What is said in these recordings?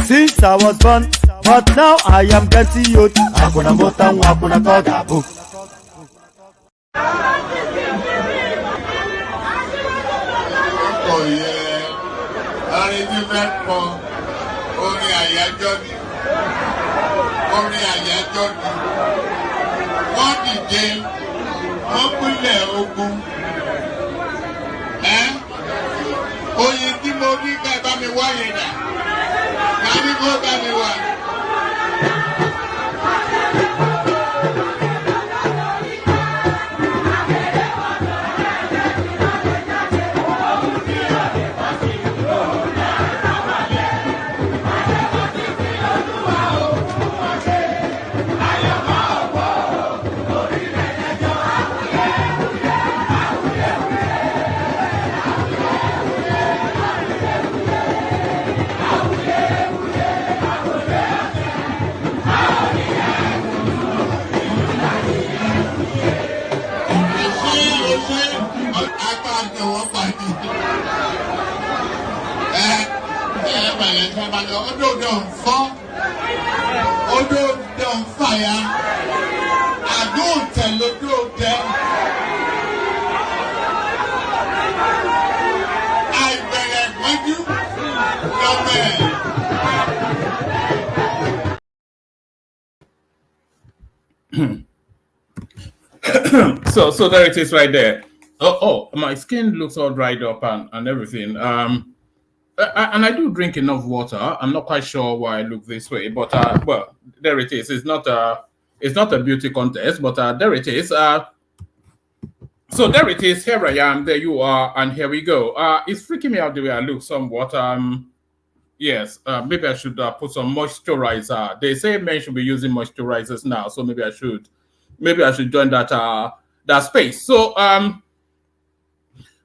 Since I was born, but now I am getting youth. Hakuna mota, hakuna toga book. Oye tí mo rí ká bá mi wá yẹn dà. Ká ní kó bá mi wá. don't fire. I don't tell you, don't tell. I beg you, So there it is right there. Oh, my skin looks all dried up and everything. And I do drink enough water. I'm not quite sure why I look this way, but well, there it is. It's not a beauty contest, but there it is. So there it is. Here I am. There you are, and here we go. It's freaking me out the way I look somewhat. Yes. Maybe I should put some moisturizer. They say men should be using moisturizers now, so maybe I should join that space. So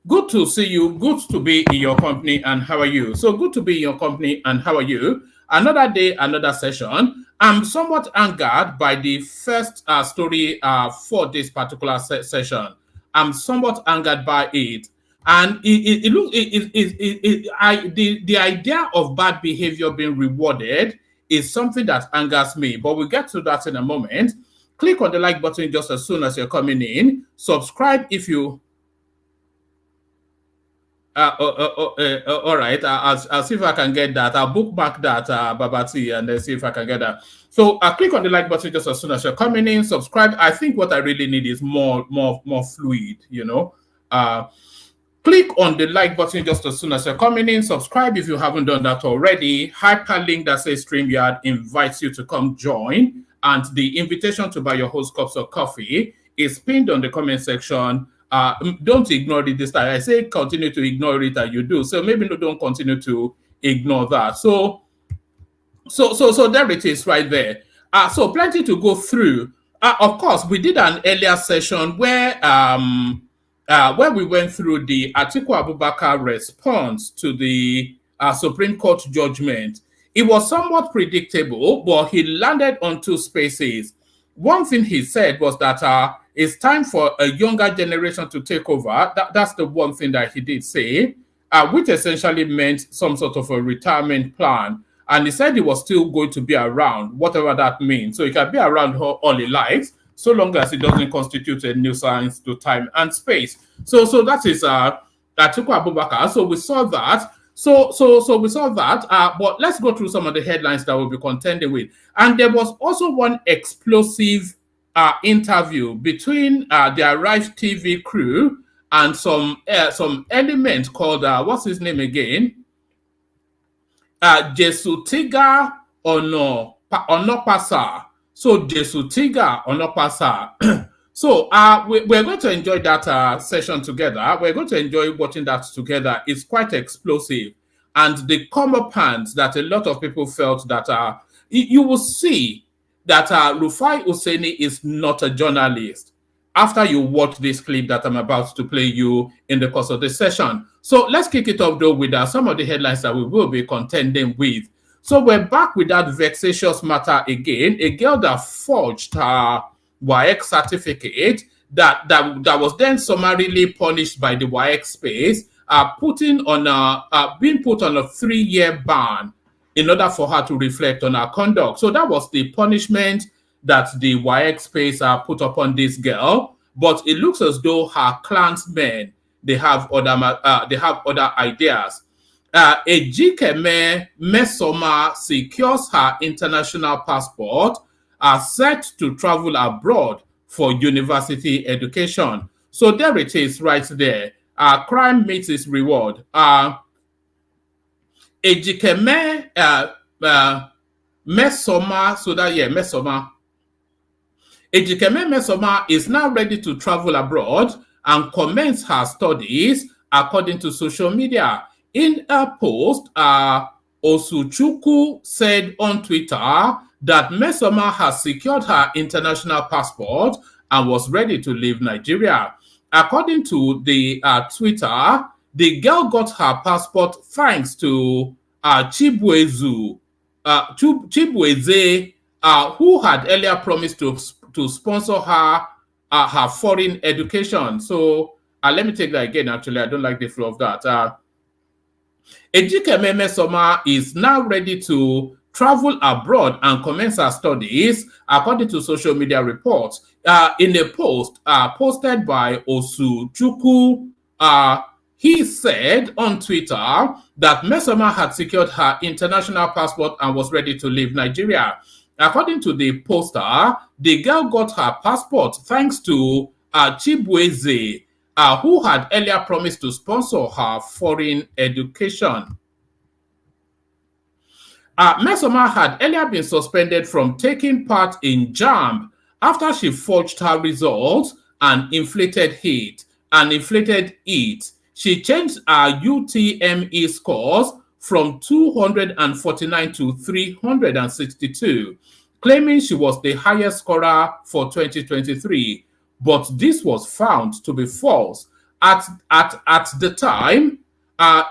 good to see you. Good to be in your company. And how are you? So good to be in your company. And how are you? Another day, another session. I'm somewhat angered by the first story for this particular session. I'm somewhat angered by it. And the idea of bad behavior being rewarded is something that angers me. But we'll get to that in a moment. Click on the like button just as soon as you're coming in. Subscribe if you... all right, I'll see if I can get that. I'll bookmark that, Babati, and then see if I can get that. So click on the like button just as soon as you're coming in. Subscribe. I think what I really need is more fluid, you know. Click on the like button just as soon as you're coming in. Subscribe if you haven't done that already. Hyperlink that says StreamYard invites you to come join. And the invitation to buy your host cups of coffee is pinned on the comment section. Don't ignore it this time. I say continue to ignore it, and you do. So maybe don't continue to ignore that. So there it is right there. So plenty to go through. Of course, we did an earlier session where we went through the Atiku Abubakar response to the Supreme Court judgment. It was somewhat predictable, but he landed on two spaces. One thing he said was that it's time for a younger generation to take over. That's the one thing that he did say, which essentially meant some sort of a retirement plan. And he said he was still going to be around, whatever that means. So he can be around all he likes, so long as it doesn't constitute a nuisance to time and space. So that is Atiku Abubakar. So we saw that. So we saw that. But let's go through some of the headlines that we'll be contending with. And there was also one explosive interview between the Arrived TV crew and some element called what's his name again? JESUTEGA ONOKPASA. So JESUTEGA ONOKPASA. So we're going to enjoy that session together. We're going to enjoy watching that together. It's quite explosive, and the comeuppance that a lot of people felt that you will see that RUFAI OSENI is not a journalist after you watch this clip that I'm about to play you in the course of the session. So let's kick it off though with some of the headlines that we will be contending with. So we're back with that vexatious matter again. A girl that forged her WAEC certificate that was then summarily punished by the WAEC space, being put on a 3-year ban in order for her to reflect on her conduct. So that was the punishment that the WAEC space put upon this girl. But it looks as though her clansmen, they have other ideas. Ejikeme Mmesoma secures her international passport, set to travel abroad for university education. So there it is right there. Crime meets its reward. Ejikeme Mmesoma, Mmesoma. Ejikeme Mmesoma is now ready to travel abroad and commence her studies, according to social media. In a post, Osuchukwu said on Twitter that Mmesoma has secured her international passport and was ready to leave Nigeria. According to the Twitter, the girl got her passport thanks to Chibueze, who had earlier promised to sponsor her foreign education. So let me take that again. Actually, I don't like the flow of that. Ejikeme Mmesoma is now ready to travel abroad and commence her studies, according to social media reports. In a post posted by Osuchukwu, he said on Twitter that Mmesoma had secured her international passport and was ready to leave Nigeria. According to the poster, the girl got her passport thanks to Chibueze, who had earlier promised to sponsor her foreign education. Mmesoma had earlier been suspended from taking part in JAMB after she forged her results and inflated it. She changed her UTME scores from 249 to 362, claiming she was the highest scorer for 2023. But this was found to be false. At the time,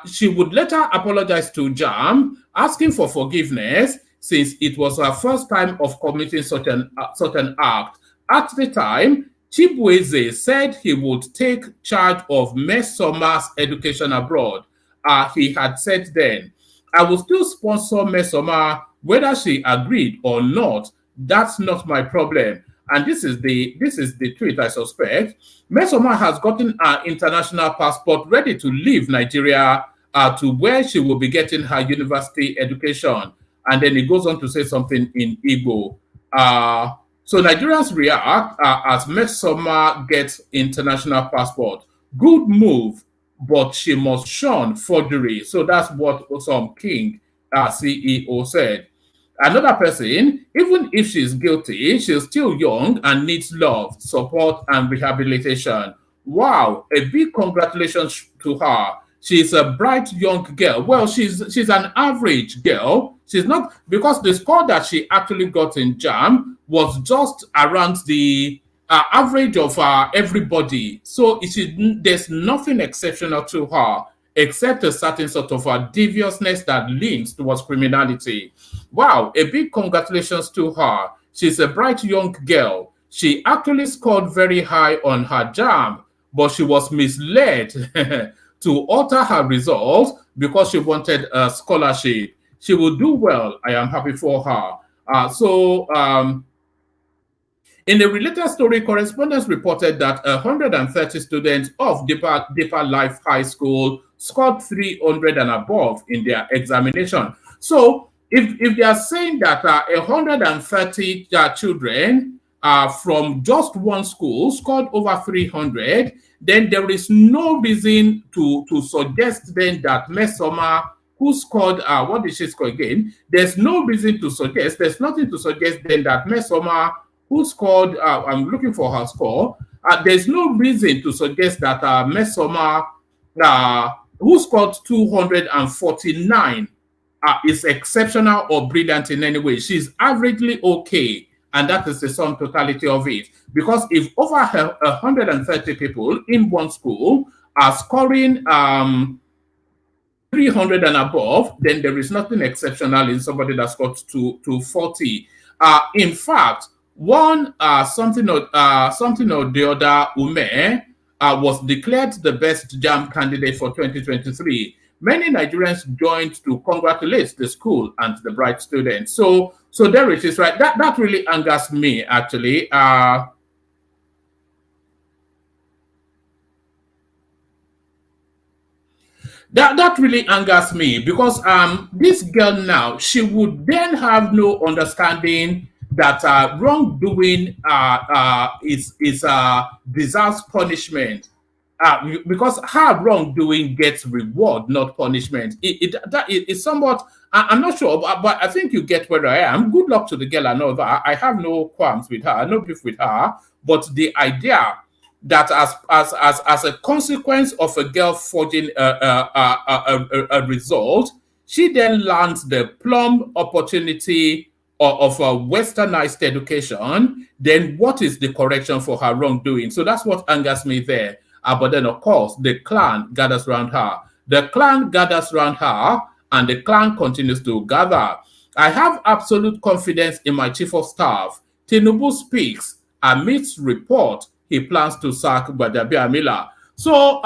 she would later apologize to JAMB, asking for forgiveness since it was her first time of committing such an act. At the time, Chibueze said he would take charge of Mmesoma's education abroad. He had said then, "I will still sponsor Mmesoma whether she agreed or not. That's not my problem." And this is the tweet, I suspect. Mmesoma has gotten her international passport, ready to leave Nigeria to where she will be getting her university education. And then it goes on to say something in Igbo. So Nigerians react as Mmesoma gets international passport. Good move, but she must shun forgery. So that's what some King CEO said. Another person, even if she's guilty, she's still young and needs love, support, and rehabilitation. Wow, a big congratulations to her. She's a bright young girl. Well, she's an average girl. She's not, because the score that she actually got in JAMB was just around the average of everybody. So there's nothing exceptional to her, except a certain sort of deviousness that leans towards criminality. Wow, a big congratulations to her. She's a bright young girl. She actually scored very high on her JAMB, but she was misled to alter her results because she wanted a scholarship. She will do well. I am happy for her. In a related story, correspondents reported that 130 students of Deeper Life High School scored 300 and above in their examination. So if they are saying that 130 children from just one school scored over 300, then there is no reason to suggest then that Mmesoma, who scored, what did she score again? There's no reason to suggest, there's nothing to suggest then that Mmesoma, who scored, I'm looking for her score, there's no reason to suggest that Mmesoma, who scored 249, is exceptional or brilliant in any way. She's averagely okay, and that is the sum totality of it. Because if over 130 people in one school are scoring 300 and above, then there is nothing exceptional in somebody that scored to 40. In fact, one something or the other, Ume, was declared the best JAMB candidate for 2023. Many Nigerians joined to congratulate the school and the bright students. So there it is, right? That really angers me, actually. That really angers me, because this girl now, she would then have no understanding that wrongdoing deserves punishment, because her wrongdoing gets reward, not punishment. That is somewhat, I'm not sure, but I think you get where I am. Good luck to the girl and all that. I have no qualms with her, no beef with her, but the idea that as a consequence of a girl forging a result, she then lands the plum opportunity of a westernized education, then what is the correction for her wrongdoing? So that's what angers me there. But then, of course, the clan gathers around her. The clan gathers around her, and the clan continues to gather. I have absolute confidence in my chief of staff. Tinubu speaks amidst report he plans to sack Gbadabiamila. So,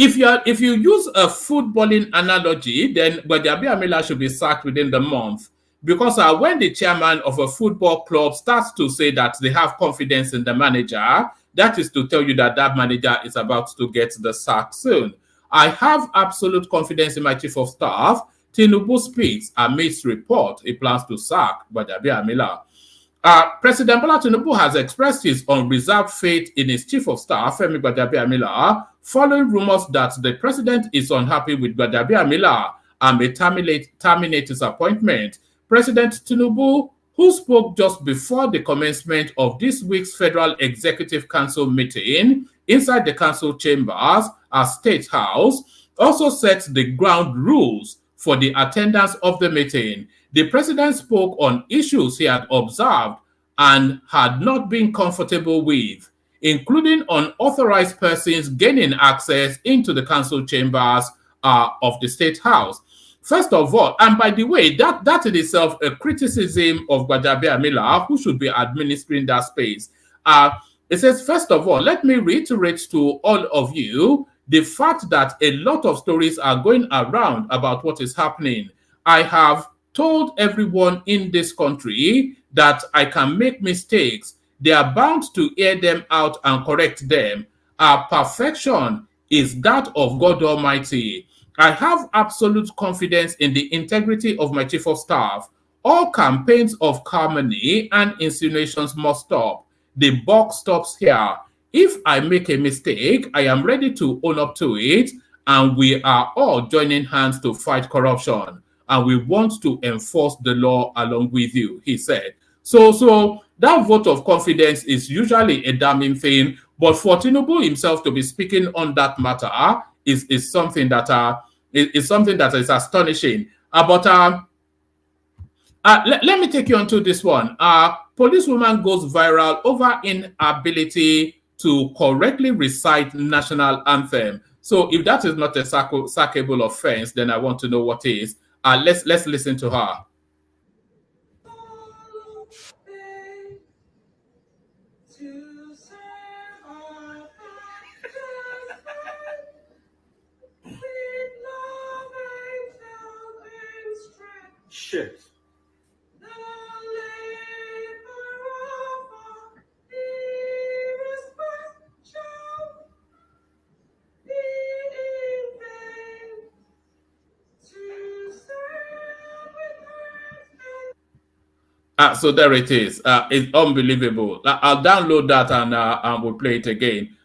if you use a footballing analogy, then Gbajabiamila should be sacked within the month. Because when the chairman of a football club starts to say that they have confidence in the manager, that is to tell you that that manager is about to get the sack soon. I have absolute confidence in my chief of staff. Tinubu speaks amidst report he plans to sack Gbajabiamila. President Bola Tinubu has expressed his unreserved faith in his chief of staff, Femi Gbajabiamila, following rumors that the president is unhappy with Gbajabiamila and may terminate his appointment. President Tinubu, who spoke just before the commencement of this week's Federal Executive Council meeting inside the council chambers at State House, also set the ground rules for the attendance of the meeting. The president spoke on issues he had observed and had not been comfortable with, including unauthorized persons gaining access into the council chambers of the State House. First of all, and by the way, that in itself a criticism of Gbajabiamila, who should be administering that space. It says, first of all, let me reiterate to all of you the fact that a lot of stories are going around about what is happening. I have told everyone in this country that I can make mistakes. They are bound to hear them out and correct them. Our perfection is that of God Almighty. I have absolute confidence in the integrity of my chief of staff. All campaigns of calumny and insinuations must stop. The buck stops here. If I make a mistake, I am ready to own up to it, and we are all joining hands to fight corruption, and we want to enforce the law along with you, he said. So that vote of confidence is usually a damning thing, but for Tinubu himself to be speaking on that matter is something that is astonishing. Let me take you on to this one. Policewoman goes viral over inability to correctly recite national anthem. So if that is not a sackable offense, then I want to know what is. Let's listen to her. Shit. So there it is. It's unbelievable. I'll download that and we'll play it again.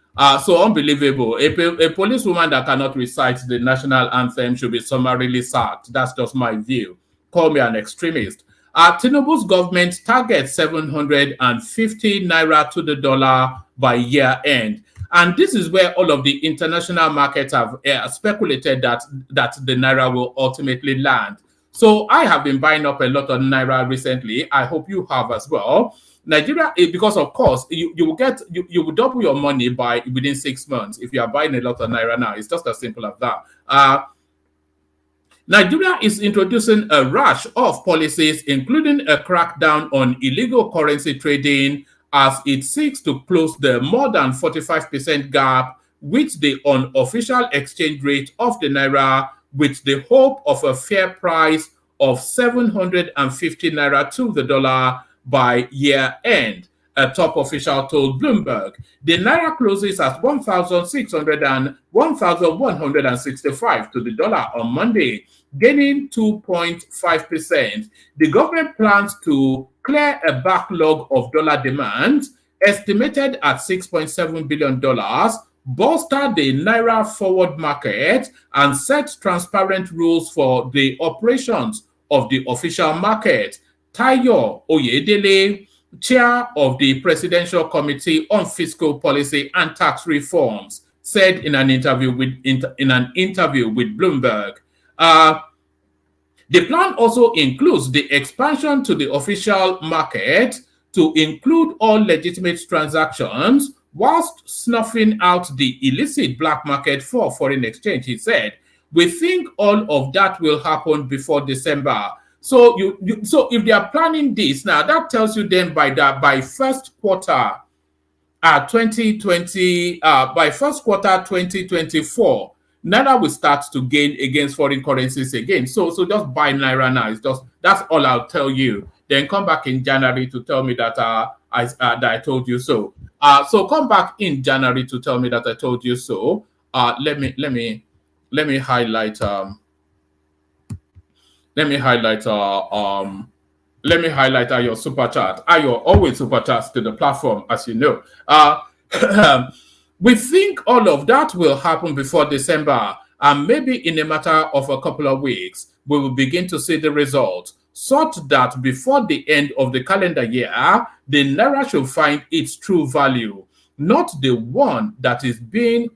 So unbelievable. A policewoman that cannot recite the national anthem should be summarily sacked. That's just my view. Call me an extremist. Tinubu's government targets 750 Naira to the dollar by year end. And this is where all of the international markets have speculated that the Naira will ultimately land. So I have been buying up a lot of Naira recently. I hope you have as well. Nigeria, because of course, you will double your money within 6 months if you are buying a lot of Naira now. It's just as simple as that. Nigeria is introducing a rash of policies, including a crackdown on illegal currency trading, as it seeks to close the more than 45% gap with the unofficial exchange rate of the Naira, with the hope of a fair price of 750 Naira to the dollar by year end, a top official told Bloomberg. The Naira closes at 1,600 and 1,165 to the dollar on Monday, gaining 2.5%. The government plans to clear a backlog of dollar demand, estimated at $6.7 billion, bolster the Naira forward market, and set transparent rules for the operations of the official market. Tayo Oyedele, chair of the Presidential Committee on Fiscal Policy and Tax Reforms, said in an interview with Bloomberg. The plan also includes the expansion to the official market to include all legitimate transactions, whilst snuffing out the illicit black market for foreign exchange, he said. We think all of that will happen before December. So so if they are planning this now, that tells you then by first quarter 2024, Naira will start to gain against foreign currencies again. So just buy Naira now. It's just, that's all I'll tell you. Then come back in January to tell me that I told you so. So come back in January to tell me that I told you so. Let me highlight your super chat. You're always super chats to the platform, as you know. We think all of that will happen before December, and maybe in a matter of a couple of weeks, we will begin to see the results, such that before the end of the calendar year, the Naira should find its true value, not the one that is being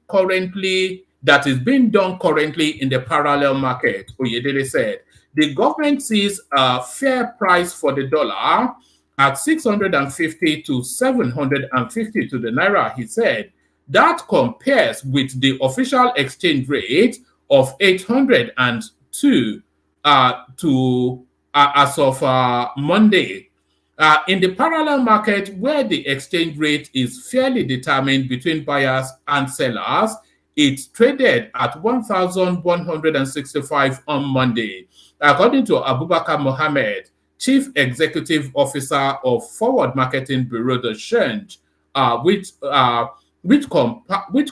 done currently in the parallel market, Oyedele said. The government sees a fair price for the dollar at 650 to 750 to the Naira, he said. That compares with the official exchange rate of 802 as of Monday. In the parallel market, where the exchange rate is fairly determined between buyers and sellers, it traded at 1,165 on Monday. According to Abubakar Mohammed, Chief Executive Officer of Forward Marketing Bureau de Change, which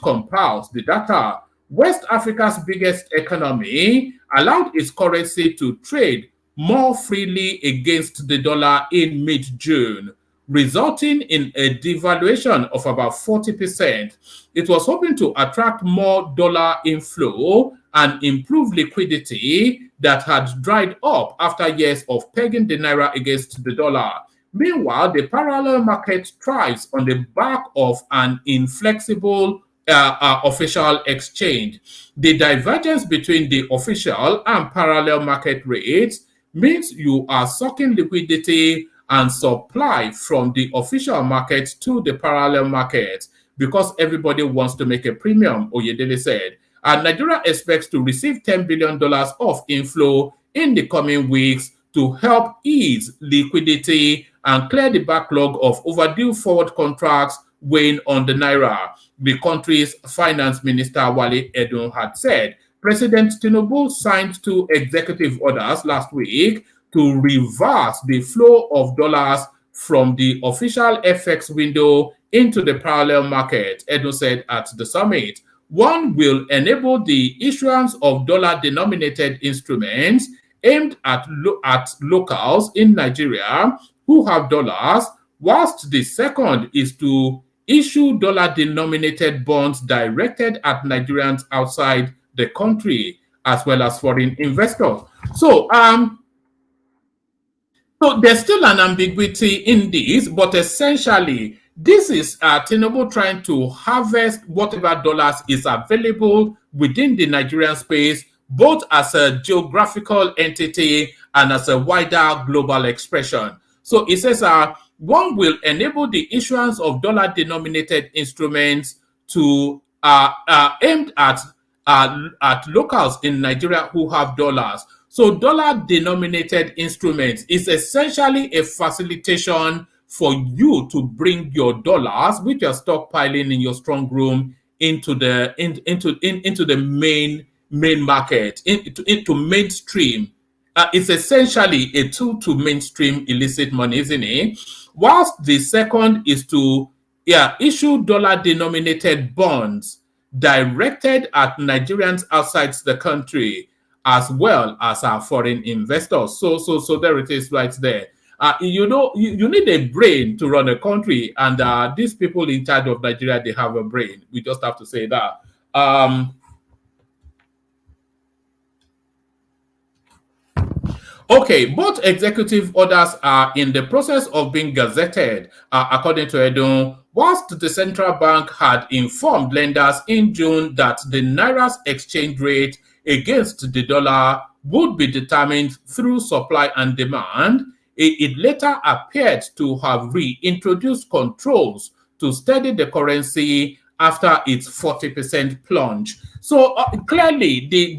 compiles the data, West Africa's biggest economy allowed its currency to trade more freely against the dollar in mid-June, resulting in a devaluation of about 40%. It was hoping to attract more dollar inflow and improve liquidity that had dried up after years of pegging the Naira against the dollar. Meanwhile, the parallel market thrives on the back of an inflexible official exchange. The divergence between the official and parallel market rates means you are sucking liquidity and supply from the official market to the parallel market because everybody wants to make a premium, Oyedele said. And Nigeria expects to receive $10 billion of inflow in the coming weeks to help ease liquidity and clear the backlog of overdue forward contracts weighing on the Naira, the country's finance minister Wale Edun had said. President Tinubu signed 2 executive orders last week to reverse the flow of dollars from the official FX window into the parallel market, Edun said at the summit. One will enable the issuance of dollar-denominated instruments aimed at locals in Nigeria who have dollars, whilst the second is to issue dollar-denominated bonds directed at Nigerians outside the country, as well as foreign investors. So there's still an ambiguity in this, but essentially, this is Tinubu trying to harvest whatever dollars is available within the Nigerian space, both as a geographical entity and as a wider global expression. So it says one will enable the issuance of dollar-denominated instruments to aimed at locals in Nigeria who have dollars. So dollar-denominated instruments is essentially a facilitation for you to bring your dollars, which you're stockpiling in your strong room, into the main market, into mainstream. It's essentially a tool to mainstream illicit money, isn't it? Whilst the second is to issue dollar-denominated bonds directed at Nigerians outside the country, as well as our foreign investors. So there it is right there. You need a brain to run a country, and these people in charge of Nigeria, they have a brain. We just have to say that. Okay, both executive orders are in the process of being gazetted, according to Edun, whilst the central bank had informed lenders in June that the Naira's exchange rate against the dollar would be determined through supply and demand. It later appeared to have reintroduced controls to steady the currency after its 40% plunge. So clearly, the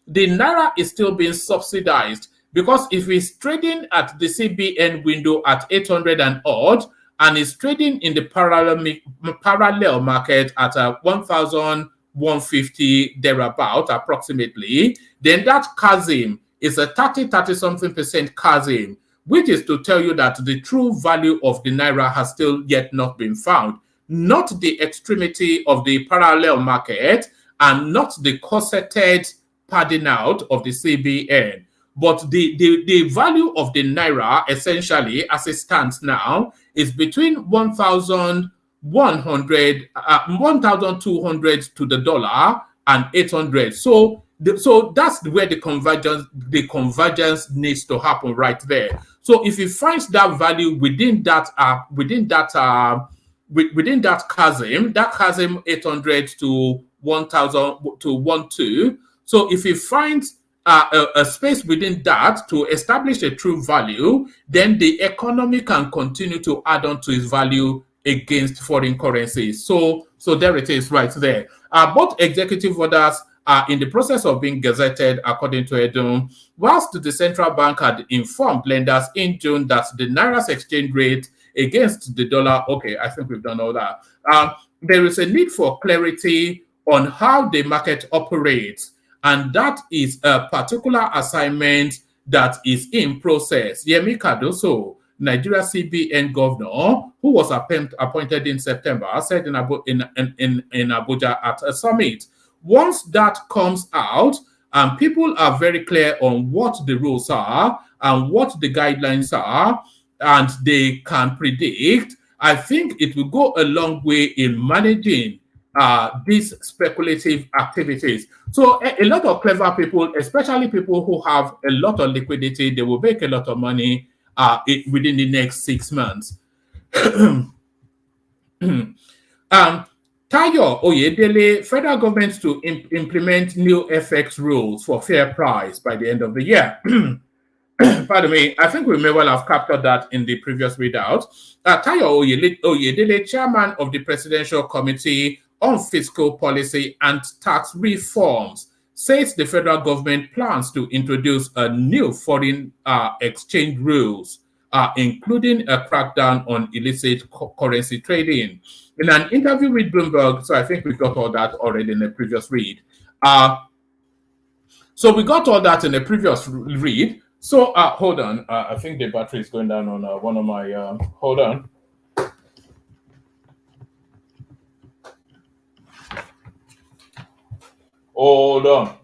Naira is still being subsidized, because if it's trading at the CBN window at 800 and odd, and is trading in the parallel market at 1,165 150 thereabout approximately, then that chasm is a 30 something percent chasm, which is to tell you that the true value of the Naira has still yet not been found. Not the extremity of the parallel market and not the corseted padding out of the CBN, but the value of the Naira essentially as it stands now is between 1,200 to the dollar and 800. So that's where the convergence needs to happen right there. So if it finds that value within that chasm 800 to 1,000 to 1,2. So if it finds a space within that to establish a true value, then the economy can continue to add on to its value against foreign currencies. So there it is right there. Both executive orders are in the process of being gazetted, according to Edom, whilst the central bank had informed lenders in June that the Naira's exchange rate against the dollar, okay, I think we've done all that. There is a need for clarity on how the market operates, and that is a particular assignment that is in process. Yemi Cardoso, Nigeria CBN governor, who was appointed in September, said in Abuja at a summit. Once that comes out, and people are very clear on what the rules are and what the guidelines are, and they can predict, I think it will go a long way in managing these speculative activities. So a lot of clever people, especially people who have a lot of liquidity, they will make a lot of money within the next 6 months. Tayo Oyedele, federal government to implement new FX rules for fair price by the end of the year. Pardon me, I think we may well have captured that in the previous readout. Tayo Oyedele, chairman of the Presidential Committee on Fiscal Policy and Tax Reforms, says the federal government plans to introduce a new foreign exchange rules, including a crackdown on illicit currency trading. In an interview with Bloomberg, so I think we got all that already in the previous read. So we got all that in the previous read. So hold on, I think the battery is going down on one of my, hold on. Hold on.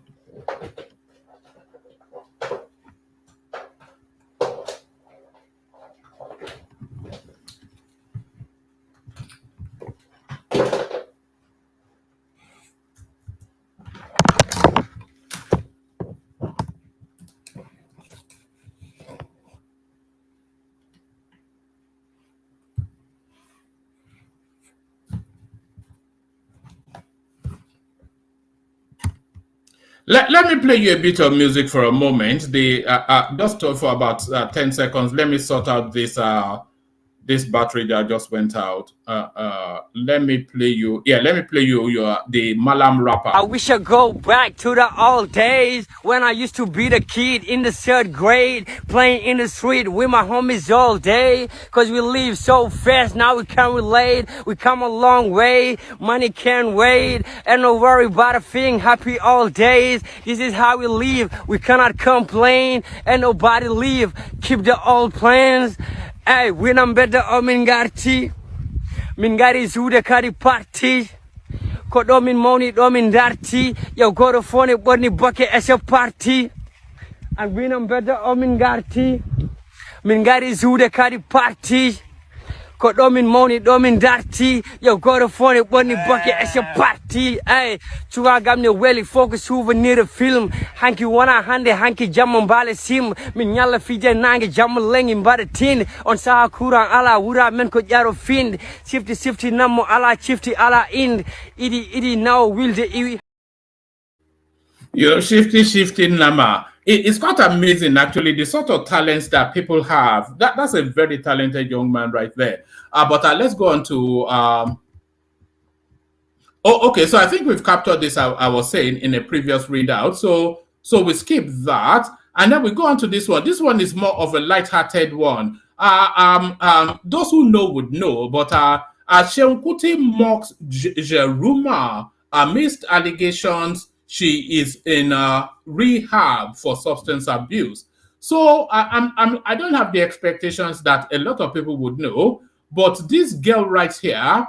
Let me play you a bit of music for a moment. Just for about 10 seconds. Let me sort out this this battery that just went out. Let me play you. Yeah, let me play you the Malam rapper. I wish I go back to the old days when I used to be the kid in the 3rd grade, playing in the street with my homies all day. Cause we live so fast, now we can't relate. We come a long way, money can't wait. And no worry about a thing, happy all days. This is how we live, we cannot complain. And nobody leave, keep the old plans. Hey, when I'm better, Mingari Zude Kari Party. Kodomin Moni Domin Darty. Yo, go to phone it, Bonnie Bucket as a party. And when I'm better, Mingari Zude Kari Party. Kodomin Moni Domin Darty. Yo, go to phone it, Bonnie Bucket as a party. Hey, Chua Gamne Welly focus souvenir the film. Hanky Wana Hande Hanky Jamambale Sim. Minyala Fija Nangi Jamaleng in Badatin. On Sahakuran ala Wura Menko Yaro Find. Shifty Namo ala Shifty ala Ind. Idi now will the Iwi. You're shifty Nama. It's quite amazing, actually, the sort of talents that people have. That's a very talented young man right there. But let's go on to... okay, so I think we've captured this, I was saying, in a previous readout. So we skip that, and then we go on to this one. This one is more of a light-hearted one. Those who know would know, but Sheunkuti mocks Jaruma amidst allegations she is in rehab for substance abuse. So I don't have the expectations that a lot of people would know, but this girl right here,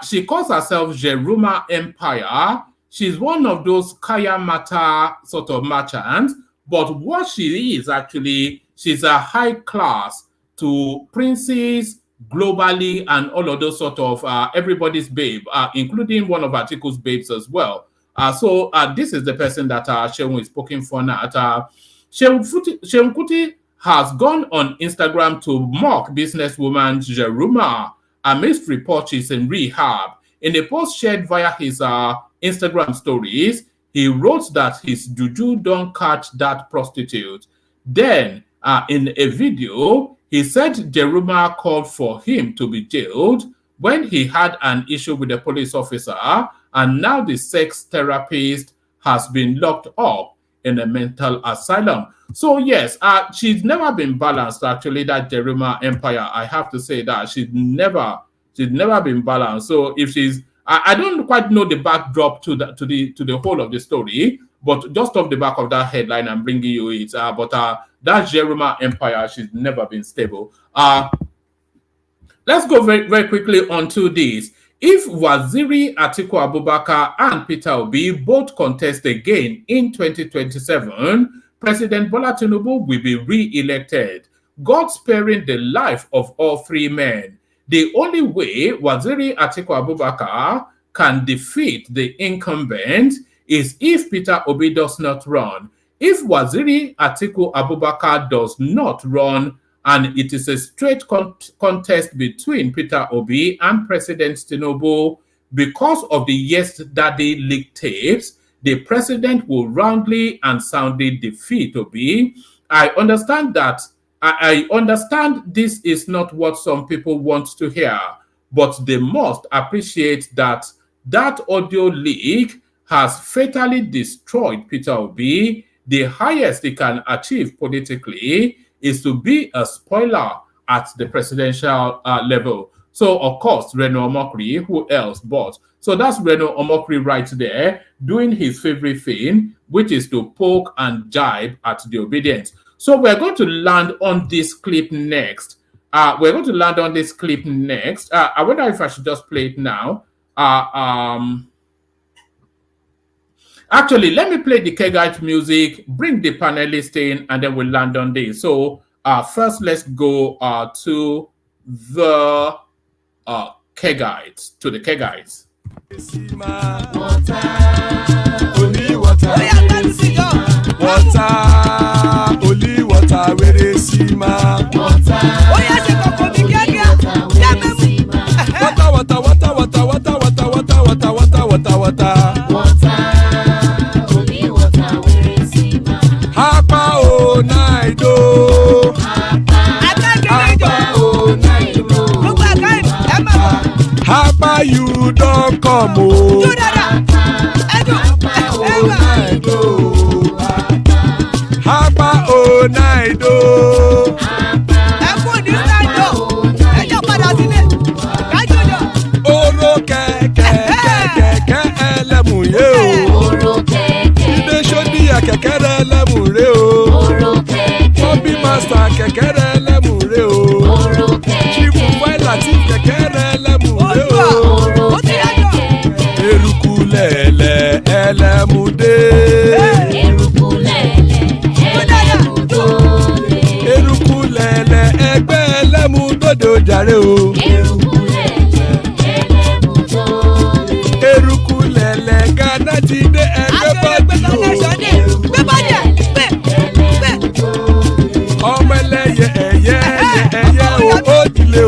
she calls herself Jaruma Empire. She's one of those Kaya Mata sort of merchants, but what she is actually, she's a high class to princes globally and all of those sort of everybody's babe, including one of Atiku's babes as well. So this is the person that Shehu is poking fun at. Shehu Kuti has gone on Instagram to mock businesswoman Jaruma amidst reports she's in rehab. In a post shared via his Instagram stories, he wrote that his juju don't catch that prostitute. Then, in a video, he said Jaruma called for him to be jailed when he had an issue with a police officer, and now the sex therapist has been locked up in a mental asylum. So yes, she's never been balanced. Actually, that Jaruma Empire, I have to say that she's never been balanced. So if she's, I don't quite know the backdrop to the whole of the story, but just off the back of that headline, I'm bringing you it. But that Jaruma Empire, she's never been stable. Let's go very, very quickly onto this. If Waziri Atiku Abubakar and Peter Obi both contest again in 2027, President Bola Tinubu will be re-elected, God sparing the life of all three men. The only way Waziri Atiku Abubakar can defeat the incumbent is if Peter Obi does not run. If Waziri Atiku Abubakar does not run, and it is a straight contest between Peter Obi and President Tinubu, because of the Yes Daddy leaked tapes, the president will roundly and soundly defeat Obi. I understand that. I understand this is not what some people want to hear, but they must appreciate that that audio leak has fatally destroyed Peter Obi. The highest he can achieve politically is to be a spoiler at the presidential level. So, of course, RENO OMOKRI, who else but? So that's RENO OMOKRI right there, doing his favorite thing, which is to poke and jibe at the obedience. So we're going to land on this clip next. I wonder if I should just play it now. Actually, let me play the Kegite music, bring the panelists in, and then we'll land on this. So first, let's go to the Kegites, Only water, where is Sima? Hapa you don't come oh. Hapa oh night oh. Oro keke elemu ye o. Ide shodi ya keke elemu re o. Bobby master keke elemu re o. Chief Latif keke elemu re o. Erukulele elemude. Erukulele egbe elemudodo jare o. Erukulele Ghana ti de egbe ọmọ ẹlẹ́yẹ ẹyẹ o ó dilé o.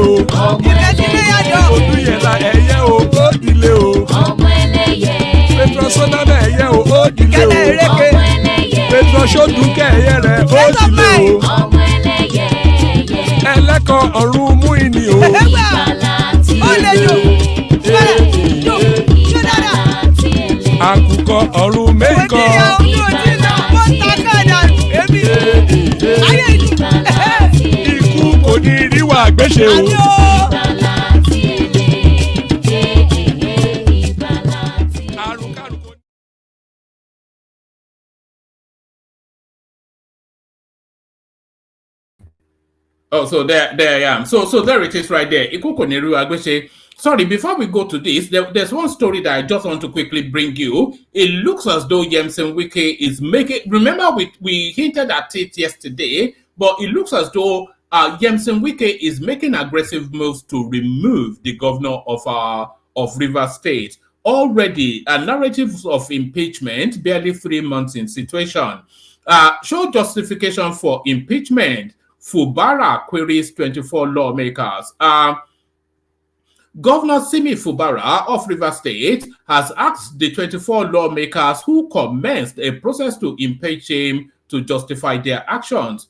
Odúyẹ̀lá ẹyẹ o ó dilé o. Petrosoname ẹyẹ o ó dilé o. Petrosodunke ẹyẹ rẹ̀ ó dilé o. Ẹlẹ́kọ̀ ọ̀run mú ìní o. Àkùkọ ọ̀run mẹ́kọ̀. Ikú kò ní ríwà àgbéṣe o. Oh, so there I am. So there it is right there. Ikuko Neru Agbeche. Sorry, before we go to this, there's one story that I just want to quickly bring you. It looks as though Yemsen Wike is making. Remember, we hinted at it yesterday, but it looks as though Yemsen Wike is making aggressive moves to remove the governor of Rivers State. Already, a narrative of impeachment, barely 3 months in situation. Show justification for impeachment. Fubara queries 24 lawmakers. Governor Simi Fubara of Rivers State has asked the 24 lawmakers who commenced a process to impeach him to justify their actions.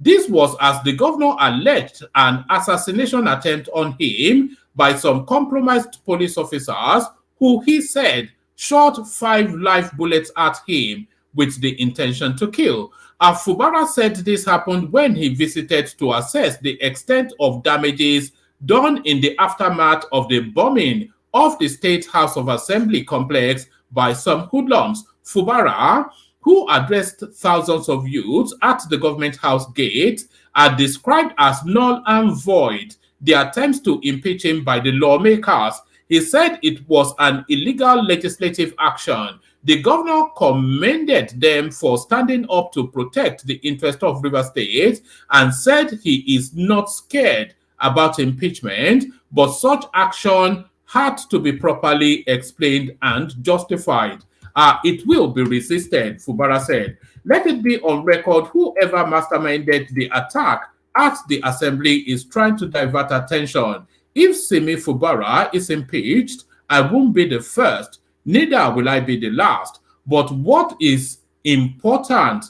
This was as the governor alleged an assassination attempt on him by some compromised police officers who he said shot 5 live bullets at him with the intention to kill. Fubara said this happened when he visited to assess the extent of damages done in the aftermath of the bombing of the State House of Assembly complex by some hoodlums. Fubara, who addressed thousands of youths at the government house gate, are described as null and void the attempts to impeach him by the lawmakers. He said it was an illegal legislative action. The governor commended them for standing up to protect the interest of Rivers State and said he is not scared about impeachment, but such action had to be properly explained and justified. It will be resisted, Fubara said. Let it be on record whoever masterminded the attack at the assembly is trying to divert attention. If Simi Fubara is impeached, I won't be the first, neither will I be the last. But what is important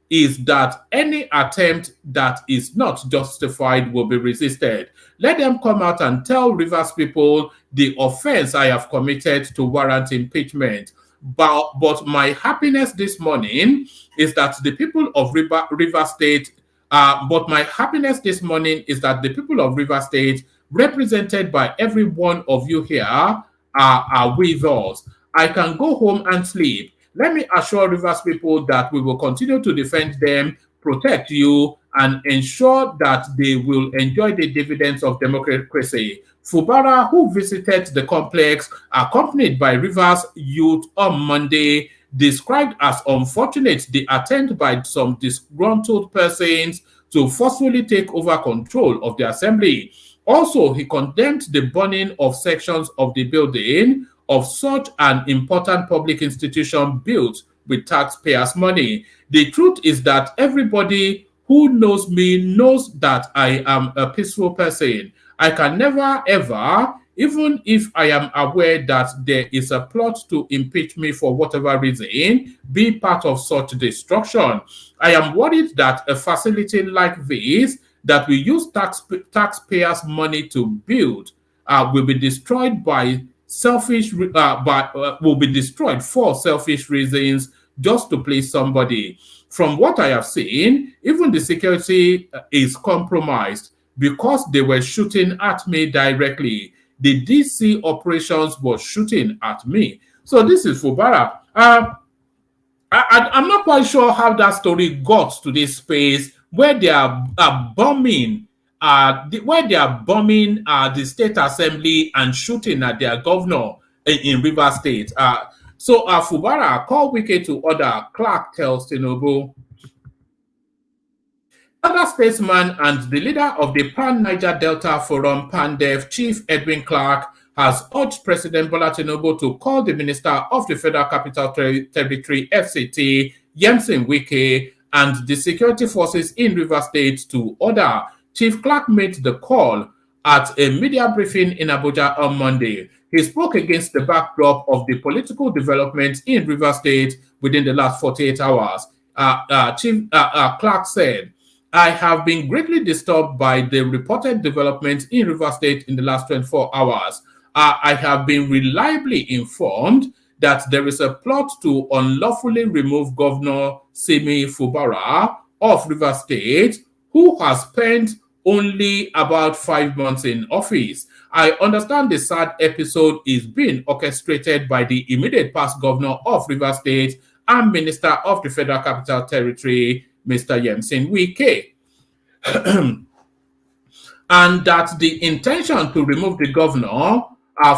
is that any attempt that is not justified will be resisted. Let them come out and tell Rivers people the offense I have committed to warrant impeachment. But my happiness this morning is that the people of River State, represented by every one of you here, are with us. I can go home and sleep. Let me assure Rivers people that we will continue to defend them, protect you, and ensure that they will enjoy the dividends of democracy. Fubara, who visited the complex, accompanied by Rivers youth on Monday, described as unfortunate the attempt by some disgruntled persons to forcefully take over control of the assembly. Also, he condemned the burning of sections of the building of such an important public institution built with taxpayers' money. The truth is that everybody who knows me knows that I am a peaceful person. I can never, ever, even if I am aware that there is a plot to impeach me for whatever reason, be part of such destruction. I am worried that a facility like this that we use taxpayers' money to build will be destroyed for selfish reasons just to please somebody. From what I have seen, even the security is compromised because they were shooting at me directly. The DC operations was shooting at me. So this is Fubara. I'm not quite sure how that story got to this space where they are bombing the state assembly and shooting at their governor in Rivers State. So Fubara called Wike to order, Clark tells Tinubu. Other statesman and the leader of the Pan-Niger Delta Forum, PANDEF, Chief Edwin Clark, has urged President Bola Tinubu to call the Minister of the Federal Capital Territory, FCT, Yemsen Wike, and the security forces in Rivers State to order. Chief Clark made the call at a media briefing in Abuja on Monday. He spoke against the backdrop of the political developments in Rivers State within the last 48 hours. Chief Clark said, I have been greatly disturbed by the reported developments in Rivers State in the last 24 hours. I have been reliably informed that there is a plot to unlawfully remove Governor Simi Fubara of Rivers State, who has spent only about 5 months in office. I understand the sad episode is being orchestrated by the immediate past governor of Rivers State and Minister of the Federal Capital Territory, Mr. Yemsin Wike. And that the intention to remove the governor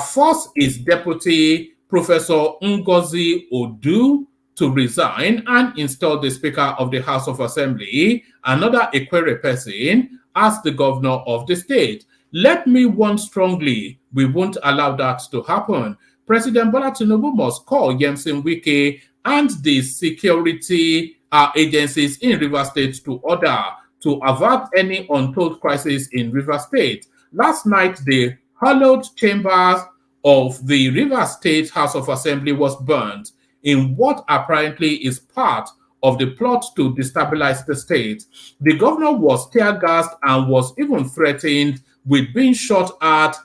forced his deputy, Professor Ngozi Odu, to resign and install the Speaker of the House of Assembly, another Ekwere person, as the governor of the state. Let me warn strongly, we won't allow that to happen. President Bola Tinubu must call Yemsin Wike and the security agencies in Rivers State to order to avert any untold crisis in Rivers State. Last night, the hallowed chambers of the Rivers State House of Assembly was burned in what apparently is part of the plot to destabilize the state. The governor was tear-gassed and was even threatened with being shot at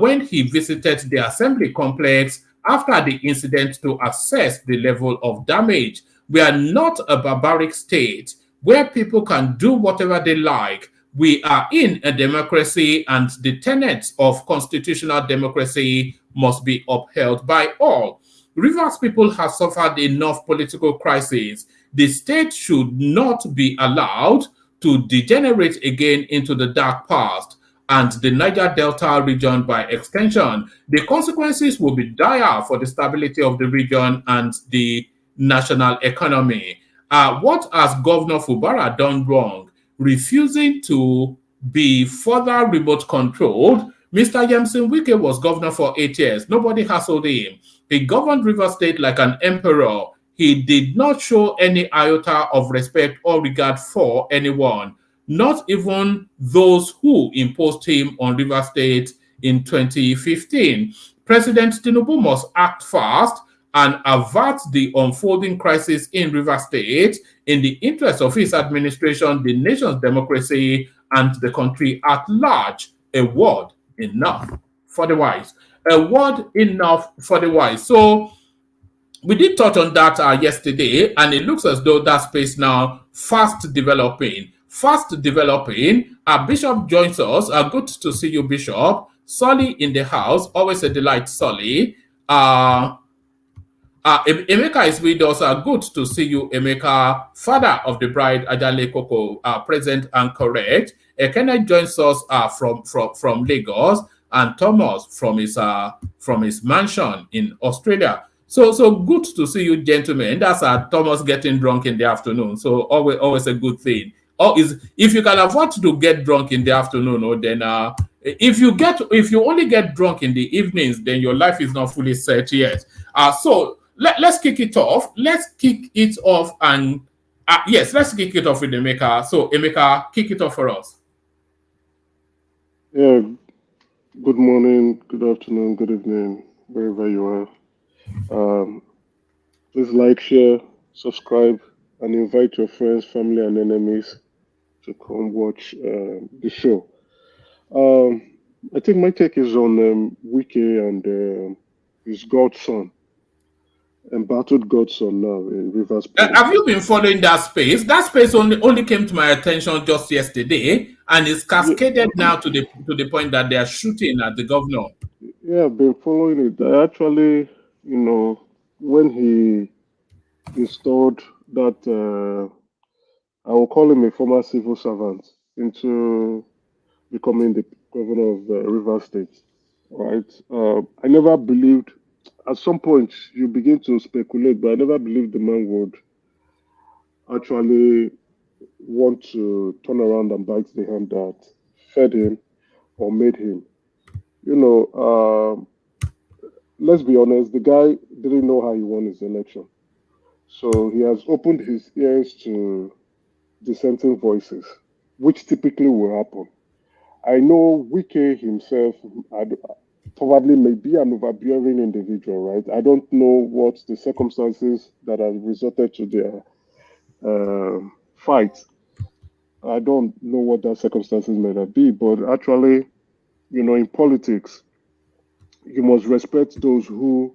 when he visited the assembly complex after the incident to assess the level of damage. We are not a barbaric state where people can do whatever they like. We are in a democracy, and the tenets of constitutional democracy must be upheld by all. Rivers people have suffered enough political crises. The state should not be allowed to degenerate again into the dark past, and the Niger Delta region by extension. The consequences will be dire for the stability of the region and the national economy. What has Governor Fubara done wrong? Refusing to be further remote controlled. Mr. Yemsin Wike was governor for 8 years. Nobody hassled him. He governed River State like an emperor. He did not show any iota of respect or regard for anyone, not even those who imposed him on River State in 2015. President Tinubu must act fast and avert the unfolding crisis in River State in the interest of his administration, the nation's democracy, and the country at large. A word enough for the wise. A word enough for the wise. So we did touch on that yesterday, and it looks as though that space now fast developing. Fast developing. Bishop joins us. Good to see you, Bishop. Solly in the house. Always a delight, Solly. Emeka is with us. Good to see you, Emeka. Father of the bride, Ajale Koko, present and correct. Kenneth joins us from Lagos, and Thomas from his mansion in Australia. So good to see you, gentlemen. That's Thomas getting drunk in the afternoon. So always a good thing. If you can afford to get drunk in the afternoon, then if you only get drunk in the evenings, then your life is not fully set yet. So let's kick it off. Let's kick it off with Emeka. So Emeka, kick it off for us. Yeah. Good morning, good afternoon, good evening, wherever you are. Please like, share, subscribe, and invite your friends, family, and enemies to come watch the show. I think my take is on Wike and his godson, embattled godson now in Rivers. Have you been following that space? That space only came to my attention just yesterday, and it's cascaded now to the point that they are shooting at the governor. Yeah, I've been following it. I actually, when he installed that, I will call him a former civil servant, into becoming the governor of Rivers State, right? I never believed, at some point you begin to speculate, but I never believed the man would actually want to turn around and bite the hand that fed him or made him. Let's be honest, the guy didn't know how he won his election. So he has opened his ears to dissenting voices, which typically will happen. I know Wike himself probably may be an overbearing individual, right? I don't know what the circumstances that have resulted to their fight. I don't know what that circumstances may have be, but actually, in politics, you must respect those who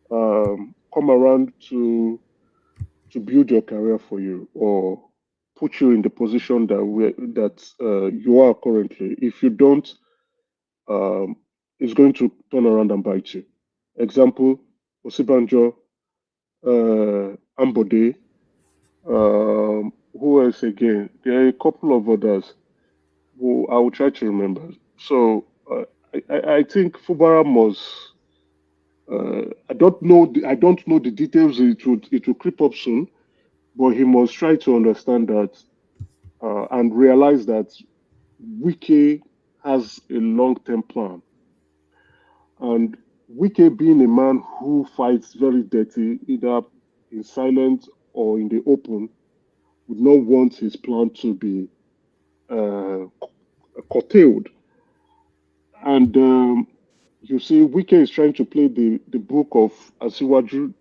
come around to build your career for you or put you in the position that you are currently. If you don't, it's going to turn around and bite you. Example, Osibanjo, Ambode, who else again? There are a couple of others who I will try to remember. So I think Fubara must. I don't know. I don't know the details. It will creep up soon, but he must try to understand that and realize that Wike has a long-term plan, and Wike being a man who fights very dirty, either in silence or in the open, would not want his plan to be uh, curtailed. And you see, Wike is trying to play the book of Asiwaju,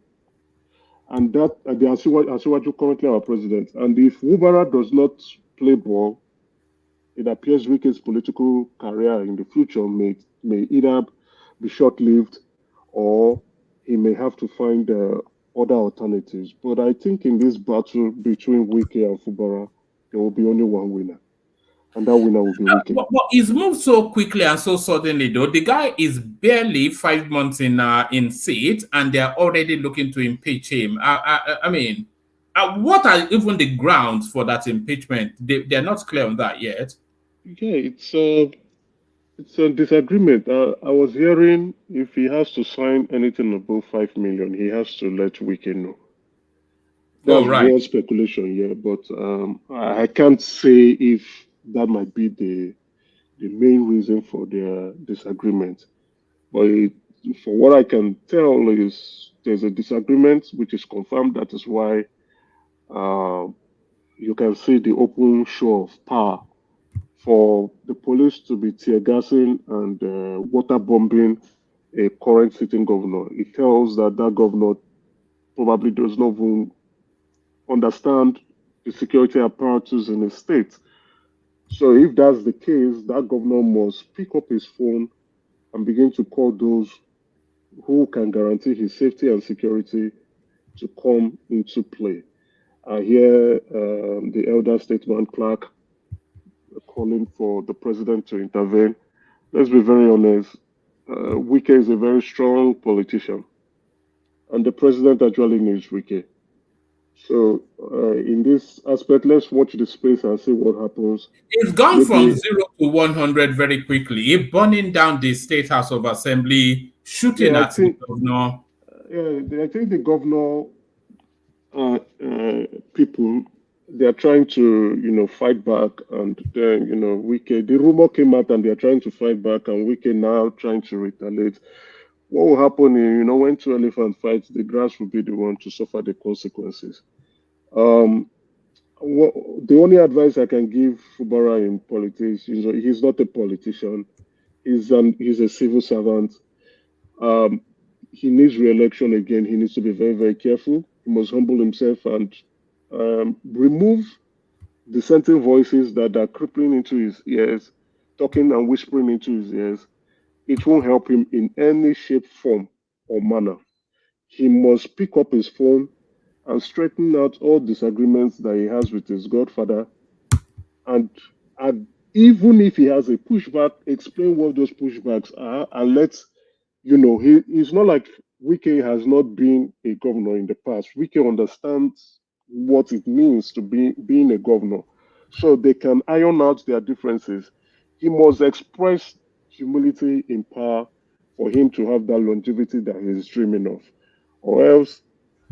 and that the Asiwaju currently our president. And if Fubara does not play ball, it appears Wike's political career in the future may either be short-lived or he may have to find other alternatives. But I think in this battle between Wike and Fubara, there will be only one winner, and that winner will be Wike. But he's moved so quickly and so suddenly, though. The guy is barely 5 months in seat, and they're already looking to impeach him. I mean, what are even the grounds for that impeachment? They're not clear on that yet. Yeah, it's a disagreement. I was hearing if he has to sign anything above 5 million, he has to let Wike know. That's one speculation, yeah. But I can't say if that might be the main reason for their disagreement. But for what I can tell is there's a disagreement which is confirmed. That is why you can see the open show of power for the police to be tear gassing and water bombing a current sitting governor. It tells that governor probably does not even understand the security apparatus in the state. So if that's the case, that governor must pick up his phone and begin to call those who can guarantee his safety and security to come into play. I hear the elder statesman Clark calling for the president to intervene. Let's be very honest. Wike is a very strong politician, and the president actually needs Wike. So, in this aspect, let's watch the space and see what happens. It's gone from 0 to 100 very quickly. Burning down the State House of Assembly, shooting at the governor. Yeah, I think the governor people, they are trying to, fight back, and then, Wike, the rumor came out and they are trying to fight back, and Wike now trying to retaliate. What will happen is, when two elephants fight, the grass will be the one to suffer the consequences. The only advice I can give Fubara in politics, he's not a politician. He's a civil servant. He needs re-election again. He needs to be very, very careful. He must humble himself and remove dissenting voices that are creeping into his ears, talking and whispering into his ears. It won't help him in any shape, form, or manner. He must pick up his phone and straighten out all disagreements that he has with his godfather. And even if he has a pushback, explain what those pushbacks are, and he's not like Wike has not been a governor in the past. Wike understands what it means to being a governor. So they can iron out their differences. He must express humility in power for him to have that longevity that he's dreaming of, or else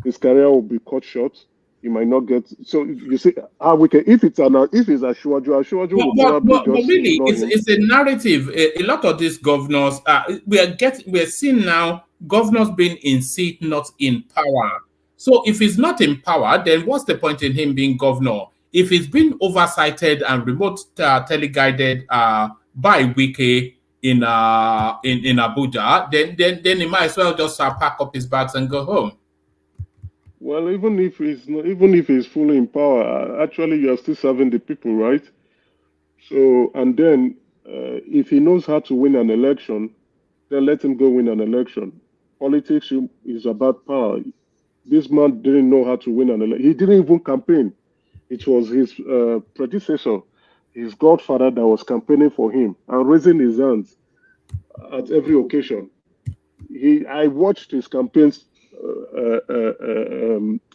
his career will be cut short. He might not get. So you see, if it's Ashwaju will probably just. But really, it's a narrative. A lot of these governors, we're seeing now governors being in seat, not in power. So if he's not in power, then what's the point in him being governor? If he's been oversighted and remote teleguided by Wike in Abuja, then he might as well just pack up his bags and go home. Well, even if he's fully in power, actually you are still serving the people, right? So, and then if he knows how to win an election, then let him go win an election. Politics is about power. This man didn't know how to win an election. He didn't even campaign. It was his predecessor, his godfather, that was campaigning for him and raising his hands at every occasion. I watched his campaigns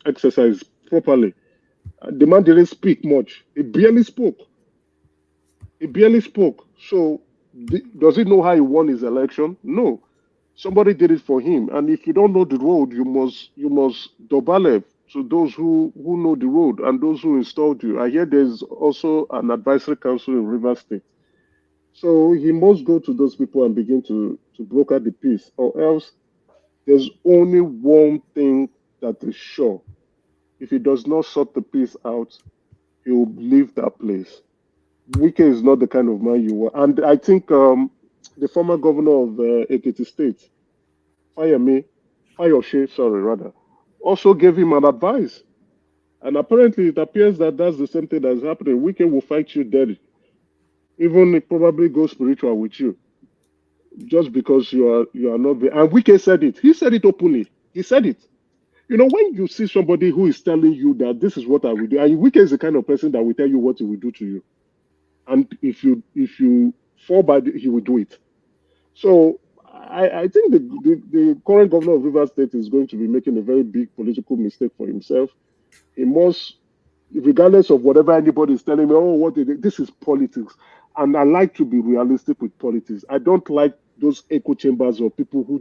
exercise properly, The man didn't speak much. He barely spoke. He barely spoke. So, does he know how he won his election? No. Somebody did it for him. And if you don't know the road, you must dobale to those who know the road and those who installed you. I hear there's also an advisory council in River State. So he must go to those people and begin to broker the peace, or else there's only one thing that is sure. If he does not sort the peace out, he will leave that place. Wike is not the kind of man you want. And I think the former governor of Ekiti State, Fayoshe, sorry, rather, also gave him an advice. And apparently it appears that that's the same thing that's happening. Wike will fight you dead. Even it probably go spiritual with you. Just because you are not there. And Wike said it. He said it openly. He said it. You know, when you see somebody who is telling you that this is what I will do, and Wike is the kind of person that will tell you what he will do to you. And if you fall by he will do it. So I think the current governor of Rivers State is going to be making a very big political mistake for himself. He must, regardless of whatever anybody is telling me, oh, this is politics. And I like to be realistic with politics. I don't like those echo chambers of people who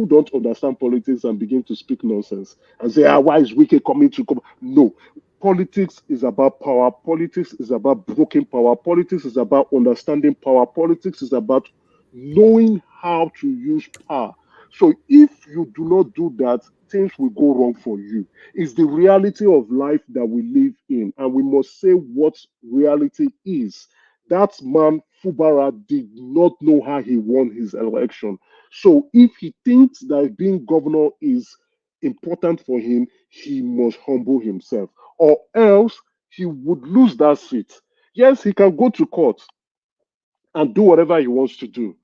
don't understand politics and begin to speak nonsense and say, why is Wike coming to come? No. Politics is about power. Politics is about broken power. Politics is about understanding power. Politics is about knowing how to use power. So if you do not do that, things will go wrong for you. It's the reality of life that we live in, and we must say what reality is. That man, Fubara, did not know how he won his election. So if he thinks that being governor is important for him, he must humble himself, or else he would lose that seat. Yes, he can go to court and do whatever he wants to do.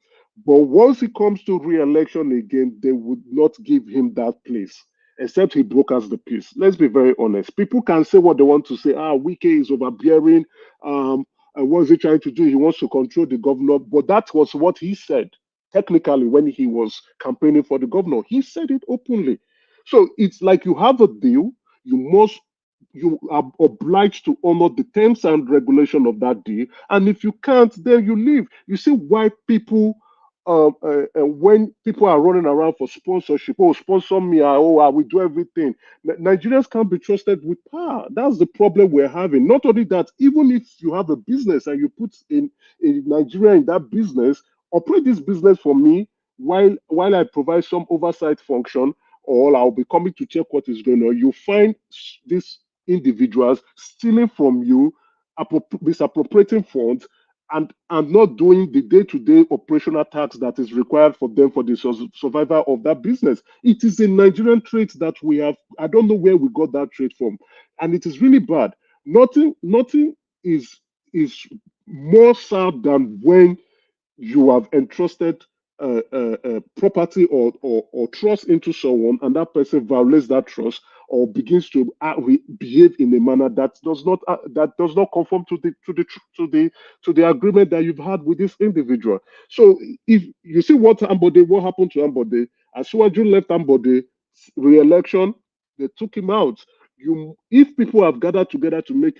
But once it comes to re-election again, they would not give him that place, except he brokers the peace. Let's be very honest. People can say what they want to say. Wike is overbearing. And what is he trying to do? He wants to control the governor. But that was what he said, technically, when he was campaigning for the governor. He said it openly. So it's like you have a deal. You are obliged to honor the terms and regulation of that deal. And if you can't, then you leave. You see why people, when people are running around for sponsorship, oh, sponsor me, I will do everything. Nigerians can't be trusted with power. That's the problem we're having. Not only that, even if you have a business and you put in Nigeria in that business, operate this business for me while I provide some oversight function, or I'll be coming to check what is going on. You find this individuals stealing from you, misappropriating funds, and not doing the day-to-day operational tasks that is required for them for the survival of that business. It is a Nigerian trait that we have. I don't know where we got that trait from, and it is really bad. Nothing is more sad than when you have entrusted property or trust into someone, and that person violates that trust or begins to behave in a manner that does not conform to the agreement that you've had with this individual. So if you see what happened to Ambode, as soon as you left Ambode re-election, they took him out. If people have gathered together to make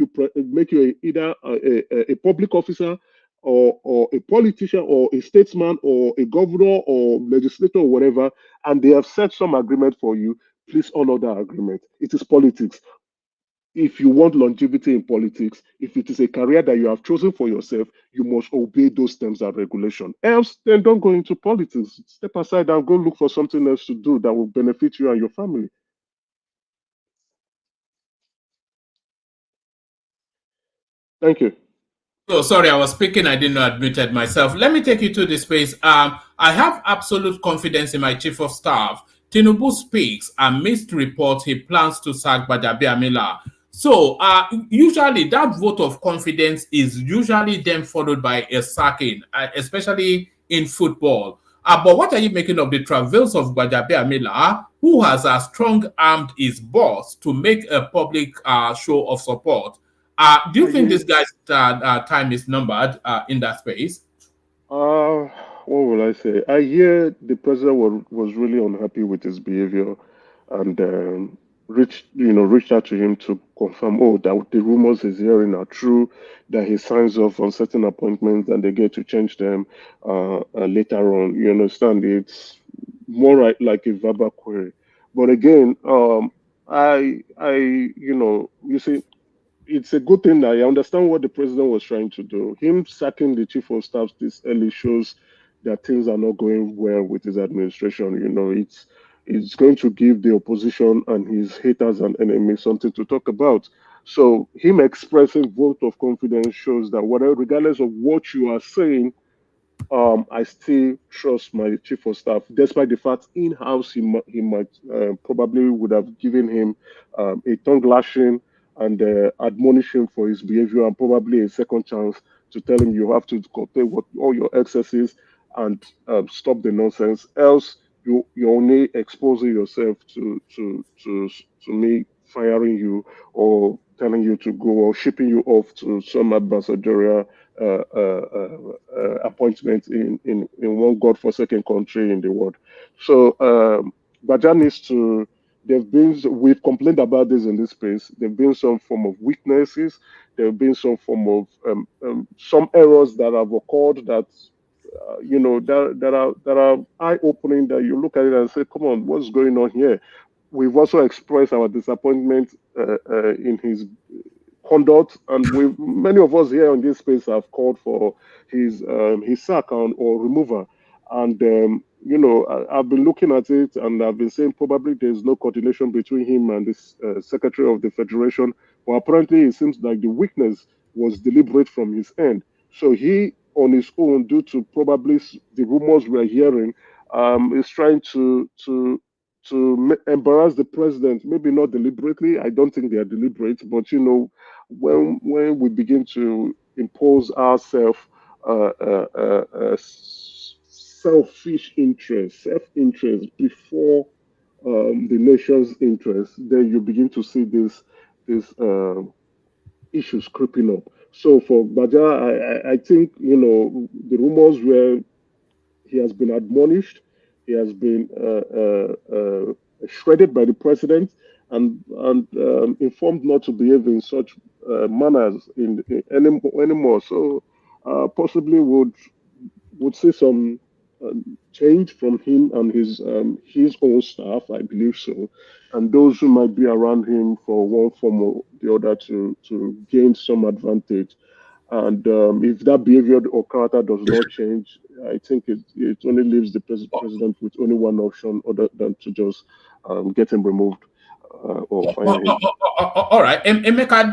you either a public officer or a politician or a statesman or a governor or legislator or whatever, and they have set some agreement for you, please honor that agreement. It is politics. If you want longevity in politics, if it is a career that you have chosen for yourself, you must obey those terms and regulation. Else, then don't go into politics. Step aside and go look for something else to do that will benefit you and your family. Thank you. So sorry, I was speaking. I didn't know I'd muted myself. Let me take you to the space. I have absolute confidence in my chief of staff. Tinubu speaks amidst reports he plans to sack Gbajabiamila. So usually that vote of confidence is usually then followed by a sacking, especially in football. But what are you making of the travails of Gbajabiamila, who has strong-armed his boss to make a public show of support? Do you think this guy's time is numbered in that space? What will I say? I hear the president was really unhappy with his behavior and reached out to him to confirm, oh, that the rumors he's hearing are true, that he signs off on certain appointments and they get to change them later on. You understand? It's more like a verbal query. But again, you see, it's a good thing that I understand what the president was trying to do. Him sacking the chief of staff this early shows that things are not going well with his administration. It's going to give the opposition and his haters and enemies something to talk about. So him expressing vote of confidence shows that whatever, regardless of what you are saying, I still trust my chief of staff, despite the fact in-house he might probably would have given him a tongue lashing and admonish him for his behavior and probably a second chance to tell him you have to curtail all your excesses and stop the nonsense. Else, you're only exposing yourself to me firing you or telling you to go or shipping you off to some ambassadorial appointment in one godforsaken country in the world. So Baja needs to. We've complained about this in this space. There've been some form of weaknesses. There've been some form of some errors that have occurred that that are eye-opening. That you look at it and say, "Come on, what's going on here?" We've also expressed our disappointment in his conduct, and many of us here in this space have called for his sack or removal. And I've been looking at it, and I've been saying probably there's no coordination between him and this Secretary of the Federation. But apparently, it seems like the weakness was deliberate from his end. So he, on his own, due to probably the rumors we're hearing, is trying to embarrass the president. Maybe not deliberately. I don't think they are deliberate, but when we begin to impose ourselves self-interest before the nation's interest, then you begin to see these issues creeping up. So for Baja, I think the rumors were he has been admonished, he has been shredded by the president, and informed not to behave in such manners anymore. So possibly would see some change from him and his own staff, I believe so, and those who might be around him for one form or the other to gain some advantage. And if that behavior or character does not change, I think it only leaves the president with only one option other than to just get him removed or fire him. All right, Emeka,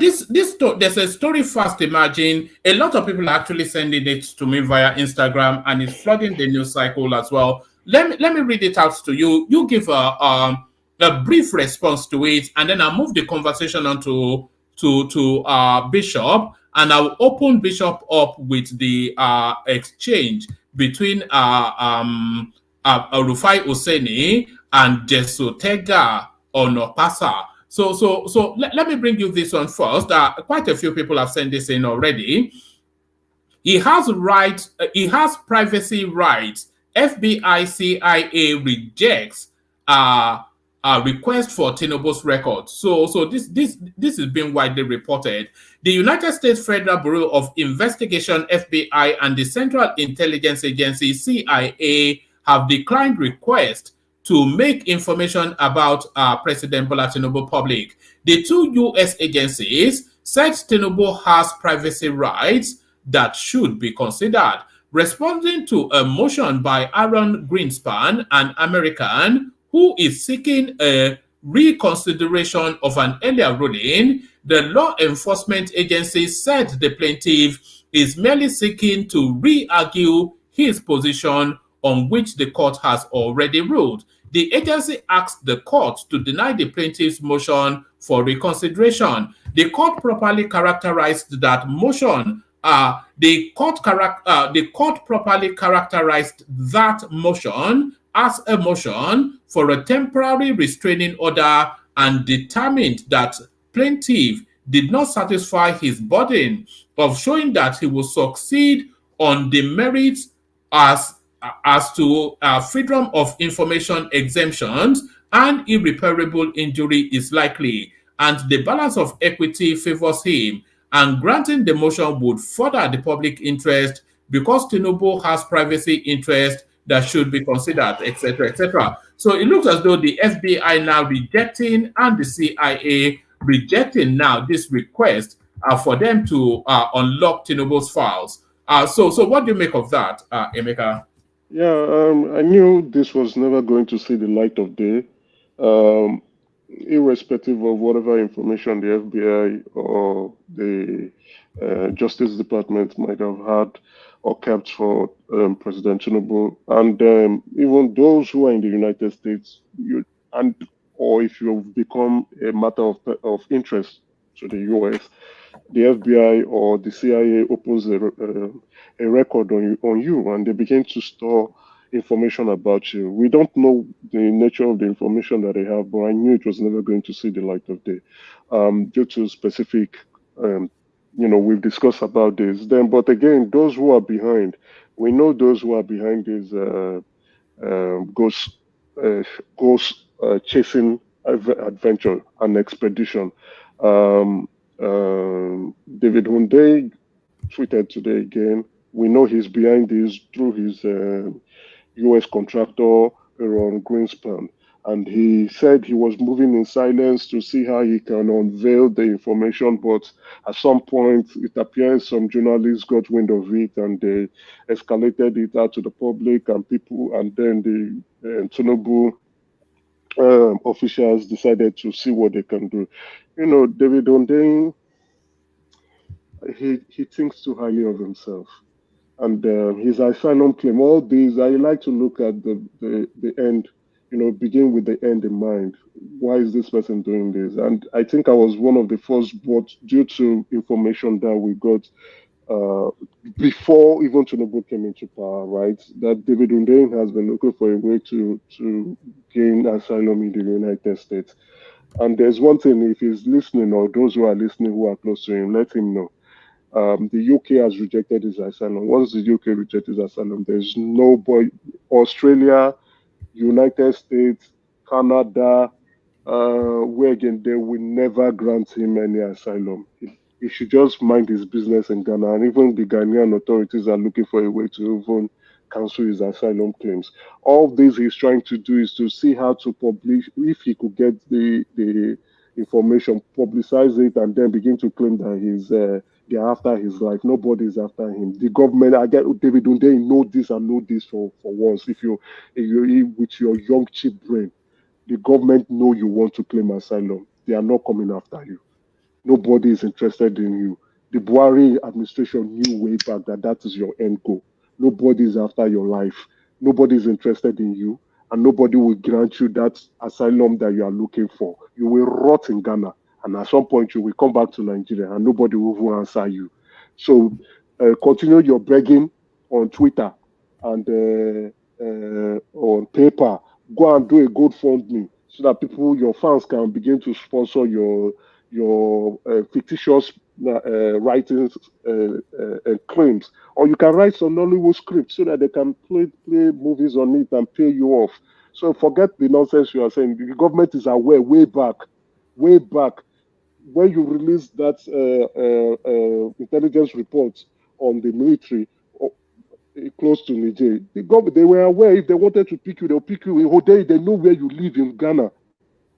there's a story fast emerging. A lot of people are actually sending it to me via Instagram, and it's flooding the news cycle as well. Let me read it out to you. You give a brief response to it, and then I'll move the conversation on to Bishop, and I'll open Bishop up with the exchange between RUFAI OSENI and JESUTEGA ONOKPASA. So let me bring you this one first. Quite a few people have sent this in already. He has rights. He has privacy rights. FBI CIA rejects request for Tinubu's record. So this is being widely reported. The United States Federal Bureau of Investigation (FBI) and the Central Intelligence Agency (CIA) have declined requests to make information about President Bola Tinubu public. The two U.S. agencies said Tinubu has privacy rights that should be considered. Responding to a motion by Aaron Greenspan, an American who is seeking a reconsideration of an earlier ruling, the law enforcement agency said the plaintiff is merely seeking to re-argue his position on which the court has already ruled. The agency asked the court to deny the plaintiff's motion for reconsideration. The court properly characterized that motion. The court properly characterized that motion as a motion for a temporary restraining order and determined that plaintiff did not satisfy his burden of showing that he will succeed on the merits as to freedom of information exemptions and irreparable injury is likely, and the balance of equity favors him, and granting the motion would further the public interest because Tinubu has privacy interest that should be considered, etc., etc. So it looks as though the FBI now rejecting and the CIA rejecting now this request for them to unlock Tinubu's files. So what do you make of that, Emeka? Yeah, I knew this was never going to see the light of day. Irrespective of whatever information the FBI or the Justice Department might have had or kept for President Tinubu, and even those who are in the United States, or if you've become a matter of interest to the US, the FBI or the CIA opens a record on you, and they begin to store information about you. We don't know the nature of the information that they have, but I knew it was never going to see the light of day due to specific, we've discussed about this. Then, but again, those who are behind, we know those who are behind this ghost chasing adventure and expedition. David Hunde tweeted today again. We know he's behind this through his U.S. contractor Aaron Greenspan, and he said he was moving in silence to see how he can unveil the information. But at some point, it appears some journalists got wind of it and they escalated it out to the public and people, and then the Tinubu officials decided to see what they can do. David Hunde, he thinks too highly of himself. And his asylum claim, all these, I like to look at the end, begin with the end in mind. Why is this person doing this? And I think I was one of the first, but due to information that we got before even Tinubu came into power, right, that David Hunde has been looking for a way to gain asylum in the United States. And there's one thing, if he's listening, or those who are listening who are close to him, let him know. The UK has rejected his asylum. Once the UK rejects his asylum, there's nobody. Australia, United States, Canada, where again, they will never grant him any asylum. He should just mind his business in Ghana, and even the Ghanaian authorities are looking for a way to even cancel his asylum claims. All this he's trying to do is to see how to publish, if he could get the information, publicize it, and then begin to claim that they're after his life. Nobody's after him. The government, I get David Hunde, know this and know this for once. If you with your young cheap brain, the government know you want to claim asylum. They are not coming after you. Nobody is interested in you. The Buhari administration knew way back that is your end goal. Nobody is after your life. Nobody is interested in you, and nobody will grant you that asylum that you are looking for. You will rot in Ghana, and at some point you will come back to Nigeria, and nobody will answer you. So continue your begging on Twitter and on paper. Go and do a GoFundMe so that your fans can begin to sponsor your fictitious writings and claims, or you can write some Nollywood script so that they can play movies on it and pay you off. So forget the nonsense you are saying. The government is aware way back when you release that intelligence report on the military close to Niger. They were aware. If they wanted to pick you, they'll pick you in Hodei. They know where you live in Ghana.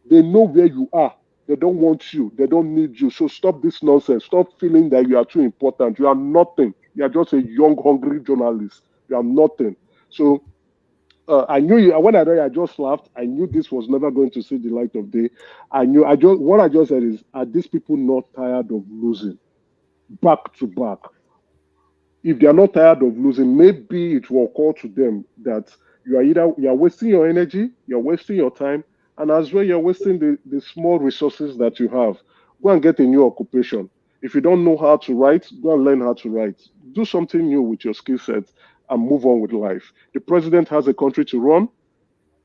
They know where you are. They don't want you. They don't need you. So stop this nonsense. Stop feeling that you are too important. You are nothing. You are just a young, hungry journalist. You are nothing. So I knew you. When I read, I just laughed. I knew this was never going to see the light of day. What I just said is, are these people not tired of losing back to back? If they are not tired of losing, maybe it will occur to them that you are wasting your energy, you're wasting your time, and as well, you're wasting the small resources that you have. Go and get a new occupation. If you don't know how to write, go and learn how to write. Do something new with your skill set and move on with life. The president has a country to run,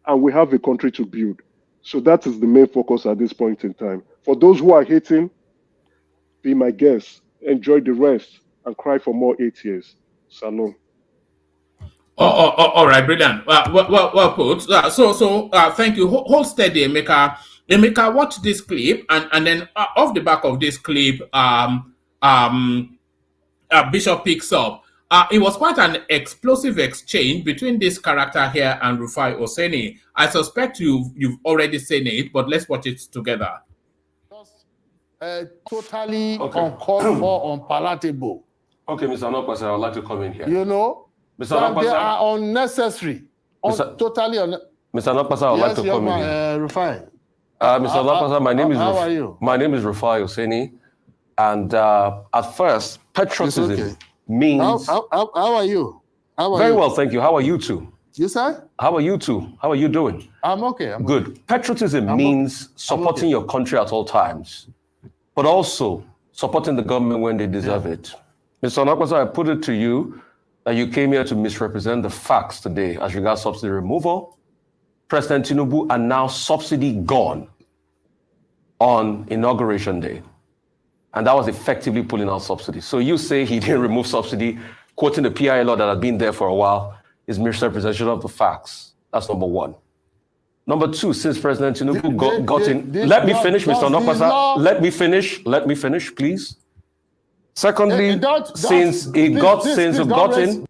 and we have a country to build. So that is the main focus at this point in time. For those who are hating, be my guest. Enjoy the rest and cry for more 8 years. Salon. All right, brilliant. Well put. Thank you. Hold steady, Emeka. Emeka, watch this clip, and then off the back of this clip, Bishop picks up. It was quite an explosive exchange between this character here and RUFAI OSENI. I suspect you've already seen it, but let's watch it together. Totally uncalled for, unpalatable. Okay, Mr. ONOKPASA, I would like to come in here. You know, Mr. ONOKPASA, they are unnecessary. Totally unnecessary. Mr. ONOKPASA, I would like to come in here. RUFAI. Mr. ONOKPASA, my name is how are you? My name is RUFAI OSENI, and at first, patriotism means. How are you? How are very you? well, thank you. How are you two? You sir? How are you two? How are you doing? I'm okay. I'm good. Okay. Patriotism means supporting your country at all times, but also supporting the government when they deserve it. Mr. ONOKPASA, I put it to you that you came here to misrepresent the facts today as regards subsidy removal. President Tinubu announced subsidy gone on Inauguration Day. And that was effectively pulling out subsidy. So you say he didn't remove subsidy, quoting the PIA law that had been there for a while, is misrepresentation of the facts. That's number one. Number two, since President Tinubu got in, let me finish, Mr. ONOKPASA. Let me finish, please. Secondly, since he got in.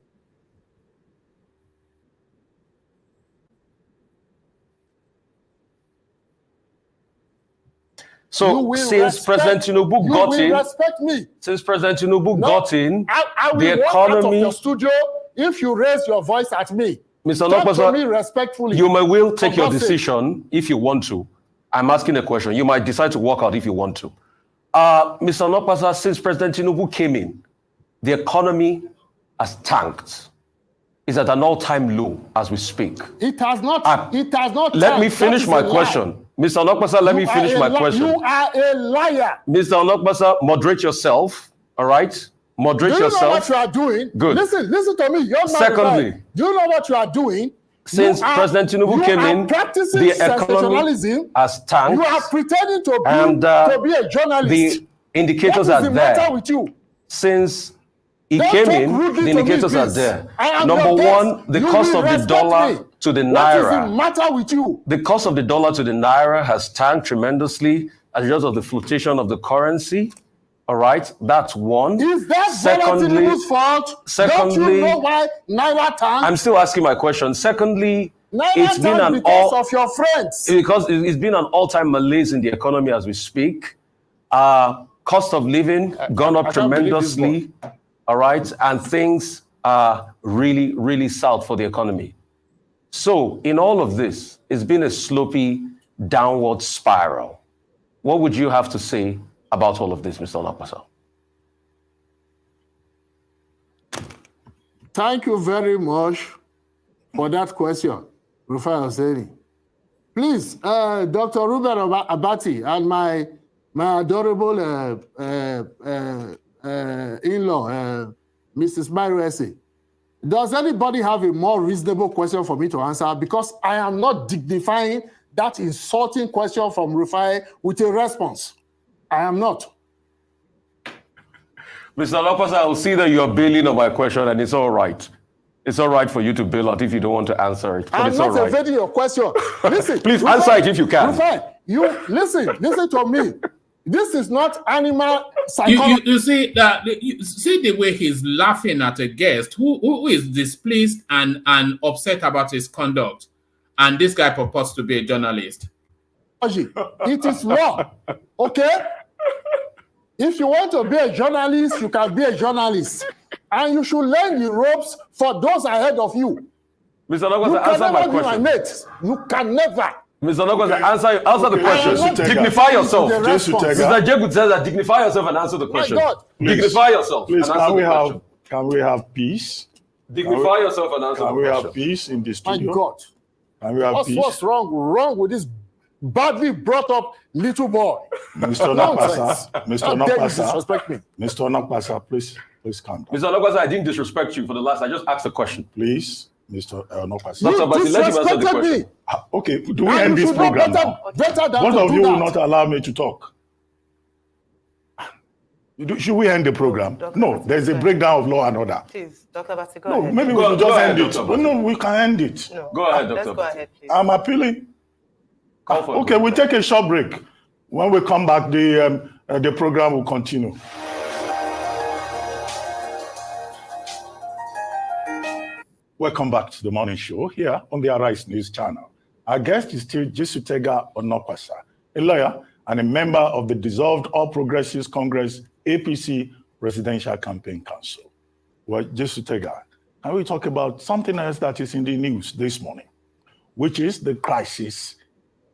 So since President Tinubu got in, since President Tinubu got in, the economy. Out of your studio if you raise your voice at me. Mr. Talk to ONOKPASA, me respectfully. you may will take your decision if you want to. I'm asking a question. You might decide to walk out if you want to. Mr. ONOKPASA, since President Tinubu came in, the economy has tanked. It's at an all-time low as we speak. It has not. It has not. Let me finish my question. Mr. ONOKPASA, let me finish my question. You are a liar. Mr. ONOKPASA, moderate yourself, all right? Moderate yourself. Do you know what you are doing? Good. Listen to me. You're not Secondly, right. Do you know what you are doing? Since President Tinubu came in, the economy has tanked. You are pretending to be a journalist. The indicators are there. What is the matter with you? Since he came in, the indicators are there. Number one, the cost of the dollar to the Naira. What is the matter with you? The cost of the dollar to the Naira has tanked tremendously as a result of the fluctuation of the currency. All right, that's one. Is that Tinubu's fault? Don't you know why Naira tanked? I'm still asking my question. Secondly, Naira it's been an because of your friends. Because it's been an all-time malaise in the economy as we speak. Cost of living gone up tremendously. All right, and things are really, really south for the economy. So in all of this, it's been a slopey downward spiral. What would you have to say about all of this, Mr. ONOKPASA? Thank you very much for that question, RUFAI OSENI. Please, Dr. Ruben Abati and my adorable in-law, Mrs. Mairese, does anybody have a more reasonable question for me to answer? Because I am not dignifying that insulting question from RUFAI with a response. I am not. Mr. ONOKPASA, I will see that you are bailing on my question, and it's all right. It's all right for you to bail out if you don't want to answer it. But I'm not evading your question. Listen, please answer it if you can. RUFAI, listen to me. This is not animal psychology. You see that you see the way he's laughing at a guest who is displeased and upset about his conduct, and this guy purports to be a journalist. It is law, okay? If you want to be a journalist, you can be a journalist, and you should learn the ropes for those ahead of you. Mr. ONOKPASA, answer my question. You can never. Mr. ONOKPASA, answer the question. Dignify yourself. Mr. Jegu says that dignify yourself and answer the question. My God. Dignify yourself. Please, can we have peace? Dignify yourself and answer the question. Can we have peace in the studio? My God. Can we have peace? What's wrong with this badly brought up little boy? Mr. ONOKPASA, disrespect me. Mr. ONOKPASA, please calm down. Mr. ONOKPASA, I didn't disrespect you for the last. I just asked a question. Please, Mr. ONOKPASA. You disrespected me. Okay, do we end this program now? One of you will not allow me to talk. Should we end the program? No, there's a breakdown of law and order. Please, Dr. Basi, go No, ahead. maybe we should just end it. No, we can end it. No. Go ahead, Let's Dr. go Basi. ahead, please. I'm appealing. Call for Okay, we'll take a short break. When we come back, the program will continue. Welcome back to the morning show here on the Arise News channel. Our guest is still JESUTEGA ONOKPASA, a lawyer and a member of the dissolved All Progressives Congress APC Residential Campaign Council. Well, JESUTEGA, can we talk about something else that is in the news this morning, which is the crisis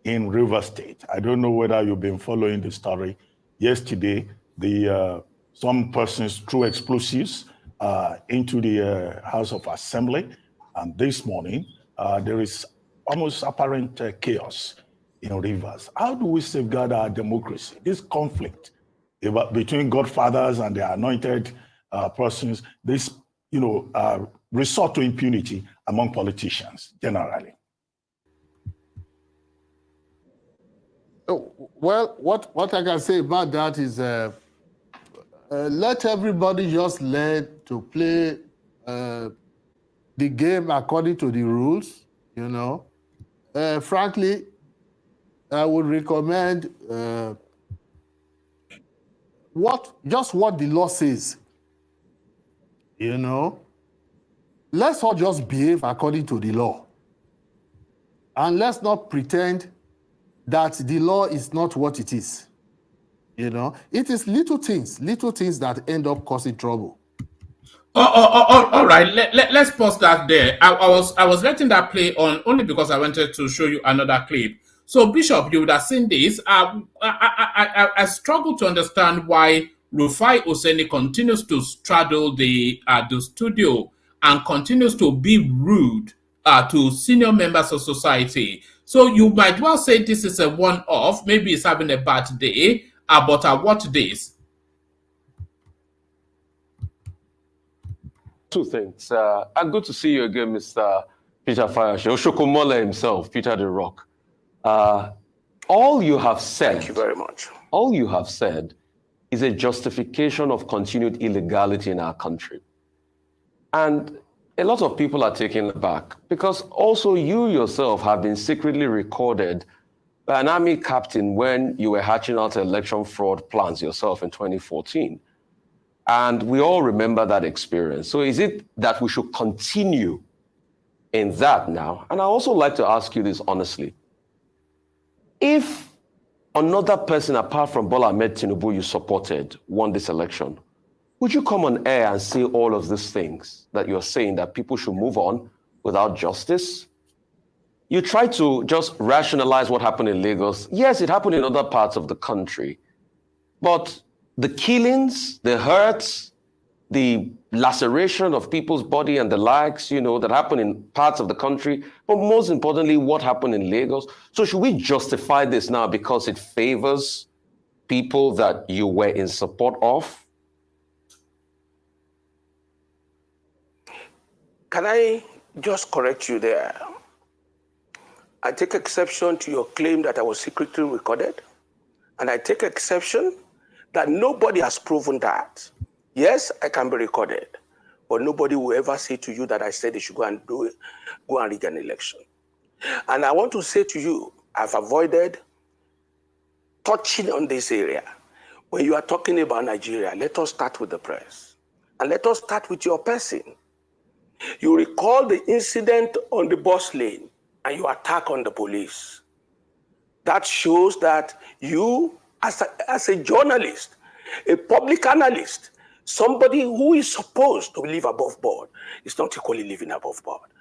in Rivers State? I don't know whether you've been following the story. Yesterday, some persons threw explosives into the House of Assembly, and this morning, there is almost apparent chaos in Rivers. How do we safeguard our democracy? This conflict between godfathers and their anointed persons, this, resort to impunity among politicians generally. Well, what I can say about that is let everybody just learn to play the game according to the rules, Frankly, I would recommend what the law says. Let's all just behave according to the law. And let's not pretend that the law is not what it is. It is little things that end up causing trouble. All right. Let's pause that there. I was letting that play on only because I wanted to show you another clip. So, Bishop, you would have seen this. I struggle to understand why RUFAI OSENI continues to straddle the studio and continues to be rude to senior members of society. So you might well say this is a one-off. Maybe it's having a bad day. But what days? Two things. Good to see you again, Mr. Peter Fayashe. Oshokomola himself, Peter the Rock. All you have said. Thank you very much. All you have said is a justification of continued illegality in our country. And a lot of people are taken aback because also you yourself have been secretly recorded by an army captain when you were hatching out election fraud plans yourself in 2014. And we all remember that experience. So is it that we should continue in that now? And I also like to ask you this honestly. If another person apart from Bola Ahmed Tinubu you supported won this election, would you come on air and say all of these things that you're saying that people should move on without justice? You try to just rationalize what happened in Lagos. Yes, it happened in other parts of the country, but the killings, the hurts, the laceration of people's body and the likes, that happened in parts of the country, but most importantly, what happened in Lagos. So should we justify this now because it favors people that you were in support of? Can I just correct you there? I take exception to your claim that I was secretly recorded, and I take exception that nobody has proven that. Yes, I can be recorded, but nobody will ever say to you that I said they should go and rig an election. And I want to say to you, I've avoided touching on this area. When you are talking about Nigeria, let us start with the press. And let us start with your person. You recall the incident on the bus lane and you attack on the police. That shows that you, as a journalist, a public analyst, somebody who is supposed to live above board, is not equally living above board.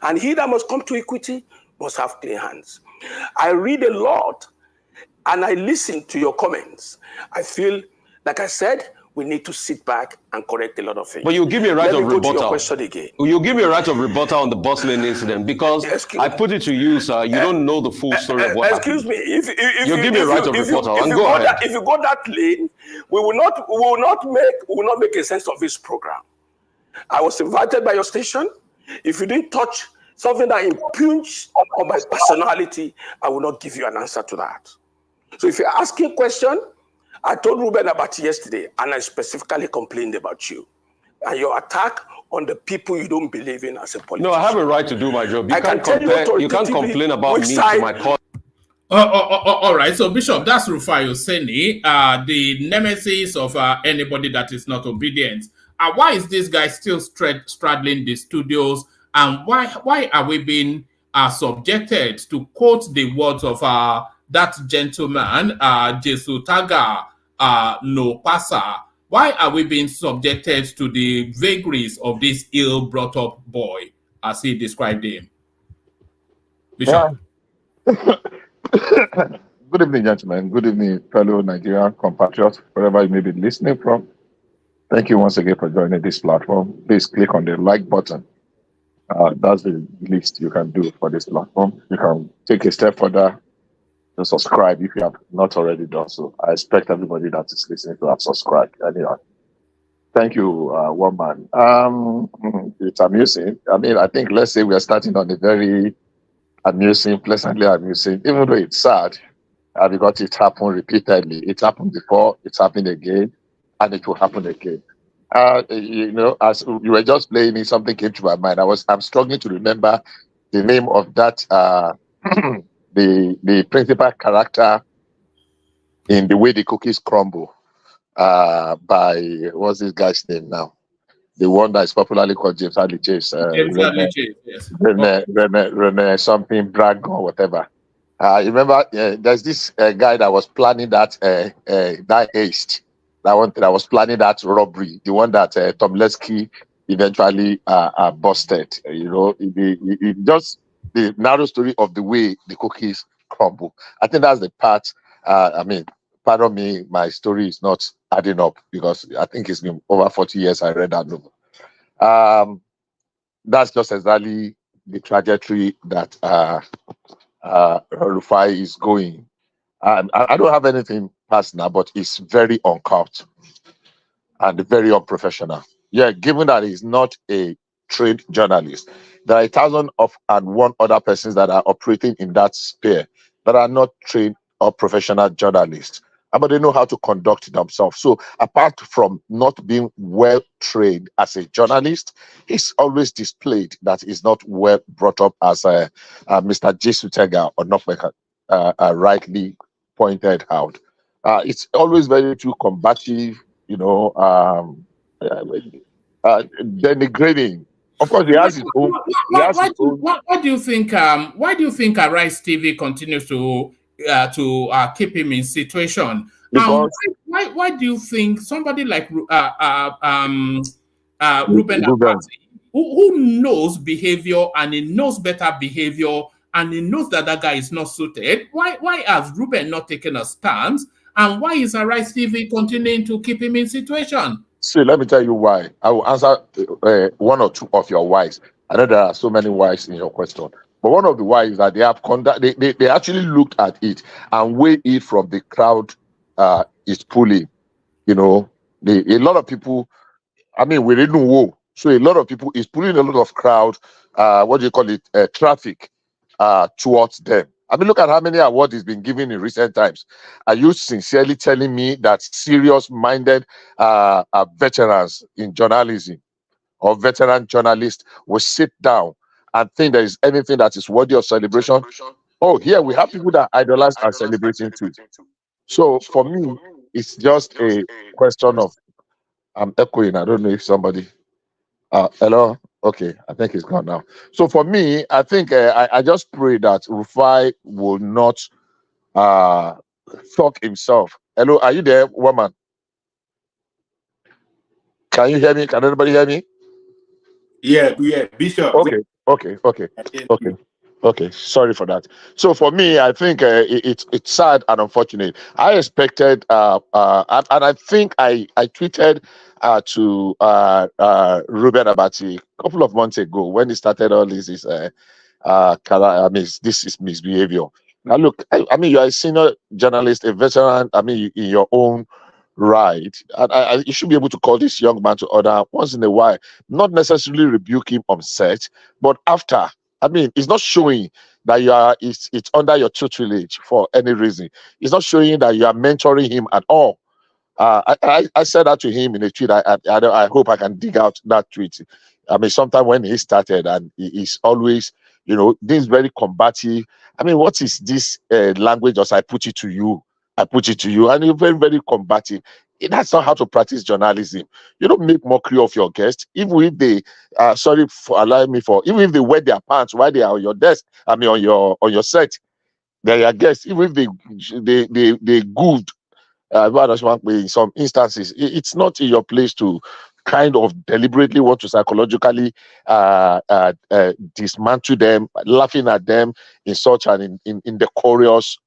And he that must come to equity must have clean hands. I read a lot and I listen to your comments. I feel, like I said, we need to sit back and correct a lot of things. But you give me a right of rebuttal. Let me go to your question again. You give me a right of rebuttal on the bus lane incident because I put it to you, sir. You don't know the full story of what happened. Excuse me. If you give me a right of rebuttal, and go ahead. If you go that lane, we will not make a sense of this program. I was invited by your station. If you didn't touch something that impugns on my personality, I will not give you an answer to that. So if you're asking a question, I told Ruben about it yesterday, and I specifically complained about you and your attack on the people you don't believe in as a politician. No, I have a right to do my job. You can't complain about me to my colleagues. All right, so Bishop, that's RUFAI OSENI, the nemesis of anybody that is not obedient. Why is this guy still straddling the studios, and why are we being subjected to quote the words of that gentleman, JESUTEGA ONOKPASA? Why are we being subjected to the vagaries of this ill-brought-up boy, as he described him? Bishop. Yeah. Good evening, gentlemen. Good evening, fellow Nigerian compatriots, wherever you may be listening from. Thank you once again for joining this platform. Please click on the like button. That's the least you can do for this platform. You can take a step further to subscribe if you have not already done so. I expect everybody that is listening to have subscribed. Anyway, thank you, one man. It's amusing. I mean, I think, let's say we are starting on a very amusing, pleasantly amusing, even though it's sad, because it happened repeatedly. It happened before, it's happening again, and it will happen again. You know, as you were just playing it, something came to my mind. I'm struggling to remember the name of that the principal character in The Way the Cookies Crumble, by what's this guy's name now? The one that is popularly called James Hadley Chase. Yes. Rene something Bragg or whatever. Remember, there's this guy that was planning that heist. That one that was planning that robbery. The one that Tom Lesky eventually busted. You know, it just the narrow story of the way the cookies crumble. I think that's the part. I mean, pardon me, my story is not adding up because I think it's been over 40 years I read that novel. That's just exactly the trajectory that RUFAI is going. I don't have anything personal, but it's very uncouth and very unprofessional. Yeah, given that he's not a trained journalist, there are 1,001 other persons that are operating in that sphere that are not trained or professional journalists, but they know how to conduct themselves. So apart from not being well trained as a journalist, he's always displayed that he's not well brought up, as Mr. JESUTEGA ONOKPASA rightly pointed out. It's always very too combative, you know, denigrating. Of course, he has his own. Why do you think? Why do you think Arise TV continues to keep him in situation? Why do you think somebody like Ruben Abati, who knows behavior and he knows better behavior and he knows that that guy is not suited, why has Ruben not taken a stance, and why is Arise TV continuing to keep him in situation? See, let me tell you why. I will answer one or two of your whys. I know there are so many whys in your question, but one of the whys is that they have they actually looked at it and weighed it from the crowd is pulling. You know, a lot of people. I mean, we didn't know. So a lot of people is pulling a lot of crowd. What do you call it? Traffic towards them. I mean, look at how many awards he's been given in recent times. Are you sincerely telling me that serious-minded veterans in journalism or veteran journalists will sit down and think there is anything that is worthy of celebration? Oh, here we have people that idolize and celebrating too. So for me, it's just a question of, I'm echoing. I don't know if somebody, hello? Okay, I think it's gone now. So for me, I think I just pray that RUFAI will not fuck himself. Hello, are you there, woman? Can you hear me? Can anybody hear me? Yeah, Bishop. Okay. Sorry for that. So for me, I think it's sad and unfortunate. I expected, and I think I tweeted to Ruben Abati a couple of months ago when he started all this this is misbehavior. Now look, I mean, you are a senior journalist, a veteran. I mean, in your own right, and you should be able to call this young man to order once in a while, not necessarily rebuke him on set, but after. I mean, it's not showing that you are it's under your tutelage for any reason. It's not showing that you are mentoring him at all. I said that to him in a tweet. I hope I can dig out that tweet. I mean, sometime when he started, and he's always, this very combative. I mean, what is this language? As I put it to you, and you're very, very combative. That's not how to practice journalism. You don't make mockery of your guests, even if they, sorry for allowing me even if they wear their pants while they are on your desk. I mean, on your set, they're your guests. Even if they good. In some instances, it's not in your place to kind of deliberately want to psychologically dismantle them, laughing at them in such an in decorous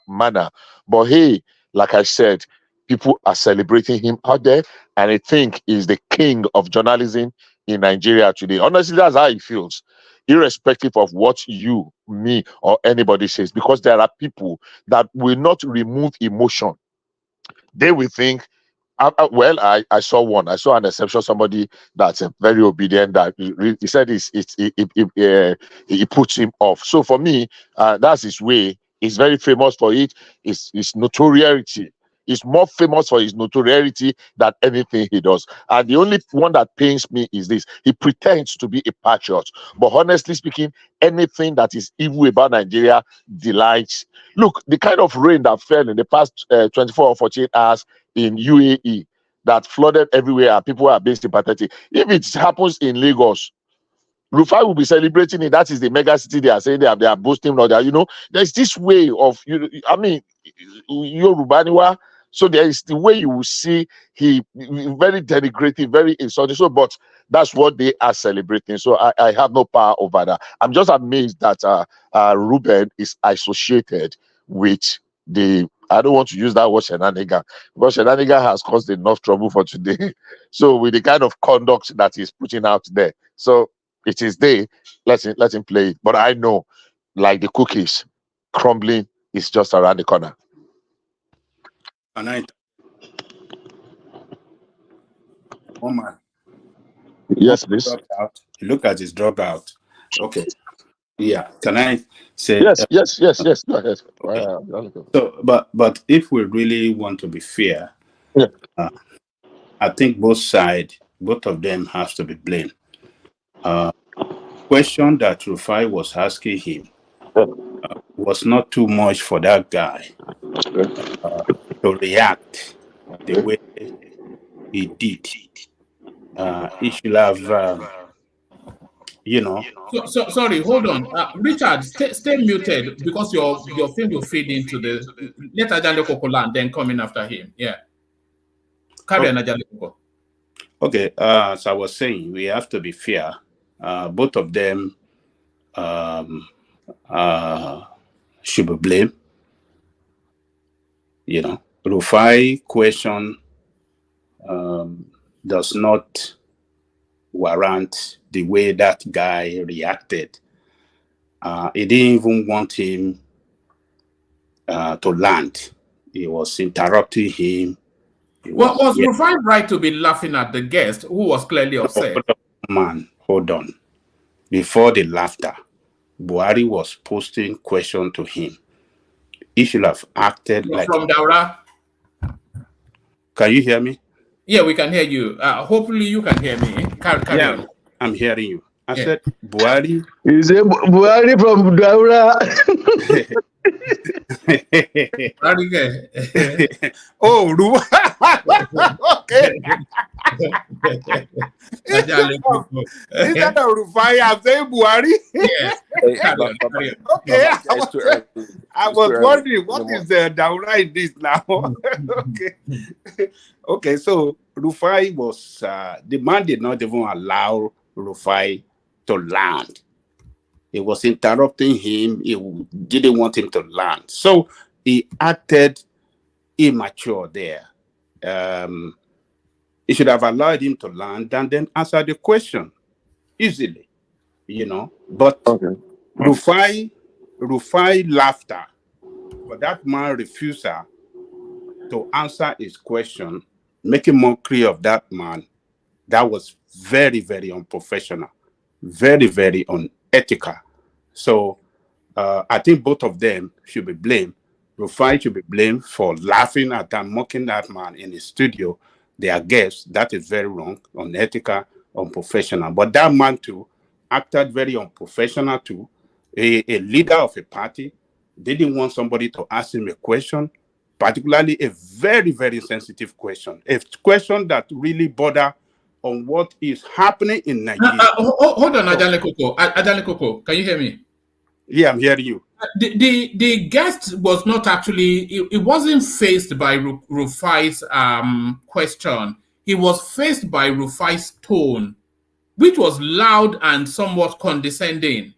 manner. But hey, like I said, people are celebrating him out there, and I think he's the king of journalism in Nigeria today. Honestly, that's how he feels, irrespective of what you, me, or anybody says, because there are people that will not remove emotion. They will think, well, I saw one. I saw an exception. Somebody that's very obedient. That he said he puts him off. So for me, that's his way. He's very famous for it. His notoriety. He's more famous for his notoriety than anything he does. And the only one that pains me is this: he pretends to be a patriot, but honestly speaking, anything that is evil about Nigeria delights. Look, the kind of rain that fell in the past 24 or 48 hours in UAE that flooded everywhere and people are being sympathetic. If it happens in Lagos, RUFAI will be celebrating it. That is the mega city. They are saying they are boasting. Or that, there's this way of, I mean, Yorubaniwa. So there is the way you will see he very denigrating, very insulting. So, but that's what they are celebrating. So I have no power over that. I'm just amazed that Ruben is associated with the, I don't want to use that word shenanigan, because shenanigan has caused enough trouble for today. So with the kind of conduct that he's putting out there. So it is there. Let him play it. But I know, like the cookies, crumbling is just around the corner. And I, man. Yes, please. Look at his dropout. Okay. Yeah. Can I say? Yes. Go ahead. Okay. So, but if we really want to be fair, I think both of them have to be blamed. Question that RUFAI was asking him was not too much for that guy to react the way he did. He should have, So sorry, hold on, Richard. Stay muted because your thing will feed into the. Let Ajale Koko land, then come in after him. Yeah. Carry on, Ajale Koko. Okay. So I was saying we have to be fair. Both of them should be blamed. RUFAI question does not warrant the way that guy reacted. He didn't even want him to land. He was interrupting him. Was RUFAI right to be laughing at the guest who was clearly upset? Hold on. Before the laughter, Buhari was posting question to him. He should have acted like... From Daura? Can you hear me? Yeah, we can hear you. Hopefully you can hear me. Carry on. I'm hearing you. I said, Buhari... Is it Buhari from Daura? Oh, okay. Instead of RUFAI, I'm saying Buhari. Yes. Okay. I was wondering what is the Daura in this now. Okay. So RUFAI was the man did not even allow RUFAI to land. He was interrupting him. He didn't want him to land. So he acted immature there. He should have allowed him to land and then answer the question easily, But RUFAI laughter for that man refusal to answer his question, making mockery of that man, that was very, very unprofessional, very, very unethical. So I think both of them should be blamed. Rufai should be blamed for laughing at and mocking that man in the studio, their guests. That is very wrong, unethical, unprofessional. But that man too acted very unprofessional too. A leader of a party didn't want somebody to ask him a question, particularly a very, very sensitive question, a question that really border on what is happening in Nigeria. Hold on, Adale Koko. Adale Koko, can you hear me? Yeah, I'm hearing you. The guest was not actually, it wasn't faced by Rufai's question. He was faced by Rufai's tone, which was loud and somewhat condescending.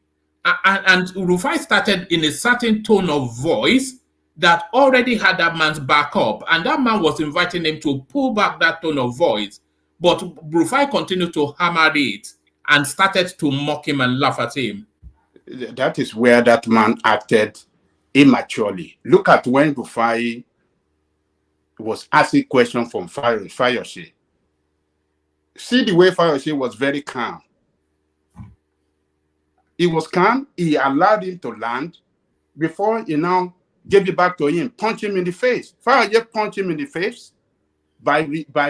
And Rufai started in a certain tone of voice that already had that man's back up. And that man was inviting him to pull back that tone of voice. But Rufai continued to hammer it and started to mock him and laugh at him. That is where that man acted immaturely. Look at when Rufai was asking questions from Fayose. See the way Fayose was very calm. He was calm. He allowed him to land before he now gave it back to him, punch him in the face. Fayose punched him in the face by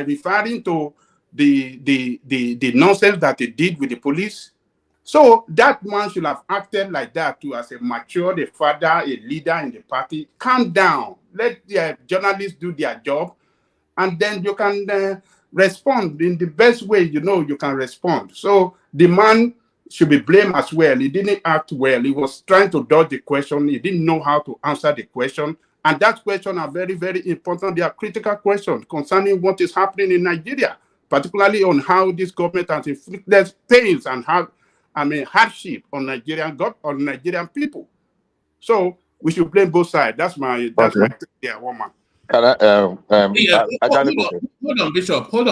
referring to the nonsense that he did with the police. So that man should have acted like that too, as a mature, a father, a leader in the party. Calm down. Let the journalists do their job, and then you can respond in the best way you know you can respond. So the man should be blamed as well. He didn't act well. He was trying to dodge the question. He didn't know how to answer the question. And that question are very, very important. They are critical questions concerning what is happening in Nigeria, particularly on how this government has inflicted pains and hardship on Nigerian people. So we should blame both sides. That's my woman. Hold on,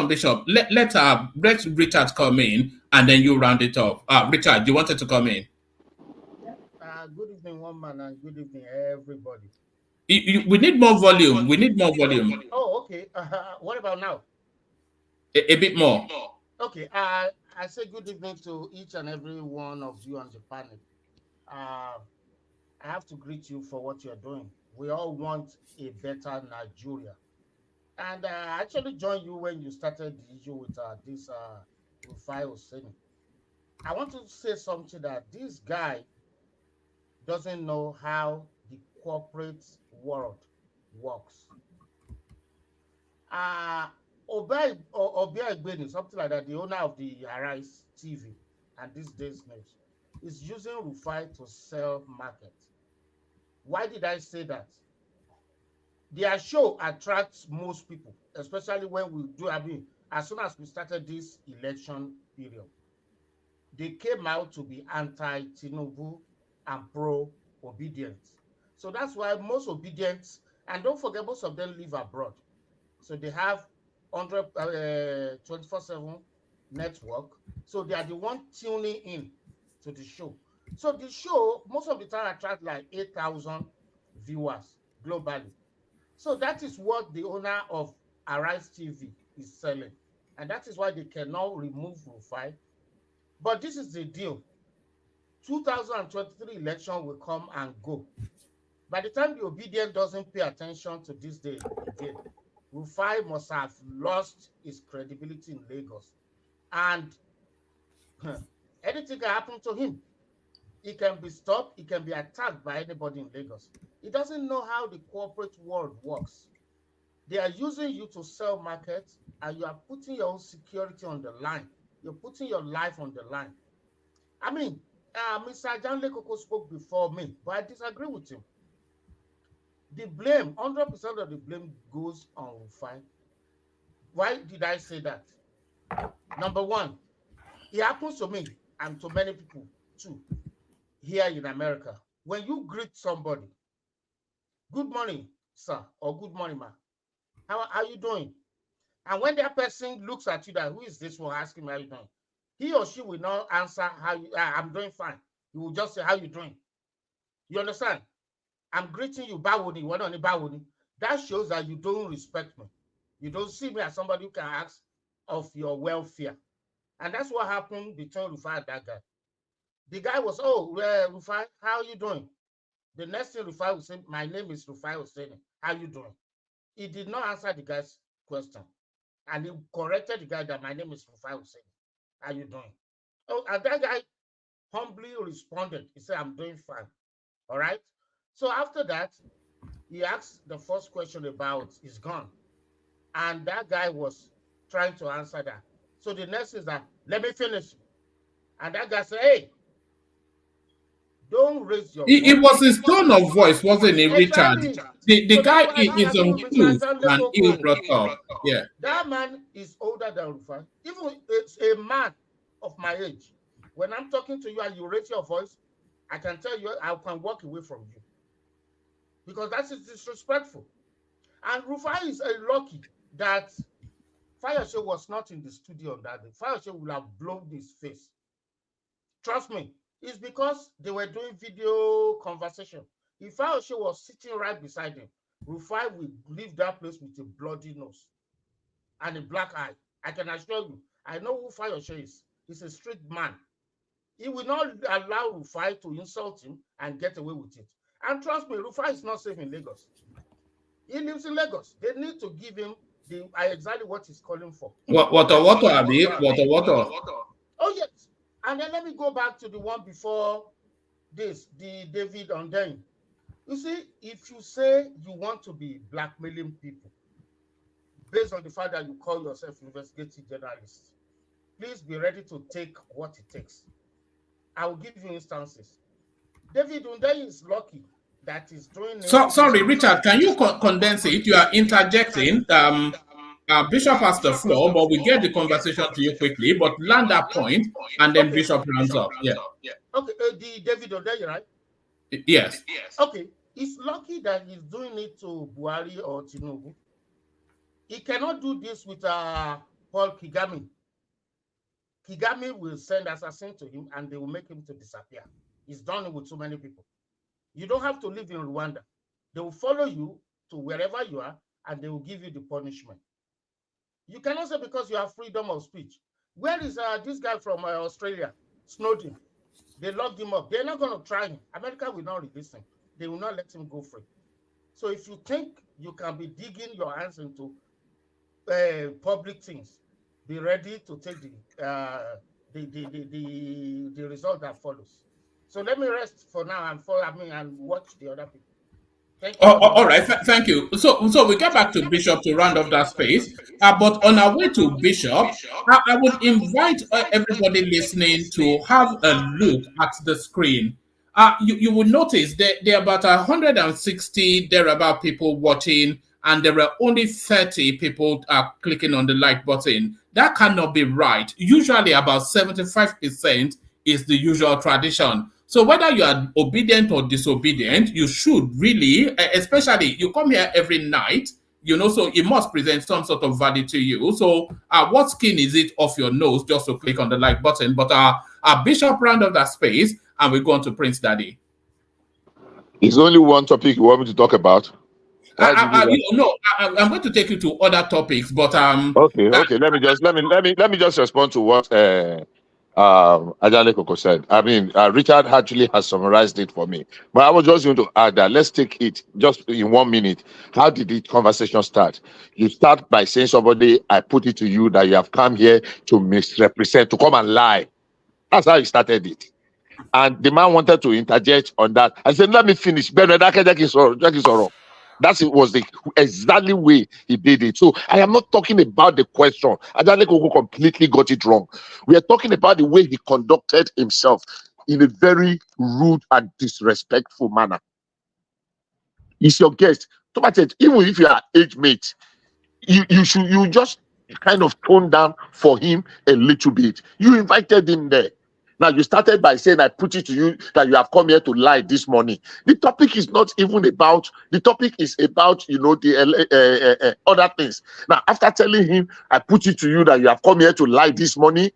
Bishop. Let Richard come in and then you round it up. Richard, you wanted to come in. Good evening, woman, and good evening, everybody. We need more volume. Oh, okay. What about now? A bit more. Okay. I say good evening to each and every one of you on the panel. I have to greet you for what you're doing. We all want a better Nigeria. And I actually joined you when you started the issue with this RUFAI OSENI. I want to say something that this guy doesn't know how the corporate world works. Obiagbeni, something like that, the owner of the Arise TV and this day's news, is using RUFAI to sell market. Why did I say that? Their show attracts most people, especially when we do, as soon as we started this election period, they came out to be anti-Tinubu and pro-obedience. So that's why most obedience, and don't forget, most of them live abroad. So they have 24/7 network. So they are the one tuning in to the show. So the show, most of the time, attracts like 8,000 viewers globally. So that is what the owner of Arise TV is selling. And that is why they cannot remove RUFAI. But this is the deal. 2023 election will come and go. By the time the obedient doesn't pay attention to this day again, RUFAI must have lost its credibility in Lagos. And anything can happen to him. He can be stopped. He can be attacked by anybody in Lagos. He doesn't know how the corporate world works. They are using you to sell markets, and you are putting your own security on the line. You're putting your life on the line. I mean, Mr. Janle Koko spoke before me, but I disagree with him. The blame, 100% of the blame goes on RUFAI. Why did I say that? Number one, it happens to me and to many people too here in America. When you greet somebody, good morning, sir, or good morning, ma. How are you doing? And when that person looks at you, that who is this one asking me how you doing? He or she will not answer how you. I'm doing fine. He will just say how you doing. You understand? I'm greeting you, bawoni, wadoni, bawoni. That shows that you don't respect me. You don't see me as somebody who can ask of your welfare. And that's what happened between RUFAI and that guy. The guy was, RUFAI, how are you doing? The next thing Rufai will say, my name is Rufai OSENI. How you doing? He did not answer the guy's question. And he corrected the guy that my name is Rufai OSENI. How you doing? Oh, and that guy humbly responded. He said, I'm doing fine. All right. So after that, he asked the first question about his gun. And that guy was trying to answer that. So the next is that, let me finish. And that guy said, hey, don't raise your voice. It was his tone of voice, wasn't it, Richard? The guy is on truth and ill brought up. Yeah. That man is older than Rufai. Even it's a man of my age. When I'm talking to you and you raise your voice, I can tell you I can walk away from you. Because that is disrespectful. And Rufai is lucky that Fayose was not in the studio on that day. Fayose would have blown his face. Trust me, it's because they were doing video conversation. If Fayose was sitting right beside him, Rufai would leave that place with a bloody nose and a black eye. I can assure you, I know who Fayose is. He's a street man. He will not allow Rufai to insult him and get away with it. And trust me, Rufai is not safe in Lagos. He lives in Lagos. They need to give him exactly what he's calling for. Water, Abi. Water. Oh, yes. And then let me go back to the one before this, the David Ondain. You see, if you say you want to be blackmailing people based on the fact that you call yourself investigative journalist, please be ready to take what it takes. I will give you instances. David Ondain is lucky that he's doing it. Sorry, Richard, can you condense it? You are interjecting. Bishop has the floor, but we get the conversation to you quickly, but land that point, and then Bishop rounds up. Yeah. Okay, the David Ondain, right? Yes. Okay, he's lucky that he's doing it to Buhari or Tinubu. He cannot do this with Paul Kigami. Kigami will send assassin to him, and they will make him to disappear. He's done it with so many people. You don't have to live in Rwanda. They will follow you to wherever you are, and they will give you the punishment. You cannot say because you have freedom of speech. Where is this guy from Australia, Snowden? They locked him up. They're not going to try him. America will not release him. They will not let him go free. So if you think you can be digging your hands into public things, be ready to take the result that follows. So let me rest for now and watch the other people. Thank you. All right, thank you. So we get back to Bishop to round up that space. But on our way to Bishop, I would invite everybody listening to have a look at the screen. You will notice that there are about 160 thereabout people watching, and there are only 30 people clicking on the like button. That cannot be right. Usually about 75% is the usual tradition. So whether you are obedient or disobedient, you should really, especially you come here every night, so it must present some sort of value to you. So what skin is it off your nose just to click on the like button? But our Bishop round of that space, and we're going to Prince Daddy. It's only one topic you want me to talk about. I'm going to take you to other topics, but okay. Let me just respond to what Ajale Koko said. I mean, Richard actually has summarized it for me, but I was just going to add that let's take it just in 1 minute. How did the conversation start? You start by saying somebody, I put it to you that you have come here to misrepresent, to come and lie. That's how you started it. And the man wanted to interject on that. I said, let me finish. That was the exactly way he did it. So I am not talking about the question. Ajale Koko completely got it wrong. We are talking about the way he conducted himself in a very rude and disrespectful manner. He's your guest. Even if you are age mate, you just kind of tone down for him a little bit. You invited him there. Now, you started by saying, I put it to you that you have come here to lie this morning. The topic is not even about, the topic is about, the other things. Now, after telling him, I put it to you that you have come here to lie this morning,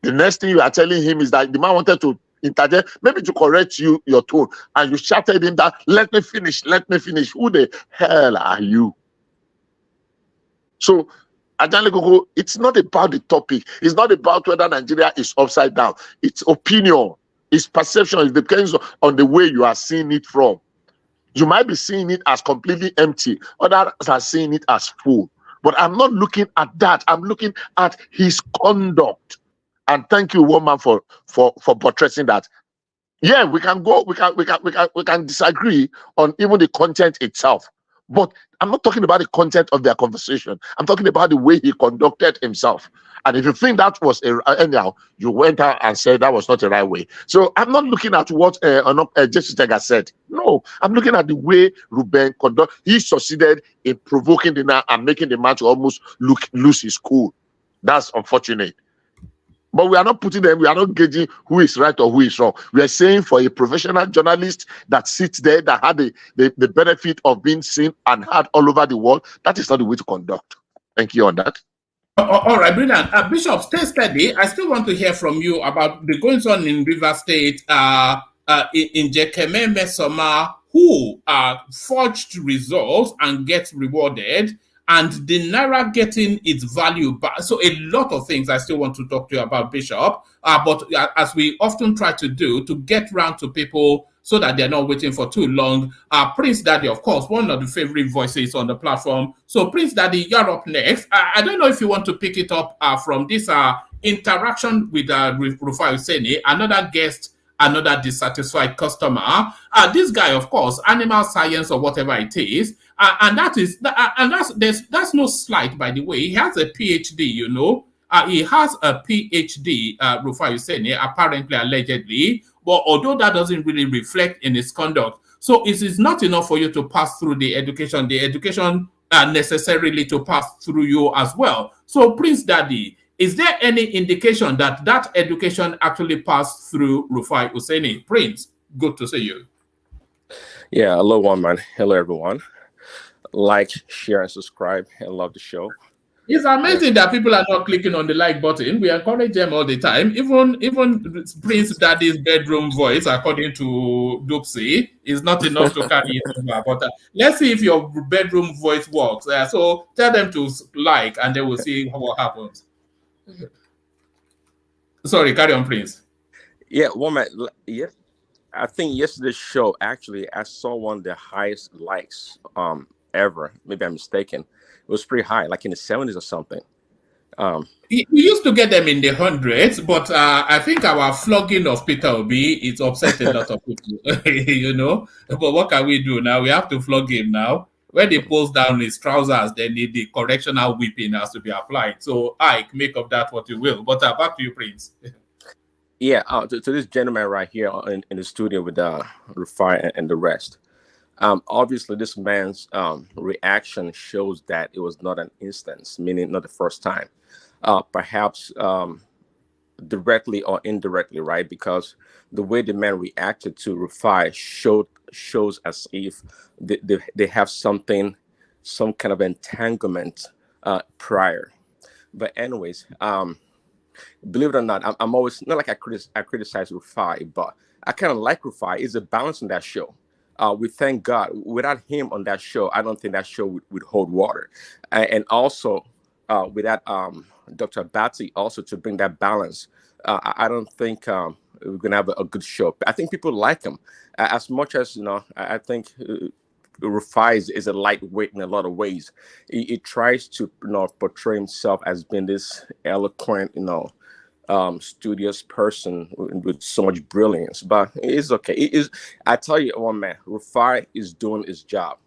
the next thing you are telling him is that the man wanted to interject, maybe to correct your tone, and you shouted him that, let me finish. Who the hell are you? So, Ajale Koko, it's not about the topic. It's not about whether Nigeria is upside down. It's opinion. It's perception. It depends on the way you are seeing it from. You might be seeing it as completely empty. Others are seeing it as full. But I'm not looking at that. I'm looking at his conduct. And thank you, woman, for buttressing that. Yeah, we can disagree on even the content itself. But I'm not talking about the content of their conversation. I'm talking about the way he conducted himself. And if you think that was anyhow, you went out and said that was not the right way. So I'm not looking at what JESUTEGA said. No, I'm looking at the way Ruben conducted. He succeeded in provoking the man and making the man to almost lose his cool. That's unfortunate. But we are not putting them, we are not gauging who is right or who is wrong. We are saying for a professional journalist that sits there, that had the benefit of being seen and heard all over the world, that is not the way to conduct. Thank you on that. All right, brilliant. Bishop, stay steady. I still want to hear from you about the goings on in River State, in Ejikeme Mmesoma, who forged results and get rewarded, and the Naira getting its value back. So a lot of things I still want to talk to you about, Bishop. But as we often try to do, to get round to people so that they're not waiting for too long. Prince Daddy, of course, one of the favorite voices on the platform. So Prince Daddy, you're up next. I don't know if you want to pick it up from this interaction with RUFAI OSENI, another guest, another dissatisfied customer. This guy, of course, animal science or whatever it is, and that's no slight, by the way. He has a PhD, you know. He has a PhD, RUFAI OSENI, apparently, allegedly. But although that doesn't really reflect in his conduct, so it is not enough for you to pass through the education necessarily to pass through you as well. So, Prince Daddy, is there any indication that that education actually passed through RUFAI OSENI? Prince, good to see you. Yeah, hello, one man. Hello, everyone. Like, share, and subscribe, and love the show. It's amazing that people are not clicking on the like button. We encourage them all the time. Even Prince Daddy's bedroom voice, according to Doopsy, is not enough to carry it over. But let's see if your bedroom voice works. So tell them to like, and they will see what happens. Sorry, carry on, Prince. Yeah, woman. Yeah, I think yesterday's show, actually, I saw one of the highest likes ever. Maybe I'm mistaken. It was pretty high, like in the 70s or something. We used to get them in the hundreds, but I think our flogging of Peter Obi is upsetting a lot of people, you know. But what can we do now? We have to flog him now. When he pulls down his trousers, then the correctional whipping has to be applied. So, Ike, make of that what you will. But back to you, Prince. Yeah, to this gentleman right here in the studio with RUFAI and the rest. Obviously, this man's reaction shows that it was not an instance, meaning not the first time. Perhaps directly or indirectly, right? Because the way the man reacted to RUFAI shows as if they have some kind of entanglement prior. But anyways, believe it or not, I'm always, not like I criticize RUFAI, but I kind of like RUFAI. It's a balance in that show. We thank God. Without him on that show, I don't think that show would hold water. And also, without Dr. Batty also to bring that balance, I don't think we're going to have a good show. I think people like him. As much as, you know, I think RUFAI is a lightweight in a lot of ways. He tries to, you know, portray himself as being this eloquent, you know, studious person with so much brilliance, but it's okay. I tell you, one man, RUFAI is doing his job.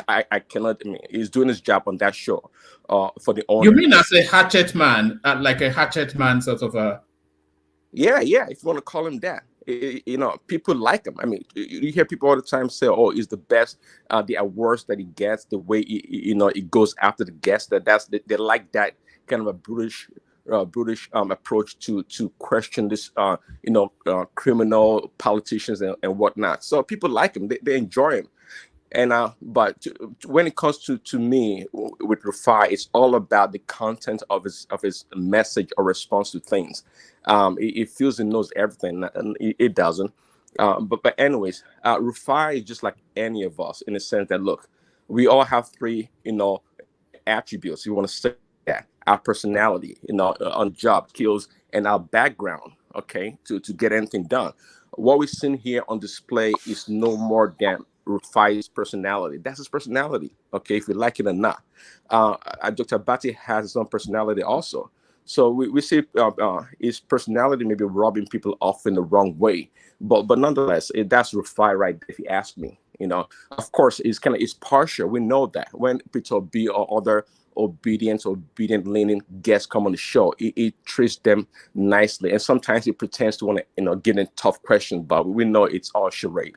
I cannot. I mean, he's doing his job on that show. For the owner. You mean as a hatchet man, like a hatchet man, sort of a? Yeah. If you want to call him that, you know, people like him. I mean, you hear people all the time say, "Oh, he's the best." The awards that he gets, the way he goes after the guests. They like that kind of a brutish approach to question this criminal politicians and whatnot. So people like him, they enjoy him. And but when it comes to me with RUFAI, it's all about the content of his message or response to things. It feels he knows everything, and it doesn't. But anyways, RUFAI is just like any of us in the sense that, look, we all have three attributes. You want to say that our personality, on job skills, and our background, okay, to get anything done. What we've seen here on display is no more than RUFAI's personality. That's his personality, okay, if you like it or not. Dr. Bati has his own personality also. So we see his personality maybe rubbing people off in the wrong way. But nonetheless, that's RUFAI right there, if you ask me. Of course, it's partial. We know that when Peter B or other obedient leaning guests come on the show, it treats them nicely, and sometimes he pretends to want to get in tough questions, but we know it's all charade.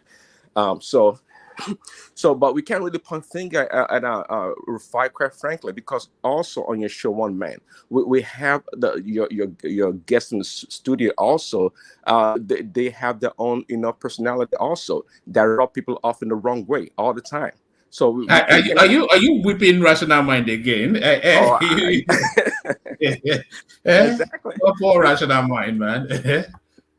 But we can't really point finger at RUFAI, quite frankly, because also on your show, One Man, we have your guests in the studio also. They have their own personality also that rub people off in the wrong way all the time. So are you whipping Rational Mind again? Exactly. Poor Rational Mind, man.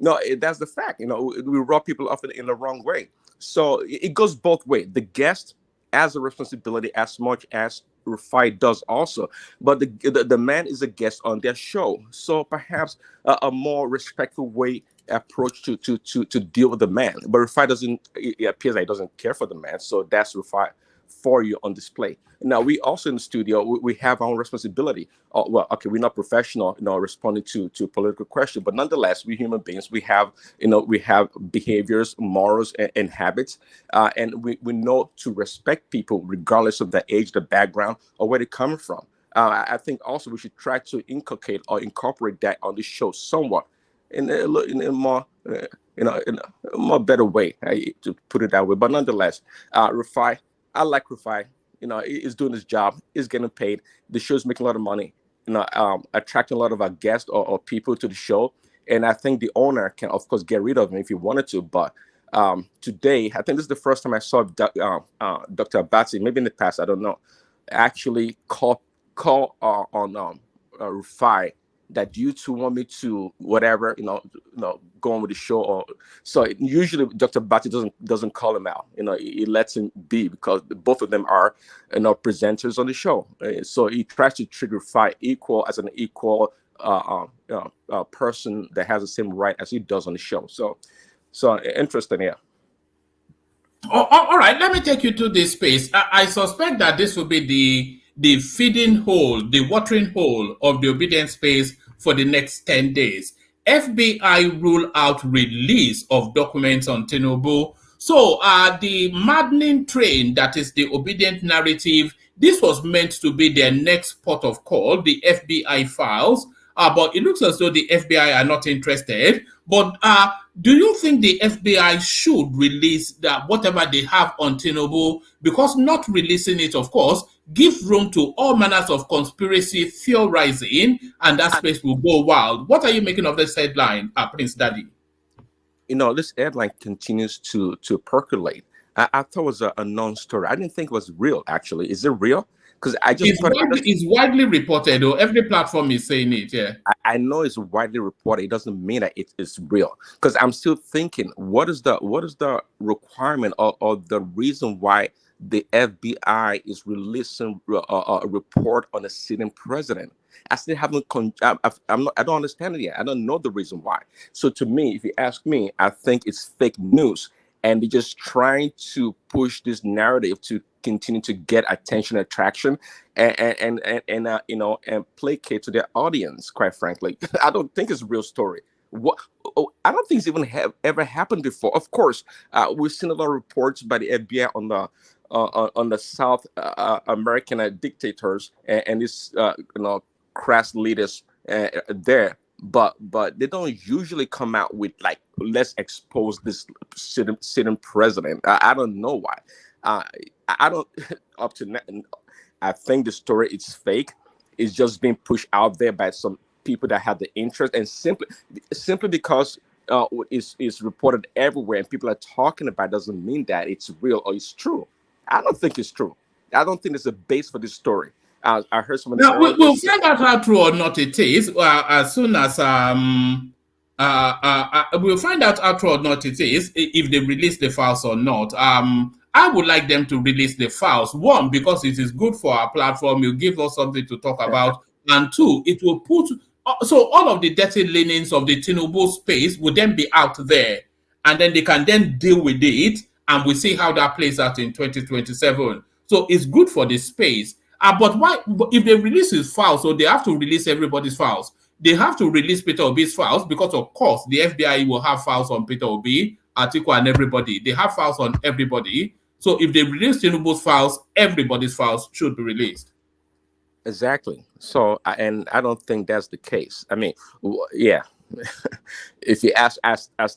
No, that's the fact. We rub people off in the wrong way. So it goes both ways. The guest has a responsibility as much as RUFAI does also, but the man is a guest on their show. So perhaps a more respectful way approach to deal with the man. But RUFAI it appears like he doesn't care for the man. So that's RUFAI for you on display. Now, we also in the studio, we have our own responsibility. Well, okay, we're not professional, responding to political question, but nonetheless, we human beings, we have behaviors, morals, and habits, and we know to respect people regardless of their age, the background, or where they're coming from. I think also we should try to inculcate or incorporate that on the show somewhat in a more in a more better way, to put it that way. But nonetheless, RUFAI, I like RUFAI. He's doing his job. He's getting paid. The show's making a lot of money. Attracting a lot of our guests or people to the show. And I think the owner can, of course, get rid of him if he wanted to. But today, I think this is the first time I saw Dr. Batsi, maybe in the past, I don't know, actually call on RUFAI that you two want me to whatever, go on with the show. Or so usually Dr. Bati doesn't call him out. He lets him be because both of them are presenters on the show. So he tries to treat RUFAI as an equal person that has the same right as he does on the show. So interesting, yeah. All right, let me take you to this space. I suspect that this will be the feeding hole, the watering hole of the obedience space for the next 10 days. FBI rule out release of documents on Tinubu. So the maddening train that is the obedient narrative, this was meant to be their next port of call, the FBI files. But it looks as though the FBI are not interested. But do you think the FBI should release whatever they have on Tinubu? Because not releasing it, of course, gives room to all manners of conspiracy theorizing, and that space will go wild. What are you making of this headline, Prince Daddy? This headline continues to percolate. I thought it was a non-story. I didn't think it was real, actually. Is it real? Because it's widely reported, or every platform is saying it. Yeah, I know it's widely reported. It doesn't mean that it's real. Because I'm still thinking, what is the requirement or the reason why the FBI is releasing a report on a sitting president? I still haven't. I don't understand it yet. I don't know the reason why. So to me, if you ask me, I think it's fake news, and they're just trying to push this narrative to continue to get attention, attraction, and placate to their audience. Quite frankly, I don't think it's a real story. I don't think it's even ever happened before. Of course, we've seen a lot of reports by the FBI on the South American dictators and these crass leaders there. But they don't usually come out with like, let's expose this sitting president. I don't know why. I don't up to now. I think the story is fake. It's just being pushed out there by some people that have the interest, and simply because it's reported everywhere and people are talking about it doesn't mean that it's real or it's true. I don't think it's true. I don't think there's a base for this story. I heard someone. Now, we'll find out how true or not it is as soon as we'll find out how true or not it is, if they release the files or not. I would like them to release the files. One, because it is good for our platform. It'll give us something to talk about. And two, it will put... So all of the dirty linens of the Tinubu space would then be out there. And then they can then deal with it and we see how that plays out in 2027. So it's good for the space. But why, if they release his files, so they have to release everybody's files. They have to release Peter Obi's files because, of course, the FBI will have files on Peter Obi, Atiku, and everybody. They have files on everybody. So if they release Tinubu's files, everybody's files should be released. Exactly. So, and I don't think that's the case. I mean, yeah. If you ask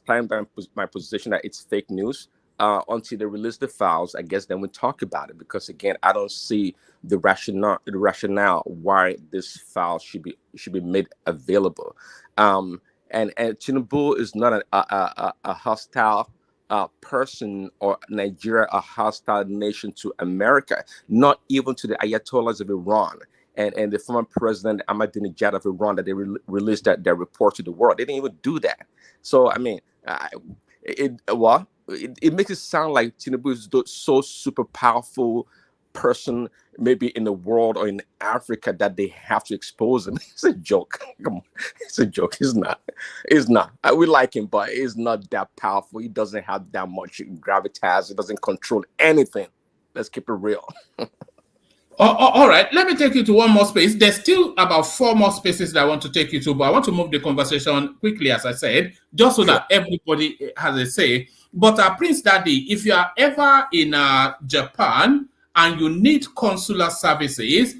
time my position that it's fake news, until they release the files, I guess then we talk about it. Because again, I don't see the rationale why this file should be made available. And Tinubu is not a hostile person, or Nigeria a hostile nation to America, not even to the Ayatollahs of Iran and the former president Ahmadinejad of Iran that they released their report to the world. They didn't even do that. So I mean, it makes it sound like Tinubu is so super powerful person, maybe in the world or in Africa, that they have to expose him. It's a joke. Come on, it's a joke. It's not. It's not. We like him, but he's not that powerful. He doesn't have that much gravitas. He doesn't control anything. Let's keep it real. All right, let me take you to one more space. There's still about 4 more spaces that I want to take you to, but I want to move the conversation quickly, as I said, just so that everybody has a say. But Prince Daddy, if you are ever in Japan and you need consular services,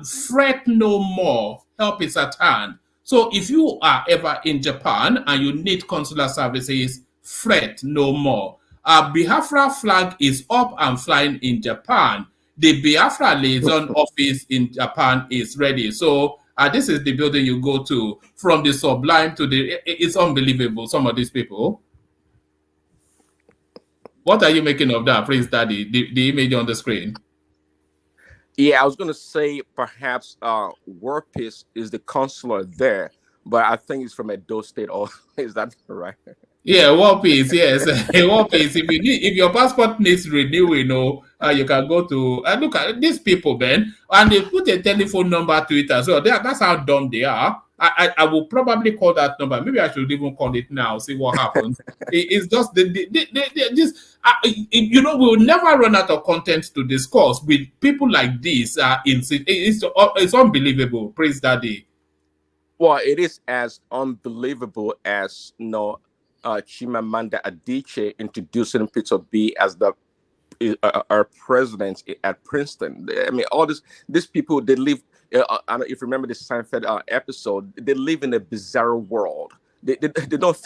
fret no more. Help is at hand. So if you are ever in Japan and you need consular services, fret no more. Biafra flag is up and flying in Japan. The Biafra liaison office in Japan is ready. So this is the building you go to, from the Sublime to the... It's unbelievable, some of these people. What are you making of that, Prince Daddy, the image on the screen? Yeah, I was going to say perhaps War Peace is the consular there, but I think it's from Edo State. Or is that right? Yeah, War Peace, yes. War Peace. If your passport needs renewing, you can go to... look at these people, man. And they put a telephone number to it as well. That's how dumb they are. I will probably call that number. Maybe I should even call it now, see what happens. It's just... we'll never run out of content to discuss with people like this. It's unbelievable. Praise Daddy. Well, it is as unbelievable as, Chimamanda Adichie introducing Peter B as our president at Princeton. I mean, all these people, they live. I don't know if you remember the Seinfeld episode. They live in a bizarre world. They don't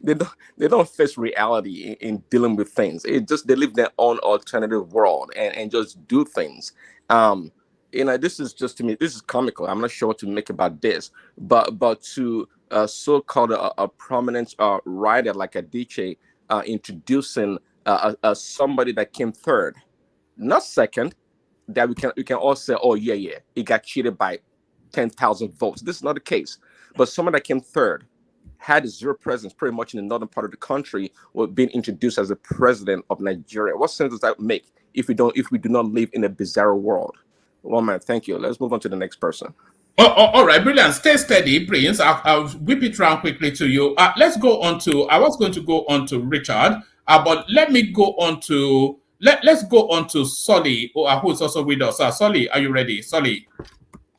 they don't face reality in dealing with things. They live their own alternative world and just do things. This is just, to me, this is comical. I'm not sure what to make about this, but to so-called a prominent writer like Adichie introducing somebody that came third, not second, that we can all say, oh yeah, he got cheated by 10,000 votes. This is not the case. But someone that came third, had zero presence pretty much in the northern part of the country, was being introduced as the president of Nigeria. What sense does that make if we do not live in a bizarre world? Well, man, thank you. Let's move on to the next person. All right, brilliant. Stay steady, Prince. I'll whip it around quickly to you. Let's go on to... I was going to go on to Richard, but let me go on to... Let's go on to Solly, who is also with us. Solly, are you ready? Solly.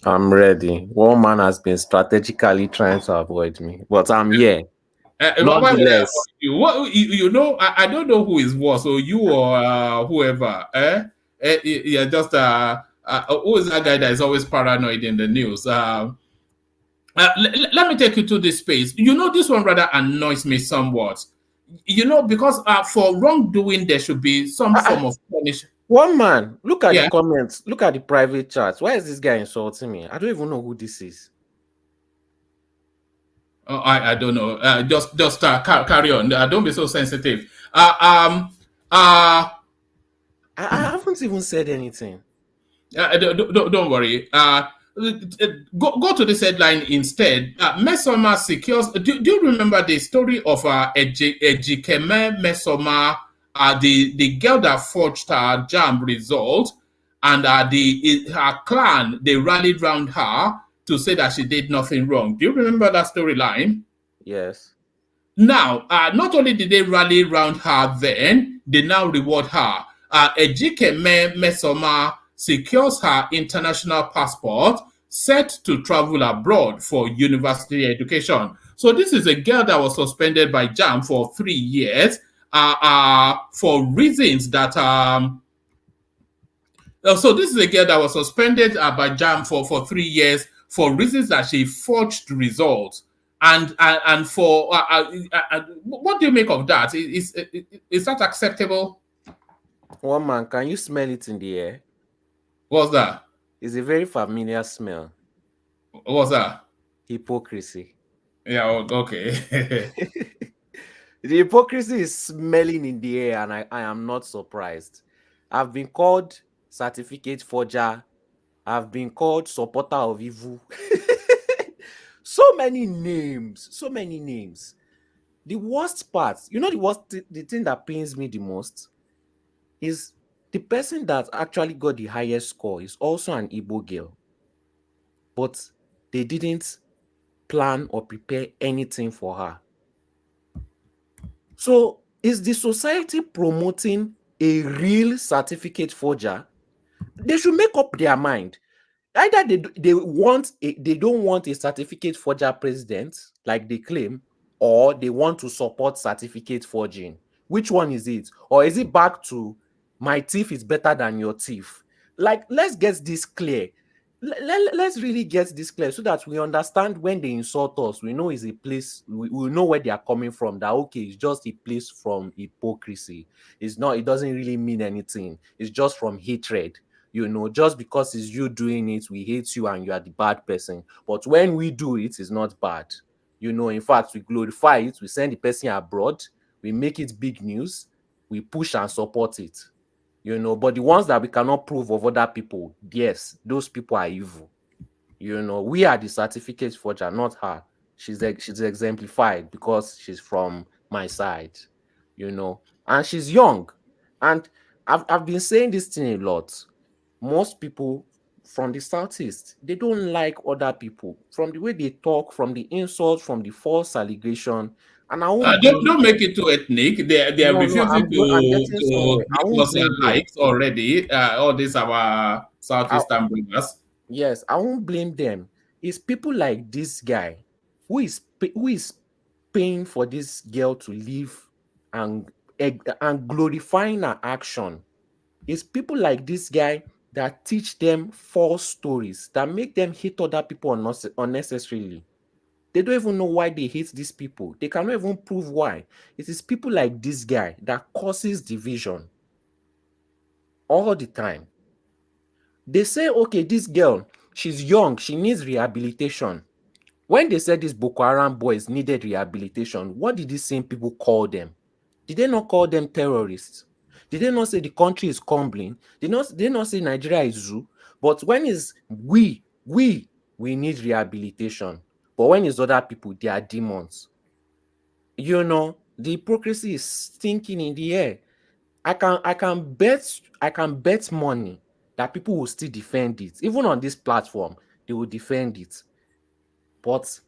I'm ready. One man has been strategically trying to avoid me, but I'm here. Nonetheless, I don't know who is worse, or you or whoever. Yeah, just who is that guy that is always paranoid in the news? Let me take you to this space. This one rather annoys me somewhat. Because for wrongdoing, there should be some form of punishment. One man, look at the comments, look at the private chats. Why is this guy insulting me? I don't even know who this is. I don't know. Just carry on. Don't be so sensitive. I haven't even said anything. Don't worry. Go to this headline instead. Mmesoma secures. Do you remember the story of Ejikeme Mmesoma, the girl that forged her JAMB result, and her clan, they rallied around her to say that she did nothing wrong? Do you remember that storyline? Yes. Now, not only did they rally around her then, they now reward her. Ejikeme Mmesoma secures her international passport, set to travel abroad for university education. So this is a girl that was suspended by JAM for 3 years for reasons that so this is a girl that was suspended by JAM for 3 years for reasons that she forged results. And for what do you make of that? Is that acceptable? One man, can you smell it in the air? What's that? It's a very familiar smell. What's that? Hypocrisy. Yeah, okay. The hypocrisy is smelling in the air, and I am not surprised. I've been called certificate forger. I've been called supporter of evil. So many names. The worst part, the thing that pains me the most is the person that actually got the highest score is also an Igbo girl. But they didn't plan or prepare anything for her. So is the society promoting a real certificate forger? They should make up their mind. Either they don't want a certificate forger president, like they claim, or they want to support certificate forging. Which one is it? Or is it back to my thief is better than your thief? Like, let's get this clear. Let's really get this clear so that we understand when they insult us. We know it's a place, we know where they are coming from. That okay, it's just a place from hypocrisy. It's not, it doesn't really mean anything. It's just from hatred. Just because it's you doing it, we hate you and you are the bad person. But when we do it, it's not bad. In fact, we glorify it, we send the person abroad, we make it big news, we push and support it. But the ones that we cannot prove of other people, yes, those people are evil. We are the certificate forger, not her. She's exemplified because she's from my side, and she's young. And I've been saying this thing a lot. Most people from the Southeast, they don't like other people from the way they talk, from the insult, from the false allegation. And I won't don't make it too ethnic. They are refusing to give us their likes already. All these our Southeastern brothers. Yes, I won't blame them. It's people like this guy who is paying for this girl to live and glorifying her action. It's people like this guy that teach them false stories, that make them hate other people unnecessarily. They don't even know why they hate these people. They cannot even prove why. It is people like this guy that causes division all the time. They say, okay, this girl, she's young, she needs rehabilitation. When they said these Boko Haram boys needed rehabilitation, what did these same people call them? Did they not call them terrorists? Did they not say the country is crumbling? Did they not say Nigeria is zoo? But when is we need rehabilitation. But when it's other people, they are demons. The hypocrisy is stinking in the air. I can bet money that people will still defend it. Even on this platform, they will defend it. But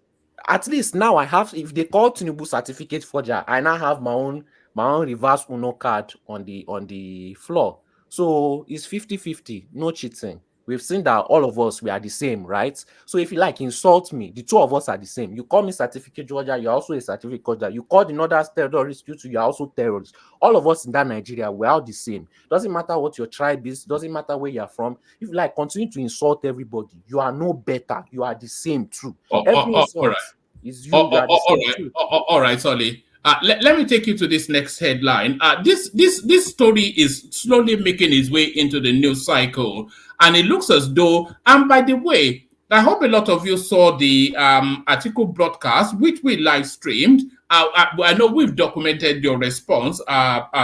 at least now I have, if they call Tinubu certificate forger, I now have my own reverse UNO card on the floor. So it's 50-50, no cheating. We've seen that all of us, we are the same, right? So if you like insult me, the two of us are the same. You call me certificate forger, you're also a certificate forger. You call the other terrorist, you're also terrorists. All of us in that Nigeria, we're all the same. Doesn't matter what your tribe is, doesn't matter where you're from. If you like continue to insult everybody, you are no better. You are the same too. Every insult is you. All right, Solly. Let me take you to this next headline. This story is slowly making its way into the news cycle, and it looks as though. And by the way, I hope a lot of you saw the Atiku broadcast, which we live streamed. I know we've documented your response,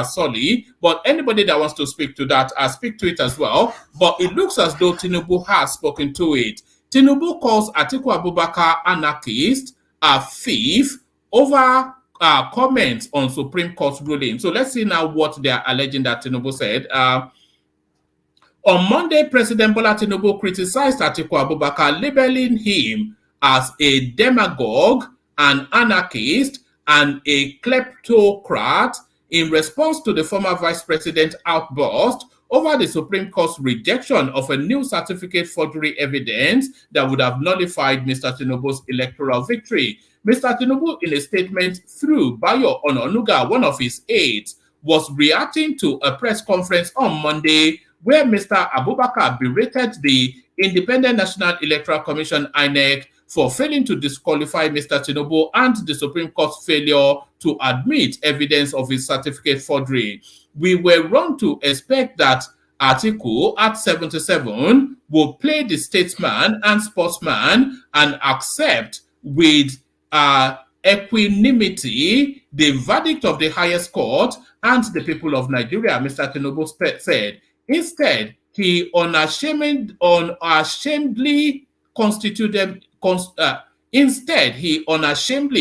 Solly, but anybody that wants to speak to that, speak to it as well. But it looks as though Tinubu has spoken to it. Tinubu calls Atiku Abubakar anarchist, a thief, over comments on Supreme Court ruling. So let's see now what they are alleging that Tinubu said. On Monday, President Bola Tinubu criticized Atiku Abubakar, labeling him as a demagogue, an anarchist, and a kleptocrat in response to the former vice president outburst over the Supreme Court's rejection of a new certificate forgery evidence that would have nullified Mr. Tinubu's electoral victory. Mr. Tinubu, in a statement through Bayo Ononuga, one of his aides, was reacting to a press conference on Monday where Mr. Abubakar berated the Independent National Electoral Commission, INEC, for failing to disqualify Mr. Tinubu and the Supreme Court's failure to admit evidence of his certificate forgery. We were wrong to expect that Atiku at 77 will play the statesman and sportsman and accept with equanimity the verdict of the highest court and the people of Nigeria, Mr. Tinubu said. Instead, he unashamedly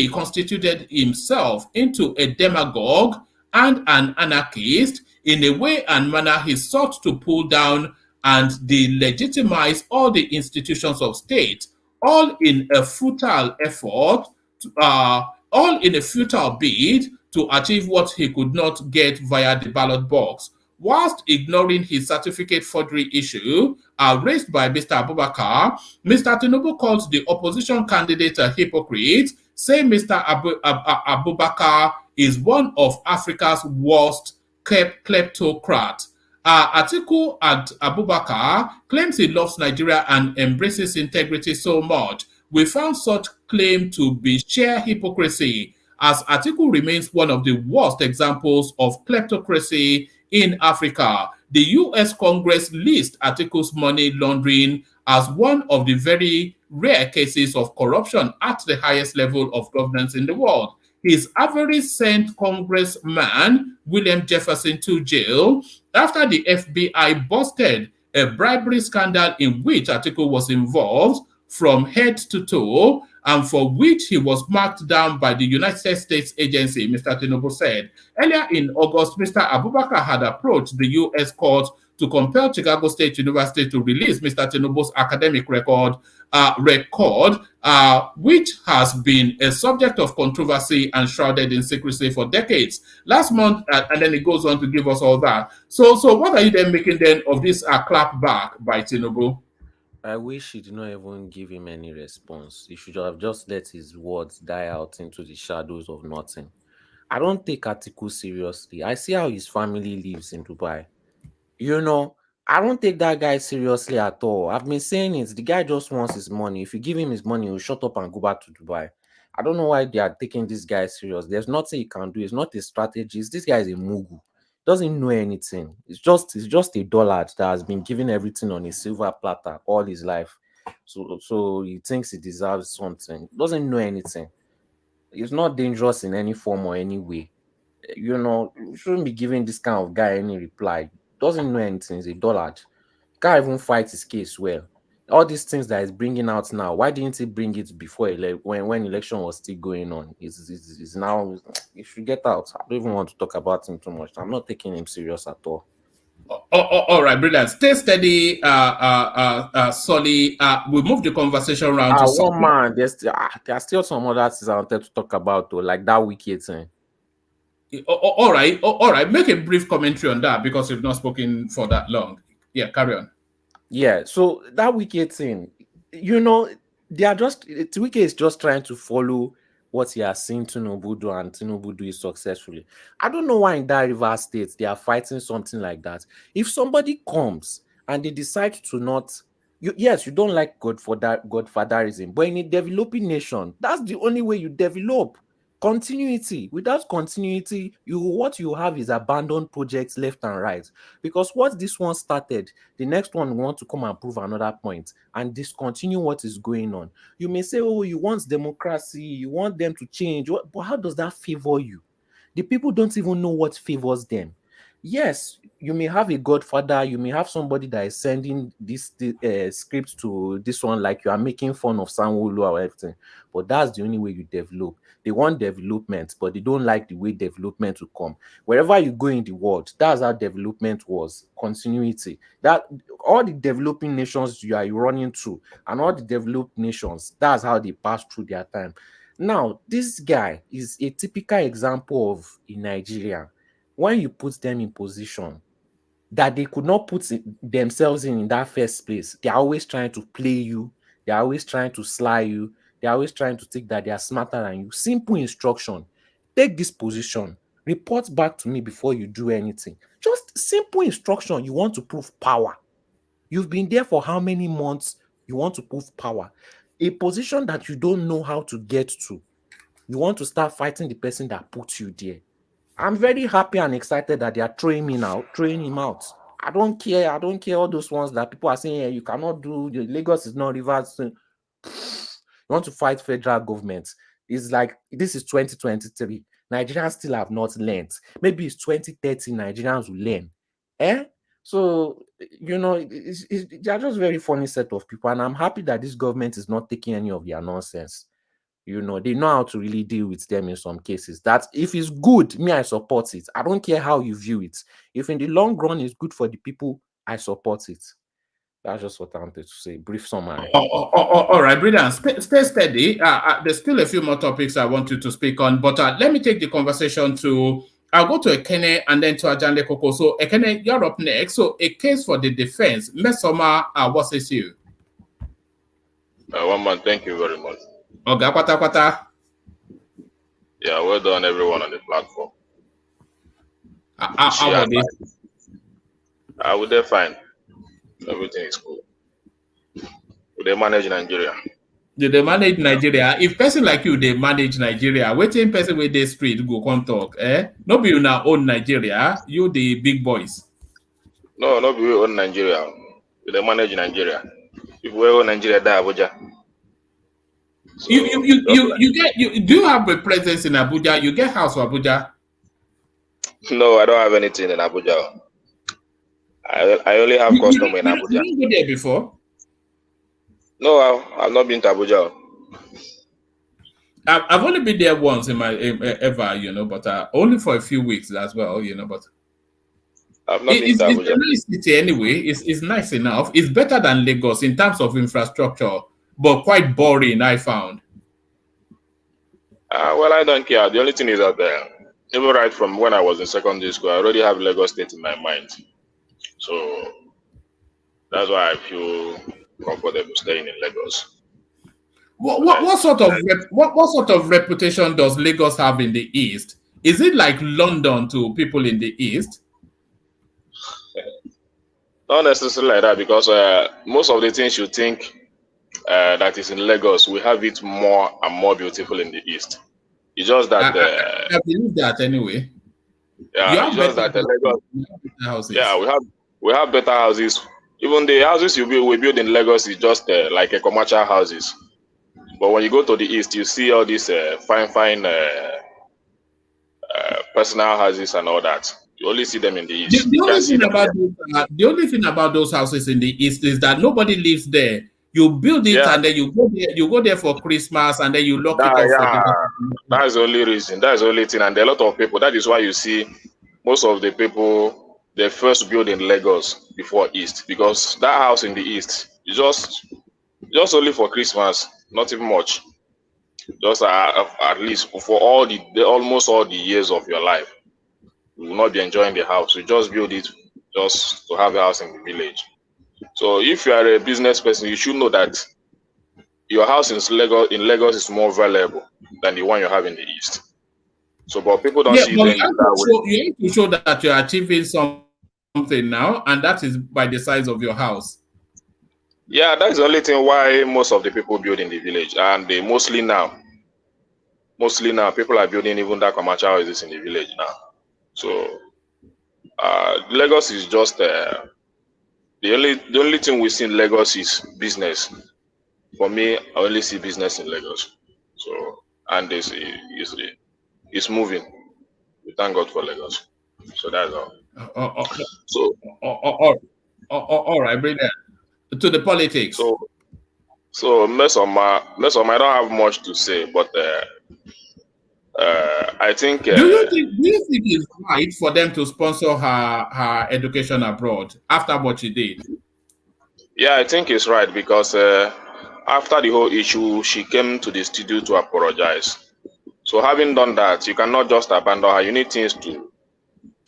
constituted himself into a demagogue and an anarchist in a way and manner he sought to pull down and delegitimize all the institutions of state, all in a futile bid to achieve what he could not get via the ballot box. Whilst ignoring his certificate forgery issue raised by Mr. Abubakar, Mr. Tinubu called the opposition candidate a hypocrite, saying Mr. Abubakar is one of Africa's worst kleptocrats. Atiku at Abubakar claims he loves Nigeria and embraces integrity so much. We found such claim to be sheer hypocrisy, as Atiku remains one of the worst examples of kleptocracy in Africa. The U.S. Congress lists Atiku's money laundering as one of the very rare cases of corruption at the highest level of governance in the world. His avarice sent Congressman William Jefferson to jail after the FBI busted a bribery scandal in which Atiku was involved from head to toe, and for which he was marked down by the United States agency, Mr. Tinubu said. Earlier in August, Mr. Abubakar had approached the U.S. court to compel Chicago State University to release Mr. Tinubu's academic record, which has been a subject of controversy and shrouded in secrecy for decades. Last month, and then it goes on to give us all that. So what are you then making then of this clap back by Tinubu? I wish he did not even give him any response. He should have just let his words die out into the shadows of nothing. I don't take Atiku seriously. I see how his family lives in Dubai. You know, I don't take that guy seriously at all. I've been saying it. The guy just wants his money. If you give him his money, he'll shut up and go back to Dubai. I don't know why they are taking this guy serious. There's nothing he can do. It's not a strategist. This guy is a mugu. Doesn't know anything. It's just a dullard that has been given everything on a silver platter all his life. So he thinks he deserves something. Doesn't know anything. He's not dangerous in any form or any way. You know, you shouldn't be giving this kind of guy any reply. Doesn't know anything. He's a dullard. Can't even fight his case well. All these things that he's bringing out now, why didn't he bring it before when election was still going on? Is now, he should get out. I don't even want to talk about him too much. I'm not taking him serious at all. All right, brilliant. Stay steady, Solly. We move the conversation around to one man. There are still some other things I wanted to talk about, though, like that wicked thing. All right. Make a brief commentary on that because you've not spoken for that long. Yeah, carry on. Yeah, so that wicked thing, you know, Wike is just trying to follow what he has seen Tinubu do, and Tinubu do it successfully. I don't know why in that River State they are fighting something like that. If somebody comes and they decide to not, yes, you don't like Godfatherism, but in a developing nation, that's the only way you develop. Continuity. Without continuity, what you have is abandoned projects left and right. Because what this one started, the next one want to come and prove another point and discontinue what is going on. You may say, oh, you want democracy, you want them to change, but how does that favor you? The people don't even know what favors them. Yes, you may have a godfather, you may have somebody that is sending this script to this one, like you are making fun of Sanwo-Olu or everything, but that's the only way you develop. They want development, but they don't like the way development will come. Wherever you go in the world, that's how development was. Continuity. That all the developing nations you are running through, and all the developed nations, that's how they pass through their time. Now, this guy is a typical example of a Nigerian. When you put them in position that they could not put themselves in that first place, they're always trying to play you. They're always trying to sly you. They're always trying to think that they are smarter than you. Simple instruction. Take this position. Report back to me before you do anything. Just simple instruction. You want to prove power. You've been there for how many months? You want to prove power. A position that you don't know how to get to. You want to start fighting the person that put you there. I'm very happy and excited that they are throwing him out. I don't care. I don't care all those ones that people are saying, you cannot do. Lagos is not Rivers. You want to fight federal government. It's like, this is 2023. Nigerians still have not learned. Maybe it's 2030, Nigerians will learn. So, they're just very funny set of people. And I'm happy that this government is not taking any of their nonsense. They know how to really deal with them in some cases. That if it's good, me, I support it. I don't care how you view it. If in the long run it's good for the people, I support it. That's just what I wanted to say. Brief summary. All right, brilliant. Stay steady. There's still a few more topics I want you to speak on, but let me take the conversation to, I'll go to Ejikeme and then to Ajanle Koko. So Ejikeme, you're up next. So a case for the defense. Mmesoma, what says you? One man, thank you very much. Oga kwata kwata. Yeah, well done everyone on the platform. How are they? I would be fine. Everything is cool. Would they manage Nigeria? Do they manage Nigeria? If person like you, they manage Nigeria. Waiting person with the street go come talk. No be you now own Nigeria. You the big boys. No, be we own Nigeria. They manage Nigeria. If we own Nigeria, that Abuja. So, you do you have a presence in Abuja? You get house for Abuja? No, I don't have anything in Abuja. I only have customer in Abuja. You been there before? No, I've not been to Abuja. I've only been there once in my ever, but only for a few weeks as well, but I've not been to Abuja. It's a nice city anyway. It's nice enough. It's better than Lagos in terms of infrastructure, but quite boring, I found. Well, I don't care. The only thing is that even right from when I was in secondary school, I already have Lagos State in my mind. So that's why I feel comfortable staying in Lagos. What sort of reputation does Lagos have in the East? Is it like London to people in the East? Not necessarily like that, because most of the things you think that is in Lagos, we have it more and more beautiful in the East. It's just that I believe that anyway. Yeah, it's just that Lagos. Houses. Yeah, we have better houses. Even the houses we build in Lagos is just like a commercial houses. But when you go to the East, you see all these fine personal houses and all that. You only see them in the East. The only thing about those houses in the East is that nobody lives there. You build it and then you go there for Christmas and then you lock it up. That's the only reason. That's the only thing. And there are a lot of people. That is why you see most of the people, they first build in Lagos before East, because that house in the East is just only for Christmas, not even much. Just at least for almost all the years of your life, you will not be enjoying the house. You just build it just to have a house in the village. So if you are a business person, you should know that your house in Lagos is more valuable than the one you have in the East. So, but people don't see things that way. You have to show that you're achieving something now, and that is by the size of your house. Yeah, that's the only thing why most of the people build in the village, and they mostly now people are building even that commercial houses in the village now. So Lagos is just the only thing we see in Lagos is business. For me, I only see business in Lagos. So, and it's moving. We thank God for Lagos. So that's all. All right, bring that to the politics. So Mmesoma, I don't have much to say, but I think. Do you think it's right for them to sponsor her education abroad after what she did? Yeah, I think it's right, because after the whole issue, she came to the studio to apologize. So having done that, you cannot just abandon her. You need things to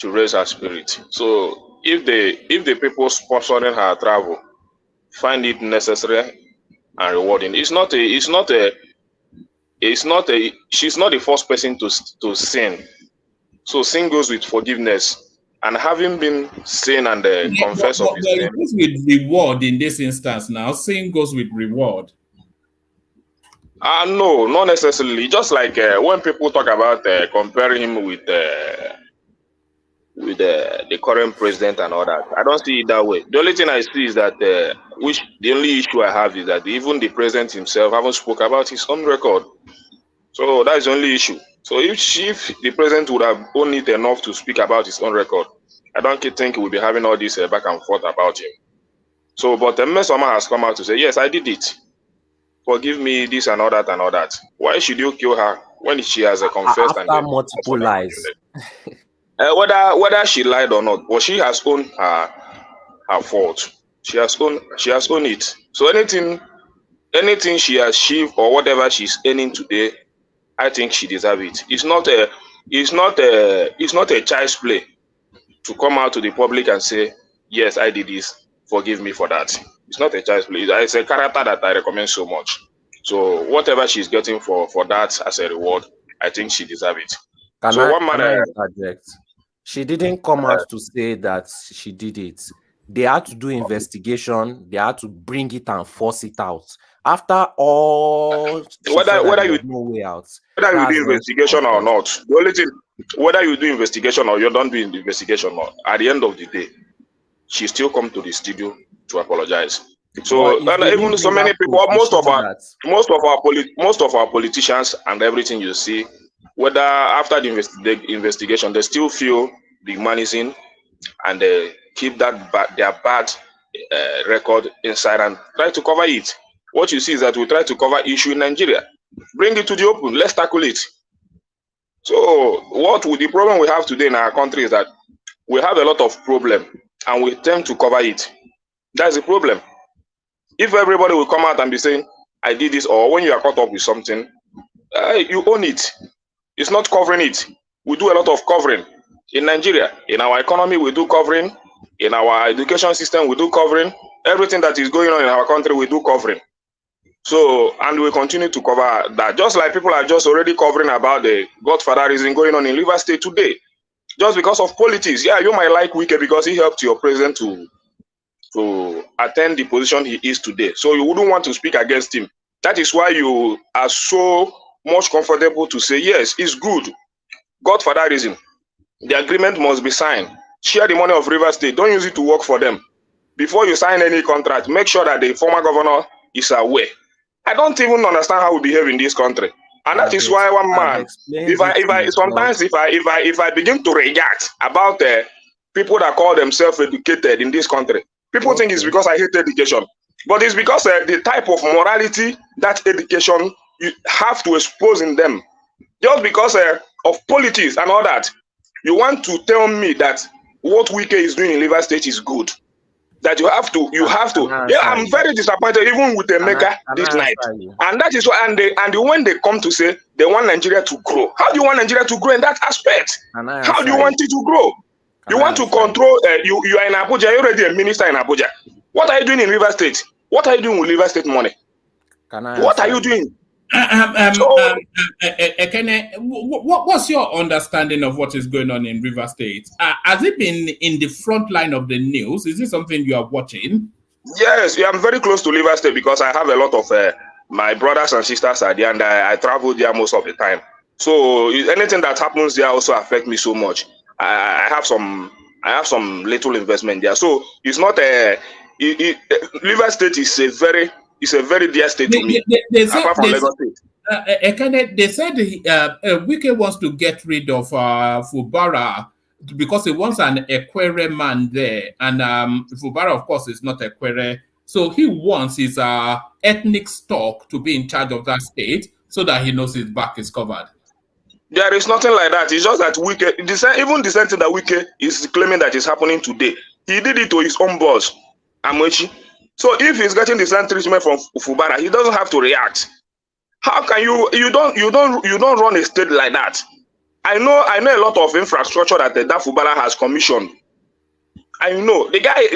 raise her spirit. So if the people sponsoring her travel find it necessary and rewarding, she's not the first person to sin. So sin goes with forgiveness. And having been sin and confess of his sin. It goes with reward in this instance now. Sin goes with reward. No, not necessarily. Just like when people talk about comparing him with the current president and all that, I don't see it that way. The only thing I see is that the only issue I have is that even the president himself haven't spoke about his own record. So that's the only issue. So if the president would have owned it enough to speak about his own record, I don't think we'll be having all this back and forth about him. So, but Mmesoma has come out to say, yes, I did it. Forgive me this and all that and all that. Why should you kill her when she has confessed? After multiple lies. Whether she lied or not, but she has owned her fault. She has owned it. So anything she has achieved or whatever she's earning today, I think she deserves it. It's not a child's play to come out to the public and say, yes, I did this, forgive me for that. It's not a child's play. It's a character that I recommend so much. So whatever she's getting for that as a reward, I think she deserves it. Can I interject? She didn't come out to say that she did it. They had to do investigation. They had to bring it and force it out. After all, whether you no way out. Whether you do investigation or not, the only thing, whether you do investigation or you don't do the investigation, or at the end of the day, she still come to the studio to apologize. So even so many people, most of our politicians and everything you see, whether after the investigation, they still feel the humanism and they keep their bad record inside and try to cover it. What you see is that we try to cover issue in Nigeria, bring it to the open, let's tackle it. So the problem we have today in our country is that we have a lot of problem and we tend to cover it. That's the problem. If everybody will come out and be saying, I did this, or when you are caught up with something, you own it. It's not covering it. We do a lot of covering. In Nigeria, in our economy, we do covering. In our education system, we do covering. Everything that is going on in our country, we do covering. So, and we continue to cover that. Just like people are just already covering about the Godfatherism going on in River State today. Just because of politics. Yeah, you might like Wike because he helped your president to attain the position he is today. So you wouldn't want to speak against him. That is why you are so much comfortable to say, yes, it's good. Godfatherism. The agreement must be signed. Share the money of River State. Don't use it to work for them. Before you sign any contract, make sure that the former governor is aware. I don't even understand how we behave in this country. And that is why one man, if I begin to react about people that call themselves educated in this country, people think it's because I hate education. But it's because the type of morality that education you have to expose in them. Just because of politics and all that, you want to tell me that what Wike is doing in River State is good. That you have to. Yeah, I'm very disappointed even with the mega this night. And that is why, and when they come to say they want Nigeria to grow, how do you want Nigeria to grow in that aspect? How do you want it to grow? You want to control, you are in Abuja, you're already a minister in Abuja. What are you doing in River State? What are you doing with River State money? What are you doing? Ekene, what's your understanding of what is going on in River State? Has it been in the front line of the news? Is it something you are watching? Yes, I'm very close to River State because I have a lot of my brothers and sisters are there, and I travel there most of the time. So anything that happens there also affects me so much. I have some little investment there. So it's not River State is a very dear state to me. They said Wike wants to get rid of Fubara because he wants an Ekwere man there, and Fubara, of course, is not Ekwere. So he wants his ethnic stock to be in charge of that state so that he knows his back is covered. There is nothing like that. It's just that Wike, even the same thing that Wike is claiming that is happening today, he did it to his own boss, Amechi. So if he's getting the same treatment from Fubara, he doesn't have to react. How can you don't run a state like that? I know a lot of infrastructure that that Fubara has commissioned. I know the guy.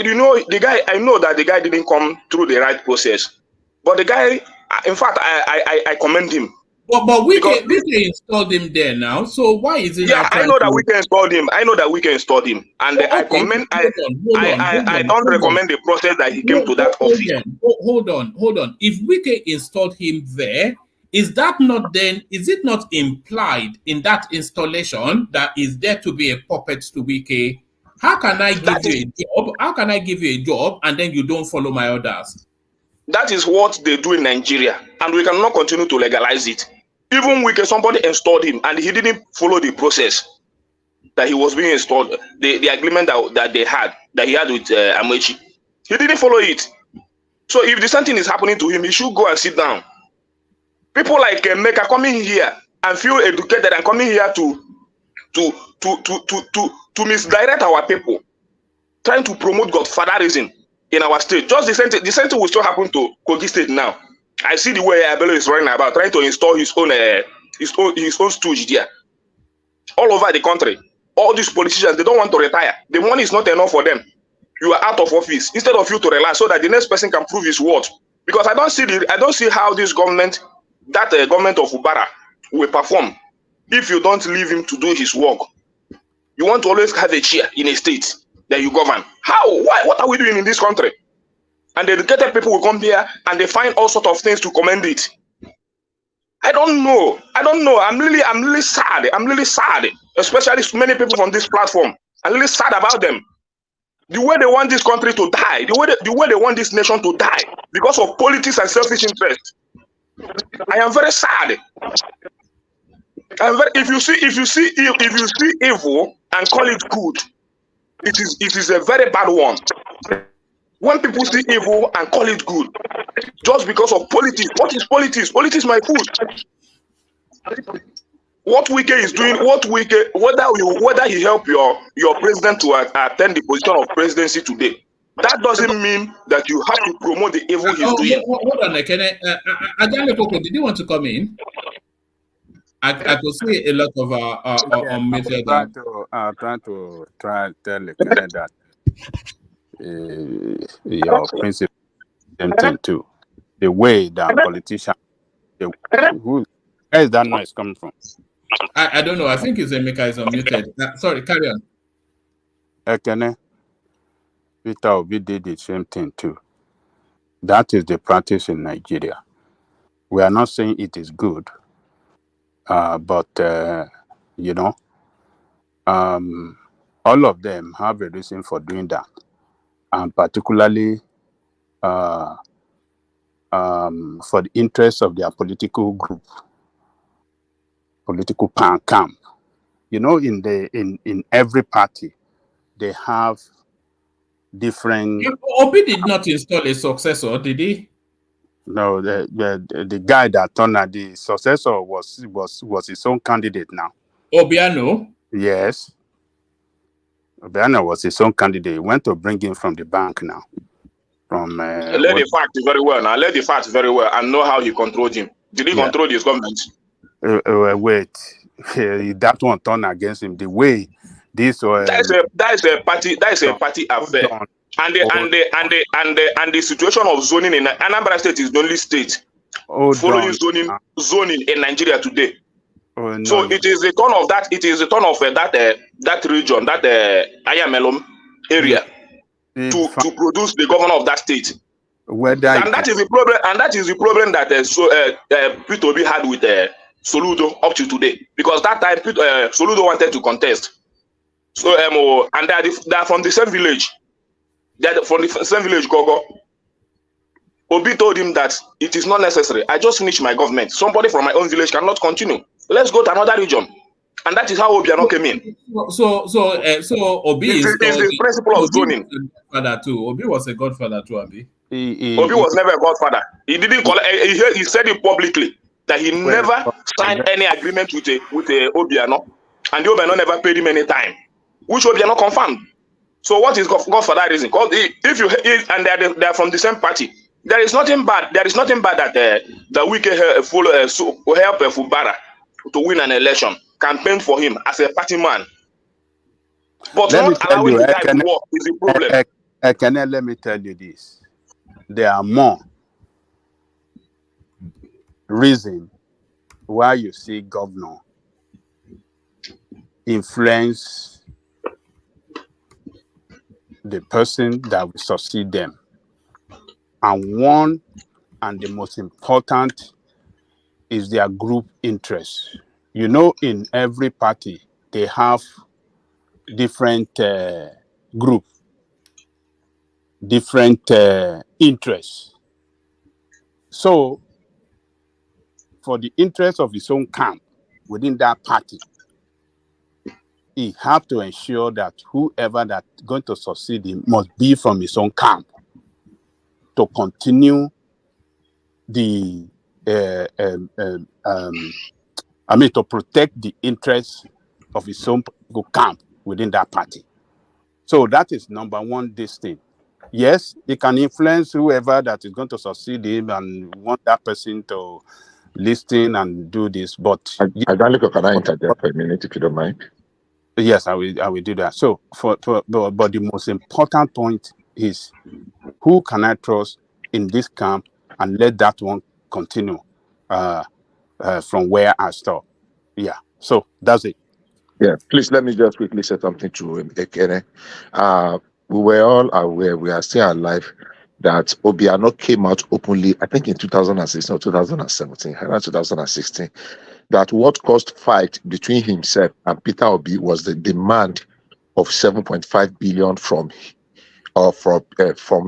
I know that the guy didn't come through the right process, but the guy, in fact, I commend him. But we can install him there now. So why is it? Yeah, I know that we can install him. I know that we can install him, and I commend. I don't recommend the process that he came to that office. Hold on. If we can install him there, is that not then? Is it not implied in that installation that is there to be a puppet to Wike? How can I give you a job? How can I give you a job and then you don't follow my orders? That is what they do in Nigeria, and we cannot continue to legalize it. Even Wike, somebody installed him, and he didn't follow the process that he was being installed. The agreement that he had with Amechi, he didn't follow it. So if the same thing is happening to him, he should go and sit down. People like Mecca coming here and feel educated and coming here to misdirect our people, trying to promote Godfatherism in our state. Just the same thing will still happen to Kogi State now. I see the way Abelo is running about, trying to install his own stooge there. All over the country. All these politicians, they don't want to retire. The money is not enough for them. You are out of office. Instead of you to relax so that the next person can prove his worth. Because I don't see how this government, government of Fubara, will perform if you don't leave him to do his work. You want to always have a chair in a state that you govern. How? Why? What are we doing in this country? And the educated people will come here and they find all sorts of things to commend it. I don't know. I'm really sad. I'm really sad. Especially many people from this platform. I'm really sad about them. The way they want this country to die, the way they want this nation to die, because of politics and selfish interest. I am very sad. If you see evil and call it good, it is a very bad one. When people see evil and call it good, just because of politics. What is politics? Politics, my food. What Wike is doing, whether he help your president to attend the position of presidency today, that doesn't mean that you have to promote the evil he's doing. Hold on, Adele, did you want to come in? I could see a lot of unmuted. I'm trying to tell Ekene that your principle same thing too. The way that politicians, where is that noise coming from? I don't know. I think his Emeka is unmuted. Sorry, carry on. Ekene, Peter Obi did the same thing too. That is the practice in Nigeria. We are not saying it is good, but all of them have a reason for doing that, and particularly for the interests of their political group, political camp. In every party, they have different. Obi did not install a successor, did he? No, the guy that turned out the successor was his own candidate now. Obiano? Yes. Obiano was his own candidate. He went to bring him from the bank now. Let the facts very well now. Let the facts very well and know how he controlled him. Did he control his government? Wait. That one turned against him. The way this that is a party affair. And the situation of zoning in Anambra State is the only state following zoning in Nigeria today. No. So it is the turn of that. It is the turn of that region, that Ayamelum area, to produce the governor of that state. That is the problem. And that is the problem that Peter Obi had with Soludo up to today, because that time Soludo wanted to contest. So and they are from the same village. They are from the same village, Gogo. Obi told him that it is not necessary. I just finished my government. Somebody from my own village cannot continue. Let's go to another region. And that is how Obiano came in. So Obi is the principle of zoning. Obi was a godfather too, Abi. Obi was never a godfather. He didn't call it, he said it publicly that he never signed any agreement with Obiano, and the Obiano never paid him any time, which Obiano confirmed. So what is Godfatherism? If you and they're from the same party, there is nothing bad. There is nothing bad that the wicked help Fubara to win an election, campaign for him as a party man. But Let me not tell allowing you, the guy to work is the problem. Let me tell you this. There are more reasons why you see governor influence the person that will succeed them. And one, and the most important, is their group interest. You know, in every party, they have different group, different interests. So, for the interest of his own camp within that party, he have to ensure that whoever that going to succeed him must be from his own camp to continue the to protect the interests of his own camp within that party. So that is number one, this thing. Yes, he can influence whoever that is going to succeed him and want that person to listen and do this. But can I interject for a minute if you don't mind? Yes, I will do that. So but the most important point is, who can I trust in this camp, and let that one continue from where I stop. Yeah, so that's it. Yeah, please let me just quickly say something to Ekene. We were all aware, we are still alive, that Obiano came out openly, I think in 2016 or 2017, around 2016, that what caused fight between himself and Peter Obi was the demand of 7.5 billion from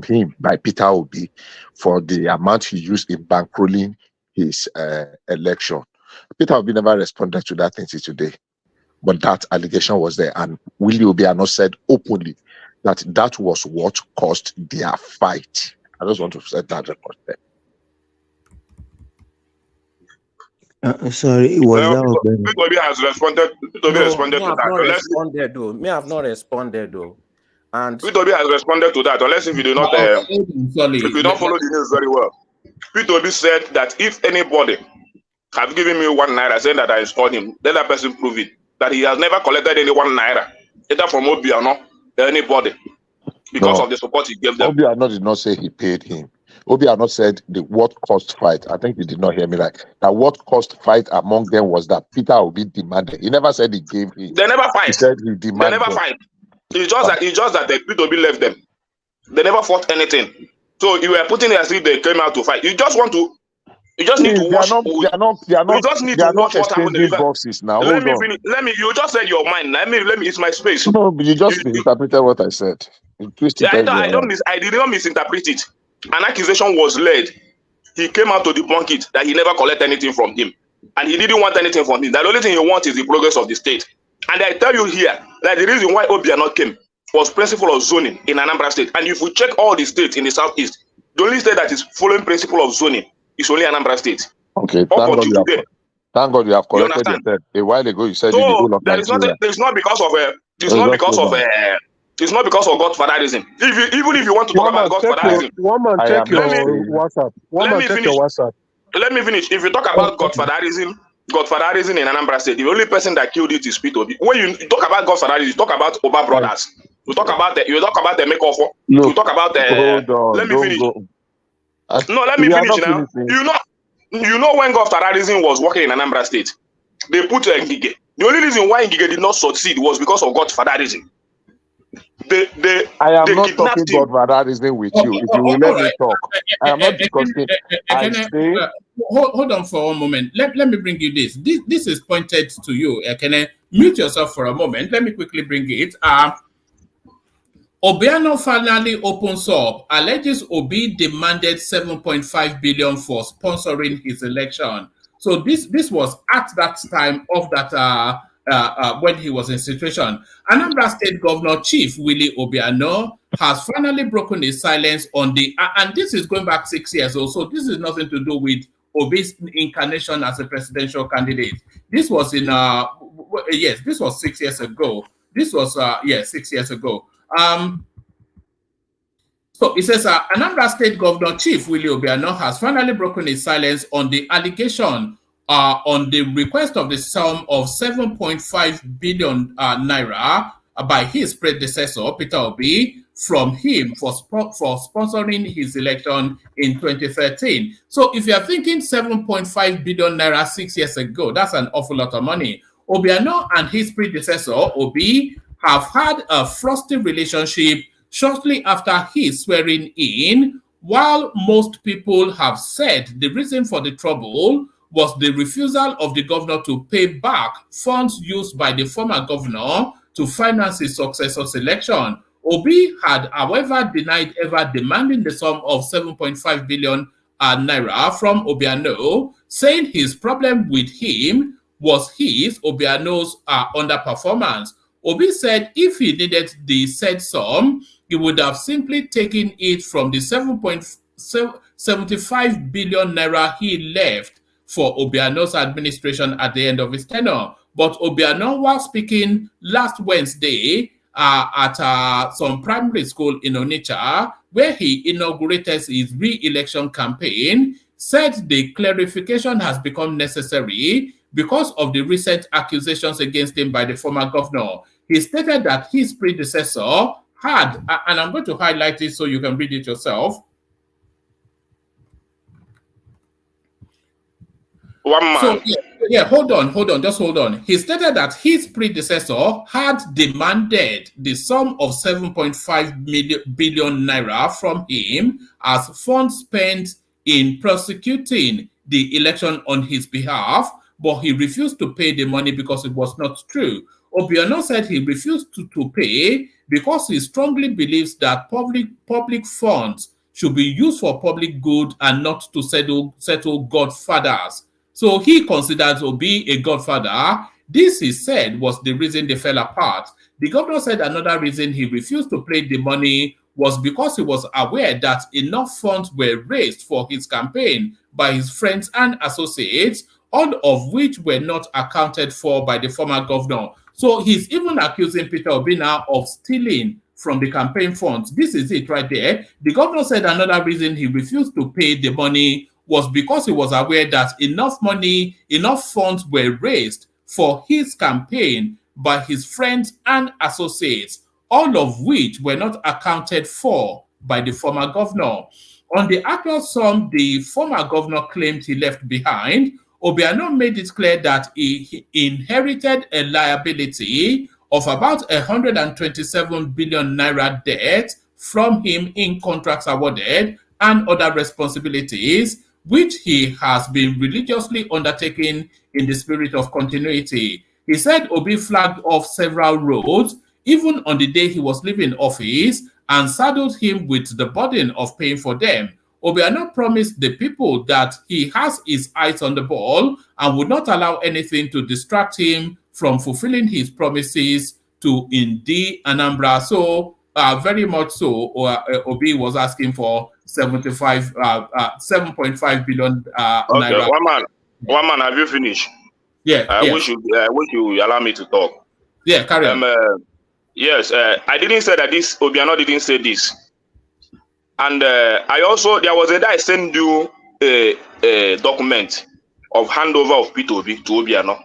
him by Peter Obi for the amount he used in bankrolling his election. Peter Obi never responded to that until today, but that allegation was there, and Willie Obiano said openly that that was what caused their fight. I just want to set that record there. Sorry, was that Nobody has responded. Nobody responded to that. Me have not responded though. And Nobody has responded to that, unless if you do not, if you don't follow the news very well. P2B said that if anybody have given me 1 naira saying that I installed him, let that person prove it. That he has never collected any 1 naira, either from Obiano or anybody, because of the support he gave them. Obiano did not say he paid him. Obiano said what caused fight. I think you did not hear me right. That what caused fight among them was that Peter Obi demanded. He never said he gave him. They never fight. He said he demanded. They never fight. It's just that the P2B left them. They never fought anything. So you were putting it as if they came out to fight. You just want to. You just need to watch. You just need to watch what happened in the boxes now. Let me finish. You just said your mind. Let me. It's my space. No, but you just misinterpreted what I said. You twisted it. I did not misinterpret it. An accusation was laid. He came out to debunk it, that he never collected anything from him, and he didn't want anything from him. That the only thing he wants is the progress of the state. And I tell you here that the reason why Obiano came was principle of zoning in Anambra State. And if we check all the states in the southeast, the only state that is following principle of zoning is only Anambra State. Okay, thank God you have corrected yourself. A while ago you said so in the whole of Nigeria. It's not because of Godfatherism. Even if you want to talk about Godfatherism, check your WhatsApp. Let me finish. If you talk about Godfatherism in Anambra State, the only person that killed it is P2B. When you talk about Godfatherism, you talk about Oba brothers. You talk about the Makeoff. You talk about the. Let me finish. Let me finish now. You know when Godfatherism was working in Anambra State, they put Ngige. The only reason why Ngige did not succeed was because of Godfatherism. I am not talking Godfatherism with you. If you will let me talk, I am not discussing. Hold on for one moment. Let me bring you this. This is pointed to you. Can I mute yourself for a moment? Let me quickly bring it. Obiano finally opens up, alleges Obi demanded 7.5 billion for sponsoring his election. So this was at that time of that when he was in situation. Anambra State Governor Chief Willie Obiano has finally broken his silence on the and this is going back 6 years or so. This is nothing to do with Obi's incarnation as a presidential candidate. This was in this was 6 years ago. This was 6 years ago. So it says, Anambra State Governor Chief Willie Obiano has finally broken his silence on the allegation on the request of the sum of 7.5 billion naira by his predecessor, Peter Obi, from him for sponsoring his election in 2013. So if you are thinking 7.5 billion naira 6 years ago, that's an awful lot of money. Obiano and his predecessor, Obi, have had a frosty relationship shortly after his swearing in, while most people have said the reason for the trouble was the refusal of the governor to pay back funds used by the former governor to finance his successor's election. Obi had, however, denied ever demanding the sum of 7.5 billion naira from Obiano, saying his problem with him was Obiano's underperformance. Obi said if he needed the said sum, he would have simply taken it from the 7.75 billion naira he left for Obiano's administration at the end of his tenure. But Obiano, while speaking last Wednesday at some primary school in Onitsha, where he inaugurated his re-election campaign, said the clarification has become necessary because of the recent accusations against him by the former governor. He stated that his predecessor had, and I'm going to highlight it so you can read it yourself. One man. So, hold on, just hold on. He stated that his predecessor had demanded the sum of 7.5 billion naira from him as funds spent in prosecuting the election on his behalf, but he refused to pay the money because it was not true. Obiano said he refused to pay because he strongly believes that public funds should be used for public good and not to settle godfathers. So he considers Obi a godfather. This, he said, was the reason they fell apart. The governor said another reason he refused to pay the money was because he was aware that enough funds were raised for his campaign by his friends and associates, all of which were not accounted for by the former governor. So he's even accusing Peter Obi now of stealing from the campaign funds. This is it right there. The governor said another reason he refused to pay the money was because he was aware that enough funds were raised for his campaign by his friends and associates, all of which were not accounted for by the former governor. On the actual sum the former governor claimed he left behind, Obiano made it clear that he inherited a liability of about 127 billion naira debt from him in contracts awarded and other responsibilities, which he has been religiously undertaking in the spirit of continuity. He said Obi flagged off several roads, even on the day he was leaving office, and saddled him with the burden of paying for them. Obiano promised the people that he has his eyes on the ball and would not allow anything to distract him from fulfilling his promises to Indi Anambra. So, very much so, Obi was asking for 7.5 billion naira. One man, have you finished? Yeah. I wish you allow me to talk. Yeah, carry on. Yes, I didn't say that this. Obiano didn't say this. And there was a day I sent you a document of handover of P2B to Obiano,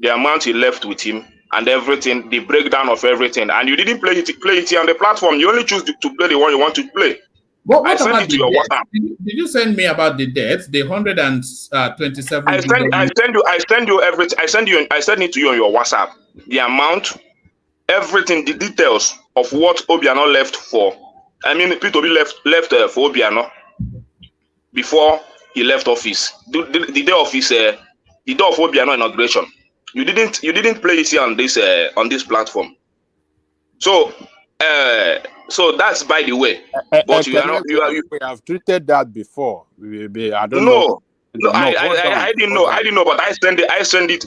the amount he left with him and everything, the breakdown of everything. And you didn't play it here on the platform. You only choose to play the one you want to play. What I sent about it to your WhatsApp. Did you send me about the debt, the 127? I send it to you on your WhatsApp. The amount, everything, the details of what Obiano left for. I mean, P2B left for Obiano before he left office. The day of his, the day of Obiano inauguration. You didn't play it here on this platform. So that's by the way. But we have treated that before. I don't know. No, I didn't know. I didn't know, but I send it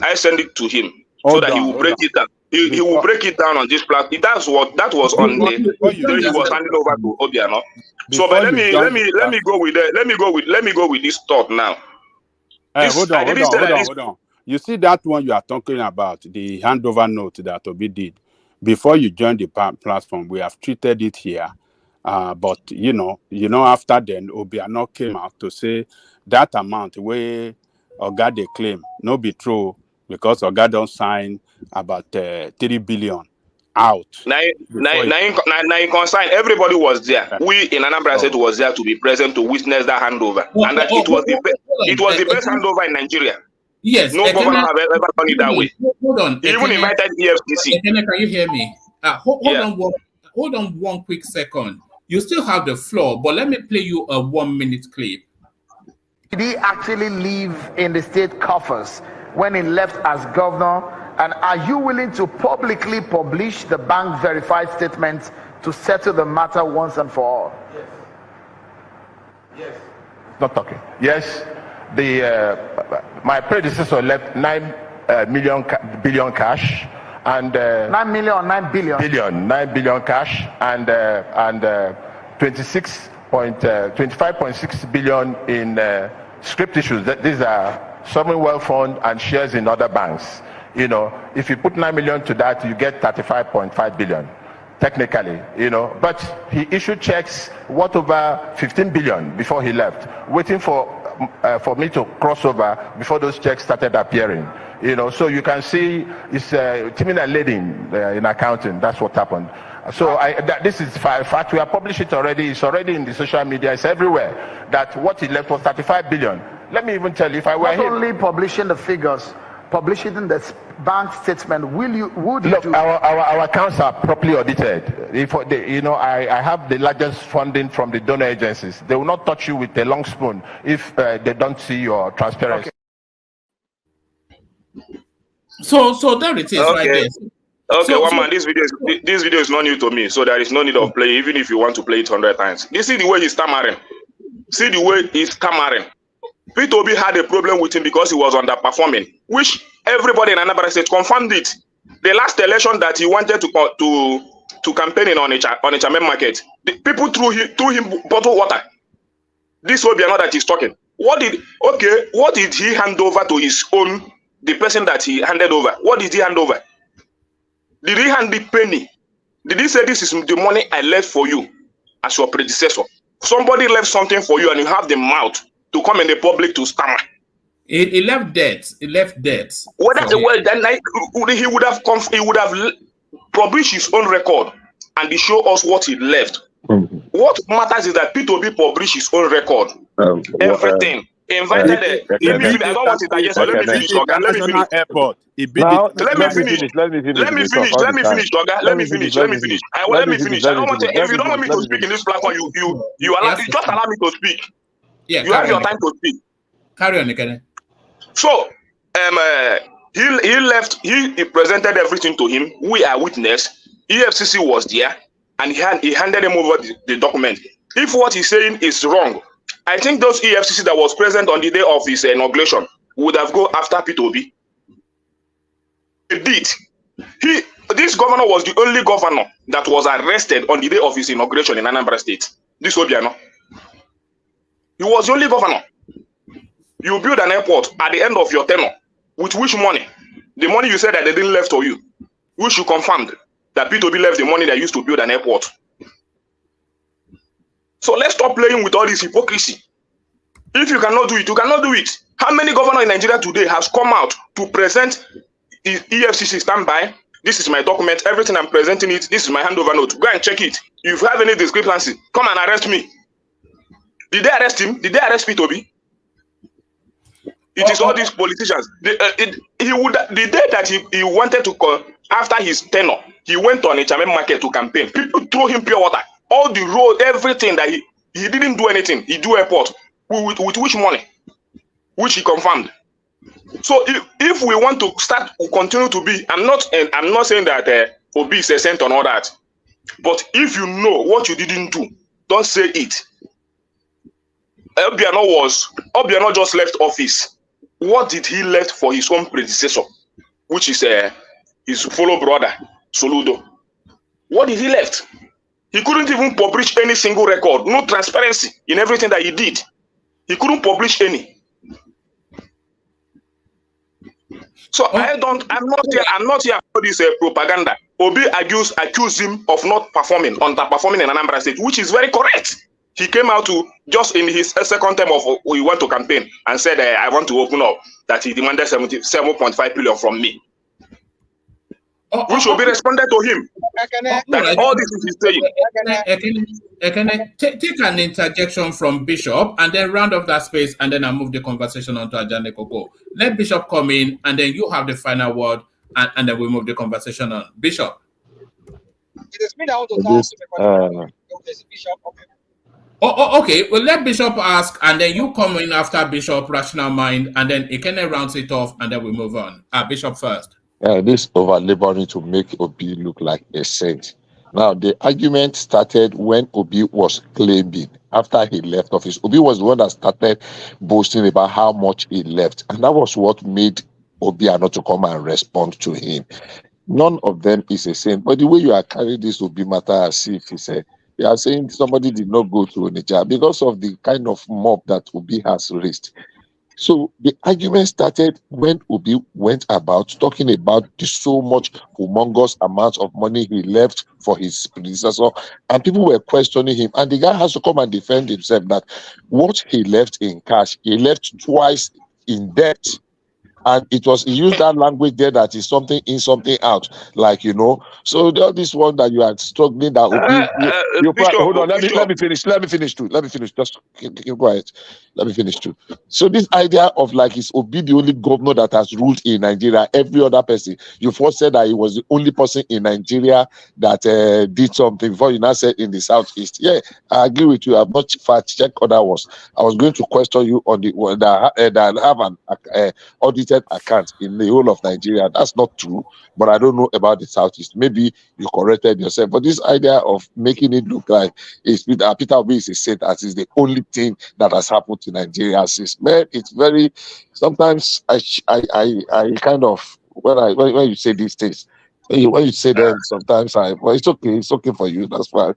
to him so that he will break it down. He will break it down on this platform. That was on the day he was handing over to Obiano. So, but let me go with this thought now. Hold on. You see that one you are talking about, the handover note that Obi did. before you join the platform, we have treated it here. But after then, Obiano came out to say that amount where Oga they claim no be true because Oga don't sign about 3 billion out. Now you consign. Everybody was there. We in Anambra State was there to be present to witness that handover, and that it was the best handover in Nigeria. Yes, no governor have ever done it that way. Hold on, he even invited EFCC. Can you hear me? Hold on one quick second. You still have the floor, but let me play you a 1-minute clip. Did he actually live in the state coffers when he left as governor? And are you willing to publicly publish the bank verified statements to settle the matter once and for all? Yes. Yes. Not talking. Yes. My predecessor left 9 billion cash. And 9 million or 9 billion? 9 billion cash and 25.6 billion in script issues. These are sovereign wealth fund and shares in other banks. If you put 9 million to that, you get 35.5 billion, technically. But he issued checks worth over 15 billion before he left, waiting for me to cross over before those checks started appearing. So you can see it's teaming and leading in accounting. That's what happened. So this is fact. We have published it already. It's already in the social media. It's everywhere. That what he left was 35 billion. Let me even tell you, if I were not only publishing the figures, publishing the bank statement, would you look? Our accounts are properly audited. I have the largest funding from the donor agencies. They will not touch you with a long spoon if they don't see your transparency. Okay. So there it is, right there. Okay, one man, this video is not new to me, so there is no need of play, even if you want to play it 100 times. You see the way he's stammering. See the way he's stammering. P2B had a problem with him because he was underperforming, which everybody in Anambra State confirmed it. The last election that he wanted to campaign in on a main market, the people threw him bottled water. This will be another that he's talking. What did he hand over to his own, the person that he handed over? What did he hand over? Did he hand the penny? Did he say this is the money I left for you as your predecessor? Somebody left something for you and you have the mouth to come in the public to stammer. He left debts. He left debts. Then he would have published his own record and he show us what he left. What matters is that P2B published his own record. Everything. Invited I don't want to digest. Let me finish. Let me finish. I don't want to. If you don't want me to speak in this platform, you just allow me to speak. Yeah, you have your time to speak. Carry on, Ekene. So, he left. He presented everything to him. We are witness. EFCC was there, and he handed him over the document. If what he's saying is wrong, I think those EFCC that was present on the day of his inauguration would have go after P2B. He did. This governor was the only governor that was arrested on the day of his inauguration in Anambra State. This Obiano. He was the only governor. You build an airport at the end of your tenure. With which money? The money you said that they didn't left for you. Which you confirmed that P2B left the money they used to build an airport. So let's stop playing with all this hypocrisy. If you cannot do it, you cannot do it. How many governors in Nigeria today has come out to present EFCC standby? This is my document. Everything I'm presenting it. This is my handover note. Go and check it. If you have any discrepancy, come and arrest me. Did they arrest him? Did they arrest P2B? It is all these politicians. The day that he wanted to call after his tenure, he went on a main market to campaign. People threw him pure water. All the road, everything that he didn't do anything. He do airport with which money, which he confirmed. So if we want to continue to be, I'm not saying that Obi is a saint and all that, but if you know what you didn't do, don't say it. Obiano just left office. What did he left for his own predecessor, which is his fellow brother Soludo? What did he left? He couldn't even publish any single record. No transparency in everything that he did. He couldn't publish any. So I'm not here for this propaganda. Obi accused him of not performing, underperforming in Anambra State, which is very correct. He came out to, just in his second term of we went to campaign and said, I want to open up, that he demanded 77.5 billion from me. Which will be responded to him. That all this is saying. Take an interjection from Bishop and then round off that space, and then I'll move the conversation on to Ajane Koko. Let Bishop come in, and then you have the final word, and then we move the conversation on. Bishop. It is me that want to talk. Bishop. Okay. Well, let Bishop ask, and then you come in after Bishop, rational mind, and then Ekene rounds it off, and then we move on. Bishop first. This over-laboring to make Obi look like a saint. Now, the argument started when Obi was claiming after he left office. Obi was the one that started boasting about how much he left, and that was what made Obi not to come and respond to him. None of them is a saint, but the way you are carrying this Obi matter as if he said, you are saying somebody did not go to Onitsha because of the kind of mob that Obi has raised. So the argument started when Obi went about talking about the so much humongous amount of money he left for his predecessor, and people were questioning him. And the guy has to come and defend himself that what he left in cash, he left twice in debt. And he used that language there that is something in, something out, like, So this one that you are struggling that hold on, let me finish too. Just keep quiet. Let me finish too. So this idea of like is Obi the only governor that has ruled in Nigeria, every other person. You first said that he was the only person in Nigeria that did something before you now said in the southeast. Yeah, I agree with you. I've not fact checked other ones. I was going to question you on the one that have an audited account in the whole of Nigeria. That's not true, but I don't know about the southeast. Maybe you corrected yourself. But this idea of making it look like Peter Obi is a saint, as is the only thing that has happened to Nigeria, man, it's very. Sometimes I kind of when you say these things. When you say them, sometimes well, it's okay for you. That's fine.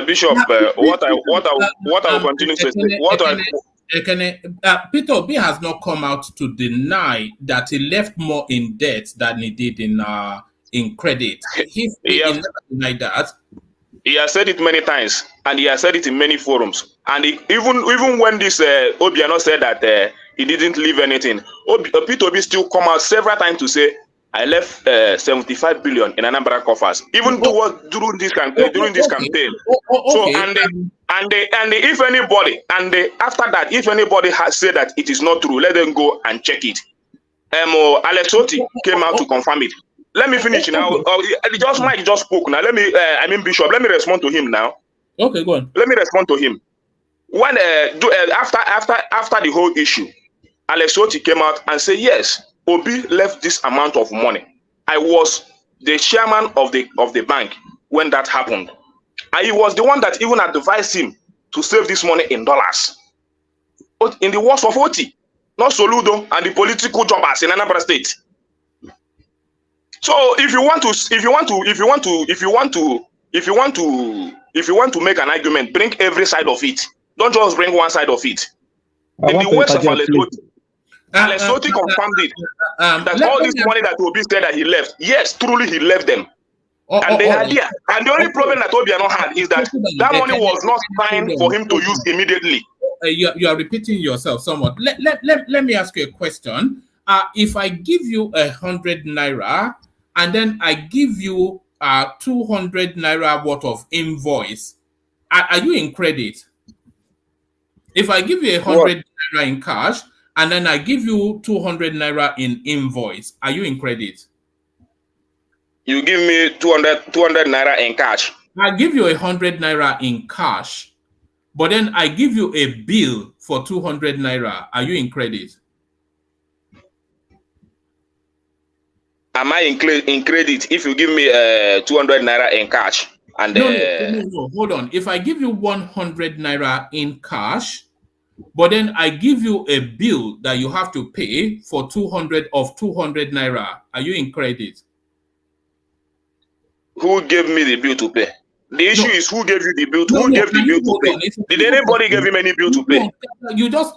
Bishop, what I will continue to say. Peter Obi has not come out to deny that he left more in debt than he did in credit. He never denied that. He has said it many times, and he has said it in many forums. And even when this Obiano said that he didn't leave anything, Peter Obi still come out several times to say, I left 75 billion in Anambra coffers, even during this campaign. So and if anybody after that, if anybody has said that it is not true, let them go and check it. Alex Oti came out to confirm it. Let me finish now. Mike just spoke now. Bishop. Let me respond to him now. Okay, go on. Let me respond to him. When after the whole issue, Alex Oti came out and said yes. Obi left this amount of money. I was the chairman of the bank when that happened. And he was the one that even advised him to save this money in dollars. But in the words of Oti, not Soludo and the political jobbers in Anambra State. So if you want to make an argument, bring every side of it. Don't just bring one side of it. In the words of Alex Oti confirmed it. That all this money that Obi said that he left, yes, truly he left them. And they are there. And the only problem that Obiano had is that that money was not signed for him to use immediately. You are repeating yourself somewhat. Let me ask you a question. If I give you 100 naira and then I give you 200 naira worth of invoice, are you in credit? If I give you 100 naira in cash and then I give you 200 naira in invoice, are you in credit? You give me 200 naira in cash. I give you 100 naira in cash, but then I give you a bill for 200 naira. Are you in credit? Am I in credit if you give me 200 naira in cash? And no, hold on. If I give you 100 naira in cash, but then I give you a bill that you have to pay for 200 naira, are you in credit? Who gave me the bill to pay? The issue is who gave you the bill? Who gave the bill to pay? Did anybody give him any bill to pay? You don't.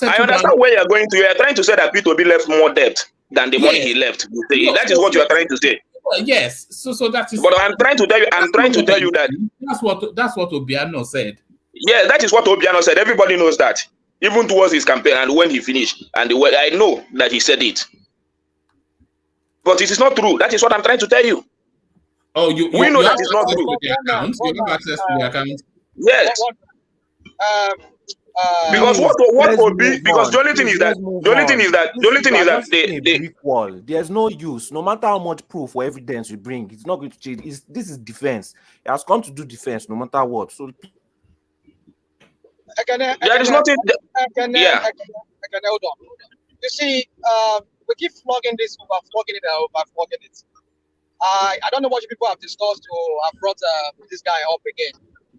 I understand where you're going to. You're trying to say that P2B left more debt. than the money he left. That is what you are trying to say. Yes. So that is. But I'm trying to tell you. I'm trying to tell you that that's what Obiano said. Yeah, that is what Obiano said. Everybody knows that, even towards his campaign and when he finished. And I know that he said it. But it is not true. That is what I'm trying to tell you. Oh, we know that it's not true. You have access to the account. Yes. Because what would be, because the only thing is that brick wall. There's no use. No matter how much proof or evidence you bring, it's not going to change. This is defense. It has come to do defense no matter what. So there is nothing. I can hold on. You see, we keep flogging this, flogging it. I don't know what you people have discussed or have brought this guy up again.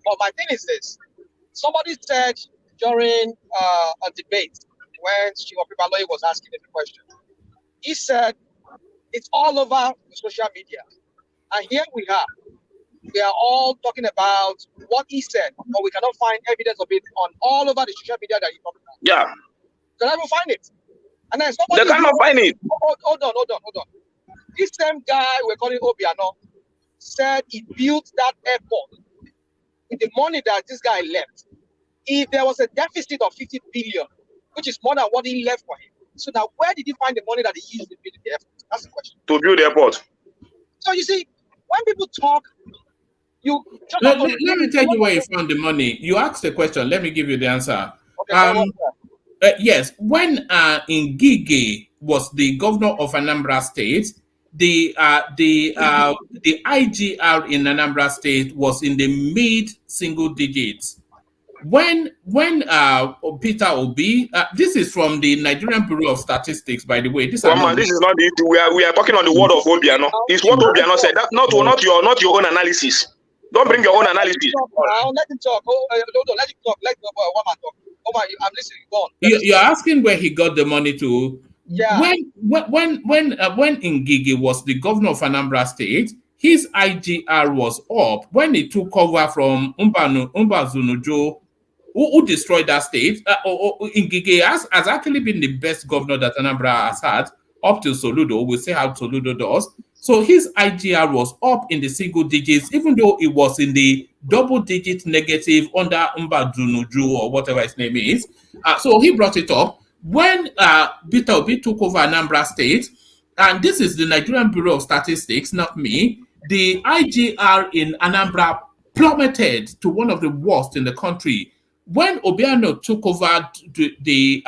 But my thing is this. Somebody said during a debate when Chief Lawyer was asking him the question, he said it's all over social media. And here we are. We are all talking about what he said, but we cannot find evidence of it on all over the social media that he talked about. Yeah. Can I find it? And then they cannot find it. Hold on. This same guy we're calling Obiano said he built that airport with the money that this guy left. If there was a deficit of 50 billion, which is more than what he left for him, so now where did he find the money that he used to build the airport? That's the question. To build the airport. So you see, when people talk, let me tell you where you found the money. You asked the question. Let me give you the answer. Okay, yes, when Ngige was the governor of Anambra State, the IGR in Anambra State was in the mid single digits. When Peter Obi, this is from the Nigerian Bureau of Statistics, by the way. This is not the issue. We are talking on the word of Obiano. It's what Obiano said. That not your own analysis. Don't bring your own analysis. Let him talk. Let him talk. Let one man talk. I'm listening. Go on. You're asking where he got the money to. Yeah. When Ngige was the governor of Anambra State, his IGR was up when he took over from Umbazunujo, who destroyed that state. Ngige has actually been the best governor that Anambra has had up to Soludo. We'll see how Soludo does. So his IGR was up in the single digits, even though it was in the double-digit negative under Umbazunujo or whatever his name is. So he brought it up. When Peter Obi took over Anambra State, and this is the Nigerian Bureau of Statistics, not me, the IGR in Anambra plummeted to one of the worst in the country. When Obiano took over the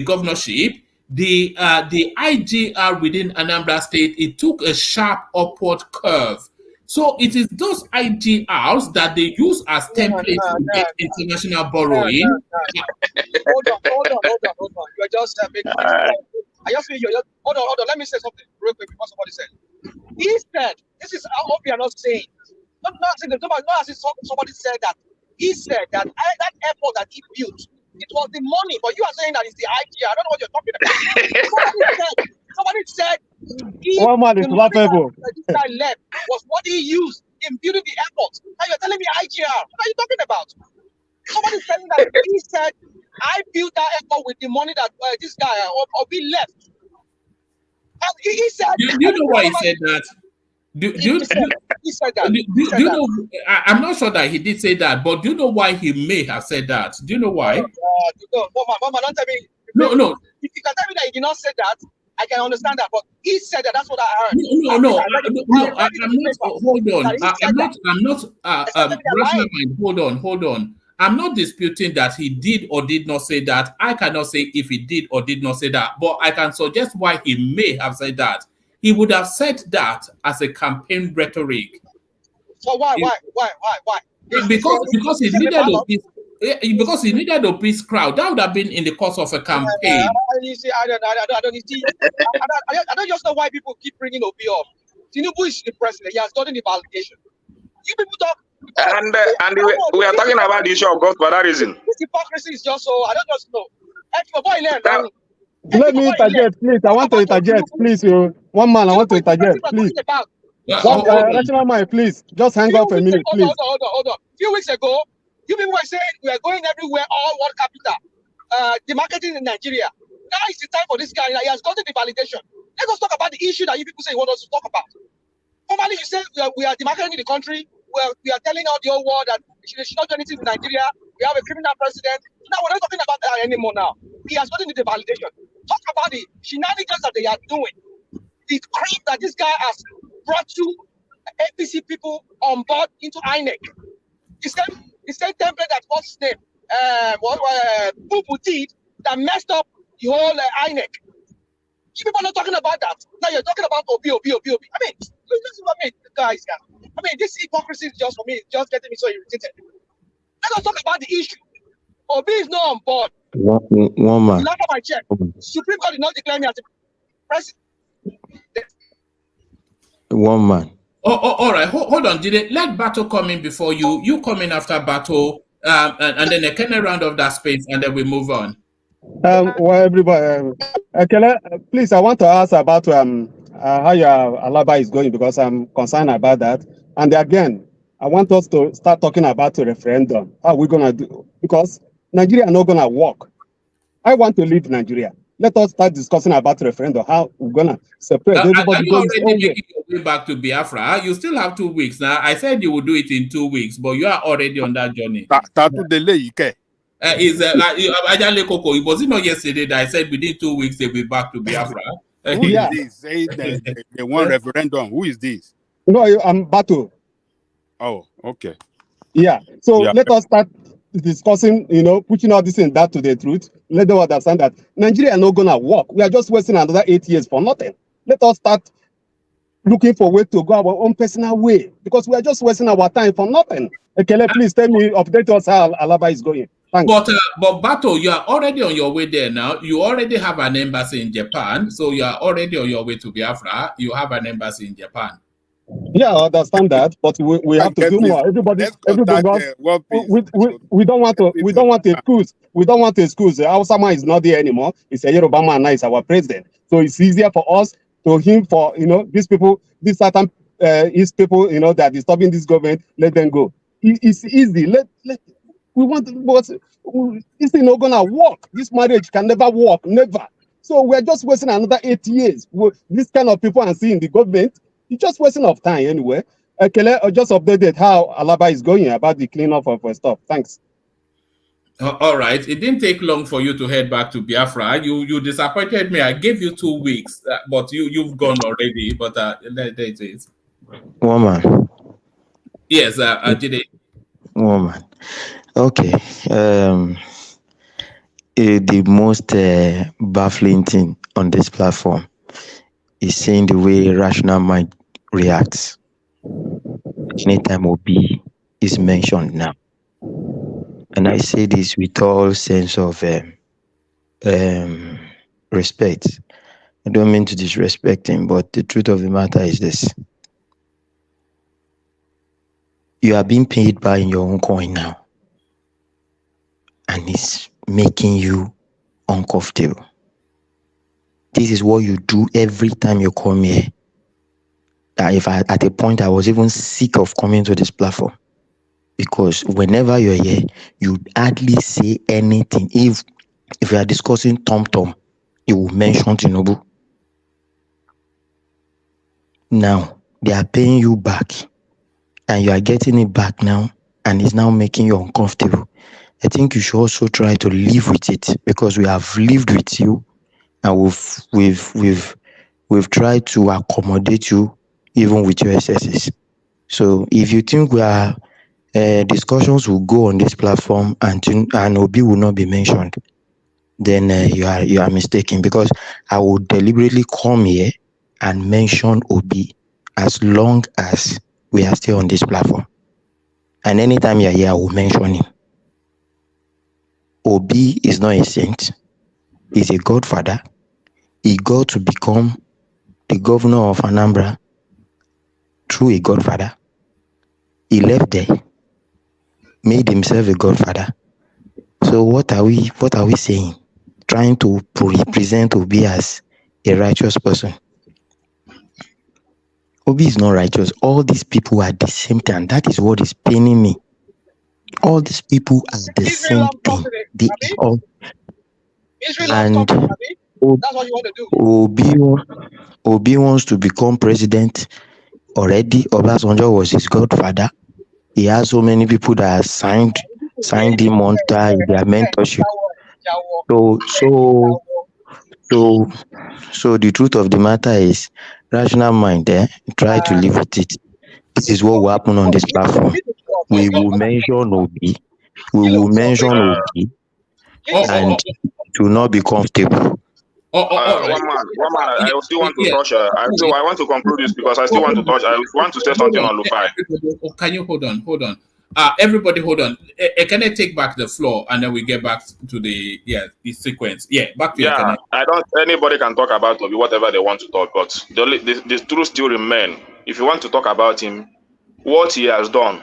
governorship, the IGR within Anambra State, it took a sharp upward curve. So it is those IGRs that they use as templates to get international borrowing. Hold on. You're just making hold on. Let me say something real quick before somebody said. He said, this is how Obiano saying. Not as somebody said that. He said that that airport that he built, it was the money, but you are saying that it's the IGR. I don't know what you're talking about. Somebody said one man is laughable. This guy left was what he used in building the airport. Now you're telling me IGR. What are you talking about? Somebody saying that he said, I built that airport with the money that this guy Obi left. And he said. Do you know why he said that? He said that. I'm not sure that he did say that, but do you know why he may have said that? Do you know why? Mama, don't tell me. No. If you can tell me that he did not say that, I can understand that. But he said that. That's what I heard. No. I'm not. Hold on. Hold on. I'm not disputing that he did or did not say that. I cannot say if he did or did not say that, but I can suggest why he may have said that. He would have said that as a campaign rhetoric. So why? Because he needed a peace crowd. That would have been in the course of a campaign. You see, I don't just know why people keep bringing Obi up. Tinubu is the president. He has gotten the validation. You people talk. And we are talking about the issue of Godfatherism. This hypocrisy is just so. I don't just know. Let me interject, please. I want to interject, please. One man, I want to interject, please. Rational man, please. Just hang up a minute, please. Hold on. A few weeks ago, you people were saying we are going everywhere, all world capital. The marketing in Nigeria. now is the time for this guy. He has gotten the validation. Let us talk about the issue that you people say you want us to talk about. Formerly, you said we are demarcating the country. We are telling out the whole world that they should not do anything with Nigeria. We have a criminal president. Now we're not talking about that anymore. Now he has gotten the validation. Talk about the shenanigans that they are doing. The crap that this guy has brought to APC people on board into INEC. The same template that what's his name? Pupu did that messed up the whole INEC. You people are not talking about that. Now you're talking about Obi. I mean, this is what I mean, guys. I mean, this hypocrisy is just for me, it's just getting me so irritated. Let us talk about the issue. Obi is not on board. One man. Last time I checked, Supreme Court did not declare me as a president. One man. All right. Hold on. Let Bato come in before you. You come in after Bato, and then a kind of round of that space, and then we move on. Well, everybody, Kele, please, I want to ask about how your Alaba is going because I'm concerned about that. And again, I want us to start talking about the referendum. How we're gonna do because Nigeria are not gonna work. I want to leave Nigeria. Let us start discussing about the referendum. How we're gonna separate. Are Everybody you goes his already own way. making your way back to Biafra? You still have 2 weeks now. I said you would do it in 2 weeks, but you are already on that journey. Was it not yesterday that I said within 2 weeks they'll be back to Biafra? Who is this? Say the one referendum. Who is this? No, I'm Bato. Oh, okay. Yeah. So let us start discussing, putting all this in that to the truth. Let them understand that Nigeria are not gonna work. We are just wasting another 8 years for nothing. Let us start looking for a way to go our own personal way because we are just wasting our time for nothing. Ekele, please tell me, update us how Alaba is going. Thanks. But Bato, you are already on your way there now. You already have an embassy in Japan, so you are already on your way to Biafra. You have an embassy in Japan. Yeah, I understand that, but we have to do more. Everybody, we don't want to excuse. We don't want to excuse. Our Sama is not there anymore. It's a Yoruba man now. Is our president, so it's easier for us to him for these people, these certain East people, that are disturbing this government. Let them go. It's easy. We want, but this thing not gonna work. This marriage can never work, never. So we're just wasting another 8 years. This kind of people and seeing the government. It's just wasting of time anyway. Kele, just updated how Alaba is going about the cleanup of stuff. Thanks. All right. It didn't take long for you to head back to Biafra. You disappointed me. I gave you 2 weeks, but you've gone already. But there it is. One man. Yes, I did it. One man. Okay. The most baffling thing on this platform is seeing the way rational mind reacts anytime Obi is mentioned now. And I say this with all sense of respect. I don't mean to disrespect him, but the truth of the matter is this. You are being paid by in your own coin now. And it's making you uncomfortable. This is what you do every time you come here. If at a point I was even sick of coming to this platform. Because whenever you're here, you hardly say anything. If you are discussing Tom, you will mention Tinubu. Now, they are paying you back. And you are getting it back now. And it's now making you uncomfortable. I think you should also try to live with it. Because we have lived with you. And we've tried to accommodate you even with your excesses. So if you think we are discussions will go on this platform and Obi will not be mentioned, then you are mistaken, because I will deliberately come here and mention Obi as long as we are still on this platform. And anytime you are here, I will mention him. Obi is not a saint. He's a godfather. He got to become the governor of Anambra through a godfather. He left there, made himself a godfather. So what are we saying? Trying to represent Obi as a righteous person. Obi is not righteous. All these people are the same thing, and that is what is paining me. All these people are the same thing. They all, and That's what you want to do. Obi wants to become president already. Obasanjo was his godfather. He has so many people that signed him on their mentorship. So the truth of the matter is, rational mind, try to live with it. This is what will happen on this platform. We will mention Obi. And it will not be comfortable. One man, I still want to touch. I want to conclude this because I still want to touch. I want to say something on RUFAI. Can you hold on? Everybody, hold on. Can I take back the floor and then we get back to the sequence? Yeah, back to you. I don't. Anybody can talk about Obi whatever they want to talk, but the truth still remain. If you want to talk about him, what he has done,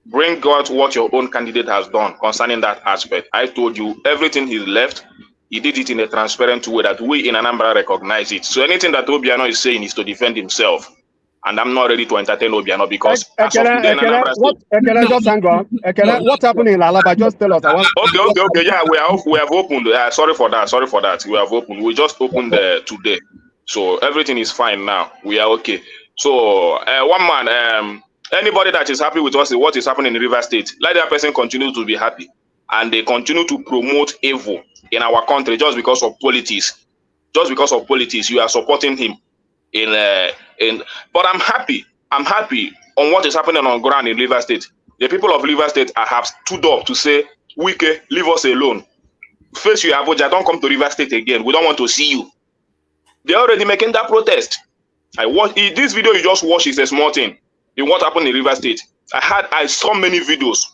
bring out what your own candidate has done concerning that aspect. I told you everything he left. He did it in a transparent way that we in Anambra recognize it. So anything that Obiano is saying is to defend himself. And I'm not ready to entertain Obiano because as of today in Anambra State... just hang on. What's happening in Alaba? Just tell us. Okay. Yeah, we have opened. Sorry for that. We have opened. We just opened today. So everything is fine now. We are okay. So one man, anybody that is happy with us, what is happening in River State, let that person continue to be happy. And they continue to promote evil in our country just because of politics. Just because of politics, you are supporting him. But I'm happy on what is happening on ground in River State. The people of River State have stood up to say, Wike, leave us alone. Face you, Abuja, don't come to River State again. We don't want to see you. They're already making that protest. This video you just watched is a small thing in what happened in River State. I saw many videos.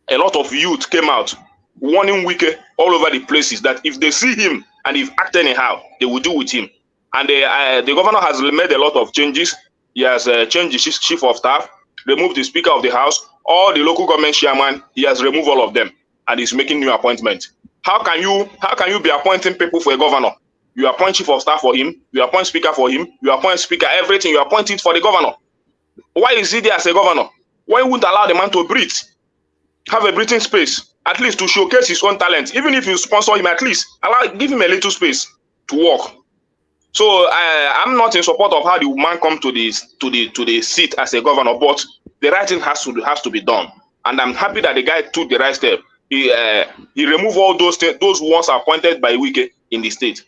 A lot of youth came out warning Wike all over the places that if they see him and if act anyhow, they will do with him. And the governor has made a lot of changes. He has changed the chief of staff, removed the speaker of the house, all the local government chairman. He has removed all of them, and he's making new appointments. How can you be appointing people for a governor? You appoint chief of staff for him. You appoint speaker for him. You appoint speaker. Everything you appoint it for the governor. Why is he there as a governor? Why wouldn't allow the man to breathe? Have a breathing space, at least to showcase his own talent. Even if you sponsor him, at least give him a little space to work. So I'm not in support of how the man come to the seat as a governor, but the right thing has to be done. And I'm happy that the guy took the right step. He removed all those ones appointed by Wike in the state.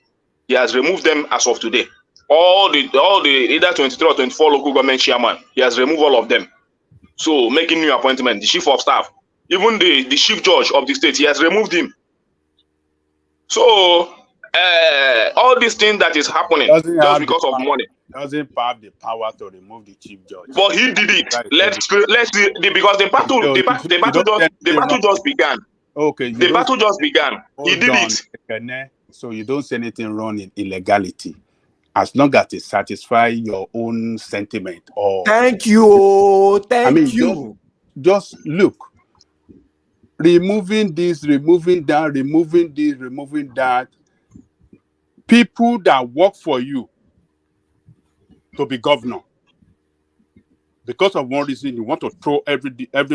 He has removed them as of today. All the either 23 or 24 local government chairman, he has removed all of them. So making new appointment, the chief of staff, even the chief judge of the state, he has removed him. So all these things that is happening just because of money. Doesn't have the power to remove the chief judge. But he did it. Let's see, because the battle just began. Okay. The battle just began. He did it. So you don't say anything wrong in illegality, as long as it satisfies your own sentiment. Or thank you. Just look. Removing this, removing that, removing this, removing that. People that work for you to be governor, because of one reason, you want to throw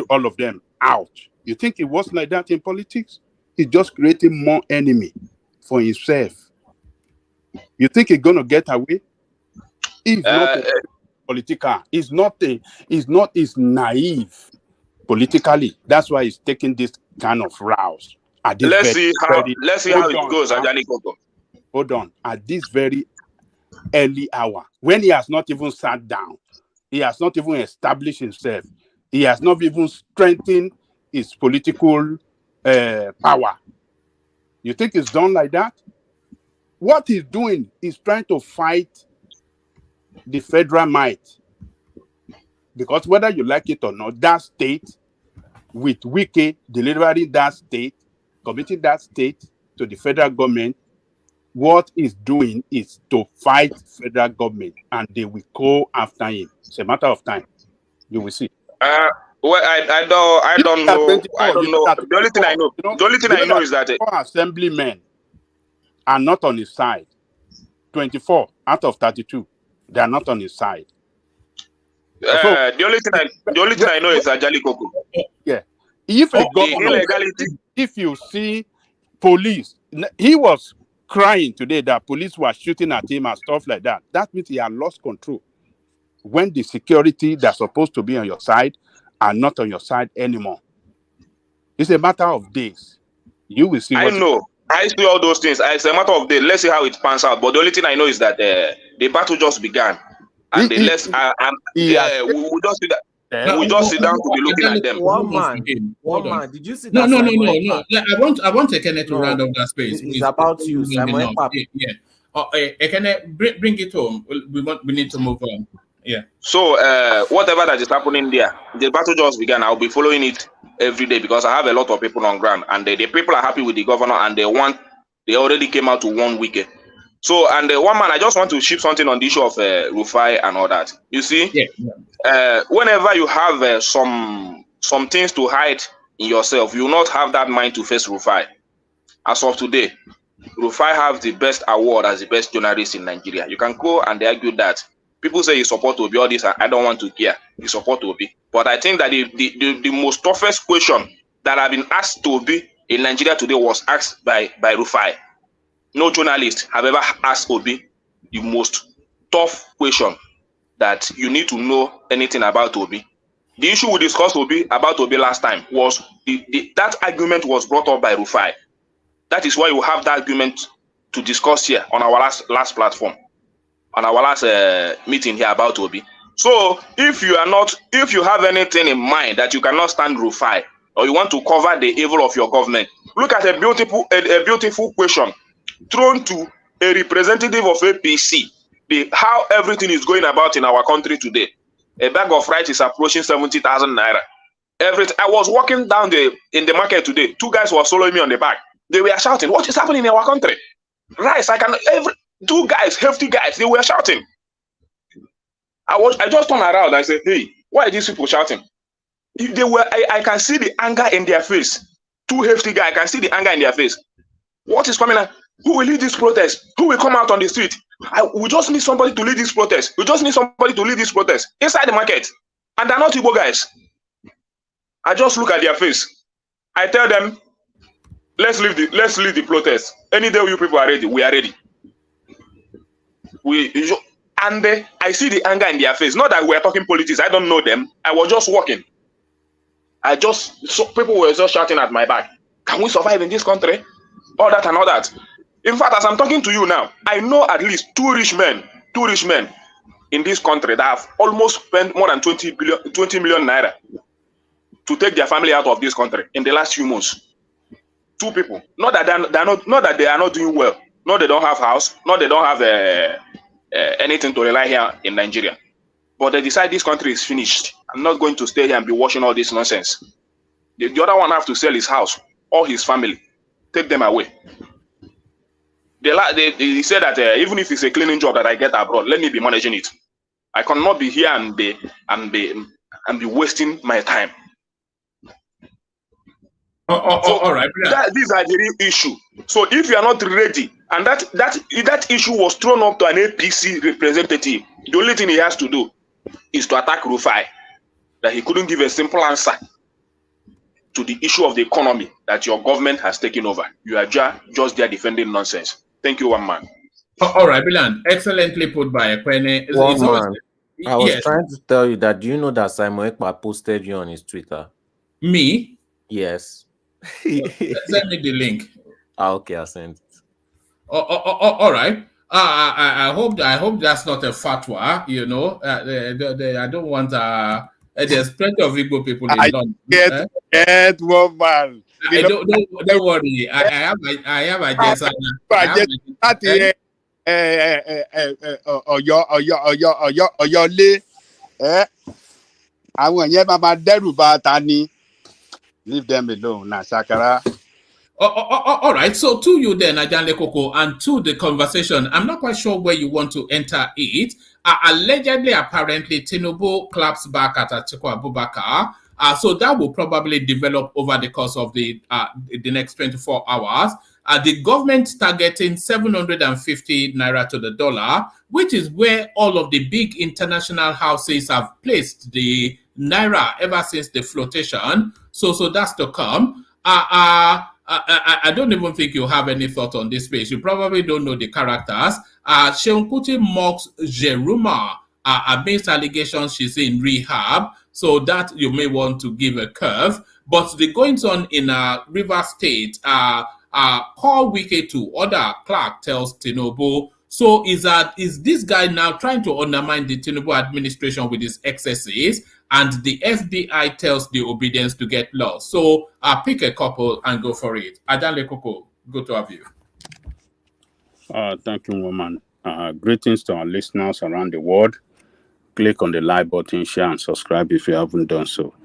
all of them out. You think it was like that in politics? He's just creating more enemy for himself. You think he's gonna get away? He's not political. He's naive politically. That's why he's taking this kind of rouse. Let's see how it goes, Ajani Koko. Hold on. At this very early hour, when he has not even sat down, he has not even established himself, he has not even strengthened his political power. You think it's done like that? What he's doing is trying to fight the federal might. Because whether you like it or not, that state, with Wike delivering that state, committing that state to the federal government, what he's doing is to fight federal government, and they will go after him. It's a matter of time. You will see. Well, I don't know. The only thing I know is that assemblymen are not on his side. 24 out of 32, they are not on his side. The only thing I know is Ajali Koko. Yeah. If you see police, he was crying today that police were shooting at him and stuff like that, that means he had lost control. When the security that's supposed to be on your side are not on your side anymore. It's a matter of days. You will see. I know. I see all those things. It's a matter of days. Let's see how it pans out. But the only thing I know is that the battle just began, and we will just see that. We just sit down to be looking at them. One man. Did you see no, that? No. I want Ekene to round up that space. It's about you, Simon. Yeah. Ekene, bring it home. We need to move on. Yeah. So whatever that is happening there, the battle just began. I'll be following it every day because I have a lot of people on ground, and the people are happy with the governor, and they already came out to 1 week. So, and one man, I just want to shift something on the issue of RUFAI and all that. You see, whenever you have some things to hide in yourself, you will not have that mind to face RUFAI. As of today, RUFAI have the best award as the best journalist in Nigeria. You can go and they argue that people say you support Obi, all this, I don't want to care. You support Obi. But I think that the most toughest question that have been asked to Obi in Nigeria today was asked by RUFAI. No journalist have ever asked Obi the most tough question that you need to know anything about Obi. The issue we discussed about Obi last time was that argument was brought up by RUFAI. That is why we have that argument to discuss here on our last platform, on our last meeting here about Obi. So if you have anything in mind that you cannot stand RUFAI, or you want to cover the evil of your government, look at a beautiful question thrown to a representative of APC, how everything is going about in our country today. A bag of rice is approaching 70,000 naira. I was walking down in the market today. 2 guys were following me on the back. They were shouting, "What is happening in our country? Rice, 2 guys, hefty guys, they were shouting." I just turned around. I said, "Hey, why are these people shouting?" I can see the anger in their face. 2 hefty guys, I can see the anger in their face. What is coming out? Who will lead this protest? Who will come out on the street? We just need somebody to lead this protest. We just need somebody to lead this protest inside the market. And they're not Igbo guys. I just look at their face. I tell them, let's lead the protest. Any day you people are ready, we are ready. And I see the anger in their face. Not that we're talking politics. I don't know them. I was just walking. People were just shouting at my back. Can we survive in this country? All that and all that. In fact, as I'm talking to you now, I know at least 2 rich men in this country that have almost spent more than 20 million naira to take their family out of this country in the last few months. 2 people. Not that they are not doing well. No, they don't have house. No, they don't have anything to rely here in Nigeria. But they decide this country is finished. I'm not going to stay here and be watching all this nonsense. The other one have to sell his house or his family. Take them away. They said that even if it's a cleaning job that I get abroad, let me be managing it. I cannot be here and be wasting my time. All right. These are the real issue. So if you are not ready, and that issue was thrown up to an APC representative, the only thing he has to do is to attack RUFAI. That he couldn't give a simple answer to the issue of the economy that your government has taken over. You are just there defending nonsense. Thank you, one man. All right, Brilliant. Excellently put by Ekene. I was trying to tell you that, do you know that Simon Ekpa posted you on his Twitter? Me? Yes. Send me the link. Okay, I'll send it. All right. I hope that's not a fatwa. You know, I don't want. There's plenty of Igbo people in London. Get woman. Don't worry. I have a guess. Leave them alone, Sakara. All right. So to you then, Ajanle Koko, and to the conversation, I'm not quite sure where you want to enter it. Allegedly, apparently, Tinubu claps back at Atiku Abubakar. So that will probably develop over the course of the next 24 hours. The government targeting 750 naira to the dollar, which is where all of the big international houses have placed the naira ever since the flotation. So that's to come. I don't even think you have any thought on this space. You probably don't know the characters. Seun Kuti mocks Jaruma against allegations she's in rehab, so that you may want to give a curve. But the goings on in River State call Wike to order, Clark tells Tinubu. So is this guy now trying to undermine the Tinubu administration with his excesses, and the FBI tells the obedience to get lost? So pick a couple and go for it. Adale Koko, good to have you. Thank you, woman. Greetings to our listeners around the world. Click on the like button, share, and subscribe if you haven't done so.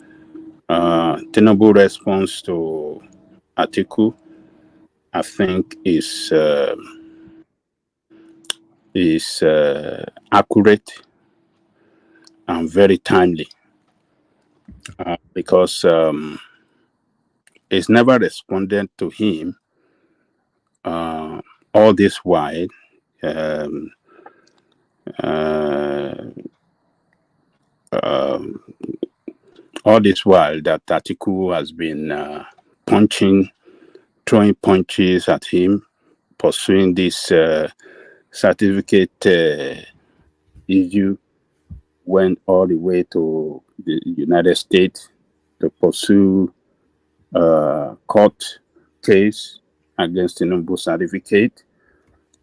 Tinubu response to Atiku, I think, is accurate and very timely, because it's never responded to him all this while. All this while that Atiku has been throwing punches at him, pursuing this certificate issue, went all the way to the United States to pursue court case against Tinubu certificate,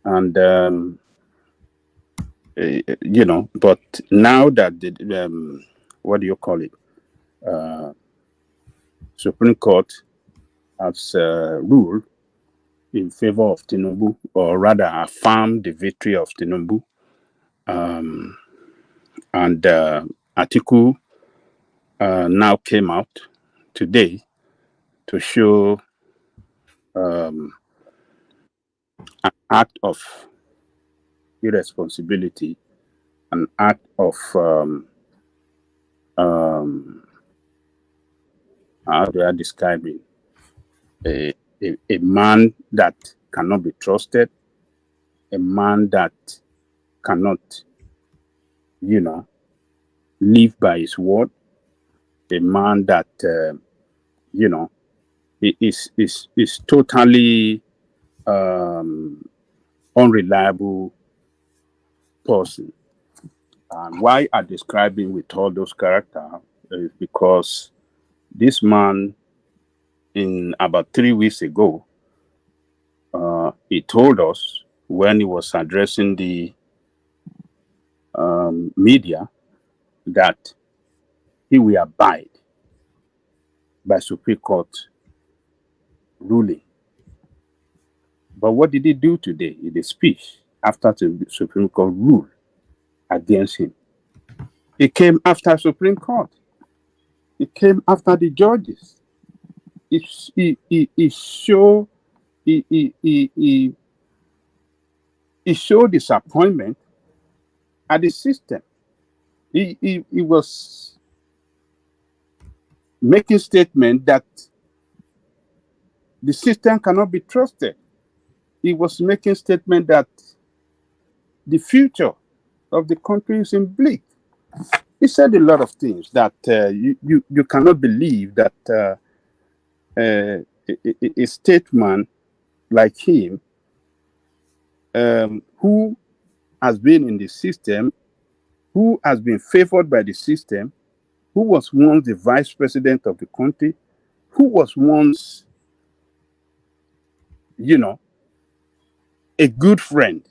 and but now that the what do you call it? Supreme Court has ruled in favor of Tinubu, or rather affirmed the victory of Tinubu. And Atiku now came out today to show an act of irresponsibility, an act of how do I describe it? A man that cannot be trusted, a man that cannot, live by his word, a man that, is totally unreliable person. And why I describe him with all those characters is because this man, in about 3 weeks ago, he told us when he was addressing the media that he will abide by Supreme Court ruling. But what did he do today in the speech after the Supreme Court ruled against him? He came after Supreme Court. He came after the judges. He showed disappointment at the system. He was making statement that the system cannot be trusted. He was making statement that the future of the country is in bleak. He said a lot of things that you cannot believe that a statesman like him, who has been in the system, who has been favored by the system, who was once the vice president of the country, who was once, a good friend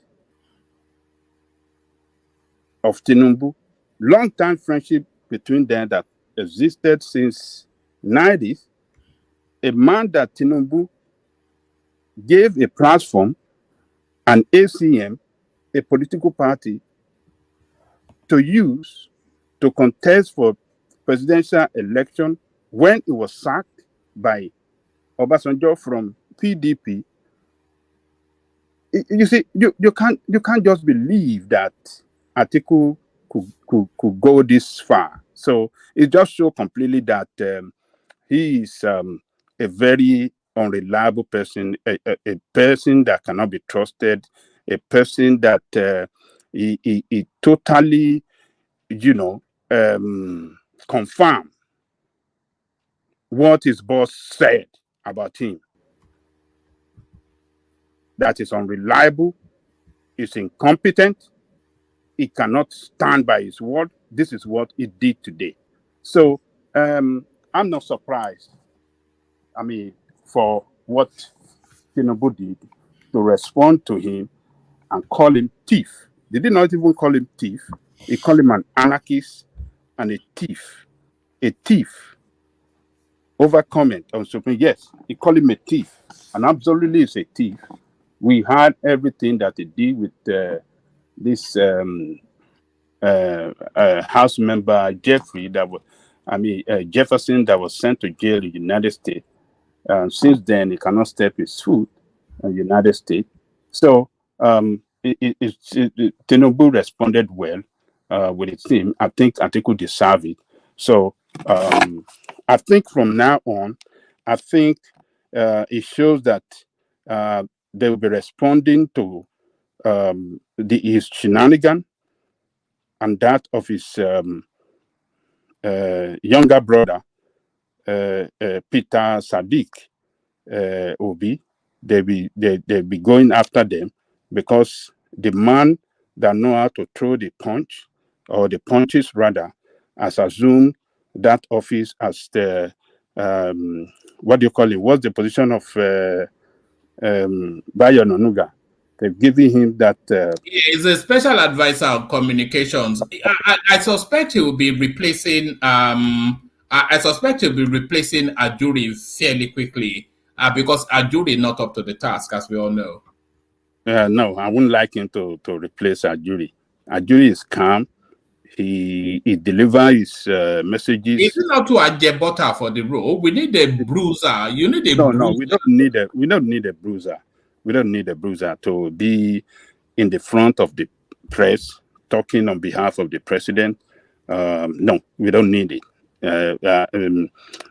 of Tinubu, long-time friendship between them that existed since 90s, a man that Tinubu gave a platform, an ACM, a political party, to use to contest for presidential election when he was sacked by Obasanjo from PDP. You see, you can't just believe that Atiku could go this far. So it just shows completely that he is a very unreliable person, a person that cannot be trusted, a person that he totally, confirm what his boss said about him. that is unreliable, is incompetent, he cannot stand by his word. This is what he did today. So I'm not surprised, I mean, for what Tinubu did to respond to him and call him thief. They did not even call him thief. He called him an anarchist and a thief. A thief. Over comment on Supreme. Yes, he called him a thief. And absolutely is a thief. We had everything that he did with this House member Jeffrey Jefferson that was sent to jail in the United States. Since then, he cannot step his foot in the United States. So Tinubu responded well with his team. I think Atiku deserve it. So I think from now on, I think it shows that they will be responding to his shenanigan and that of his younger brother, Peter Sadiq Obi. They'll be going after them because the man that know how to throw the punch, or the punches rather, has assumed that office as the what do you call it? What's the position of Bayo Nonuga? They've given him that. He's a special advisor on communications. I suspect he will be replacing. I suspect he'll be replacing Ajuri fairly quickly because Ajuri not up to the task, as we all know. No, I wouldn't like him to replace Ajuri. Ajuri is calm. He delivers his messages. Is it not to Ajebota for the role? We need a bruiser. You need a bruiser. No, we don't need a bruiser. We don't need a bruiser to be in the front of the press talking on behalf of the president. No, we don't need it. Bayo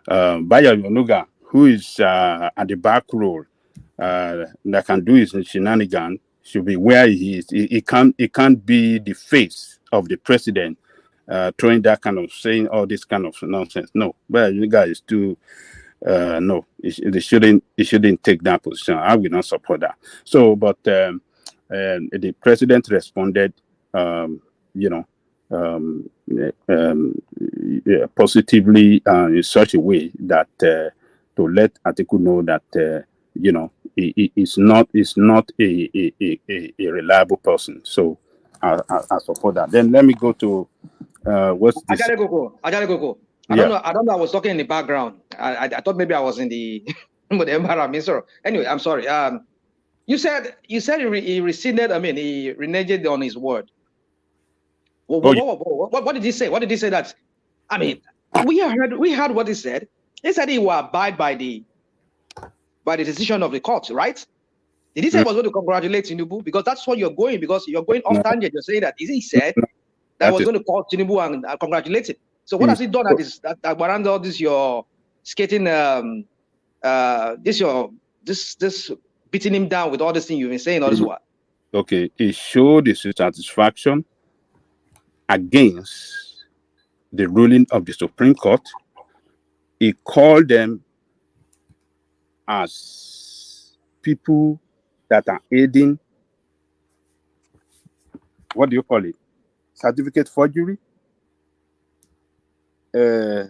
Onuga, who is at the back row, that can do his shenanigans, should be where he is. He can't be the face of the president, throwing that kind of saying all this kind of nonsense. No, Bayo Onuga is too. No, they shouldn't take that position. I will not support that. So, but the president responded, positively in such a way that to let Atiku know that he is not a reliable person. So I support that. Then let me go to what's this? Ajalekoko. I don't know. I was talking in the background. I thought maybe I was in the environment. So anyway, I'm sorry. You said he rescinded. I mean, he reneged on his word. What did he say? What did he say? That, I mean, we heard what he said. He said he will abide by the decision of the court, right? Did he say he was going to congratulate Tinubu? Because that's what you're going. Because you're going off tangent. You're saying that he said that was going to call Tinubu and congratulate him. So what has he done at this all this your skating this beating him down with all this thing you've been saying all this while? Okay, he showed his satisfaction against the ruling of the Supreme Court. He called them as people that are aiding, what do you call it? Certificate forgery?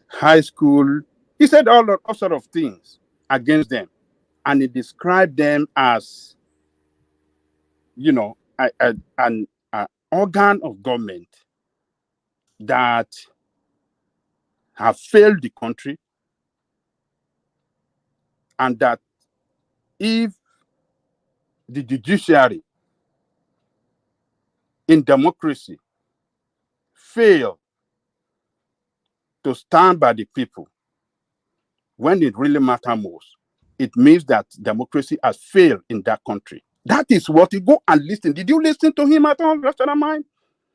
High school. He said all sort of things against them, and he described them as, an organ of government that have failed the country, and that if the judiciary in democracy fail to stand by the people when it really matters most, it means that democracy has failed in that country. That is what you go and listen. Did you listen to him at all, Rest of mine?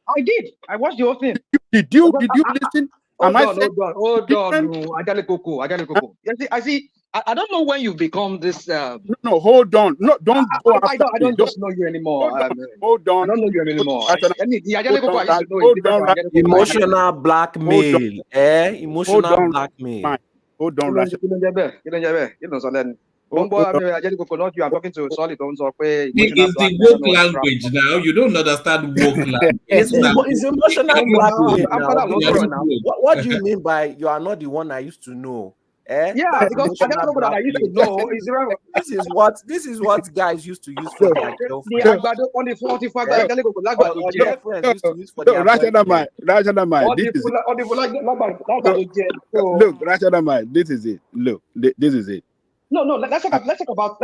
I did. I watched the whole thing. Did you listen? Hold on. Ajalekoko. I see. I don't know when you've become this. No, hold on. No, don't go after I don't just know you anymore. Hold on. I don't know you anymore. Emotional blackmail. Emotional blackmail. Hold on, Rashid. I mean, you are talking to solid on It's the woke language now. You don't understand woke language. It's emotional blackmail now. What do you mean by you are not the one I used to know? Yeah, because I don't know that I used to know. This is what guys used to use for their girlfriend. On the 45 Look, rational mind. This is it. Look, this is it. No, let's talk about.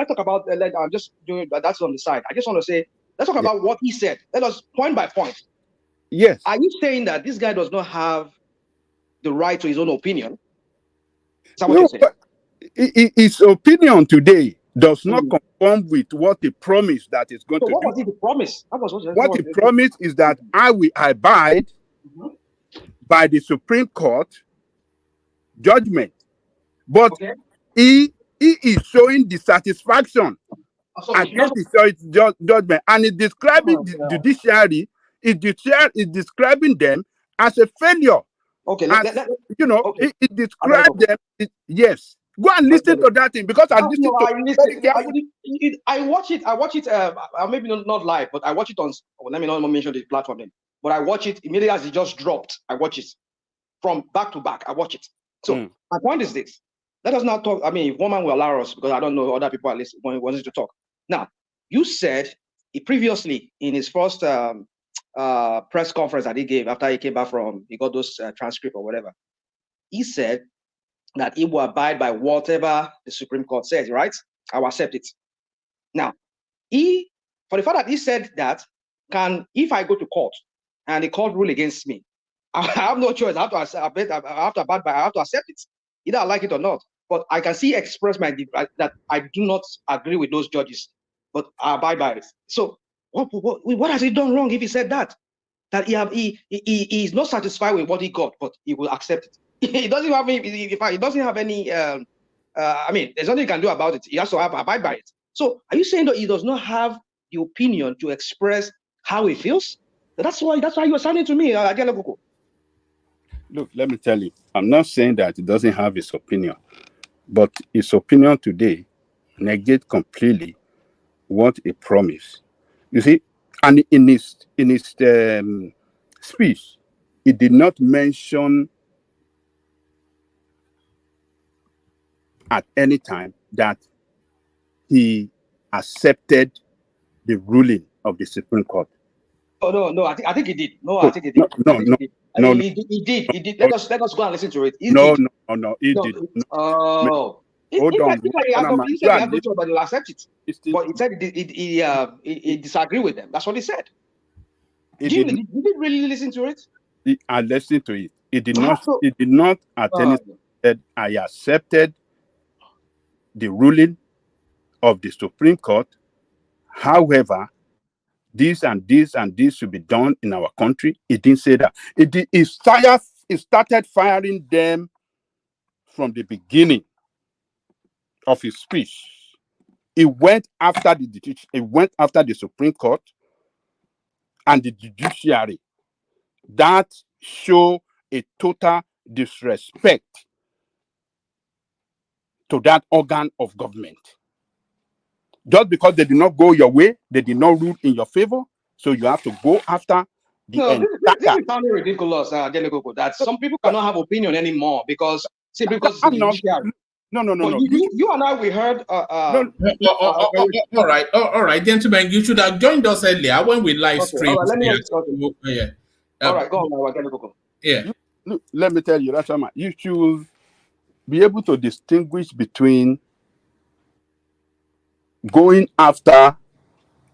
I'm just doing that's on the side. I just want to say, let's talk about what he said. Let us point by point. Yes. Are you saying that this guy does not have the right to his own opinion? Is that what you're saying? His opinion today does not conform with what he promised that is going to do. What was the promise? What he promised is that I will abide by the Supreme Court judgment. But he is showing dissatisfaction against the judgment, and is describing the judiciary. Is describing them as a failure. Okay, it described them. Yes, go and listen to that thing because I watch it. Maybe not live, but I watch it on. Let me not mention the platform name, but I watch it immediately as it just dropped. I watch it from back to back. I watch it. So my point is this: let us not talk. I mean, if one man will allow us, because I don't know other people are listening wanting to talk. Now, you said previously in his first press conference that he gave after he came back he got those transcript or whatever. He said that he will abide by whatever the Supreme Court says, right? I will accept it. Now, for the fact that he said that, if I go to court and the court rule against me, I have no choice. I have to abide by. I have to accept it, either I like it or not. But I can express that I do not agree with those judges, but I abide by it. So what has he done wrong if he said that? That he is not satisfied with what he got, but he will accept it. He doesn't have any. In fact, he doesn't have any. I mean, there's nothing he can do about it. He has to abide by it. So, are you saying that he does not have the opinion to express how he feels? That's why you're sounding to me, Adelekoko. Look, let me tell you. I'm not saying that he doesn't have his opinion, but his opinion today negates completely what he promised. You see, and in his speech, he did not mention at any time that he accepted the ruling of the Supreme Court. Oh, no, I think he did. No, I think he did. He did. Let us go and listen to it. He did. Hold on. He said he has no choice, but he'll accept it. But he said he disagreed with them. That's what he said. Did you really listen to it? I listened to it. He did not. He did not at any time said I accepted the ruling of the Supreme Court. However, this and this and this should be done in our country. He didn't say that. He started firing them from the beginning of his speech. He went after the Supreme Court and the judiciary. That show a total disrespect to that organ of government. Just because they did not go your way, they did not rule in your favor, so you have to go after the this is sounding ridiculous, that some people cannot have opinion anymore because it's the judiciary. No. You and I, we heard. All right, gentlemen. You should have joined us earlier when we live streamed. All right, go on. Yeah. Let me tell you, Rashama, you should be able to distinguish between going after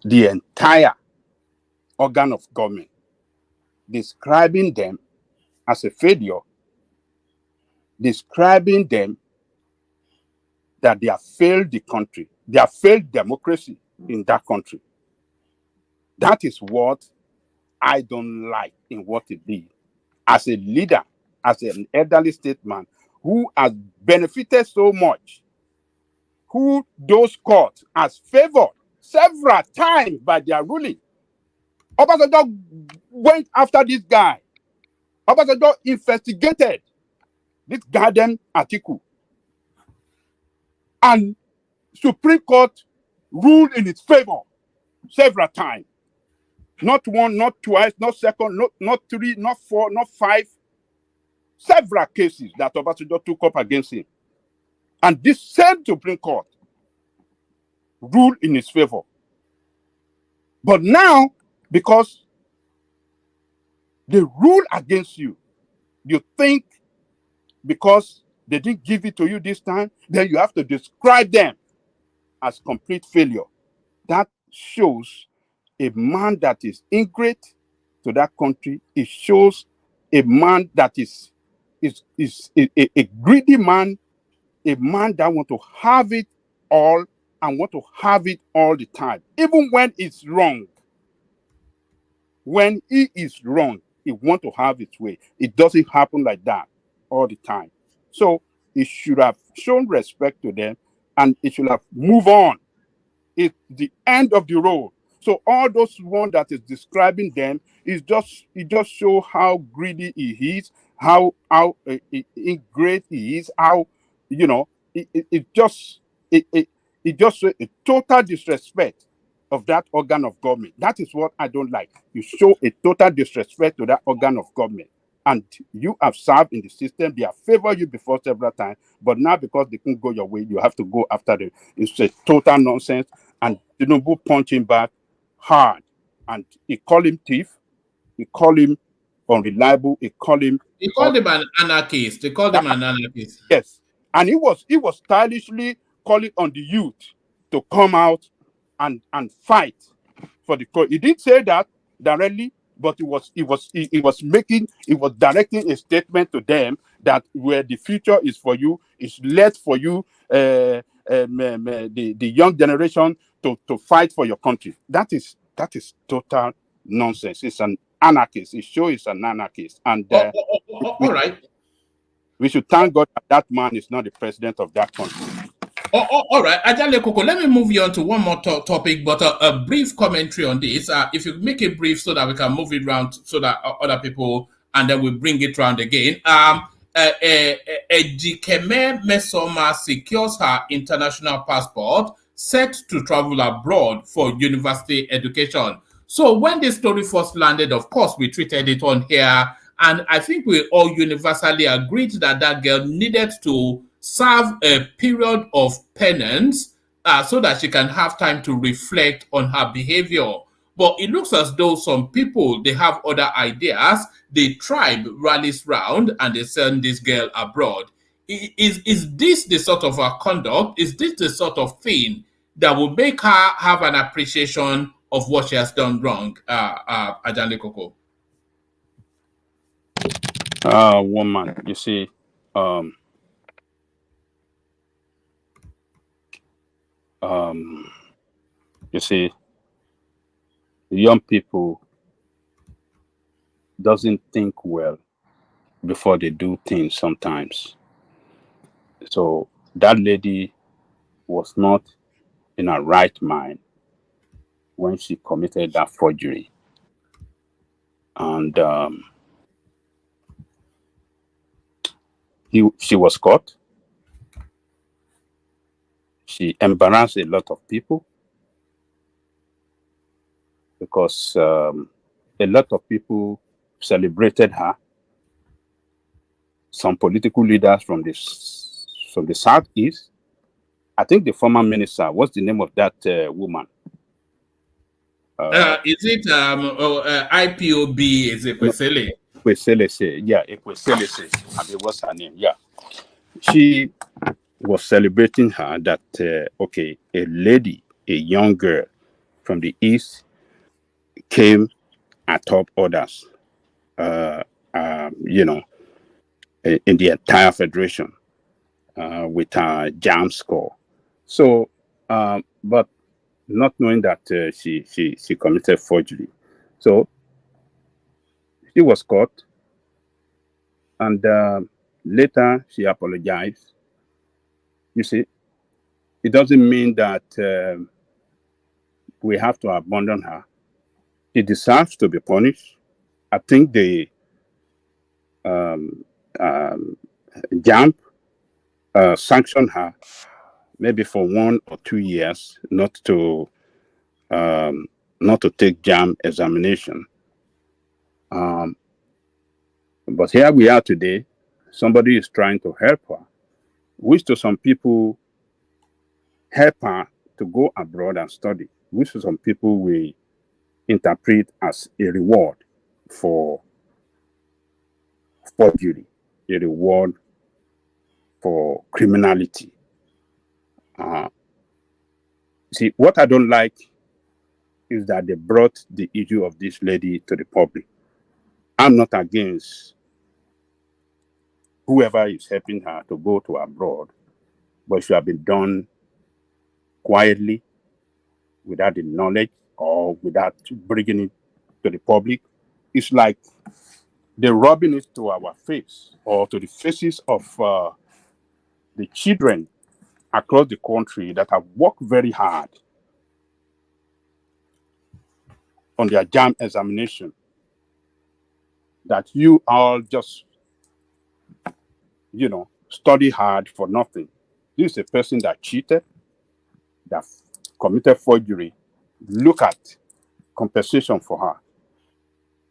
the entire organ of government, describing them as a failure, describing them that they have failed the country, they have failed democracy in that country. That is what I don't like in what he did. As a leader, as an elderly statesman who has benefited so much, who those courts has favored several times by their ruling. Obasanjo went after this guy. Obasanjo investigated this goddamn Atiku. And Supreme Court ruled in its favor several times. Not one, not twice, not second, not three, not four, not five. Several cases that Obasanjo took up against him. And this same Supreme Court ruled in his favor. But now, because they rule against you, you think because they didn't give it to you this time, then you have to describe them as complete failure. That shows a man that is ingrate to that country. It shows a man that is a greedy man, a man that want to have it all and want to have it all the time, even when it's wrong. When he is wrong, he want to have its way. It doesn't happen like that all the time. So it should have shown respect to them, and it should have moved on. It's the end of the road. So all those one that is describing them is just, it just show how greedy he is, how ingrate he is, how, you know, it just show a total disrespect of that organ of government. That is what I don't like. You show a total disrespect to that organ of government. And you have served in the system. They have favored you before several times, but now because they couldn't go your way, you have to go after them. It's a total nonsense. And Tinubu punch him back hard. And he called him thief. He called him unreliable. He called him an anarchist. They called him an anarchist. Yes. And he was stylishly calling on the youth to come out and fight for the cause. He didn't say that directly, but he was directing a statement to them that where the future is for you, is left for you, the young generation to fight for your country. That is total nonsense. It's an anarchist. It shows it's an anarchist. And all right. We should thank God that man is not the president of that country. All right, Ajale Koko, let me move you on to one more topic, but a brief commentary on this. If you make it brief so that we can move it around so that other people, and then we bring it round again. Ejikeme Mmesoma secures her international passport, set to travel abroad for university education. So when this story first landed, of course, we treated it on here, and I think we all universally agreed that that girl needed to serve a period of penance so that she can have time to reflect on her behavior. But it looks as though some people, they have other ideas. The tribe rallies round and they send this girl abroad. Is this the sort of conduct? Is this the sort of thing that will make her have an appreciation of what she has done wrong, Ajale Koko? Woman, you see, you see, young people doesn't think well before they do things sometimes. So that lady was not in her right mind when she committed that forgery. And she was caught. She embarrassed a lot of people because a lot of people celebrated her. Some political leaders from the Southeast. I think the former minister, what's the name of that woman? Is it IPOB? Is it Ekwesele? Ekwesele, yeah, Ekwesele. I mean, what's her name? Yeah. She was celebrating her that, okay, a lady, a young girl from the East came atop others, you know, in the entire federation with her jam score. So, but not knowing that she committed forgery. So she was caught, and later she apologized. You see, it doesn't mean that we have to abandon her. She deserves to be punished. I think the JAMB sanctioned her maybe for 1 or 2 years, not to take JAM examination. But here we are today. Somebody is trying to help her, which to some people help her to go abroad and study, which to some people we interpret as a reward for forgery, a reward for criminality. See, what I don't like is that they brought the issue of this lady to the public. I'm not against whoever is helping her to go to abroad, but it should have been done quietly, without the knowledge or without bringing it to the public. It's like they're rubbing it to our face or to the faces of the children across the country that have worked very hard on their JAM examination, that you all just, study hard for nothing. This is a person that cheated, that committed forgery. Look at compensation for her.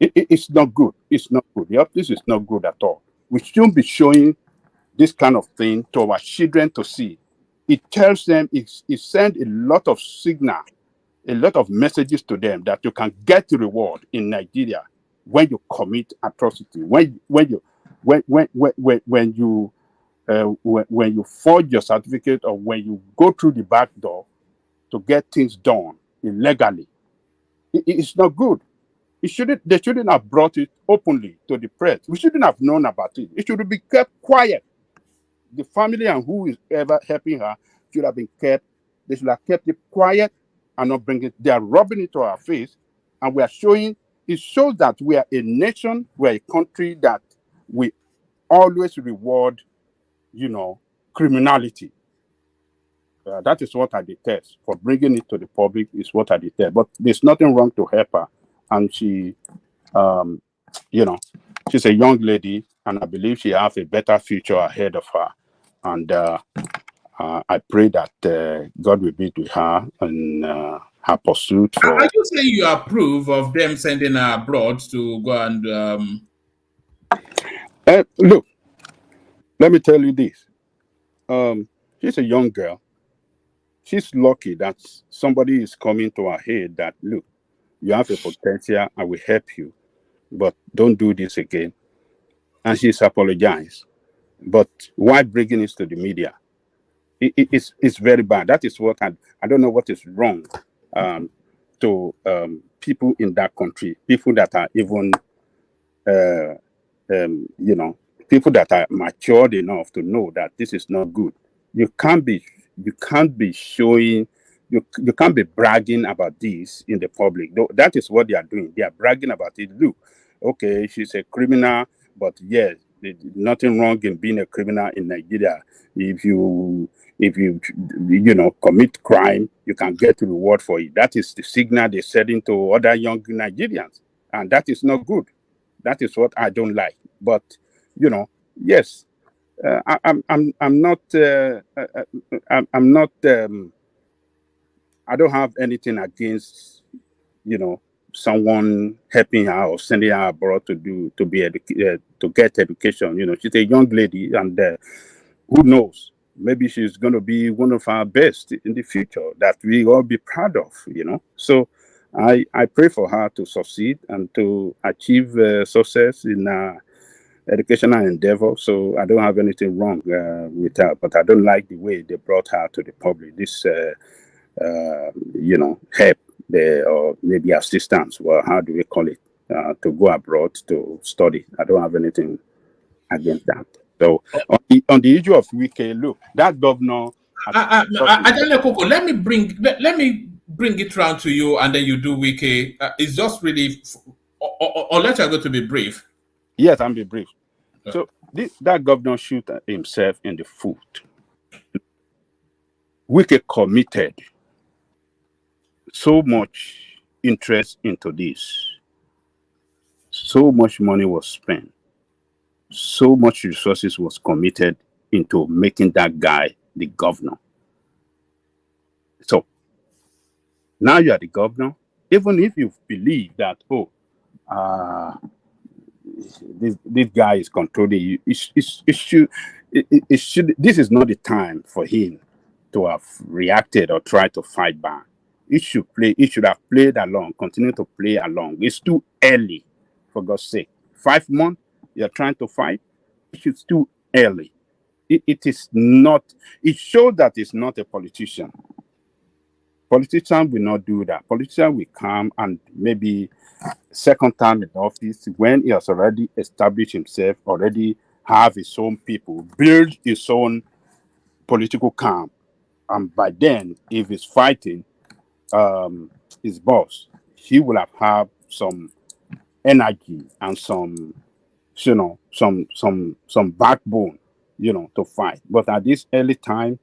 It's not good. It's not good. Yep, this is not good at all. We shouldn't be showing this kind of thing to our children to see. It tells them, it sends a lot of signal, a lot of messages to them that you can get the reward in Nigeria when you commit atrocity, when you forge your certificate, or when you go through the back door to get things done illegally. It's not good. They shouldn't have brought it openly to the press. We shouldn't have known about it. It should be kept quiet. The family and who is ever helping her should have been kept. They should have kept it quiet and not bring it. They are rubbing it to our face, and we are showing. It shows that we are a nation, we are a country that we always reward, criminality. That is what I detest. For bringing it to the public is what I detest. But there's nothing wrong to help her. And she, she's a young lady, and I believe she has a better future ahead of her. And I pray that God will be with her in her pursuit for. Are you saying you approve of them sending her abroad to go and? Look, let me tell you this. She's a young girl. She's lucky that somebody is coming to her head that, look, you have a potential, I will help you, but don't do this again. And she's apologized. But why bringing this to the media? It's very bad. That is what I don't know what is wrong to people in that country, people that are even, people that are matured enough to know that this is not good. You can't be showing, you can't be bragging about this in the public. That is what they are doing. They are bragging about it. Look, okay, she's a criminal, but yes, nothing wrong in being a criminal in Nigeria. If you commit crime, you can get a reward for it. That is the signal they're sending to other young Nigerians, and that is not good. That is what I don't like. But yes. I don't have anything against, someone helping her or sending her abroad to get education. She's a young lady, and who knows? Maybe she's going to be one of our best in the future that we all be proud of. So I pray for her to succeed and to achieve success in educational endeavor. So I don't have anything wrong with her, but I don't like the way they brought her to the public. This, help or maybe assistance. Well, how do we call it? To go abroad to study. I don't have anything against that. So on the issue of Wike, look, that governor. Let me bring it round to you, and then you do Wike. It's just really, unless you're going to be brief. Yes, I'm be brief. So that governor shoot himself in the foot. Wike committed so much interest into this. So much money was spent. So much resources was committed into making that guy the governor. So now you are the governor. Even if you believe that, this guy is controlling you, it should. This is not the time for him to have reacted or tried to fight back. It should have played along, continue to play along. It's too early, for God's sake. 5 months you're trying to fight. It's too early. It is not. It shows that it's not a politician. Politicians will not do that. Politicians will come and maybe second time in office when he has already established himself, already have his own people, build his own political camp, and by then, if he's fighting his boss, he will have some energy and some backbone, to fight. But at this early time,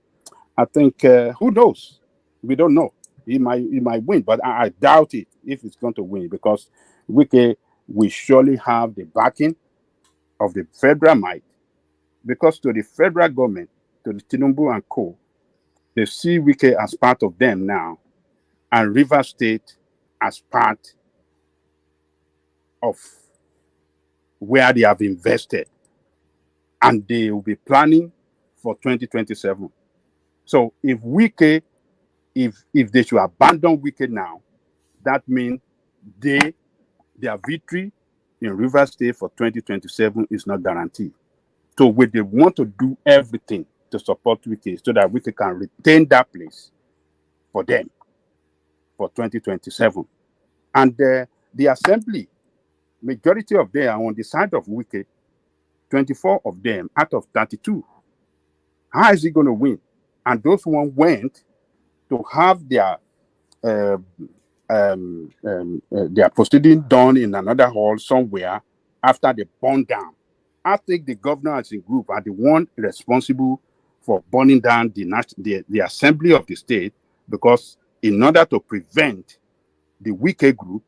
I think who knows? We don't know. He might win, but I doubt it if it's going to win, because Wike will surely have the backing of the federal might, because to the federal government, to the Tinubu and co, they see Wike as part of them now, and River State as part of where they have invested, and they will be planning for 2027. So if Wike, if they should abandon Wike now, that means their victory in River State for 2027 is not guaranteed. So they want to do everything to support Wike so that Wike can retain that place for them for 2027. And the assembly, majority of them are on the side of Wike, 24 of them out of 32. How is he going to win? And those ones went to have their proceeding done in another hall somewhere after they burned down. I think the governor as a group are the one responsible for burning down the assembly of the state, because in order to prevent the Wike group,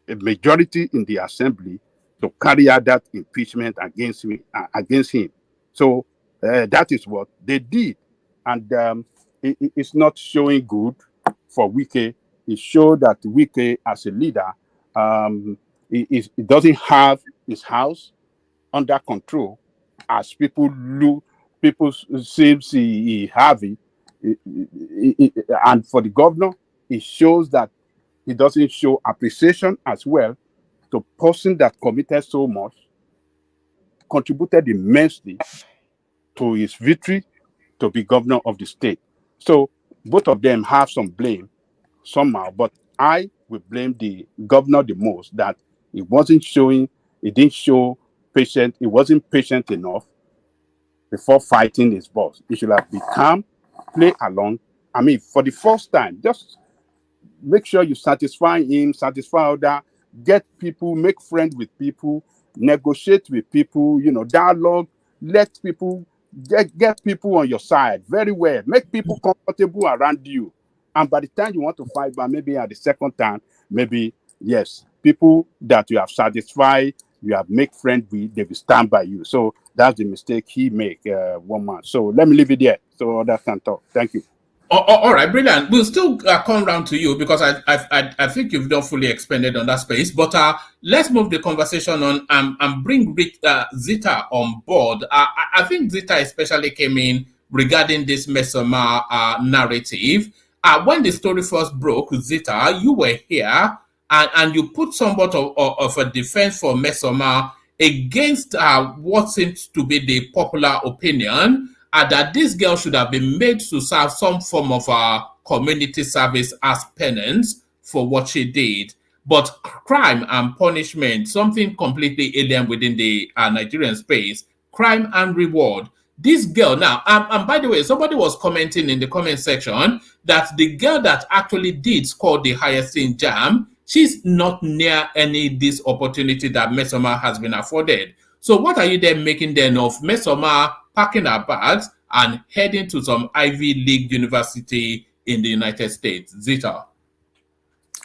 a majority in the assembly, to carry out that impeachment against him. So that is what they did. And it's not showing good for Wike. It showed that Wike as a leader, he doesn't have his house under control as people seems he have it. And for the governor, it shows that he doesn't show appreciation as well to person that committed so much, contributed immensely to his victory to be governor of the state. So both of them have some blame somehow, but I would blame the governor the most, that he didn't show patient, he wasn't patient enough before fighting his boss. He should have become, play along. I mean, for the first time, just make sure you satisfy him, satisfy others, get people, make friends with people, negotiate with people, dialogue, let people get people on your side very well, make people comfortable around you. And by the time you want to fight, but maybe at the second time, maybe, yes, people that you have satisfied, you have make friends with, they will stand by you. So that's the mistake he make, one man. So let me leave it there so others can talk. Thank you. All right, brilliant. We'll still come round to you, because I think you've not fully expanded on that space. But let's move the conversation on and bring Zita on board. I think Zita especially came in regarding this Mmesoma narrative. When the story first broke, Zita, you were here and you put somewhat of a defense for Mmesoma against what seems to be the popular opinion, that this girl should have been made to serve some form of community service as penance for what she did. But crime and punishment, something completely alien within the Nigerian space, crime and reward. This girl now, and by the way, somebody was commenting in the comment section that the girl that actually did score the highest in JAM, she's not near any this opportunity that Mmesoma has been afforded. So what are you then making then of Mmesoma packing her bags and heading to some Ivy League university in the United States? Zita.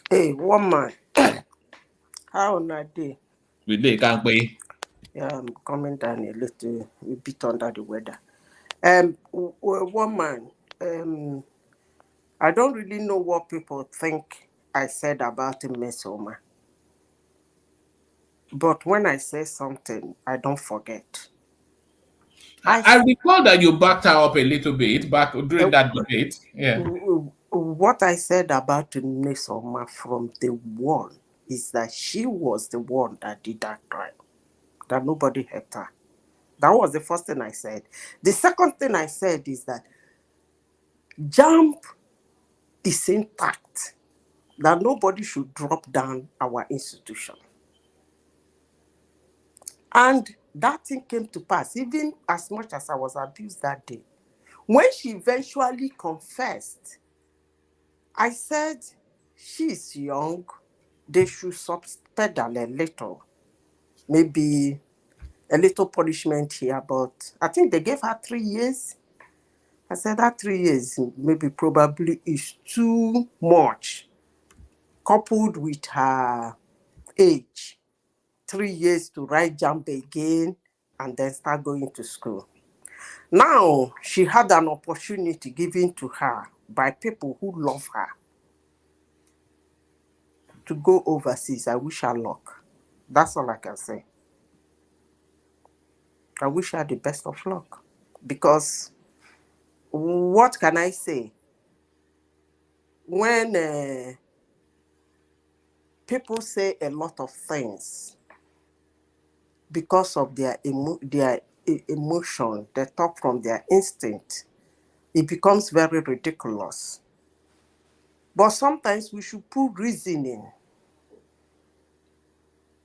Hey, one man. How on that day? We day, can't we? Yeah, I'm coming down a little bit under the weather. One man. I don't really know what people think I said about Mmesoma. But when I say something, I don't forget. I recall that you backed her up a little bit back during that debate. Yeah. What I said about Mmesoma from the one is that she was the one that did that crime, that nobody helped her. That was the first thing I said. The second thing I said is that JAMB is intact, that nobody should drop down our institution. And that thing came to pass, even as much as I was abused that day. When she eventually confessed, I said, she's young, they should subpedal a little. Maybe a little punishment here, but I think they gave her 3 years. I said that 3 years maybe probably is too much, coupled with her age. 3 years to write JAMB again and then start going to school. Now, she had an opportunity given to her by people who love her to go overseas. I wish her luck. That's all I can say. I wish her the best of luck. Because what can I say? When people say a lot of things because of their emotion, they talk from their instinct, it becomes very ridiculous. But sometimes we should put reasoning.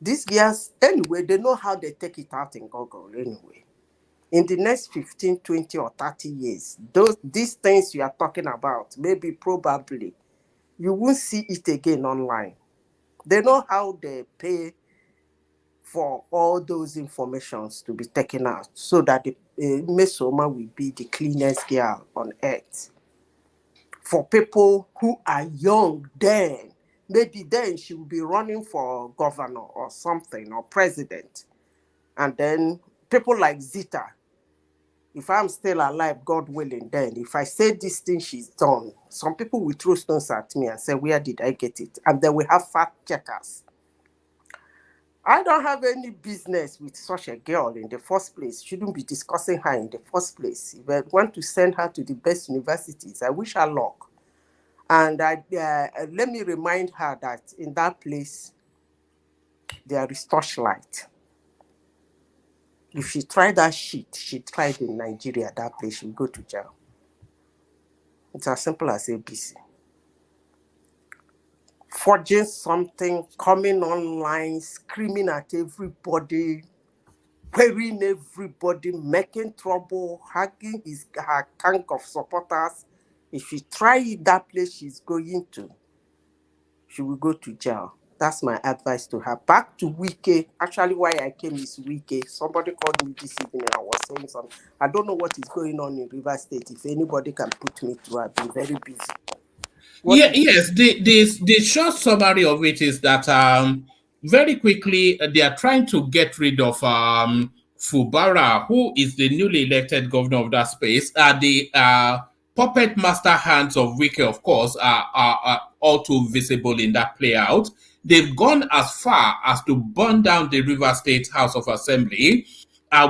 These girls, anyway, they know how they take it out in Google anyway. In the next 15, 20, or 30 years, these things you are talking about, maybe, probably, you won't see it again online. They know how they pay for all those informations to be taken out so that the Mmesoma will be the cleanest girl on earth. For people who are young then, maybe then she will be running for governor or something, or president. And then people like Zita, if I'm still alive, God willing, then if I say this thing she's done, some people will throw stones at me and say, where did I get it? And then we have fact checkers. I don't have any business with such a girl in the first place. Shouldn't be discussing her in the first place. If I want to send her to the best universities, I wish her luck. And let me remind her that in that place, there is torchlight. If she tried that shit, she tried in Nigeria, that place, she'll go to jail. It's as simple as ABC. Forging something, coming online, screaming at everybody, querying everybody, making trouble, hugging her tank of supporters. If she tries that place she's going to, she will go to jail. That's my advice to her. Back to Wike. Actually, why I came is Wike. Somebody called me this evening. I was saying something. I don't know what is going on in River State. If anybody can put me through, I've been very busy. Yes, the short summary of it is that very quickly they are trying to get rid of Fubara, who is the newly elected governor of that space. The puppet master hands of Wike, of course, are all too visible in that play out. They've gone as far as to burn down the River State House of Assembly,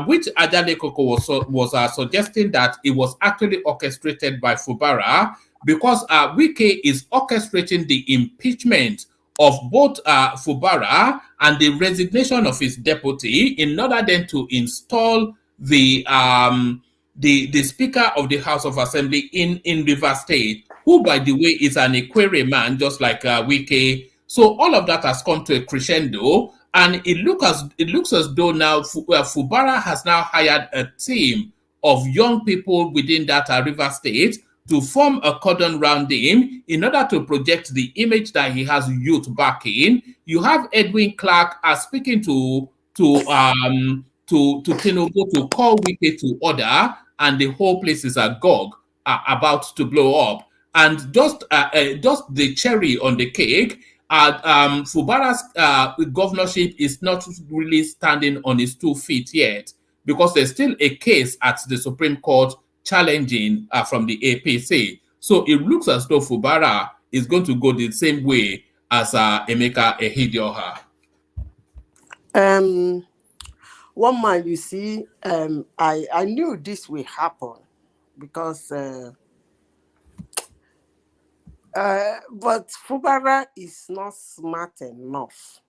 which Ajale Koko was suggesting that it was actually orchestrated by Fubara, because Wike is orchestrating the impeachment of both Fubara and the resignation of his deputy in order then to install the Speaker of the House of Assembly in River State, who, by the way, is an Equere man, just like Wike. So all of that has come to a crescendo, and it looks as though now Fubara has now hired a team of young people within that River State to form a cordon round him in order to project the image that he has youth backing. You have Edwin Clark speaking to Tinubu to call Wike to order, and the whole place is agog, about to blow up. And just the cherry on the cake, Fubara's governorship is not really standing on its 2 feet yet, because there's still a case at the Supreme Court challenging from the APC. So it looks as though Fubara is going to go the same way as Emeka Ehidioha. One man, you see, I knew this will happen because, but Fubara is not smart enough.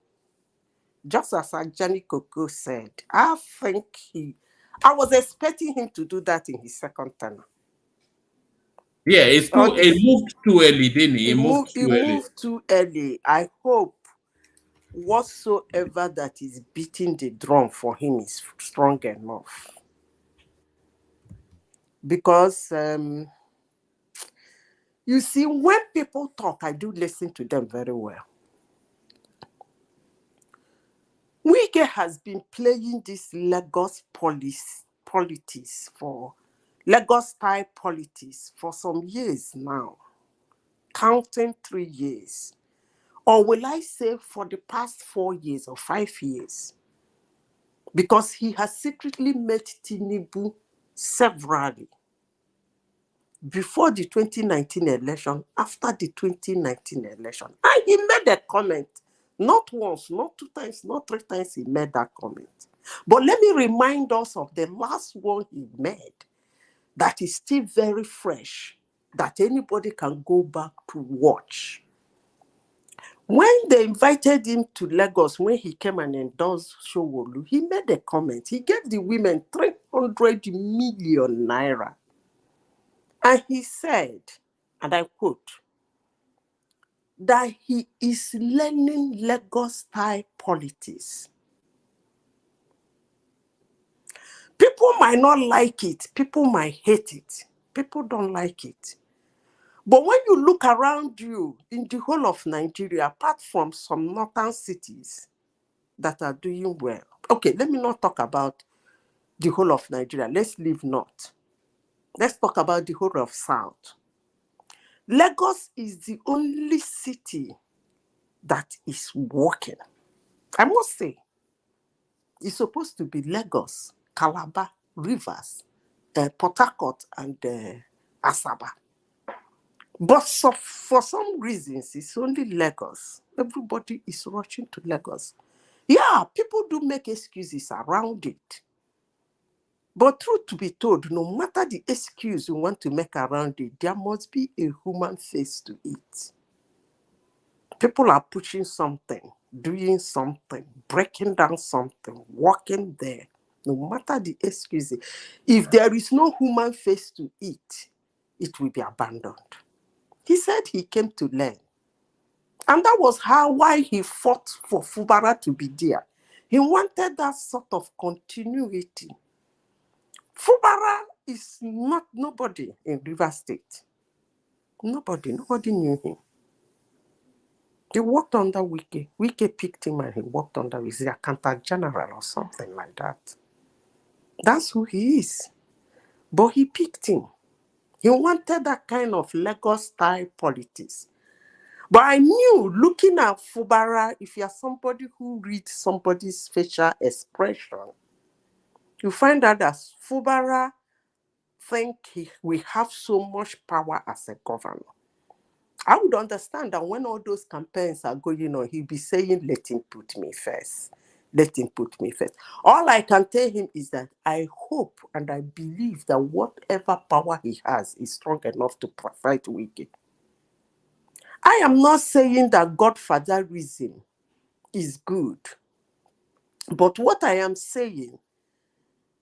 Just as Ajani Koko said, I was expecting him to do that in his second term. Yeah, it moved too early, didn't it? It moved too early. I hope whatsoever that is beating the drum for him is strong enough. Because you see, when people talk, I do listen to them very well. Wike has been playing this Lagos politics for Lagos-style politics for some years now, counting 3 years. Or will I say for the past 4 years or 5 years? Because he has secretly met Tinubu severally. Before the 2019 election, after the 2019 election. And he made a comment. Not once, not 2 times, not 3 times he made that comment. But let me remind us of the last one he made that is still very fresh, that anybody can go back to watch. When they invited him to Lagos, when he came and endorsed Showolu, he made a comment. He gave the women 300 million naira. And he said, and I quote, that he is learning Lagos-style politics. People might not like it. People might hate it. People don't like it. But when you look around you in the whole of Nigeria, apart from some northern cities that are doing well. Okay, let me not talk about the whole of Nigeria. Let's leave north. Let's talk about the whole of south. Lagos is the only city that is working. I must say, it's supposed to be Lagos, Calabar, Rivers, Port Harcourt, and Asaba. But for some reasons, it's only Lagos. Everybody is rushing to Lagos. Yeah, people do make excuses around it. But truth to be told, no matter the excuse you want to make around it, there must be a human face to it. People are pushing something, doing something, breaking down something, working there. No matter the excuses, if there is no human face to it, it will be abandoned. He said he came to learn. And that was why he fought for Fubara to be there. He wanted that sort of continuity. Fubara is not nobody in River State. Nobody knew him. He worked under Wike. Wike picked him and he worked under his accountant general or something like that. That's who he is. But he picked him. He wanted that kind of Lagos-style politics. But I knew, looking at Fubara, if you're somebody who reads somebody's facial expression, you find out that Fubara think we have so much power as a governor. I would understand that when all those campaigns are going on, he'll be saying, let him put me first. Let him put me first. All I can tell him is that I hope and I believe that whatever power he has is strong enough to fight Wike. I am not saying that Godfatherism is good. But what I am saying,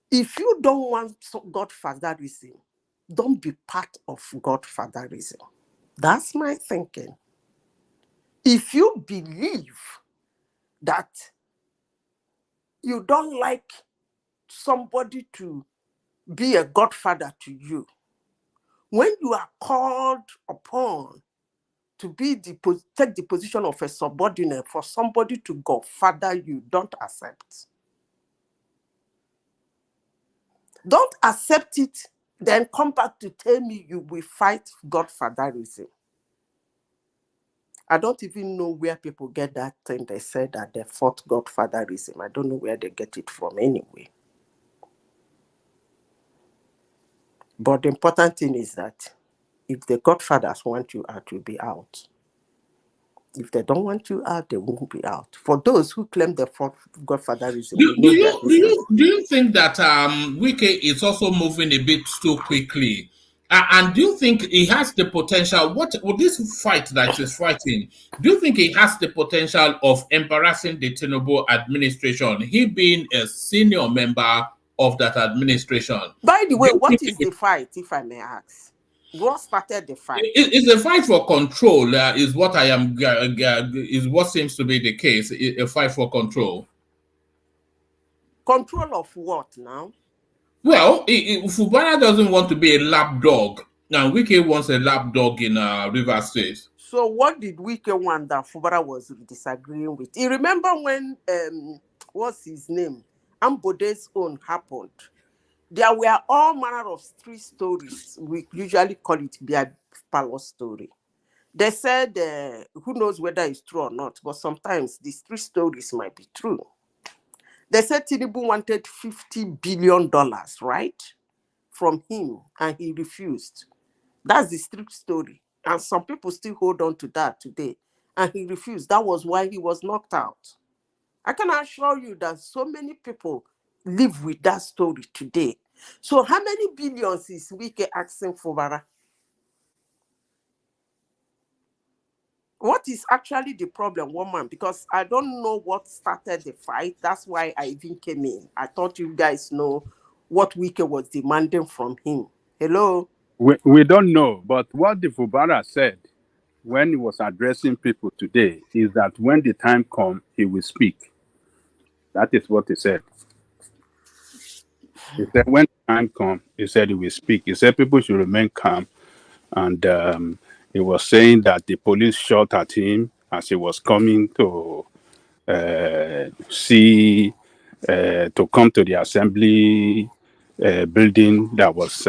if you don't want Godfatherism, don't be part of Godfatherism. That's my thinking. If you believe that you don't like somebody to be a godfather to you, when you are called upon to take the position of a subordinate for somebody to godfather you, don't accept. Don't accept it, then come back to tell me you will fight Godfatherism. I don't even know where people get that thing. They said that they fought Godfatherism. I don't know where they get it from anyway. But the important thing is that If the godfathers want you out, you'll be out. If they don't want you out, they won't be out. For those who claim the godfatherism, we know their business. Do you think that Wike is also moving a bit too quickly? And do you think he has the potential? What with this fight that he's fighting? Do you think he has the potential of embarrassing the Tinubu administration? He being a senior member of that administration. By the way, what is the fight, if I may ask? What started the fight? It's a fight for control. Is what I am. Is what seems to be the case. A fight for control. Control of what now? Well, Fubara doesn't want to be a lapdog. Now, Wike wants a lapdog in River State. So what did Wike want that Fubara was disagreeing with? You remember when, what's his name? Ambode's own happened. There were all manner of street stories. We usually call it beer parlor story. They said, who knows whether it's true or not, but sometimes the street stories might be true. They said Tinubu wanted $50 billion, right, from him, and he refused. That's the street story. And some people still hold on to that today. And he refused. That was why he was knocked out. I can assure you that so many people live with that story today. So how many billions is Wike asking for Fubara? What is actually the problem, woman? Because I don't know what started the fight. That's why I even came in. I thought you guys know what Wike was demanding from him. Hello? We don't know, but what the Fubara said when he was addressing people today is that when the time comes, he will speak. That is what he said. He said when the time comes, he said he will speak. He said people should remain calm. And he was saying that the police shot at him as he was coming to to come to the assembly building that was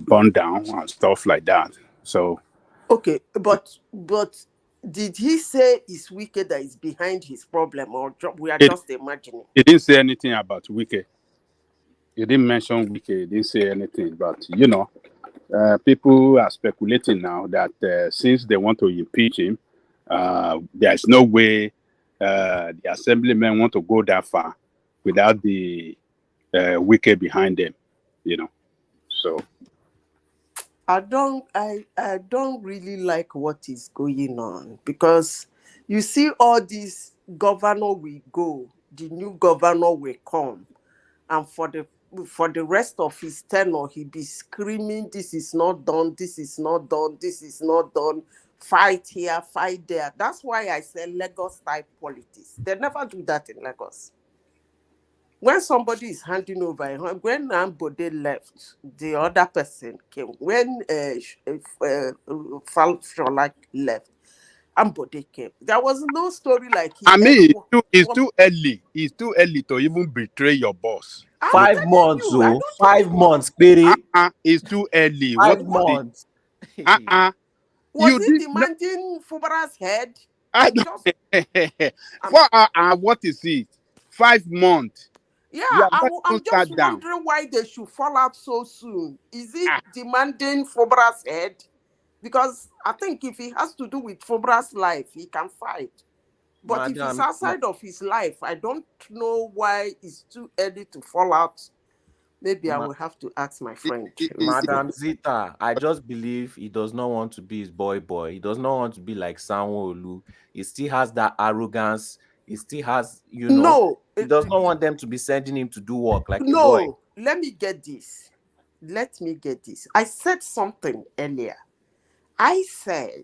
burned down and stuff like that. So okay, but did he say it's Wike that is behind his problem, or we are just imagining? He didn't say anything about Wike. He didn't mention Wike. He didn't say anything. But you know, people are speculating now that since they want to impeach him, there's no way the assemblymen want to go that far without the Wike behind them. You know, so I don't really like what is going on, because you see all these governor will go, the new governor will come, and for the rest of his tenure, he'll be screaming, this is not done, this is not done, this is not done, fight here, fight there. That's why I say Lagos type politics. They never do that in Lagos. When somebody is handing over, when Ambode left, the other person came. When Falsholak left, Ambode came. There was no story like he. I mean, it's too early. It's too early to even betray your boss. 5 months, so 5 months, baby. It's too early. 5 months. Was he demanding Fubara's head? What is it? 5 months. Yeah, I'm just wondering why they should fall out so soon. Is it demanding Fubara's head? Because I think if he has to do with Fubara's life, he can fight. But if it's outside of his life, I don't know why it's too early to fall out. Maybe I will have to ask my friend. Madam Zita, I just believe he does not want to be his boy. He does not want to be like Sanwo-Olu. He still has that arrogance. He still has, you know. No. He does not want them to be sending him to do work like a boy. No, let me get this. I said something earlier. I said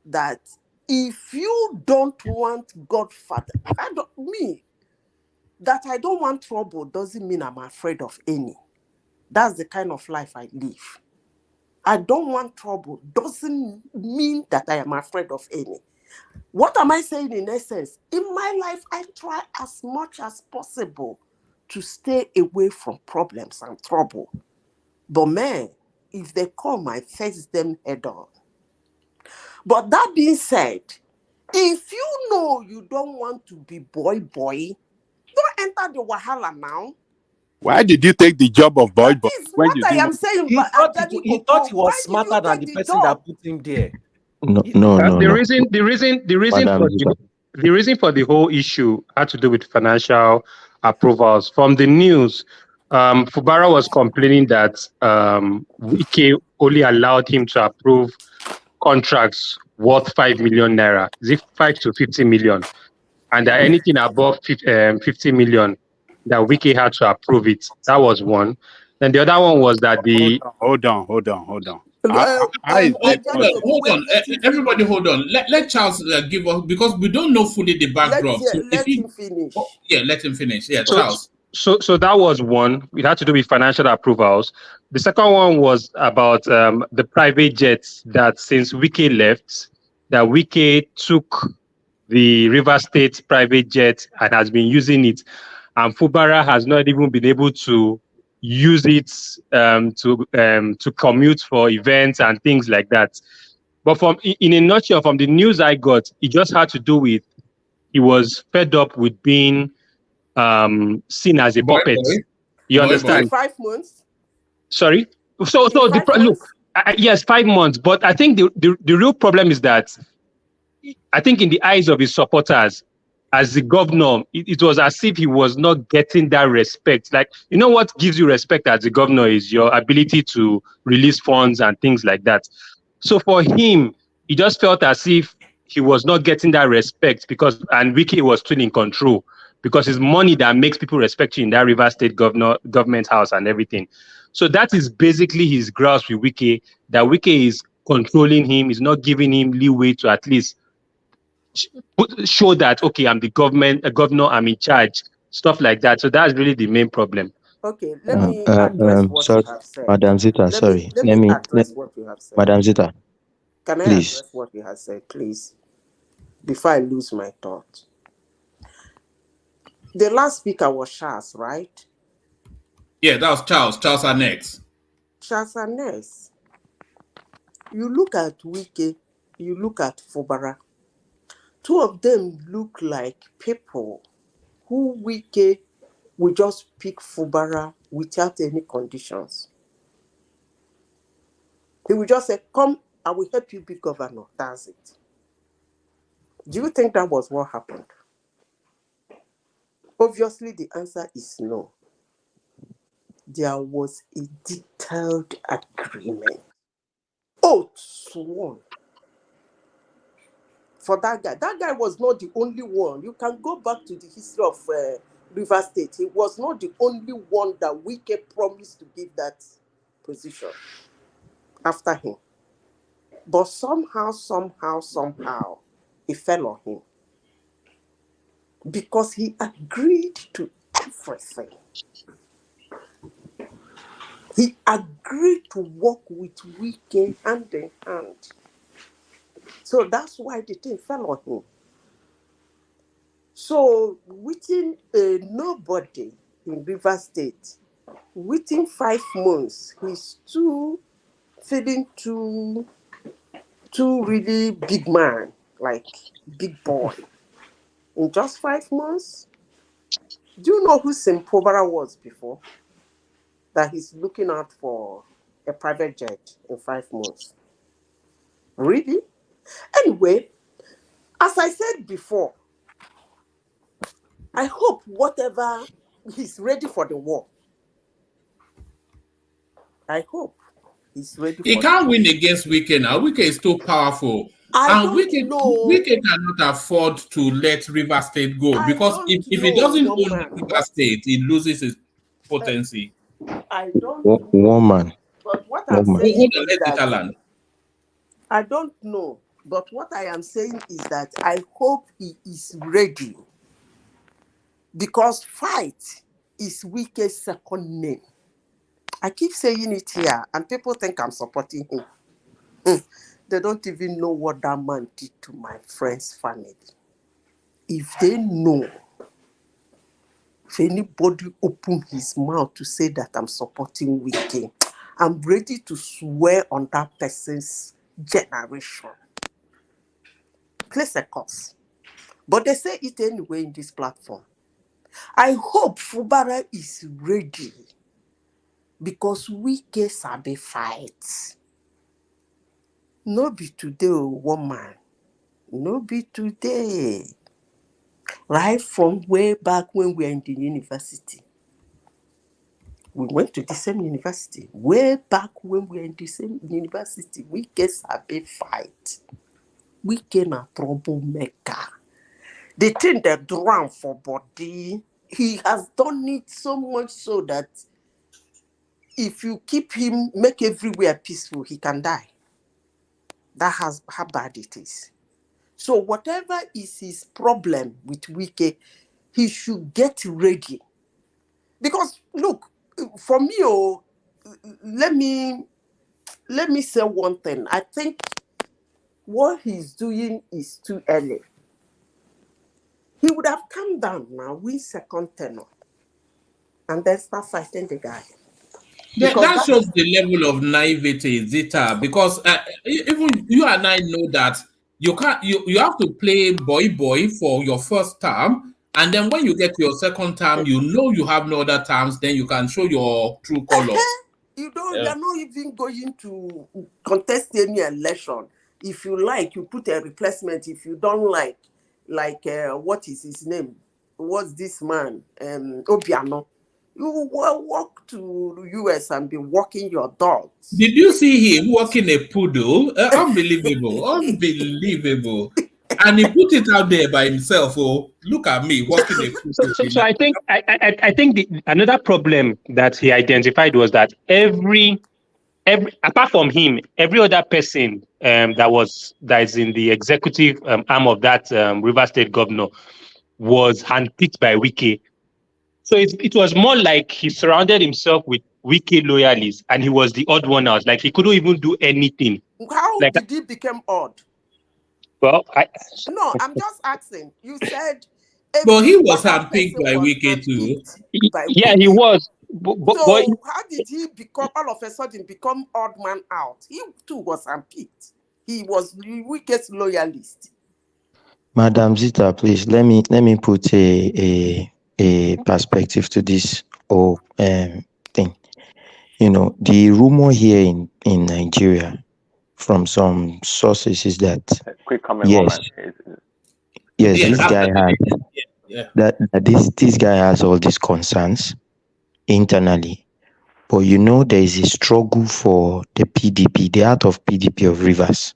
that if you don't want Godfather, I don't want trouble doesn't mean I'm afraid of any. That's the kind of life I live. I don't want trouble doesn't mean that I am afraid of any. What am I saying in essence? In my life, I try as much as possible to stay away from problems and trouble. But man, if they come, I face them head on. But that being said, if you know you don't want to be boy, don't enter the wahala now. Why did you take the job of boy when What you I didn't am want? saying, He but thought he was why did smarter you than take the the person job? that put him there. The No. reason for the whole issue had to do with financial approvals. From the news, Fubara was complaining that Wike only allowed him to approve contracts worth 5 million naira. Is it 5 to 50 million? And that anything above 50 million, that Wike had to approve it. That was one. Then the other one was that Hold on. Hold on. Everybody, hold on. Let Charles give us, because we don't know fully the backdrop. Let him finish. Let him finish. Yeah, So, Charles. So that was one. It had to do with financial approvals. The second one was about the private jets that since Wike left, that Wike took the River State private jet and has been using it. And Fubara has not even been able to use it to commute for events and things like that. But in a nutshell, from the news I got, it just had to do with he was fed up with being seen as a puppet. You understand? 5 months. Sorry. So yes, 5 months. But I think the real problem is that I think in the eyes of his supporters, as the governor, it was as if he was not getting that respect. Like, you know what gives you respect as the governor is your ability to release funds and things like that. So for him, he just felt as if he was not getting that respect and Wike was still in control, because it's money that makes people respect you in that River State government house and everything. So that is basically his grasp with Wike, that Wike is controlling him, is not giving him leeway to at least show that, okay, I'm the governor, I'm in charge, stuff like that. So that's really the main problem. Okay, let me address what you have said. Madam Zita, Let me address what you have said. Madam Zita, can I please address what you have said, please, before I lose my thought? The last speaker was Charles, right? Yeah, that was Charles. Charles Annex. Charles Annex. You look at Wike, you look at Fubara. Two of them look like people who Wike will just pick Fubara without any conditions. He will just say, come, I will help you be governor. That's it. Do you think that was what happened? Obviously, the answer is no. There was a detailed agreement. Oath sworn. For that guy. That guy was not the only one. You can go back to the history of River State. He was not the only one that Wike promised to give that position after him. But somehow, it fell on him. Because he agreed to everything. He agreed to work with Wike hand in hand. So that's why the thing fell on him. So within nobody in River State, within 5 months, he's feeling too really big man, like big boy. In just 5 months, do you know who Fubara was before? That he's looking out for a private jet in 5 months. Really? Anyway, as I said before, I hope whatever he's ready for the war. I hope he's ready for He can't win against Wike now. Wike is too powerful. Wike cannot afford to let River State go, because if he doesn't own River State, he loses his potency. I don't know. One man. But what I'm saying is that I don't know. But what I am saying is that I hope he is ready. Because fight is Wike's second name. I keep saying it here, and people think I'm supporting him. They don't even know what that man did to my friend's family. If they know, if anybody open his mouth to say that I'm supporting Wike, I'm ready to swear on that person's generation. Place a curse. But they say it anyway in this platform. I hope Fubara is ready because we can sabi fight. No be today, woman. No be today. Right from way back when we were in the university. We went to the same university. Way back when we were in the same university, we can sabi fight. We can a troublemaker. The thing that drown for body, he has done it so much so that if you keep him, make everywhere peaceful, he can die. That's how bad it is. So whatever is his problem with Wike, he should get ready. Because look, for me, let me say one thing. I think what he's doing is too early. He would have come down now, win second tenor, and then start fighting the guy. That shows the level of naivety, Zita, because even you and I know that you can't. You have to play boy for your first term, and then when you get to your second term, you know you have no other terms. Then you can show your true colors. You are not even going to contest any election. If you like, you put a replacement. If you don't like what is his name? What's this man? Obiano. You will walk to the US and be walking your dogs. Did you see him walking a poodle? Unbelievable. Unbelievable. And he put it out there by himself. Oh, look at me walking a poodle. So I think another problem that he identified was that every apart from him, every other person that is in the executive arm of that River State governor was handpicked by Wike. So it was more like he surrounded himself with Wike loyalists, and he was the odd one out. Like he couldn't even do anything. How did he become odd? Well, no, I'm just asking. You said, but he was handpicked by Wike too. Yeah, he was. So how did he become all of a sudden become odd man out? He too was handpicked. He was Wike's loyalist. Madam Zita, please let me put a perspective to this whole thing. You know, the rumor here in Nigeria from some sources is that quick comment, this guy has that this guy has all these concerns internally, but you know there is a struggle for the PDP, the heart of PDP of Rivers,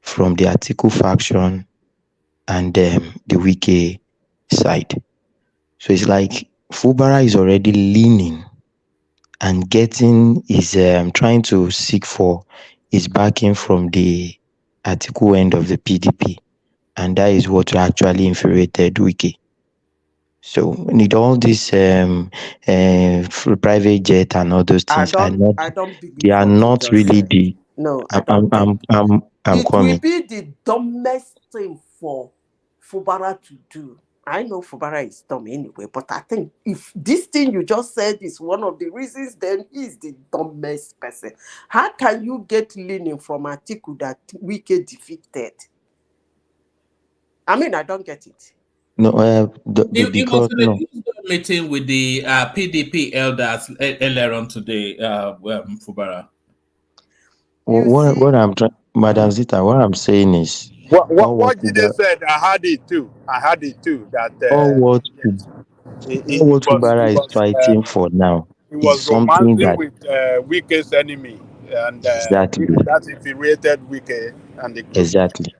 from the Atiku faction and the Wike side. So it's like Fubara is already leaning and getting is trying to seek for his backing from the Atiku end of the PDP, and that is what actually infuriated Wike. So need all this private jet and all those things are not really the. No, I'm it coming. will be the dumbest thing for Fubara to do. I know Fubara is dumb anyway, but I think if this thing you just said is one of the reasons, then he's the dumbest person. How can you get leaning from Atiku that Wike defeated? I mean, I don't get it. No, He was in a meeting with the PDP elders earlier on today, Fubara. What I'm trying, Madam Zita, what I'm saying is what Jide said. I had it too. That all what Fubara is fighting for now is something that with Wike's enemy, and exactly that infuriated Wike and the group. Exactly.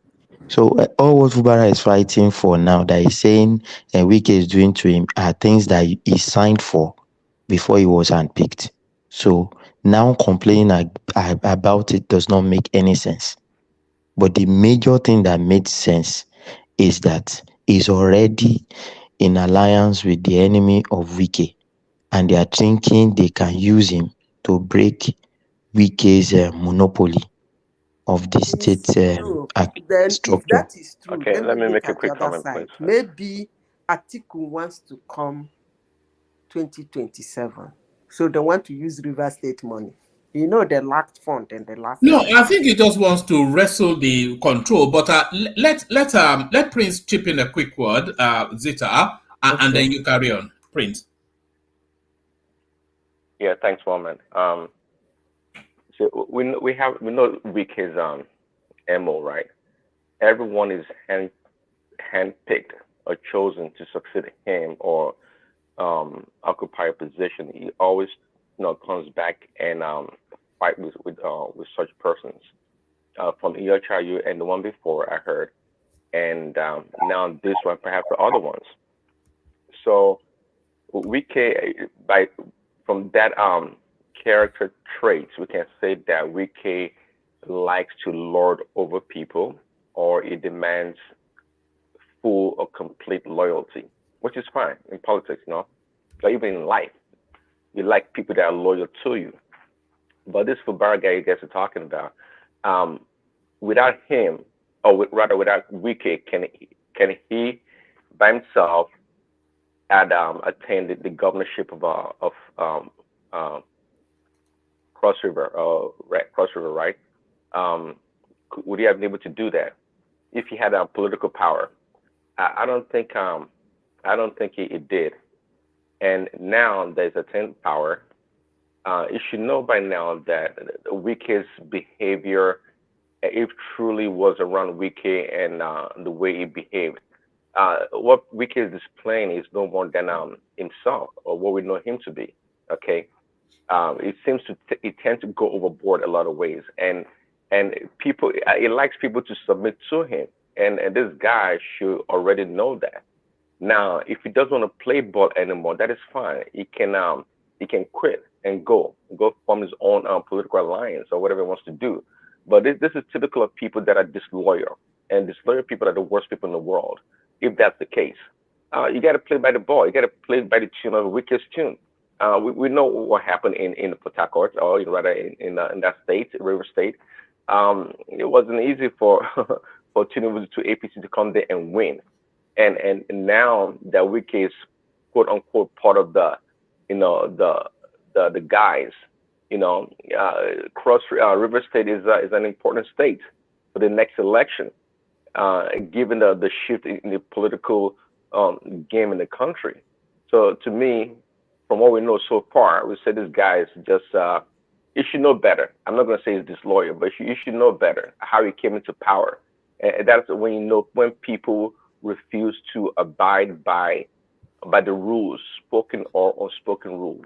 So all what Fubara is fighting for now, that he's saying Wike is doing to him, are things that he signed for before he was handpicked. So now complaining about it does not make any sense. But the major thing that made sense is that he's already in alliance with the enemy of Wike, and they are thinking they can use him to break Wike's monopoly of the state then structure. if that is true, okay, let me make a quick comment, please. Maybe Atiku wants to come 2027, so they want to use River State money. You know, they lacked fund and they last. No, I think he just wants to wrestle the control. But let Prince chip in a quick word, Zita. and then you carry on. Prince. Yeah, thanks, Woman. So we know Wike's MO, right? Everyone is handpicked or chosen to succeed him or occupy a position. He always comes back and fight with such persons. From EHRU and the one before I heard, and now this one, perhaps the other ones. So from that character traits, we can say that Wike likes to lord over people, or he demands full or complete loyalty, which is fine in politics, But even in life, you like people that are loyal to you. But this Fubara guy you guys are talking about, without him, or rather without Wike, can he by himself attain the governorship of Cross River, right? Would he have been able to do that if he had political power? I don't think he did. And now there's attained power. You should know by now that Wike's behavior, if truly was around Wike and the way he behaved, what Wike is displaying is no more than himself or what we know him to be. Okay, it seems he tends to go overboard a lot of ways, and people, he likes people to submit to him, and this guy should already know that. Now, if he doesn't want to play ball anymore, that is fine. He can quit and go form his own political alliance or whatever he wants to do. But this is typical of people that are disloyal, and disloyal people are the worst people in the world. If that's the case, you got to play by the ball. You got to play by the tune of Wike's tune. We know what happened in Port Harcourt, or rather in that state, River State. It wasn't easy for for Tinubu to APC to come there and win. And now that Wike is quote unquote part of the guys, Cross River State is an important state for the next election, given the shift in the political game in the country. So to me, from what we know so far, we say this guy is just you should know better. I'm not going to say he's disloyal, but you should know better how he came into power. And that's when when people refuse to abide by the rules, spoken or unspoken rules.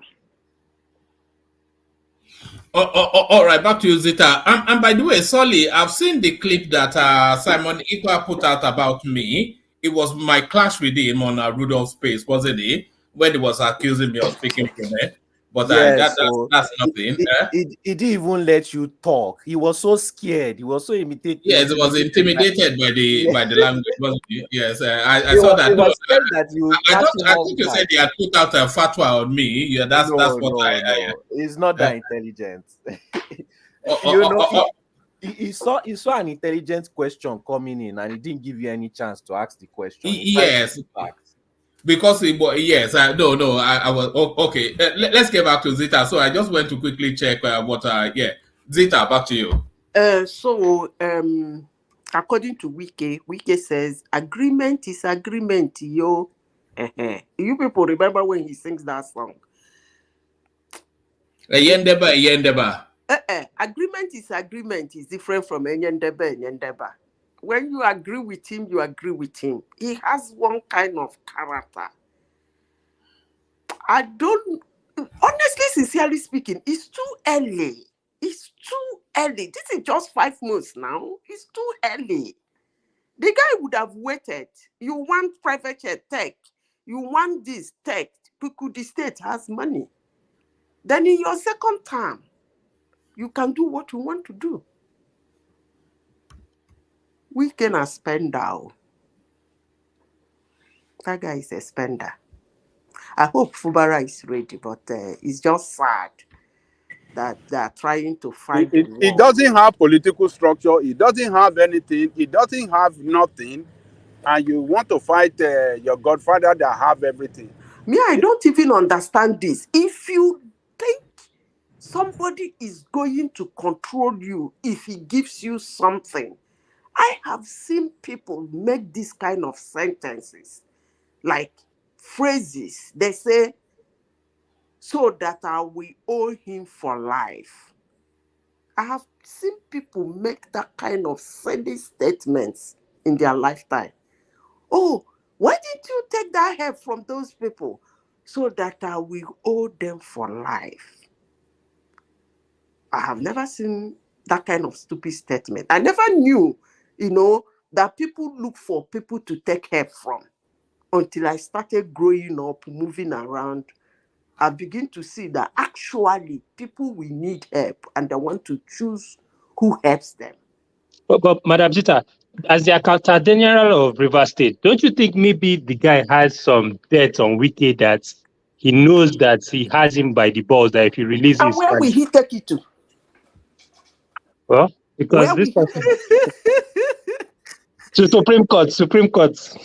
All right, back to you, Zita. And by the way, Solly, I've seen the clip that Simon Ikwa put out about me. It was my clash with him on Rudolph's Space, wasn't it? When he was accusing me of speaking from it. But yes, that's nothing. He didn't even let you talk. He was so scared. He was so intimidated. Yes, he was intimidated by the language, wasn't he? Yes, I saw that. No, I think you said he had put out a fatwa on me. Yeah, that's what no. He's not that intelligent. He saw an intelligent question coming in, and he didn't give you any chance to ask the question. Yes. Because I was okay. Let's get back to Zita. So I just went to quickly check Zita, back to you. According to Wike says agreement is agreement, yo. You people remember when he sings that song? Yendeba. Agreement is different from Yendeba. When you agree with him, you agree with him. He has one kind of character. Honestly, sincerely speaking, it's too early. It's too early. This is just 5 months now. It's too early. The guy would have waited. You want private jet tech. You want this tech. Because the state has money. Then in your second term, you can do what you want to do. We can a spender. That guy is a spender. I hope Fubara is ready, but it's just sad that they are trying to find. It doesn't have political structure. It doesn't have anything. It doesn't have nothing. And you want to fight your godfather that have everything. Me, I don't even understand this. If you think somebody is going to control you if he gives you something, I have seen people make this kind of sentences. Like, phrases. They say, so that we owe him for life. I have seen people make that kind of silly statements in their lifetime. Oh, why didn't you take that help from those people? So that we owe them for life. I have never seen that kind of stupid statement. I never knew, that people look for people to take help from until I started growing up, moving around. I begin to see that actually people will need help and they want to choose who helps them. But Madam Zita, as the accountant general of River State, don't you think maybe the guy has some debt on Wiki that he knows that he has him by the balls, that if he releases... And where will he take it to? Well, because where this will person... to Supreme Court.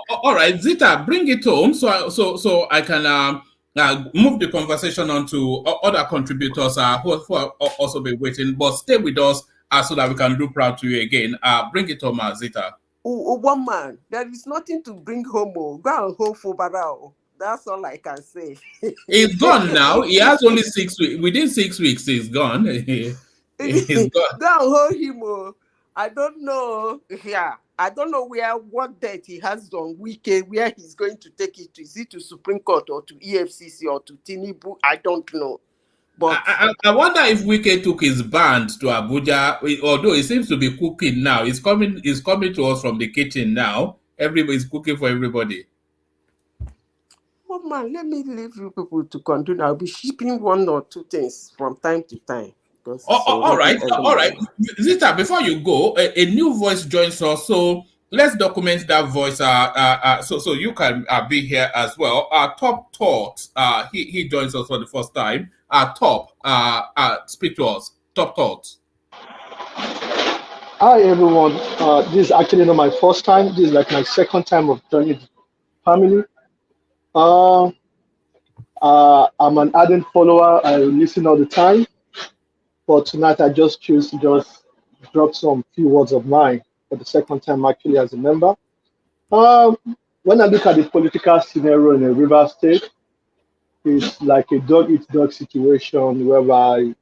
All right, Zita, bring it home so I can move the conversation on to other contributors who are also be waiting. But stay with us so that we can look proud to you again. Bring it home, Zita. One man, there is nothing to bring home. Go and hold Fubara. That's all I can say. He's gone now. He has only 6 weeks. Within 6 weeks, he's gone. He's gone. Go and hold him. I don't know. Yeah, I don't know what debt he has on Wiki, where he's going to take it to. Is it to Supreme Court or to EFCC or to Tinubu? I don't know. But I wonder if Wiki took his band to Abuja, although he seems to be cooking now. He's coming to us from the kitchen now. Everybody's cooking for everybody. Oh man, let me leave you people to continue. I'll be shipping 1 or 2 things from time to time. All right. Zita, before you go, a new voice joins us, so let's document that voice. So you can be here as well. Top Thoughts. He joins us for the first time. Speak to us. Top Thoughts. Hi everyone. This is actually not my first time. This is like my second time of joining the family. I'm an ardent follower. I listen all the time. But tonight I just choose to just drop some few words of mine for the second time actually as a member. When I look at the political scenario in a River State, it's like a dog-eat-dog situation whereby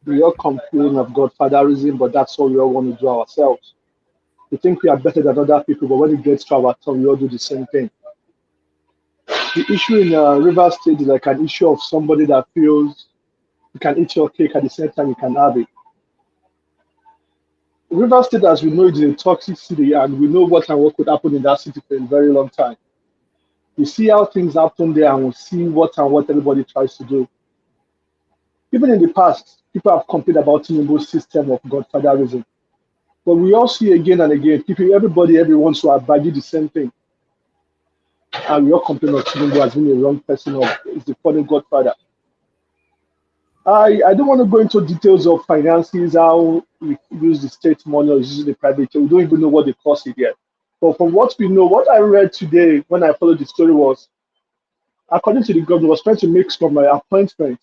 we all complain of Godfatherism, but that's all we all want to do ourselves. We think we are better than other people, but when it gets to our turn, we all do the same thing. The issue in River State is like an issue of somebody that feels you can eat your cake at the same time you can have it. River State, as we know, is a toxic city, and we know what and what could happen in that city for a very long time. We see how things happen there, and we see what and what everybody tries to do. Even in the past, people have complained about Tinubu's system of Godfatherism. But we all see again and again, everyone who are bagging the same thing. And we all complain of Tinubu as being a wrong person or is the foreign Godfather. I don't want to go into details of finances, how we use the state money or use the private. We don't even know what the cost is yet. But from what we know, what I read today when I followed the story was, according to the government, was trying to make some appointment,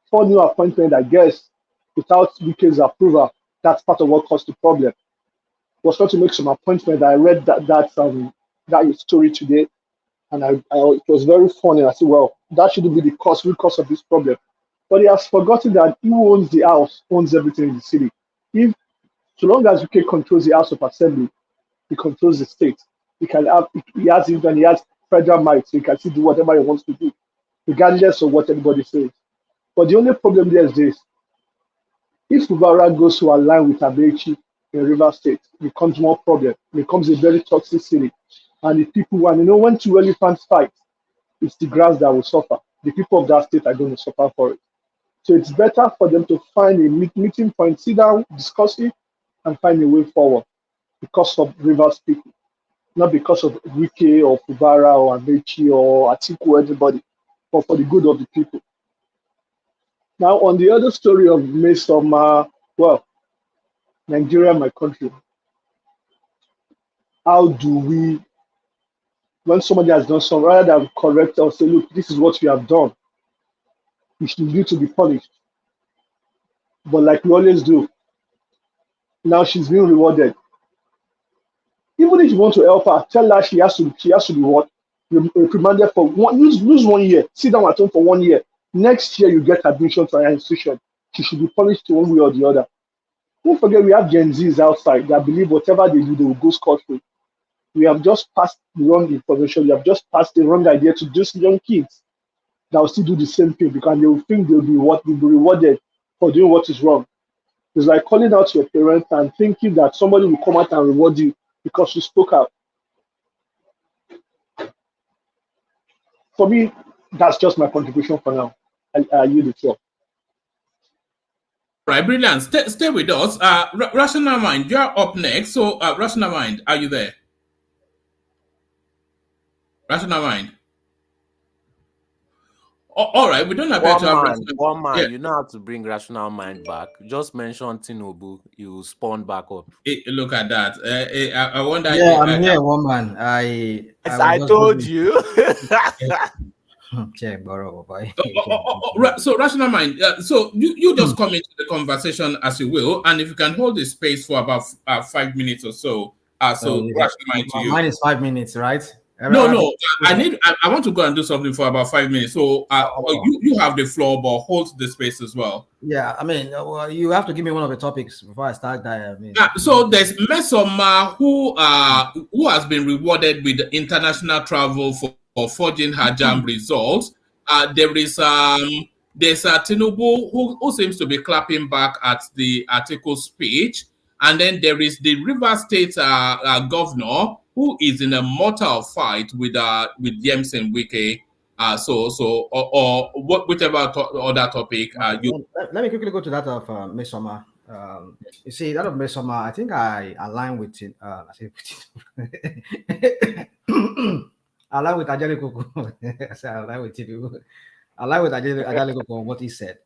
4 new appointments, I guess, without Wike's approval. That's part of what caused the problem. Was trying to make some appointment. I read that story today, and it was very funny. I said, well, that shouldn't be the root cause of this problem. But he has forgotten that who owns the house owns everything in the city. So long as UK controls the House of Assembly, he controls the state. He has federal might, so he can still do whatever he wants to do, regardless of what anybody says. But the only problem there is this: if Fubara goes to align with Abechi in River State, it becomes more problem. It becomes a very toxic city, and the people, when 2 elephants fight, it's the grass that will suffer. The people of that state are going to suffer for it. So it's better for them to find a meeting point, sit down, discuss it, and find a way forward because of Rivers people, not because of Wike or Fubara or Amechi or Atiku or everybody, but for the good of the people. Now, on the other story of Mmesoma, well, Nigeria, my country, how do we, when somebody has done something, rather than correct or say, look, this is what we have done, we should need to be punished. But like we always do, now she's being rewarded. Even if you want to help her, tell her she has to be what? Reprimanded for lose 1 year. Sit down at home for 1 year. Next year you get admission to an institution. She should be punished one way or the other. Don't forget we have Gen Zs outside that believe whatever they do, they will go scot-free. We have just passed the wrong information. We have just passed the wrong idea to these young kids that will still do the same thing because they will think they'll be rewarded for doing what is wrong. It's like calling out your parents and thinking that somebody will come out and reward you because you spoke out. For me, that's just my contribution for now. I yield the floor. Right, brilliant. Stay with us. Rational Mind, you're up next. So, Rational Mind, are you there? Rational Mind. All right, we don't appear to have one man. Yeah. You know how to bring Rational Mind back. Just mention Tinubu, you spawn back up. Look at that. I wonder. Yeah, I'm here, one man. I told you. So, Rational Mind. So you just come into the conversation as you will, and if you can hold the space for about 5 minutes or so. So, Rational Mind to you. Mine is 5 minutes, right? No. I want to go and do something for about 5 minutes. So you have the floor, but hold the space as well. Yeah, I mean, you have to give me one of the topics before I start that. So there's Mmesoma who has been rewarded with international travel for forging her JAMB results. There's Tinubu who seems to be clapping back at the Atiku speech, and then there is the River State governor who is in a mortal fight with James and Wike. Whichever other topic you. Let me quickly go to that of Mmesoma. You see, that of Mmesoma, I think I align with it. I align with Ajale Koko. I align with you. I align with Ajale Koko on what he said.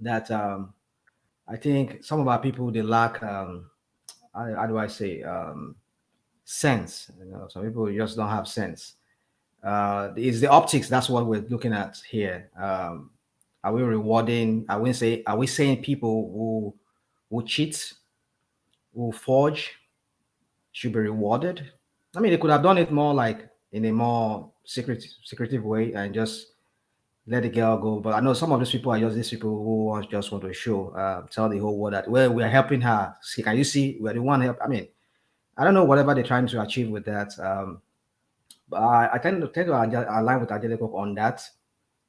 That I think some of our people, they lack, how do I say, sense. Some people just don't have sense. It's the optics. That's what we're looking at here. Are we rewarding? Are we saying people who cheat, who forge, should be rewarded? I mean, they could have done it more like in a more secretive way and just let the girl go. But I know some of these people are just these people who just want to show, tell the whole world that we're helping her. See, can you see? We're the one help. I mean, I don't know whatever they're trying to achieve with that. But I tend to align with Ajale Koko on that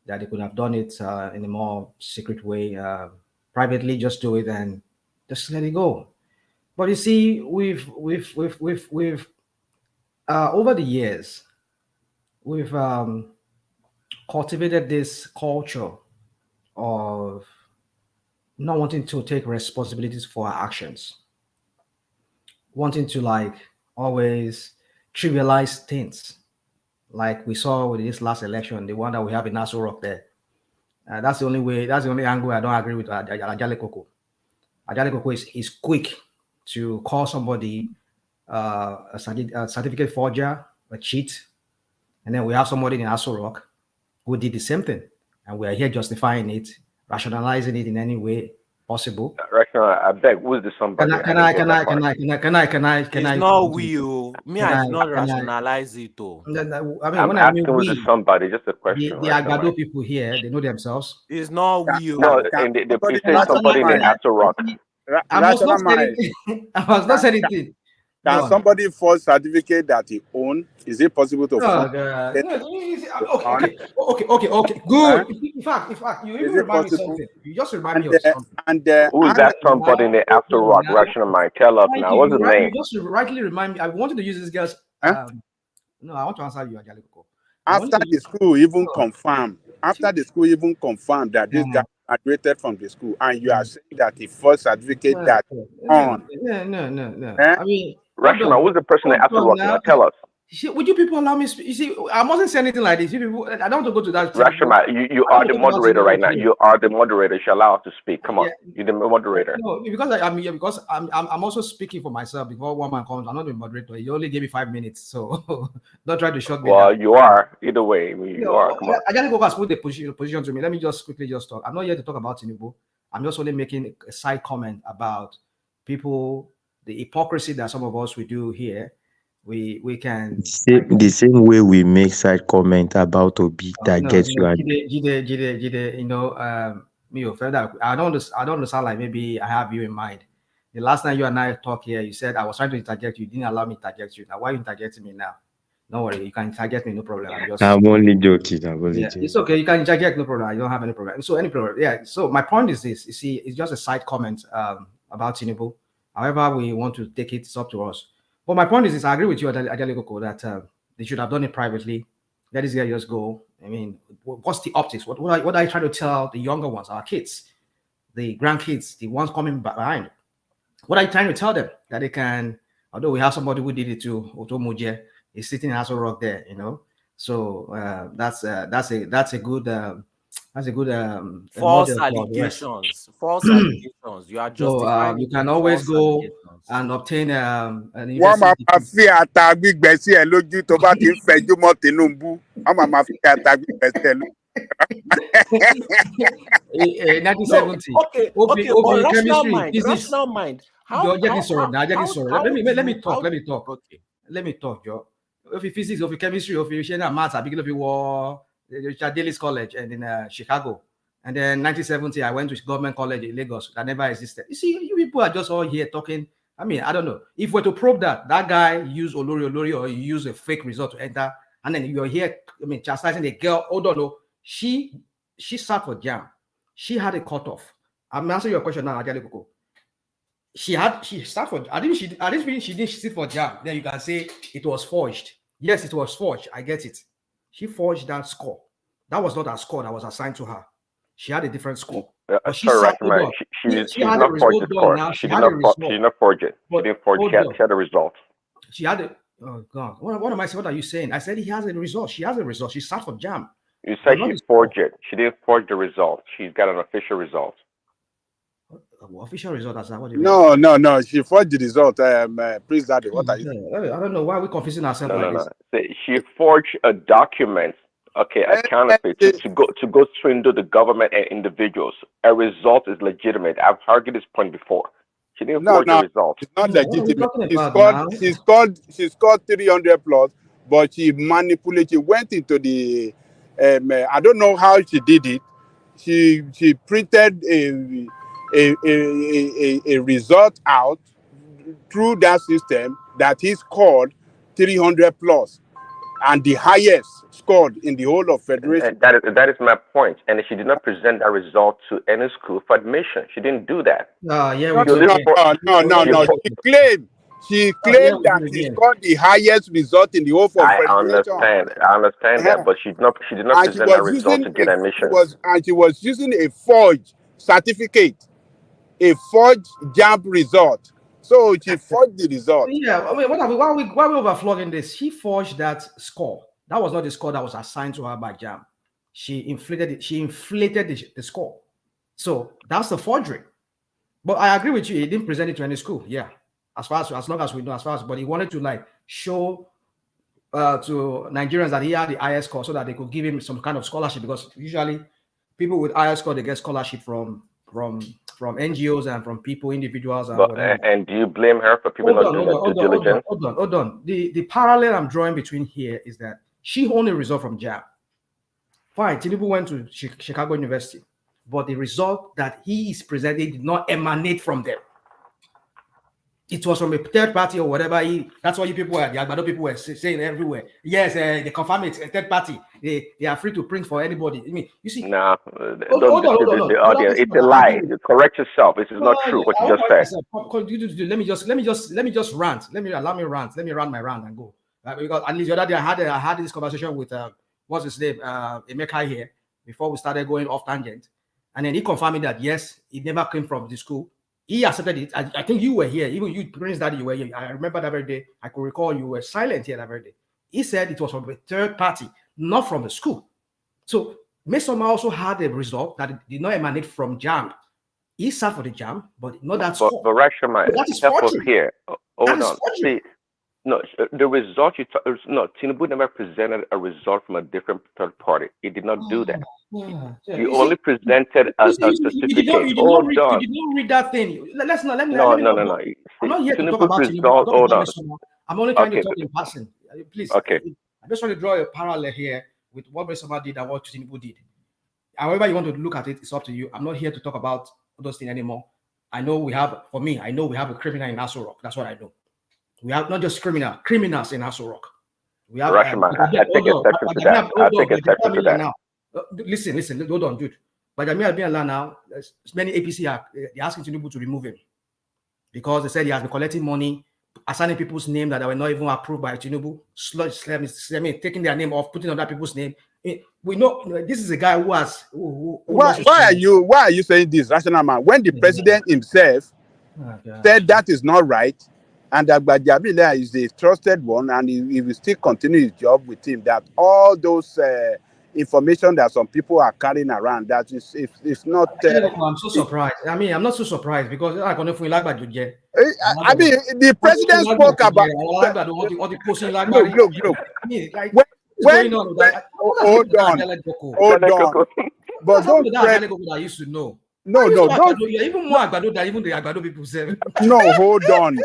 they could have done it in a more secret way, privately, just do it and just let it go. But you see, we've over the years, we've cultivated this culture of not wanting to take responsibilities for our actions, wanting to always trivialize things. Like we saw with this last election, the one that we have in Nassau Rock there. That's the only angle I don't agree with Ajale Koko. Ajale Koko is quick to call somebody a certificate forger, a cheat, and then we have somebody in Nassau Rock who did the same thing, and we are here justifying it, rationalizing it in any way possible. I beg, who is this somebody? Can I? It's not we. Me, I not rationalize it. I mean, I'm asking who is this somebody? Just a question. The Agado people here, they know themselves. It's not we. No, they say somebody in the Nassau Rock. I was not saying anything. Can somebody forge certificate that he owns? Is it possible to forge? Okay. Good. In fact, you even remind me something. You just remind me of something. Who is that somebody in the After Rock? Rational Mind. Tell us now. What's his name? You just rightly remind me. I wanted to use this girl's. No, I want to answer you, Ajale Koko. After the school even confirmed that this guy graduated from the school, and you are saying that the first certificate on. No. I mean, Rational, who's the person that After Rock now? Tell us. Would you people allow me? You see, I mustn't say anything like this. I don't want to go to that. Rational, you are the moderator right now. You are the moderator. You shall allow us to speak. Come on, you're the moderator. No, because I'm also speaking for myself. Before one man comes, I'm not the moderator. You only gave me 5 minutes, so don't try to shut me down. Well, you are either way. You are. Come on. I just go past put the position to me. Let me just quickly talk. I'm not here to talk about Tinubu. I'm just only making a side comment about people the hypocrisy that some of us we do here, we can the same way we make side comment about Obi that gets you. You know, me further. I don't understand. Like maybe I have you in mind. The last time you and I talked here, you said I was trying to interject you. Didn't allow me to interject you. Now why are you interjecting me now? Don't worry, you can interject me, no problem. I'm only joking. It's okay. You can interject, no problem. I don't have any problem. So any problem? Yeah. So my point is this. You see, it's just a side comment about Tinubu. However, we want to take it, it's up to us. But my point is this. I agree with you, Adelikoko, that they should have done it privately. Let this guy just go. I mean, what's the optics? What are you trying to tell the younger ones, our kids, the grandkids, the ones coming behind? What are you trying to tell them? That they can, although we have somebody who did it to Otomuje, is sitting in Aso Rock there, you know. So that's a good false allegations. False allegations. You are justifying. So you can always go and obtain an rational mind. Let me talk, Joe. If you physics, if you chemistry, if you maths, I begin if you were Daly's College and in Chicago. And then 1970, I went to government college in Lagos that never existed. You see, you people are just all here talking. I mean, I don't know. If we're to probe that guy used Olori or you use a fake result to enter, and then you're here, I mean, chastising the girl. Oh, no. She sat for jam. She had a cutoff. I'm answering your question now, Ajali Koko. She sat for. I didn't mean she didn't sit for jam. Then you can say it was forged. Yes, it was forged. I get it. She forged that score. That was not a score that was assigned to her. She had a different score. She did not forge the score. She did not forge it. She didn't forge it. She had a result. She had it. Oh God! What am I saying? What are you saying? I said he has a result. She has a result. She sat for jam. You said she forged it. She didn't forge the result. She's got an official result. Official result? That's not what you mean. No. She forged the result. Please, Daddy, what are you? I don't know why we're confusing ourselves like this. She forged a document. Okay, a counterfeit to go swindle the government and individuals. A result is legitimate. I've argued this point before. She didn't forge the result. It's not legitimate. She scored 300 plus, but she manipulated. She went into the. I don't know how she did it. She printed a result out through that system that he scored 300 plus. And the highest scored in the whole of Federation. That is my point. And she did not present that result to any school for admission. She didn't do that. No. She claimed that she scored the highest result in the whole of Federation. I understand that, but she did not present that result to get admission. She was using a forged certificate, a forged JAMB result. So she forged the result. Yeah, I mean, why are we overflogging this? She forged that score. That was not the score that was assigned to her by JAM. She inflated it. She inflated the score. So that's the forgery. But I agree with you. He didn't present it to any school. Yeah, as long as we know, but he wanted to like show to Nigerians that he had the highest score so that they could give him some kind of scholarship, because usually people with higher score, they get scholarship from NGOs and from people, individuals. And do you blame her for people not doing due diligence? Hold on. The parallel I'm drawing between here is that she only result from JAM. Fine, Tinubu went to Chicago University, but the result that he is presenting did not emanate from them. It was from a third party or whatever. That's what you people were, the Agbado people were saying everywhere. Yes, they confirm it, a third party. They are free to print for anybody. I mean, you see. No, don't distribute the audience. It's a lie. Correct yourself. This is not true. What you just said. Let me just rant. Allow me rant my rant and go. Because at least the other day I had this conversation with what's his name, Emeka here, before we started going off tangent, and then he confirmed that yes, it never came from the school. He accepted it. I think you were here. Even you, Prince Daddy, you were here. I remember that very day. I could recall you were silent here that very day. He said it was from a third party, not from the school. So Mmesoma also had a result that did not emanate from JAM. He sat for the JAM, but not that score. But Rashomai, that is here. Hold on. See, No, the result no, Tinubu never presented a result from a different third party. He did not do that. He only presented a certificate. You did Hold on. not read that thing. Let's not. Let me. No. I'm not here to talk Tinubu about result. Hold on. I'm only trying to talk in person. Please. Okay. I just want to draw a parallel here with what Mmesoma did and what Tinubu did. However you want to look at it, it's up to you. I'm not here to talk about those things anymore. I know we have a criminal in Aso Rock. That's what I know. We have not just criminals in Aso Rock. We have. Rashima, I take exception to that. I take exception to that. Now, listen. Hold on, dude. But now, many APC are asking Tinubu to remove him because they said he has been collecting money, assigning people's name that were not even approved by Tinubu, taking their name off, putting other people's name. We know this is a guy who has. Why are you saying this, rational man? When the president himself said that is not right, and that Gbajabiamila is a trusted one, and he will still continue his job with him, that all those information that some people are carrying around, that it's not. I'm so surprised. I mean, I'm not so surprised because I mean, the president spoke about. Hold on. But don't I used to know. No, don't. You're even more Agbado than even the Agbado people say. No, hold on.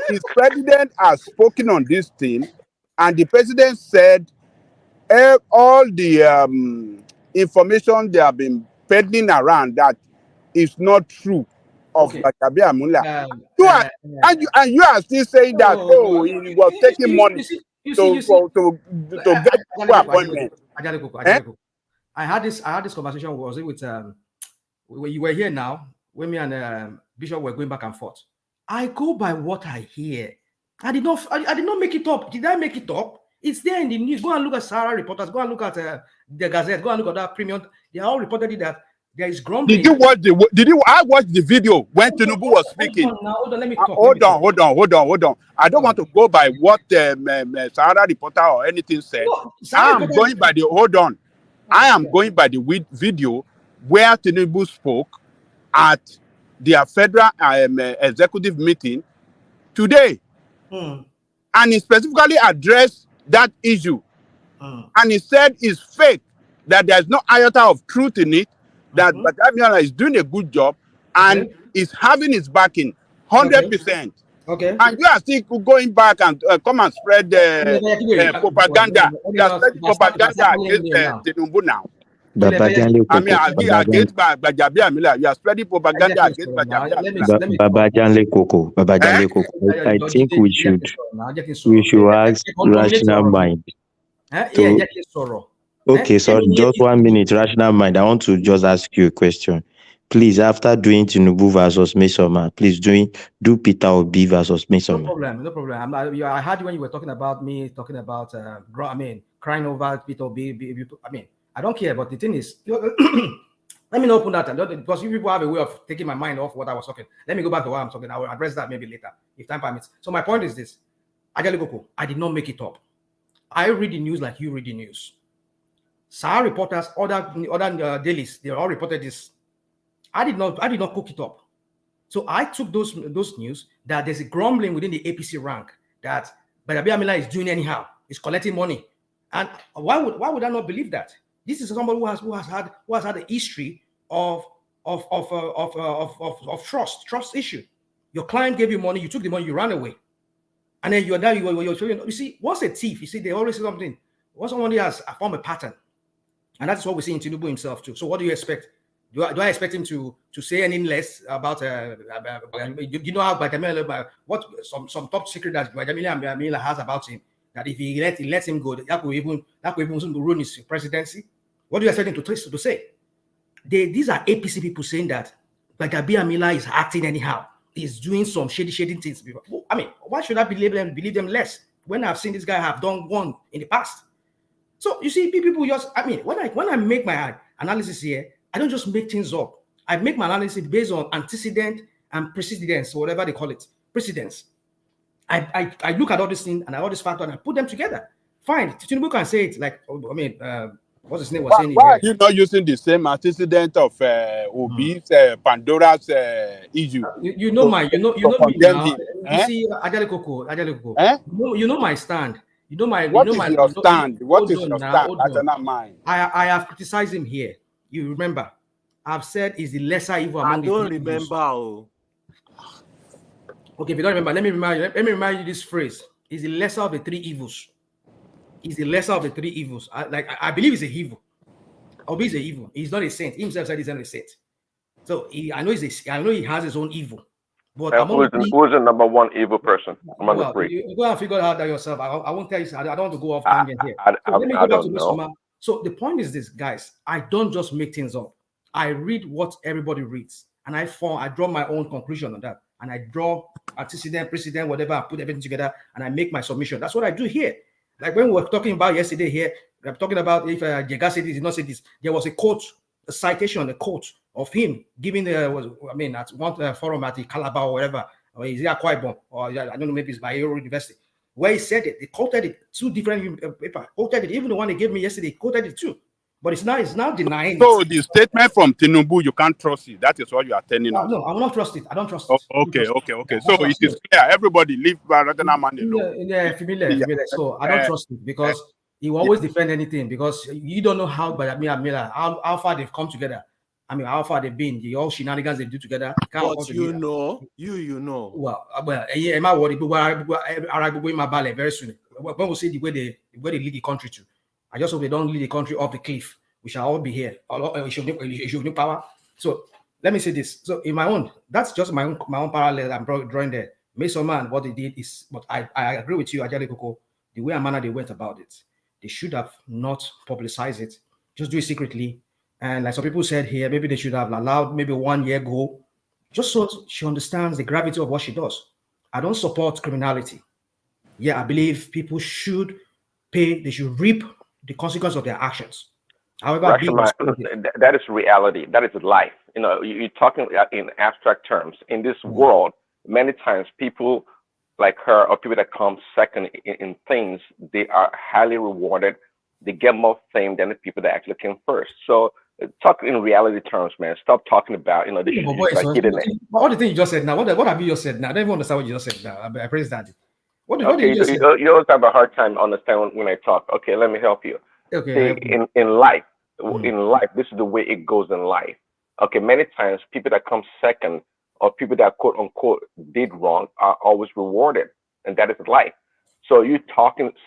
His president has spoken on this thing, and the president said all the information they have been peddling around that is not true of Gbajabiamila. And you are still saying that he was taking money to get to appointment. I had this conversation. Was it with you were here now when me and Bishop were going back and forth. I go by what I hear. I did not make it up. Did I make it up? It's there in the news. Go and look at Sarah reporters. Go and look at the Gazette. Go and look at that premium. They all reported that there is grumbling. Did you watch I watched the video when Tinubu was speaking? Hold on, let me talk. Hold on. I don't want to go by what Sarah reporter or anything said. No, I am going by the video where Tinubu spoke at their federal executive meeting today. And he specifically addressed that issue. And he said it's fake, that there's no iota of truth in it, that Gbajabiamila is doing a good job and is having his backing 100%. Okay. And you are still going back and come and spread propaganda. You are spreading propaganda against Tinubu now. I mean, against Gbajabiamila. You are spreading propaganda against Gbajabiamila. Babajanle Koko. I think we should ask rational mind. Okay, so just 1 minute, rational mind. I want to just ask you a question. Please, after doing Tinubu versus Mmesoma, please do Peter Obi versus Mmesoma. No problem. I heard when you were talking about crying over Peter Obi. I mean, I don't care, but the thing is, let me not open that because you people have a way of taking my mind off what I was talking. Let me go back to what I'm talking. I will address that maybe later if time permits. So my point is this: I did not make it up. I read the news like you read the news. Sahara reporters, other dailies, they all reported this. I did not cook it up. So I took those news that there's a grumbling within the APC rank that Gbajabiamila is doing anyhow. He's collecting money, and why would I not believe that? This is somebody who has had a history of trust issue. Your client gave you money, you took the money, you ran away, and then you're showing. You see, once a thief, you see, they always say something. Once somebody has formed a pattern, and that's what we see in Tinubu himself too. So what do you expect? Do I expect him to say anything less about you know how Gbajabiamila, what some top secret that Gbajabiamila has about him, that if he lets him go, that could even ruin his presidency? What do you expect him to say? These are APC people saying that Gbajabiamila is acting anyhow. He's doing some shady things. I mean, why should I believe them less when I've seen this guy have done one in the past? So you see, people just, I mean, when I make my analysis here, I don't just make things up. I make my analysis based on antecedent and precedence, or whatever they call it, precedence. I look at all these things and all these factors and I put them together. Fine, Tinubu can say it like, What's his name was saying? Why are you not using the same antecedent of Obi's Pandora's issue? You know me now. You see, Ajale Koko. You know my stand. You know my. What is your stand? What is your stand? I do not mind. I have criticized him here. You remember? I've said he's the lesser evil among the three evils. I don't remember. Okay, if you don't remember, let me remind you this phrase. He's the lesser of the three evils. He's the lesser of the three evils. I believe he's a evil. Obi is a evil. He's not a saint. He himself said he's not a saint. So I know he has his own evil. But who's the number one evil person among the three? You go and figure out that yourself. I won't tell you. I don't want to go off tangent here. Let me go back to Mmesoma. So the point is this, guys. I don't just make things up. I read what everybody reads, and I draw my own conclusion on that, and I draw antecedent, precedent, whatever. I put everything together, and I make my submission. That's what I do here. Like when we were talking about yesterday here, I'm talking about if Jega said this, did not say this. There was a quote, a citation, a quote of him giving at one forum at the Calabar or whatever, or is it Akwa Ibom, or I don't know, maybe it's Bayero University, where he said it. They quoted it, two different papers, quoted it. Even the one they gave me yesterday, quoted it too. But it's now denying. So the statement from Tinubu, you can't trust it. That is what you are telling us. No, I will not trust it. I don't trust it. Okay. So it is clear. Everybody leave Baratana man alone. Yeah, familiar. So I don't trust it because he will always defend anything because you don't know how how far they've come together. I mean, how far they've been, the all shenanigans they do together. But you know. Well, am I worried? Very soon. When we see the way they lead the country to. I just hope they don't lead the country off the cliff. We shall all be here. We should need power. So let me say this. So in my own, that's just my own parallel I'm drawing there. Mmesoma, what they did is, but I agree with you, Ajale Koko, the way and manner they went about it. They should have not publicized it. Just do it secretly. And like some people said here, maybe they should have allowed maybe 1 year ago, just so she understands the gravity of what she does. I don't support criminality. Yeah, I believe people should pay, they should reap the consequence of their actions. However, that is reality. That is life. You know, you're talking in abstract terms. In this world, many times people like her or people that come second in things, they are highly rewarded. They get more fame than the people that actually came first. So talk in reality terms, man. Stop talking about, you know, this all the things you just said now. What have you just said now? I don't even understand what you just said now. I praise that. What you just say? You always have a hard time understanding when I talk. Okay, let me help you. Okay. In life, this is the way it goes in life. Okay, many times people that come second or people that quote unquote did wrong are always rewarded, and that is life. So you're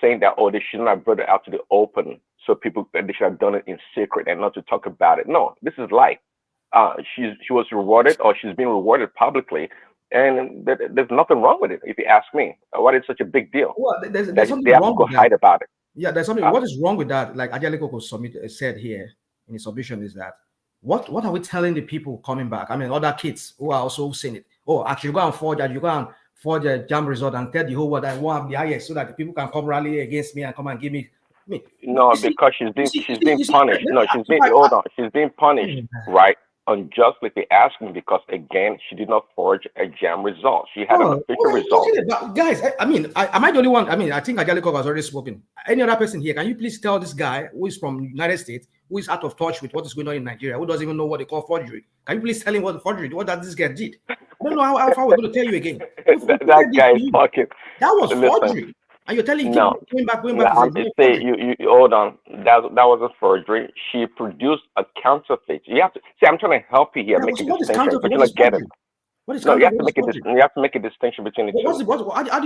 saying that they should not have brought it out to the open, so they should have done it in secret and not to talk about it. No, this is life. She was rewarded, or she's being rewarded publicly. And there's nothing wrong with it, if you ask me. What is such a big deal? Well, there's something they have wrong to go with hide that. about it. Yeah, there's something. What is wrong with that? Like Ajale Koko said here in his submission is that what are we telling the people coming back? I mean, other kids who are also saying it. Oh, actually, you go and forge a jam result and tell the whole world I want the highest so that the people can come rally against me and come and give me. No, because she's being punished. No, she's being punished, right? Unjustly, they asked me because again she did not forge a jam result. She had an official result. Guys, I mean, am I the only one? I mean, I think Ajale Koko has already spoken. Any other person here? Can you please tell this guy who is from the United States, who is out of touch with what is going on in Nigeria, who doesn't even know what they call forgery? Can you please tell him what this guy did? I don't know how far we're going to tell you again. that guy is talking. That was forgery. And you're telling him going back. You hold on. That was a forgery. She produced a counterfeit. You have to see. I'm trying to help you here, make a distinction, but you're not getting it. No, you have to make a distinction between the two. How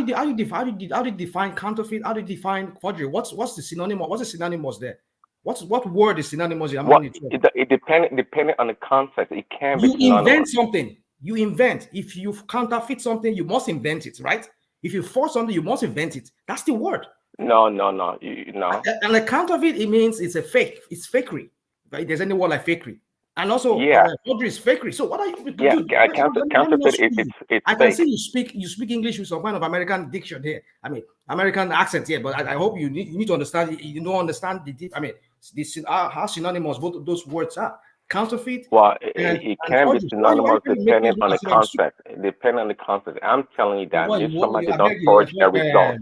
do you define counterfeit? How do you define forgery? What's the synonym? What's the synonymous there? What word is synonymous? It depending on the context. It can be. You invent something. You invent. If you counterfeit something, you must invent it, right? If you force something, you must invent it. That's the word. No. And a counterfeit, it means it's a fake. It's fakery. Right? There's any word like fakery. And also, forgery is fakery. So what are you? Counterfeit. It's. I can see you speak English with some kind of American diction here. I mean, American accent here. But I hope you need to understand. You don't understand how synonymous both of those words are. Counterfeit. Well, it can be synonymous depending on the context. Depending on the context. I'm telling you that if somebody did not forge a result,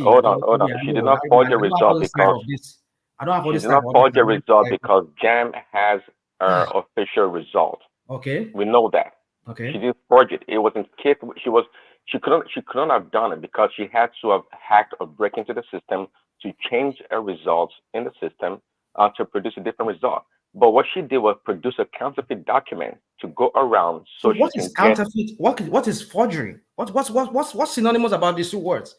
hold on. She did not forge a result because I don't have all She this did time. not forge a result because JAM has her official result. Okay. We know that. Okay. She didn't forge it. It wasn't capable. She couldn't have done it because she had to have hacked or break into the system to change her results in the system to produce a different result. But what she did was produce a counterfeit document to go around. So what is counterfeit? What is forgery? What's synonymous about these two words?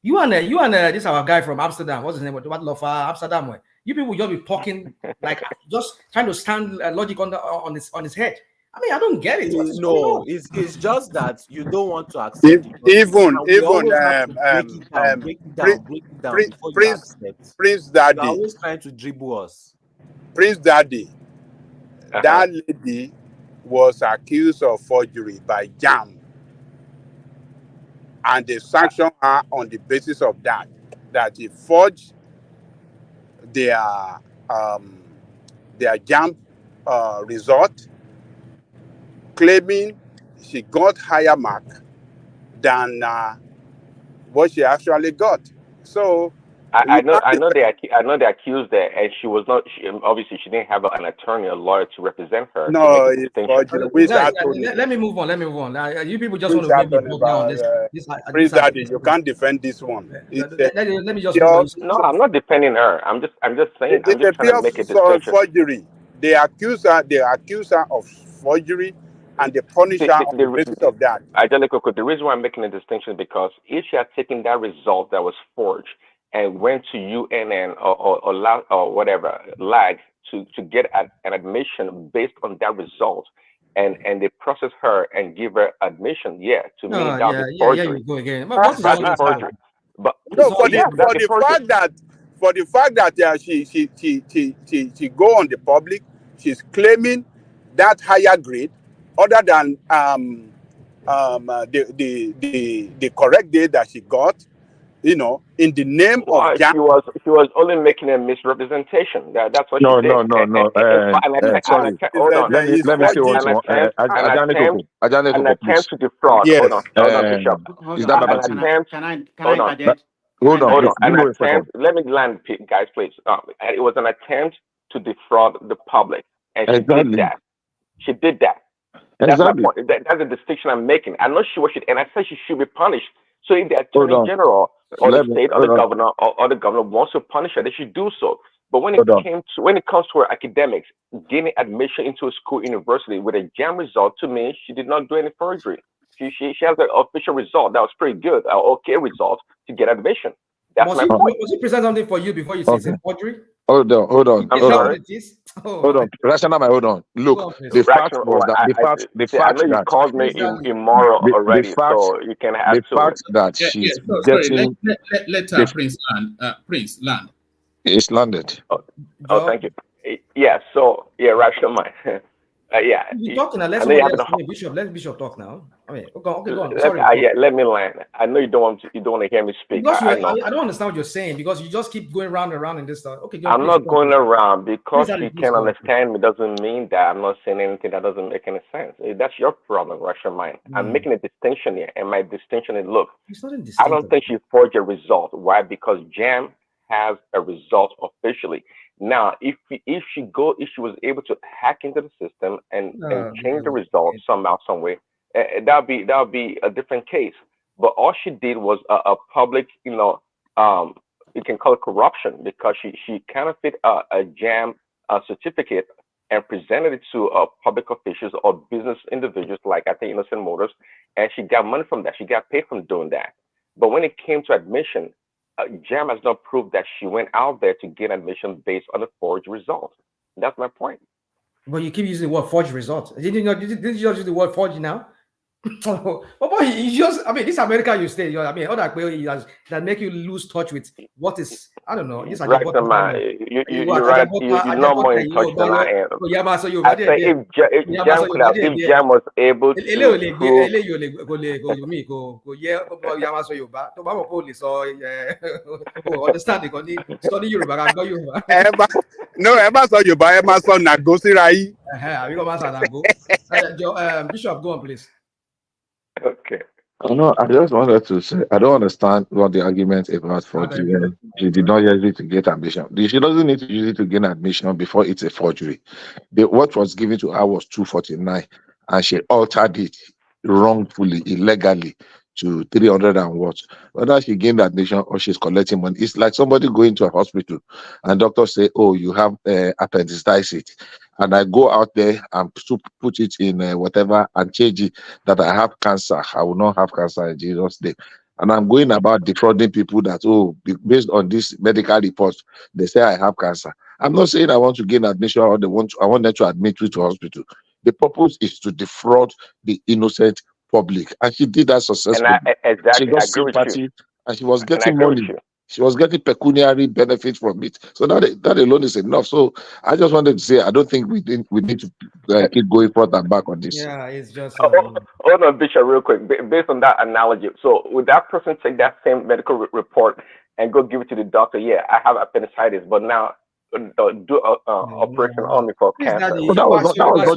You and this our guy from Amsterdam. What's his name? What Lofa Amsterdam? Way. You people just be talking like just trying to stand logic on his head. I mean, I don't get it. No, it's just that you don't want to accept it. Break it down before you accept. Prince Daddy. You're always trying to dribble us. Prince Daddy. That lady was accused of forgery by JAM. And they sanctioned her on the basis of that she forged their JAM result, claiming she got higher mark than what she actually got. So I know they accused her, and she was not. Obviously, she didn't have an attorney, a lawyer to represent her. No, let me move on. You people just want to make me talk down this. Prince Daddy, you can't defend this one. Let me just. No, I'm not defending her. I'm just saying. I'm just trying to make a distinction. Forgery. They accuse her of forgery, and they punish her on the basis of that. The reason why I'm making a distinction is because if she had taken that result that was forged and went to UNN or whatever lag to get an admission based on that result, and they process her and give her admission, to me that was forgery. Yeah, you go again. That's forgery. But no, for the fact that she go on the public, she's claiming that higher grade other than the correct date that she got, in the name of JAM. She was only making a misrepresentation. That's what she did. Sorry. Hold on. Let me say what's wrong. An attempt to defraud. Yes. Hold on, Bishop. Is that an attempt? Can I interject? Hold on. An attempt. Let me land, guys, please. It was an attempt to defraud the public, and she did that. She did that. That's my point. That's the distinction I'm making. I know and I said she should be punished. So if the Attorney General or the state or the governor or the governor wants to punish her, they should do so. But when it comes to her academics, gaining admission into a school, university with a JAM result, to me, she did not do any forgery. She has an official result that was pretty good, an okay result to get admission. That's my point. Was he present something for you before you say forgery? Hold on. I'm sorry. Hold on. Rational, hold on. Look, the fact was that the fact that you called me immoral already, so you can have the fact that she's getting. Let Prince land. Prince land. It's landed. Oh, thank you. Yeah. So rational mind. You're talking now. Let Bishop talk now. I mean, okay, go on. Sorry. Let me land. I know you don't want to hear me speak. I don't understand what you're saying because you just keep going round and round in this stuff. Okay, I'm not going around because you can understand me doesn't mean that I'm not saying anything that doesn't make any sense. That's your problem, Russian mind. I'm making a distinction here, and my distinction is: look, I don't think she forged a result. Why? Because JAM has a result officially. Now, if she was able to hack into the system and change the result somehow, some way, that'll be a different case. But all she did was a public, you can call it corruption because she counterfeit a JAM certificate and presented it to public officials or business individuals like I think Innocent Motors, and she got money from that. She got paid from doing that. But when it came to admission, JAM has not proved that she went out there to get admission based on a forged result. That's my point. Well, you keep using the word forged result. Did you just use the word forged now? This America you stay. Other way that make you lose touch with what is. I don't know. You're right. You're not more in touch than I am. I say if JAM was able to Bishop, go on, please. Okay. I know. I just wanted to say I don't understand what the argument about forgery. She did not use it to get admission. She doesn't need to use it to gain admission before it's a forgery. What was given to her was 249, and she altered it wrongfully, illegally to 300 and what. Whether she gained admission or she's collecting money, it's like somebody going to a hospital and doctors say, "Oh, you have appendicitis," and I go out there and put it in whatever and change it that I have cancer. I will not have cancer in Jesus' name. And I'm going about defrauding people that, based on this medical report, they say I have cancer. I'm not saying I want to gain admission or I want them to admit me to hospital. The purpose is to defraud the innocent public. And she did that successfully. Exactly, She got I agree with sympathy you. and she was And I getting agree with money. you. She was getting pecuniary benefit from it. So that alone is enough. So I just wanted to say I don't think we need to keep going forth and back on this. Yeah, it's just. Hold on, Bishop, real quick. Based on that analogy, so would that person take that same medical report and go give it to the doctor? Yeah, I have appendicitis, but now do operation on me for cancer. But that was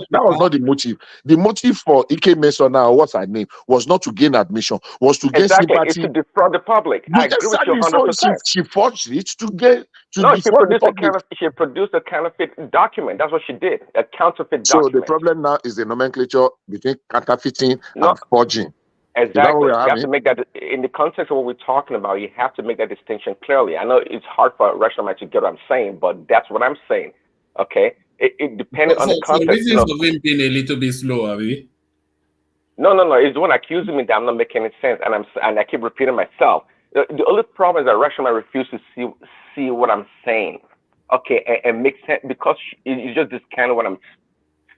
not the motive. The motive for Ejikeme Mmesoma, what's her name, was not to gain admission, was to get Exactly, sympathy. it's to defraud the public. I agree with you 100%. So she forged it to get to No, she defraud the produced public. she produced a counterfeit document. That's what she did. A counterfeit So document. the problem now is the nomenclature between counterfeiting and forging. Exactly. Is that what You have to make that in the context of what we're talking about. You have to make that distinction clearly. I know it's hard for a rational mind to get what I'm saying, but that's what I'm saying. Okay, it depended on the context. So reasons of him being a little bit slow, are we? No. It's the one accusing me that I'm not making any sense, and I keep repeating myself. The only problem is that rational mind refuses to see what I'm saying. Okay, and make sense because it's just discounting what I'm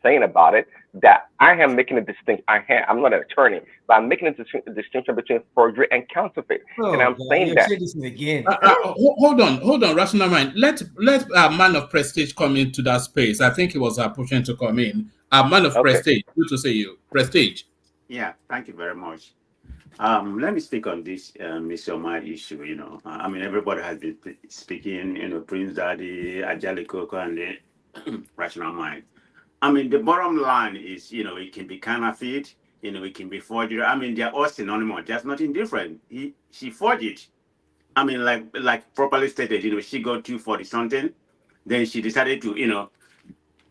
saying about it, that I am making a distinction. I'm not an attorney, but I'm making a distinction between forgery and counterfeit. And I'm saying that. This again. Hold on, rational mind. Let a man of prestige come into that space. I think he was pushing to come in. A man of prestige. Good to see you. Prestige. Yeah, thank you very much. Let me speak on this Mmesoma issue. I mean, everybody has been speaking. Prince Daddy, Ajali Koko, and the rational mind. I mean, the bottom line is, it can be counterfeit, it can be forgery. I mean, they're all synonymous. There's nothing different. She forged it. I mean, like properly stated, she got 240 something. Then she decided to,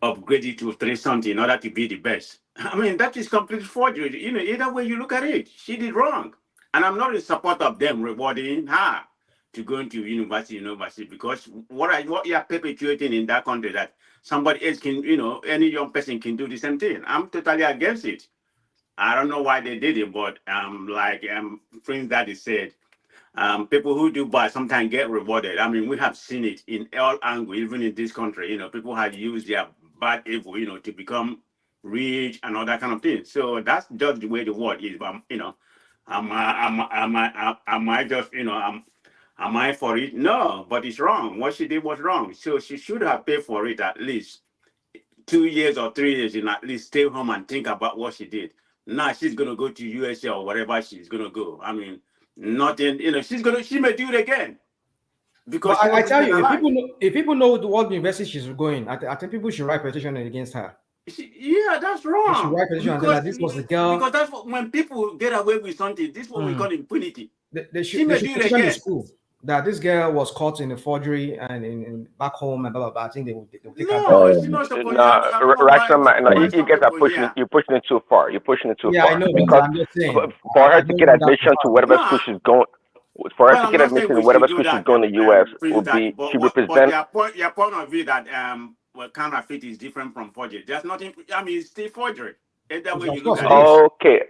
upgrade it to 3 something in order to be the best. I mean, that is complete forgery. Either way you look at it, she did wrong. And I'm not in support of them rewarding her to go into university, because what you are perpetuating in that country that somebody else can, any young person can do the same thing. I'm totally against it. I don't know why they did it, but like Prince Daddy said, people who do bad sometimes get rewarded. I mean, we have seen it in all angles, even in this country. People have used their bad evil, to become rich and all that kind of thing. So that's just the way the world is. But am I just, am I for it? No, but it's wrong. What she did was wrong. So she should have paid for it at least 2 years or 3 years, and at least stay home and think about what she did. Now she's gonna go to USA or wherever she's gonna go. I mean, nothing. She may do it again. Because I tell you, if people know what university she's going, I think people should write petition against her. Yeah, that's wrong. They should write petition because this was the girl. Because that's when people get away with something. This is what we call impunity. They should petition the school that this girl was caught in a forgery and in back home and blah blah blah. I think they will take her. No, you guys are pushing. You're pushing it too far. You're pushing it too far. Yeah, I know. Because I'm just saying, for her to get admission to whatever school she's going. For her to get admission to whatever school she's going to the U.S. would be she represents. Your point of view that counterfeit is different from forgery. There's nothing. I mean, it's still forgery. That way you look at it. Okay,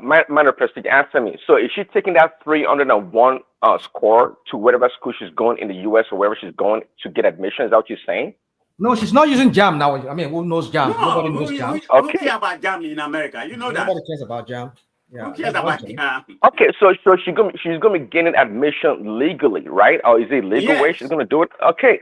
minor prestige. Answer me. So is she taking that 301 score to whatever school she's going in the U.S. or wherever she's going to get admission? Is that what you're saying? No, she's not using JAM now. I mean, who knows JAM? Nobody knows JAM. Who cares about JAM in America? You know that. Nobody cares about JAM. Yeah, who cares about JAM? Okay, so she's gonna be getting admission legally, right? Or is it legal way she's gonna do it? Okay.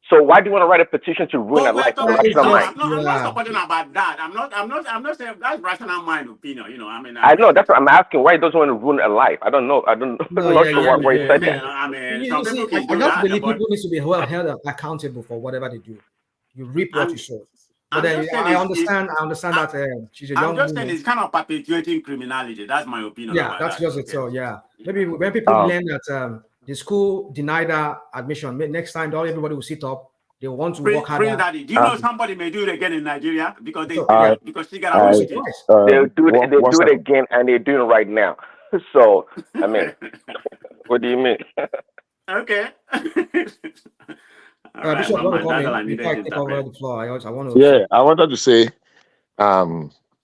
So why do you want to write a petition to ruin her life? I'm not supporting about that. I'm not saying that's rational mind opinion. I mean, I know that's what I'm asking. Why he doesn't want to ruin her life? I don't know. I'm not sure why he said that. I mean, I don't believe people need to be held accountable for whatever they do. You reap what you sow. But then I understand that she's a young I'm just woman. saying it's kind of perpetuating criminality. That's my opinion. Yeah, about that's that. just it. So yeah, maybe when people learn that the school denied her admission, next time everybody will sit up. They want to work harder. Daddy, do you know somebody may do it again in Nigeria because because she got They'll a do it again, and they're doing it right now. So I mean, what do you mean? Okay. Bishop, Mama, want to comment before I take over the floor? I want to. Yeah, I wanted to say,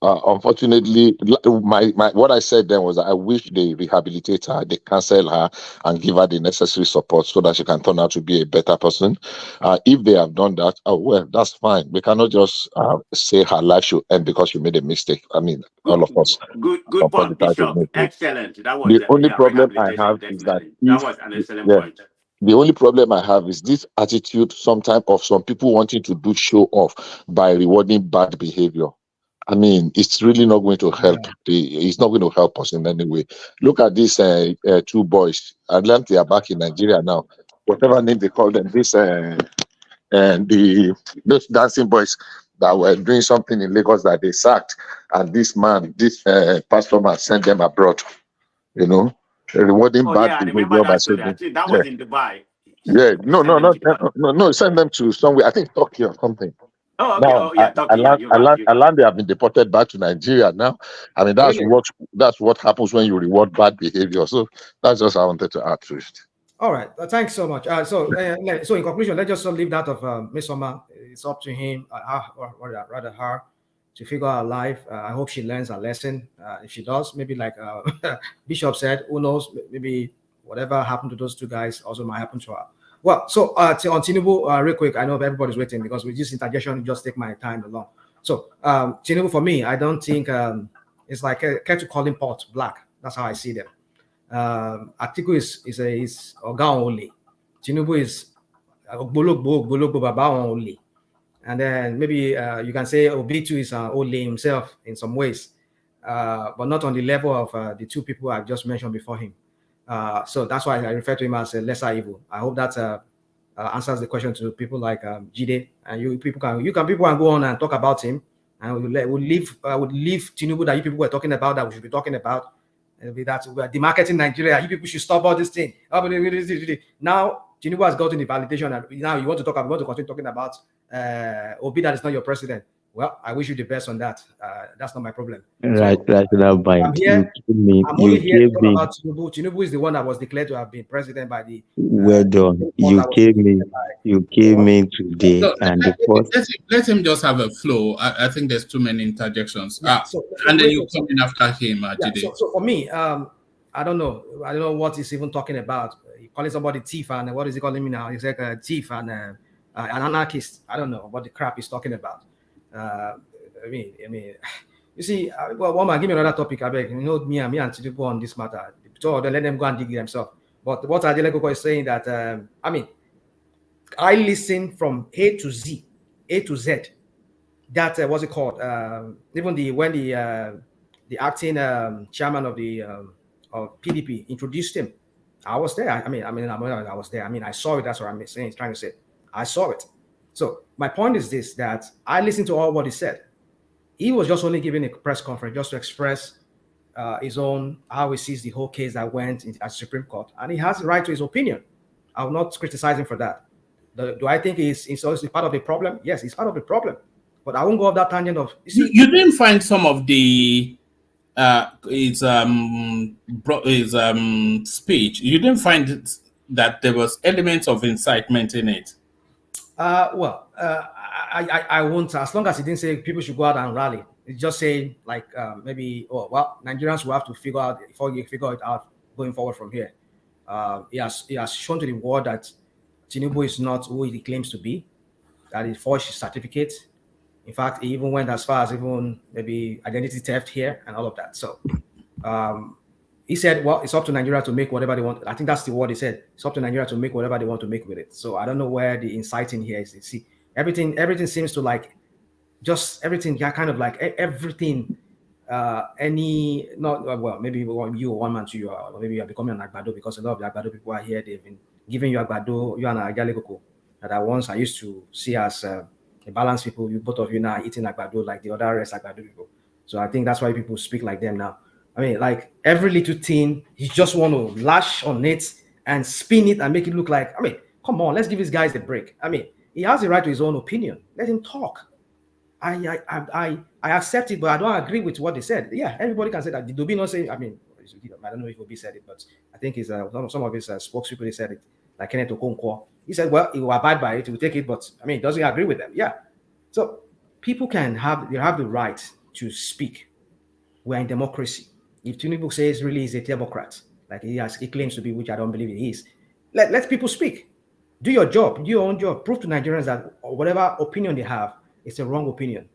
unfortunately, my what I said then was that I wish they rehabilitate her, they cancel her, and give her the necessary support so that she can turn out to be a better person. If they have done that, oh well, that's fine. We cannot just say her life should end because she made a mistake. I mean, all of us. Good point, Bishop. Excellent. That was The only problem I have is that that was an excellent point. The only problem I have is this attitude sometimes of some people wanting to do show off by rewarding bad behavior. I mean, it's really not going to help. It's not going to help us in any way. Look at these two boys. I learned they are back in Nigeria now. Whatever name they call them, those dancing boys that were doing something in Lagos that they sacked, and this pastor man sent them abroad. You know, rewarding bad behavior by saying that was in Dubai. Yeah, no, send them to somewhere. I think Turkey or something. Oh, okay. Now, Turkey. Alan, they have been deported back to Nigeria now. I mean, that's what happens when you reward bad behavior. So that's just I wanted to add to it. All right, thanks so much. So in conclusion, let's just leave that of Mmesoma. It's up to him, or rather her, to figure out life. I hope she learns a lesson. If she does, maybe like Bishop said, who knows? Maybe whatever happened to those two guys also might happen to her. Well, so on Tinubu, real quick, I know everybody's waiting because with this interjection, just take my time along. So Tinubu, for me, I don't think it's like care to call him pot black. That's how I see them. Atiku is Oga only. Tinubu is Bologbo Baba only. And then maybe you can say Obitu is only himself in some ways, but not on the level of the two people I just mentioned before him. So that's why I refer to him as a lesser evil. I hope that answers the question to people like Jide, and people can go on and talk about him, and we'll leave Tinubu that you people were talking about that we should be talking about. That we are demarketing Nigeria. You people should stop all this thing. Now Tinubu has gotten the validation, and now you want to continue talking about Obi that is not your president. Well, I wish you the best on that. That's not my problem. Right now, I'm here. I'm only here to talk about Tinubu. Tinubu is the one that was declared to have been president by the. Well done. You came in today, So, and let him just have a flow. I think there's too many interjections. And then you come in after him, Jide. So for me, I don't know what he's even talking about. He calling somebody thief, and what is he calling me now? He's like a thief and an anarchist. I don't know what the crap he's talking about. I mean, you see, well, woman, give me another topic. I beg. You know, me and Tinubu on this matter. So they let them go and dig themselves. But what Adeleko is saying that I mean, I listen from A to Z. That what's it called? Even when the acting chairman of the of PDP introduced him, I was there. I was there. I mean, I saw it. That's what I'm saying. Trying to say, I saw it. So my point is this: that I listened to all what he said. He was just only giving a press conference just to express his own how he sees the whole case that went at Supreme Court, and he has the right to his opinion. I will not criticize him for that. Do I think he's also part of the problem? Yes, he's part of the problem. But I won't go off that tangent of. You didn't find some of the his speech. You didn't find that there was elements of incitement in it. I won't, as long as he didn't say people should go out and rally. It's just saying like maybe, Nigerians will have to figure it out going forward from here. He has shown to the world that Tinubu is not who he claims to be, that he forged his certificate. In fact, he even went as far as even maybe identity theft here and all of that. So he said, well, it's up to Nigeria to make whatever they want. I think that's the word he said. It's up to Nigeria to make whatever they want to make with it. So I don't know where the inciting here is. You see, everything seems to like just everything. Yeah, kind of like everything. Maybe you one man to you, or maybe you are becoming an Agbado because a lot of the Agbado people are here. They've been giving you Agbado, you and Agalekoko that once I used to see as balance people. You both of you now eating agbado like the other rest agbado people. So I think that's why people speak like them now. I mean, like every little thing, you just want to lash on it and spin it and make it look like, I mean, come on, let's give these guys a break. I mean, he has the right to his own opinion. Let him talk. I accept it, but I don't agree with what they said. Yeah, everybody can say that. Did Obi not say? I mean, I don't know if Obi said it, but I think it's some of his spokespeople they said it. Like Kenneth Okonkwo, he said, well, he will abide by it, he will take it, but I mean, he doesn't agree with them. Yeah, so people have the right to speak. We're in democracy. If Tinubu says really he's a Democrat, like he claims to be, which I don't believe he is, let people speak. Do your job, do your own job. Prove to Nigerians that whatever opinion they have, it's a wrong opinion.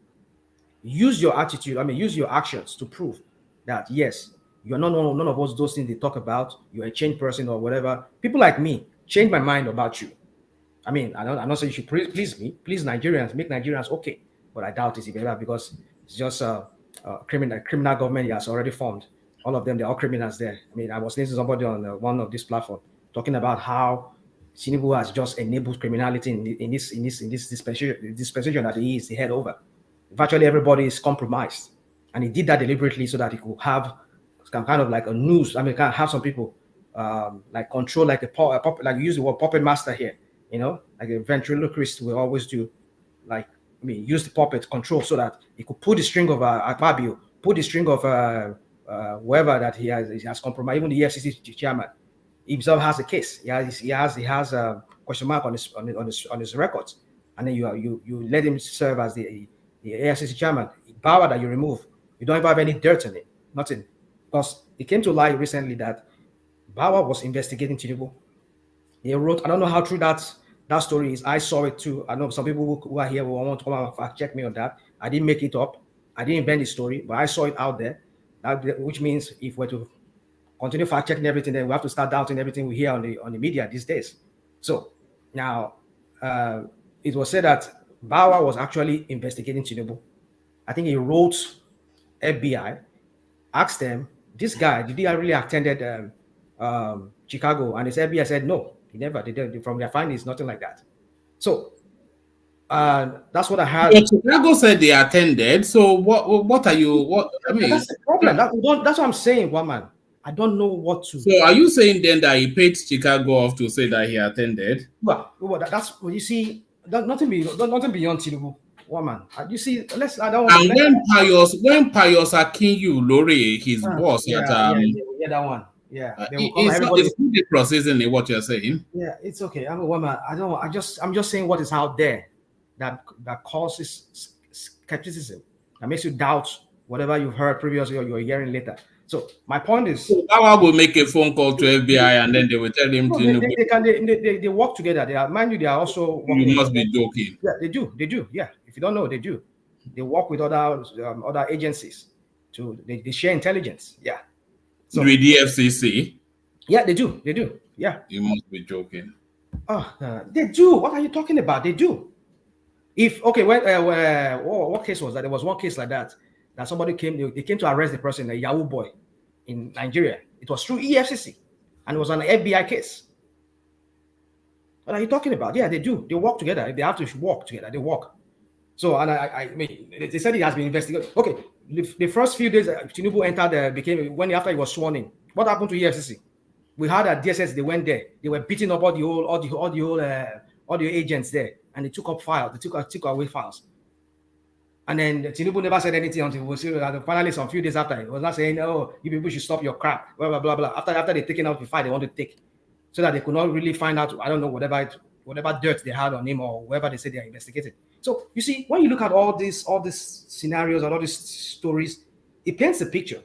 Use your attitude, use your actions to prove that, yes, you're not none of us, those things they talk about, you're a changed person or whatever. People like me change my mind about you. I mean, I'm not saying you should please me, please Nigerians, make Nigerians okay, but I doubt it's ever because it's just a criminal government has already formed. All of them, they're all criminals there. I mean, I was listening to somebody on one of this platform talking about how Tinubu has just enabled criminality in this dispensation that he is the head over. Virtually everybody is compromised, and he did that deliberately so that he could have kind of like a noose. I mean, kind of have some people like control, like like use the word puppet master here. You know, like a ventriloquist will always do. Like, I mean, use the puppet control so that he could pull the string of Akpabio, pull the string of whoever that he has compromised. Even the EFCC chairman himself has a case. He has a question mark on his records, and then you let him serve as the AFCC chairman. Power that you remove, you don't even have any dirt in it, nothing. Because it came to light recently that Bauer was investigating Tinubu. He wrote, I don't know how true that story is. I saw it too. I know some people who are here will want to come and fact check me on that. I didn't make it up. I didn't invent the story, but I saw it out there. Which means if we're to continue fact checking everything, then we have to start doubting everything we hear on the media these days. So now it was said that Bauer was actually investigating Tinubu. I think he wrote FBI, asked them, this guy, did he really attended Chicago? And his FBI said, no, he never did. From their findings, nothing like that. So that's what I had. But Chicago said they attended. So what are you? What I mean? That's the problem. That's what I'm saying, woman. I don't know what to. So are you saying then that he paid Chicago off to say that he attended? Well, that's what you see. Nothing beyond Tinubu. Woman, you see, I don't want. And when Pius Akinyu Lori, his boss, that one. Yeah, it's ridiculous, isn't it? What you're saying? Yeah, it's okay. I'm a woman. I'm just saying what is out there that causes skepticism, that makes you doubt whatever you've heard previously or you're hearing later. So my point is, Power will make a phone call to FBI and then they will tell him they work together. They are also working. You must be joking. Yeah, they do. Yeah, if you don't know, they do. They work with other agencies they share intelligence. Yeah. So, with the FCC. Yeah, they do. Yeah. You must be joking. They do. What are you talking about? They do. What case was that? There was one case like that somebody came. They came to arrest the person, a Yahoo boy, in Nigeria. It was through EFCC, and it was an FBI case. What are you talking about? Yeah, they do. They work together. They have to work together. They work. So, and I mean, they said it has been investigated. Okay, the first few days Tinubu entered, after he was sworn in. What happened to EFCC? We heard that DSS, they went there. They were beating up all the agents there, and they took up files. They took away files. And then Tinubu never said anything until finally some few days after. He was not saying, "Oh, you people should stop your crap." Blah blah blah blah. After they taken out the file, they want to take, so that they could not really find out. I don't know whatever dirt they had on him or whoever they said they are investigating. So you see, when you look at all these scenarios and all these stories, it paints a picture.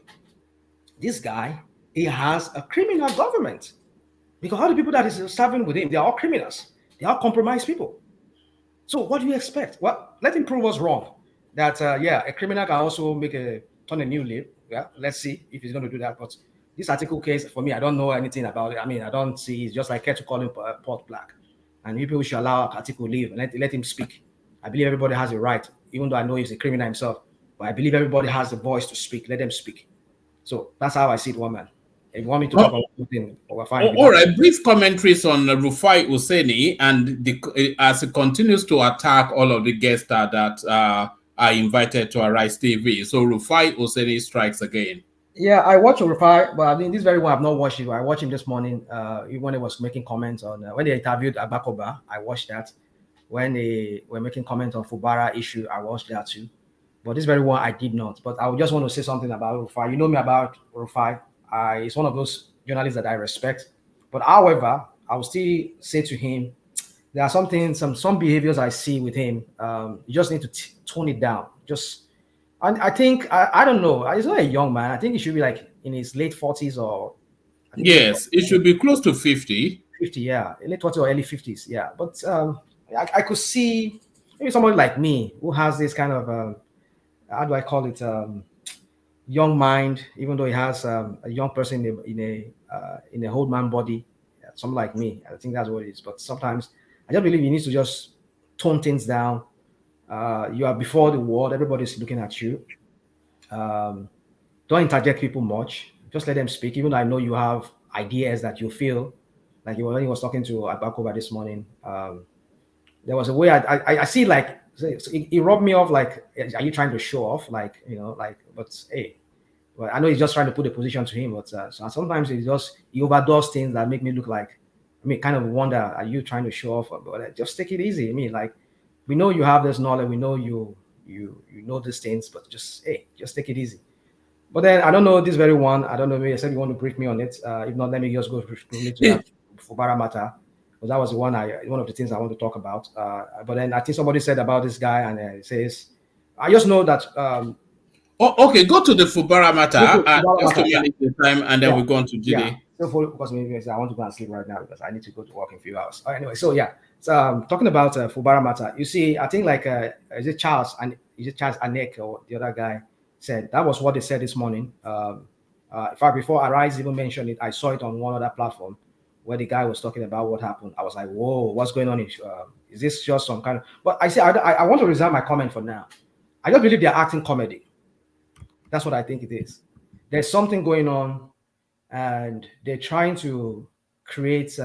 This guy, he has a criminal government, because all the people that is serving with him, they are all criminals. They are compromised people. So what do you expect? Well, let him prove us wrong. That a criminal can also turn a new leaf. Yeah, let's see if he's going to do that. But this Atiku case, for me, I don't know anything about it. I mean, I don't see. It's just like to call him Port Black, and people should allow Atiku live and let him speak. I believe everybody has a right, even though I know he's a criminal himself. But I believe everybody has the voice to speak. Let them speak. So that's how I see it, woman. If you want me to talk about something, we're fine. All right, brief commentaries on RUFAI OSENI and as it continues to attack all of the guests that are invited to Arise TV. So RUFAI OSENI strikes again. Yeah, I watched RUFAI, but I mean, this very one I've not watched it. I watched him this morning when he was making comments on when they interviewed Agbakoba. I watched that. When they were making comments on Fubara issue, I watched that too. But this very one I did not. But I would just want to say something about RUFAI. You know me about RUFAI. It's one of those journalists that I respect. But however, I will still say to him, there are some behaviors I see with him. You just need to tone it down. I think I don't know. He's not a young man. I think he should be like in his late 40s or. Yes, it should be close to 50. 50, yeah, late 40s or early 50s, yeah. But I could see maybe somebody like me who has this kind of how do I call it, young mind, even though he has a young person in a old man body, something like me. I think that's what it is. But sometimes I just believe you need to just tone things down. You are before the world. Everybody's looking at you. Don't interject people much. Just let them speak. Even though I know you have ideas that you feel, like when he was talking to Agbakoba this morning, there was a way I see like he rubbed me off like, are you trying to show off? Like, but hey, well, I know he's just trying to put a position to him, but so sometimes he overdoes things that make me look like, kind of wonder, are you trying to show off? But just take it easy. Like, we know you have this knowledge, we know you know these things, but just take it easy. But then I don't know this very one. I don't know. Maybe I said you want to brief me on it. If not, let me just go to that Fubara matter, because that was one of the things I want to talk about. But then I think somebody said about this guy, and it says, I just know that. Okay, go to the Fubara matter. Just to manage the time, and then we go on to GD. Yeah. So because maybe I want to go and sleep right now because I need to go to work in a few hours. Anyway, so yeah. So talking about Fubara matter, you see, I think like is it Charles Anek or the other guy said that was what they said this morning. In fact, before Arise even mentioned it, I saw it on one other platform where the guy was talking about what happened. I was like, whoa, what's going on? Is this just some kind of? But I say I want to reserve my comment for now. I don't believe they're acting comedy. That's what I think it is. There's something going on, and they're trying to create.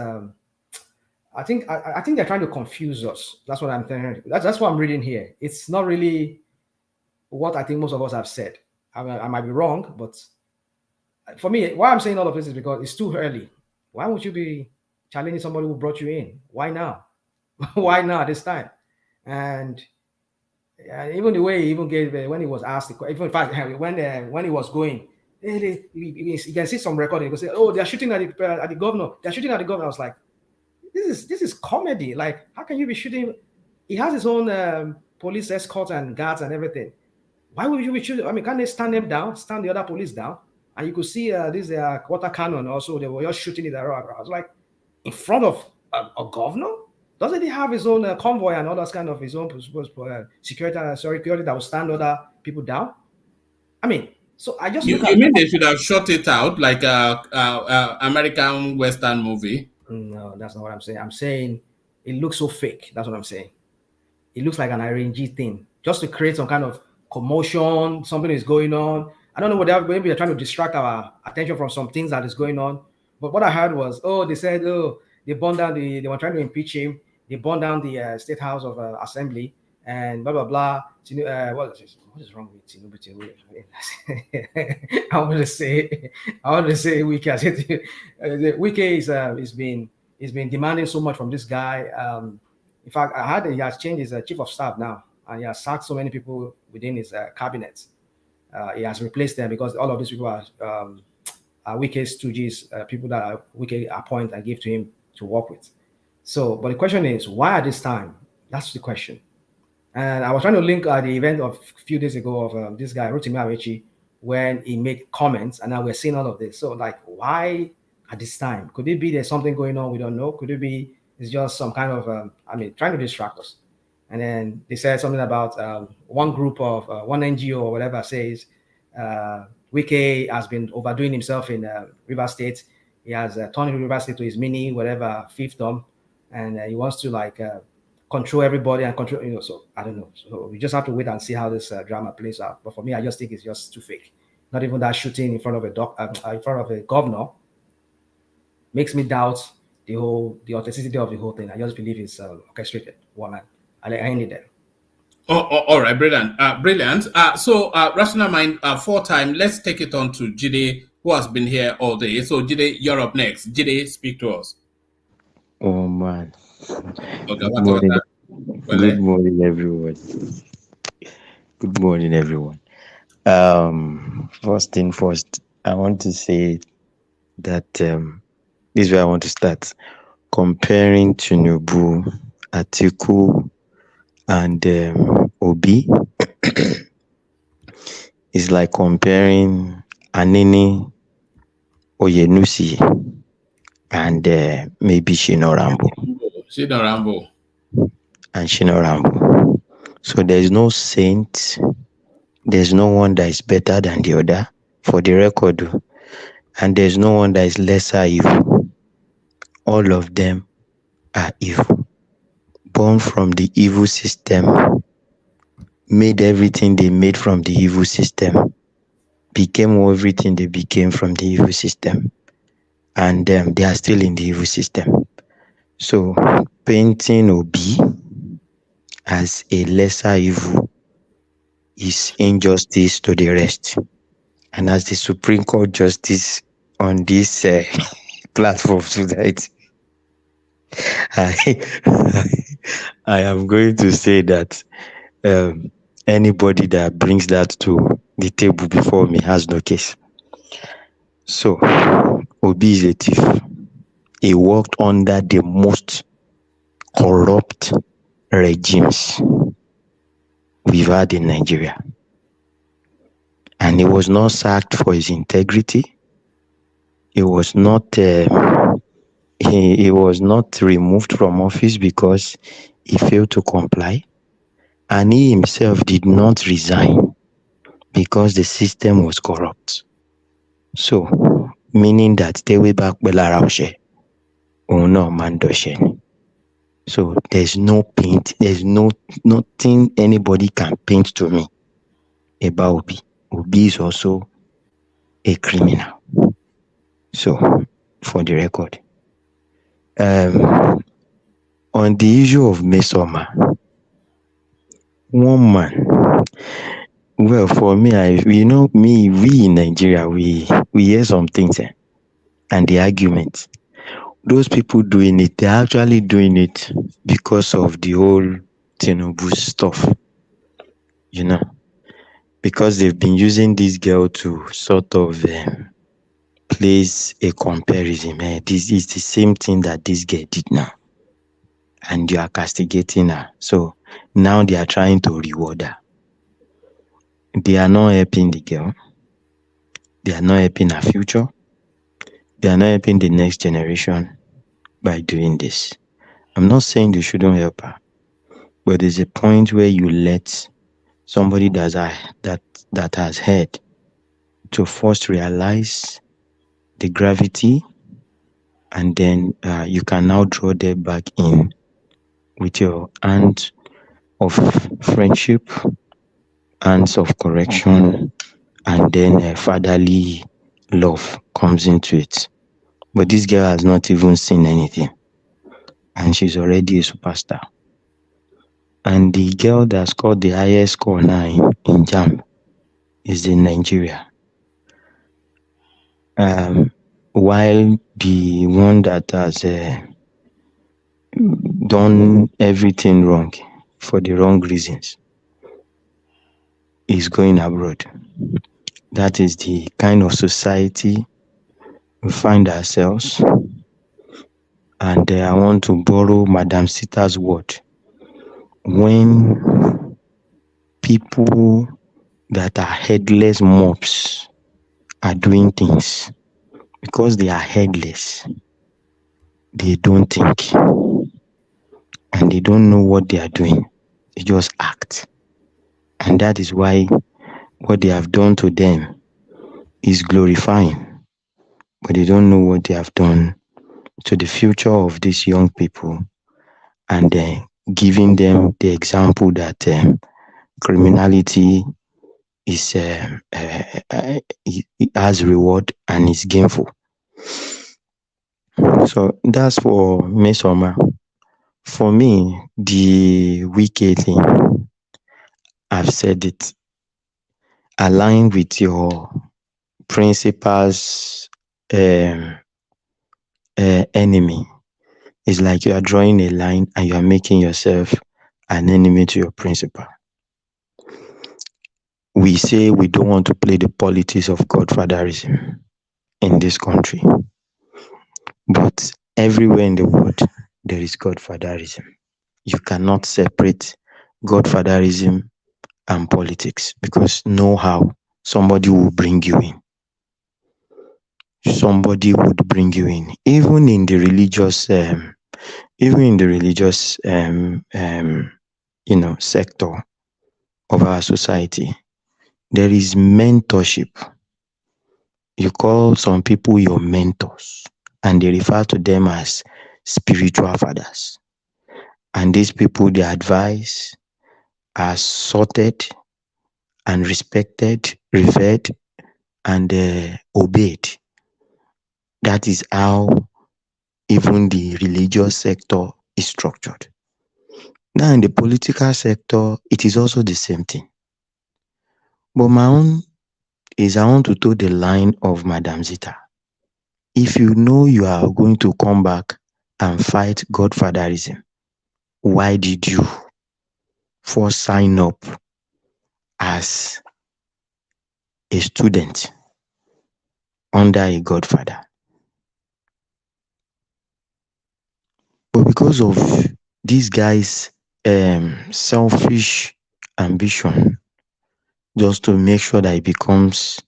I think they're trying to confuse us. That's what I'm thinking. That's what I'm reading here. It's not really what I think most of us have said. I might be wrong, but for me, why I'm saying all of this is because it's too early. Why won't you be challenging somebody who brought you in? Why now? Why now this time? And even the way he even gave when he was asked, even in fact when he was going, you can see some recording. You can say, "Oh, they're shooting at the governor. They're shooting at the governor." I was like, "This is comedy. Like, how can you be shooting?" He has his own police escort and guards and everything. Why would you be shooting? Can't they stand them down, stand the other police down? And you could see this water cannon also. They were just shooting it around. I was like, in front of a governor? Doesn't he have his own convoy and all that kind of his own security that will stand other people down? So I just you mean they should have shot it out like a American Western movie? No, that's not what I'm saying. I'm saying it looks so fake. That's what I'm saying. It looks like an RNG thing, just to create some kind of commotion. Something is going on. I don't know maybe they're trying to distract our attention from some things that is going on. But what I heard was, they said, they burned down they were trying to impeach him. They burned down the State House of Assembly and blah, blah, blah. What is wrong with Tinubu? I want to say Wike. I said Wike is been demanding so much from this guy. In fact, I heard that he has changed his chief of staff now, and he has sacked so many people within his cabinet. He has replaced them because all of these people are Wike's stooges, people that Wike appoint and give to him to work with. So, but the question is, why at this time? That's the question. And I was trying to link the event of a few days ago of this guy, Rotimi Amechi, when he made comments, and now we're seeing all of this. So, like, why at this time? Could it be there's something going on we don't know? Could it be it's just some kind of, trying to distract us? And then they said something about one group of one NGO or whatever says Wike has been overdoing himself in River State. He has turned River State to his mini, whatever, fiefdom, and he wants to control everybody and control, so I don't know. So we just have to wait and see how this drama plays out. But for me, I just think it's just too fake. not even that shooting in front of a governor, makes me doubt the authenticity of the whole thing. I just believe it's orchestrated. One, I end it there. All right, brilliant. Brilliant. So, Rational Mind, 4-time, let's take it on to Jide, who has been here all day. So, Jide, you're up next. Jide, speak to us. Oh, man. Okay, Good morning, everyone. Good morning, everyone. First thing first, I want to say that this is where I want to start. Comparing Tinubu, Atiku, and Obi is like comparing Anini Oyenusi and maybe Shino Rambo. So there's no saint, there's no one that is better than the other, for the record, and there's no one that is lesser evil. All of them are evil, born from the evil system, made everything they made from the evil system, became everything they became from the evil system, and they are still in the evil system. So painting Obi as a lesser evil is injustice to the rest. And as the Supreme Court Justice on this platform tonight, I am going to say that anybody that brings that to the table before me has no case. So, Obi is a thief. He worked under the most corrupt regimes we've had in Nigeria. And he was not sacked for his integrity. He was not he was not removed from office because he failed to comply. And he himself did not resign because the system was corrupt. So, meaning that they way back Belarushe or no Mandoshen. So there's no paint, there's nothing anybody can paint to me about Obi. Obi is also a criminal. So, for the record. On the issue of Mmesoma, one man, well, for me, we in Nigeria, we hear some things and the arguments. Those people doing it, they're actually doing it because of the whole Tinubu stuff, because they've been using this girl to sort of place a comparison. This is the same thing that this girl did now, and you are castigating her. So now they are trying to reward her. They are not helping the girl. They are not helping her future. They are not helping the next generation by doing this. I'm not saying they shouldn't help her, but there's a point where you let somebody that has heard to first realize the gravity, and then you can now draw them back in with your hand of friendship, hands of correction, and then fatherly love comes into it. But this girl has not even seen anything, and she's already a superstar. And the girl that scored the highest score now in JAMB is in Nigeria. While the one that has done everything wrong for the wrong reasons is going abroad. That is the kind of society we find ourselves. And I want to borrow Madam Sita's word. When people that are headless mobs are doing things, because they are headless, they don't think, and they don't know what they are doing. They just act. And that is why what they have done to them is glorifying, but they don't know what they have done to the future of these young people, and giving them the example that criminality is it has reward and is gainful. So that's for Mmesoma. For me, the wicked thing, I've said it, align with your principal's enemy. It's like you are drawing a line and you are making yourself an enemy to your principal. We say we don't want to play the politics of Godfatherism in this country. But everywhere in the world, there is Godfatherism. You cannot separate Godfatherism and politics because know how somebody will bring you in. Somebody would bring you in. Even in the religious sector of our society, there is mentorship. You call some people your mentors, and they refer to them as spiritual fathers. And these people, their advice are sorted and respected, revered, and obeyed. That is how even the religious sector is structured. Now, in the political sector, it is also the same thing. But my own is I want to toe the line of Madam Zita. If you know you are going to come back and fight Godfatherism, why did you first sign up as a student under a godfather? But because of this guy's selfish ambition, just to make sure that he becomes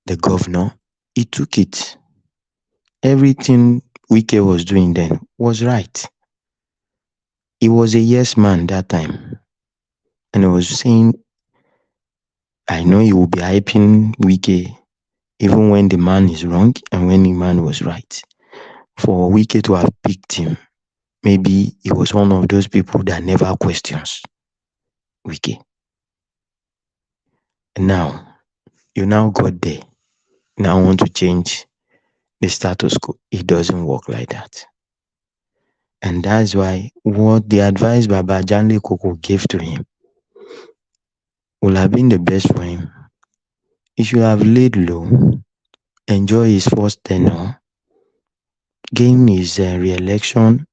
the governor, he took it. Everything Wike was doing then was right. He was a yes man that time. And he was saying, I know you will be hyping Wike even when the man is wrong and when the man was right. For Wike to have picked him, maybe he was one of those people that never questions Wike. And now, you now got there. Now want to change the status quo. It doesn't work like that. And that's why what the advice Baba Janle Koko gave to him would have been the best for him. He should have laid low, enjoy his first tenure, gain his re-election,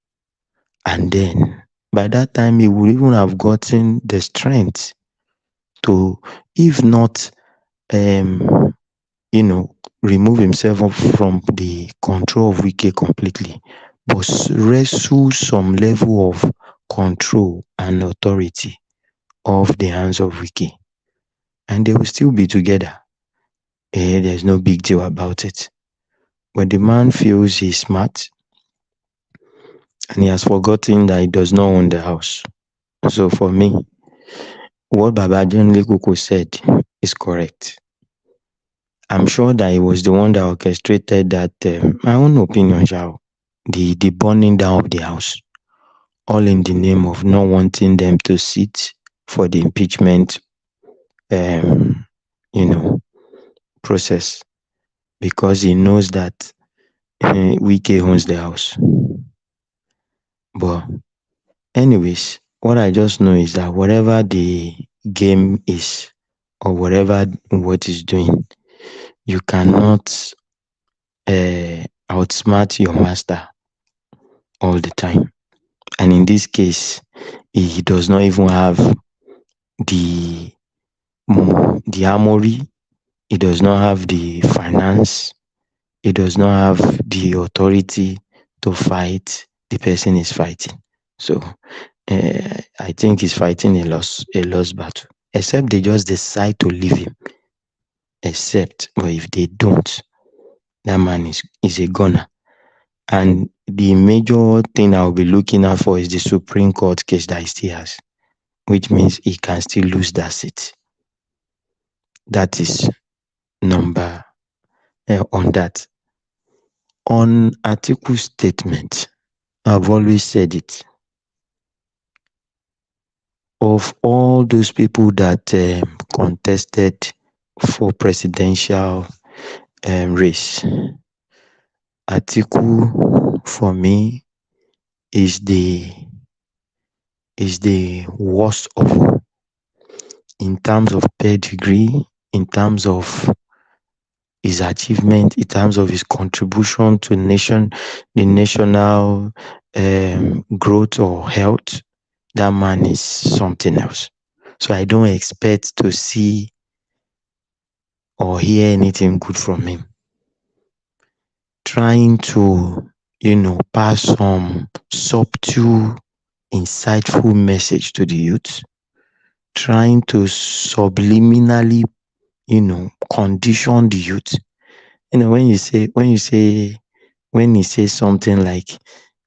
and then by that time he would even have gotten the strength to, if not, remove himself from the control of Wike completely, but wrestle some level of control and authority off the hands of Wike. And they will still be together. There's no big deal about it. But the man feels he's smart and he has forgotten that he does not own the house. So for me, what Baba John Lekuko said is correct. I'm sure that he was the one that orchestrated that, my own opinion, the burning down of the house, all in the name of not wanting them to sit for the impeachment, process, because he knows that Wike owns the house. But anyways, what I just know is that whatever the game is, or whatever what is doing, you cannot outsmart your master all the time. And in this case, he does not even have the armory, he does not have the finance, he does not have the authority to fight the person he's fighting. So I think he's fighting a lost battle. Except they just decide to leave him. But if they don't, that man is a gunner. And the major thing I'll be looking out for is the Supreme Court case that he still has, which means he can still lose that seat. That is number on that. On Atiku's statement, I've always said it. Of all those people that contested for presidential race. Atiku, for me, is the worst of all in terms of pedigree, in terms of his achievement, in terms of his contribution to the national growth or health. That man is something else. So I don't expect to see or hear anything good from him. Trying to, pass some subtle, insightful message to the youth. Trying to subliminally, condition the youth. When he says something like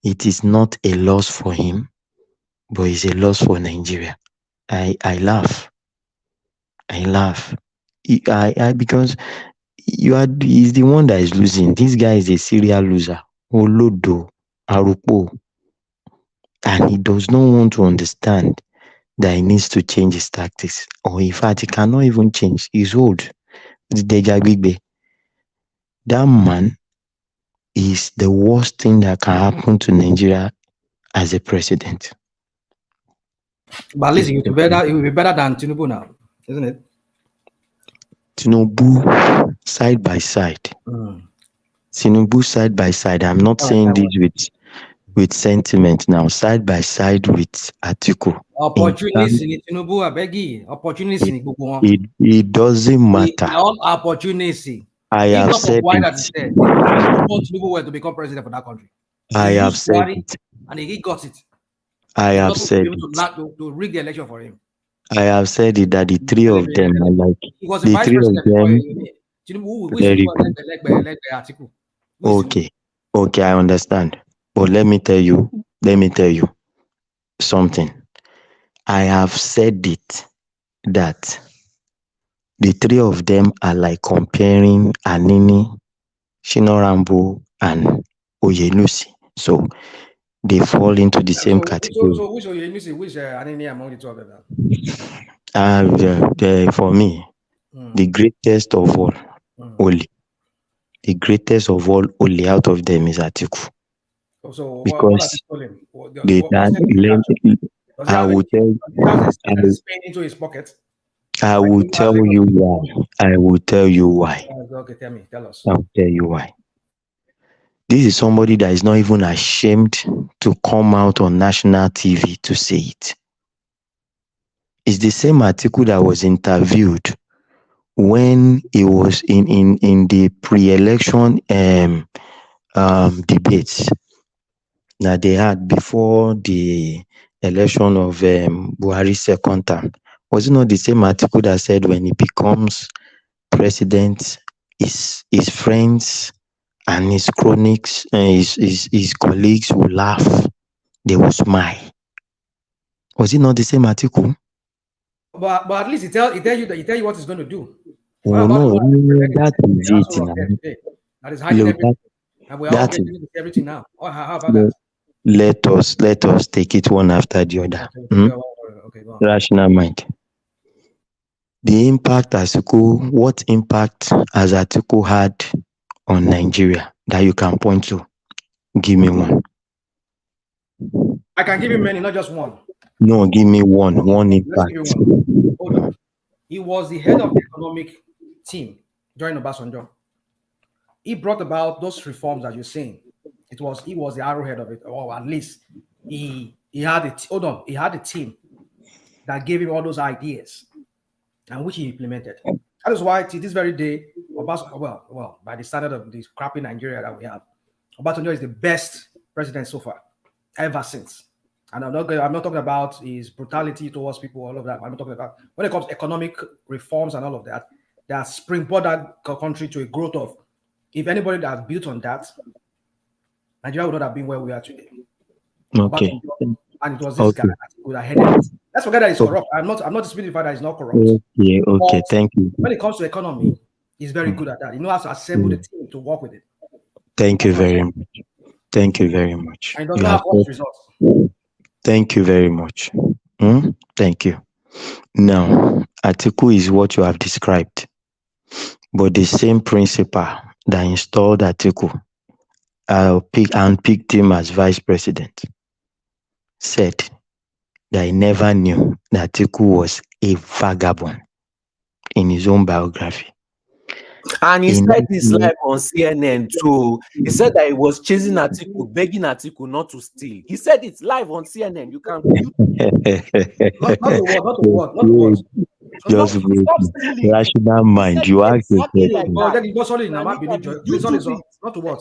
it is not a loss for him, but it's a loss for Nigeria, I laugh. Because he's the one that is losing. This guy is a serial loser. Olodo, Arupo. And he does not want to understand that he needs to change his tactics. Or in fact, he cannot even change. He's old. That man is the worst thing that can happen to Nigeria as a president. But at least it will be better than Tinubu now, isn't it? Tinubu side by side. Tinubu side by side. I'm not saying this with sentiment now. Side by side with Atiku. Opportunity Tinubu, I beg you. Opportunity. It doesn't matter. All opportunity. I have said why it. that is said. Tinubu were to become president for that country. I have said it. And he got it. I have said it. To rig the election for him. I have said it that the three of them are like he was the three of them. Very good. Okay, I understand. But let me tell you something. I have said it that the three of them are like comparing Anini, Shinorambo, and Oyenusi. So they fall into the same category. So which Oyenusi, which Anini among the two of them? For me, the greatest of all, Oli. The greatest of all, Oli out of them is Atiku. So because I will tell into his pocket. I will tell you why. Okay, tell us. I'll tell you why. This is somebody that is not even ashamed to come out on national TV to say it. It's the same Atiku that was interviewed when he was in the pre-election debates that they had before the election of Buhari's second term. Was it not the same Atiku that said when he becomes president, his friends and his cronies, his colleagues will laugh, they will smile? Was it not the same Atiku? But at least he tell you what he's going to do. Oh no, that is it now. That is hiding everything. And we're all getting everything now. How about that? Let us take it one after the other. Okay, go on. Rational mind. The impact what impact has Atiku had on Nigeria that you can point to? Give me one. I can give you many, not just one. No, give me one impact. Hold on. He was the head of the economic team during Obasanjo. He brought about those reforms that you're saying. He was the arrowhead of it, or at least he had it. Hold on, he had a team that gave him all those ideas, and which he implemented. That is why to this very day, Obasanjo, by the standard of this crappy Nigeria that we have, Obasanjo is the best president so far, ever since. And I'm not talking about his brutality towards people, all of that. I'm talking about when it comes to economic reforms and all of that, that springboard that country to a growth of. If anybody that has built on that, Nigeria would not have been where we are today. Okay. And it was this guy that would have headed it. Let's forget that he's corrupt. I'm not disputing the fact that he's not corrupt. Okay, But thank you. when it comes to economy, he's very good at that. He knows how to assemble the team to work with it. Thank you very much. Thank you very much. And he does not have worse results. Thank you very much. Thank you. Now, Atiku is what you have described, but the same principal that installed Atiku and picked him as vice president said that he never knew that Atiku was a vagabond in his own biography. And he said this live on CNN too. He said that he was chasing Atiku, begging Atiku not to steal. He said it's live on CNN. You can not the word. Just rational mind. You ask yourself.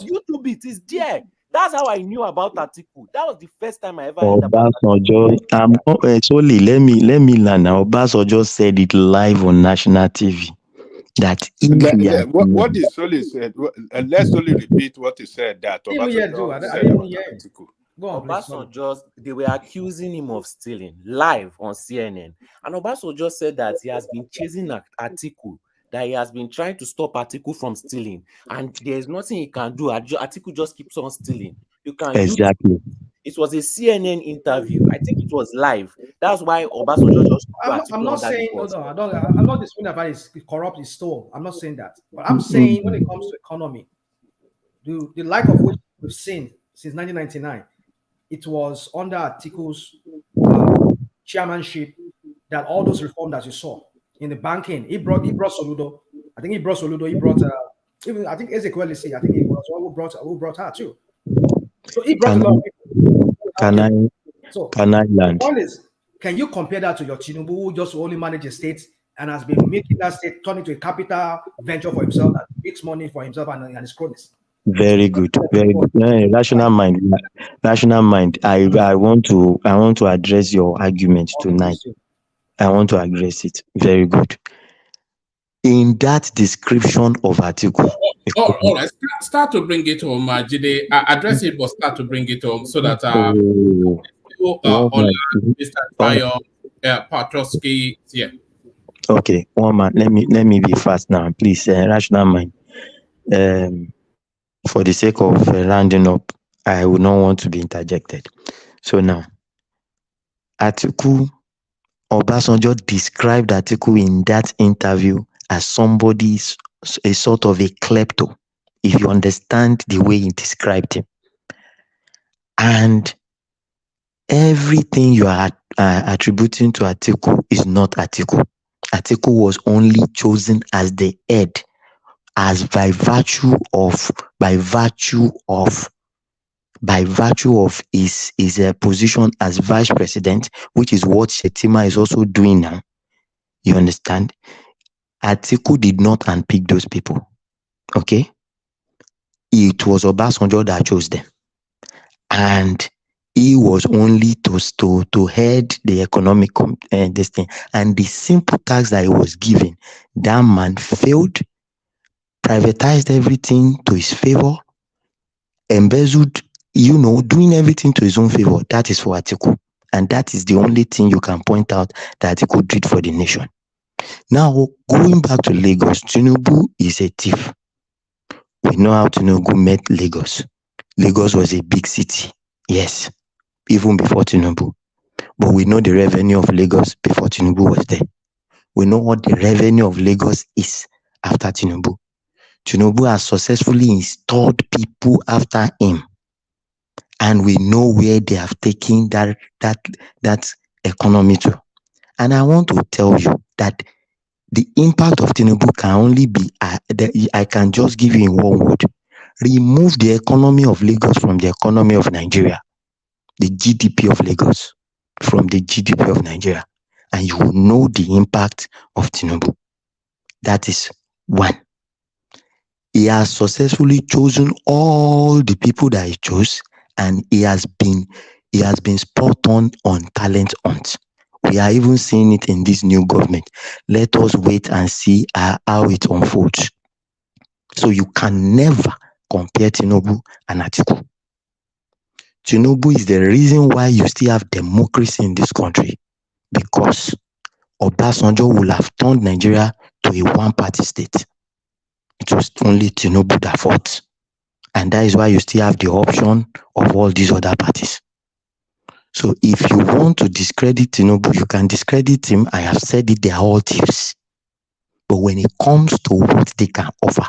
YouTube it is there. That's how I knew about Atiku. That was the first time I ever heard about Obasanjo. Sorry, let me learn now. Obasanjo said it live on national TV. That what is Soli said, let's only repeat what he said. That Obasanjo said about Atiku. Obasanjo, they were accusing him of stealing live on CNN, and Obasanjo said that he has been chasing Atiku, that he has been trying to stop Atiku from stealing, and there's nothing he can do. Atiku just keeps on stealing. You can exactly. It was a CNN interview. I think it was live. That's why Obasanjo just. I'm not saying I'm not disputing that it's corrupt, it's stole. I'm not saying that, but I'm saying when it comes to economy, the like of which we've seen since 1999, it was under Atiku's chairmanship that all those reforms that you saw in the banking, he brought Soludo. I think he brought Soludo. He brought even I think Ezekiel Isi. I think he was one who brought her too. So he brought a lot of people. Can I land? The point is, can you compare that to your Tinubu, who just only manages states and has been making that state turn into a capital venture for himself that makes money for himself and his cronies? Very good, very good. Rational mind. I want to address your argument tonight. I want to address it. Very good. In that description of Atiku. All right, start to bring it home, Jide. Address it, but start to bring it home so that Mr. Bayo, Patrosky, yeah. Okay, one man. Let me be fast now, please. Rational mind. For the sake of rounding up, I would not want to be interjected. So now, Atiku, Obasanjo described Atiku in that interview as somebody, a sort of a klepto, if you understand the way he described him. And everything you are attributing to Atiku is not Atiku. Atiku was only chosen as the head, as by virtue of his position as vice president, which is what Shetima is also doing now. You understand? Atiku did not unpick those people. Okay? It was Obasanjo that chose them. And he was only to head the economic this thing. And the simple tax that he was given, that man failed, privatized everything to his favor, embezzled, doing everything to his own favor. That is for Atiku. And that is the only thing you can point out that Atiku did for the nation. Now, going back to Lagos, Tinubu is a thief. We know how Tinubu met Lagos. Lagos was a big city, yes, even before Tinubu. But we know the revenue of Lagos before Tinubu was there. We know what the revenue of Lagos is after Tinubu. Tinubu has successfully installed people after him. And we know where they have taken that economy to. And I want to tell you that the impact of Tinubu can only be, I can just give you in one word. Remove the economy of Lagos from the economy of Nigeria. The GDP of Lagos from the GDP of Nigeria. And you will know the impact of Tinubu. That is one. He has successfully chosen all the people that he chose, and he has been spot on talent hunt. We are even seeing it in this new government. Let us wait and see how it unfolds. So you can never compare Tinubu and Atiku. Tinubu is the reason why you still have democracy in this country, because Obasanjo will have turned Nigeria to a one-party state. It was only Tinubu that fought. And that is why you still have the option of all these other parties. So if you want to discredit Tinubu, you can discredit him. I have said it, they are all thieves. But when it comes to what they can offer,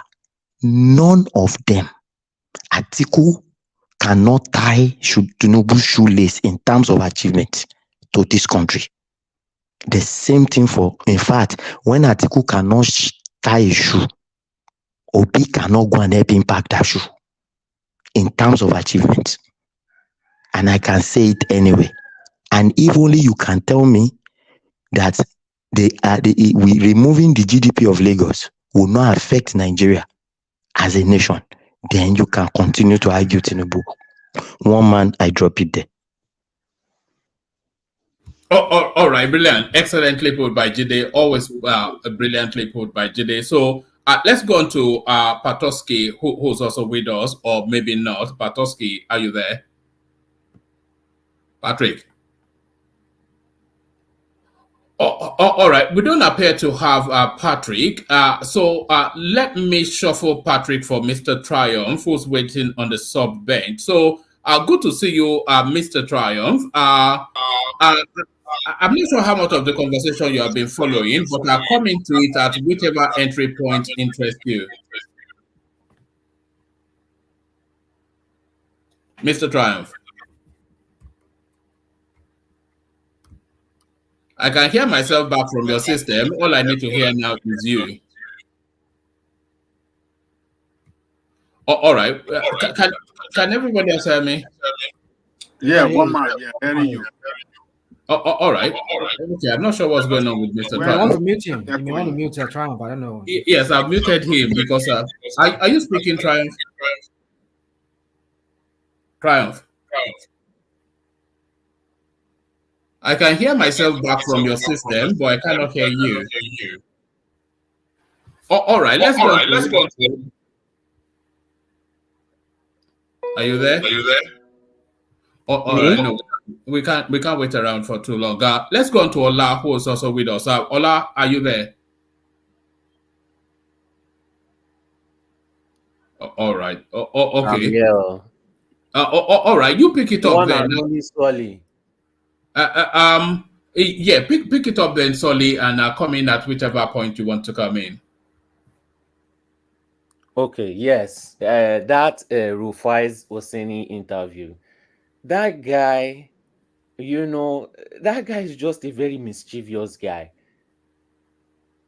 none of them, Atiku cannot tie Tinubu's shoelace in terms of achievement to this country. The same thing in fact, when Atiku cannot tie a shoe, Obi cannot go and help him pack that shoe in terms of achievement. And I can say it anyway. And if only you can tell me that removing the GDP of Lagos will not affect Nigeria as a nation, then you can continue to argue Tinubu. One man, I drop it there. All right, brilliant. Excellently put by Jide. Always brilliantly put by Jide. So let's go on to Patoski, who's also with us, or maybe not. Patoski, are you there? Patrick? All right, we don't appear to have Patrick. So let me shuffle Patrick for Mr. Triumph, who's waiting on the sub bench. So good to see you, Mr. Triumph. I'm not sure how much of the conversation you have been following, but I'll come into it at whichever entry point interests you. Mr. Triumph. I can hear myself back from your system. All I need to hear now is you. All right. Can everybody else hear me? Yeah, one man. Yeah, hearing you. All right. Okay, I'm not sure what's going on with Mr. Triumph. I want to mute him. You may want to mute Triumph. I don't know. Yes, I've muted him because are you speaking, Triumph? Triumph. I can hear myself back from your system, but I cannot hear you. All right, let's go. Are you there? All right, no, we can't wait around for too long. Let's go on to Ola, who is also with us. Ola, are you there? All right. Okay. Yeah. All right. You pick it up then. Yeah, pick it up then, Solly, and come in at whichever point you want to come in. Okay. Yes. That RUFAI's OSENI interview. That guy, that guy is just a very mischievous guy.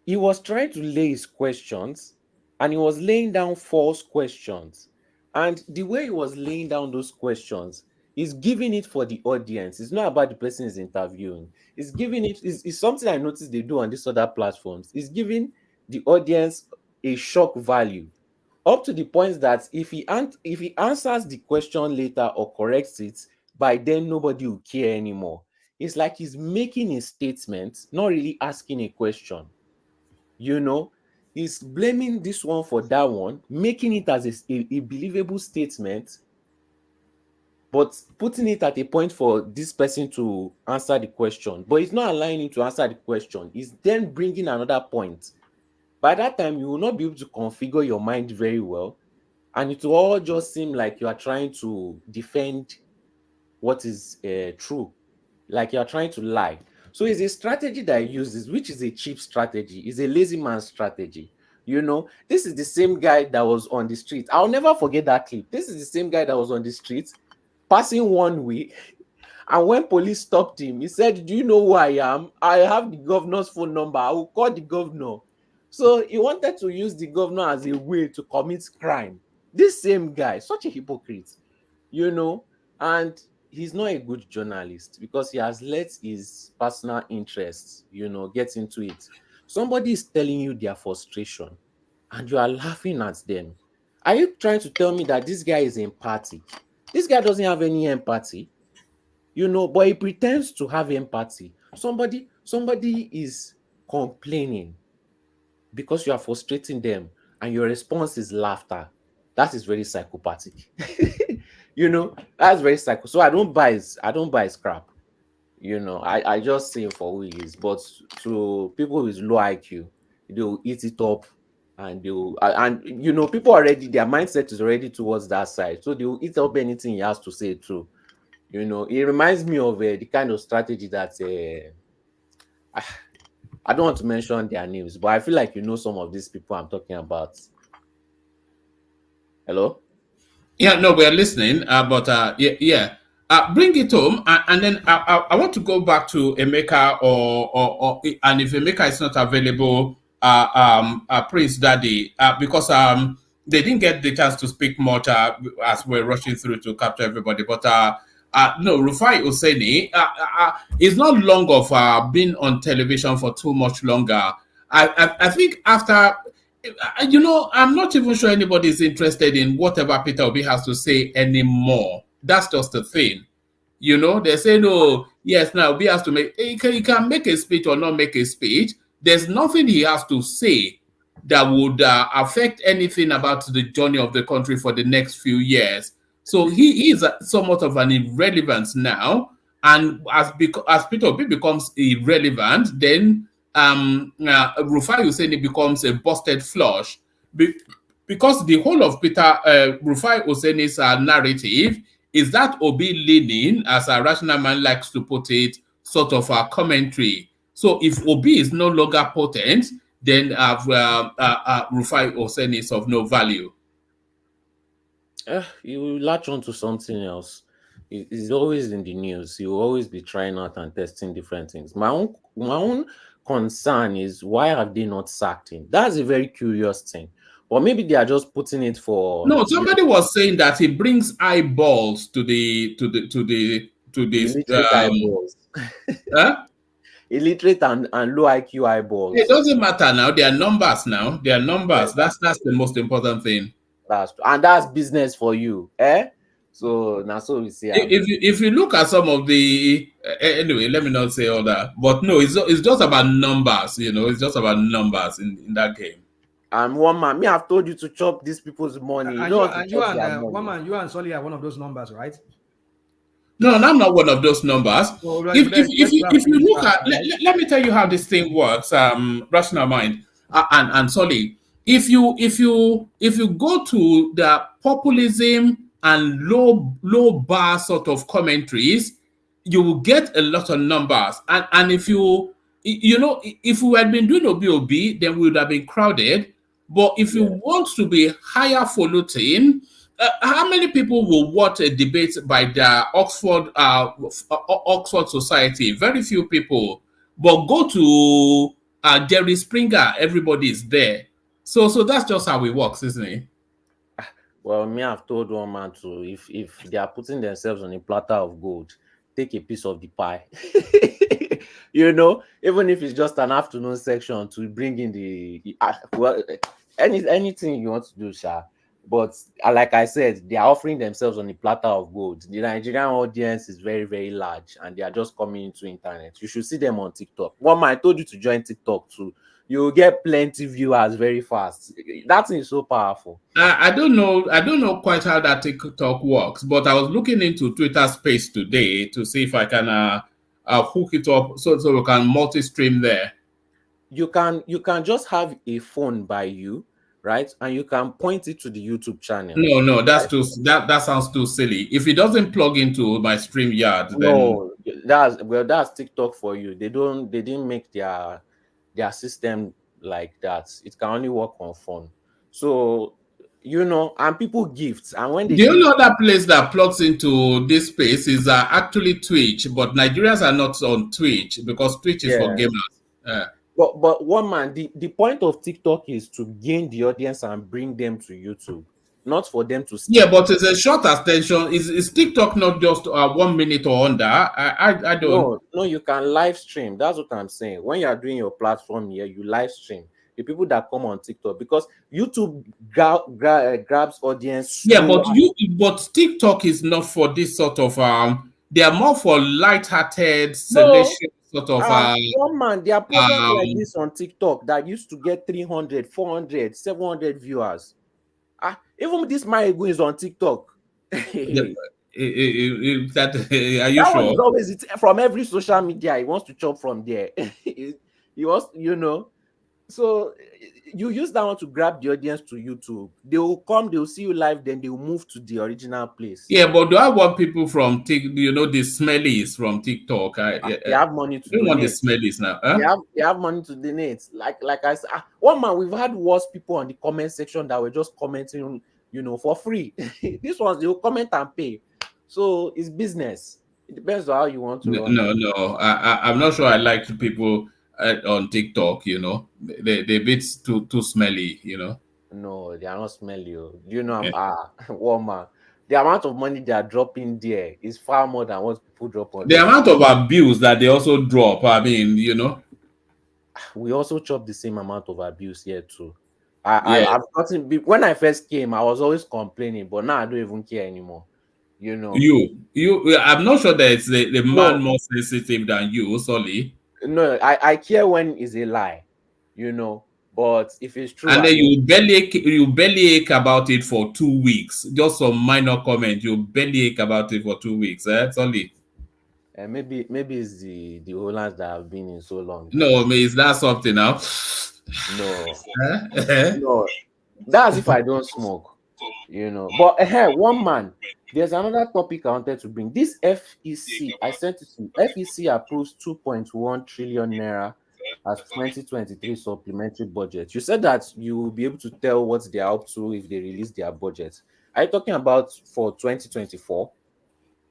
He was trying to lay his questions, and he was laying down false questions. And the way he was laying down those questions, he's giving it for the audience. It's not about the person he's interviewing. It's giving it, it's something I noticed they do on these other platforms. It's giving the audience a shock value, up to the point that if he answers the question later or corrects it, by then nobody will care anymore. It's like he's making a statement, not really asking a question. He's blaming this one for that one, making it as a believable statement, but putting it at a point for this person to answer the question. But he's not allowing him to answer the question. He's then bringing another point. By that time, you will not be able to configure your mind very well, and it will all just seem like you are trying to defend what is true, like you are trying to lie. So it's a strategy that he uses, which is a cheap strategy. It's a lazy man strategy. This is the same guy that was on the street. I'll never forget that clip. This is the same guy that was on the street, passing one way, and when police stopped him, he said, "Do you know who I am? I have the governor's phone number. I will call the governor." So he wanted to use the governor as a way to commit crime. This same guy, such a hypocrite, and he's not a good journalist because he has let his personal interests, get into it. Somebody is telling you their frustration and you are laughing at them. Are you trying to tell me that this guy is empathic? This guy doesn't have any empathy, but he pretends to have empathy. Somebody is complaining because you are frustrating them and your response is laughter. That is very psychopathic. That's very psycho. So I don't buy his crap. I just say for who he is. But to people with low IQ, they'll eat it up, and people already, their mindset is already towards that side. So they'll eat up anything he has to say too. You know, it reminds me of the kind of strategy that I don't want to mention their names, but I feel like you know some of these people I'm talking about. Hello? Yeah, no, we're listening. Yeah. Bring it home, and then I want to go back to Emeka, and if Emeka is not available, Prince Daddy, because they didn't get the chance to speak much as we're rushing through to capture everybody. But no, Rufai OSENI is not long of being on television for too much longer. I think after. You know, I'm not even sure anybody is interested in whatever Peter Obi has to say anymore. That's just the thing. You know, they say, no, yes, now Obi has to make, he can make a speech or not make a speech. There's nothing he has to say that would affect anything about the journey of the country for the next few years. So he is somewhat of an irrelevance now. And as Peter Obi becomes irrelevant, then Rufai OSENI becomes a busted flush because the whole of Rufai OSENI's narrative is that Obi leaning, as a rational man likes to put it, sort of a commentary. So if Obi is no longer potent, then Rufai OSENI is of no value. You latch on to something else. It's always in the news. You will always be trying out and testing different things. My own concern is, why have they not sacked him? That's a very curious thing. Or maybe they are just putting it for. No, somebody was saying that it brings eyeballs to the illiterate eyeballs. Huh? Illiterate and low IQ eyeballs. It doesn't matter now. They are numbers now. They are numbers. That's the most important thing. That's business for you, eh? So now, so we see. If you look at some of the anyway, let me not say all that. But no, it's just about numbers. You know, it's just about numbers in that game. And one man, I've told you to chop these people's money. You and Solly are one of those numbers, right? No, I'm not one of those numbers. If you look at, let me tell you how this thing works. Rational mind and Solly. If you go to the populism and low bar sort of commentaries, you will get a lot of numbers. And if if we had been doing OBOB, then we would have been crowded. But if you want to be higher falutin, how many people will watch a debate by the Oxford Society? Very few people. But go to Jerry Springer, everybody is there. So that's just how it works, isn't it? Well, I've told one man to, if they are putting themselves on a platter of gold, take a piece of the pie. You know, even if it's just an afternoon section to bring in anything you want to do, Sha. But like I said, they are offering themselves on a platter of gold. The Nigerian audience is very, very large, and they are just coming into internet. You should see them on TikTok. One man, I told you to join TikTok too. You'll get plenty viewers very fast. That thing is so powerful. I don't know quite how that TikTok works, but I was looking into Twitter Space today to see if I can hook it up so we can multi-stream there. You can just have a phone by you, right? And you can point it to the YouTube channel. No, that's too that sounds too silly. If it doesn't plug into my StreamYard, no, then that's TikTok for you. They didn't make their system like that. It can only work on phone. So and people gifts, and when the only other place that plugs into this space is actually Twitch, but Nigerians are not on Twitch because Twitch is for gamers. But one man, the point of TikTok is to gain the audience and bring them to YouTube, not for them to. Yeah, but it's a short attention. Is TikTok not just 1 minute or under? I don't. No, you can live stream. That's what I'm saying. When you are doing your platform here, you live stream. The people that come on TikTok, because YouTube grabs audience. Yeah, but TikTok is not for this sort of they are more for light-hearted, salacious sort of one man, there are programs like this on TikTok that used to get 300, 400, 700 viewers. Even this Maegu is on TikTok. Are you that sure? One is always from every social media. He wants to chop from there. He wants, So you use that one to grab the audience to YouTube. They will come, they will see you live, then they will move to the original place. Yeah, but do I want people from TikTok, the smellies from TikTok? They have money to don't want the donate. smellies now. Huh? They have money to donate. Like I said, one man, we've had worse people on the comment section that were just commenting, for free. This ones, they will comment and pay. So it's business. It depends on how you want to run. No. I'm not sure I like people on TikTok. They're a bit too smelly. No, they are not smelly. Do you know? One man, the amount of money they are dropping there is far more than what people drop on the amount of abuse that they also drop. I mean, we also chop the same amount of abuse here too. I've gotten, when I first came, I was always complaining, but now I don't even care anymore. I'm not sure that it's the man more sensitive than you, Solly. No, I care when it's a lie, but if it's true, and then you barely ache about it for 2 weeks. Just some minor comment, you barely ache about it for 2 weeks. Solly. Maybe it's the Hollands that have been in so long. No, is that something now? No. No. That's if I don't smoke, But one man, there's another topic I wanted to bring. This FEC, I sent it to you. FEC approves 2.1 trillion naira as 2023 supplementary budget. You said that you will be able to tell what they are up to if they release their budget. Are you talking about for 2024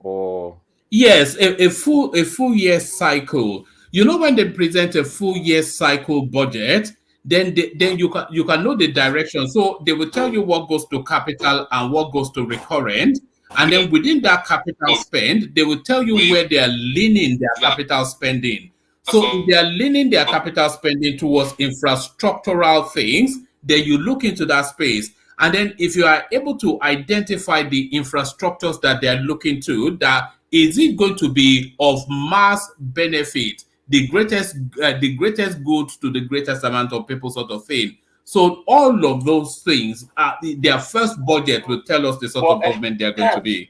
or? Yes, a full year cycle. When they present a full year cycle budget, then you can know the direction. So they will tell you what goes to capital and what goes to recurrent. And then within that capital spend, they will tell you where they are leaning their capital spending. So if they are leaning their capital spending towards infrastructural things, then you look into that space. And then if you are able to identify the infrastructures that they are looking to, that is it going to be of mass benefit, the greatest good to the greatest amount of people sort of thing. So all of those things, their first budget will tell us the sort of government they are going to be.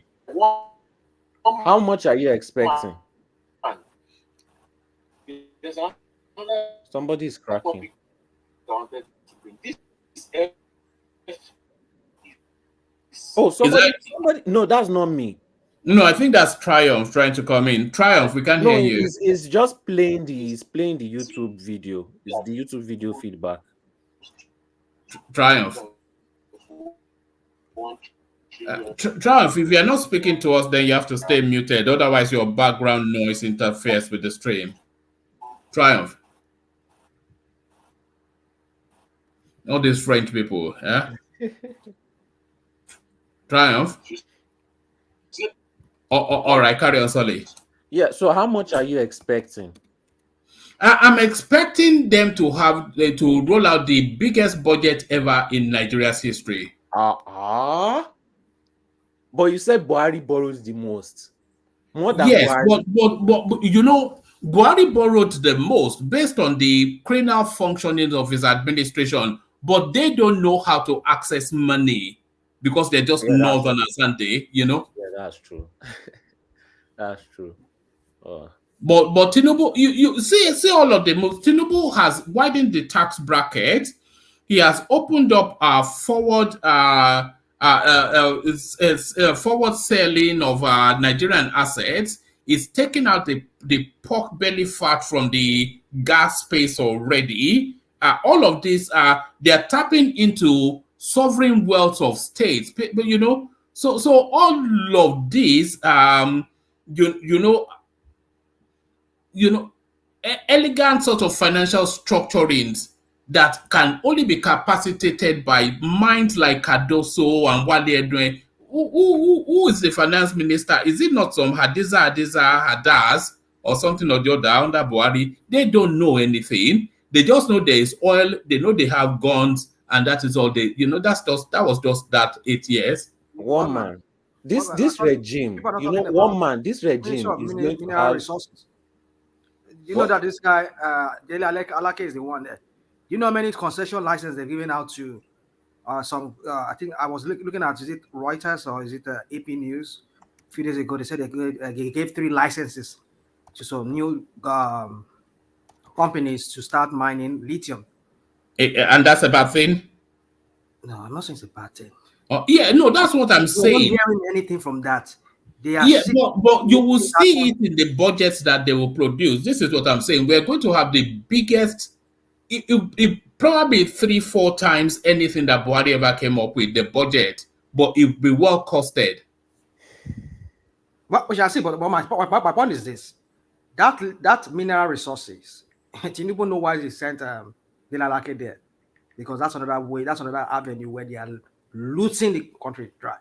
How much are you expecting? Somebody is cracking. Oh, somebody. No, that's not me. No, I think that's Triumph trying to come in. Triumph, we can't hear you. It's just playing the YouTube video. It's the YouTube video feedback. Triumph. Triumph, if you are not speaking to us, then you have to stay muted. Otherwise, your background noise interferes with the stream. Triumph. All these French people, yeah? Triumph. All right, carry on, Solly. Yeah, so how much are you expecting? I'm expecting them to have to roll out the biggest budget ever in Nigeria's history. But you said Buhari borrows the most. More than yes, Buhari. but Buhari borrowed the most based on the cranial functioning of his administration, but they don't know how to access money because they're just northerners, aren't they? Yeah, that's true. That's true. But Tinubu, you see all of them. Tinubu has widened the tax bracket. He has opened up forward forward selling of Nigerian assets. He's taken out the pork belly fat from the gas space already. All of this, they are tapping into sovereign wealth of states. But so all of this, elegant sort of financial structurings that can only be capacitated by minds like Cardoso and Wale Edwin. Who is the finance minister? Is it not some Hadiza Hadas or something or the other under Buhari? They don't know anything. They just know there is oil. They know they have guns, and that is all they. That was just that 8 years. One man. This regime. One man. This regime is going to have resources. You know that this guy, Dele Alake, is the one there. You know how many concession licenses they've given out to some, I think I was looking at, is it Reuters or is it AP News? A few days ago, they said they gave 3 licenses to some new companies to start mining lithium. And that's a bad thing? No, I'm not saying it's a bad thing. Oh, yeah, no, that's what I'm saying. We're not hearing anything from that. They are but you will see it in the budgets that they will produce. This is what I'm saying. We're going to have the biggest, it probably 3-4 times anything that Buhari ever came up with, the budget, but it will be well costed. What we shall see, but my point is this: that mineral resources, Tinubu know why they sent Dollar-denominated there, because that's another way, that's another avenue where they are looting the country dry.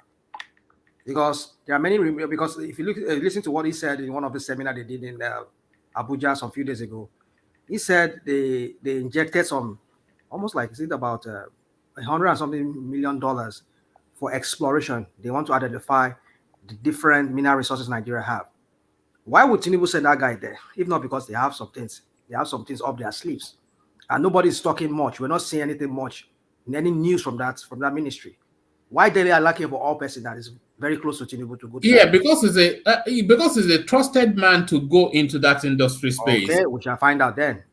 Because there are many, because if you listen to what he said in one of the seminars they did in Abuja some few days ago, he said they injected some, almost like, is it about $100 and something million for exploration. They want to identify the different mineral resources Nigeria have. Why would Tinubu send that guy there? If not because they have some things up their sleeves, and nobody's talking much. We're not seeing anything much in any news from that ministry. Why they are lucky for all person that is very close to Tinubu to go to? Yeah, because he's a trusted man to go into that industry space. Okay, we shall find out then.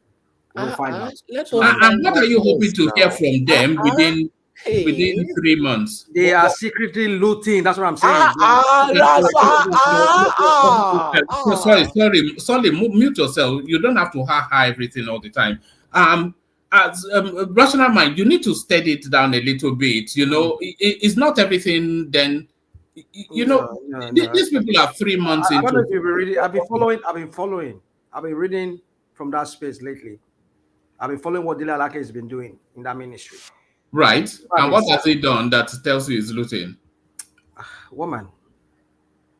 We'll find out. And what are you hoping to hear from them within 3 months? They are secretly looting. That's what I'm saying. Sorry, mute yourself. You don't have to ha everything all the time. As rational mind, you need to steady it down a little bit. You know, it's not everything. Then, you know, these people are 3 months into. I don't know if you've been reading. I've been reading from that space lately. I've been following what Dollar-denominated has been doing in that ministry. Right. And what has he done that tells you he's looting? Woman,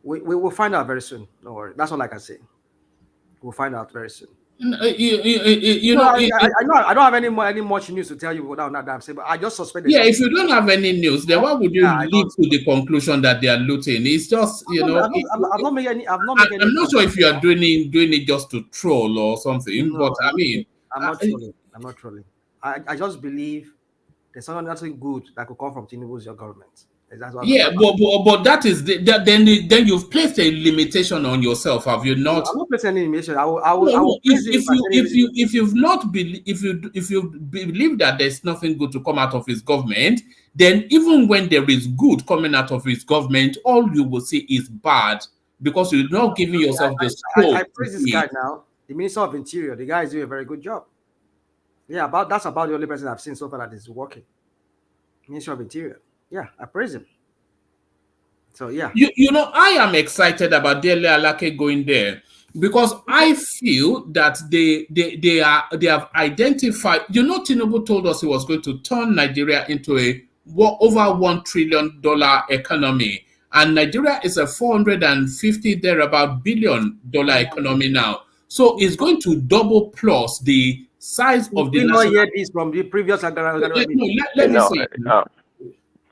we will find out very soon. Don't worry. That's all I can say. We'll find out very soon. I don't have any much news to tell you without that I'm saying, but I just suspect. Yeah, if you don't have any news, then why would you lead to the conclusion that they are looting? It's just I'm not sure if you are doing it just to troll or something. No, but I mean, I'm not trolling. I just believe there's nothing good that could come from Tinubu's government. Yeah, but that is then you've placed a limitation on yourself, have you not? I'm not placing any limitation. If you believe that there's nothing good to come out of his government, then even when there is good coming out of his government, all you will see is bad because you're not giving yourself the scope. I praise this guy now, the Minister of Interior. The guy is doing a very good job. Yeah, that's about the only person I've seen so far that is working. Minister of Interior. Yeah, I praise him. So yeah, you know, I am excited about Dollar-denominated going there because I feel that they have identified. You know, Tinubu told us he was going to turn Nigeria into a over $1 trillion economy, and Nigeria is a 450 thereabout billion dollar economy now. So it's going to double plus the size of the. We not hear this from the previous. Let me say.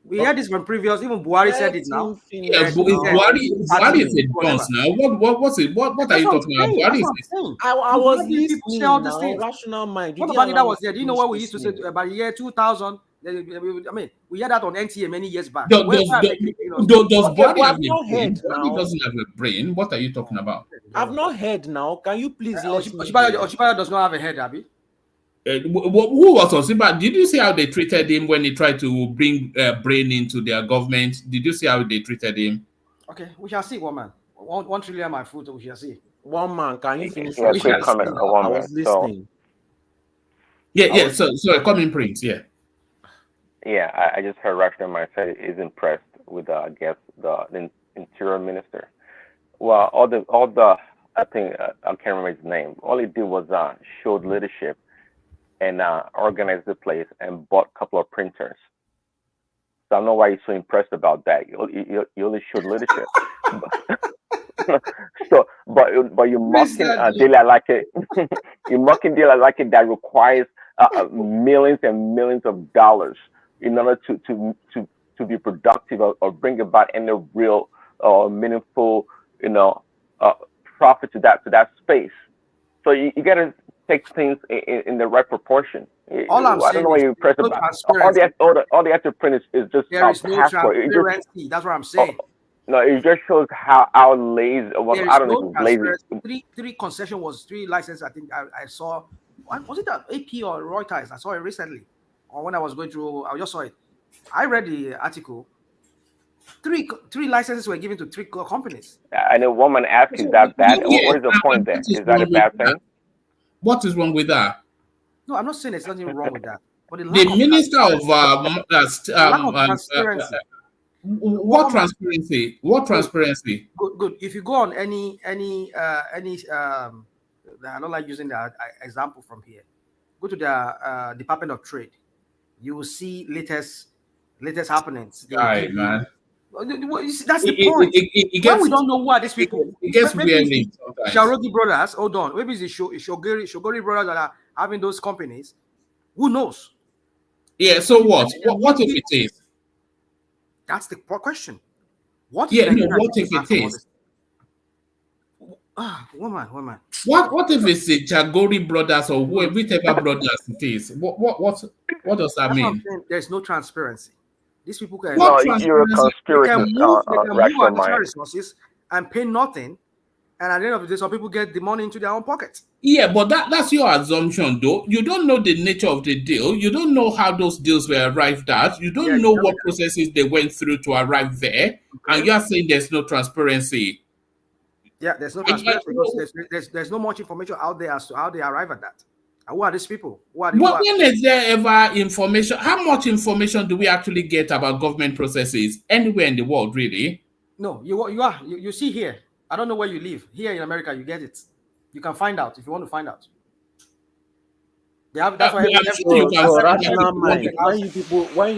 We heard this from previous. Even Buhari said it now. Yeah, Buhari is a dunce now. What are you talking about? Buhari is. I was listening now. Rational mind. What about that was there? Do you know what we used to say about the year 2000? I mean, we had that on NTA many years back. Does Buhari have a brain? Buhari doesn't have a brain. What are you talking about? I've not heard now. Can you please let me? Oshibaya does not have a head, Abi. Who was Osiba? Did you see how they treated him when he tried to bring brain into their government? Did you see how they treated him? Okay, we shall see, woman. 1 trillion my foot, we shall see. One man, can you finish? Yeah, quick comment. I was listening. Yeah. So come in, Prince. Yeah. Yeah, I just heard Rational Mind say is impressed with I guess the Interior Minister. Well, all the I think I can't remember his name. All he did was showed leadership and organized the place and bought a couple of printers. So I don't know why you're so impressed about that. You only showed leadership. but you're mocking Dollar-denominated. You're mocking Dollar-denominated that requires millions and millions of dollars in order to be productive or bring about any real meaningful profit to that space. So you gotta take things in the right proportion. All I'm saying I don't know what you're impressed about. All the extra print is just there is no transparency. That's what I'm saying. No, it just shows how lazy. Well, I don't know if it's lazy. Three concession was 3 licenses. I think I saw. Was it that AP or Reuters? I saw it recently. when I was going through, I just saw it. I read the article. Three licenses were given to 3 companies. And a woman asked, "Is that bad? What is the point there? Is that a bad thing?" What is wrong with that? No, I'm not saying there's nothing wrong with that. But the minister of transparency. What transparency? What transparency? Good. If you go on any I don't like using the example from here. Go to the Department of Trade. You will see latest happenings. Guy, man. That's the point. When we don't know who are these people, it gets weird. Sharogi brothers, hold on. Maybe it's the Shogori brothers that are having those companies. Who knows? Yeah. So what? What if it is? That's the question. What? Yeah. No. What if it is? Woman. What if it's the Jagori brothers or whichever brothers it is? What does that mean? There's no transparency. These people can. No, you're a conspiracy. They can move our resources and pay nothing, and at the end of the day, some people get the money into their own pockets. Yeah, but that's your assumption, though. You don't know the nature of the deal. You don't know how those deals were arrived at. You don't know what processes they went through to arrive there, and you are saying there's no transparency. Yeah, there's no transparency because there's no much information out there as to how they arrive at that. Who are these people? When is there ever information? How much information do we actually get about government processes anywhere in the world, really? No, you see here. I don't know where you live. Here in America, you get it. You can find out if you want to find out. That's why why you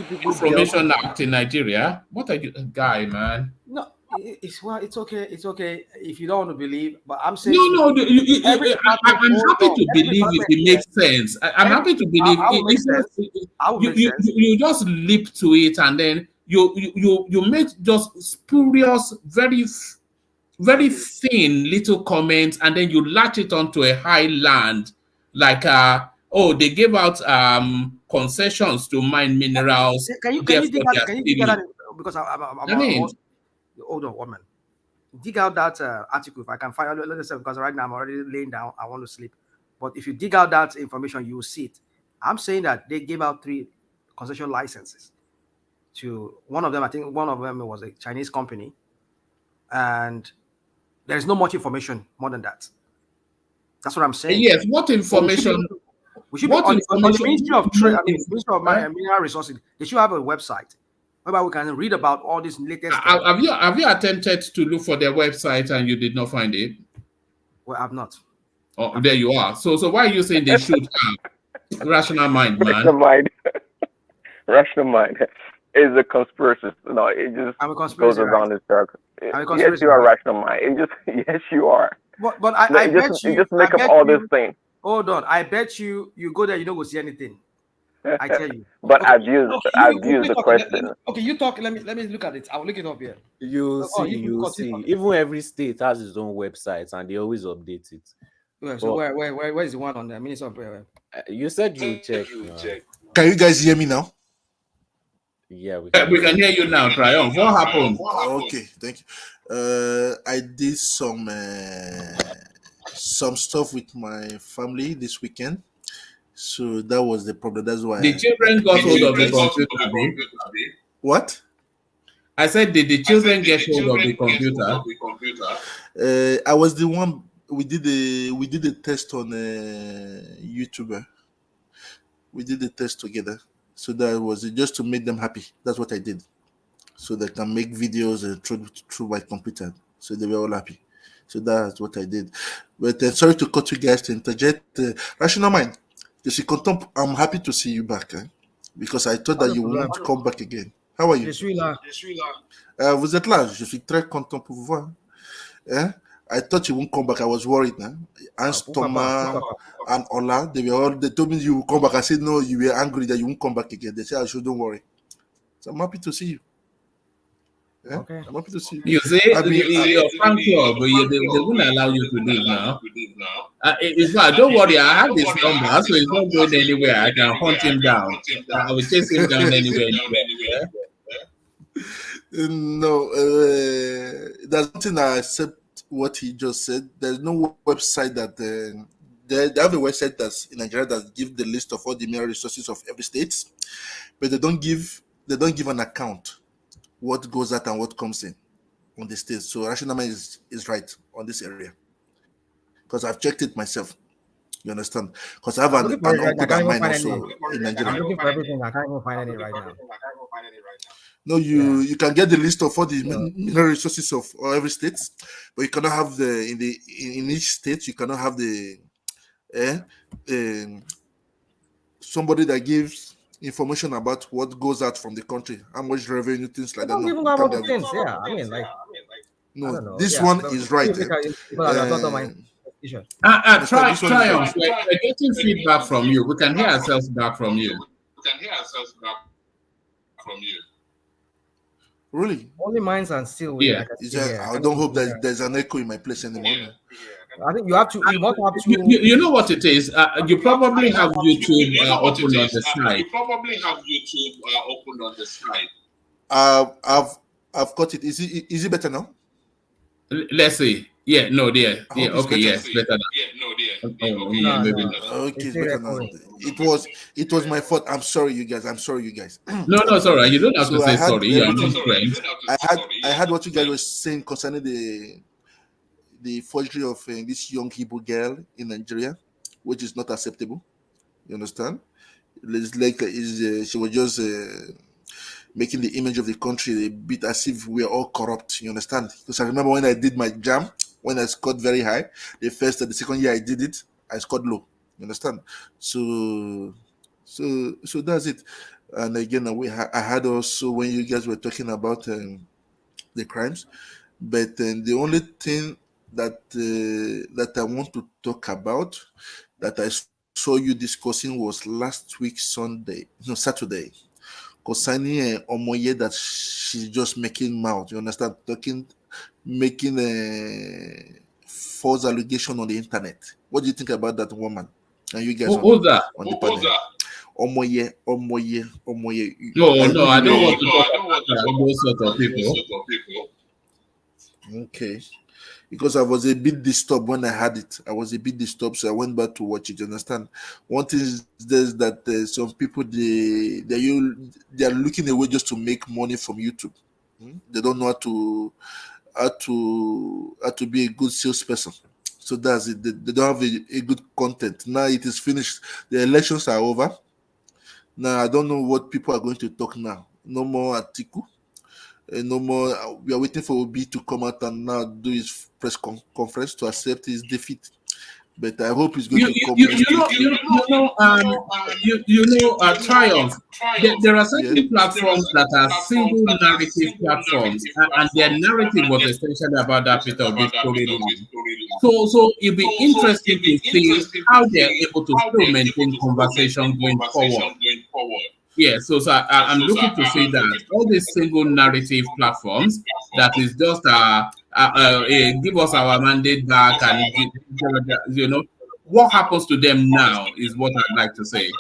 people information act in Nigeria? What are you, guy, man? No. It's okay if you don't want to believe, but I'm saying no. I'm happy to believe if it makes sense. I'm happy to believe you just leap to it and then you make just spurious, very very thin little comments and then you latch it onto a high land like they gave out concessions to mine minerals. Can you dig that because I'm hold on, woman. Dig out that article if I can find it. Because right now I'm already laying down. I want to sleep. But if you dig out that information, you will see it. I'm saying that they gave out 3 concession licenses to one of them. I think one of them was a Chinese company, and there's no much information more than that. That's what I'm saying. Yes. What information? We should be on the Ministry of Trade. Ministry of Mineral Resources. They should have a website. Whereby we can read about all these latest. Have you attempted to look for their website and you did not find it? Well, I've not. Oh, there you are. So why are you saying they should have rational mind, man? Rational mind is a conspiracy. No, it just goes around in circles. Yes, you are rational mind. Yes, you are. But I bet you just make up all this thing. Hold on, I bet you go there, you don't go see anything. I tell you. But I've used the question. Okay, you talk. Let me look at it. I'll look it up here. You see. Even every state has its own websites, and they always update it. Yeah, so where is the one on the Ministry of you said you check. Can you guys hear me now? Yeah, we can hear you now. Triumph. What happened? Okay, thank you. I did some stuff with my family this weekend. So that was the problem. That's why the children got hold of the computer. What? I said, did the children get hold of the computer? I was the one. We did a test on YouTuber. We did the test together. So that was just to make them happy. That's what I did. So they can make videos through my computer. So they were all happy. So that's what I did. But sorry to cut you guys to interject. Rational mind. I'm happy to see you back, because I thought that you won't come back again. How are you? Je suis là. Vous êtes là. Je suis très content pour vous voir. I thought you won't come back. I was worried. Hans, Thomas, and Ola, they told me you would come back. I said no. You were angry that you won't come back again. They said I shouldn't worry. So I'm happy to see you. Okay. I'm happy to see you. You see, your fan club, they won't allow you to leave now. It's not, don't worry, I have his number, so he's not going anywhere. I can hunt him down. I will chase him down anywhere. No, there's nothing I accept what he just said. There's no website that they have a website that's in Nigeria that give the list of all the mineral resources of every state, but they don't give an account what goes out and what comes in on the state. So Rashinama is right on this area because I've checked it myself. You understand? Because I have an uncle that mine also in Nigeria. I'm looking for everything. I can't even find any right now. No, you can get the list of all the mineral resources of every state, but you cannot have in each state you cannot have the somebody that gives information about what goes out from the country, how much revenue, things like that. Don't even have all the things. Yeah, I mean, like, no, this one is right. Triumph, we're getting feedback from you. We can hear ourselves back from you. Really? Only mines and still. Yeah. I don't hope that there's an echo in my place anymore. Yeah. I think you have to. You must have to. You know what it is? You probably have YouTube open on the side. I've got it. Is it better now? Let's see. Yeah, no, dear. Yeah, okay, yes, better now. Okay, it's better now. It was my fault. I'm sorry, you guys. No, it's all right. You don't have to say sorry. Yeah, no friends. I had what you guys were saying concerning the forgery of this young Hebrew girl in Nigeria, which is not acceptable. You understand? It's like she was just making the image of the country a bit as if we're all corrupt. You understand? Because I remember when I did my jam, when I scored very high, the first and the second year I did it, I scored low. You understand? So that's it. And again, I had also when you guys were talking about the crimes, but the only thing that I want to talk about that I saw you discussing was last week Saturday, concerning Omoye that she's just making mouth. You understand? Making a false allegation on the internet. What do you think about that woman? And you guys who's that? Omoye. No, I don't want to talk about those sort of people. Okay. Because I was a bit disturbed when I had it. I was a bit disturbed, so I went back to watch it. You understand? One thing is that some people they are looking away just to make money from YouTube. They don't know how to be a good salesperson. So that's it. They don't have a good content. Now it is finished. The elections are over. Now I don't know what people are going to talk now. No more Atiku. No more. We are waiting for Obi to come out and now do his press conference to accept his defeat. But I hope he's going to come. Triumph. There are certain platforms that are single narrative platforms, and their narrative was essentially about that Peter Obi storyline. So it'll be interesting to see how they're able to still maintain conversation going forward. Yeah, so I'm looking to see that all these single narrative platforms that is just give us our mandate back and what happens to them now is what I'd like to say.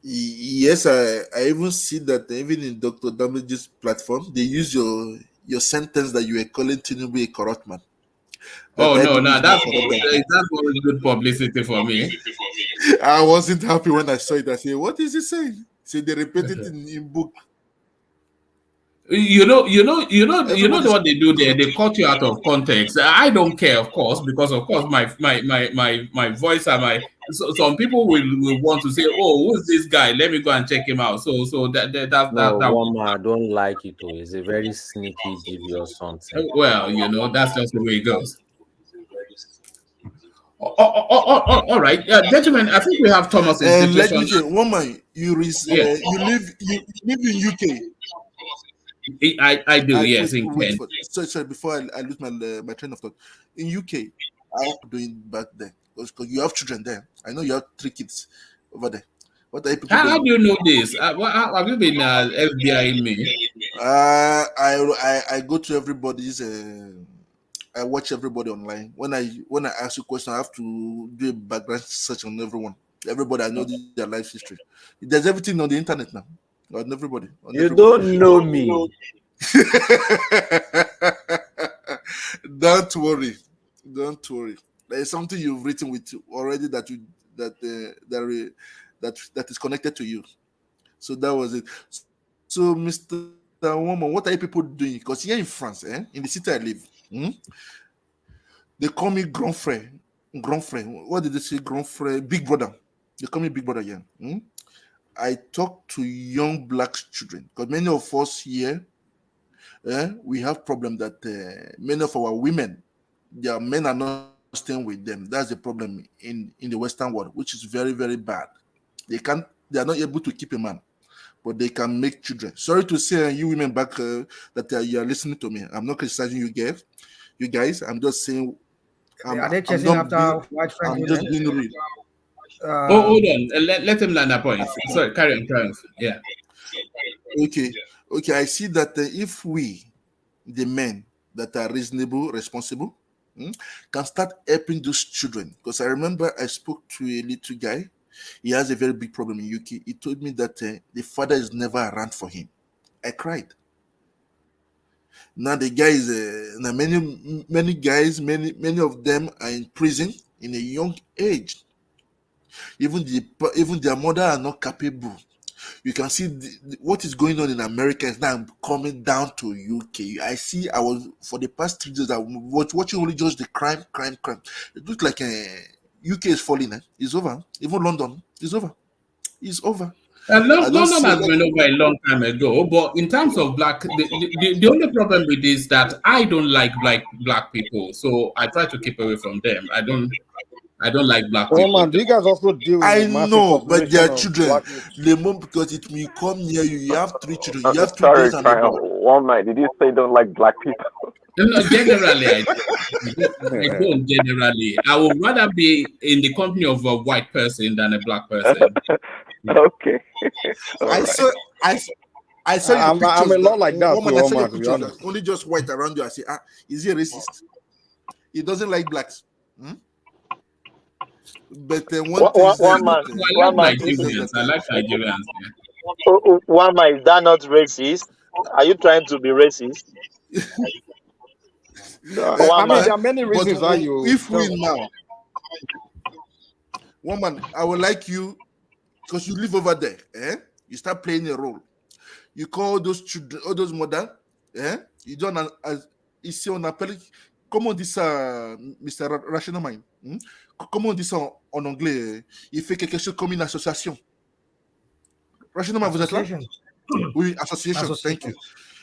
Yes, I even see that even in Dr. Damage's platform, they use your sentence that you were calling Tinubu a corrupt man. That's good publicity for me. I wasn't happy when I saw it. I said, "What is he saying?" So they repeat it in book. You know what they do there? They cut you out of context. I don't care, of course, because of course my voice and some people will want to say, "Oh, who's this guy? Let me go and check him out." So that's I don't like it. It's a very sneaky GV or something. Well, that's just the way it goes. All right, gentlemen. I think we have Thomas in let me say, woman, you live in UK. I do, yes, in Kent. Sorry, before I lose my train of thought. In UK, I was doing back then because you have children there. I know you have 3 kids over there. What are you people doing? How do you know this? Have you been FBIing me? I go to everybody's. I watch everybody online. When I ask you a question, I have to do a background search on everyone. Everybody, I know their life history. There's everything on the internet now. On everybody. Don't know me. Don't worry. There is something you've written with already that is connected to you. So that was it. So, Mr. Woman, what are you people doing? Because here in France, in the city I live, they call me grand frère. Grand frère. What did they say? Grand frère, big brother. They call me big brother here. I talk to young black children because many of us here, we have problem that many of our women, their men are not staying with them. That's the problem in the Western world, which is very, very bad. They are not able to keep a man, but they can make children. Sorry to say, you women back that you are listening to me. I'm not criticizing you guys. I'm just saying. Are they chasing after white friends? I'm just being real. Hold on. Let him land that point. Sorry, carry on. Yeah. Okay. I see that if we, the men that are reasonable, responsible, can start helping those children. Because I remember I spoke to a little guy. He has a very big problem in UK. He told me that the father is never around for him. I cried. Now the guys, now many guys, many of them are in prison in a young age. Even their mother are not capable. You can see what is going on in America is now coming down to UK. I was for the past 3 days I was watching only just the crime. It looks like UK is falling. It's over. Even London is over. It's over. London has been over a long time ago, but in terms of black, the only problem with this is that I don't like black people, so I try to keep away from them. I don't like black people. Man, do you guys also deal with I know, but their children, because it will come near you. You have 3 children. You have 2 girls and a boy. One man, did you say don't like black people? No, generally, I don't generally. I would rather be in the company of a white person than a black person. Okay. I saw your pictures. I'm a lot like that. Woman, I saw your pictures. Only just white around you. I say, is he a racist? He doesn't like blacks. But one man, I like Nigerians. One man, is that not racist? Are you trying to be racist? No, I mean, there are many reasons why you. If we now, woman, I would like you because you live over there. You start playing a role. You call those children, all those mothers. You don't ici on appelle. Comment on dit ça, Mr. Rational Mind? Comment on dit ça en anglais? Il fait quelque chose comme une association. Rational Mind, vous êtes là? Oui, association. Thank you.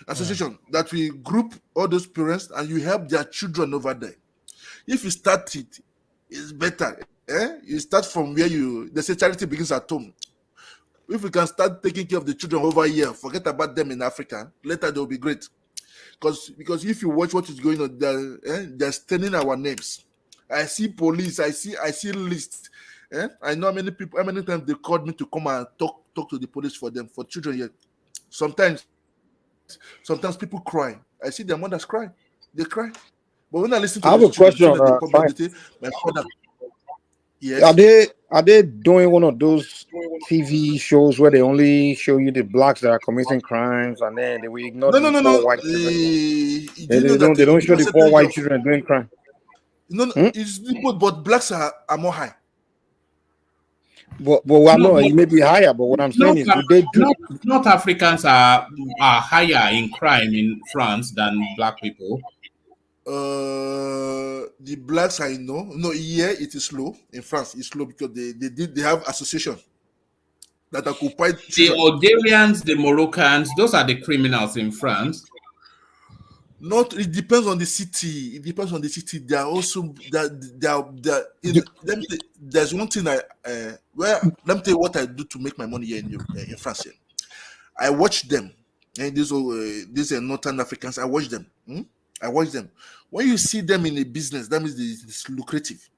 Association that we group all those parents and you help their children over there. If you start it's better. You start from where they say charity begins at home. If we can start taking care of the children over here, forget about them in Africa, later they'll be great. Because if you watch what is going on, they're staining our names. I see police, I see lists. I know how many times they called me to come and talk to the police for them, for children here. Sometimes people cry. I see their mothers cry. They cry. But when I listen to I have a question. My father. Yes. Are they doing one of those TV shows where they only show you the blacks that are committing crimes and then they will ignore the poor white children? They don't show the poor white children doing crime. No, it's good, but blacks are more high. But it may be higher. But what I'm saying is, do they do? North Africans are higher in crime in France than black people. The blacks I know. No, here it is slow. In France, it's slow because they have association that occupied the Algerians, the Moroccans. Those are the criminals in France. It depends on the city. It depends on the city. They are also there's one thing let me tell you what I do to make my money here in France. Here. I watch them, and these are Northern Africans. I watch them. When you see them in a business, that means it's lucrative.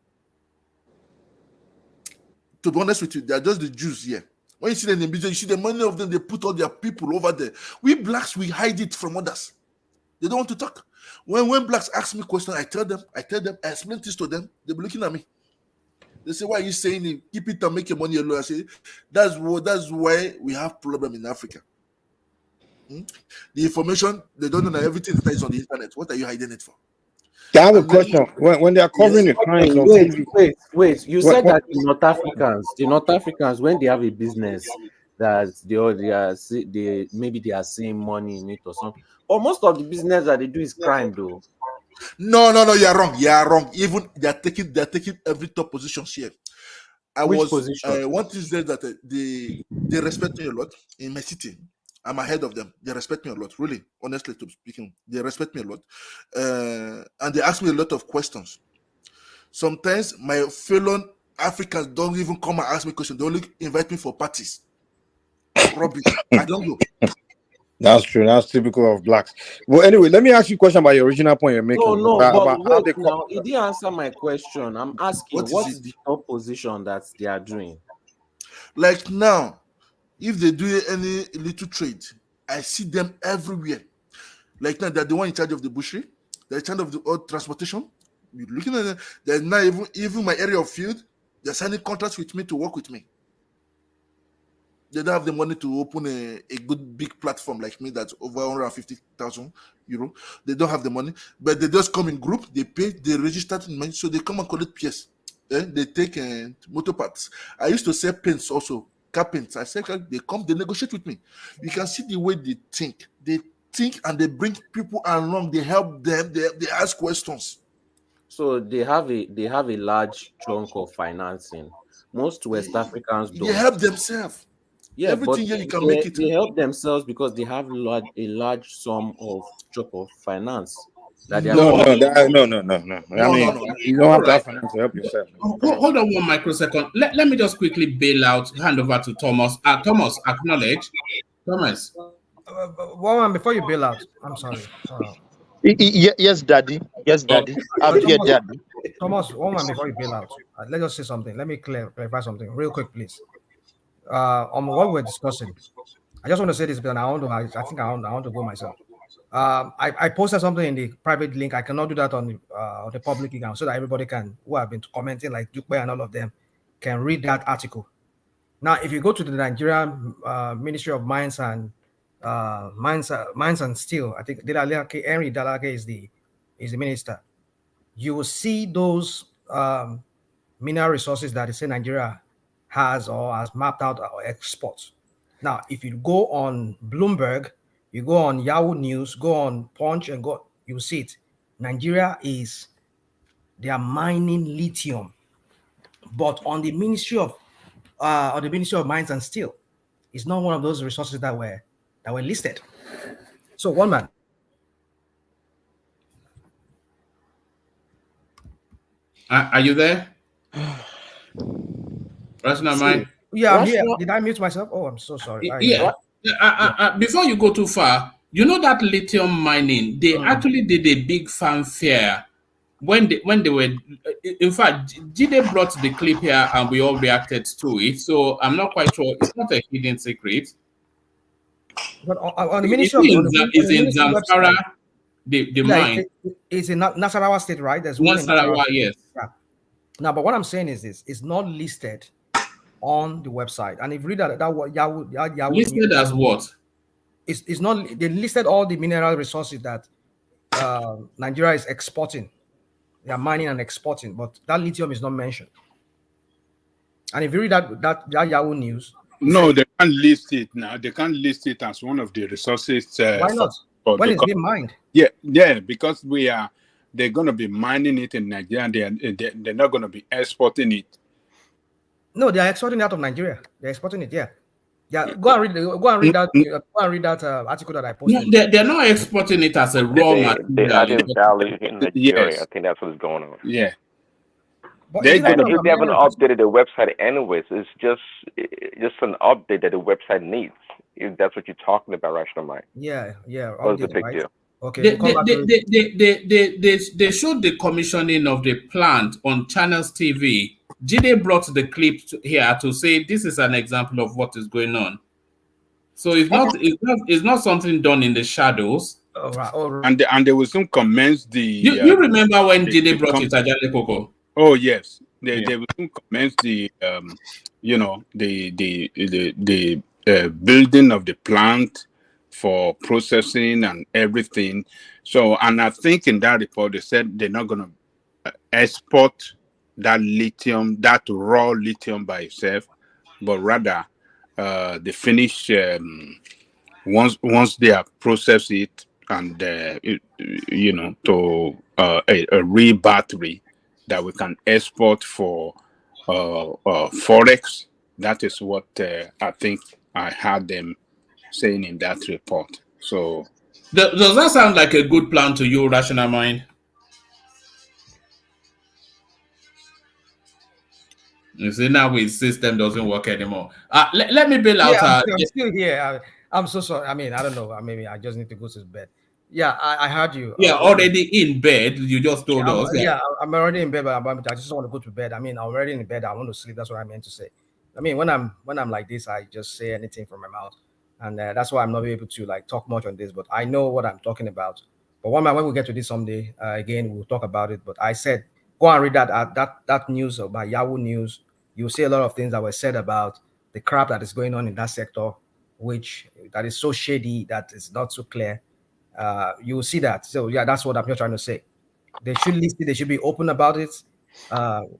To be honest with you, they are just the Jews here. When you see them in business, you see the money of them. They put all their people over there. We blacks, we hide it from others. They don't want to talk. When blacks ask me questions, I tell them, I explain this to them. They be looking at me. They say, "Why are you saying it? Keep it and make your money alone." I say, that's why we have problem in Africa. The information, they don't know that everything that is on the internet. What are you hiding it for? I have a question. When they are covering the crimes on TV, Wait. You said that the North Africans, when they have a business that they are seeing money in it or something. But most of the business that they do is crime, though. No, you are wrong. You are wrong. Even they are taking every top positions here. One thing is that they respect me a lot in my city. I'm ahead of them. They respect me a lot, really, honestly speaking. They respect me a lot. And they ask me a lot of questions. Sometimes my fellow Africans don't even come and ask me questions. They only invite me for parties. Rubbish. I don't go. That's true. That's typical of blacks. Well, anyway, let me ask you a question about your original point you're making. But wait, now, he didn't answer my question. I'm asking, what is the top position that they are doing? Like now, if they do any little trade, I see them everywhere. Like now, they're the one in charge of the butchery, they're in charge of the transportation. You're looking at them, they're now even my area of field, they're signing contracts with me to work with me. They don't have the money to open a good big platform like me that's over 150,000 euro. They don't have the money, but they just come in group, they pay, they register money, so they come and collect PS. They take motor parts. I used to sell paints also. Car paints. I said they come, they negotiate with me. You can see the way they think. They think and they bring people along. They help them. They ask questions. So they have a large chunk of financing. Most West Africans don't. They help themselves. Yeah, everything here you can make it. They help themselves because they have a large sum of chunk of finance. No. I mean, you don't have to have finance to help yourself. Hold on 1 microsecond. Let me just quickly bail out, hand over to Thomas. Thomas, acknowledge. Thomas. One before you bail out, I'm sorry. Yes, Daddy. Yes, Daddy. I'm here, Daddy. Thomas, one before you bail out. Let's just say something. Let me clarify something real quick, please. On what we're discussing, I just want to say this, but I think I want to go myself. I posted something in the private link. I cannot do that on the public account so that everybody who have been commenting like Duke and all of them can read that article. Now, if you go to the Nigerian Ministry of Mines and Steel, I think Henry Dalake is the minister. You will see those mineral resources that they say Nigeria has mapped out our exports. Now, if you go on Bloomberg, you go on Yahoo News, go on Punch, and you see it. Nigeria they are mining lithium, but on the Ministry of Mines and Steel, it's not one of those resources that were listed. So one man. Are you there? Yeah, I'm here. Did I mute myself? Oh, I'm so sorry. Before you go too far, you know that lithium mining, they actually did a big fanfare when they were. In fact, Jide brought the clip here and we all reacted to it. So I'm not quite sure. It's not a hidden secret. But on the Ministry is in Zamfara, the mine. It's in Nasarawa State, right? There's one in Nasarawa, yes. Yeah. Now, but what I'm saying is this: it's not listed on the website. And if you read that Yahoo listed as what? It's not. They listed all the mineral resources that Nigeria is exporting. They are mining and exporting, but that lithium is not mentioned. And if you read that Yahoo News, no, they can't list it now. They can't list it as one of the resources. Why not? When it's being mined? Yeah, because they're going to be mining it in Nigeria. They're not going to be exporting it. No, they are exporting it out of Nigeria. They're exporting it. Yeah. Go and read that article that I posted. No, they're not exporting it as a raw material. They're adding value in Nigeria. Yes. I think that's what's going on. Yeah. They haven't updated the website anyways. It's just an update that the website needs. If that's what you're talking about, Rational Mind. Yeah. What's the big deal? Okay. They showed the commissioning of the plant on Channels TV. Jide brought the clip here to say this is an example of what is going on. So it's not something done in the shadows. All right. And they will soon commence the. You remember when Jide brought it Ajale Koko? Oh yes, they will soon commence the the building of the plant for processing and everything. So, and I think in that report they said they're not going to export that lithium, that raw lithium by itself, but rather they finish once they have processed it and to a real battery that we can export for forex. That is what I think I had them saying in that report. So does that sound like a good plan to you, Rational Mind? You see, now his system doesn't work anymore. Let me bail out. Yeah, I'm still here. I'm so sorry. I mean, I don't know. Maybe I just need to go to bed. Yeah, I heard you. Yeah, already in bed. You just told us. Yeah, I'm already in bed, but I just want to go to bed. I mean, I'm already in bed. I want to sleep. That's what I meant to say. I mean, when I'm like this, I just say anything from my mouth, and that's why I'm not able to like talk much on this. But I know what I'm talking about. But when we get to this someday, again, we'll talk about it. But I said, go and read that news about Yahoo News. You'll see a lot of things that were said about the crap that is going on in that sector, that is so shady that is not so clear. You will see that. So yeah, that's what I'm just trying to say. They should list it. They should be open about it.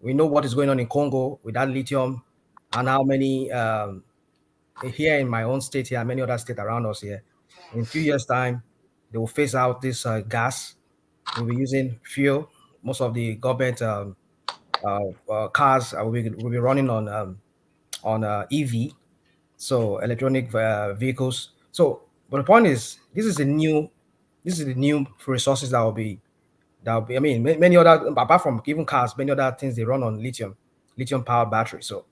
We know what is going on in Congo with that lithium, and how many here in my own state here, and many other states around us here. In a few years' time, they will phase out this gas. We'll be using fuel. Most of the government cars will be running on EV, so electronic vehicles. So, but the point is, this is the new resources that will be. I mean, many other, apart from even cars, many other things, they run on lithium power battery. So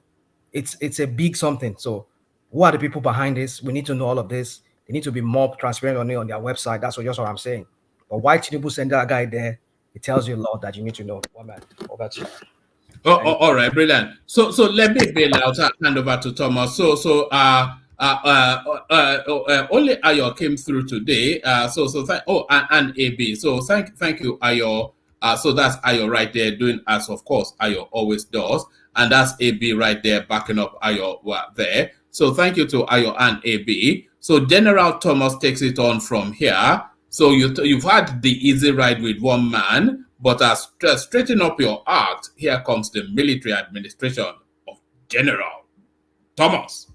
it's a big something. So who are the people behind this? We need to know all of this. They need to be more transparent on it on their website. That's just what I'm saying. But why Tinubu send that guy there? It tells you a lot that you need to know. Over to you. All right, brilliant. So let me bail out and hand over to Thomas. So only Ayo came through today. And AB. So thank you, Ayo. So that's Ayo right there doing as of course Ayo always does, and that's AB right there backing up Ayo there. So thank you to Ayo and AB. So General Thomas takes it on from here. So you've had the easy ride with one man, but as straighten up your act, here comes the military administration of General Thomas.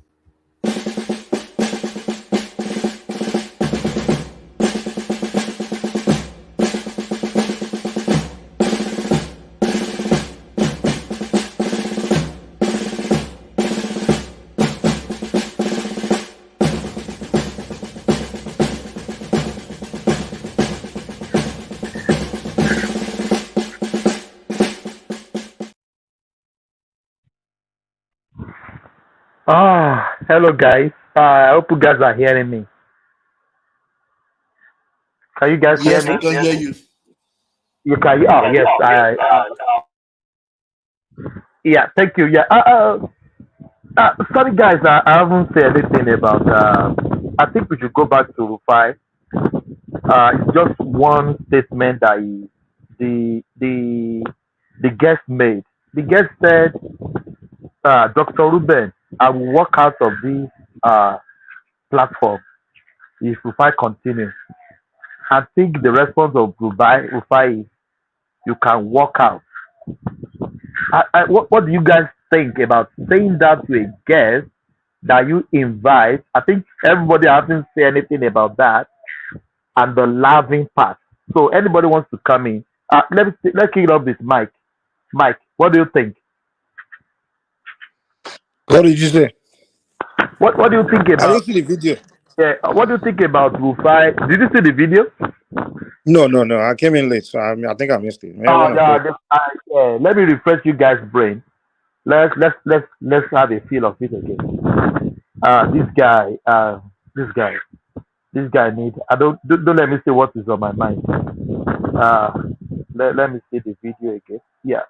Hello guys. I hope you guys are hearing me. Can you guys hear me? Yes, we can hear you. You can. Oh yes. Yeah. Thank you. Yeah. Sorry guys. I haven't said anything about. I think we should go back to RUFAI. It's just one statement that the guest made. The guest said, Dr. Ruben, I will walk out of this platform if RUFAI continues. I think the response of RUFAI is, you can walk out. What do you guys think about saying that to a guest that you invite? I think everybody hasn't said anything about that, and the laughing part. So anybody wants to come in, let's kick it off with Mike. Mike, what do you think? What did you say? What do you think about? I didn't see the video. Yeah, what do you think about RUFAI? Did you see the video? No. I came in late, so I think I missed it. Let me refresh you guys' brain. Let's have a feel of it again. This guy needs. Don't let me say what is on my mind. Let me see the video again. Yeah.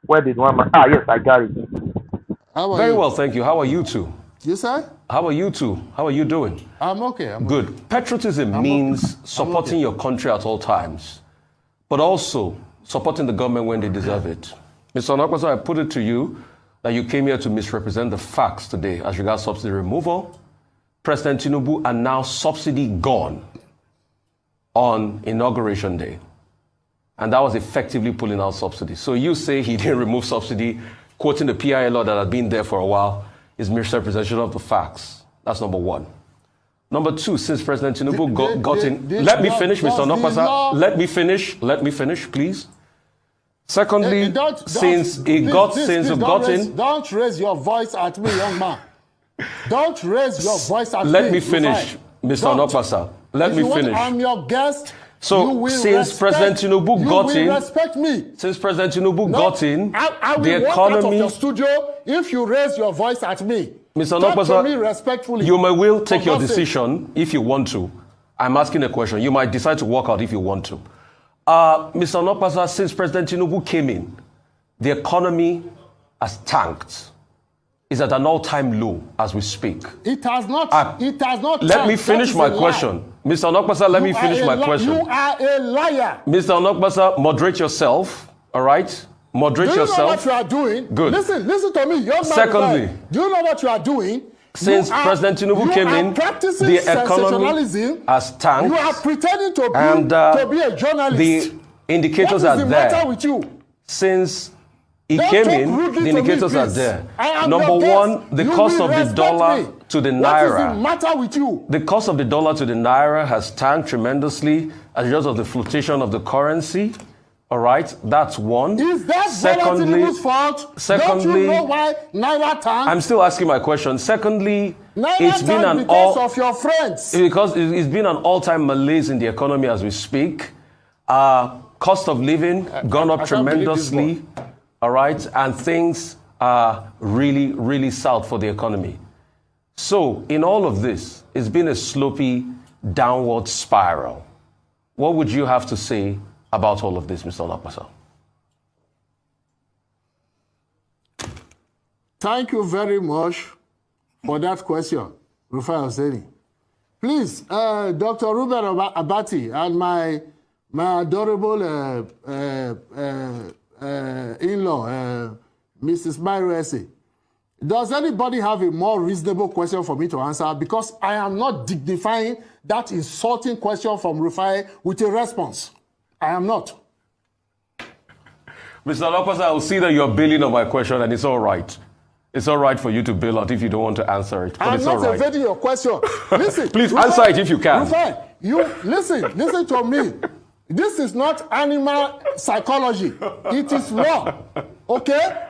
Where did one man? Yes, I got it. Very well, thank you. How are you two? Yes, sir. How are you two? How are you doing? I'm okay. I'm good. Okay. Patriotism means supporting your country at all times, but also supporting the government when they deserve it. Mr. ONOKPASA, I put it to you that you came here to misrepresent the facts today as regards subsidy removal, President Tinubu announced subsidy gone on Inauguration Day. And that was effectively pulling out subsidy. So you say he didn't remove subsidy, quoting the PIA law that had been there for a while, is misrepresentation of the facts. That's number one. Number two, since President Tinubu got in... Let me finish, Mr. ONOKPASA. Let me finish, please. Secondly, since he got in... Don't raise your voice at me, young man. Don't raise your voice at me. Let me finish, Mr. ONOKPASA. Let me finish. I'm your guest. So since President Tinubu got in... respect me. Since President Tinubu got in, I will the walk out of economy... your studio if you raise your voice at me. Mr. Talk to me ONOKPASA, respectfully. you may will take your decision if you want to. I'm asking a question. You might decide to walk out if you want to. Mr. ONOKPASA, since President Tinubu came in, the economy has tanked. It's at an all-time low as we speak. It has not. Let me finish my question. Mr. ONOKPASA, let me finish my question. You are a liar. Mr. ONOKPASA, moderate yourself, all right? Moderate yourself. Do you know what you are doing? Good. Listen to me. Young man. Secondly, do you know what you are doing? Since President Tinubu came in, the economy has tanked. You are pretending to be a journalist. The indicators are there. What is the matter with you? Since he came in, the indicators are there. Number one, the cost of the dollar to the Naira. What is the matter with you? The cost of the dollar to the Naira has tanked tremendously as a result of the fluctuation of the currency. All right, that's one. Is that Tinubu's fault? Don't you know why Naira tanked? I'm still asking my question. Secondly, it's been because of your friends. Because it's been an all-time malaise in the economy as we speak. Cost of living gone up tremendously. All right, and things are really, really south for the economy. So, in all of this, it's been a slopey downward spiral. What would you have to say about all of this, Mr. ONOKPASA? Thank you very much for that question, RUFAI OSENI. Please, Dr. Ruben Abati and my adorable in-law, Mrs. Mairese, does anybody have a more reasonable question for me to answer? Because I am not dignifying that insulting question from RUFAI with a response. I am not. Mr. ONOKPASA, I will see that you're bailing on my question, and it's all right. It's all right for you to bail out if you don't want to answer it. But I'm it's not all right. evading your question. Listen. Please RUFAI, answer it if you can. RUFAI, listen to me. This is not animal psychology. It is law. Okay?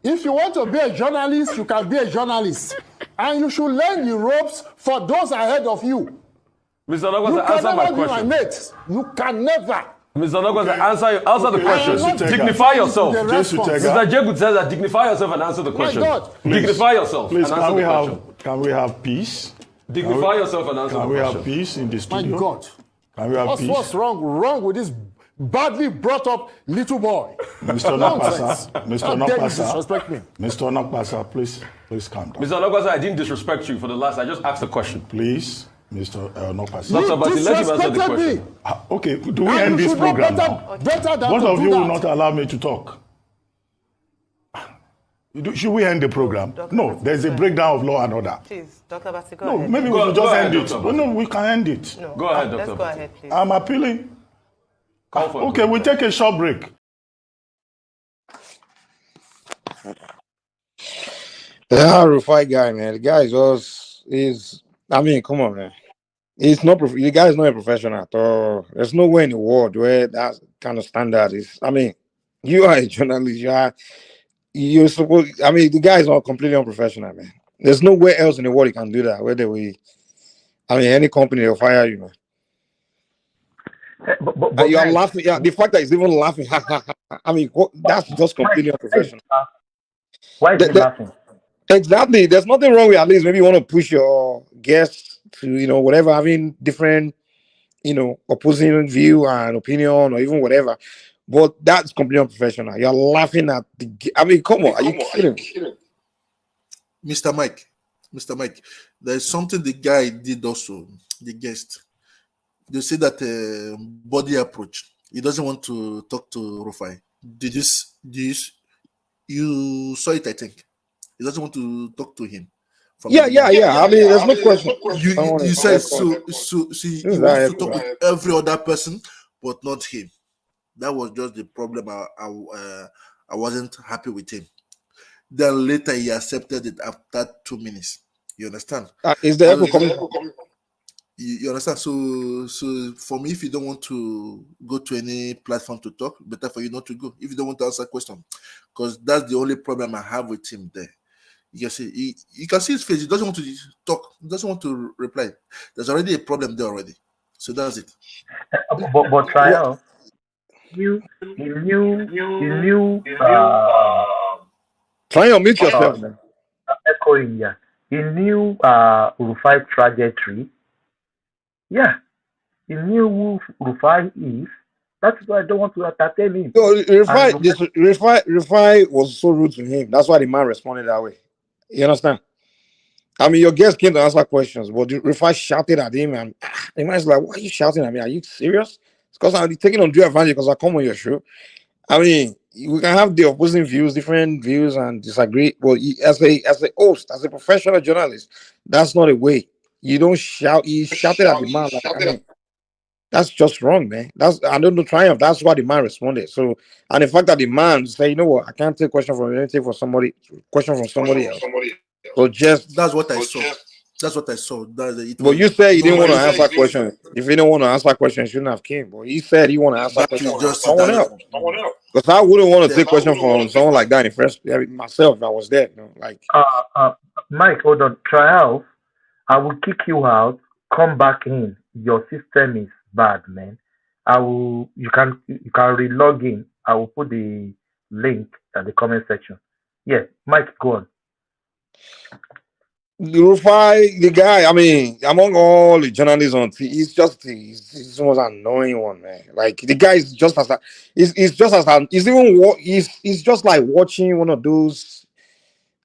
If you want to be a journalist, you can be a journalist. And you should learn the ropes for those ahead of you. Mr. ONOKPASA, answer my question. My mate. You can never. Mr. ONOKPASA, answer the question. Dignify yourself. Mr. Jegud says that dignify yourself and answer the question. My God. Dignify yourself Please, and answer the question. can we have peace? Dignify yourself and answer the question. Can we have peace in the studio? My God. Can we have peace? What's wrong with this badly brought up little boy? Mr. ONOKPASA, Mr. ONOKPASA, disrespect me. Mr. ONOKPASA, please calm down. Mr. ONOKPASA, I didn't disrespect you for the last. I just asked the question. Please, Mr. ONOKPASA. Dr. Basi, let him answer the question. Okay, do we end this program now? Both of you will not allow me to talk. Should we end the program? No, there's a breakdown of law and order. Please, Dr. Basi, go No, ahead. maybe we should just end it. No, we can end it. No, go ahead, Dr. Let's go ahead, please. I'm appealing. Okay, we'll take a short break. Yeah, RUFAI guy, man. The guy is I mean, come on, man. He's not. The guy is not a professional at all. There's nowhere in the world where that kind of standard is. I mean, you are a journalist. You're supposed. I mean, the guy is not completely unprofessional, man. There's nowhere else in the world you can do that. Any company will fire you, man. But you're laughing. Yeah, the fact that he's even laughing. I mean, that's just completely unprofessional. Why is he laughing? Exactly. There's nothing wrong with, at least maybe you want to push your guests to, whatever, having different, opposing view and opinion or even whatever. But that's completely unprofessional. You're laughing at come on. Are you kidding? Mr. Mike, there's something the guy did also, the guest. They say that body approach. He doesn't want to talk to RUFAI. You saw it, I think. He doesn't want to talk to him. from Yeah, the yeah, beginning. yeah. I mean, there's no question. You said so. See, he wants to talk with every other person, but not him. That was just the problem. I wasn't happy with him. Then later he accepted it after 2 minutes. You understand? Is the echo coming? You understand? So for me, if you don't want to go to any platform to talk, better for you not to go. If you don't want to answer question, because that's the only problem I have with him there. You see, you can see his face. He doesn't want to talk. He doesn't want to reply. There's already a problem there already. So that's it. But trial, you knew. Try and mute yourself, man. Echoing, yeah. He knew RUFAI trajectory. Yeah, he knew who RUFAI is. That's why I don't want to entertain him. So RUFAI was so rude to him. That's why the man responded that way. You understand? I mean, your guest came to answer questions, but RUFAI shouted at him, and the man's like, "Why are you shouting at me? Are you serious?" It's because I'm taking on due advantage because I come on your show. I mean, we can have the opposing views, different views, and disagree. But as a host, as a professional journalist, that's not a way. You don't shout. He shouted at the man. Like, I mean, that's just wrong, man. I don't know triumph. That's why the man responded. So, and the fact that the man say, you know what, I can't take question from anything for somebody, question from somebody else. So just that's what I saw. That's what I saw. But you said you didn't want to answer question. If you didn't want to answer question, you shouldn't have came. But he said he want to answer question from someone else. Because I wouldn't want to take question from someone like that in first. Myself, if I was there, you know, like. Mike, hold on. Trial. I will kick you out. Come back in. Your system is bad, man. You can re-log in. I will put the link at the comment section. Yes, Mike, go on. RUFAI, the guy, I mean, among all the journalists on TV, he's the most annoying one, man. Like the guy is just as he's just like watching one of those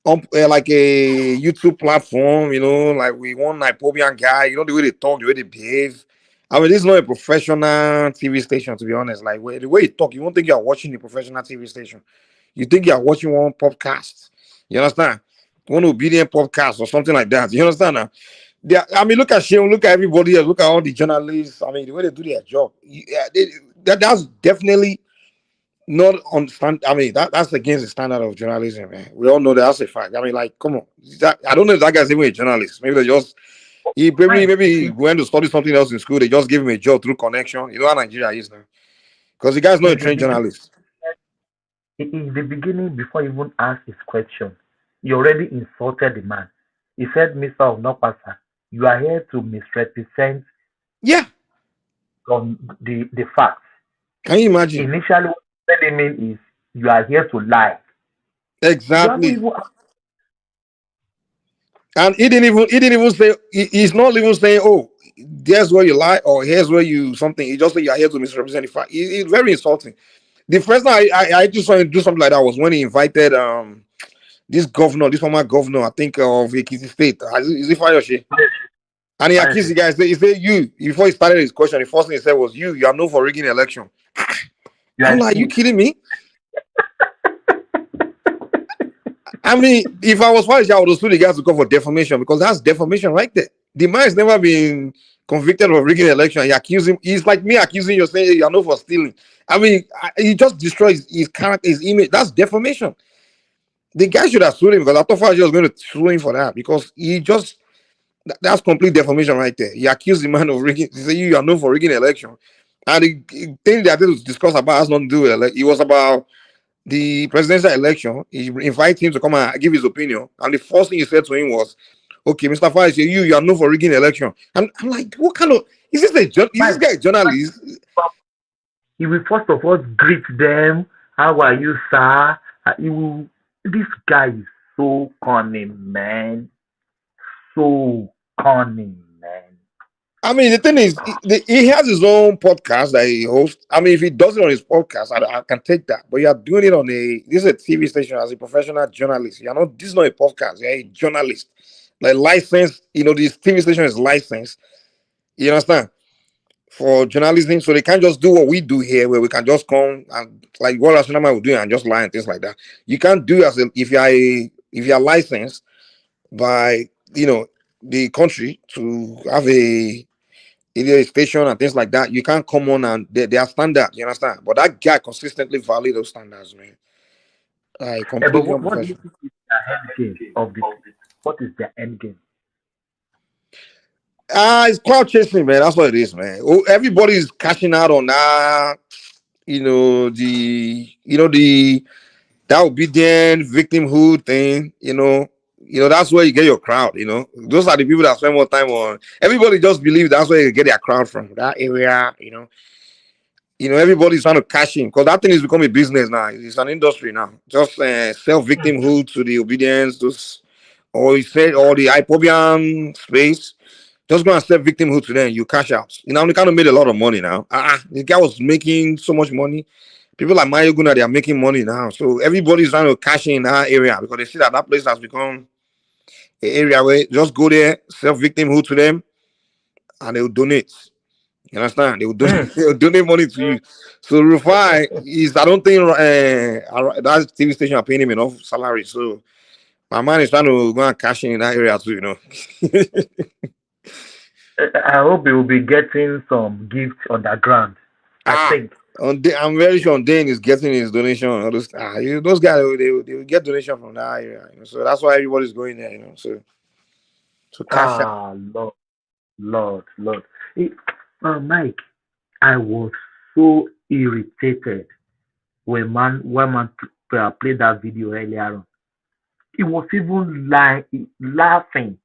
like a YouTube platform, you know, like we one Nigerian guy, you know, the way they talk, the way they behave. I mean, this is not a professional TV station, to be honest. Like the way you talk, you won't think you're watching a professional TV station. You think you're watching one podcast. You understand? One obedient podcast or something like that. You understand now? I mean, look at Shane, look at everybody else, look at all the journalists. I mean, the way they do their job. That's definitely not on stand. I mean, that's against the standard of journalism, man. We all know that's a fact. I mean, like, come on. I don't know if that guy's even a journalist. Maybe maybe he went to study something else in school. They just give him a job through connection. You know how Nigeria is now. Because the guy's not a trained journalist. In the beginning, before he even asked his question, you already insulted the man. He said, Mr. ONOKPASA, you are here to misrepresent the facts. Can you imagine? Initially, what he said is you are here to lie. Exactly. And he didn't even say, he's not even saying, oh, there's where you lie or here's where you something. He just said you are here to misrepresent the fact. It's very insulting. The first time I just saw him do something like that was when he invited this former governor, I think of Ekiti State. Is it Fayoshe? And he accused the guy. He said, you, before he started his question, the first thing he said was, you are known for rigging the election. I'm like, you kidding me? I mean, if I was Fayoshe, I would have sued the guys to call for defamation because that's defamation right there. The man has never been convicted of rigging the election. You accuse him. He's like me accusing you, saying you are known for stealing. I mean, he just destroys his character, his image. That's defamation. The guy should have sued him because I thought Fayoshe was going to sue him for that because that's complete defamation right there. He accused the man of rigging. He said you are known for rigging the election. And the thing that they discuss about has nothing to do with it. It was about the presidential election. He invited him to come and give his opinion. And the first thing he said to him was, okay, Mr. Fayoshe, you are known for rigging the election. And I'm like, what kind of, is this guy a journalist? He will first of all greet them. How are you, sir? This guy is so cunning, man. So cunning, man. I mean, the thing is, he has his own podcast that he hosts. I mean, if he does it on his podcast, I can take that. But you're doing it on this is a TV station as a professional journalist. This is not a podcast. You're a journalist. Like licensed, this TV station is licensed. You understand? For journalism. So they can't just do what we do here, where we can just come and like what Rasunama would do and just lie and things like that. You can't do if you're licensed by the country to have a radio station and things like that. You can't come on and they are standards, you understand? But that guy consistently violates those standards, man. Like But completely what do you unprofessional. think is the end game of this? What is the end game? It's crowd chasing, man. That's what it is, man. Everybody's cashing out on that. The that obedient victimhood thing. That's where you get your crowd. Those are the people that spend more time on. Everybody just believes that's where you get their crowd from. That area. Everybody's trying to cash in because that thing has become a business now. It's an industry now. Just self victimhood to the obedience, or you said, or the hypobian space. Just go and self victimhood to them. You cash out. They kind of made a lot of money now. The guy was making so much money. People like Mario Guna, they are making money now. So everybody's trying to cash in that area because they see that place has become an area where just go there, self victimhood to them, and they will donate. You understand? They will donate, they will donate money to you. So RUFAI is, I don't think that TV station are paying him enough salary. So my man is trying to go and cash in that area too. I hope he will be getting some gifts on the ground. I think. I'm very sure Dane is getting his donation. Those guys, they will get donation from that area. So that's why everybody's going there. So to cash out. Lord. Hey, Mike, I was so irritated when man played that video earlier on. He was even laughing,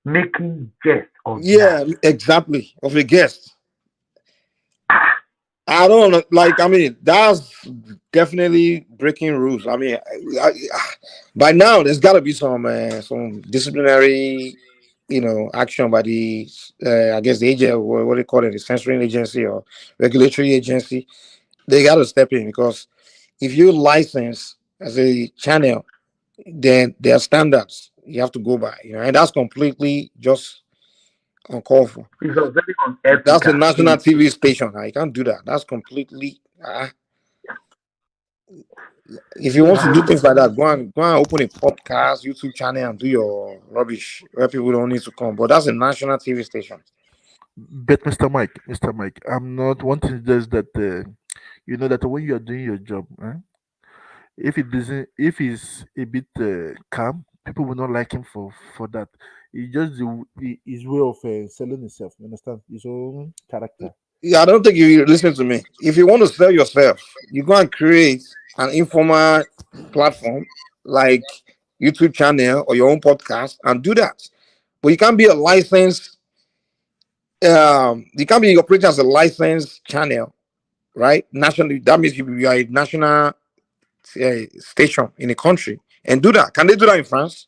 making jest of that. Exactly. Of a guest. I don't know. That's definitely breaking rules. By now there's got to be some disciplinary, action by the, I guess the agent, what do you call it, the censoring agency or regulatory agency. They got to step in because if you license as a channel, then there are standards you have to go by, and that's completely just uncalled for. It's very unethical. That's a national TV station. You can't do that. That's completely. If you want to do things like that, go and open a podcast, YouTube channel, and do your rubbish where people don't need to come. But that's a national TV station. But Mr. Mike, I'm not wanting just that. That when you are doing your job, if he's a bit calm, people will not like him for that. It's just his way of selling himself. You understand? His own character. I don't think you listen to me. If you want to sell yourself, you go and create an informal platform like YouTube channel or your own podcast and do that. But you can't be a licensed. You can't be operating as a licensed channel, right? Nationally, that means you are a national station in a country and do that. Can they do that in France?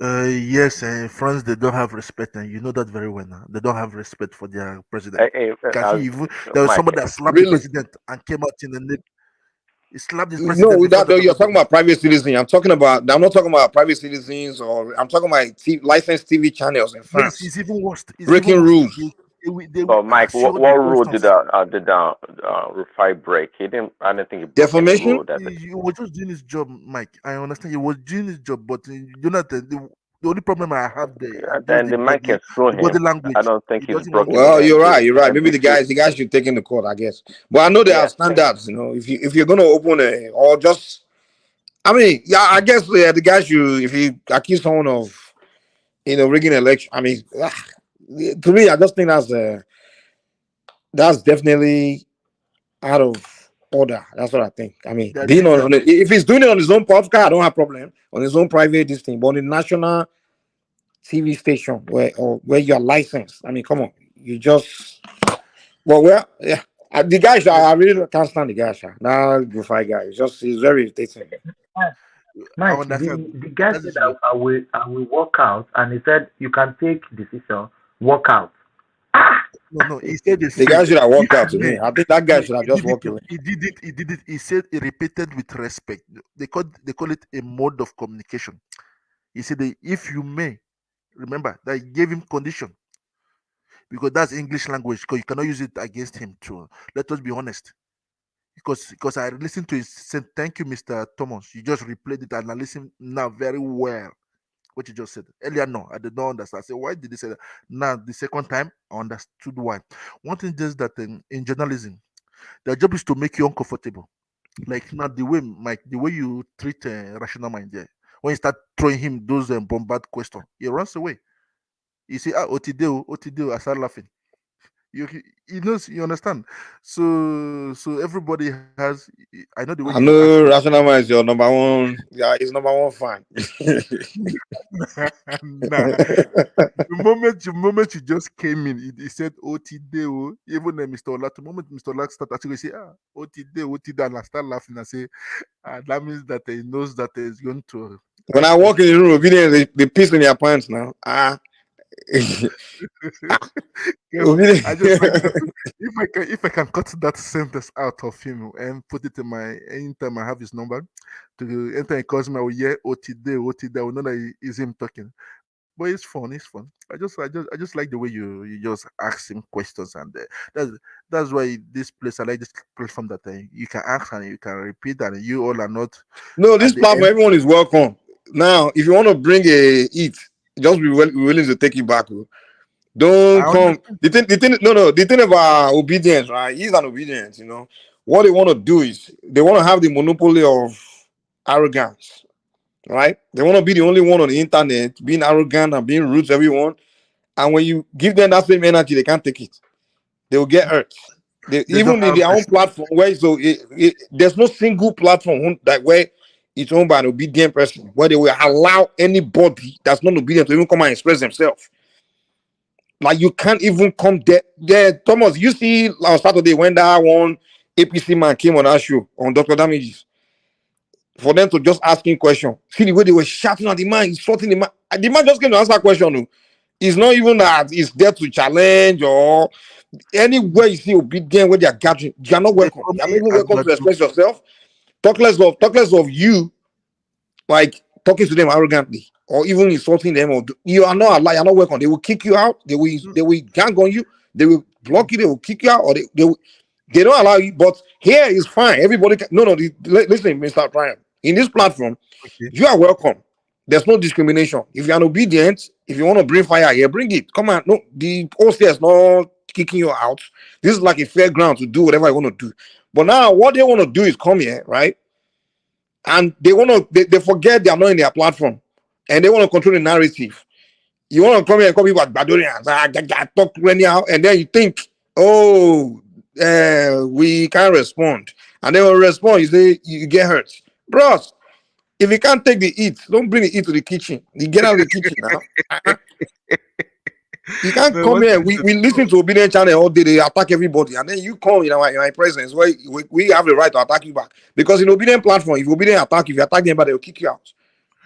Yes, in France they don't have respect, and you know that very well now. They don't have respect for their president. There was somebody that slapped the president and came out in the he slapped the president. No, you're talking about private citizens. I'm not talking about private citizens, or I'm talking about licensed TV channels in France. It's even worse. Breaking rules. Mike, what rule did RUFAI break? I don't think he broke defamation. He was just doing his job, Mike. I understand he was doing his job, but Jonathan, the only problem I have there. And the man can throw him. Language. I don't think he's broken. Well, you're right. Maybe the guys should take in the court, I guess. But I know there are standards. If you're gonna open or just, I guess the guys if you accuse someone of, rigging election. To me, I just think that's definitely out of order. That's what I think. If he's doing it on his own podcast, I don't have problem. On his own private thing, but on the national TV station where you're licensed. Come on, you just the guy. I really can't stand the guy. Now RUFAI guy, he's very irritating. Mike, the guy said I will walk out, and he said you can take decision, walk out. No, he said the guy should have walked out to me. I think that guy should have just walked away. He did it. He said he repeated with respect. They call it a mode of communication. He said if you may, remember that he gave him condition because that's English language. Because you cannot use it against him too. Let us be honest. Because I listened to it, said thank you, Mr. Thomas. You just replayed it and I listened now very well. what you just said. Earlier, no, I did not understand. I said, why did they say that? Now, the second time, I understood why. One thing is that in journalism, their job is to make you uncomfortable. Like now, the way you treat rational mind there. When you start throwing him those bombard questions, he runs away. You say, Otideo, I start laughing. He knows, you understand. So everybody has. I know the way I you know ask. Rational Man is your number one. Yeah, he's number one fan. Nah. The moment you just came in, he said Otideo. Even Mr. Ola. The moment Mr. Ola started actually say, Otideo, and I start laughing and say, that means that he knows that he's going to. When I walk in the room, obedience, they piss in your pants now. Yes, I just like if I can cut that sentence out of him and put it in my anytime I have his number to anytime he calls me, I will hear Otideo. I will know that it's him talking. But it's fun. It's fun. I just like the way you just ask him questions, and that's why this place, I like this platform that you can ask and you can repeat, and you all are not. No, this platform, everyone is welcome. Now, if you want to bring a eat, just be willing to take it back. Don't come. The thing about obedience, right? He's an obedience, you know. What they want to do is they want to have the monopoly of arrogance, right? They want to be the only one on the internet being arrogant and being rude to everyone. And when you give them that same energy, they can't take it. They will get hurt. Even in their own platform, where there's no single platform where it's owned by an obedient person, where they will allow anybody that's not obedient to even come and express themselves. Like you can't even come there. Thomas, you see on Saturday when that one APC man came on our show on Dr. Damages for them to just asking question. See the way they were shouting at the man, insulting the man. The man just came to answer a question. It's not even that it's there to challenge or anywhere you see obedient where they are gathering, you are not welcome. You are not even welcome to express yourself. Talk less of you, like talking to them arrogantly or even insulting them, or you are not allowed, you are not welcome. They will kick you out, they will gang on you, they will block you, they will kick you out, or they don't allow you. But here is fine. Everybody can, listen, Mr. Brian. In this platform, you are welcome. There's no discrimination. If you're an obedient, if you want to bring fire here, bring it. Come on. No, the OC is not kicking you out. This is like a fair ground to do whatever you want to do. But now what they want to do is come here, right? And they forget they are not in their platform. And they want to control the narrative. You want to come here and call people Badorians, talk anyhow, and then you think, we can't respond. And they will respond, you say you get hurt. Bros, if you can't take the heat, don't bring the heat to the kitchen. You get out of the kitchen now. You can't come here. We listen to Obedient Channel all day. They attack everybody, and then you come in my presence where we have the right to attack you back. Because in Obedient platform, if Obedient attack, if you attack them, but they'll kick you out.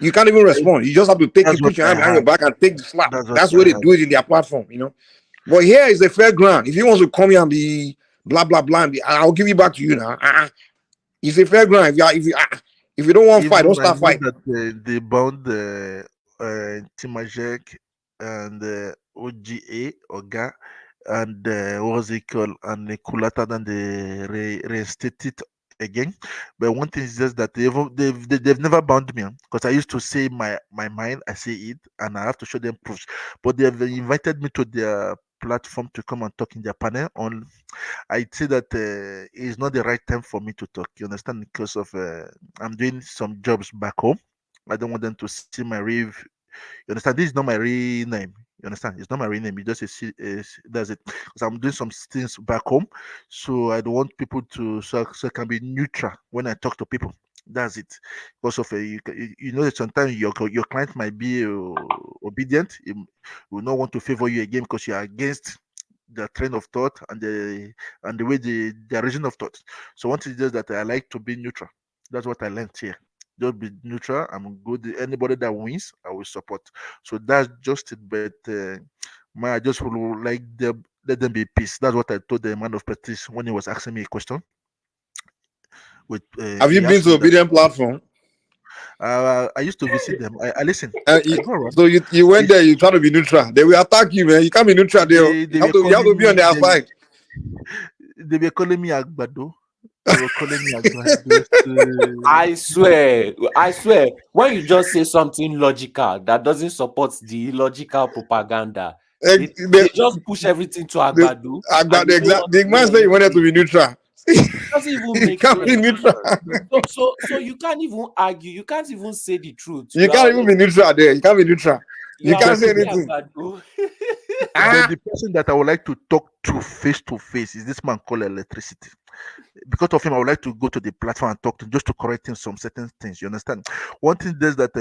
You can't even respond. You just have to put your hand behind your back and take the slap. That's where they do it in their platform, you know. But here is the fair ground. If he wants to come here and be blah blah blah, I'll give it back to you now. It's a fair ground. If you don't want to fight, don't start fighting. That they bound Timajek and OGA Oga and what's it called, and Kulata, then they reinstated again. But one thing is just that they've never bound me, because I used to say my mind, I say it, and I have to show them proofs. But they've invited me to their platform to come and talk in their panel. On, I'd say that it's not the right time for me to talk. You understand? Because of I'm doing some jobs back home. I don't want them to see my real. You understand? This is not my real name. You understand? It's not my real name. It's just that's it. Because I'm doing some things back home, so I don't want people to so I can be neutral when I talk to people. That's it. Because of you know that sometimes your client might be obedient. He will not want to favor you again because you are against the train of thought and the way the origin of thought. So one thing is just that I like to be neutral. That's what I learned here. Just be neutral. I'm good. Anybody that wins, I will support. So that's just it. But I just would like them, let them be peace. That's what I told the man of practice when he was asking me a question. Have you been to Obedient platform? I used to visit them. I listen. So you went there. You try to be neutral. They will attack you, man. You can't be neutral there. You have to be on their side. They were calling me Agbado. They were calling me aggressive. I swear, when you just say something logical that doesn't support the illogical propaganda, they just push everything to Agbadu. The man said he wanted to be neutral. It doesn't even You make can't be sense. neutral. So you can't even argue. You can't even say the truth. You can't even be neutral there. You can't be neutral. You can't say anything. Then the person that I would like to talk to face is this man called Electricity. Because of him, I would like to go to the platform and talk to him just to correct him some certain things. You understand? One thing is that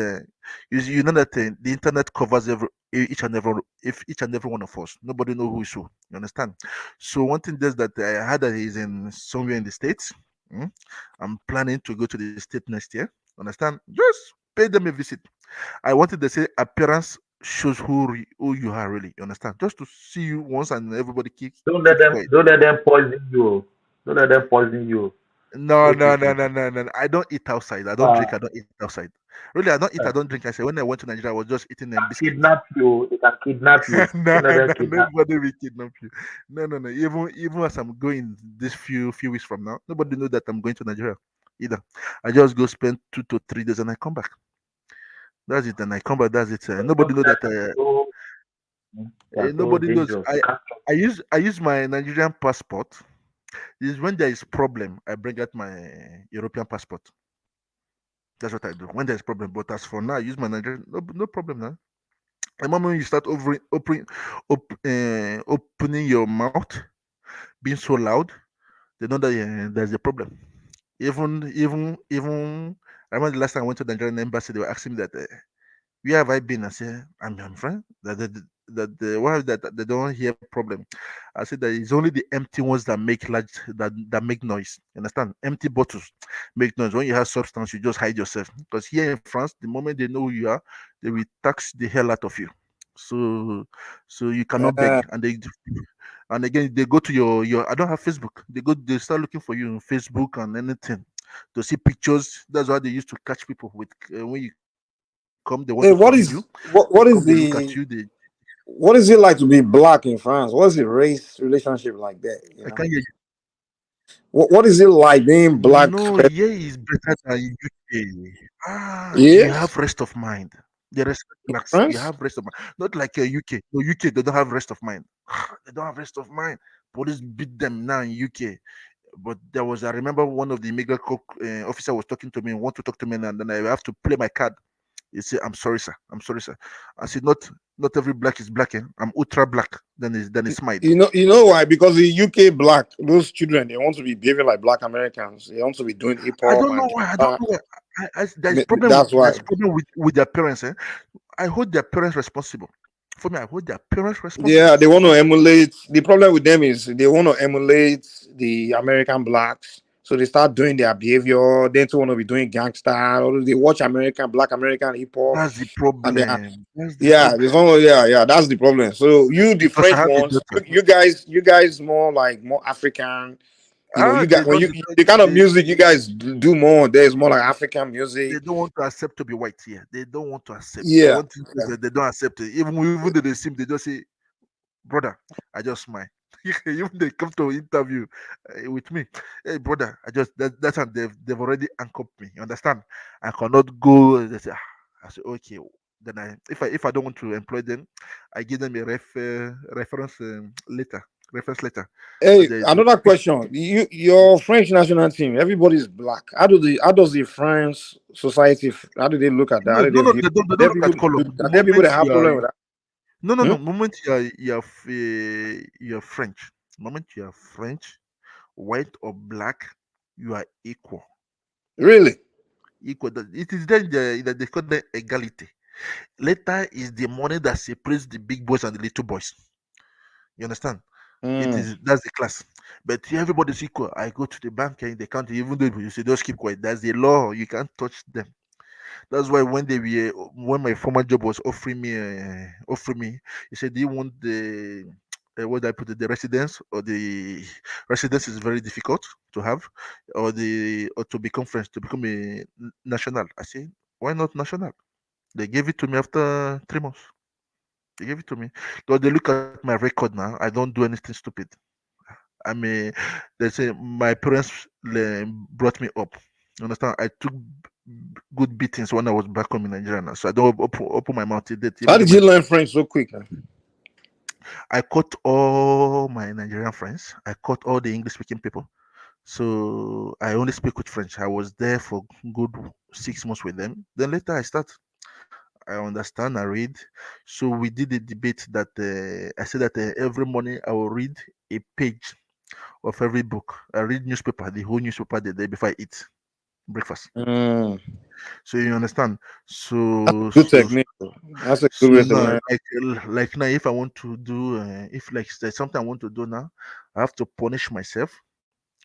you know that the internet covers each and every one of us. Nobody know who is who. You understand? So one thing is that I heard that he's in somewhere in the states. I'm planning to go to the state next year. Understand? Just pay them a visit. I wanted to say appearance shows who you are really. You understand? Just to see you once and everybody keeps Don't let them quiet. don't let them poison you. Don't let them poison you. No. Make it I don't eat outside. I don't drink. I don't eat outside. Really, I don't eat. I don't drink. I say when I went to Nigeria, I was just eating them biscuits. kidnap you. They can kidnap you. No, Don't let them kidnap nobody will kidnap you. No. Even as I'm going this few weeks from now, nobody know that I'm going to Nigeria either. I just go spend 2 to 3 days and I come back. That's it. And I come back. That's it. Nobody know that. Nobody knows. I use my Nigerian passport. This is when there is problem, I bring out my European passport. That's what I do when there's problem. But as for now, I use my Nigerian. No problem now. The moment you start opening your mouth, being so loud, they know that there's a problem. Even I remember the last time I went to the Nigerian embassy, they were asking me that where have I been? I said, I'm friend. That they don't hear problem. I said that it's only the empty ones that make large that make noise. Understand? Empty bottles make noise. When you have substance, you just hide yourself. Because here in France, the moment they know who you are, they will tax the hell out of you. So you cannot beg. And again they go to your I don't have Facebook. They start looking for you on Facebook and anything to see pictures. That's why they used to catch people with when you come, they want Hey, to forgive you. what is They look at the you. what is it like to be black in France? What's the race relationship like that? I can't hear you. What is it like being black? No, here is better than UK. You Yes, have rest of mind. The respect blacks. You France. have rest of mind. Not like UK. No, UK they don't have rest of mind. They don't have rest of mind. Police beat them now in UK. But there was, I remember one of the immigrant officer was talking to me, want to talk to me, and then I have to play my card. He said, "I'm sorry, sir. I'm sorry, sir." I said, "Not every black is black. I'm ultra black." Then he smiled. You know why? Because the UK black, those children, they want to be behaving like black Americans. They want to be doing hip I hop don't know and why. I don't know why. There's that's why. problem with their parents. I hold their parents responsible. For me, I hold their parents responsible. Yeah, they want to emulate. The problem with them is they want to emulate the American blacks. So they start doing their behavior. They too want to be doing gangster. Or they watch black American hip hop. That's the And they are, problem. that's the problem. So you, the Because I French have a ones, daughter. you guys more like more African. You know, you got when you the kind of they, music you guys do more. There's more like African music. they don't want to accept to be white here. They don't want to accept. Yeah. One thing is that they don't accept it. Even though they seem, they just say, "Brother," I just smile. Even they come to interview with me, "Hey brother," I just that's how they've already anchored me. You understand? I cannot go. They say, I say okay. Then if I don't want to employ them, I give them a reference letter. Reference letter. Hey, another question. Your French national team, everybody's black. How does the French society, how do they look at that? How do they No, view? they don't Are there look at color. are there people that have problem with that? No. Moment you're French. Moment you are French, white or black, you are equal. Really? Equal. It is then that they call the equality. Later is the money that separates the big boys and the little boys. You understand? That's the class. But everybody's equal. I go to the bank and they can't, even though you say just keep quiet. That's the law. You can't touch them. That's why when my former job was offering me, he said, "Do you want the what did I put it, the residence, or the residence is very difficult to have, or to become French, to become a national?" I said, "Why not national?" They gave it to me after 3 months. They gave it to me. Because they look at my record now. I don't do anything stupid. they say my parents brought me up. You understand? I took good beatings when I was back home in Nigeria now, so I don't open my mouth till date. How did you learn French so quick? I caught all my Nigerian friends. I caught all the English speaking people. So I only speak with French. I was there for good 6 months with them. Then later I understand, I read. So we did a debate that I said that every morning I will read a page of every book. I read newspaper, the whole newspaper the day before I eat breakfast. So you understand. So Good technique. That's a good way to now, learn. like now, if I want to do, if like there's something I want to do now, I have to punish myself.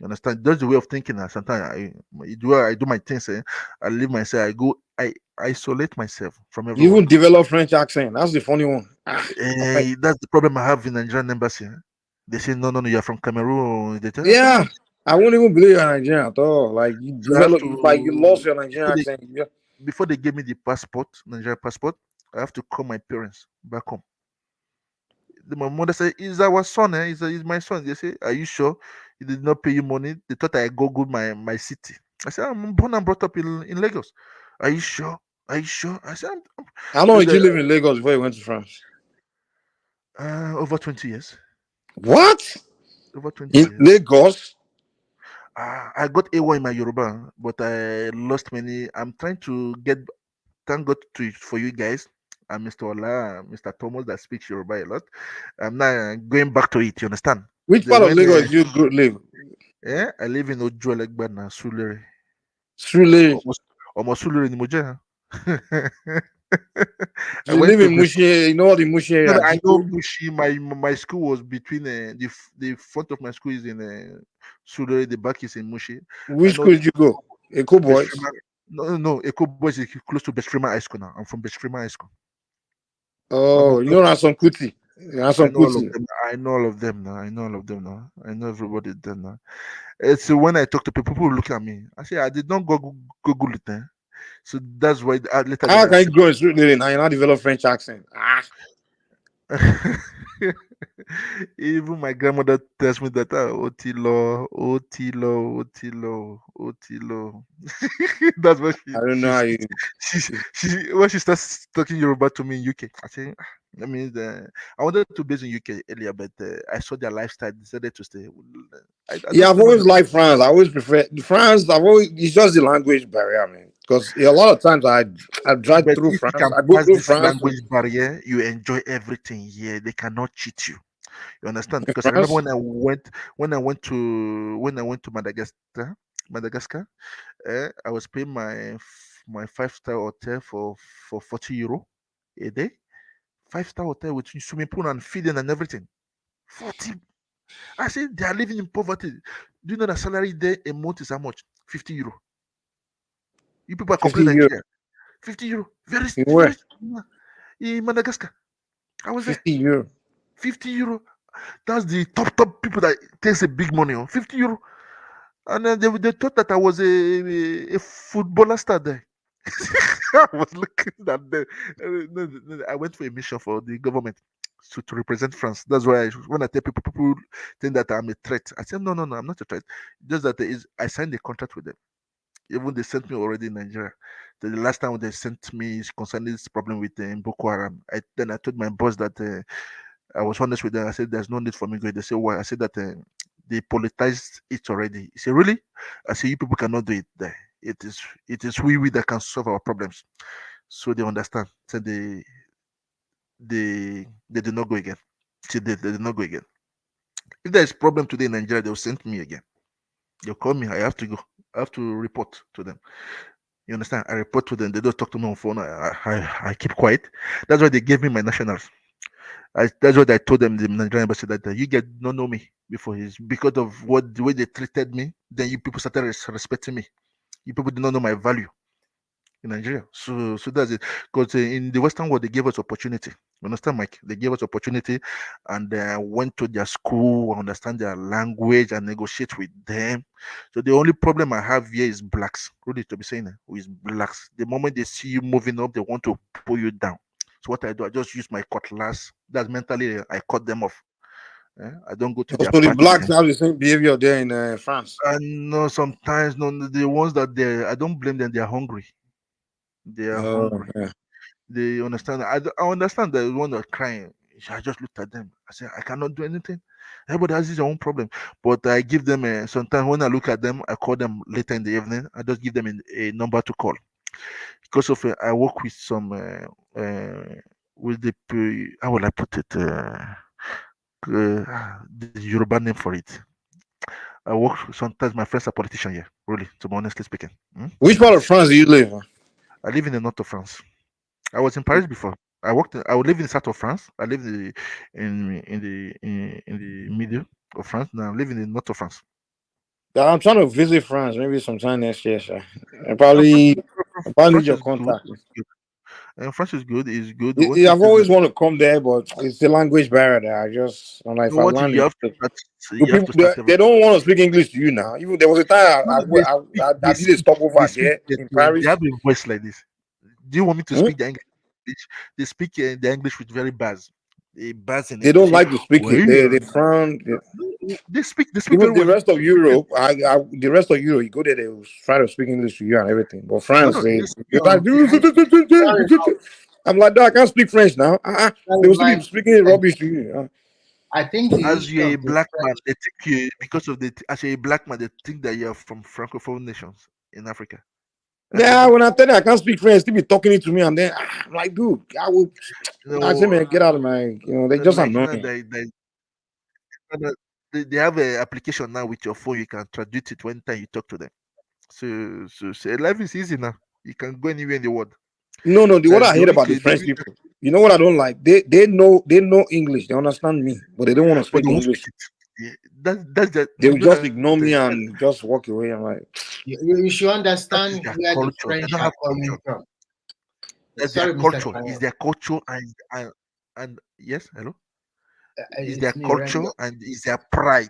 You understand? That's the way of thinking. Sometimes I do my things. I leave myself. I isolate myself from You everyone. even develop French accent. That's the funny one. That's the problem I have in Nigerian embassy. They say no, you're from Cameroon. They tell, Yeah, I won't even believe you're Nigerian at all. Like you so I have develop, like you lost your Nigerian before they, accent. Yeah. before they gave me the passport, Nigerian passport, I have to call my parents back home. My mother said, "Is our son? Is my son?" They say, "Are you sure? He did not pay you money." They thought I googled my city. I said, "I'm born and brought up in Lagos." Are you sure? Are you sure? I said, How long did you live in Lagos before you went to France? Over 20 years. What? Over 20 In years. Lagos? I got A1 in my Yoruba, but I lost many. I'm trying to get. Thank God for you guys. I'm Mr. Ola, Mr. Thomas that speaks Yoruba a lot. I'm now going back to it. You understand? Which part of Lagos do you live? Yeah, I live in Ojuelegba, Sulere. Sule. Almost Sulere ni mo jẹ́. I You went live to in Mushi, you know all the Mushi area. I know Mushi. My school was between the front of my school is in Sulere, the back is in Mushi. Which school did you go? Eko Boys? No, Eko Boys is close to Beskrema High School now. I'm from Beskrema High School. Oh, you know Ransom Kuti. I know all of them. I know all of them now. I know everybody there now. It's when I talk to people look at me. I say I did not Google it. So that's why later. How can you go in street living and you not develop French accent? Even my grandmother tells me that Otilo. That's what I don't know how you. She when she starts talking Yoruba to me in UK, I say, I mean, I wanted to base in UK earlier, but I saw their lifestyle, decided to stay. Yeah, I've always liked France. I always prefer France. It's just the language barrier, man. Because a lot of times I drive But through if you France. can I go pass through this France. language barrier, you enjoy everything here. They cannot cheat you. You understand? Because I France? remember when I went to Madagascar, I was paying my 5-star hotel for 40 euro a day. 5-star hotel with swimming pool and feeding and everything. 40. I said they are living in poverty. Do you know the salary there a month is how much? 50 euro. You people are 50 complaining euro. Nigeria. 50 euro. Very, In where? very in Madagascar. I was 50 there. euro. 50 euro. That's the top people that takes a big money on 50 euro. And then they thought that I was a footballer star there. I was looking at them. No, I went for a mission for the government to represent France. That's why when I tell people think that I'm a threat. I say no, I'm not a threat. Just that I signed a contract with them. Even they sent me already in Nigeria. The last time they sent me is concerning this problem with Boko Haram. Then I told my boss that I was honest with them. I said there's no need for me going. They said why? I said that they politicized it already. He said really? I said you people cannot do it there. It is we that can solve our problems. So they understand. So they did not go again. See, they did not go again. If there is problem today in Nigeria, they'll send me again. They'll call me. I have to go. I have to report to them. You understand? I report to them. They don't talk to me on phone. I keep quiet. That's why they gave me my nationals. That's what I told them, the Nigerian embassy, that you get not know me before. Is because of the way they treated me. Then you people started respecting me. You people did not know my value in Nigeria. So that's it. Because in the Western world, they gave us opportunity. You understand, Mike? They gave us opportunity, and went to their school, understand their language, and negotiate with them. So the only problem I have here is blacks. Really, to be saying, who is blacks? The moment they see you moving up, they want to pull you down. So what I do, I just use my cutlass. That's mentally, I cut them off. I don't go to So their the parties. blacks have the same behavior there in France. No, sometimes the ones that I don't blame them. They are hungry. They are hungry. Yeah. They understand. I understand the one that crying. I just looked at them. I said, I cannot do anything. Everybody has his own problem. But I give them sometimes when I look at them, I call them later in the evening. I just give them a number to call. Because of I work with some with the how will I put it? The Yoruba name for it. I work sometimes. My friends are politicians here. Really, to be honestly speaking. Which part of France do you live? I live in the north of France. I was in Paris before. I would live in the south of France. I live in the middle of France. Now I live in the north of France. Yeah, I'm trying to visit France maybe sometime next year, sir. I probably need your contact. France is good. It's good. I've always wanted to come there, but it's the language barrier there. I'm like, if I land they don't want to speak English to you now. Even there was a time I did a stopover there in Paris. They have a voice like this. Do you want me to speak the English? They speak the English with very buzz. They don't like to speak it. They frown. They speak even the rest of Europe. The rest of Europe, you go there, they will try to speak English to you and everything. But France, I'm like, I can't speak French now. They will still be speaking rubbish to you. I think as you're a black man, they think you because of as a black man, they think that you're from Francophone nations in Africa. Yeah, when I tell you I can't speak French, they be talking it to me, and then I'm like, dude, I will. I say, man, get out of my. They just annoy me. They have an application now with your phone. You can traduce it when time you talk to them. So life is easy now. You can go anywhere in the world. No, what I hate about the French people, you know what I don't like? They know English. They understand me, but they don't want to speak English. They will just ignore me and just walk away. I'm like, you should understand where the French are coming from. That's their culture. Is their culture and yes, hello. Is their culture and is their pride.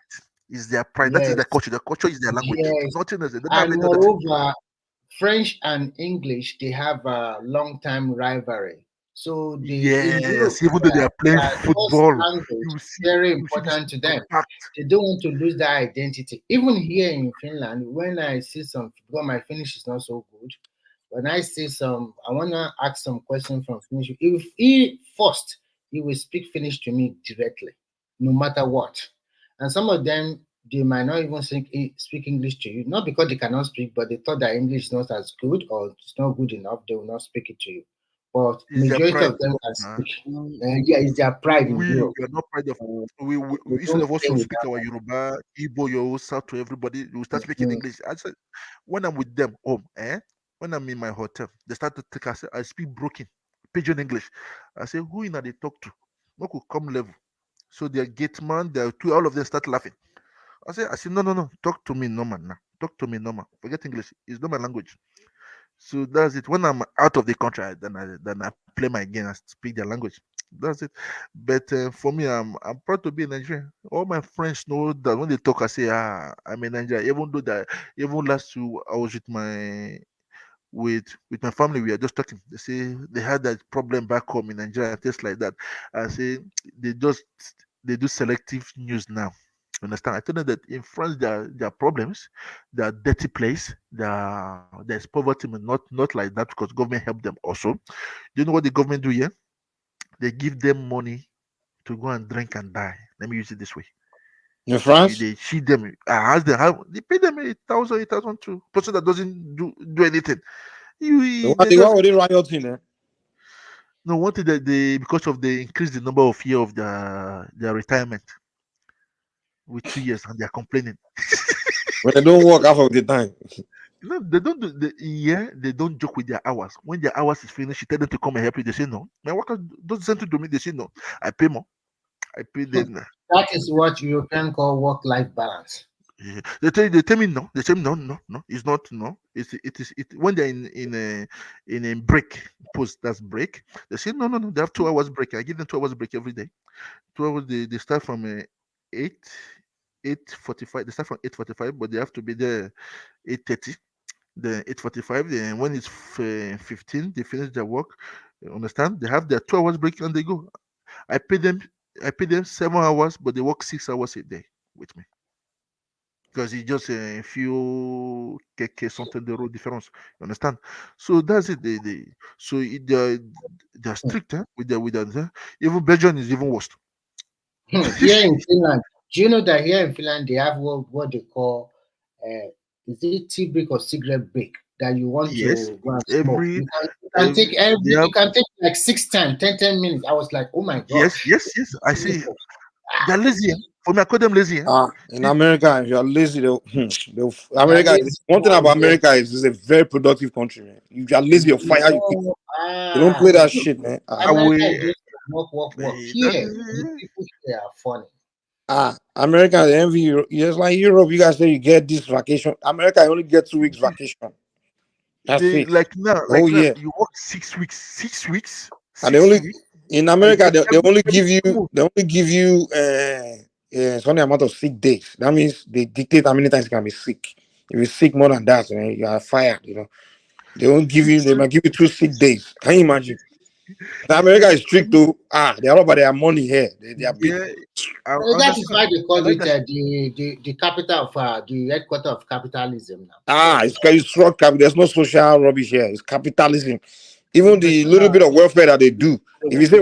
Is their pride. That is their culture. Their culture is their language. Nothing else. And moreover, French and English, they have a long-time rivalry. So yes, even though they are playing football, language very important to them. They don't want to lose their identity. Even here in Finland, when I see because my Finnish is not so good, when I see I want to ask some questions from Finnish. If he will speak Finnish to me directly, no matter what. And some of them, they might not even speak English to you, not because they cannot speak, but they thought that English is not as good or it's not good enough. They will not speak it to you. But majority of them can speak. It's their pride in Europe. We are not proud of. We instead of us to speak our Yoruba, Igbo, Yoruba to everybody, we start speaking English. I said, when I'm with them home, when I'm in my hotel, they start to take us. I speak broken pidgin English. I say, who in are they talk to? What could come level? So their gate man, all of them start laughing. I say, no, talk to me normal now. Talk to me normal. Forget English. It's not my language. So that's it. When I'm out of the country, then I play my game and speak their language. That's it. But for me, I'm proud to be a Nigerian. All my friends know that when they talk, I say, I'm a Nigerian. Even last week, I was with my family, we are just talking. They say they had that problem back home in Nigeria, things like that. I say they do selective news now. Understand? I tell them that in France there are problems, there are dirty place, there's poverty, but not like that because government help them also. Do you know what the government do here? They give them money to go and drink and die. Let me use it this way. In France, they cheat them. I ask them how they pay them 8,000 to person that doesn't do anything. Why were they rioting there? No, one thing that because of they increase the number of years of their retirement with 2 years, and they are complaining. When they don't work half of the time. No, they don't do they don't joke with their hours. When their hours is finished, you tell them to come and help you. They say no. My workers don't send it to me. They say no. I pay more. I pay them. That is what European call work-life balance. Yeah. They tell me no. They say no. It's not no. It is when they're in a break post. That's break. They say no. They have 2 hours break. I give them 2 hours break every day. 2 hours. They start from 8:45. They start from 8:45, but they have to be there 8:30. Then 8:45. Then when it's 15, they finish their work. You understand? They have their 2 hours break and they go. I pay them I pay them 7 hours, but they work 6 hours a day with me. Because it's just a few something the road difference. You understand? So that's it. They're strict with that. Even Belgium is even worse. Here in Finland, do you know that here in Finland they have what they call is it tea break or cigarette break that you want Yes, to go and smoke? You have, can take like 6 times, 10 minutes. I was like, oh my yes. gosh. I see. They're lazy. For me, I call them lazy. In America, if you're lazy, America. lazy One thing about ones, America is it's a very productive country, man. If you're lazy, you'll fire you. People. They don't play that shit, man. America is just work. Here, the people here are funny. America, they envy Europe. Just like Europe, you guys say you get this vacation. America, you only get 2 weeks vacation. That's it. Like now, year. You work 6 weeks. 6 weeks. And they only in America they only give you some amount of sick days. That means they dictate how many times you can be sick. If you're sick more than that, you are fired. They won't give you. They might give you 2 sick days. Can you imagine? America is strict though. They are all about their money here. They are big. That is why they call it the capital of the headquarters of capitalism now. It's strong capital. There's no social rubbish here. It's capitalism. Even the little bit of welfare that they do. If you say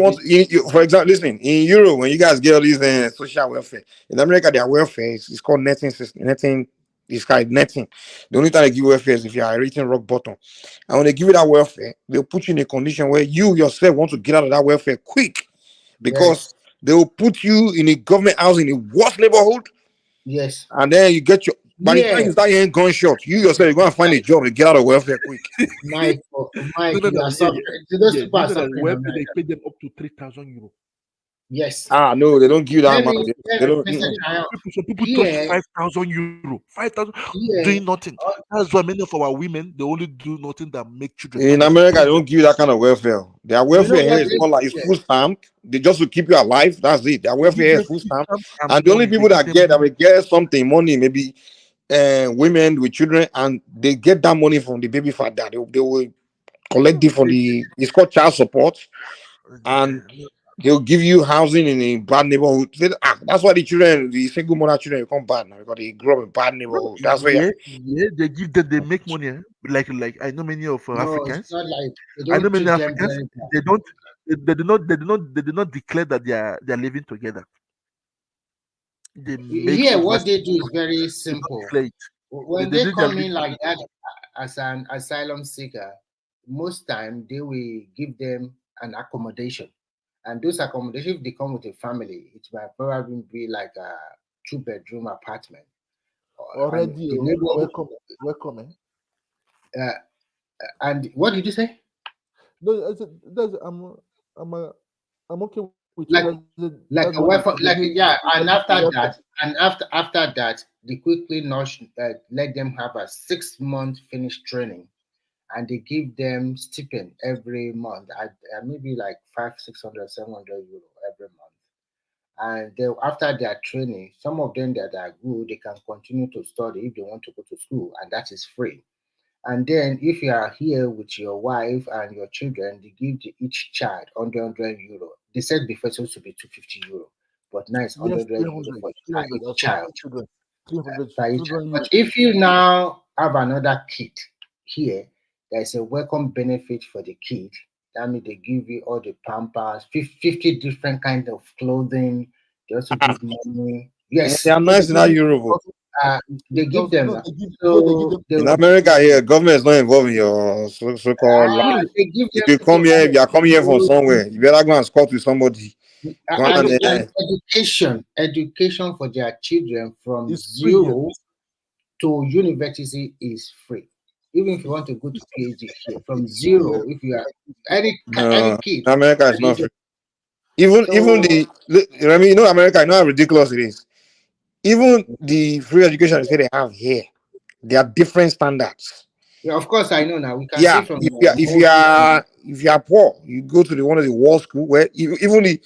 for example, listen, in Europe, when you guys get all these social welfare, in America, their welfare is called netting system. Netting is called netting. The only time they give welfare is if you are reaching rock bottom. And when they give you that welfare, they'll put you in a condition where you yourself want to get out of that welfare quick. Because they will put you in a government house in a worst neighborhood. Yes. And then you get your by the time you start hearing gunshot, you yourself you're gonna find a job to get out of welfare quick. Mike, you are suffering. They pay them up to 3,000 euros. Yes. No, they don't give you that amount. They don't. Some people touch 5,000 euro. 5,000 doing nothing. That's why many of our women they only do nothing that make children. In America, they don't give you that kind of welfare. Their welfare here is more like it's full stamp. They just to keep you alive. That's it. Their welfare here is full stamp. And the only people that will get something money, maybe women with children, and they get that money from the baby father. They will collect it from it's called child support, and they'll give you housing in a bad neighborhood. That's why the single mother children become bad now because they grow up in bad neighborhood. That's why they give them, they make money. Like I know many of Africans. It's not like I know many Africans. They do not declare that they are living together. Here, what they do is very simple. When they come in like that as an asylum seeker, most time they will give them an accommodation. And those accommodations, if they come with a family, it might probably be like a 2-bedroom apartment. Already, welcome. And what did you say? No, I'm okay with and after that, they quickly let them have a 6-month finished training, and they give them stipend every month, maybe like 500, 600, 700 euro every month. And after their training, some of them that are good, they can continue to study if they want to go to school, and that is free. And then if you are here with your wife and your children, they give each child 100 euro. They said before it used to be 250 euro, but now it's 100 euro for each child. But if you now have another kid here, there's a welcome benefit for the kid. That means they give you all the pampers, 50 different kinds of clothing. They also give money. Yes, they are nice in that Europe. They give them. In America, here, government is not involved in your so-called life. If you come here, if you are coming here from somewhere, you better go and squat with somebody. And education for their children from 0 to university is free. Even if you want to go to PhD here, from 0, if you are any kid. America is not free. Even America, you know how ridiculous it is. Even the free education they have here, there are different standards. Yeah, of course I know now. We can see from if you are poor, you go to one of the world school where even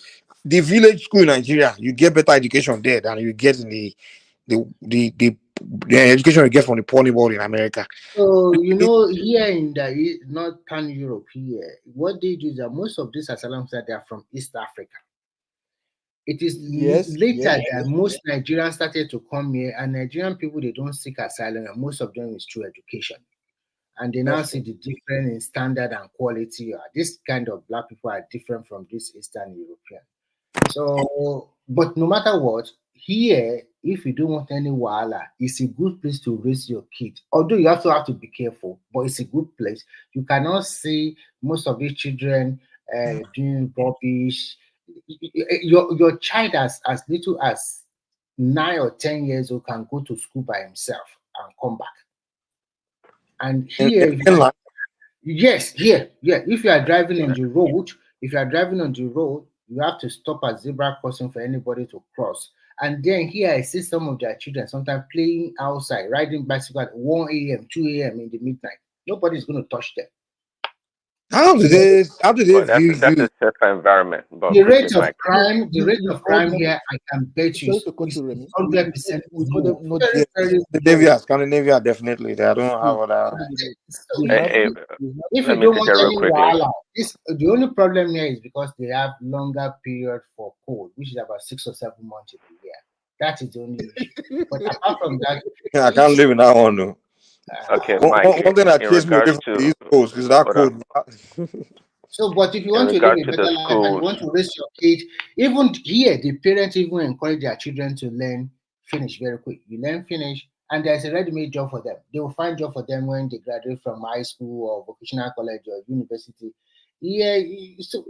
the village school in Nigeria, you get better education there than you get in the education you get from the poor neighborhood in America. So here in the Northern Europe here, what they do is that most of these asylum seekers they are from East Africa. It is Yes, later yes. that most Nigerians started to come here, and Nigerian people, they don't seek asylum, and most of them is through education. And they now That's see the difference in standard and quality. This kind of black people are different from this Eastern European. So, but no matter what, here, if you don't want any wahala, it's a good place to raise your kid. Although you have to be careful, but it's a good place. You cannot see most of these children doing rubbish. Your child as little as 9 or 10 years old can go to school by himself and come back. And here, yes, here, yeah. If you are driving on the road, you have to stop at zebra crossing for anybody to cross. And then here I see some of their children sometimes playing outside, riding bicycle at 1 a.m., 2 a.m. in the midnight. Nobody's going to touch them. How do they Well, view that's you? a safer environment. But The rate of crime here, I can bet you, Sorry is to cut you, Remy. 100% We know them not very, very Scandinavia, definitely. They don't have other. If you don't want any wahala, the only problem here is because they have longer period for cold, which is about 6 or 7 months in a year. That is the only issue. But apart from that, I can't live in that one. No. Okay, One thing that in chased me away regards from the to East Coast is that cold. So, but if you want to live a better life and you want to raise your kid, even here, the parents even encourage their children to learn finish very quick. You learn finish, and there's a ready-made job for them. They will find job for them when they graduate from high school or vocational college or university. Yeah, so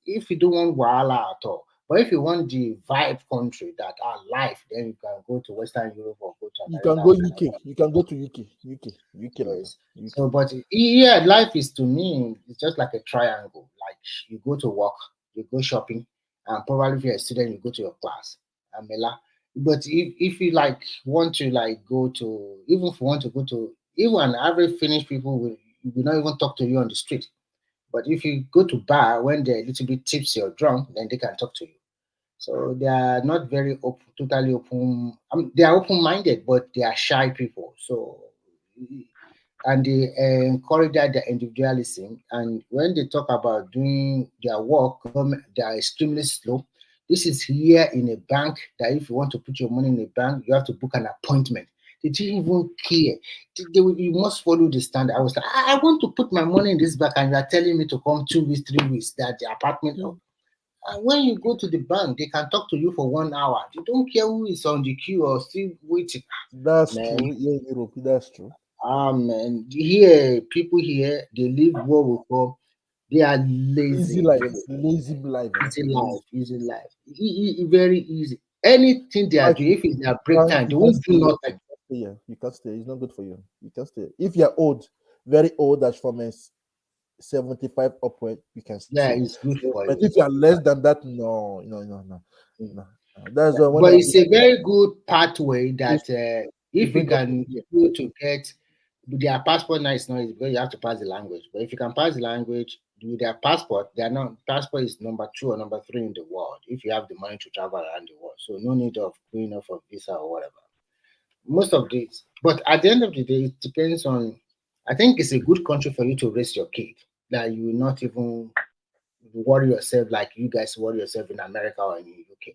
if you don't want wahala at all, but if you want the vibe country that are life, then you can go to Western Europe or go to America. You can go UK. You can go to UK. Yes. So, but yeah, life is, to me, it's just like a triangle. Like you go to work, you go shopping, and probably if you're a student, you go to your class. But if you want to go to, even if you want to go to, even an average Finnish people will not even talk to you on the street. But if you go to bar when they're a little bit tipsy or drunk, then they can talk to you. So they are not very open, totally open. They are open-minded, but they are shy people. So, and they encourage their individualism. And when they talk about doing their work, they are extremely slow. This is here in a bank that if you want to put your money in a bank, you have to book an appointment. They didn't even care. You must follow the standard. I was like, I want to put my money in this bank, and you are telling me to come 2 weeks, 3 weeks, that the apartment. And when you go to the bank, they can talk to you for 1 hour. They don't care who is on the queue or still waiting. That's true. Yeah, in Europe, that's true. Man, here, people here, they live what we call, they are lazy. Easy life. Lazy life. Easy life. Very easy. Anything they are doing, if it's their break time, they won't do nothing. Yeah, you can't stay. It's not good for you. You can't stay. If you're old, very old, as from 75 upward, you can stay. Yeah, it's good for but you. if you are less than that, no. That's but it's a very good pathway that if you can go to get their passport now, it's not easy because you have to pass the language. But if you can pass the language with their passport, passport is number 2 or number 3 in the world if you have the money to travel around the world. So no need of going off of visa or whatever. Most of these, but at the end of the day, it depends on. I think it's a good country for you to raise your kid. That you will not even worry yourself like you guys worry yourself in America or in the UK.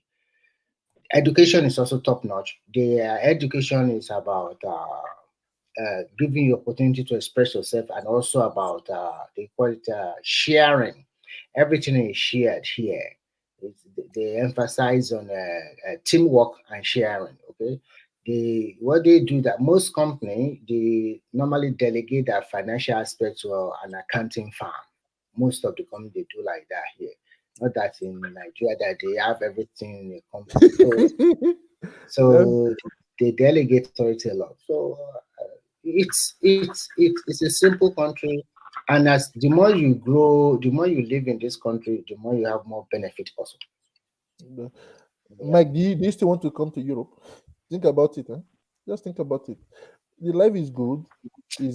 Education is also top notch. Their education is about giving you opportunity to express yourself, and also about they call it sharing. Everything is shared here. They emphasize on teamwork and sharing. Okay. What they do that most companies, they normally delegate that financial aspect to an accounting firm. Most of the companies, they do like that here. Not that in Nigeria that they have everything in a company. So they delegate authority a lot. So it's a simple country, and as the more you grow, the more you live in this country, the more you have more benefit also. Mike, do you still want to come to Europe? Think about it, huh? Just think about it. The life is good.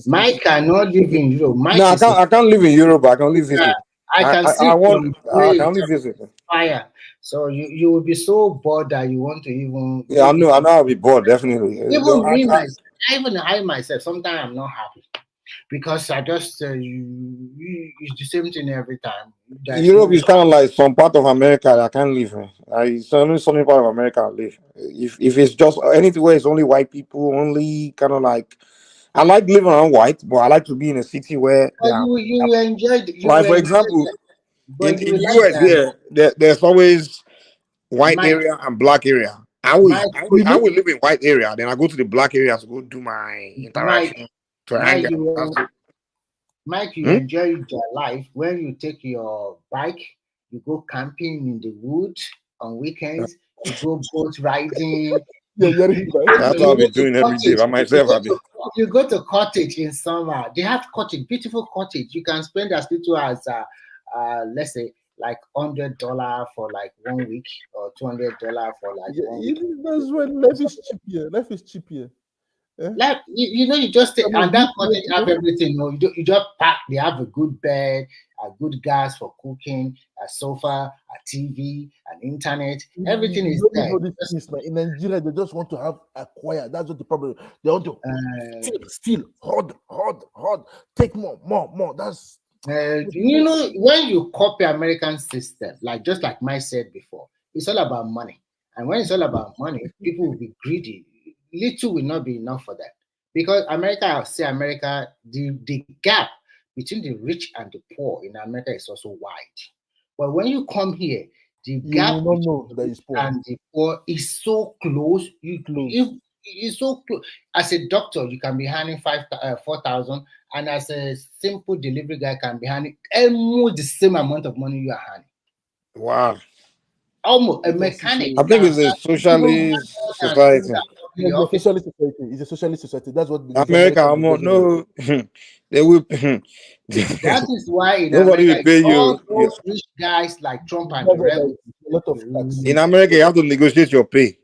Mike cannot live in Europe. I can't live in Europe. I can only visit. I can see I only visit. Fire. So you will be so bored that you want to even. Yeah, I know. I'll be bored definitely. Even I myself, sometimes I'm not happy. because I just it's the same thing every time. Europe is kind of like some part of America that I can't live in. It's only some part of America I live. If it's just anywhere, it's only white people. Only kind of like I like living around white, but I like to be in a city where you enjoy. Like for example, in US here, there's always white area and black area. I will live in white area, then I go to the black area to go do my interaction to hang out. Mike, you enjoy your life when you take your bike, you go camping in the woods on weekends, you go boat riding. That's what I'll be doing every day by myself. You go to cottage in summer. They have cottage, beautiful cottage. You can spend as little as let's say like $100 for like 1 week or $200 for like 1 week. That's when life is cheap here. Life is cheap here. Like you just take, and that cottage have everything. You just pack. They have a good bed, a good gas for cooking, a sofa, a TV, an internet. Everything is there. In Nigeria, they just want to have acquire. That's what the problem. They want to steal, hoard, take more. That's when you copy American system, just like Mike said before, it's all about money. And when it's all about money, people will be greedy. Little will not be enough for them, because the gap between the rich and the poor in America is also wide. But when you come here, the gap and the poor is so close. It's so close. As a doctor, you can be handing 4,000, and as a simple delivery guy can be handing almost the same amount of money you are handing. Wow. Almost a mechanic. I think it's a socialist society. It's a socialist society. It's a socialist society. That's what America. No, they will. That is why in nobody will pay you. All those rich guys like Trump and the rebels. A lot of tax. In America, you have to negotiate your pay.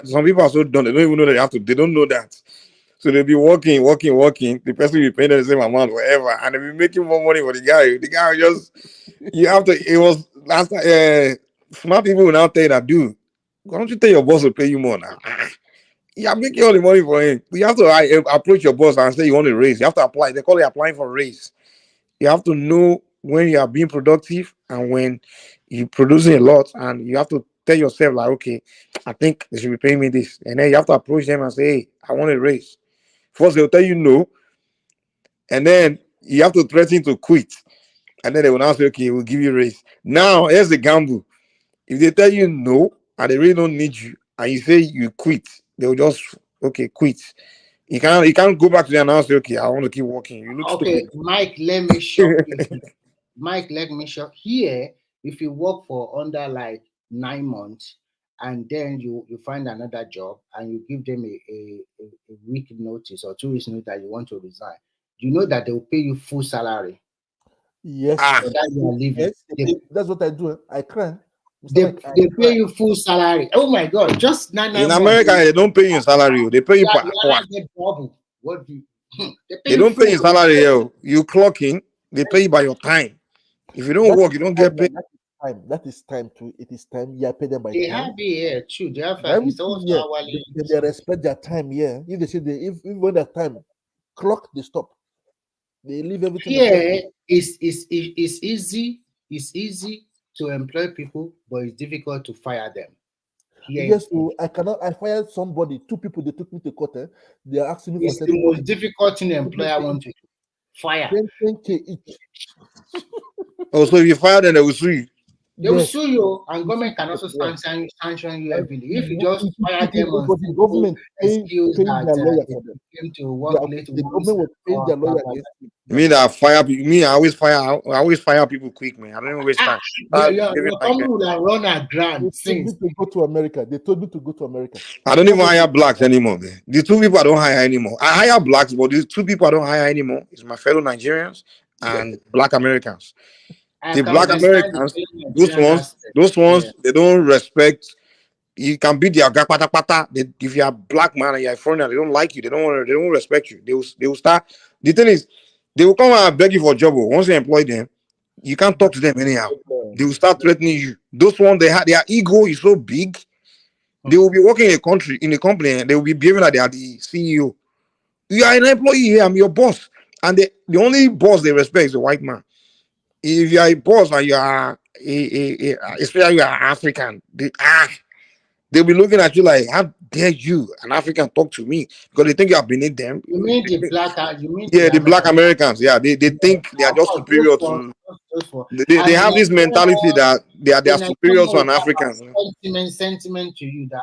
Some people are so dumb. They don't even know that they have to. They don't know that. So they'll be working. The person will be paying them the same amount, whatever, and they'll be making more money for the guy. The guy just. You have to. It was last time. Smart people will now tell you that, dude, why don't you tell your boss to pay you more now? You are making all the money for him. You have to approach your boss and say you want a raise. You have to apply. They call it applying for a raise. You have to know when you are being productive and when you're producing a lot, and you have to tell yourself, like, okay, I think they should be paying me this. And then you have to approach them and say, hey, I want a raise. First, they'll tell you no. And then you have to threaten to quit. And then they will now say, okay, we'll give you a raise. Now, here's the gamble. If they tell you no, and they really don't need you, and you say you quit, they will just, okay, quit. You can't go back to them and say, okay, I want to keep working. You look stupid. Mike, let me show you. Mike, let me show here. If you work for under like 9 months, and then you find another job, and you give them a week notice or 2 weeks notice that you want to resign, you know that they will pay you full salary. Yes, so that you are leaving. Yes, that's what I do. I cry. They pay you full salary. Oh my God! Just 9 months. In America, they don't pay you salary. They pay you per hour. What do you? They don't pay you salary. You clock in. They pay you by your time. If you don't work, you don't get paid. That is time too. It is time. You are paid them by they time. Have here too. They have they respect their time. Yeah. If they say if when their time clock, they stop. They leave everything. Here it's easy. It's easy to employ people, but it's difficult to fire them. Yes, so I fired somebody, 2 people, they took me to court. They are asking me for the most difficult thing the employer wants to fire. 10K each. Oh, so if you fire them, they will sue you. They will sue you, and government can also sanction you heavily. If you just fire them on the government excuse that came to work late, the government will pay their lawyer against me. Me that fire people. Me, I always fire people quick, man. I don't even waste time. Your company would have run a grant. They told me to go to America. They told me to go to America. I don't even hire blacks anymore, man. The 2 people I don't hire anymore. I hire blacks, but these 2 people I don't hire anymore is my fellow Nigerians and Black Americans. The Black Americans, those ones, they don't respect. You can be their guy, pata pata. If you're a black man and you're a foreigner, they don't like you. They don't respect you. They will start. The thing is, they will come and beg you for a job. Once you employ them, you can't talk to them anyhow. They will start threatening you. Those ones, their ego is so big. They will be working in a company, and they will be behaving like they are the CEO. You are an employee here. I'm your boss. And the only boss they respect is a white man. If you are a boss and you are especially you are African, they'll be looking at you like, how dare you, an African, talk to me? Because they think you are beneath them. You mean the black? You mean The black Americans? Yeah, they think they are just superior to. They have this mentality that they are superior to an African. Sentiment to you that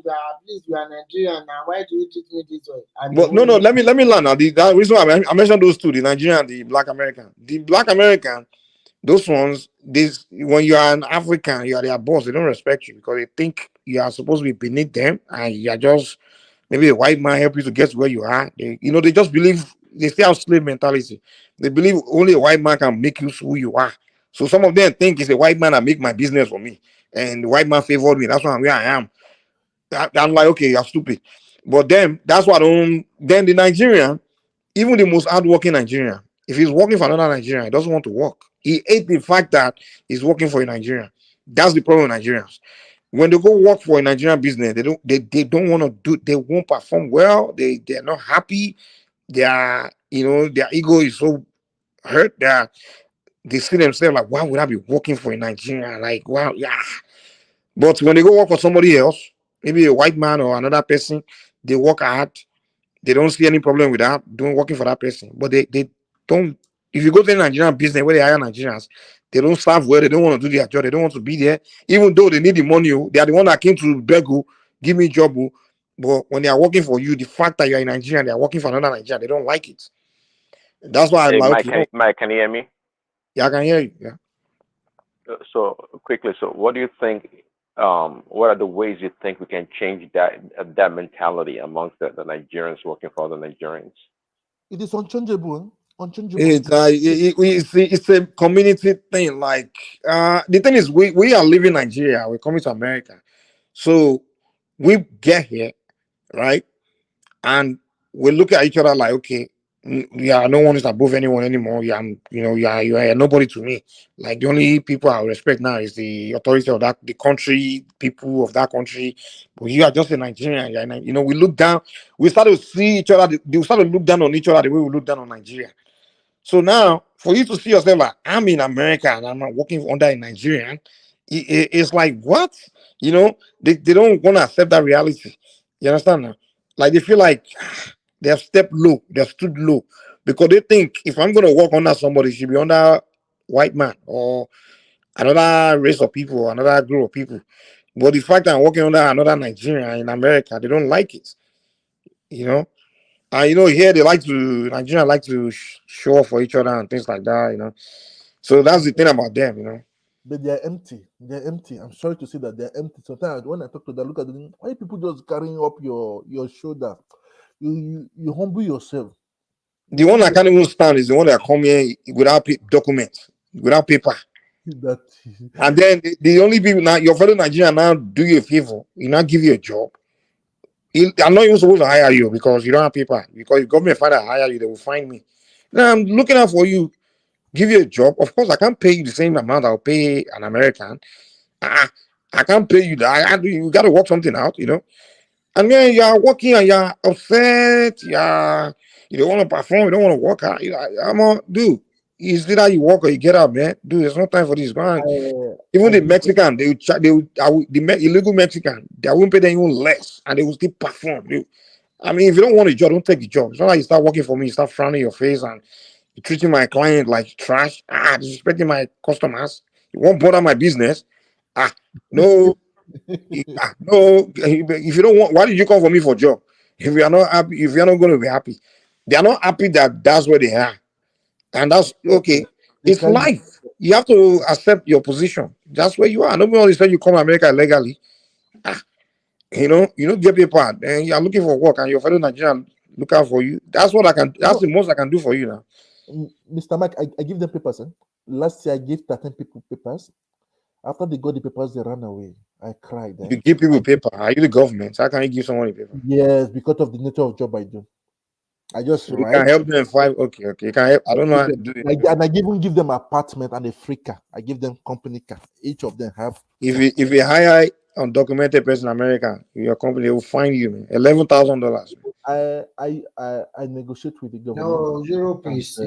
at least you are Nigerian now. Why do you treat me this way? But no, let me learn now. The reason why I mentioned those two, the Nigerian and the black American. The black American, those ones, when you are an African, you are their boss. They don't respect you because they think you are supposed to be beneath them, and you are just maybe a white man help you to get to where you are. They just believe they still have slave mentality. They believe only a white man can make you who you are. So some of them think it's a white man that make my business for me, and the white man favored me. That's why I'm where I am. I'm like, okay, you're stupid. But then that's what then the Nigerian, even the most hardworking Nigerian, if he's working for another Nigerian, he doesn't want to work. He hates the fact that he's working for a Nigerian. That's the problem with Nigerians. When they go work for a Nigerian business, they don't want to do, they won't perform well, they're not happy, their ego is so hurt that they see themselves like, why would I be working for a Nigerian? Like, wow, yeah. But when they go work for somebody else, maybe a white man or another person, they work hard. They don't see any problem with that, working for that person. But they don't, if you go to a Nigerian business where they hire Nigerians, they don't serve well, they don't want to do their job, they don't want to be there, even though they need the money. They are the one that came to beg you, give me a job. But when they are working for you, the fact that you are in Nigeria, they are working for another Nigerian, they don't like it. That's why I'm like, Mike, can you hear me? Yeah, I can hear you. Yeah. So quickly, what do you think? What are the ways you think we can change that mentality amongst the Nigerians working for other Nigerians? It is unchangeable. It's a community thing. Like the thing is, we are living in Nigeria. We're coming to America, so we get here, right? And we look at each other like, okay, yeah, no one is above anyone anymore. You are nobody to me. Like the only people I respect now is the authority of the country, people of that country. But you are just a Nigerian. We look down. We start to see each other. They start to look down on each other the way we look down on Nigeria. So now, for you to see yourself like, I'm in America and I'm not working under a Nigerian, it's like, what? They don't want to accept that reality. You understand now? Like they feel like they have stepped low, they have stood low, because they think if I'm going to work under somebody, it should be under white man or another race of people or another group of people. But the fact that I'm working under another Nigerian in America, they don't like it. And here Nigerians like to show off for each other and things like that. So that's the thing about them. But they're empty. They're empty. I'm sorry to say that they're empty. Sometimes when I talk to them, look at them. Why people just carrying up your shoulder? You humble yourself. The one I can't even stand is the one that come here without documents, without paper. And then the only people now, your fellow Nigerian now do you a favor, he now give you a job. I'm not even supposed to hire you because you don't have paper. Because if government father hire you, they will find me. Now I'm looking out for you, give you a job. Of course, I can't pay you the same amount I'll pay an American. I can't pay you that. You got to work something out, And then you are working and you are upset. You don't want to perform. You don't want to work out. Dude, it's either you work or you get out, man. Dude, there's no time for this. Even the Mexican, the illegal Mexican, they won't pay them even less, and they will still perform. I mean, if you don't want a job, don't take the job. It's not like you start working for me, you start frowning your face and you're treating my client like trash. Disrespecting my customers. You won't bother my business. No. No. If you don't want, why did you come for me for a job? If you are not happy, if you're not going to be happy, they are not happy that's where they are, and that's okay. It's life. You have to accept your position. That's where you are. Nobody said you come to America illegally. You don't get paper, and you are looking for work, and your fellow Nigerian look out for you. That's what I can. That's the most I can do for you now. Mr. Mike, I give them papers. Last year I gave 13 people papers. After they got the papers, they ran away. I cried. You give people paper. Are you the government? How can you give someone a paper? Yes, because of the nature of job I do. I just you can help them find. Okay. You can help. I don't know how to do it. And I even give them apartment and a free car. I give them company car. Each of them have. If you hire undocumented person in America, your company will find you, man, $11,000. I negotiate with the government. No, Europe and, is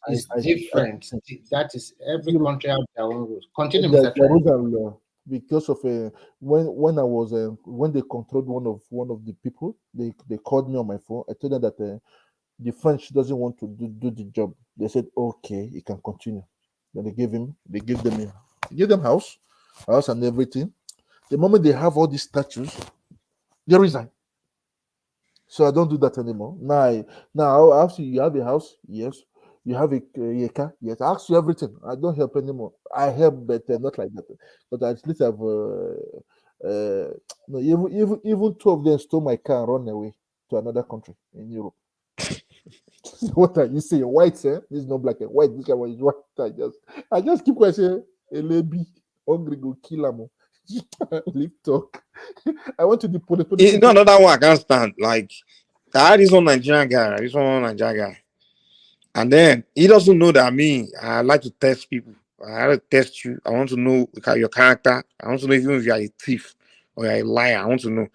I different. That is every Europe, country has their own rules. Continue, the Mr. Trent. rules and law, because of when I was when they controlled one of the people, they called me on my phone. I told them that the French doesn't want to do the job. They said okay, he can continue. Then they gave them house and everything. The moment they have all these statues, they resign. So I don't do that anymore. Now after you have a house, yes. You have a car, yes. I ask you everything. I don't help anymore. I help, but not like that. But at least I've no, even two of them stole my car and run away to another country in Europe. What are you saying? White, eh? This is not black and white. This guy was white. I just keep quiet saying, "Elebi, hungry go kill him." Leave talk. I went to the police. No, another one I can't stand. Like, I had this one Nigerian guy. And then he doesn't know that I like to test people. I like to test you. I want to know your character. I want to know even if you are a thief or you're a liar. I want to know.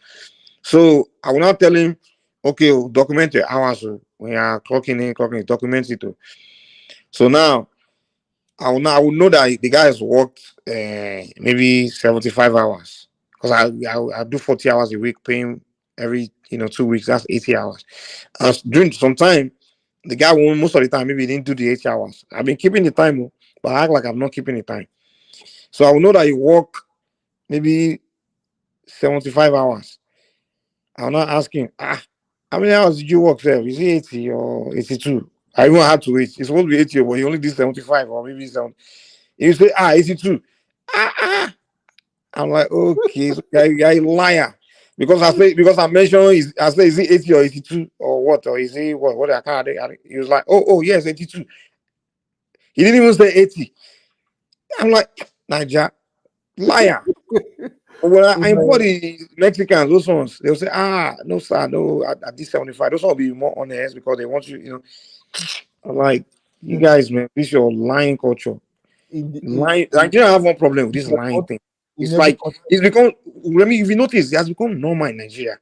So I will not tell him, okay, document your hours when you are clocking in, document it. So now I will know that the guy has worked maybe 75 hours. Because I do 40 hours a week, paying every 2 weeks. That's 80 hours. During some time, the guy won't, most of the time, maybe he didn't do the 80 hours. I've been keeping the time, but I act like I'm not keeping the time. So I will know that he work maybe 75 hours. I'll not ask him, how many hours did you work, sir? Is it 80 or 82? I even had to wait. It's supposed to be 80, but he only did 75 or maybe 70. He say, 82. I'm like, okay, so you're a liar. Because I mentioned, I say, is it 80 or 82 or what? Or is it what I can't. He was like, oh, yes, 82. He didn't even say 80. I'm like, Niger, liar. When I import the Mexicans, those ones, they'll say, no, sir, no, I did 75. Those will be more honest because they want you, I'm like, you guys, man, this is your lying culture. Nigeria have one problem with this lying thing. It's like, it's become, if you notice, it has become normal in Nigeria.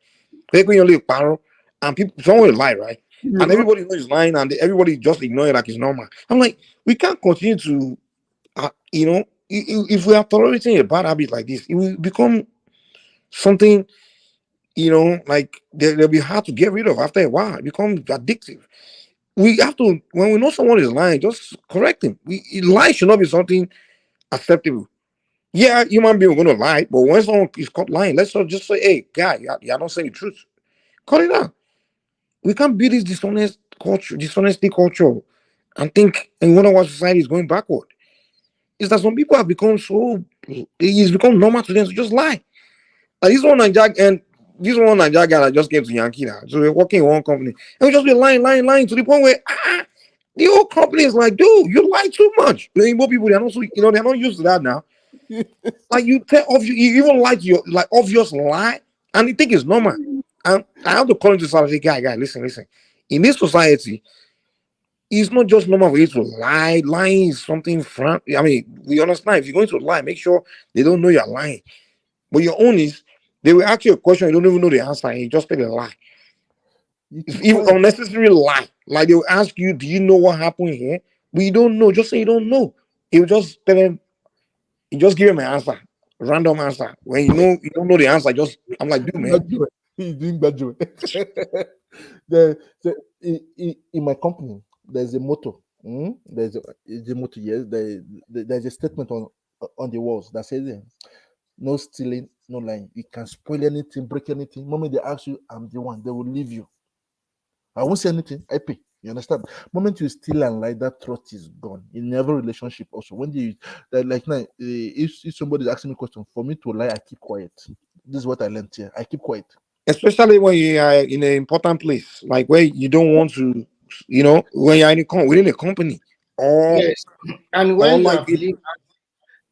And people, someone will lie, right? And everybody knows it's lying, and everybody just ignore it like it's normal. I'm like, we can't continue to, if we are tolerating a bad habit like this, it will become something, like they'll be hard to get rid of after a while. It becomes addictive. We have to, when we know someone is lying, just correct him. Lie should not be something acceptable. Yeah, human being are going to lie, but when someone is caught lying, let's not just say, hey, guy, you're not saying the truth. Cut it out. We can't be this dishonesty culture and think and wonder why society is going backward. It's that some people have become it's become normal to them to just lie. Like this one Nigeria guy that just came to Yankee now. So we're working in one company. And we just be lying to the point where the whole company is like, dude, you lie too much. The Igbo people, they're not they're not used to that now. Like you even lie to your obvious lie, and you think it's normal. And I have to call into society, guy, listen. In this society, it's not just normal for you to lie. Lying is something we understand. If you're going to lie, make sure they don't know you're lying. But your own is, they will ask you a question, you don't even know the answer, and you just tell a lie. It's even unnecessary lie. Like they will ask you, do you know what happened here? But you don't know. Just say you don't know. You just tell them, you just give them an answer, random answer. When you don't know the answer, I'm like, dude, man. He's doing bad job. In my company, there's a motto. There's a motto. Yes, there's a statement on the walls that says, "No stealing, no lying. You can spoil anything, break anything. The moment they ask you, I'm the one. They will leave you. I won't say anything. I pay. You understand? The moment you steal and lie, that trust is gone in every relationship. Also, when like now, if somebody is asking me a question, for me to lie, I keep quiet. This is what I learned here. I keep quiet. Especially when you are in an important place, like where you don't want to, when you're within a company. Yes, and when you have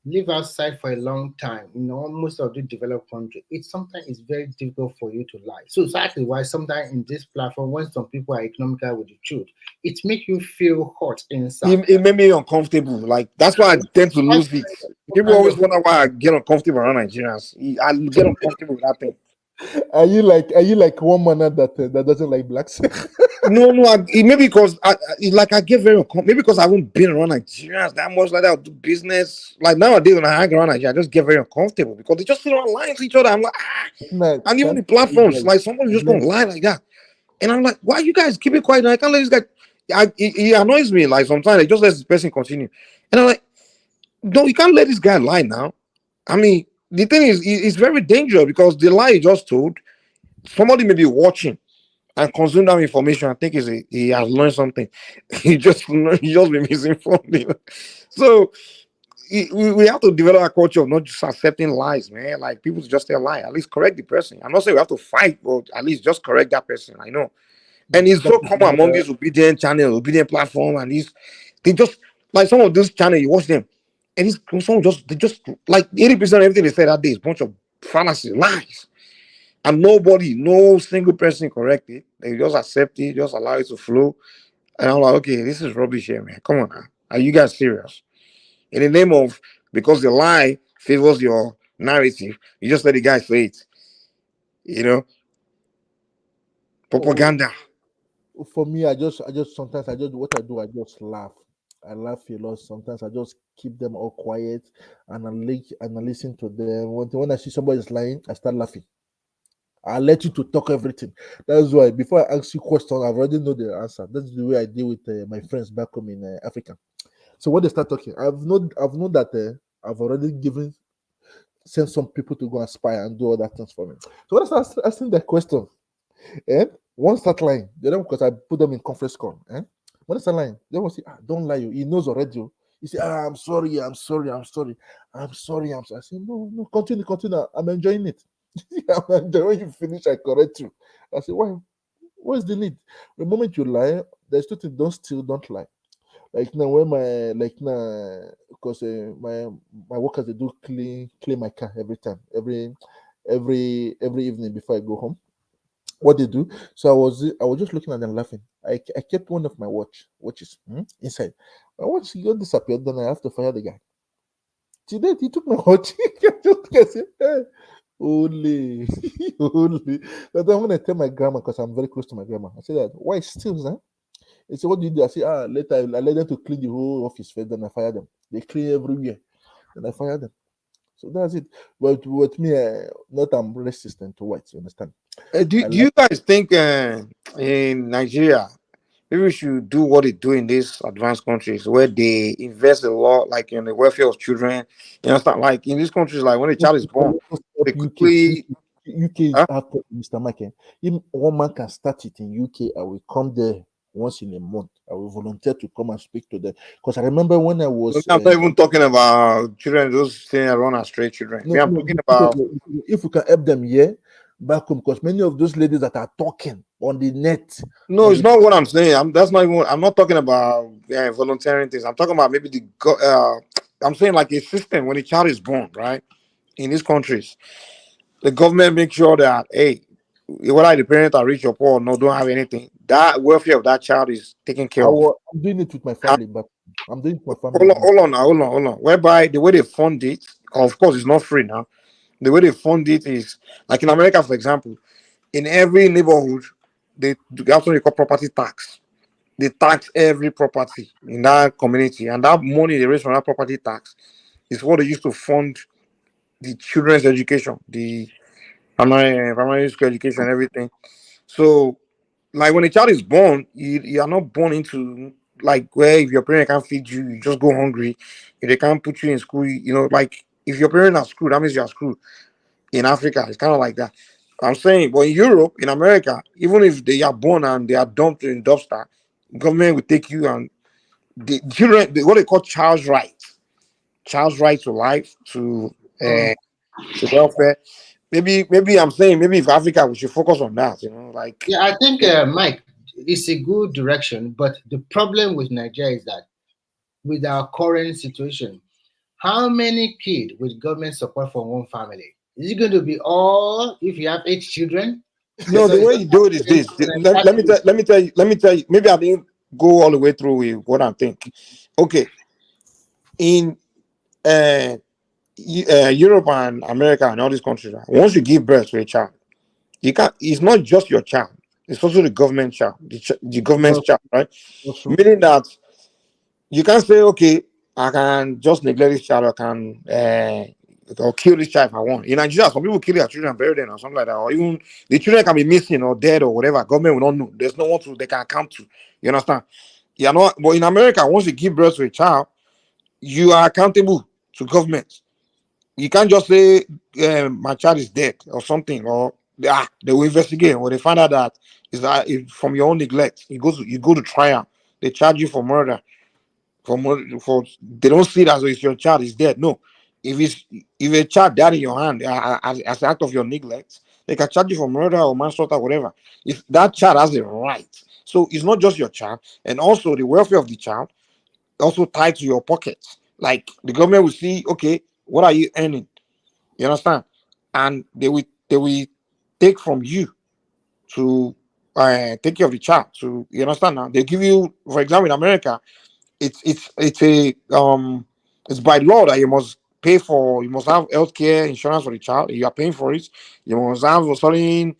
live outside for a long time, most of the developed country, sometimes it's very difficult for you to lie. So exactly why sometimes in this platform, when some people are economical with the truth, it makes you feel hot inside. It made me uncomfortable. Like that's why I tend to lose it. People always wonder why I get uncomfortable around Nigerians. I get uncomfortable with that thing. Are you like one man that doesn't like blacks? No, it maybe because I get very uncomfortable. Maybe because I haven't been around Nigerians that much like that. I'll do business like nowadays when I hang around Nigeria, I just get very uncomfortable because they just sit around lying to each other. I'm like, and even the platforms, like somebody just gonna lie like that, and I'm like, why you guys keep it quiet? I can't let this guy. He annoys me. Like sometimes he just lets this person continue, and I'm like, no, you can't let this guy lie now. I mean, the thing is, it's very dangerous because the lie he just told, somebody may be watching and consume that information. I think he has learned something. he just be misinformed. So we have to develop a culture of not just accepting lies, man. Like people just tell lie. At least correct the person. I'm not saying we have to fight, but at least just correct that person. I know. And it's so common among these obedient channels, obedient platform, and they just like some of these channels, you watch them, and they just like 80% of everything they said that day is a bunch of fallacies, lies. And no single person correct it. They just accept it, just allow it to flow. And I'm like, okay, this is rubbish here, man. Come on now. Are you guys serious? In the name of, because the lie favors your narrative, you just let the guy say it. You know? Propaganda. For me, I just sometimes what I do, I just laugh. I laugh a lot. Sometimes I just keep them all quiet and I listen to them. When I see somebody's lying, I start laughing. I'll let you to talk everything. That's why before I ask you question, I already know the answer. That's the way I deal with my friends back home in Africa. So when they start talking, I've known that I've already sent some people to go and spy and do other things for me. So when I start asking that question, one start lying, because I put them in conference call. When they start lying, they will say, don't lie, he knows already. He say, I'm sorry. I say, no, continue. I'm enjoying it. When you finish, I correct you. I say, why? What's the need? The moment you lie, there's two things: don't steal, don't lie. Like now, because my workers, they do clean my car every time, every evening before I go home. What they do? So I was just looking at them laughing. I kept one of my watches inside. My watch got disappeared. Then I have to fire the guy. Today he took my watch. I said, hey. Only. But then when I tell my grandma, because I'm very close to my grandma, I say that, why steals, huh? He said, what do you do? I say, later I let them to clean the whole office first, then I fire them. They clean everywhere. Then I fire them. So that's it. But with me, I'm resistant to whites, you understand? Do you guys think in Nigeria, maybe we should do what they do in these advanced countries where they invest a lot, like in the welfare of children? You understand? Like in these countries, like when a child is born, they quickly. UK is after Mr. Mike. If one man can start it in UK, I will come there once in a month. I will volunteer to come and speak to them. Because I remember when I was. I'm not even talking about children, those things that run astray children. No, I'm talking about. If we can help them here, back home, because many of those ladies that are talking on the net. No, it's not what I'm saying. That's not even. I'm not talking about volunteering things. I'm talking about maybe I'm saying like a system when a child is born, right? In these countries, the government makes sure that whether the parents are rich or poor, no, don't have anything, that welfare of that child is taken care of. I'm doing it with my family, but I'm doing it with my family. Hold on. Whereby the way they fund it, of course, it's not free now. The way they fund it is like in America, for example, in every neighborhood, they have what they call property tax. They tax every property in that community, and that money they raise from that property tax is what they use to fund the children's education, the primary school education, everything. So, like when a child is born, you are not born into like where if your parent can't feed you, you just go hungry. If they can't put you in school, like if your parents are screwed, that means you are screwed. In Africa, it's kind of like that. I'm saying, but in Europe, in America, even if they are born and they are dumped in dumpster, government will take you and the children, what they call child's right to life, to welfare. Maybe I'm saying maybe if Africa we should focus on that. Like I think Mike, it's a good direction, but the problem with Nigeria is that with our current situation, how many kids with government support from one family? Is it going to be all if you have 8 children? No, the way you do it is this. Let me tell you. Maybe I didn't go all the way through with what I'm thinking. Okay, in Europe and America and all these countries, once you give birth to a child, You can't. It's not just your child. It's also the government child, the government's child, right? Meaning that you can't say, okay, I can just neglect this child, I can or kill this child if I want. In Nigeria, some people kill their children and bury them or something like that, or even the children can be missing or dead or whatever. Government will not know. There's no one to they can account to. You understand? You know, but in America, once you give birth to a child, you are accountable to government. You can't just say my child is dead or something, or they will investigate. Or they find out that it's from your own neglect. You go to trial. They charge you for murder. For they don't see it as if your child is dead. No, if a child died in your hand as an act of your neglect, they can charge you for murder or manslaughter, whatever. If that child has a right, so it's not just your child, and also the welfare of the child also tied to your pockets. Like the government will see, okay, what are you earning? You understand? And they will take from you to take care of the child. So you understand now? They give you, for example, in America, it's by law that you must pay for. You must have healthcare insurance for the child. You are paying for it. You must have a certain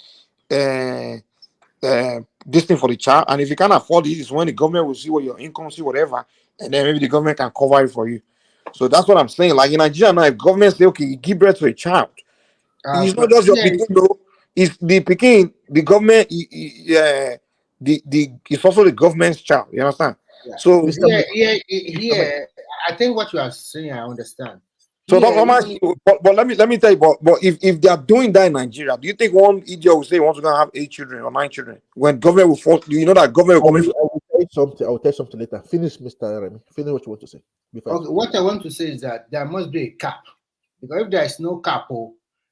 this thing for the child. And if you can't afford it, it's when the government will see what your income, see whatever, and then maybe the government can cover it for you. So that's what I'm saying. Like in Nigeria now, if government say, okay, you give birth to a child, it's not just your picking, though. It's the picking, the government, it's also the government's child. You understand? Yeah. So Here, I think what you are saying, I understand. So but let me tell you, but if they are doing that in Nigeria, do you think one idiot will say he wants to go and have 8 children or 9 children when government will force? You know that government will come in. I will tell you something. I will tell you something later. Finish, Mr. Remy. Finish what you want to say. Okay, what I want to say is that there must be a cap, because if there is no cap,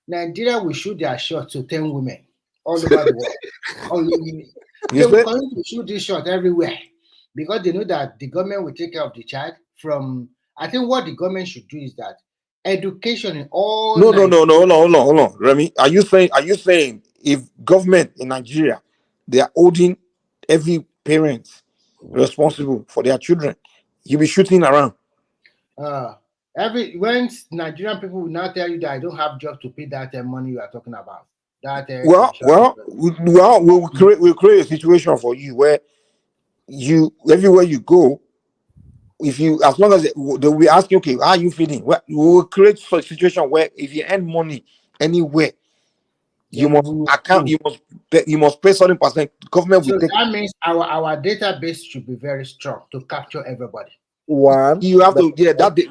Nigeria will shoot their shot to 10 women all over the world. They will continue to shoot this shot everywhere because they know that the government will take care of the child. I think what the government should do is that education in all. No, hold on, Remy. Are you saying if government in Nigeria they are holding every parent responsible for their children, you'll be shooting around? When Nigerian people will now tell you that I don't have job to pay that money you are talking about. We'll create a situation for you where everywhere you go, as long as they will be asking, okay, how are you feeling? Well, we will create a situation where if you earn money anywhere, you must pay certain percent. Government will take. That means our database should be very strong to capture everybody. You have to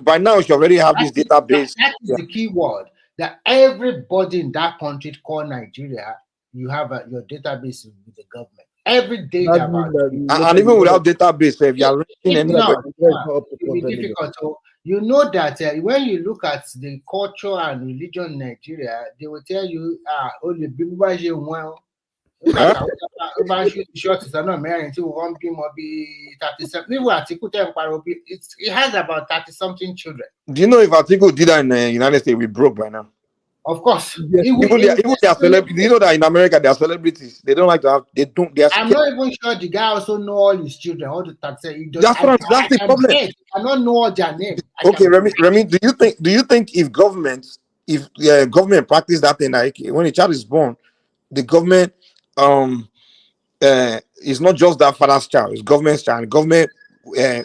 by now you already have this database. That is the key word. That everybody in that country called Nigeria, you have your database with the government. Every day about and even without database, if you are reaching anywhere, it will be difficult. So you know that when you look at the culture and religion in Nigeria, they will tell you, only people well. Short are not married until 1 people be 37. It has about 30 something children. Do you know if Atiku did that in the United States, we broke by now? Of course. Even they are celebrities. You know that in America they are celebrities. They don't like to have. They don't. They are. I'm not even sure the guy also know all his children. All the taxes. That's the problem. I don't know all their names. Okay, Remy. Do you think if government practice that thing, like when a child is born, the government it's not just that father's child, it's government's child. Government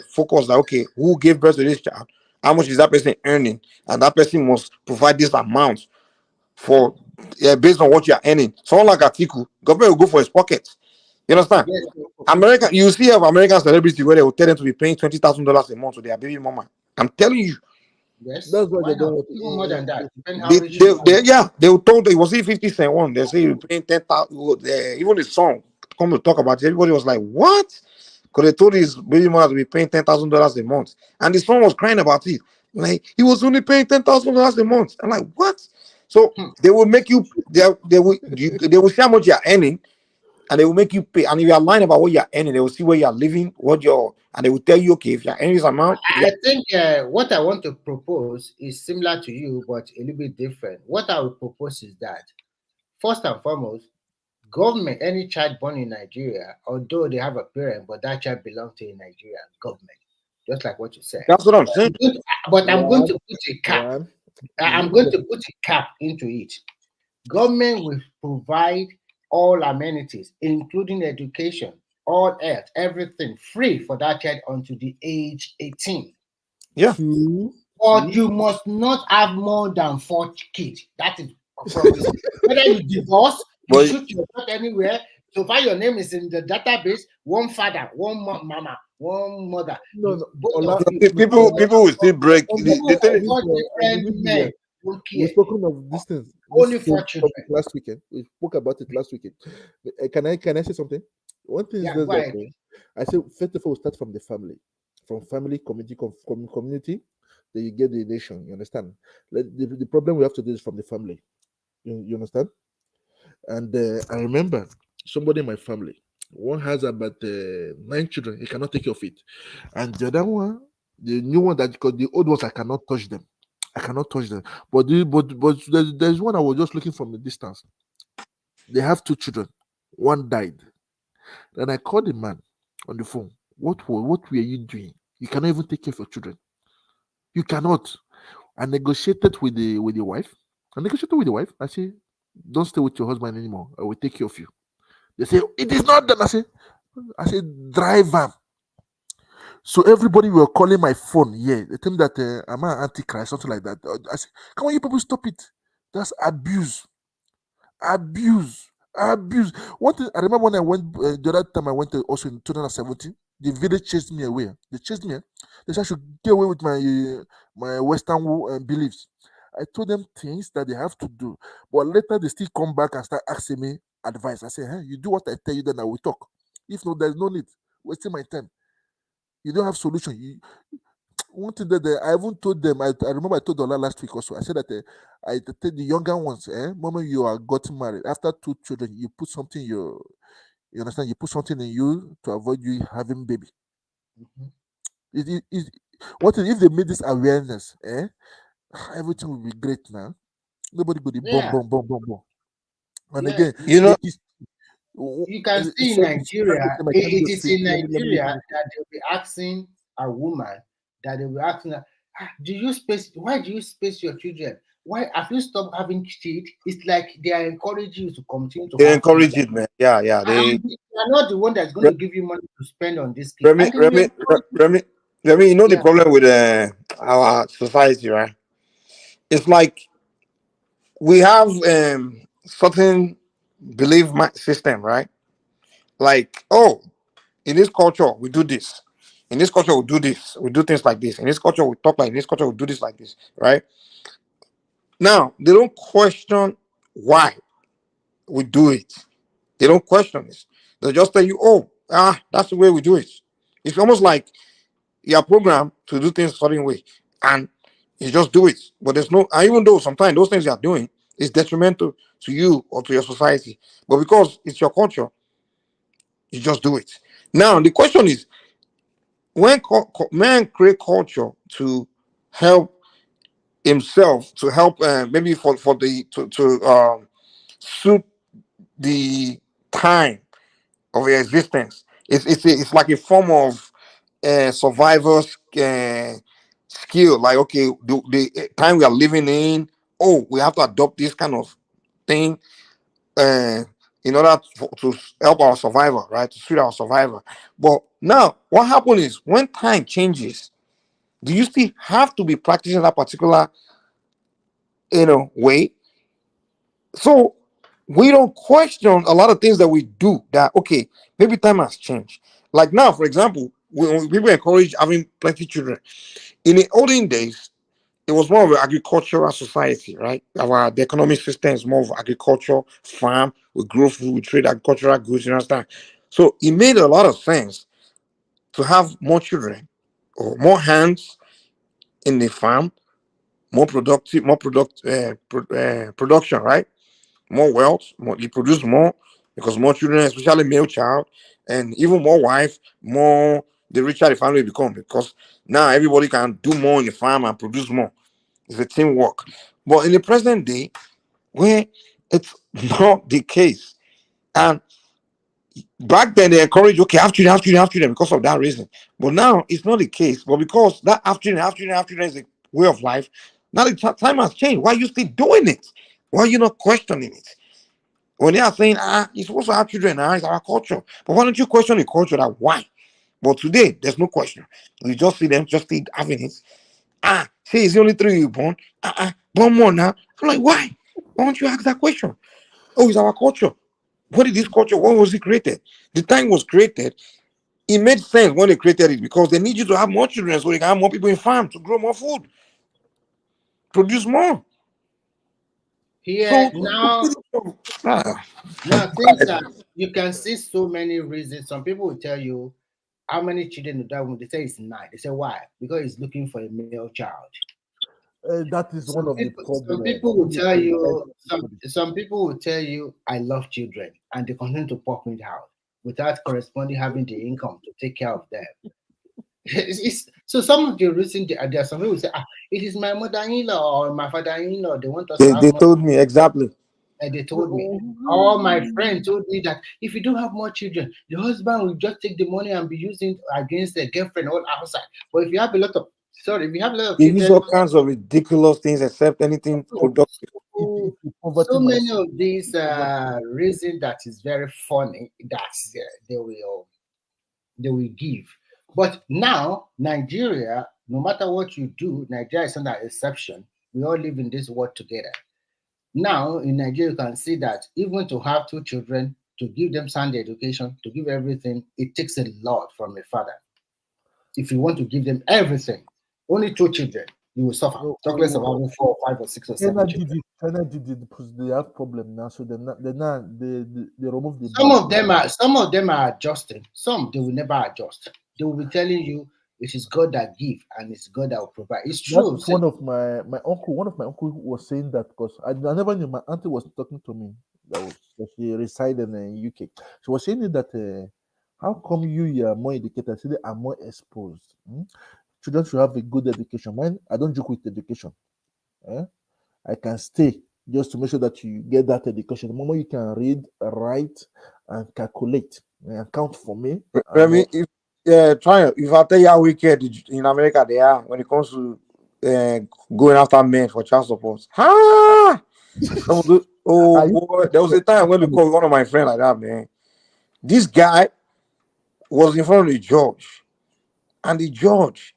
focus that, okay, who gave birth to this child? How much is that person earning? And that person must provide this amount for based on what you are earning. Someone like Atiku, government will go for his pocket. You understand? Yes. American, you see of American celebrity where they will tell them to be paying $20,000 a month to their baby mama. I'm telling you. Yes, that's what they don't. Even more than that. They were told it was 50 cent one. They say you're paying 10,000. Even the song come to talk about it. Everybody was like, "What?" Because they told his baby mother to be paying $10,000 a month, and the son was crying about it. Like he was only paying $10,000 a month. I'm like, what? So they will make you. They will see how much you are earning, and they will make you pay. And if you are lying about what you are earning, they will see where you are living, and they will tell you, okay, if you are earning this amount. I think what I want to propose is similar to you, but a little bit different. What I would propose is that, first and foremost, government, any child born in Nigeria, although they have a parent, but that child belongs to a Nigerian government, just like what you said. That's what I'm saying. I'm going to put a cap. I'm going to put a cap into it. Government will provide all amenities, including education, all health, everything free for that child until the age 18. Yeah. But you must not have more than 4 kids. That is a promise. Whether you divorce, you shoot your shot anywhere, so far your name is in the database, one father, one mama, one mother. People will still break. Different men. We've spoken of this thing. Only 4 children. Last weekend. We spoke about it last weekend. Can I say something? One thing is that I say first of all, start from the family. From family, community, then you get the nation. You understand? The problem we have to do is from the family. You understand? And I remember somebody in my family. One has about 9 children. He cannot take care of it. And the other one, the new one, that because the old ones, I cannot touch them. But there's one I was just looking from a distance. They have 2 children. One died. Then I called the man on the phone. What were you doing? You cannot even take care of your children. You cannot. I negotiated with the wife. I say, don't stay with your husband anymore. I will take care of you. They say, it is not done. I say, drive him. So everybody were calling my phone. Yeah, they tell me that I'm an antichrist, something like that. I say, come on, you people, stop it. That's abuse. One thing I remember when I went the other time I went to also in 2017, the village chased me away. They chased me. They said I should get away with my Western beliefs. I told them things that they have to do, but later they still come back and start asking me advice. I say, hey, you do what I tell you, then I will talk. If not, there's no need. Wasting my time. You don't have solution. One thing that I even told them, I remember I told Dollar last week also. I said that I tell the younger ones, moment you are gotten married, after 2 children, you put something you understand, you put something in you to avoid you having baby. What if they made this awareness? Everything will be great now. Nobody go boom. And again, you can see in Nigeria, it is in Nigeria that they'll be asking a woman that they will asking her, why do you space your children? Why have you stopped having kids? It's like they are encouraging you to continue to encourage it, man. Yeah. They are not the one that's going to give you money to spend on this kid. Remy, you know the problem with our society, right? It's like we have certain belief system, right? Like, oh, in this culture we do this. In this culture we do this. We do things like this. In this culture we talk like this. Culture we do this like this, right? Now they don't question why we do it. They don't question this. They just tell you, oh, that's the way we do it. It's almost like you are programmed to do things a certain way, and you just do it. But there's no, and even though sometimes those things you are doing is detrimental to you or to your society, but because it's your culture, you just do it. Now the question is, when man create culture to help himself, to help maybe for the to suit the time of your existence, it's like a form of survivor's skill. Like, okay, the time we are living in, we have to adopt this kind of thing in order to help our survivor, right? To suit our survivor. But now, what happens is when time changes, do you still have to be practicing that particular, way? So we don't question a lot of things that we do. That okay, maybe time has changed. Like now, for example, when people encourage having plenty children. In the olden days, it was more of an agricultural society, right? The economic system is more of agriculture, farm, we grow food, we trade agricultural goods, you understand? So it made a lot of sense to have more children or more hands in the farm, more productive, production, right? More wealth, you produce more because more children, especially male child, and even more wife, more the richer the family become, because now everybody can do more in the farm and produce more. It's a teamwork. But in the present day, where it's not the case, and back then they encourage, okay, have children because of that reason. But now it's not the case. But because that have children is a way of life, now the time has changed. Why are you still doing it? Why are you not questioning it? When they are saying, you're supposed to have children, it's our culture. But why don't you question the culture? That why? But today, there's no question. We just see them just keep having it. Say it's the only 3 you born. Born more now. I'm like, why? Why don't you ask that question? Oh, it's our culture. What did this culture? When was it created? The time was created. It made sense when they created it because they need you to have more children so they can have more people in farm to grow more food, produce more. Here So now, ah, now things that you can see so many reasons. Some people will tell you how many children do that when they say it's 9. They say why? Because he's looking for a male child. That is one of the problems. Some people will tell you some people will tell you I love children and they continue to pop it out without corresponding having the income to take care of them. So some of the reasons there are some people say it is my mother-in-law or my father-in-law, they want us to have they money. told me exactly. And they told me, all my friends told me that if you don't have more children, the husband will just take the money and be using against the girlfriend all outside. But if you have a lot of They use children, all kinds of ridiculous things except anything productive. so many of these reasons that is very funny that they will give. But now Nigeria, no matter what you do, Nigeria is not an exception. We all live in this world together. Now in Nigeria, you can see that even to have 2 children, to give them sound education, to give everything, it takes a lot from a father. If you want to give them everything, only 2 children, you will suffer. Talk less of having 4, 5, or 6 or 7 children. China did it because they have problem now, so they remove the. Some of them are adjusting. Some they will never adjust. They will be telling you it is God that give and it's God that will provide. It's true. That's one of my uncle. One of my uncle was saying that because I never knew. My auntie was talking to me. She resided in UK. She was saying that how come you are more educated? They are more exposed. Children should have a good education. Mine, I don't joke with education. I can stay just to make sure that you get that education. The moment you can read, write, and calculate and count for me. I mean, if I tell you how wicked in America they are when it comes to going after men for child support. Boy, there was a time when they called one of my friends like that, man. This guy was in front of the judge, and the judge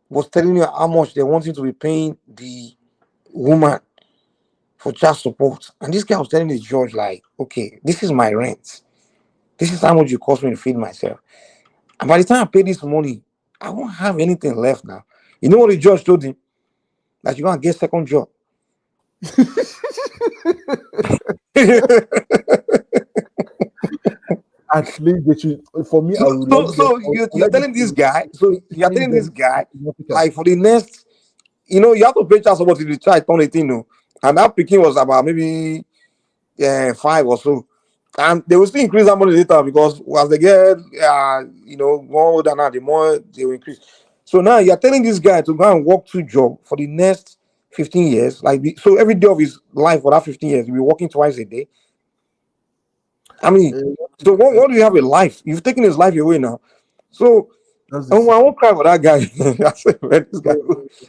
was telling you how much they wanted to be paying the woman for child support. And this guy was telling the judge, like, okay, this is my rent. This is how much it cost me to feed myself. And by the time I pay this money, I won't have anything left now. You know what the judge told him? That you're going to get second job. At least they should, for me, You're telling this guy, like for the next, you have to pay child support to the child turn 18, and that picking was about maybe 5 or so. And they will still increase that money later because as they get, more older now, the more they will increase. So now you're telling this guy to go and work 2 jobs for the next 15 years. So every day of his life for that 15 years, he'll be working twice a day. I mean, so what do you have in life? You've taken his life away now. So I won't cry for that guy. I said, man, this guy,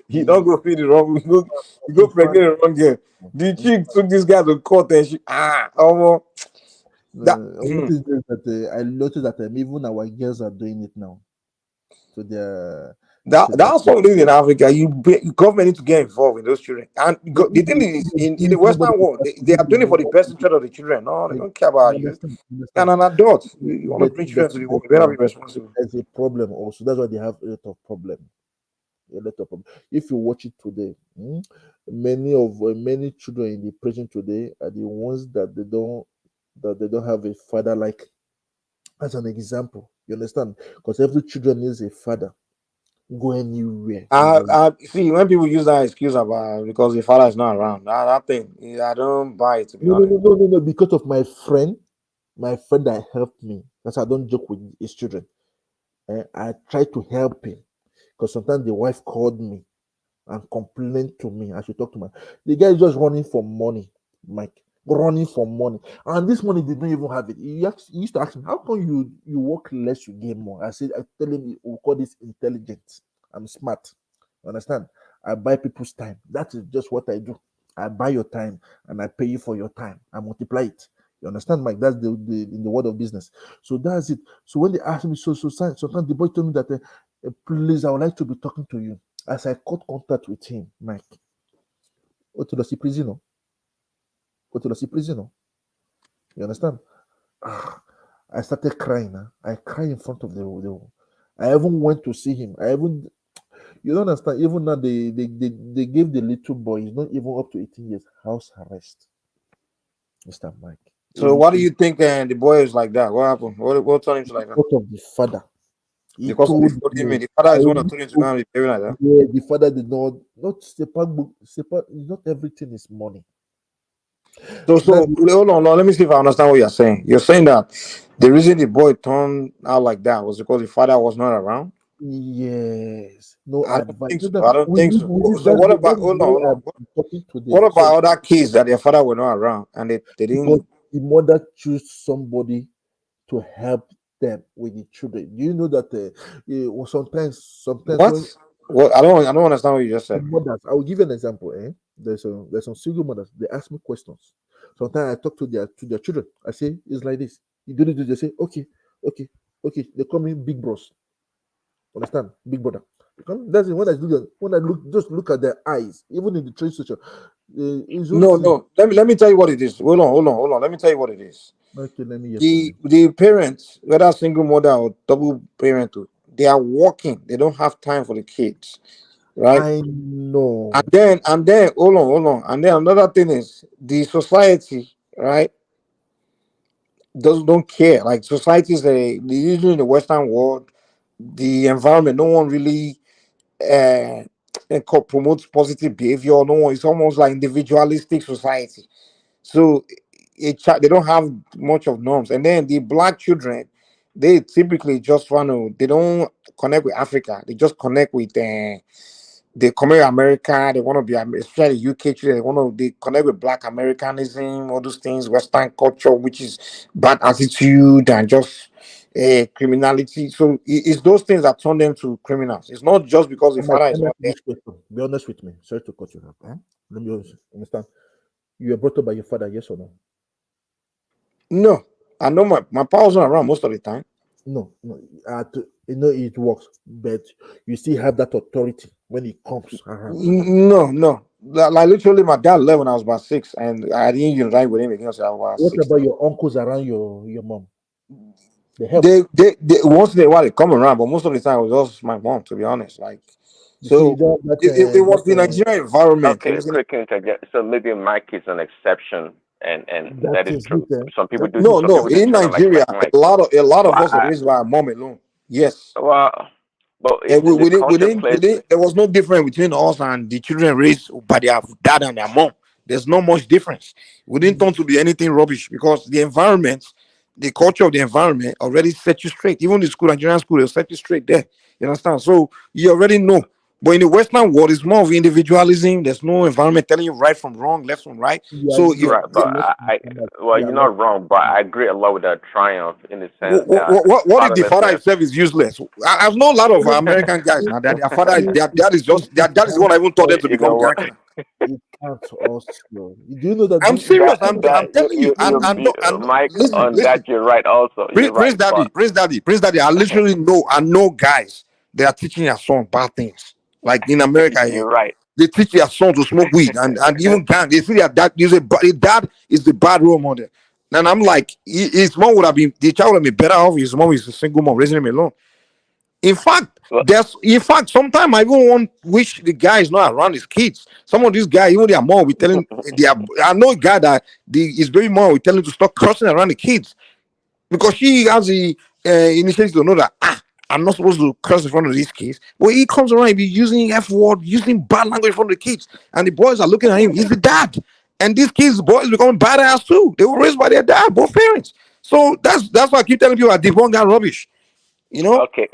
he don't go feed the wrong, he go pregnant the wrong girl. The chick took this guy to court and she, I noticed that even our girls are doing it now. So that's one thing in Africa. Government need to get involved in those children. And the thing is, in the Western world, they are doing it for the best interest of the children. No, they don't care about you. And an adult, you want to bring children to the world, you better be responsible. There's a problem also. That's why they have a lot of problem. If you watch it today, many children in the prison today are the ones that they don't have a father like. As an example, you understand? Because every children needs a father. Go anywhere. See, when people use that excuse about because the father is not around, that thing, I don't buy it, to be honest. No. Because of my friend that helped me. That's why I don't joke with his children. I try to help him because sometimes the wife called me and complained to me. I should talk to the guy is just running for money, Mike. Running for money, and this money they don't even have it. He used to ask me, how come you work less, you gain more? I said, I tell him, we call this intelligence. I'm smart. Understand? I buy people's time. That is just what I do. I buy your time and I pay you for your time. I multiply it. You understand, Mike? That's the in the world of business. So that's it. So when they ask me, sometimes the boy told me that, please, I would like to be talking to you. As I cut contact with him, Mike, Otolosi Prisino, you understand? I started crying. I cried in front of the. I even went to see him. You don't understand. Even now, they gave the little boy. He's not even up to 18 years. House arrest. Mr. Mike. So what do you think? The boy is like that. What happened? What turned him to like that? Because of the father. He Because of told the, what do you me. mean? The father is the one that told him to go and be behaving like that. Yeah, the father did not not everything is money. So hold on, let me see if I understand what you're saying. You're saying that the reason the boy turned out like that was because the father was not around? Yes. No I don't advice. think so. I don't think so. So what about hold on. Talking today. What about other kids that their father were not around and they Because didn't? the mother choose somebody to help them with the children. Do you know that sometimes What? I don't understand what you just said. mothers, I will give you an example. There's some single mothers. They ask me questions. Sometimes I talk to their children. I say it's like this. You do it. They say okay. They call me big bros. Understand? Big brother. That's it. When I look at their eyes, even in the train station. No. Let me tell you what it is. Hold on. Let me tell you what it is. Okay, let me hear The parents, whether single mother or double parent, they are working. They don't have time for the kids, right? I know. And then hold on. And then another thing is the society, right? Don't care. Like societies, usually in the Western world, the environment, no one really promotes positive behavior. No one. It's almost like individualistic society. So they don't have much of norms. And then the black children, they typically just want to. They don't connect with Africa. They just connect with. They come to America. They want to be, especially UK children. They connect with Black Americanism, all those things, Western culture, which is bad attitude and just criminality. So it's those things that turn them to criminals. It's not just because the father is not there. Be honest with me. Sorry to cut you off. Let me understand. You were brought up by your father, yes or no? No, I know my power was not around most of the time. No. You know it works, but you still have that authority when it comes around. No. Like literally, my dad left when I was about 6, and I didn't even ride with him again until I was What 6. about your uncles around your mom? They help. They once in a while they come around, but most of the time it was just my mom, to be honest. Like, so it was the Nigerian environment. Okay, quick interjection. So maybe Mike is an exception, and that is true. Some people do. No. Some people In Nigeria, like a lot of us are raised by our mom alone. Yes. Well, but there was no difference between us and the children raised by their dad and their mom. There's not much difference. We didn't turn to be anything rubbish because the environment, the culture of the environment already set you straight. Even the school, Nigerian school, they'll set you straight there. You understand? So you already know. But in the Western world, it's more of individualism. There's no environment telling you right from wrong, left from right. So right, but you're not wrong. But I agree a lot with that triumph in the sense that what if the father himself is useless? I've known a lot of American guys now that their father, their dad is the one I even taught them to become gangster. It can't also. Do you know that? I'm serious. I'm telling you. Mike, listen, on that you're right. Also, you're Prince Daddy. I literally know guys they are teaching their son bad things. Like in America, you're right. They teach their son to smoke weed and even gang. They see their dad dad is the bad role model. And I'm like, his mom would have been, the child would have been better off. His mom is a single mom raising him alone. In fact, sometimes I even wish the guy is not around his kids. Some of these guys, even their mom, will be telling I know a guy that his baby mom will tell him to stop cursing around the kids because she has the initiative to know that I'm not supposed to curse in front of these kids. But he comes around, he be using F word, using bad language in front of the kids, and the boys are looking at him. He's the dad, and these kids, boys, becoming badass too. They were raised by their dad, both parents. So that's why I keep telling people that debunk that rubbish. You know? Okay.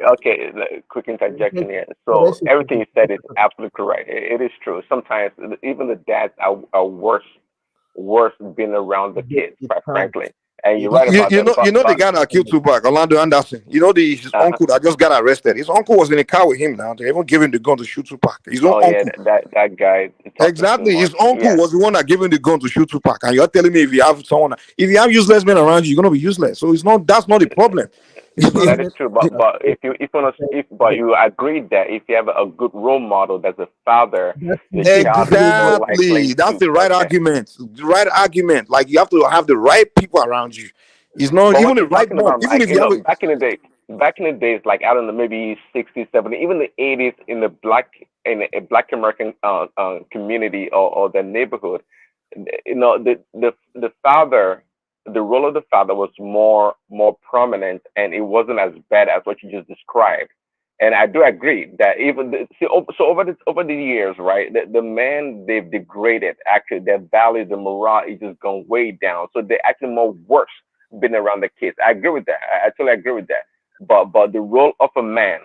Quick interjection here. So everything you said is absolutely correct. It is true. Sometimes even the dads are worse being around the kids, quite frankly. And you're right about that. You know the guy that killed Tupac, Orlando Anderson. You know his uncle that just got arrested. His uncle was in a car with him now. They even gave him the gun to shoot Tupac. His own uncle. That guy. Exactly. His uncle was the one that gave him the gun to shoot Tupac. And you're telling me if you have useless men around you, you're gonna be useless. So that's not the problem. That is true, but if you agree that if you have a good role model that's a father, exactly, that's the right argument. The right argument. Like you have to have the right people around you. It's not even the right one. Even if you have back in the days, like I don't know, maybe 60s, 70s, even the 80s, in a black American community or the neighborhood, you know, the father. The role of the father was more prominent, and it wasn't as bad as what you just described. And I do agree that over the years, right, the men, they've degraded. Actually, their values, the morale is just gone way down. So they're actually more worse being around the kids. I agree with that. I totally agree with that. But the role of a man,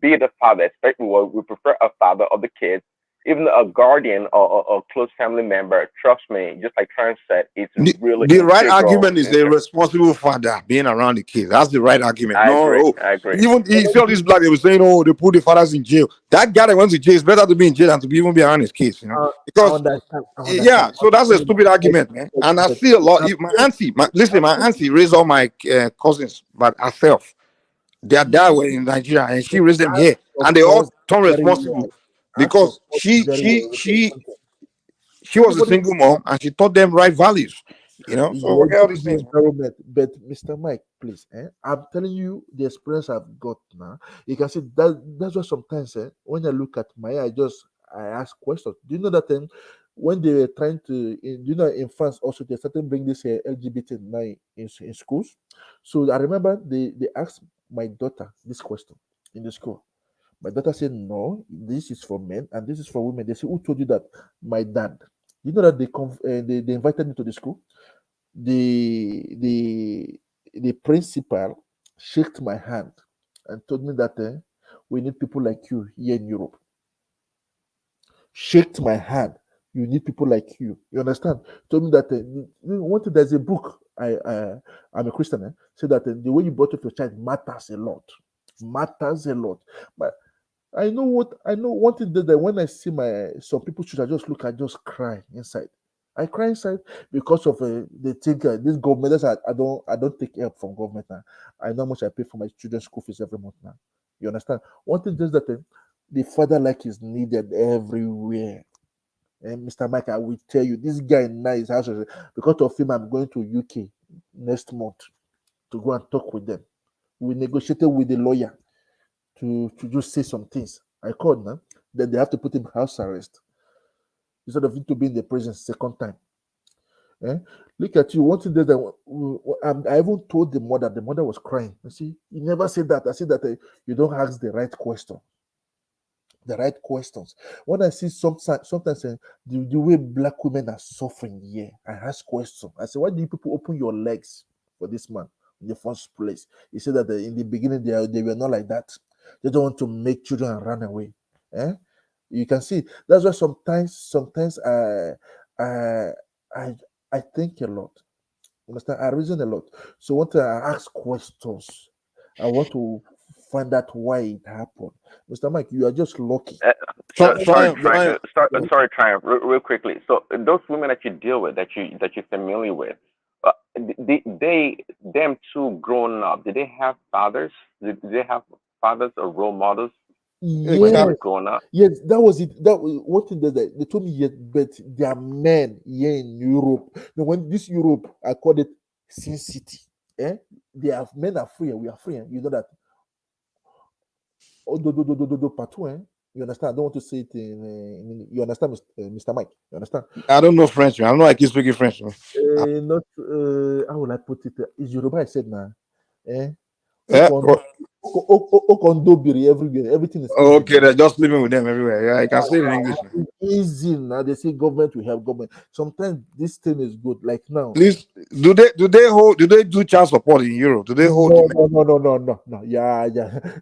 be it a father, especially we prefer a father of the kids. Even a guardian or a close family member, trust me, just like Trent said, it's really the right argument is the responsible father being around the kids. That's the right argument. I agree. Even you see all these black, they were saying, "Oh, they put the fathers in jail." That guy that went to jail is better to be in jail than to even be around his kids, you know. Because yeah, so that's a stupid argument, man. And I see a lot. My auntie raised all my cousins, but herself. Their dad were in Nigeria, and she raised them here, and they all turn responsible. Because she was a single mom and she taught them right values, you know. So forget all these things. But Mr. Mike, please, I'm telling you the experience I've got now. You can see that's why sometimes when I look at Maya, I ask questions. Do you know that when they were trying to, in France also they started bringing this LGBT now in schools. So I remember they asked my daughter this question in the school. My daughter said, "No, this is for men and this is for women." They said, "Who told you that?" My dad. You know that they invited me to the school. The principal shook my hand and told me that we need people like you here in Europe. Shook my hand. You need people like you. You understand? Told me that there's a book. I'm a Christian. Said that the way you brought up your child matters a lot. Matters a lot. But I know one thing that when I see some people should I just cry inside. I cry inside because of they think this government. I don't take help from government now. I know how much I pay for my children's school fees every month now. You understand? One thing is that the father like is needed everywhere. And Mr. Mike, I will tell you, this guy now is house because of him. I'm going to UK next month to go and talk with them. We negotiated with the lawyer to just say some things. I called now. Then they have to put him house arrest instead of him to be in the prison second time. Look at you. One thing that I even told the mother. The mother was crying. You see, you never said that. I said that you don't ask the right question. The right questions. When I see sometimes the way black women are suffering here, I ask questions. I say, why do you people open your legs for this man in the first place? He said that in the beginning they were not like that. They don't want to make children run away. You can see that's why sometimes I think a lot. Understand? I reason a lot. So when I ask questions, I want to find out why it happened. Mr. Mike, you are just lucky. Sorry, Triumph, real quickly. So those women that you deal with, that you're familiar with, them too growing up, did they have fathers? Did they have fathers or role models when they were growing up? Yes, that was it. That was one thing that they told me. Yet, but there are men here in Europe. When this Europe, I call it Sin City. They have men are free and we are free. You know that. You understand? I don't want to say it in you understand, Mr. Mike? You understand? I don't know French, man. I don't know I keep speaking French, man. Not how will I put it? Is Yoruba I said now? Okondobiri everywhere. Everything is Okay, they're just living with them everywhere. Yeah, I can say it in English. Man. Easy now. They say government will help government. Sometimes this thing is good. Like now. Please, do they do child support in Europe? Do they hold the men? No. Yeah.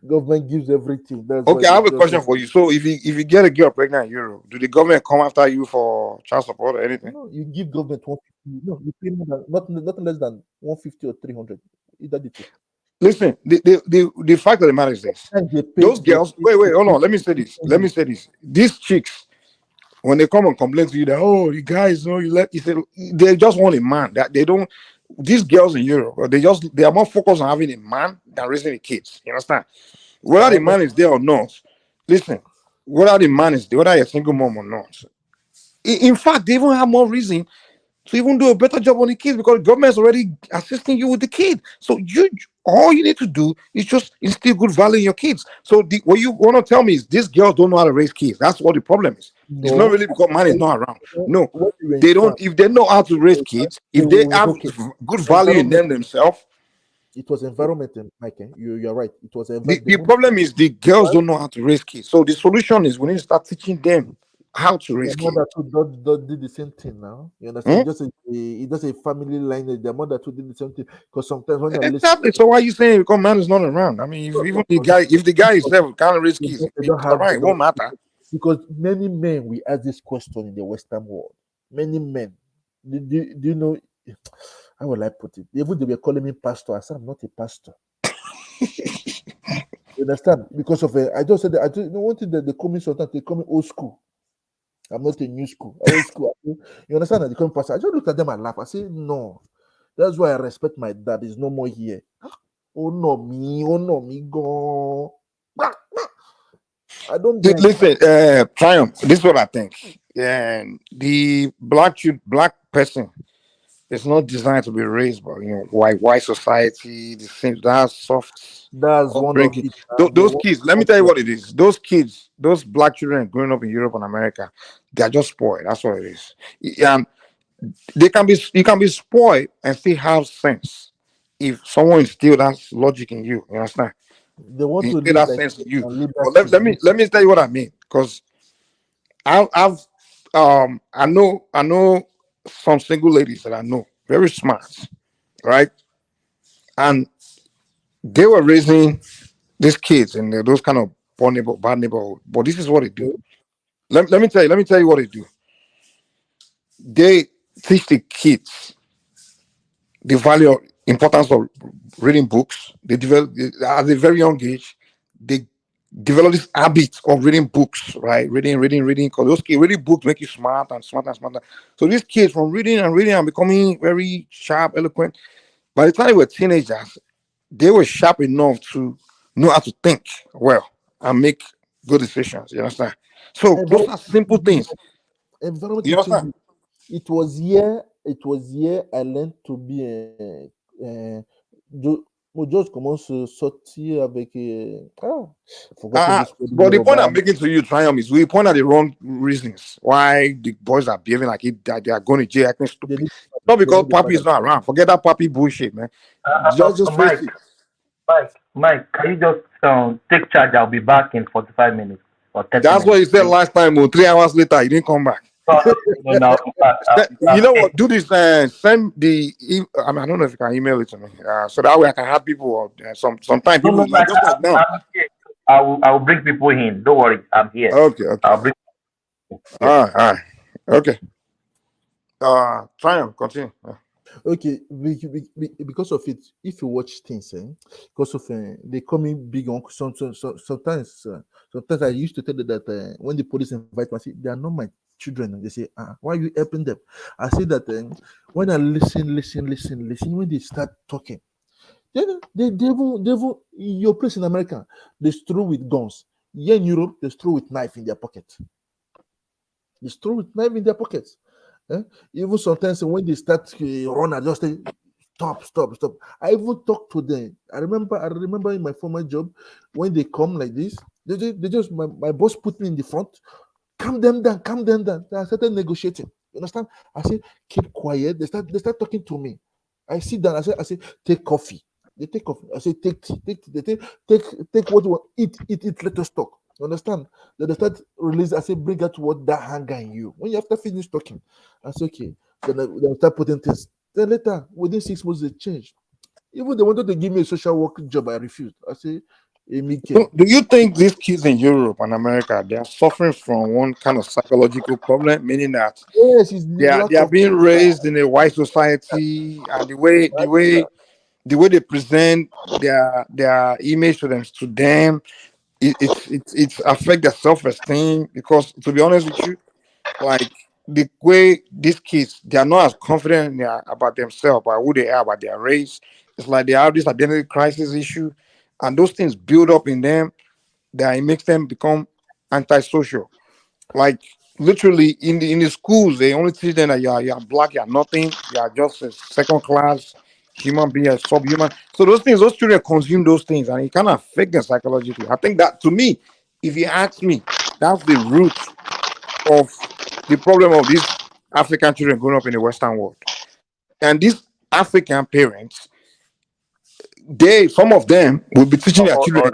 Government gives everything. That's why Okay, I they have a just question for you. So if you get a girl pregnant in Europe, do the government come after you for child support or anything? no, you give government 150. No, you pay more than nothing less than 150 or 300. Either the two. Listen, the fact of the matter is this: those girls. Wait, hold on. Let me say this. These chicks, when they come and complain to you that you guys know they just want a man. That they don't. These girls in Europe, they are more focused on having a man than raising the kids. You understand? Whether the man is there or not, listen. Whether the man is there, whether you're a single mom or not. In fact, they even have more reason to even do a better job on the kids because the government is already assisting you with the kid. So all you need to do is just instill good value in your kids. So what you want to tell me is these girls don't know how to raise kids. That's what the problem is. No. It's not really because man is not around. No, they don't. If they know how to raise kids, if they have good value in them themselves. It was environment, Mike. You're right. It was the problem is the girls don't know how to raise kids. So the solution is we need to start teaching them how to raise kids. Mother too don't do the same thing now. You understand? Just a family line. Their mother too did the same thing. Because sometimes when you're exactly. So why are you saying because man is not around? I mean, if the guy is there can't raise kids, it won't matter. Because many men we ask this question in the Western world. Many men. Do you know? How will I put it? Even they were calling me pastor. I said I'm not a pastor. You understand? Because of I just said that one thing that they call me sometimes they call me old school. I'm not a new school. Old school. You understand that they call me pastor? I just looked at them and laugh. I say no. That's why I respect my dad. He's no more here. Oh no me, go. I don't listen. Triumph. This is what I think. Yeah, the black person. It's not designed to be raised by white society. The same that's soft. That's one of it. Those kids. Let me tell you what it is. Those kids, those black children growing up in Europe and America, they are just spoiled. That's what it is. And you can be spoiled and still have sense if someone instill that logic in you. You understand? They want to instill that sense in you. But let me tell you what I mean because I know some single ladies that I know, very smart, right? And they were raising these kids in those kind of bad neighborhood. But this is what they do. Let me tell you what they do. They teach the kids the importance of reading books. They develop at a very young age. They develop this habit of reading books, right? Reading. Because those kids reading books make you smart and smarter. So these kids from reading and becoming very sharp, eloquent. By the time they were teenagers, they were sharp enough to know how to think well and make good decisions. You understand? So those are simple things. Environment. You understand? It was here I learned to be just commence à sortir avec but the point I'm making to you, Triumph, is we point at the wrong reasons why the boys are behaving like they are going to jail acting stupid. Not because Papi is not around. Forget that Papi bullshit, man. Just face it. Mike, can you just take charge? I'll be back in 45 minutes or 30 That's minutes. what you said last time. 3 hours later, you didn't come back. No, you know what? Do this. Send the. I mean, I don't know if you can email it to me, so that way I can have people. Sometimes people like just like now. I will bring people in. Don't worry, I'm here. Okay. I'll bring. All right. Okay. Triumph, continue. Okay, because of it, if you watch things, because of they come in big on sometimes I used to tell them that when the police invite me, I say, they are not my children. They say, why are you helping them? I say that when I listen, when they start talking, they your place in America, they stroll with guns. Here in Europe, they stroll with knife in their pocket. Even sometimes when they start run, I just say, stop. I even talk to them. I remember in my former job, when they come like this, they just my boss put me in the front, calm them down. I started negotiating. You understand? I say, keep quiet. They start talking to me. I sit down. I say, take coffee. They take off. I say take what you want. Eat. Let us talk. You understand? Then they start release. I say bring out what that hunger in you. When you have to finish talking, I say okay. Then they start putting things. Then later, within 6 months, they change. Even they wanted to give me a social work job, I refused. I say, So do you think these kids in Europe and America, they are suffering from one kind of psychological problem, meaning that yes, it's the lack they are of being raised in a white society, and the way they present their image to them, it's affect their self-esteem. Because to be honest with you, like the way these kids, they are not as confident about themselves, about who they are, about their race. It's like they have this identity crisis issue, and those things build up in them that it makes them become antisocial. Like literally in the schools, they only teach them that you're black, you're nothing, you're just a second class human being, a subhuman. So those children consume those things, and it kind of affect them psychologically. I think that, to me, if you ask me, that's the root of the problem of these African children growing up in the Western world. And these African parents, some of them will be teaching their children Hold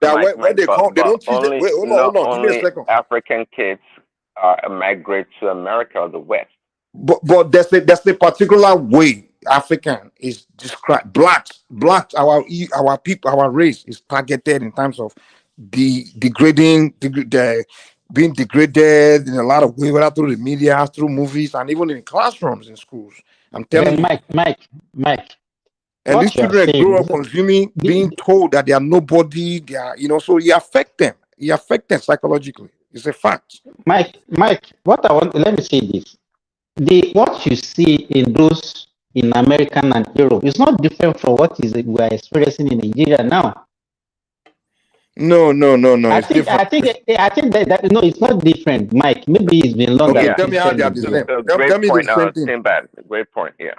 that, on, when they come, they but don't teach them. only Wait, not hold on, give me a only second. African kids migrate to America or the West. But there's a particular way African is described. Blacks, our people, our race is targeted in terms of being degraded in a lot of ways, whether through the media, through movies, and even in classrooms in schools. I'm telling you. Mike. And these children grow up consuming, being told that they are nobody. They are, so you affect them. You affect them psychologically. It's a fact. Mike, let me say this. What you see in those in American and Europe is not different from what we are experiencing in Nigeria now. No. I think that no, it's not different, Mike. Maybe it's been longer. Okay, tell me how they are the same. Tell me the same thing. Sinbad, great point. Yeah.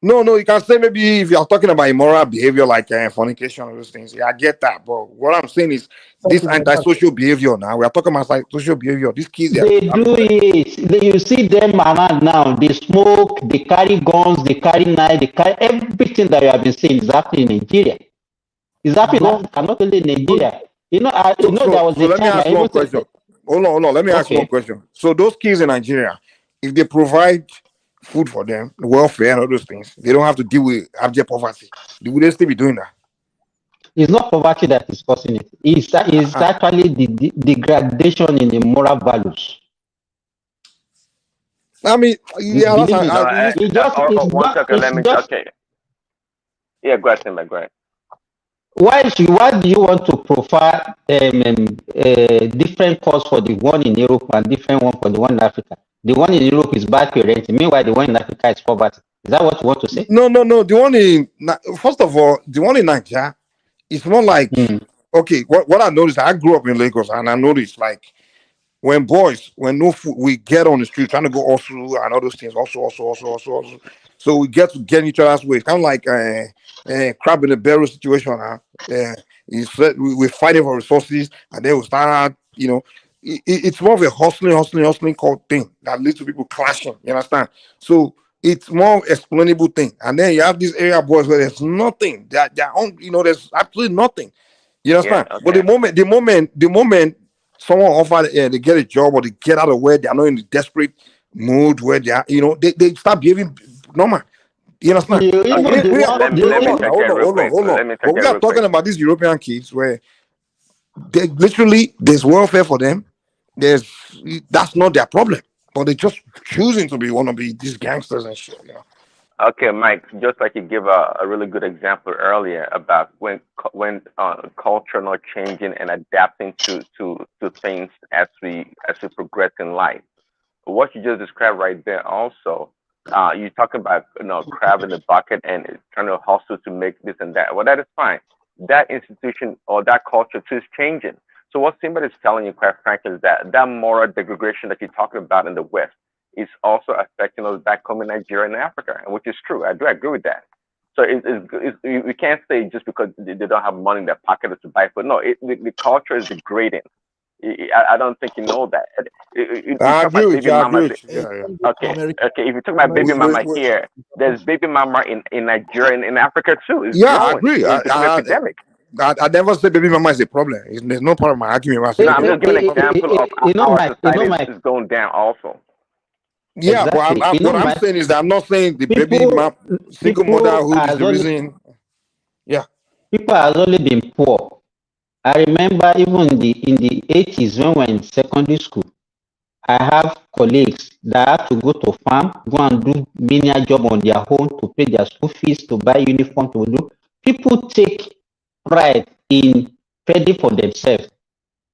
No, you can say maybe if you're talking about immoral behavior like fornication or those things. Yeah, I get that. But what I'm saying is this antisocial behavior now. We are talking about social behavior. These kids, they do it. You see them around now. They smoke, they carry guns, they carry knives, they carry everything that you have been seeing is happening in Nigeria. It's happening not only in Nigeria. There was a let me ask one question. Hold on. Let me ask one question. So those kids in Nigeria, if they provide food for them, welfare and all those things, they don't have to deal with abject poverty. Would they still be doing that? It's not poverty that is causing it. It's actually the degradation in the moral values. I mean, yeah, one second. Let me. Okay. Yeah, go ahead. Why do you want to provide different costs for the one in Europe and different one for the one in Africa? The one in Europe is bad parenting. Meanwhile, the one in Africa is poverty. Is that what you want to say? No. First of all, the one in Nigeria is more like, okay, what I noticed, I grew up in Lagos, and I noticed like when no food, we get on the street trying to go also and all those things, also. So we get each other's way. Kind of like crab in the barrel situation. We're fighting for resources, and then we start, it's more of a hustling called thing that leads to people clashing. You understand? So it's more explainable thing. And then you have these area boys where there's nothing. There's absolutely nothing. You understand? Yeah, okay. But the moment someone offers, they get a job or they get out of where they are not in the desperate mood where they are, they start behaving normal. You understand? Hold on. But we are talking about these European kids where there's welfare for them. That's not their problem, but they're just choosing to want to be these gangsters and shit. Okay, Mike. Just like you give a really good example earlier about when culture not changing and adapting to things as we progress in life. What you just described right there also. You talk about crab in the bucket and trying to hustle to make this and that. Well, that is fine. That institution or that culture too is changing. So what somebody's telling you, quite frankly, is that moral degradation that you're talking about in the West is also affecting us back home in Nigeria and Africa, which is true. I do agree with that. So we can't say just because they don't have money in their pocket to buy food. No, the culture is degrading. I don't think you know that. You I talk agree about with baby you. I mama. agree with you. Yeah. Okay. If you talk about baby mama here, there's baby mama in Nigeria and in Africa too. It's Yeah, I growing. agree. It's becoming epidemic. I never said baby mama is a problem. There's no problem. I agree with No, I'm just giving an example of how our society Mike, is going down also. Yeah, but exactly. what I'm saying is that I'm not saying the baby single people motherhood is the only, reason. Yeah. people has only been poor. I remember even in the 80s when we were in secondary school, I have colleagues that have to go to farm, go and do menial job on their own to pay their school fees, to buy uniform, to do. People take pride in fending for themselves.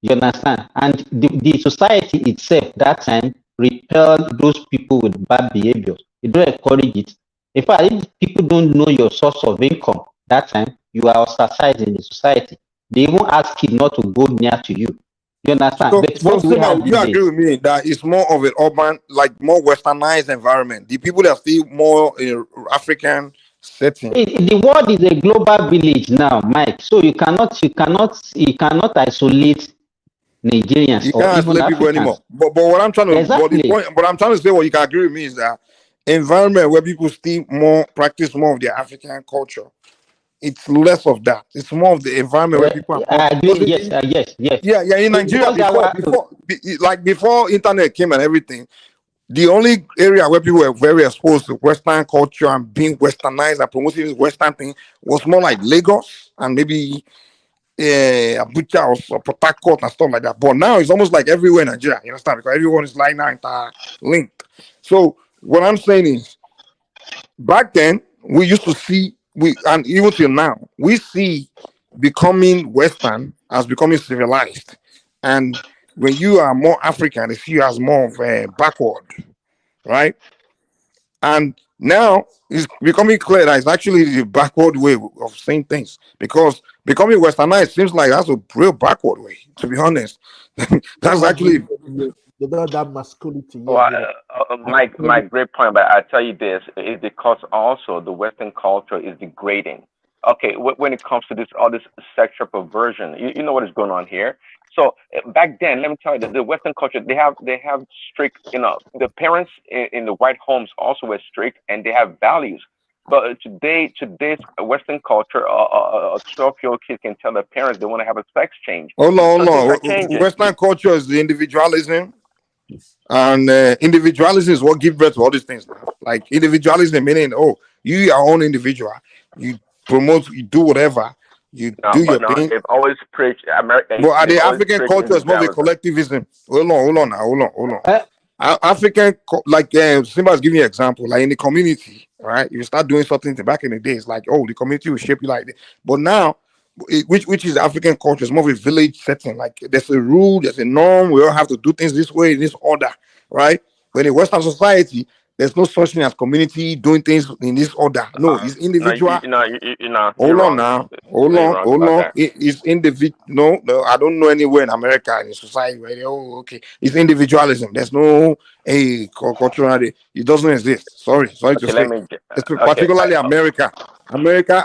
You understand? And the society itself that time repelled those people with bad behavior. You don't encourage it. In fact, if people don't know your source of income that time, you are ostracized in the society. They even ask you not to go near to you. You understand? But So what do we Sima, have you these agree days? with me that it's more of an urban, like more westernized environment. The people that are still more in African setting. The world is a global village now, Mike. So you cannot isolate Nigerians You or can't even isolate people anymore. Africans. But what I'm trying to, Exactly. but I'm trying to say, what you can agree with me is that environment where people still practice more of their African culture. It's less of that. It's more of the environment where people are more. I agree. Yes. Yeah. In Nigeria, before internet came and everything, the only area where people were very exposed to Western culture and being westernized and promoting this Western thing was more like Lagos and maybe Abuja or Port Harcourt and stuff like that. But now it's almost like everywhere in Nigeria, you understand? Because everyone is like now interlinked. So what I'm saying is, back then we used to see and even till now we see becoming Western as becoming civilized, and when you are more African, they see you as more of a backward, right? And now it's becoming clear that it's actually the backward way of saying things, because becoming westernized seems like that's a real backward way, to be honest. That's actually they don't have that masculinity. Well, Mike, great point. But I tell you this: is because also the Western culture is degrading. Okay, when it comes to all this sexual perversion, you know what is going on here. So back then, let me tell you, the Western culture they have strict, the parents in the white homes also were strict, and they have values. But today's Western culture, a 12-year-old kid can tell their parents they want to have a sex change. hold So things are on. changing. Western culture is the individualism, and individualism is what gives birth to all these things now. Like individualism meaning, you are your own individual, you promote, you do whatever, you do your thing. They've always preached America. But the African culture is more of a collectivism. Hold on. African, Simba is giving you an example. Like in the community, right? You start doing something back in the days, like the community will shape you like this. But now, which is African culture, is more of a village setting. Like there's a rule, there's a norm. We all have to do things this way, in this order, right? When in Western society, there's no such thing as community doing things in this order. No, it's individual. Hold on. It's individual. No, I don't know anywhere in America in society where it's individualism. There's no cultural. It doesn't exist. Sorry to say. Particularly America.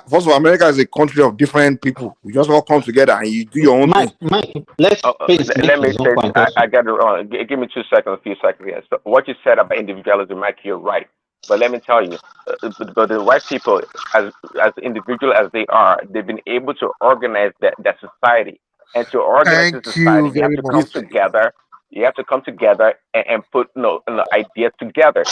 First of all, America is a country of different people. We just all come together and you do your own thing. Mike, let me say, I got it. Give me 2 seconds, a few seconds here. So what you said about individualism, Mike, you're right. But let me tell you, the white people, as individual as they are, they've been able to organize that society. And to organize the society, you have to come together. You have to come together and put ideas together.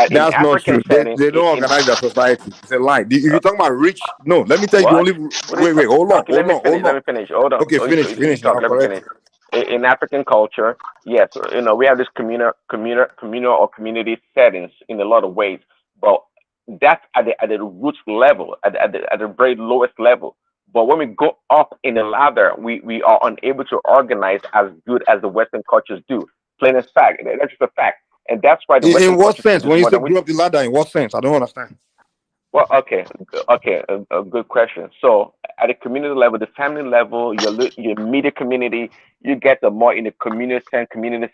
That's not true. They don't organize their society. It's a lie. If you're talking about rich, no. Let me tell you. Wait. Hold on. Let me finish. Hold on. Okay, finish. Let me finish. In African culture, yes, we have this communal or community settings in a lot of ways, but that's at the roots level, at the very lowest level. But when we go up in the ladder, we are unable to organize as good as the Western cultures do. Plain as fact. That's just a fact. And that's why the Western in what sense? When you say go up the ladder, in what sense? I don't understand. Well, okay, a good question. So at the community level, the family level, your immediate community, you get the more in the community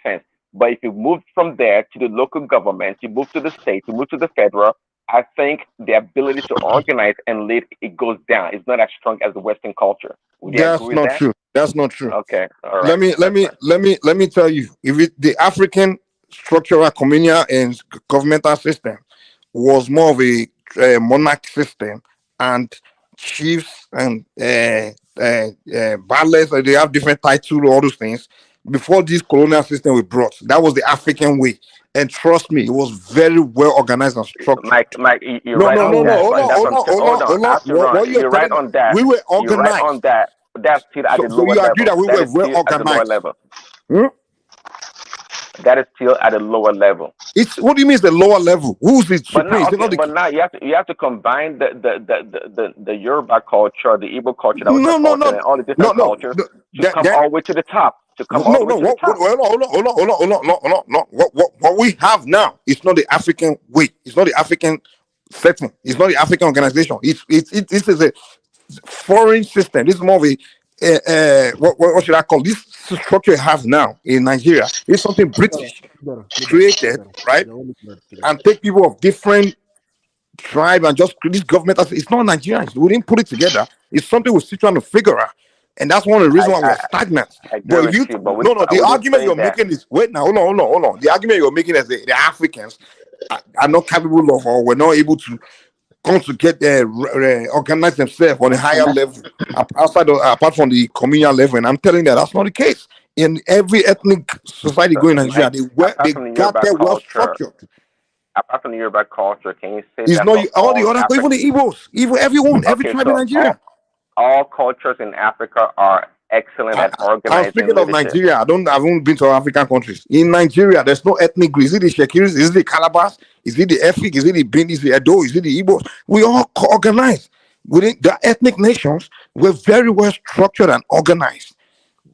sense. But if you move from there to the local government, you move to the state, you move to the federal, I think the ability to organize and lead, it goes down. It's not as strong as the Western culture. Would you That's agree with not that? true. That's not true. Okay, all Let right. me tell you, the African structural communal and governmental system was more of a monarch system, and chiefs and battles, they have different titles, all those things. Before this colonial system was brought, that was the African way, and trust me, it was very well organized and structured. Mike, you're No, right no, on no, no. that, Hold and on, that's hold on, hold on, hold on. What you're You're right telling me, on that. we were You're right on organized. that. But that's still at the So lower you agree that level. we That were is well still at the lower organized? level. Hmm? That is still at a lower level. It's what do you mean? It's the lower level? Who's the But supreme? now, Is it okay, not the but now you have to combine the Yoruba culture, the Igbo culture, the Hausa no, culture, and all the different cultures to come all the way to the top. To come all the way to the top. Hold on. No. What we have now is not the African way. It's not the African setting. It's not the African organization. This is a foreign system. This is more of a what should I call this structure you have now in Nigeria? It's something British created, right? And take people of different tribe and just this government. It's not Nigerians. We didn't put it together. It's something we're still trying to figure out. And that's one of the reasons why we're stagnant. I But agree if you with you, but no, the we're just argument saying you're that. making is wait now, hold on. The argument you're making is the Africans are not capable of, or were not able to come to get organize themselves on a higher level apart from the communal level. And I'm telling you that's not the case. In every ethnic society going in Nigeria, they got there well structured. Apart from the Yoruba culture, can you say It's that not for all the all other, African? even the Igbos, even everyone, every Okay, tribe in so Nigeria. all cultures in Africa are excellent at I'm organizing speaking of leadership. Nigeria. I haven't been to African countries. In Nigeria, there's no ethnic group. Is it the Shekiris? Is it the Calabas? Is it the Efik? Is it the Bini? Is it the Edo? Is it the Igbos? We all organized. Within the ethnic nations, we're very well structured and organized.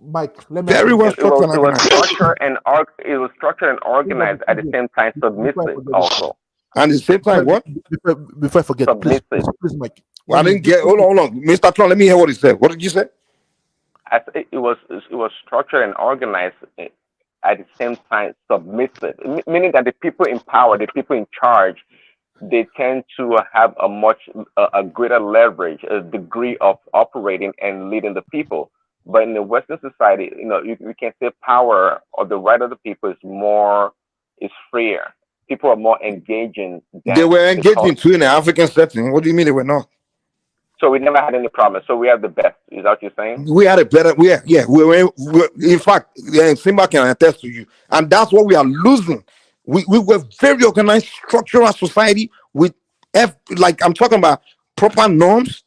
Mike, let me Very well It was structured and organized. structured and organized at the same time submissive also. And at the same time, what? Before I forget, please, Mike. Well, I didn't get. Hold on, Mr. Trump. Let me hear what he said. What did you say? It was structured and organized at the same time submissive, meaning that the people in power, the people in charge, they tend to have a greater leverage, a degree of operating and leading the people. But in the Western society, you can say power or the right of the people is freer. People are more engaging. They were engaging too in the African setting. What do you mean they were not? So we never had any problems. So we have the best. Is that what you're saying? We had a better. We were in fact, Simba can attest to you, and that's what we are losing. We were very organized, structural society with like I'm talking about proper norms,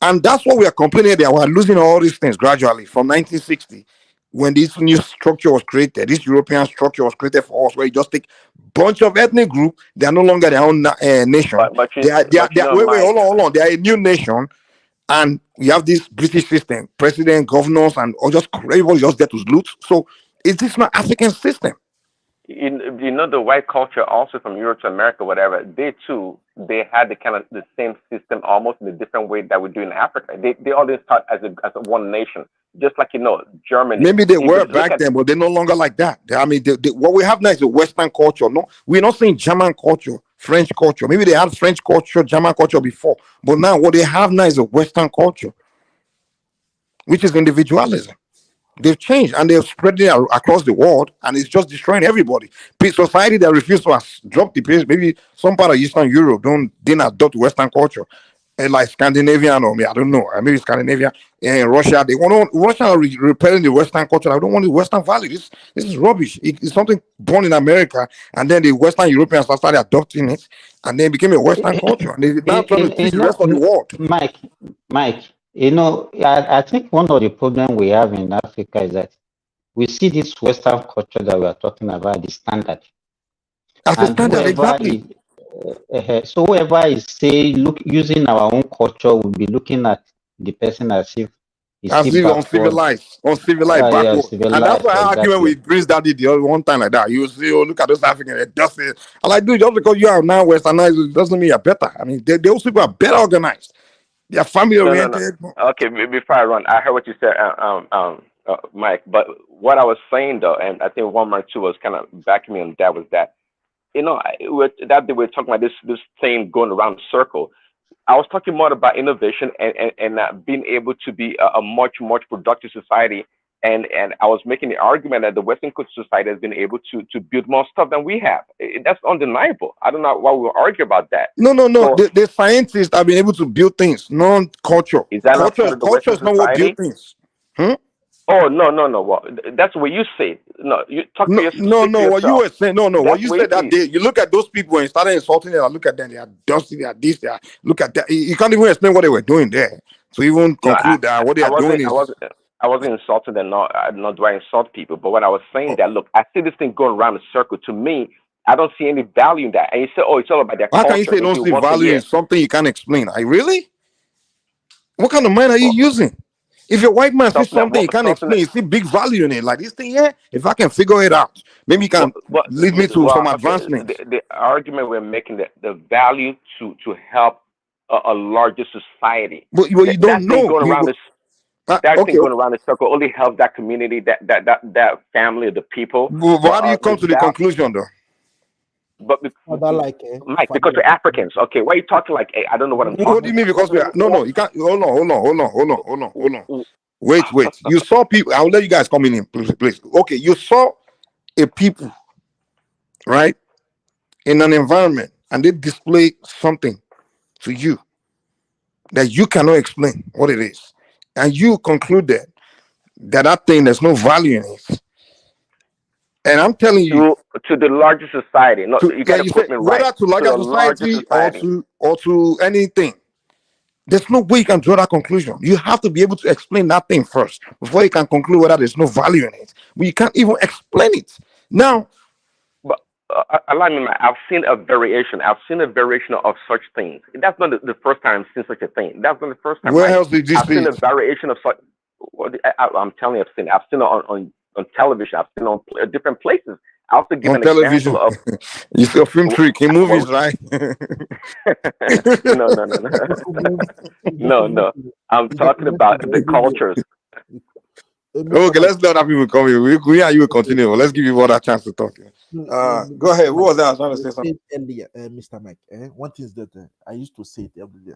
and that's what we are complaining about. We are losing all these things gradually from 1960, when this new structure was created. This European structure was created for us, where you just take bunch of ethnic group. They are no longer their own nation. Wait, hold on. They are a new nation. And we have this British system, president, governors, and just everybody just there to loot. So is this not African system? The white culture also from Europe to America, whatever, they had the same system almost in a different way that we do in Africa. They all didn't start as one nation, just like Germany. Maybe they were back then, but they're no longer like that. I mean, what we have now is a Western culture. No, we're not saying German culture, French culture. Maybe they had French culture, German culture before, but now what they have now is a Western culture, which is individualism. They've changed and they're spreading across the world, and it's just destroying everybody. Society that refuses to drop the pace, maybe some part of Eastern Europe didn't adopt Western culture, and like Scandinavian or I don't know, maybe Scandinavia and Russia. Russia are repelling the Western culture. I don't want the Western value. This is rubbish. It's something born in America, and then the Western Europeans started adopting it, and then it became a Western culture. And they're now trying to teach the rest of the world. Mike, I think one of the problems we have in Africa is that we see this Western culture that we are talking about, the standard. As a standard, exactly. So whoever is using our own culture will be looking at the person as if uncivilized, backward. And that's why I argue with Prince Daddy the other one time like that. You see, look at those Africans, they just say, I like, dude, just because you are now Westernized, it doesn't mean you're better. I mean, those people are better organized. They are family oriented. No. Okay, before I run, I heard what you said, Mike. But what I was saying though, and I think 1 or 2 was kind of backing me on that, was that that day we were talking about this thing going around the circle. I was talking more about innovation and being able to be a much productive society. And I was making the argument that the Western culture society has been able to build more stuff than we have. That's undeniable. I don't know why we will argue about that. No. So, The scientists have been able to build things, not culture. Is that not part of the Culture Western is not what build society? things. Hmm? Oh no. Well, that's what you say. No, you talk to yourself. No. What you were saying, no. What That's you what said it that is. day, you look at those people and started insulting them. Look at them, they are dusty, they are this, they are. Look at that. You can't even explain what they were doing there. To even No, conclude that what they are doing is. I wasn't insulting them. Nor do I insult people. But what I was saying that look, I see this thing going around the circle. To me, I don't see any value in that. And you say, oh, it's all about their How culture. can you say They don't do see once a value year. in something you can't explain? Really? What kind of mind are you using? If your white man sees something you can't explain, you see big value in it. Like this thing here, if I can figure it out, maybe you can lead me to some advancement. The argument we're making, the value to help a larger society. But you don't know. Going around this. That Okay. thing going around the circle only helps that community, that family, the people. But how do you come to the conclusion, though? But Mike, because we're Africans. Okay, why are you talking like? Hey, I don't know what I'm talking. What do you mean? Because we are no. You can't. Hold on. Wait. You saw people. I'll let you guys come in, please. Okay, you saw a people, right, in an environment, and they display something to you that you cannot explain what it is, and you concluded that thing there's no value in it. And I'm telling you, to the larger society. No, you got to put me right. Whether to larger society or to anything, there's no way you can draw that conclusion. You have to be able to explain that thing first before you can conclude whether there's no value in it. But you can't even explain it now. But allow me, I've seen a variation. I've seen a variation of such things. That's not the first time I've seen such a thing. That's not the first time. Where else did you I've see seen it? a variation of such. I'm telling you, I've seen it on television. I've seen it on different places. I also give on an television. example of You see a film trick in movies, right? No. I'm talking about the cultures. Okay, let's let other people come here. We and you will continue. Let's give you all that chance to talk. Go ahead. What was that? I was trying to say something earlier, Mr. Mike. One thing is that I used to say it every day.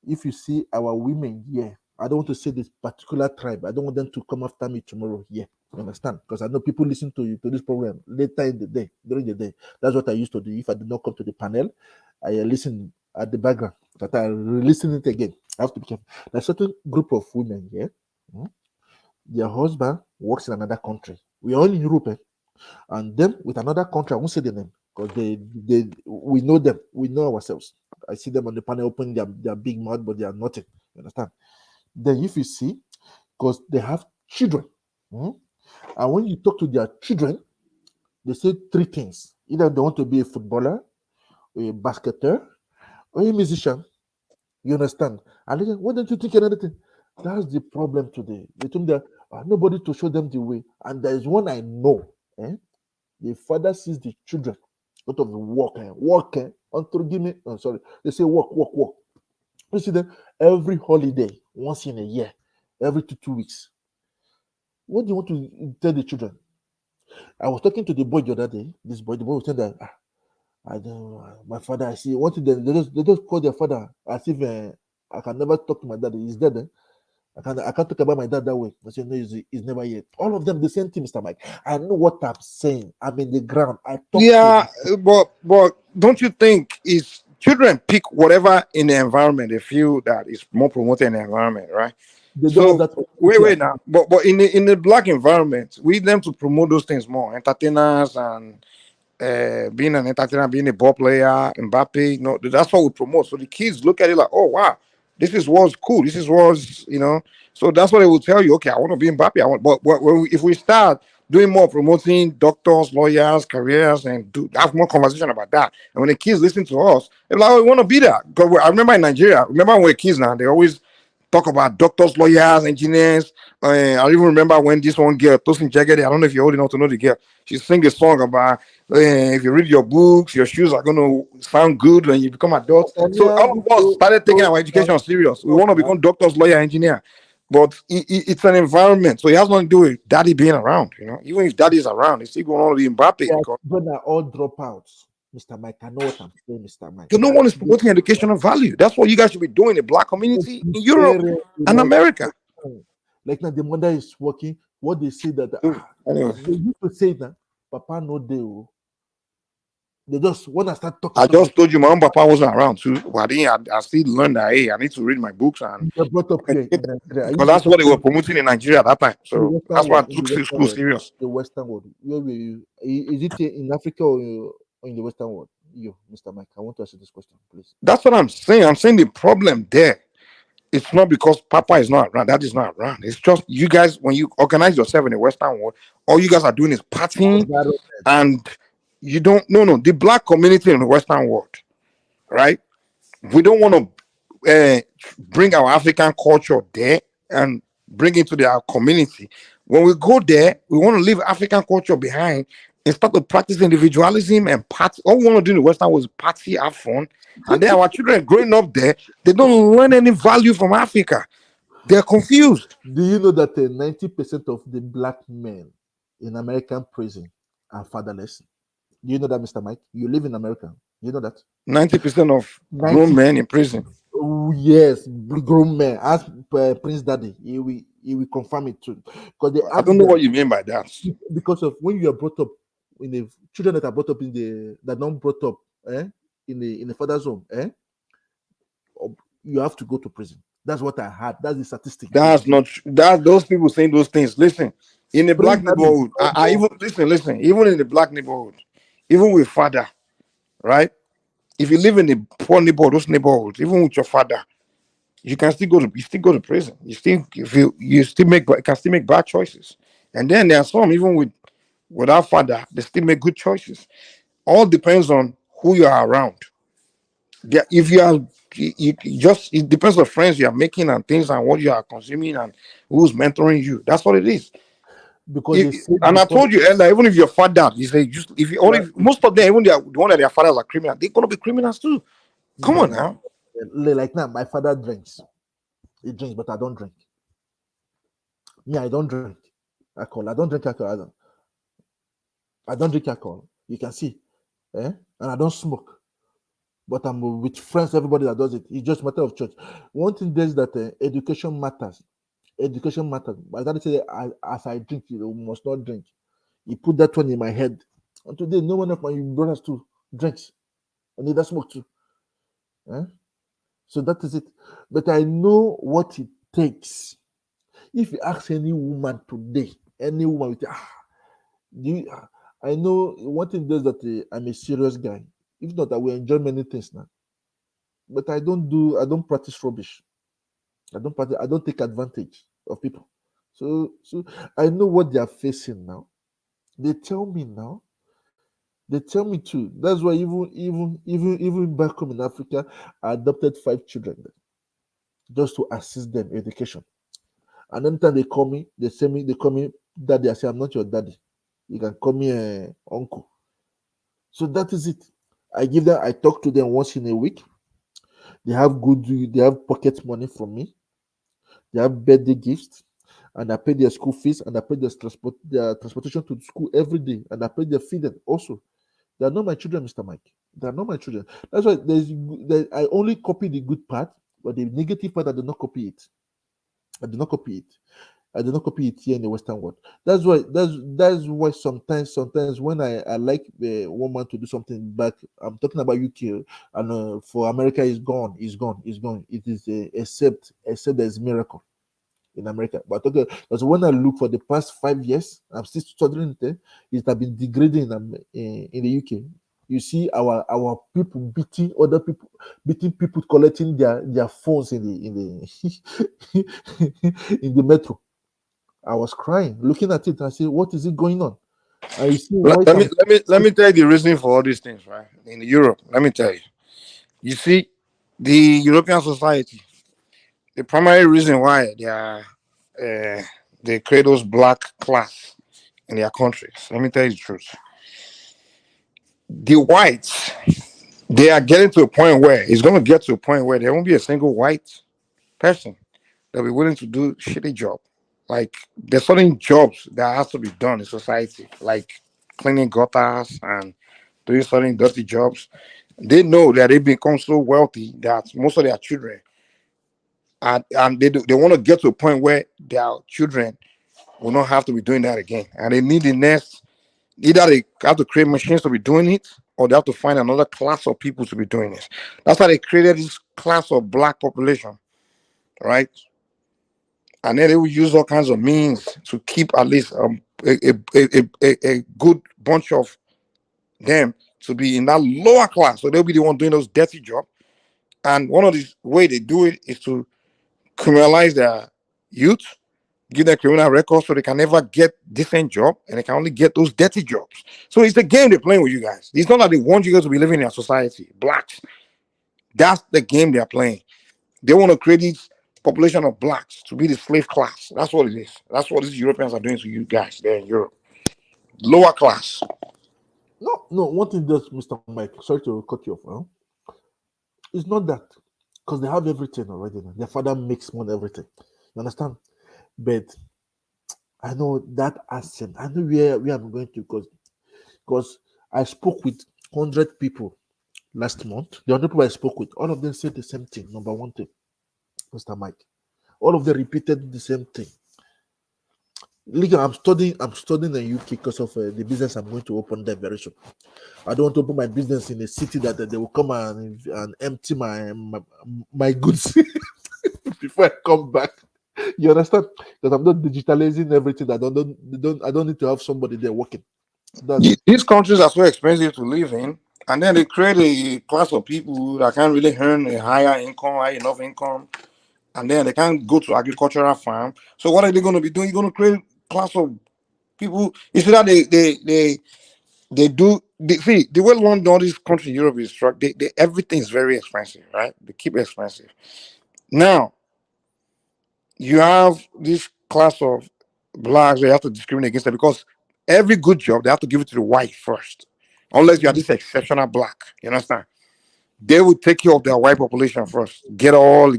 If you see our women here, I don't want to say this particular tribe. I don't want them to come after me tomorrow here. You understand? Because I know people listen to this program later in the day, during the day. That's what I used to do. If I did not come to the panel, I listen at the background. That I listen it again. I have to be careful. There's a certain group of women here. Their husband works in another country. We are all in Europe, and them with another country. I won't say the name because we know them. We know ourselves. I see them on the panel opening their big mouth, but they are nothing. You understand? Then if you see, because they have children, and when you talk to their children, they say three things: either they want to be a footballer, or a basketer, or a musician. You understand? And they say, why don't you think another thing? That's the problem today. They told me that nobody to show them the way. And there is one I know. The father sees the children out of the work, until give me. Oh, sorry. They say work. You see them every holiday, once in a year, every 2 weeks. What do you want to tell the children? I was talking to the boy the other day. The boy was saying that I don't. My father. I see. What they just call their father as if I can never talk to my dad. He's dead. I can't talk about my dad that way. I say no, he's never yet. All of them the same thing, Mr. Mike. I know what I'm saying. I'm in the ground. I talk. But don't you think is children pick whatever in the environment they feel that is more promoted in the environment, right? Wait now. But in the black environment, we need them to promote those things more. Entertainers and being an entertainer, being a ball player, Mbappe, that's what we promote. So the kids look at it like, oh wow, this is what's cool. This is what's, so that's what they will tell you. Okay, I want to be Mbappe. But if we start doing more promoting doctors, lawyers, careers, and have more conversation about that, and when the kids listen to us, they're like, oh, we want to be that. Because I remember in Nigeria, when we were kids now, they always talk about doctors, lawyers, engineers. I even remember when this one girl, Tosin Jagede, I don't know if you're old enough to know the girl, she sang a song about if you read your books, your shoes are going to sound good when you become adult. So all of us started taking our education serious. We want to become doctors, lawyer, engineer. But it's an environment, so it has nothing to do with daddy being around. You know, even if daddy's around, it's still going to be Mbappe because When are all dropouts, Mr. Mike. I know what I'm saying, Mr. Mike. no one is promoting educational value. That's what you guys should be doing in the black community in Europe and America. Like now, the mother is working. What they say that anyway, they used to say that Papa no deal. They just when I start talking. I just told you my own papa wasn't around too. But I still learned that hey, I need to read my books and brought up here in Nigeria. because that's what they were promoting in Nigeria at that time. So that's why I took school world, serious. The Western world. Is it in Africa or in the Western world? You, Mr. Mike, I want to ask you this question, please. That's what I'm saying. I'm saying the problem there. It's not because Papa is not around. That is not around. It's just you guys, when you organize yourself in the Western world, all you guys are doing is partying and you don't no the black community in the Western world, right? We don't want to bring our African culture there and bring it to our community. When we go there, we want to leave African culture behind and start to practice individualism and party. All we want to do in the Western world is party, have fun. And then our children growing up there, they don't learn any value from Africa. They're confused. Do you know that 90% of the black men in American prison are fatherless? Do you know that, Mr. Mike? You live in America. You know that? 90% of grown men in prison. Oh, yes, grown men. Ask Prince Daddy. He will confirm it too. Because I don't know what you mean by that. Because of when you are brought up in the children that are brought up in the that not brought up in the father's home, you have to go to prison. That's what I had. That's the statistic. That's not true. That's those people saying those things. Listen, in the black neighborhood, I even listen, even in the black neighborhood, even with father, right? If you live in the poor neighborhood, those neighborhoods, even with your father, you can still go to prison. You can still make bad choices. And then there are some even without father, they still make good choices. All depends on who you are around. Yeah, if you are it depends on friends you are making and things and what you are consuming and who's mentoring you. That's what it is. Because I told you earlier, even if your father, you say just if you only most of them, even the one that their fathers are criminal, they're gonna be criminals too. Come on now. Like now, my father drinks. He drinks, but I don't drink. Me, I don't drink alcohol. I don't drink alcohol. I don't drink alcohol. You can see, and I don't smoke. But I'm with friends, everybody that does it. It's just a matter of choice. One thing is that education matters. Education matters. By the time say, as I drink, you must not drink. You put that one in my head. And today, no one of my brothers too drinks. And they don't smoke too. So that is it. But I know what it takes. If you ask any woman today, any woman will say, I know one thing is that I'm a serious guy. If not, I will enjoy many things now. But I don't practice rubbish. I don't take advantage of people. So I know what they are facing now. They tell me now. They tell me too. That's why even back home in Africa, I adopted 5 children just to assist them in education. And anytime they call me, they call me daddy. I say, I'm not your daddy. You can call me uncle. So that is it. I talk to them once in a week. They have pocket money from me. They have birthday gifts, and I pay their school fees, and I pay their transportation to school every day, and I pay their feeding also. They are not my children, Mr. Mike. They are not my children. That's why I only copy the good part, but the negative part I do not copy it. I do not copy it here in the Western world. That's why sometimes when I like a woman to do something back, I'm talking about UK, and for America is gone. It is except there's miracle in America. But okay, because when I look for the past 5 years, I'm still studying it. It has been degrading in the UK. You see our people beating other people, collecting their phones in the in the metro. I was crying, looking at it, and I said, "What is it going on?" And you see, let me tell you the reason for all these things, right? In Europe, let me tell you. You see, the European society, the primary reason why they create those black class in their countries. Let me tell you the truth. The whites, they are getting to a point where it's going to get to a point where there won't be a single white person they'll be willing to do shitty job. Like there's certain jobs that has to be done in society, like cleaning gutters and doing certain dirty jobs. They know that they become so wealthy that most of their children and they want to get to a point where their children will not have to be doing that again. And they need the next either they have to create machines to be doing it, or they have to find another class of people to be doing it. That's why they created this class of black population, right? And then they will use all kinds of means to keep at least a good bunch of them to be in that lower class. So they'll be the one doing those dirty jobs. And one of the way they do it is to criminalize their youth, give them criminal records so they can never get decent job and they can only get those dirty jobs. So it's the game they're playing with you guys. It's not that they want you guys to be living in a society. Blacks. That's the game they're playing. They want to create this population of blacks to be the slave class. That's what it is. That's what these Europeans are doing to you guys there in Europe. Lower class. No, one thing does, Mr. Mike, sorry to cut you off. Huh? It's not that, because they have everything already. Their father makes money, everything. You understand? But I know that accent. I know where I'm going to, because I spoke with 100 people last month. The other people I spoke with, all of them said the same thing. Number one thing, Mr. Mike. All of them repeated the same thing. Look, I'm studying in the UK because of the business I'm going to open there very soon. I don't want to open my business in a city that they will come and empty my goods before I come back. You understand? Because I'm not digitalizing everything. I don't need to have somebody there working. These countries are so expensive to live in, and then they create a class of people that can't really earn a high enough income, and then they can't go to agricultural farm. So what are they going to be doing? You're going to create a class of people. You see that they do. See the way London, all these countries in Europe is struck. Everything is very expensive, right? They keep expensive. Now you have this class of blacks. They have to discriminate against them because every good job they have to give it to the white first, unless you are this exceptional black. You understand? They will take care of their white population first, get all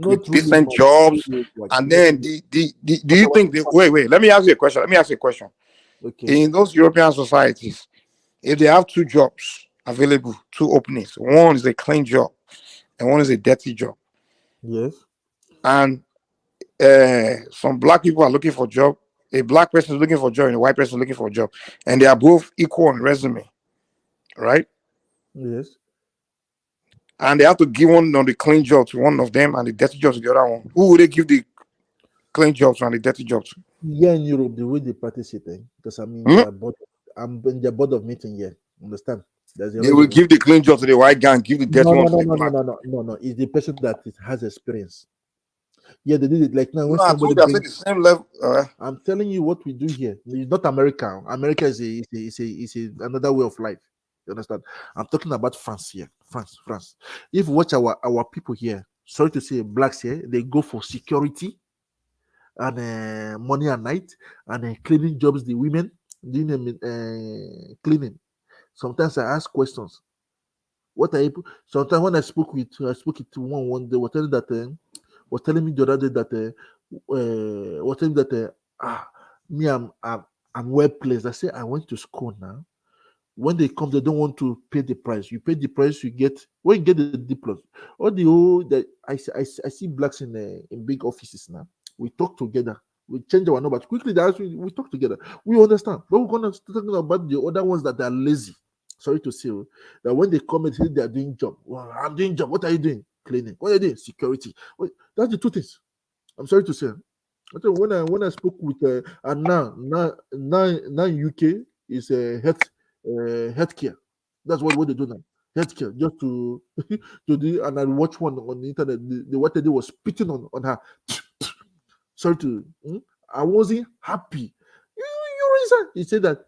decent jobs, and then do you think? Wait. Let me ask you a question. Okay. In those European societies, if they have two jobs available, two openings, one is a clean job and one is a dirty job. Yes. And some black people are looking for a job. A black person is looking for a job and a white person is looking for a job, and they are both equal on resume, right? Yes. And they have to give one on the clean job to one of them and the dirty job to the other one. Who would they give the clean jobs and the dirty jobs? Yeah, in Europe, the way they practice it, because I'm in their board of meeting here. Understand? They will give the clean job to the white guy and give the dirty one to the black. No. It's the person that has experience. Yeah, they did it like now. When no, somebody I said the same level. I'm telling you what we do here. It's not America. America is another way of life. You understand? I'm talking about France here. France. If you watch our people here, sorry to say, blacks here, they go for security and money at night and cleaning jobs. The women doing cleaning. Sometimes I ask questions. What are you? Sometimes when I spoke with one, they were telling that. Was telling me the other day that me I'm well placed. I say I went to school now. When they come, they don't want to pay the price. You pay the price, you get when you get the diploma. All the whole that I see blacks in big offices now. We talk together. We change our number quickly. We talk together. We understand, but we're gonna start talking about the other ones that are lazy. Sorry to say that when they come and say they are doing job. Well, I'm doing job. What are you doing? Cleaning. What are you doing? Security. That's the two things. I'm sorry to say. When I spoke with and now UK is healthcare. That's what they do now. Healthcare, just to do. And I watched one on the internet. The what they did was spitting on her. Sorry to. I wasn't happy. You resign. He said that.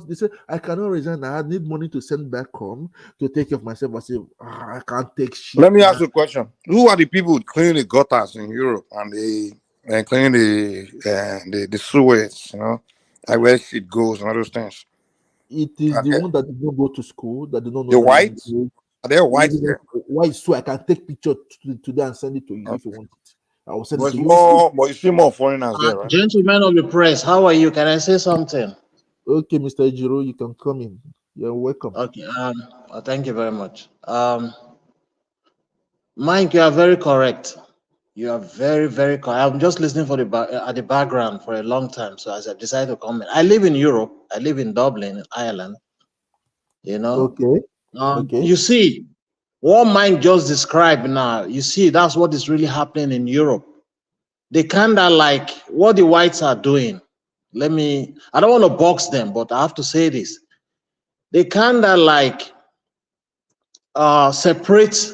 They said I cannot resign. I need money to send back home to take care of myself. I said I can't take shit. Let me ask you a question. Who are the people cleaning the gutters in Europe and cleaning the sewers? You know, like where shit goes and all those things. It is the one that did not go to school, that did not know. The whites? Are they whites there? White, so I can take picture today and send it to you if you want it. I will send But it to it's you. more, but you see more foreigners there, right? Gentlemen of the press, how are you? Can I say something? Okay, Mr. Ejiro, you can come in. You're welcome. Okay. Thank you very much. Mike, you are very correct. You are very, very correct. I'm just listening for at the background for a long time, so as I decided to comment. I live in Europe. I live in Dublin, Ireland. You know. Okay. Okay. You see, what Mike just described now. You see, that's what is really happening in Europe. They kind of like what the whites are doing. I don't want to box them, but I have to say this. They kind of like separate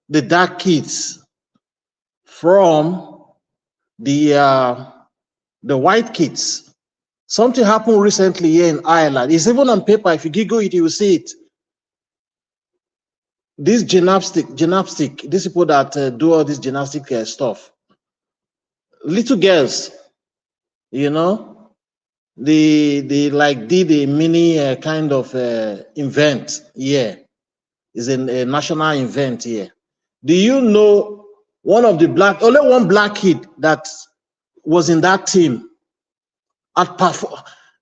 the dark kids from the white kids. Something happened recently here in Ireland. It's even on paper. If you Google it, you will see it. This gymnastic, these people that do all this gymnastic stuff. Little girls, you know, they like did a mini kind of event here. It's a national event here. Do you know only one black kid that was in that team had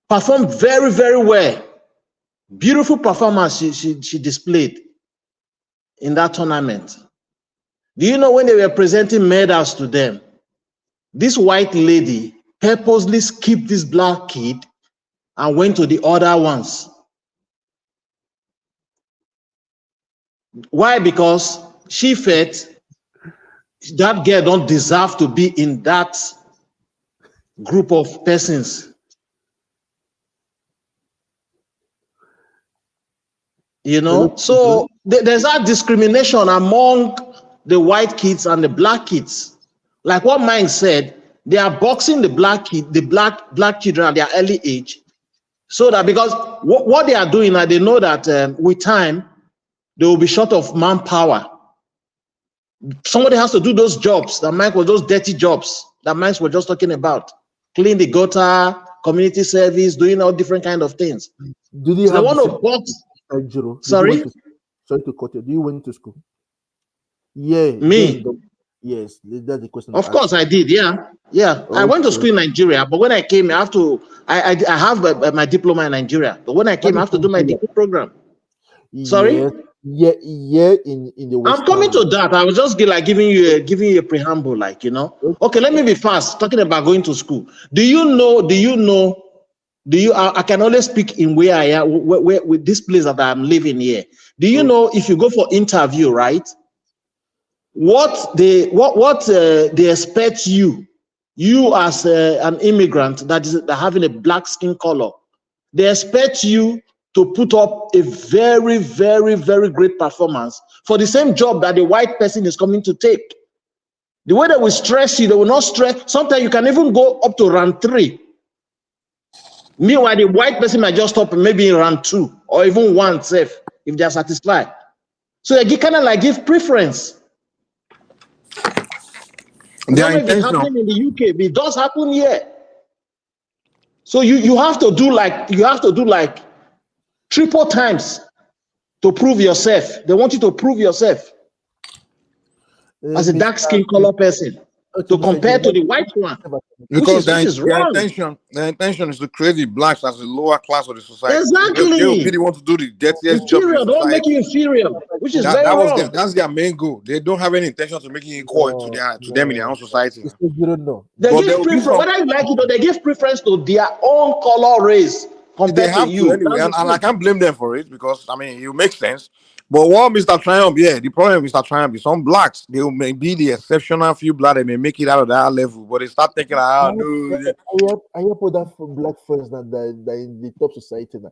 performed very, very well. Beautiful performance she displayed in that tournament. Do you know when they were presenting medals to them, this white lady purposely skipped this black kid and went to the other ones? Why? Because she felt that girl don't deserve to be in that group of persons. You know, so there's that discrimination among the white kids and the black kids. Like what Mike said, they are boxing the black children at their early age, so that because what they are doing now, they know that with time they will be short of manpower. Somebody has to do those jobs that Mike was, those dirty jobs that Mike was just talking about, clean the gutter, community service, doing all different kind of things. Do they want to box? Sorry to cut you. Do you went to school? Yeah. Me? Yes, that's the question. Of course I did. Yeah. Okay. I went to school in Nigeria, but when I came, I have my diploma in Nigeria. But when I came, I have to do my degree program. Sorry? Yeah, in the West. I'm coming to that. I was just like giving you a preamble, like, you know. Okay, let me be fast. Talking about going to school. I can only speak in where I am, where with this place that I'm living here. Do you know if you go for interview, right? What they expect you as an immigrant that having a black skin color, they expect you to put up a very, very, very great performance for the same job that the white person is coming to take. The way they will stress you, they will not stress. Sometimes you can even go up to round 3. Meanwhile, the white person might just stop maybe in round 2 or even 1 safe if they are satisfied. So they kind of like give preference. It's happening in the UK, but it does happen here. So you have to do like triple times to prove yourself. They want you to prove yourself as a dark skin color person to compare to the white one. Because which is wrong. the intention is to create the blacks as the lower class of the society. Exactly. They really want to do the dirtiest job in the society. Don't make you inferior, which is very wrong. That's their main goal. They don't have any intention to making equal to them in their own society. They give preference, whether you like it or they give preference to their own color race compared they have to you. Anyway, and I can't blame them for it because I mean it makes sense. But what Mr. Triumph, the problem with Mr. Triumph is some blacks, they may be the exceptional few black, they may make it out of that level, but they start thinking, I have that black friends that in the top society now.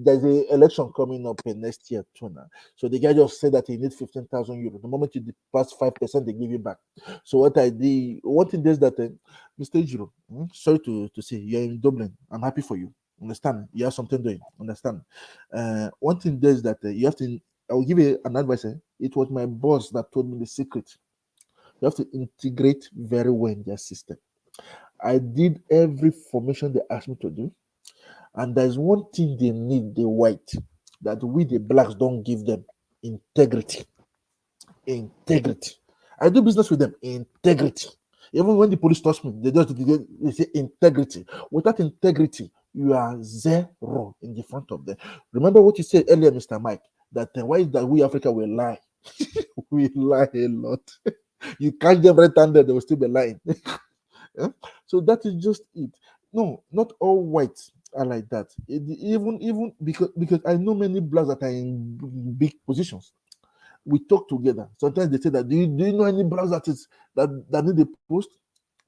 There's an election coming up next year too now. So the guy just said that he needs 15,000 euros. The moment you pass 5%, they give you back. So what I did, one thing is that Mr. Ejiro, sorry to say, you're in Dublin. I'm happy for you. Understand? You have something doing. Understand? One thing is that you have to. I will give you an advice. It was my boss that told me the secret. You have to integrate very well in their system. I did every formation they asked me to do, and there's one thing they need: the white that we the blacks don't give them: integrity. Integrity. I do business with them. Integrity. Even when the police touch me, they say integrity. Without integrity, you are zero in the front of them. Remember what you said earlier, Mr. Mike, that why is that we Africa will lie? We lie a lot. You catch them red-handed, they will still be lying. Yeah? So that is just it. No, not all whites are like that. Even because I know many blacks that are in big positions. We talk together. Sometimes they say that do you know any blacks that need a post?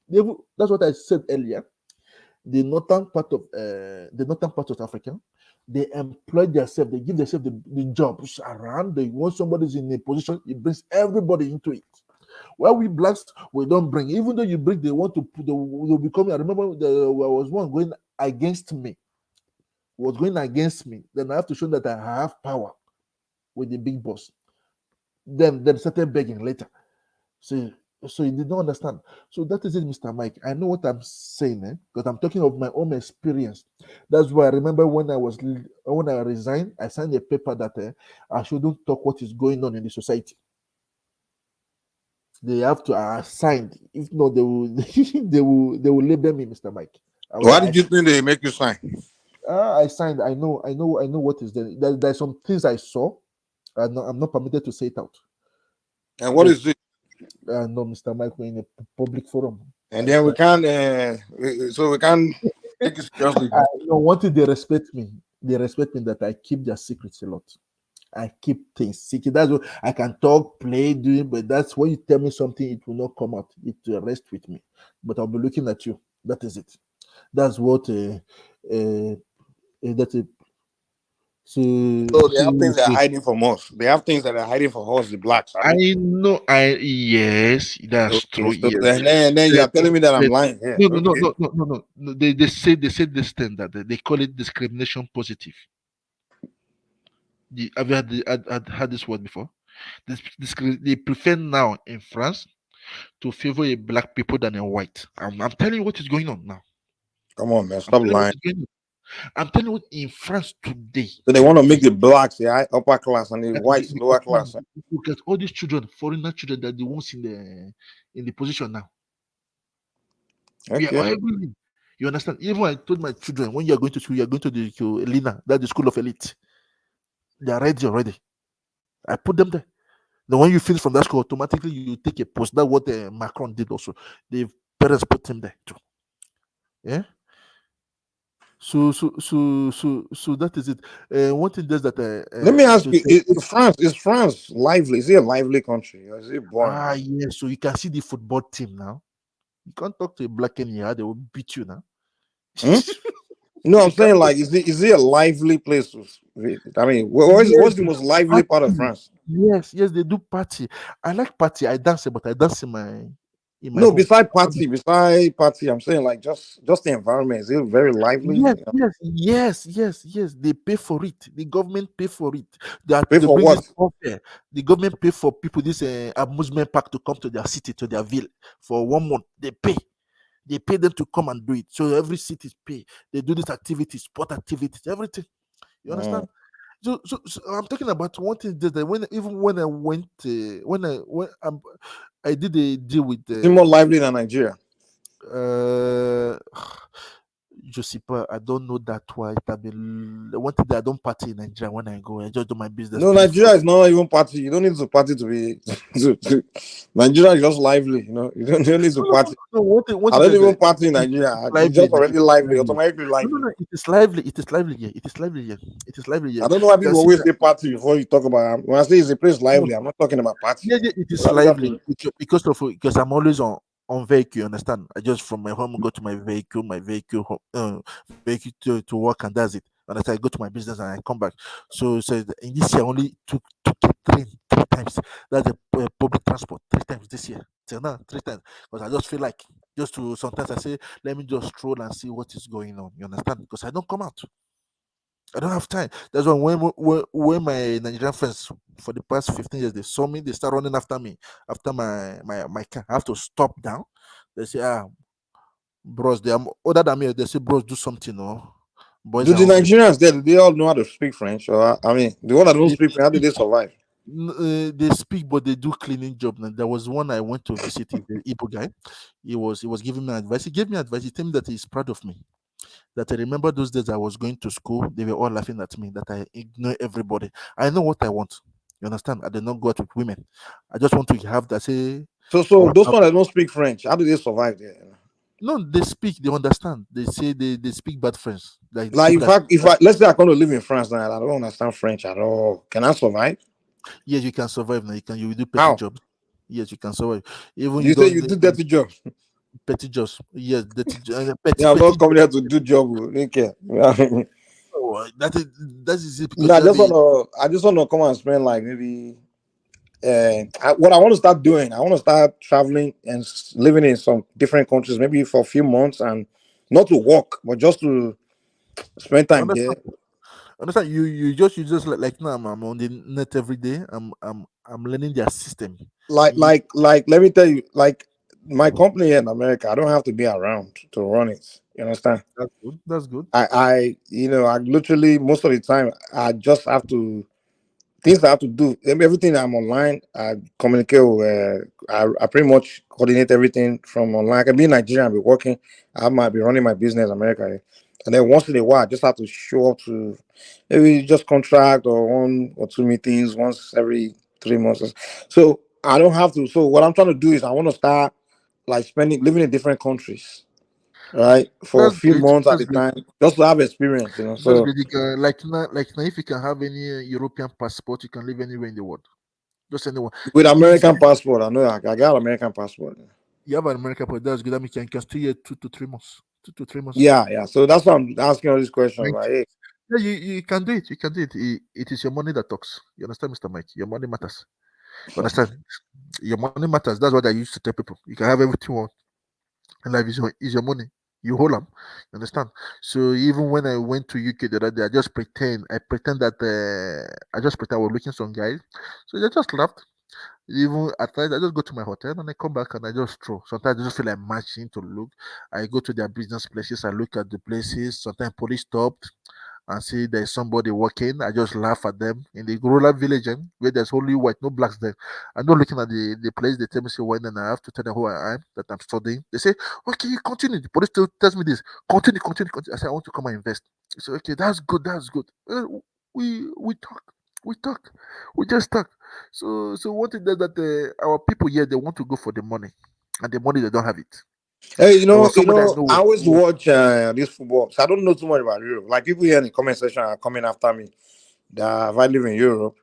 That's what I said earlier. The northern part of Africa, they employ themselves, they give themselves the jobs around. They want somebody's in a position, it brings everybody into it. While we blacks, we don't bring. Even though you bring, they want to put they'll become. I remember there was one going against me. Then I have to show that I have power with the big boss. Then they started begging later. So you did not understand. So that is it, Mr. Mike. I know what I'm saying, because I'm talking of my own experience. That's why I remember when I resigned, I signed a paper that I shouldn't talk what is going on in the society. They have to sign. If not, they will they will label me, Mr. Mike. Why did you think they make you sign? I signed. I know what is there. There's some things I saw. I'm not permitted to say it out. And what is it? No, Mr. Mike, we're in a public forum. And then we can't take it seriously. One thing, they respect me. They respect me that I keep their secrets a lot. I keep things secret. That's what I can talk, play, do it, but that's when you tell me something, it will not come out. It will rest with me. But I'll be looking at you. That is it. That's what that's it. So they have things that are hiding from us. They have things that are hiding from us, the blacks. I know. Yes, that's true. So Yes. then you are telling me that I'm lying. Yeah. No. They say this thing that they call it discrimination positive. Have you had this word before? They prefer now in France to favor a black people than a white. I'm telling you what is going on now. Come on, man, stop lying. I'm telling you what in France today. So they want to make the blacks the upper class and the whites lower class. Look at all these children, foreigner children, that the ones in the position now. Okay. You understand? Even I told my children, when you are going to school, you are going to Elena, that's the school of elite. They are ready already. I put them there. Then when you finish from that school, automatically you take a post. That's what Macron did also. The parents put him there too. Yeah. So that is it. One thing is that let me ask you: is France lively? Is it a lively country, or is it boring? Yes. So you can see the football team now. You can't talk to a black in here; they will beat you now. No, I'm saying, like, is it a lively place? I mean, what's the most lively part of France? Yes, they do party. I like party. I dance, but I dance in my no, home. Beside party, I'm saying, like, just the environment. Is it very lively? Yes. They pay for it. The government pay for it. They for what? The government pay for people this amusement park to come to their city, to their ville for 1 month. They pay. They pay them to come and do it. So every city is pay. They do these activities, sport activities, everything. You understand? So I'm talking about one thing that I did a deal with. It's more lively than Nigeria. Josipa, I don't know that why. One thing that I don't party in Nigeria when I go. I just do my business. No, Nigeria is not even party. You don't need to party to be. Nigeria is just lively. You don't need to party. No, I don't even party in Nigeria. It's just already lively, automatically lively. No, it is lively. It is lively here. It is lively here. I don't know why people always say party before you talk about it. When I say it's a place lively, I'm not talking about party. Yeah, it is lively because I'm always on vehicle, you understand? I just from my home go to my vehicle to work, and that's it. And I go to my business and I come back. So in this year I only took a train 3 times. That's the public transport 3 times this year. Till now 3 times, because I just feel like sometimes I say let me just stroll and see what is going on. You understand? Because I don't come out. I don't have time. That's why when my Nigerian friends for the past 15 years, they saw me, they start running after me, after my car. I have to stop down. They say, bros, they are older than me. They say, bros, do something, no? Do the Nigerians, they all know how to speak French? Or, I mean, the one that don't speak French, how do they survive? They speak, but they do cleaning job. Now, there was one I went to visit, the Igbo guy. He was giving me advice. He gave me advice. He told me that he's proud of me. That I remember those days I was going to school. They were all laughing at me. That I ignore everybody. I know what I want. You understand? I did not go out with women. I just want to have that. Say, So those ones that don't speak French, how do they survive there? no, they speak. They understand. They say they speak bad French. Like Like people that if I let's say I come to live in France now, I don't understand French at all. Can I survive? yes, you can survive now. You will do petty How? jobs. Yes, you can survive. Even You say you do dirty jobs. petty jobs. Yes, petty Yeah, I'm not petty. coming here to do job. Don't care. Oh, that is it because No, that I just wanna come and spend like maybe what I want to start doing. I want to start traveling and living in some different countries, maybe for a few months, and not to work, but just to spend time there. understand. You just like now. I'm on the net every day. I'm learning their system. Like let me tell you, like my company here in America, I don't have to be around to run it. You understand? That's good. That's good. I I literally most of the time I just have to things I have to do. Everything I'm online, I communicate with, I pretty much coordinate everything from online. I can be in Nigeria and be working. I might be running my business in America. And then once in a while, I just have to show up to maybe just contract or 1 or 2 meetings once every 3 months. So I don't have to. So what I'm trying to do is I want to start like living in different countries, right? For a That's few great. months at That's a great. time, just to have experience, That's So great. Like now, if you can have any European passport, you can live anywhere in the world. Just anywhere. with If you American say passport, I know I got American passport. you have an American passport, that's good. That means you can stay here 2 to 3 months. 2 to 3 months. Yeah. So that's why I'm asking all these questions. Mike, Like, hey, yeah, you can do it. You can do it. It is your money that talks. You understand, Mr. Mike? Your money matters. You understand? Your money matters. That's what I used to tell people. You can have everything you want. And life is your money. You hold them. You understand? So even when I went to UK the other day, I pretend that I just pretend I was looking some guys. So they just laughed. Even at times, I just go to my hotel and I come back and I just throw. Sometimes I just feel like matching to look. I go to their business places. I look at the places. Sometimes police stopped and see there's somebody working. I just laugh at them in the rural village where there's only white, no blacks there. I'm not looking at the place. They tell me say when, and I have to tell them who I am, that I'm studying. They say, okay, you continue. The police still tells me this. Continue, continue, continue. I say I want to come and invest. They say, okay, that's good, that's good. We talk, we talk, we just talk. So what is that our people here they want to go for the money, and the money they don't have it. hey, There was somebody I know. I always watch this football. So I don't know too much about Europe. Like people here in the comment section are coming after me. That if I live in Europe,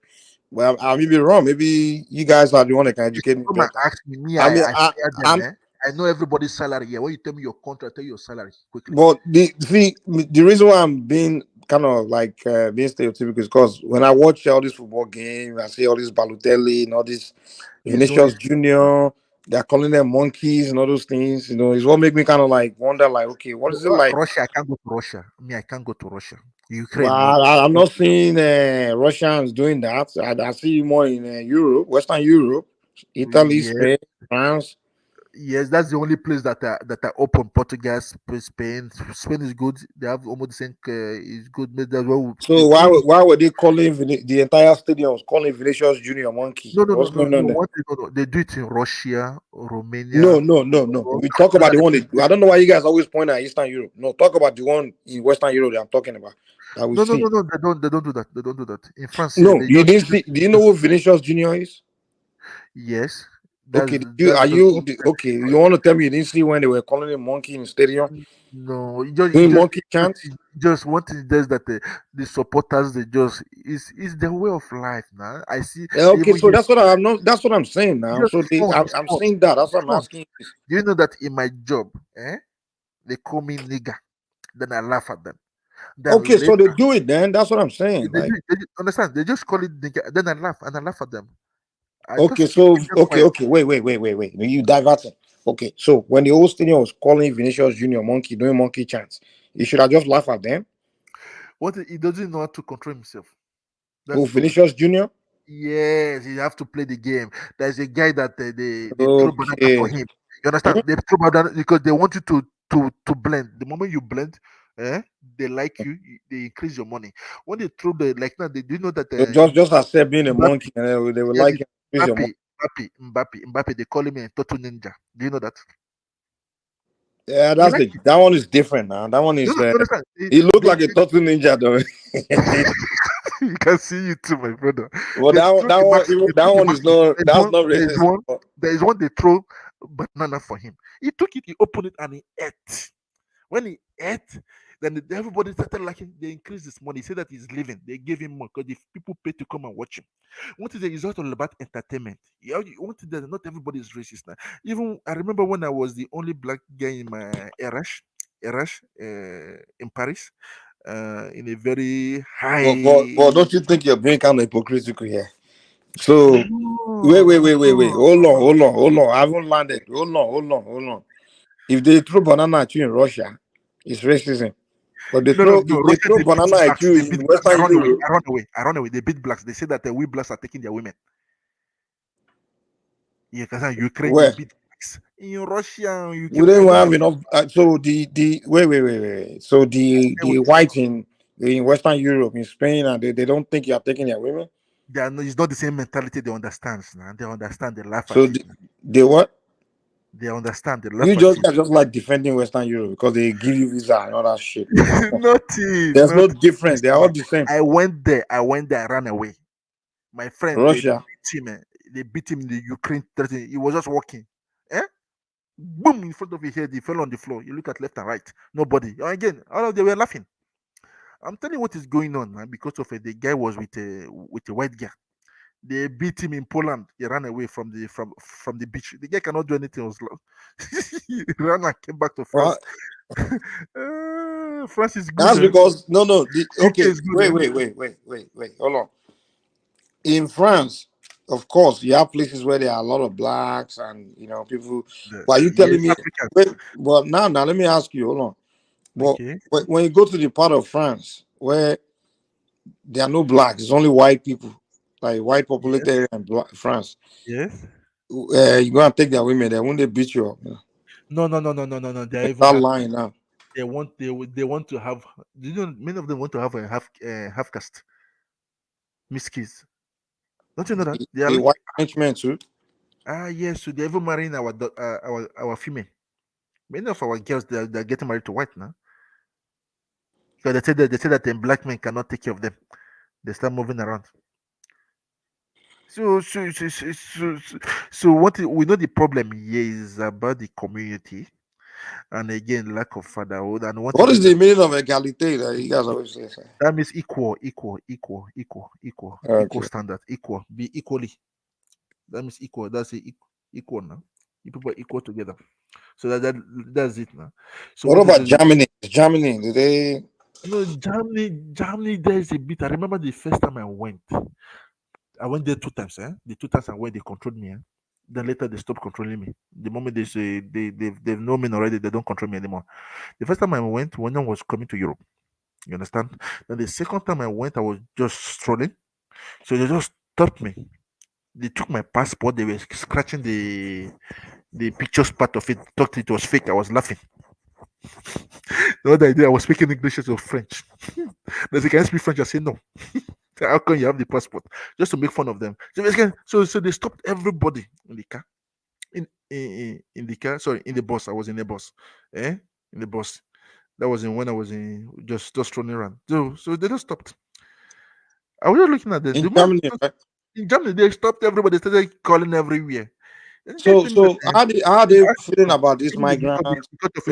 well, I may be wrong. Maybe you guys are the one that can educate me Come and better. ask me. I mean, I share them. I'm. I know everybody's salary here. When you tell me your contract, tell you your salary quickly. But the reason why I'm being kind of like being stereotypical is because when I watch all these football games, I see all this Balotelli and all this He's doing Vinicius it. Junior. They're calling them monkeys and all those things. It's what make me kind of like wonder, like, okay, what is it like? Russia, I can't go to Russia. Me, I can't go to Russia. Ukraine, no. Well, I'm not seeing Russians doing that. I see more in Europe, Western Europe, Italy, Yes, Spain, France. yes, that's the only place that are open. Portugal, Spain. Spain is good. They have almost the same. Is good. But that's what So why were they calling the entire stadium was calling Vinicius Junior monkey? no, no, no, What's no, going no. on there? No. They do it in Russia, Romania. No. We talk about the one. I don't know why you guys always point at Eastern Europe. No, talk about the one in Western Europe that I'm talking about. That we No, no, see. no, no. They don't do that. They don't do that. In France, here, No, they you just didn't see. Do you know who Vinicius Junior is? yes. Okay, That's the old okay? You want to tell me you didn't see when they were calling him monkey in the stadium no. doing monkey chants? Just one thing does that the supporters they just is their way of life now. I see Yeah, okay, even so here. that's what I'm not. That's what I'm saying now. Just So it's I'm fun. saying that. That's what It's I'm fun. asking you. Do you know that in my job, they call me nigger. Then I laugh at them. Okay, Then so later, they do it then. That's what I'm saying. Like, understand? They just call it nigger. Then I laugh at them. I okay, just so give them my okay. Wait. You diverting. Okay, so when the whole stadium was calling Vinicius Junior monkey doing monkey chants, you should have just laughed at them. what he doesn't know how to control himself. That's Oh, the problem. Vinicius Junior. Yes, you have to play the game. There's a guy that they throw banana for Okay. him. You understand? They throw banana because they want you to blend. The moment you blend, they like you, they increase your money. When they throw the like now, they do know that So just accept being a monkey, and they will like increase your money. Mbappe, they call him a total ninja. Do you know that? Yeah, that's that one is different now. That one is he looked like a total ninja though. You can see you too, my brother. Well, that one is not racist. There is one they throw banana for him. He took it, he opened it, and he ate. When he ate, then everybody started liking. They increased his money. He said that he's leaving. They gave him more because if people pay to come and watch him. What is it's all about entertainment. What is that? Not everybody is racist now. Even I remember when I was the only black guy in my Erash, in Paris, in a very high. But don't you think you're being kind of hypocritical here? So wait. Hold on. I haven't landed. Hold on. If they throw banana at you in Russia, it's racism. But they throw banana at you in Western Europe. I run away. They beat blacks. They say that we blacks are taking their women. Yeah, because Ukraine they beat blacks. In Russia, we don't have enough. So the wait. So the whites in Western Europe, in Spain, and they don't think you are taking their women. It's not the same mentality. They understand. They understand. They laugh. So they what? They understand. They laugh. You just like defending Western Europe because they give you visa and all that shit. Nothing. There's no difference. They're all the same. I went there. I ran away. My friend, Russia. They beat him in the Ukraine. He was just walking. Boom! In front of his head, he fell on the floor. You look at left and right. Nobody. Again, all of them were laughing. I'm telling you what is going on, man, because of the guy was with a white guy. They beat him in Poland. He ran away from the beach. The guy cannot do anything else. He ran and came back to France. France is good. That's because okay. Wait. Hold on. In France, of course, you have places where there are a lot of blacks and people. But you telling me? Well, now let me ask you. Hold on. Well, when you go to the part of France where there are no blacks, it's only white people, like white populated area in France. Yes. You go and take their women. They won't they beat you up? No. They're even lying now. They want to have. Many of them want to have a half caste. Miskis. Don't you know that? They are white Frenchmen too. Yes. So they're even marrying our female. Many of our girls they're getting married to white now. Because they say that black men cannot take care of them. They start moving around. So what we know the problem here is about the community, and again lack of fatherhood. And what is the meaning of equality that you guys always say? That means equal standard, equal, be equally. That means equal. That's equal now. People are equal together. So that's it now. So what about Germany? Germany, did they? No, Germany. There's a bit. I remember the first time I went there 2 times. The 2 times I went, they controlled me. Then later they stopped controlling me. The moment they say they've known me already, they don't control me anymore. The first time I went, when I was coming to Europe, you understand. Then the second time I went, I was just strolling, so they just stopped me. They took my passport. They were scratching the pictures part of it. Thought it was fake. I was laughing. The other idea, I was speaking English or French. They say, "Can I speak French?" I say, "No." How come you have the passport? Just to make fun of them. So they stopped everybody in the car. In the car, sorry, in the bus. I was in the bus. In the bus. That was when I was just running around. So they just stopped. I was just looking at them. In Germany, they stopped everybody. They started calling everywhere. So how they feeling about this migrant? Because of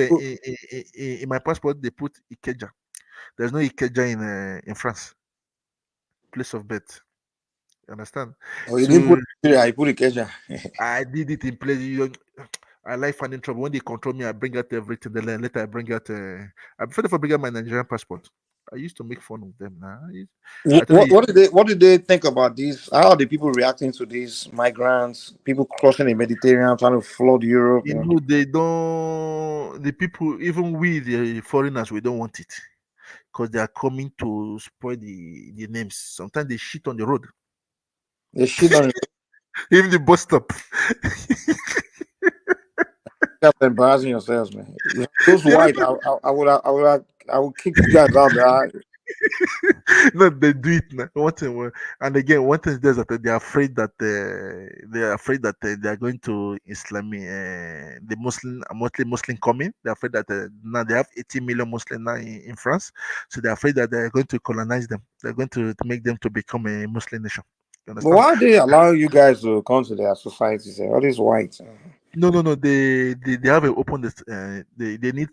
in my passport, they put Ikeja. There's no Ikeja in France. Place of birth. You understand? Oh, you didn't put Nigeria, I put Ikeja. I did it in place. I like finding trouble. When they control me, I bring out everything. Then later I bring out. I prefer bring out my Nigerian passport. I used to make fun of them. What did they think about this? How are the people reacting to these migrants? People crossing the Mediterranean, trying to flood Europe. They don't. The people, even we, the foreigners, we don't want it because they are coming to spoil the names. Sometimes they shit on the road. They shit on even the bus stop. That's embarrassing yourselves, man. Those white, I would I will kick you guys out there. No, they do it now. One thing, and again, one thing is that they are afraid that they are going to Islami, the Muslim coming. They're afraid that now they have 80 million Muslims now in France, so they're afraid that they're going to colonize them. They're going to make them to become a Muslim nation. You But understand? why they allow you guys to come to their society? All these whites. No. They have an open. They need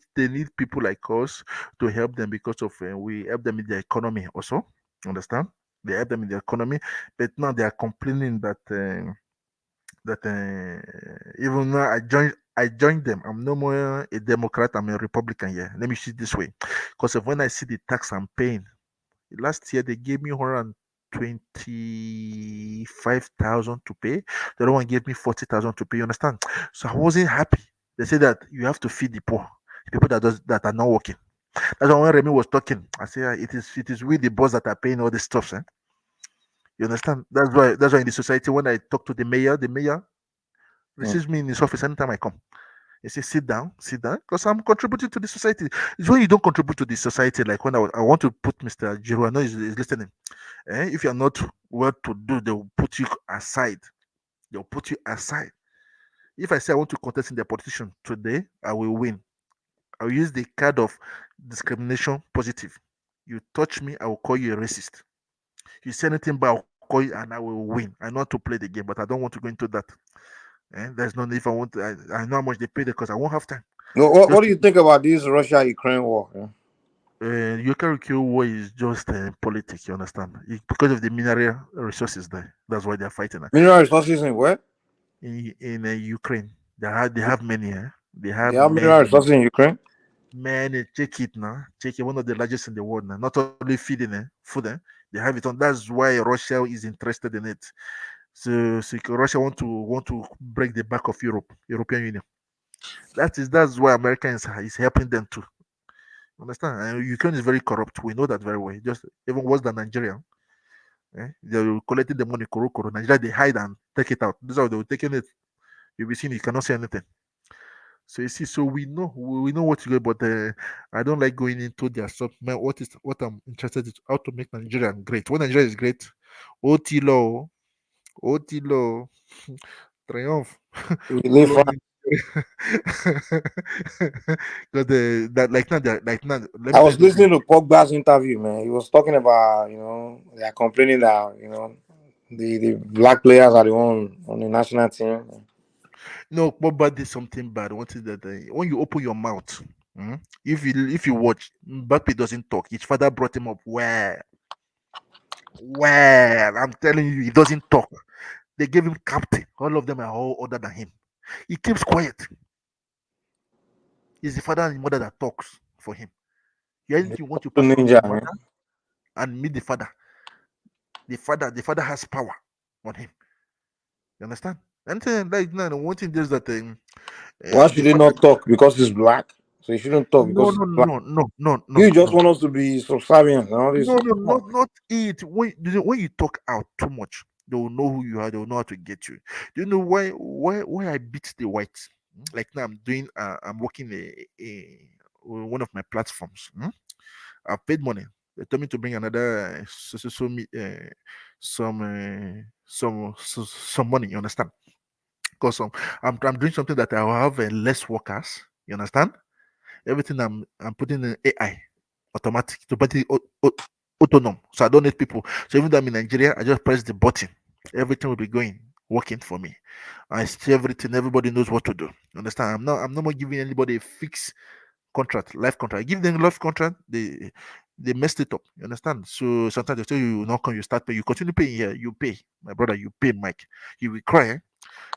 people like us to help them because of we help them in their economy also. Understand? They help them in their economy, but now they are complaining that even now I joined them. I'm no more a Democrat. I'm a Republican here. Let me see it this way, because of when I see the tax I'm paying. Last year they gave me 125,000 to pay. The other one gave me 40,000 to pay. You understand? So I wasn't happy. They said that you have to feed the poor, the people that are not working. That's why when Remy was talking, I said it is we the boss that are paying all this stuff. Eh? You understand? That's why in the society when I talk to the mayor receives me in his office anytime I come. He says, sit down, because I'm contributing to the society. It's when you don't contribute to the society, like when I want to put Mr. Jaruma, I know he's listening. If you're not well to do, they'll put you aside. If I say I want to contest in the politician today, I will win. I'll use the card of discrimination positive. You touch me, I will call you a racist. You say anything bad, I'll call you and I will win. I know how to play the game, but I don't want to go into that. There's no need if I want to, I know how much they pay because I won't have time. What do you think about this Russia-Ukraine war? Ukraine war is just politics, you understand? Because of the mineral resources there. That's why they're fighting. Mineral resources in where? In Ukraine. They have many. They have mineral resources in Ukraine? Many. Check it now. Check it. One of the largest in the world now. Not only feeding food. They have it on. That's why Russia is interested in it. So Russia want to break the back of European Union. That's why America is helping them too. Understand? And Ukraine is very corrupt. We know that very well. Just even worse than Nigeria. They're collecting the money. Nigeria they hide and take it out. This is how they were taking it. You'll be seeing you cannot say anything. So you see, so we know what to do, but I don't like going into their stuff. What I'm interested in is how to make Nigeria great. When Nigeria is great, Otilo, triumph. Because I was listening to Pogba's interview, man. He was talking about, they are complaining that, the black players are the one on the national team. No, Pogba did something bad. What is that? When you open your mouth, if you watch, Mbappe doesn't talk. His father brought him up. Well, I'm telling you, he doesn't talk. They gave him captain. All of them are all older than him. He keeps quiet. It's the father and the mother that talks for him. You want to pass from the mother and meet the father. The father has power on him. You understand? And then, like, no, one thing is that why should they not talk? Because he's black. So you shouldn't talk because no. You just want us to be subservient. No, not it. When you talk out too much, they will know who you are. They will know how to get you. Do you know why I beat the whites? Like now, I'm working one of my platforms. I've paid money. They told me to bring another some money. You understand? Because I'm doing something that I will have less workers. You understand? Everything I'm putting in AI, automatic, autonomous. So I don't need people. So even though I'm in Nigeria, I just press the button. Everything will be working for me. I see everything. Everybody knows what to do. You understand? I'm not more giving anybody a fixed contract, life contract. I give them life contract. They messed it up. You understand? So sometimes they tell you not come, you start paying. You continue paying here. You pay, my brother. You pay, Mike. You will cry. Eh?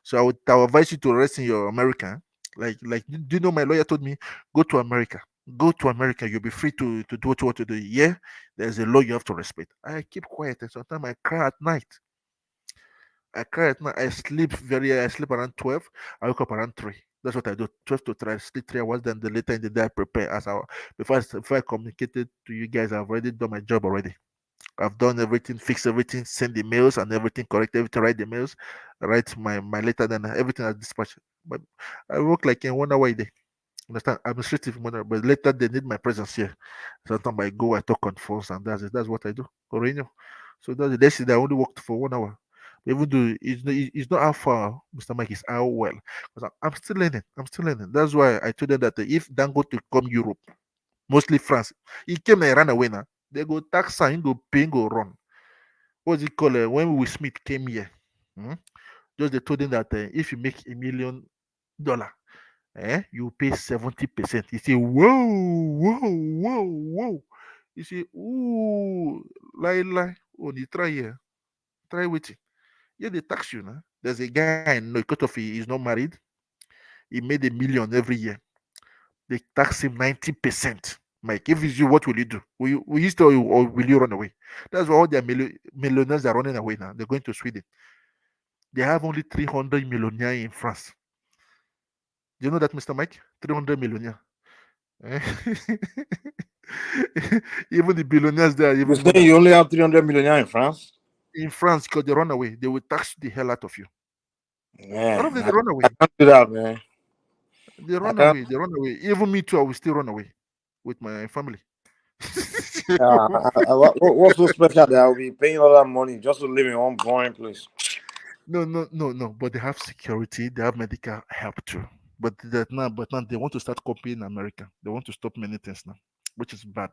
So I would advise you to rest in your American. Like, do you know my lawyer told me go to America. Go to America. You'll be free to do what you want to do. Yeah, there's a law you have to respect. I keep quiet, and sometimes I cry at night. I sleep around 12. I wake up around 3. That's what I do. 12 to 3. I sleep 3 hours. Then the later in the day I prepare before I communicated to you guys. I've already done my job already. I've done everything, fix everything, send the mails and everything, correct everything, write the mails, write my letter, then everything I dispatch. But I work like in 1 hour a day. Understand? Administrative money, but later they need my presence here. Sometimes I go, I talk on phones, and that's it. That's what I do. RENO. So that's the next thing. I only worked for 1 hour. Even though it's not how far, Mr. Mike, is how well. Because I'm still learning. I'm still learning. That's why I told them that if Dangote come Europe, mostly France, he came and ran away now. They go tax and go pay, go run. What's it called? When Will Smith came here, just they told him that if you make $1 million, you pay 70%. He say, whoa, whoa, whoa, whoa. He say, ooh, lie. Oh, you try here. Try waiting. Yeah, they tax you now. There's a guy I know, because of he's not married. He made $1 million every year. They tax him 90%. Mike, if it's you, what will you do? Will you still, or will you run away? That's why all their millionaires are running away now. They're going to Sweden. They have only 300 millionaires in France. Do you know that, Mr. Mike? 300 millionaires. Even the billionaires there. You say you only have 300 millionaires in France? In France, because they run away. They will tax the hell out of you. Yeah, All of them, they run away. I can't do that, man. They run away. They run away. Even me too, I will still run away with my family. What's so special that I'll be paying all that money just to live in one boring place? No. But they have security. They have medical help too. But now they want to start copying America. They want to stop many things now, which is bad.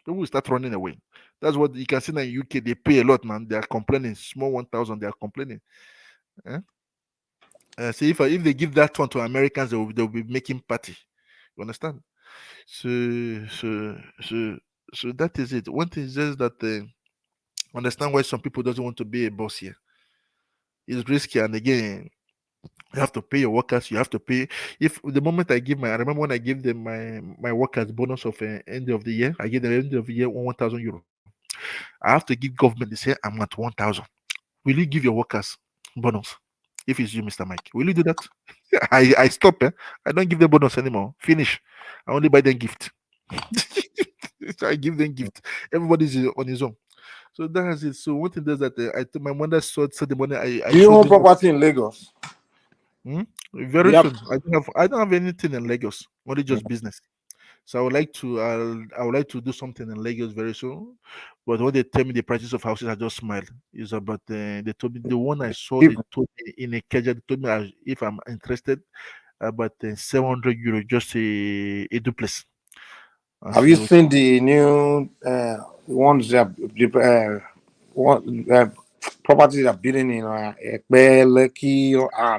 People will start running away. That's what you can see in the UK. They pay a lot, man. They are complaining. Small 1,000, they are complaining. See, if they give that one to Americans, they'll be making party. You understand? So that is it. One thing is just that understand why some people doesn't want to be a boss here. It's risky, and again, you have to pay your workers. You have to pay. If the moment I remember when I gave them my workers bonus of end of the year, I gave them end of the year 1,000 euro. I have to give government. They say I'm at 1,000. Will you give your workers bonus? If it's you, Mr. Mike, will you do that? I stop. I don't give them bonus anymore. Finish. I only buy them gift. So I give them gift. Everybody's on his own. So that's it. So one thing does that I told my mother saw the money. Do you own property in Lagos? Very soon. I don't have anything in Lagos. Only just business. So I would like to do something in Lagos very soon. But when they tell me the prices of houses, I just smiled. It's about they told me the one I saw. They told me in a Keja. They told me if I'm interested, about 700 euro just a duplex. Have you seen the new ones that properties are building in Lekki?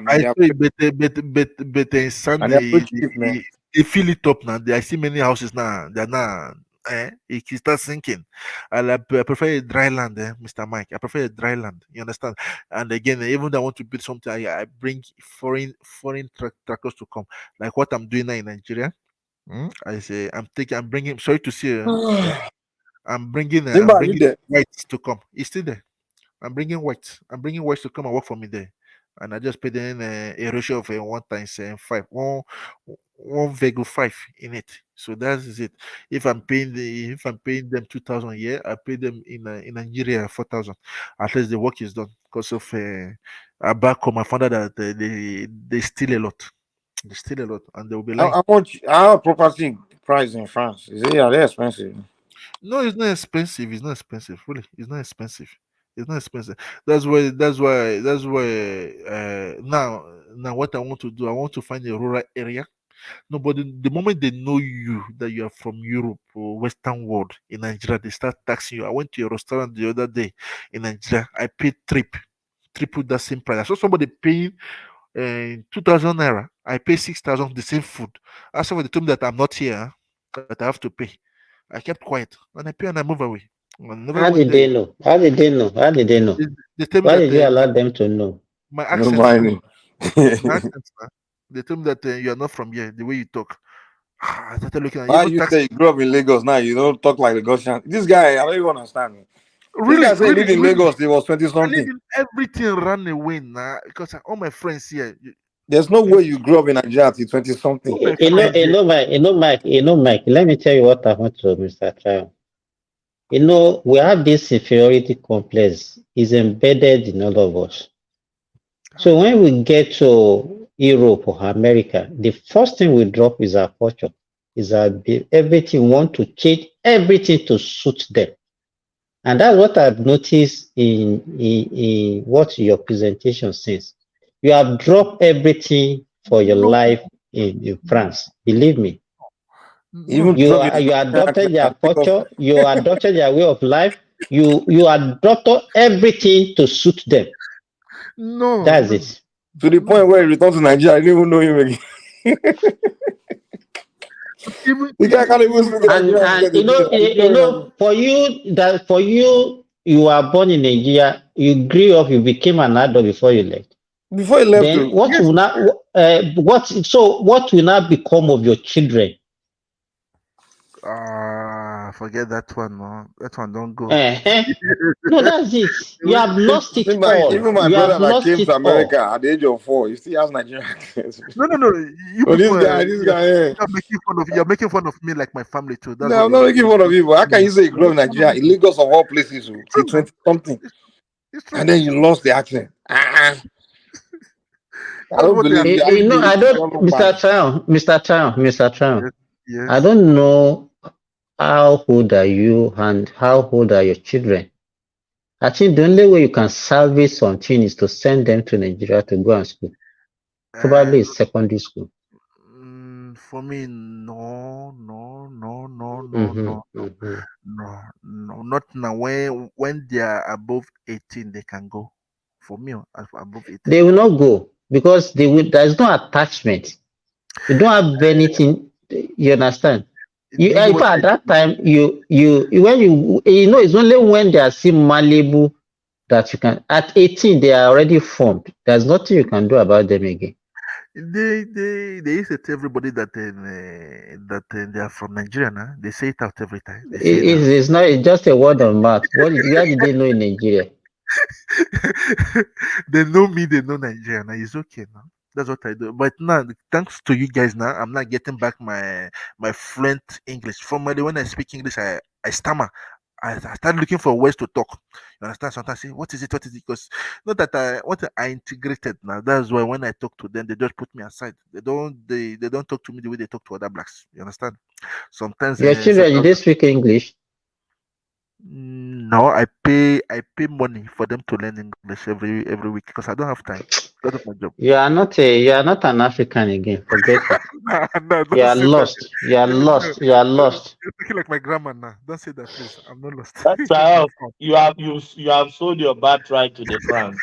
I say, but in Sunday, they fill it up now. I see many houses now. They're now. It starts sinking. I prefer a dry land, Mr. Mike. I prefer a dry land. You understand? And again, even though I want to build something, I bring foreign tractors to come, like what I'm doing now in Nigeria. I say I'm bringing. Sorry to say, I'm bringing whites to come. It's still there. I'm bringing whites. I'm bringing whites to come and work for me there, and I just paid in a ratio of 1 times 5. One vehicle 5 in it. So that is it. If I'm paying them 2,000 a year, I pay them in Nigeria 4,000. At least the work is done. Because of back home, I found out that they steal a lot. They steal a lot, and they will be like, how much? Our property price in France are they expensive? No, it's not expensive. It's not expensive. Really, it's not expensive. It's not expensive. That's why. Now, what I want to do, I want to find a rural area. No, but the moment they know you that you are from Europe or Western world in Nigeria, they start taxing you. I went to a restaurant the other day in Nigeria. I paid triple that same price. I saw somebody paying 2,000 naira. I pay 6,000 the same food. After they told me that I'm not here, that I have to pay. I kept quiet and I pay and I move away. How did they know? How did they know? How did they know? Why did you allow them to know? My accent. They told me that you are not from here. The way you talk. I started looking at Why you say you grew up in Lagos now? You don't talk like Lagosian. This guy, I don't even understand. Really, this guy said he lived in Lagos. He was 20-something. Everything ran away now because all my friends here. There's no way you grew up in Nigeria till 20-something. Mike. Let me tell you what happened to Mr. Trial. We have this inferiority complex is embedded in all of us. So when we get to Europe or America, the first thing we drop is our culture, is our everything, want to change everything to suit them. And that's what I've noticed in what your presentation says. You have dropped everything for your life in France. Believe me. Even You adopted their culture, you adopted their way of life, you adopted everything to suit them. No. That's it. To the point where he returned to Nigeria, I didn't even know him again. The guy can't even speak And you know, for you, you were born in Nigeria, you grew up, you became an adult before you left. Before you left, then what will not what will not become of your children? Forget that one, no. That one don't go. No, that's it. You have lost it all. Even my you brother have that lost came it to America all. at the age of 4, he still has Nigerian accent. No. You So people, this guy, yeah. you're making fun of me like my family too. That's No, I'm not making fun of you, but how can you say you grew up in Nigeria, in Lagos of all places, till 20 something, and then you lost the accent? I don't believe you. You know, I don't, Mr. Town. Yes. I don't know how old are you and how old are your children. I think the only way you can salvage something is to send them to Nigeria to go and school. Probably secondary school. For me, no, not now. When they are above 18, they can go. For me, above 18, they will not go because there's no attachment. You don't have anything. You understand? At that time, when you know, it's only when they are still malleable that you can. At 18, they are already formed. There's nothing you can do about them again. They used to tell everybody that they are from Nigeria. Nah? They say it out every time. It's not. It's just a word of mouth. Where did they know in Nigeria? They know me. They know Nigeria. Now it's okay now. That's what I do. But now, thanks to you guys, now I'm not getting back my fluent English. Formerly, when I speak English, I stammer. I start looking for ways to talk. You understand? Sometimes I say, what is it? Because not that I integrated now. That's why when I talk to them, they just put me aside. They don't talk to me the way they talk to other blacks. You understand? Sometimes your children, they speak English. No, I pay money for them to learn English every week because I don't have time. That's of my job. You are not an African again. Forget it. No, you are lost. You are lost. You are lost. You're talking like my grandma now. Don't say that, please. I'm not lost. That's how you have sold your birthright to the France.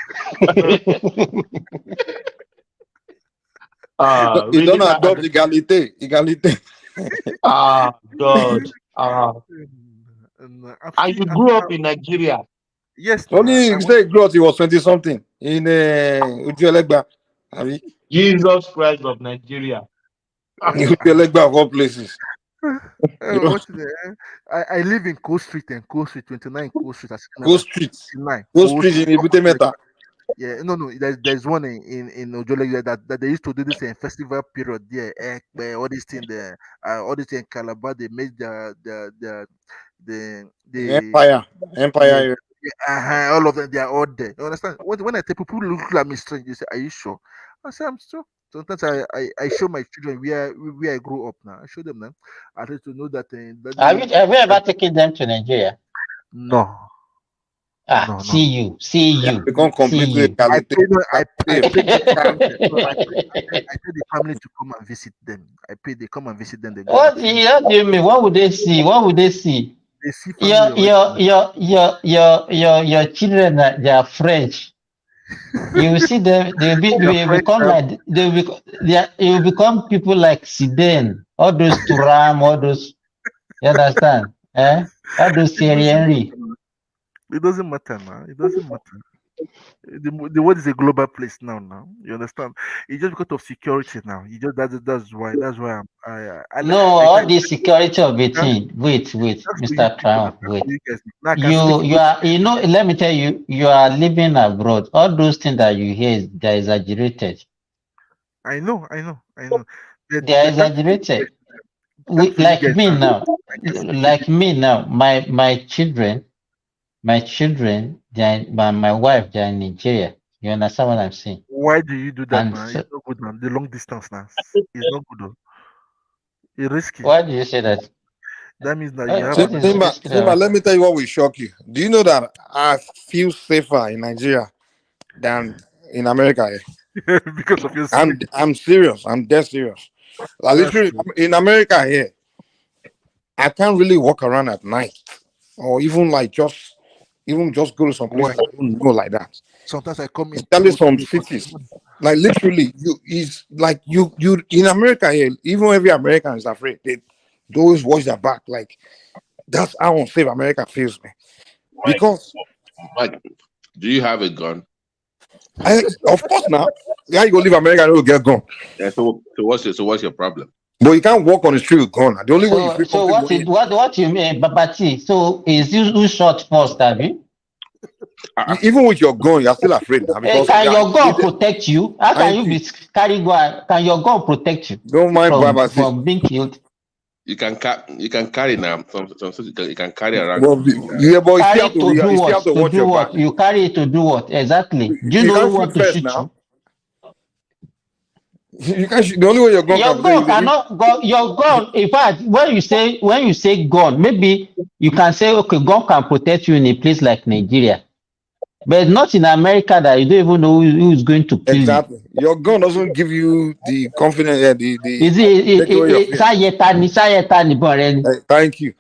You don't adopt egalite. God. And you grew up in Nigeria. Yes. Only you say grew up, he was 20 something in Ujuelegba. Jesus Christ of Nigeria. Ujuelegba of all places. I live in Coast Street and Coast Street 29 Coast Street. Coast Street in Ibutemeta. Yeah, no. There's one in Ojolegba that they used to do this in festival period there. All these things there, all these things in Calabar. They made the Empire. Yeah, all of them, they are all there. You understand? When I tell people look at me strange, they say, "Are you sure?" I say, "I'm sure." Sometimes I show my children where I grew up now. I show them now. I try to know that. Have you ever taken them to Nigeria? No. No. See you. Become completely I pay the family to come and visit them. They come and visit them. They go what do you mean? What would they see? They see family. Your children, they are French. You will see them. You will become people like Siden, all those Turam, all those. You understand? All those Thierry. It doesn't matter now. It doesn't matter. The world is a global place now. You understand? It's just because of security now. That's why all the security of the thing. Wait, Mr. Trump, wait. You know, let me tell you, you are living abroad. All those things that you hear, they're exaggerated. I know. They're exaggerated. Like me now, my children, my wife, they're in Nigeria. You understand what I'm saying? Why do you do that, And man? so, It's not good, man. The long distance now. It's not good, though. It's risky. why do you say that? That means that you have What an is Simba, risky Simba, about? let me tell you what will shock you. Do you know that I feel safer in Nigeria than in America? because of your I'm serious. I'm dead serious. Like That's literally true. in America here, I can't really walk around at night, or even like just go to some Why? places I don't know like that. Sometimes I come in Especially 2 some 3 o'clock in the cities. morning. Like literally, you in America here. Even every American is afraid. They always watch their back. Like that's how unsafe America feels, man. Because Mike, do you have a gun? of course now, yeah, you go leave America, you will get gone. Yeah, so what's your problem? But you can't walk on the street with gun. The only way you So, feel so comfortable. what you mean, Babati? So, is you who shot first, have you? Even with your gun, you're still afraid now because Can your gun protect you? How can you be carry gun? Can your gun protect you don't mind from being killed? You can carry now. You can carry around. Well, yeah, but Carry it to do you still have what? to To watch do your what? back. You carry it to do what? Exactly. Do you You know can't who shoot want to first shoot now. you? You can't shoot. The only way your gun Your can gun protect you. cannot go. Your gun. In fact, when you say gun, maybe you can say okay, gun can protect you in a place like Nigeria, but not in America that you don't even know who is going to kill you. Exactly. Your gun doesn't give you the confidence. Is take away your fear. Thank you.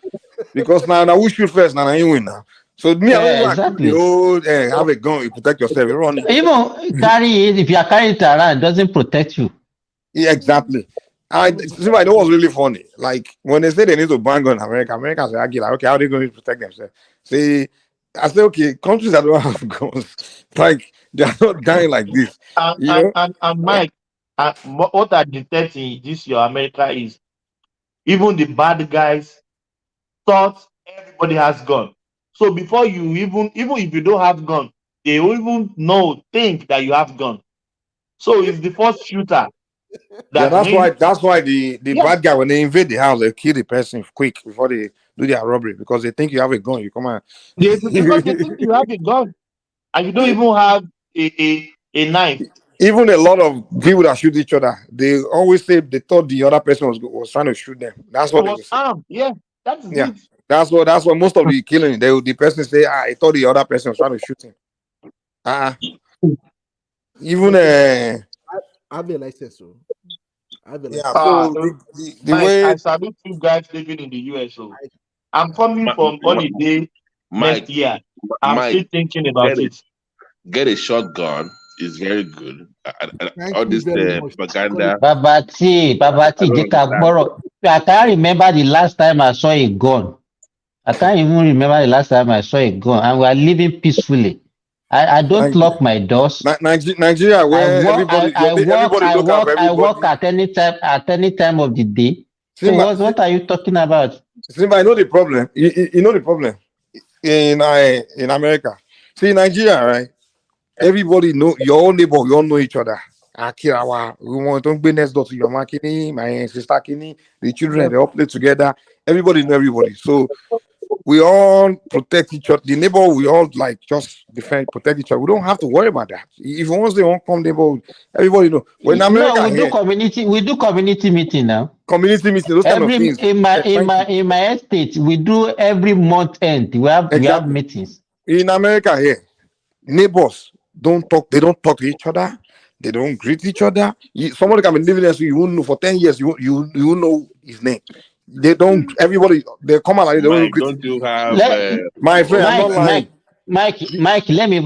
Because now we shoot first. Now you win now. So me, I don't even accuse Exactly. the whole have a gun. You protect yourself. You run it. Even carry it, if you are carrying it around, it doesn't protect you. Yeah, exactly. I know what's really funny. Like when they say they need to ban gun in America, Americans are like, okay, how are they going to protect themselves? See, I say, okay, countries that don't have guns, like they are not dying like this. You know? And Mike, what I detect in this your America is even the bad guys thought everybody has gun. So before you even if you don't have gun, they will even think that you have gun. So it's the first shooter Yeah, that that's why the Yeah. bad guy, when they invade the house, they kill the person quick before they do their robbery because they think you have a gun. You come out. because they think you have a gun and you don't even have a knife. Even a lot of people that shoot each other, they always say they thought the other person was trying to shoot them. That's what they Was will say. armed. Yeah, that's Yeah, it. that's what most of the killing. The person say, I thought the other person was trying to shoot him. Even I have a license, so I have a license. so the Mike, way I salute you guys living in the US. So I'm coming from holiday next year. I'm still thinking about it. Get a shotgun is very good. Thank All you this very much. propaganda. Babati, I can't remember the last time I saw a gun. I can't even remember the last time I saw a gun, and we are living peacefully. I don't lock my doors. Nigeria, where everybody look out for I everybody. work at any time of the day. So what are you talking about? Simba, I know the problem. You know the problem in America. See, in Nigeria, right? Everybody know your own neighbor. We all know each other. We want to be next door to your makini, my sister kini, the children they all play together. Everybody know everybody. So we all protect each other. The neighbor, we all like just protect each other. We don't have to worry about that. If once they won't come, neighbor, everybody know. When America we do community meeting now. Community meeting, those kind of things. In my estate, we do every month end. We have meetings. In America here, neighbors don't talk. They don't talk to each other. They don't greet each other. Somebody can be living there, so you won't know for 10 years. You won't know his name. They don't. Everybody they come out like they don't greet. Don't you have my friend? I'm not lying. Mike, let me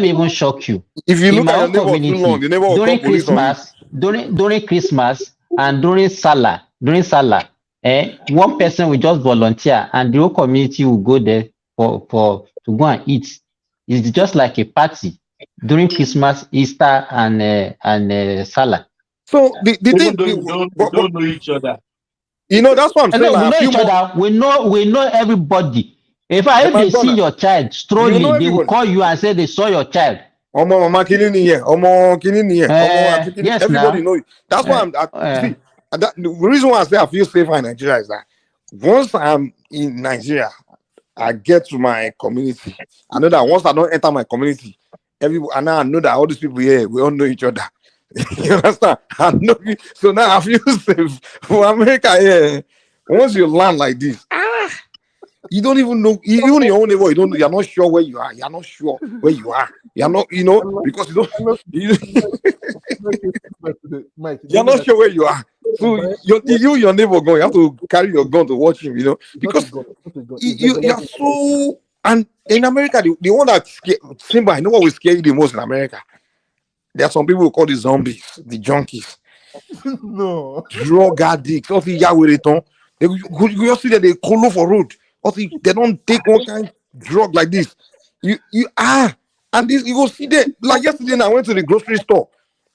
even shock you. If you look at your neighbor too long, the neighbor will call police on you. During Christmas and during Salah, one person will just volunteer and the whole community will go there to go and eat. It's just like a party during Christmas, Easter, and Salah. So the thing we don't know each other. You know, that's what I'm saying. We know each other. We know everybody. If they see your child strolling, they will call you and say they saw your child. Yes, everybody know you. That's why see, the reason why I say I feel safer in Nigeria is that once I'm in Nigeria, I get to my community. I know that once I don't enter my community, and now I know that all these people here, we all know each other. You understand? I know you, so now I feel safe. For America, yeah. Once you land like this, you don't even know, even your own neighbor, you're not sure where you are. You're not sure where you are. You're not, because you don't, you're not sure where you are. So your neighbor going, you have to carry your gun to watch him, because you're so. And in America, the one that Simba, I know what will scare you the most in America. There are some people who call the zombies, the junkies, No. drug addicts. You see that they call for road. They don't take one kind of drug like this. And this you go see that. Like yesterday, I went to the grocery store,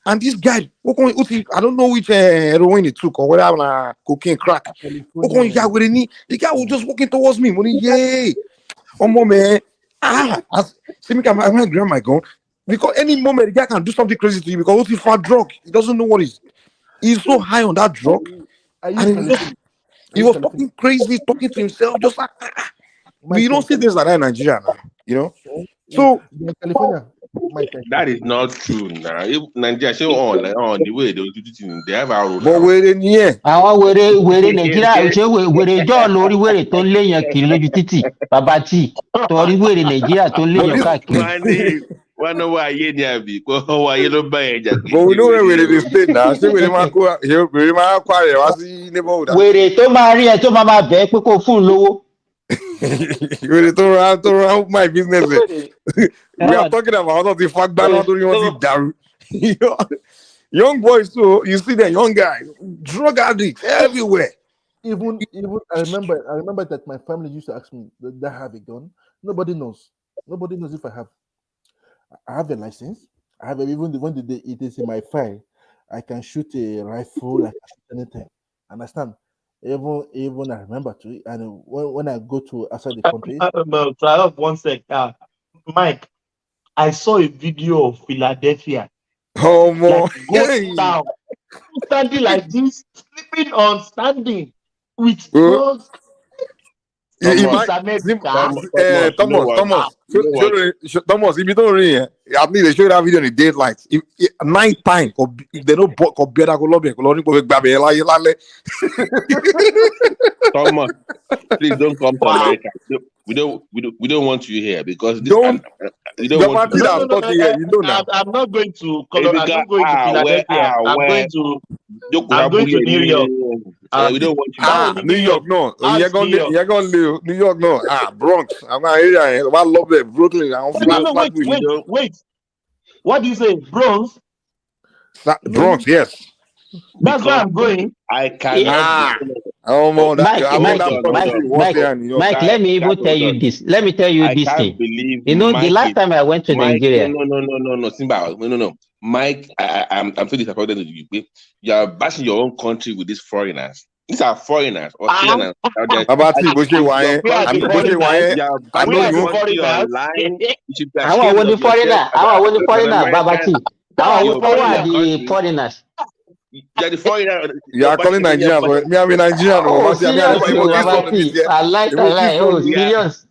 and this guy, I don't know which heroin he took or whatever, cocaine, crack. The guy was just walking towards me. Yay! Man. See me, I might grab my gun because any moment the guy can do something crazy to you because he's for drug. He doesn't know what he's so high on that drug. And he was talking crazy, talking to himself, just like you don't see things like that in Nigeria now, So California. That is not true now. Nigeria show on the way they do it, they have our but we're in here. Wèrè Nàìjíríà ṣé wèrè jọ lórí wèrè tó ń léèyàn kiri lójú títì bàbá tí torí wèrè Nàìjíríà tó ń léèyàn káàkiri. Wọ́n náà wá ayé ní àbí kó wá ayé ló bá yẹn jà. But we know where we're stay now. Ṣé wèrè máa kó àrẹ̀ wá sí neighborhood? Wèrè tó máa rí ẹ tó máa bẹ̀ pé kó fún un lówó. Wèrè tó rán my business. We are talking about how the fact balance don't want to young boys too, you see the young guys, drug addicts everywhere. Even I remember that my family used to ask me, "Do I have a gun?" Nobody knows. Nobody knows if I have. I have a license. I have even when it is in my file. I can shoot a rifle. I can shoot anything. Understand? Even I remember too. And when I go to outside the country, So I have one sec. Mike, I saw a video of Philadelphia. Oh my! Like, down, standing like this, sleeping on standing with drugs. Thomas, if you don't read, at least they show that video in the daylight. Night time, if they don't better go lobby, Thomas, please don't come to America. We don't want you here because this we don't want you. I'm not going to Philadelphia. I'm going to New York. We don't want you. New York, no. You're going to New York, no. Bronx. I'm not here. I love it. Brooklyn. Wait. What do you say? Bronx? Bronx, yes. That's where I'm going. I cannot. Mike, let me even tell you this. Let me tell you this thing. The last time I went to Nigeria. No, Simba. No. Mike, I'm so disappointed with you. You are bashing your own country with these foreigners. These are foreigners. Australians. I want the foreigner, Babati. The foreigners. You're the foreigner. You are calling Nigerians. Me, I'm Nigerian. I like. Oh, serious.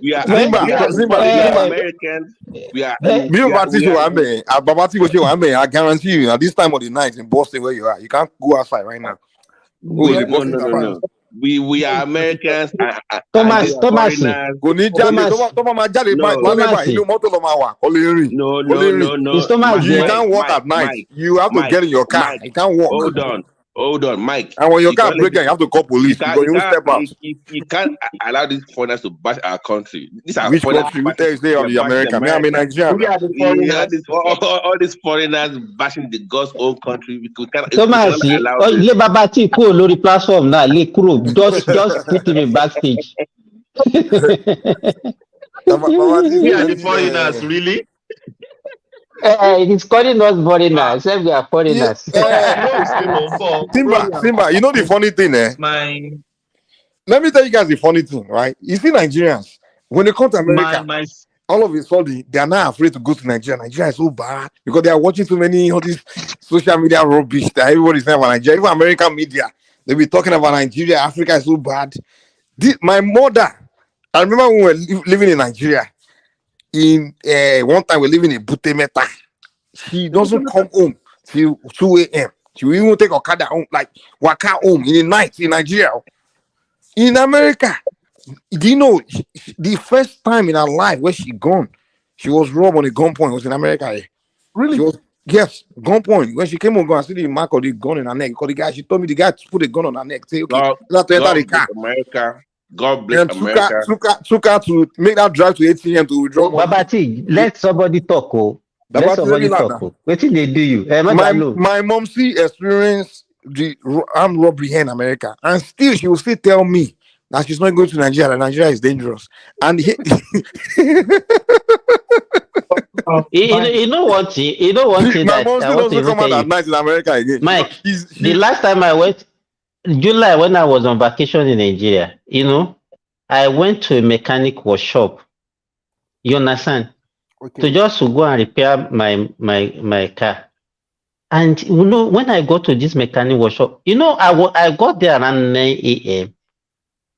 We are Americans. We are. I guarantee you, at this time of the night in Boston, where you are, you can't go outside right now. No. We are Americans. Thomas. No. You can't walk at night. You have to get in your car. You can't walk. Hold on, Mike. And when your car breaks, you have to call police because you step out. You can't allow these foreigners to bash our country. These are which country? We tell you stay of the American. I'm in Nigeria. All these foreigners bashing the God's own country. We can't Thomas, le Babati ko lórí platform now. Le kuro just put him backstage. We are the foreigners, really? He's calling us foreigners. We are foreigners. Simba, you know the funny thing, Let me tell you guys the funny thing, right? You see Nigerians, when they come to America, all of a sudden, they are not afraid to go to Nigeria. Nigeria is so bad because they are watching too many all these social media rubbish that everybody's saying about Nigeria. Even American media, they be talking about Nigeria. Africa is so bad. My mother, I remember when we were living in Nigeria. In one time we're living in Butemeta. She doesn't come home till 2 a.m. She will even take Okada home, like waka home in the night in Nigeria. In America, do you know the first time in her life where she gone, she was robbed on a gunpoint. It was in America. Really? She was, yes, gunpoint. When she came home, I see the mark of the gun in her neck. Because the guy, she told me the guy put a gun on her neck. Say, okay, let's enter the car. America. God bless And America. took her to make that drive to ATM to withdraw money. Babati, let somebody talk. Oh. Let somebody talk. What did they do you? My mom experienced the armed robbery here in America, and still she will still tell me that she's not going to Nigeria. That Nigeria is dangerous. And you know what? You know one thing my that mom I still want to doesn't come out tell at you. night in America again. Mike, the last time I went, July, when I was on vacation in Nigeria, you know, I went to a mechanic workshop. You understand? Okay. To just to go and repair my car. And you know, when I got to this mechanic workshop, you know, I got there around 9 a.m.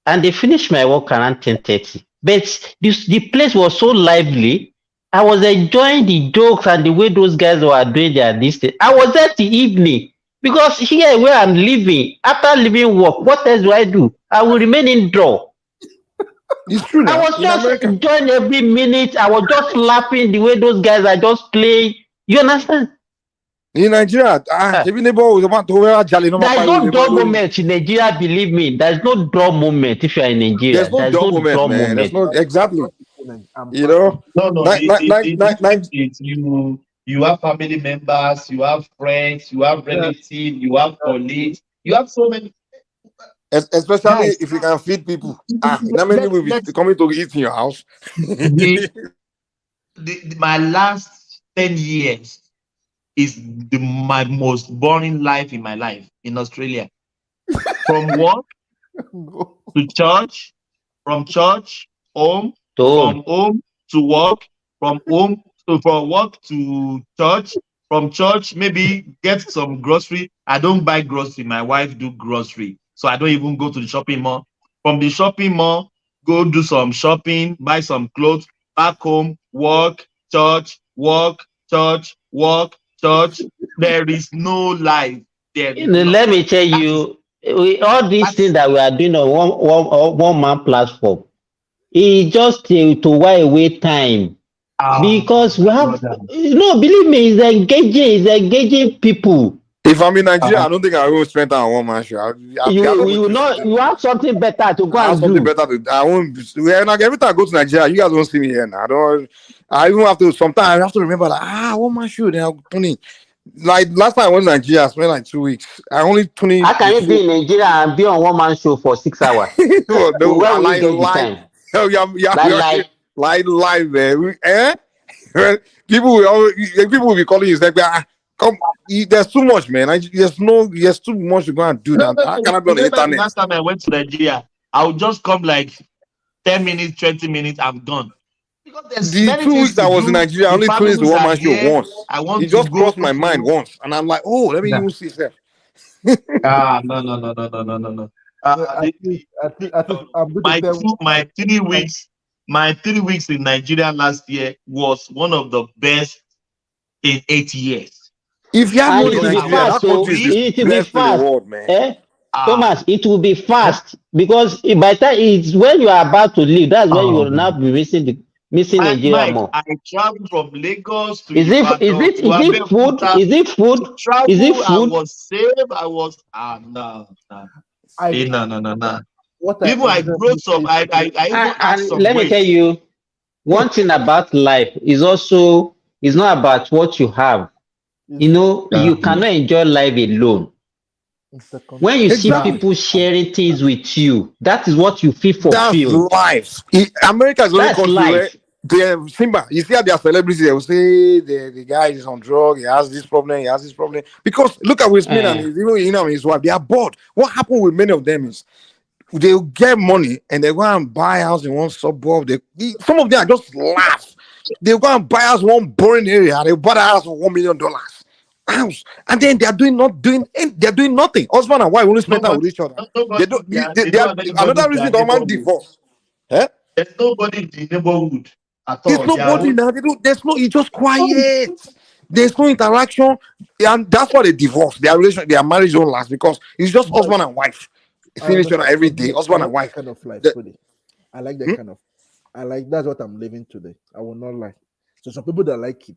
and they finished my work around 10:30. But the place was so lively. I was enjoying the jokes and the way those guys were doing their this thing. I was there till evening because here where I'm living, after leaving work, what else do I do? I will remain indoor. It's true. I was just enjoying every minute. I was just laughing the way those guys are just playing. You understand? In Nigeria, every neighbor was about to wear a jolly. There's no dull moment in Nigeria, believe me. There's no dull moment if you are in Nigeria. There's no dull moment, man. There's no exactly. You know, you have family members, you have friends, you have relatives, you have colleagues, you have so many. Especially if you can feed people. That many will be coming to eat in your house. My last 10 years is my most boring life in my life in Australia. From work to church, from church, home, from home to work, from work to church, from church, maybe get some grocery. I don't buy grocery. My wife do grocery. So I don't even go to the shopping mall. From the shopping mall, go do some shopping, buy some clothes, back home, work, church, work, church, work, church. There is no life. Let me tell you, all these things that we are doing on one man platform, it's just to while away time. Because we have, no, believe me, it's engaging people. If I'm in Nigeria, I don't think I will spend time on one man show. You have something better to go and do. I won't. Every time I go to Nigeria, you guys don't see me here now. I even have to. Sometimes I have to remember like one man show. Then I'm tuning. Like last time I went to Nigeria, I spent like 2 weeks. I only tuning. How can you be in Nigeria and be on one man show for 6 hours? Where will you get the time? Live, man. People will be calling you like, come, there's too much, man. There's too much to go and do that. I cannot be on the internet. Last time I went to Nigeria, I would just come like 10 minutes, 20 minutes, I'm gone. Because the 2 weeks I was in Nigeria, I only finished the one man show once. It just crossed my mind once, and I'm like, oh, let me even see that. No. My 3 weeks in Nigeria last year was one of the best in 8 years. If you have money in Nigeria, that country is the best in the world, man. Thomas, it will be fast because by the time it's when you are about to leave, that's when you will now be missing Nigeria more. I traveled from Lagos to Is it food? Is it food? Is it food? I was safe. I was no. Even I brought some. I even asked some. Let me tell you, one thing about life is also it's not about what you have. You know, you cannot enjoy life alone. When you see people sharing things with you, that is what you feel fulfilled. That's life. America is only country where Simba, you see how their celebrities, they will say the guy is on drugs, he has this problem, Because look at Will Smith and his wife, they are bored. What happened with many of them is they'll get money and they go and buy a house in one suburb. Some of them are just laugh. They'll go and buy us one boring area, they'll buy a house for $1 million. House, and then they're doing nothing. Husband and wife only spend time with each other. Another reason the man divorce. There's nobody in the neighborhood at There's all. nobody now. There's no. It's just quiet. There's no interaction, and that's why they divorce. Their marriage don't last because it's just husband and wife I seeing each other understand. every But me, day. I Husband like and that wife. kind of life, The- really. I like that kind of. I like that's what I'm living today. I will not lie. So some people that like it,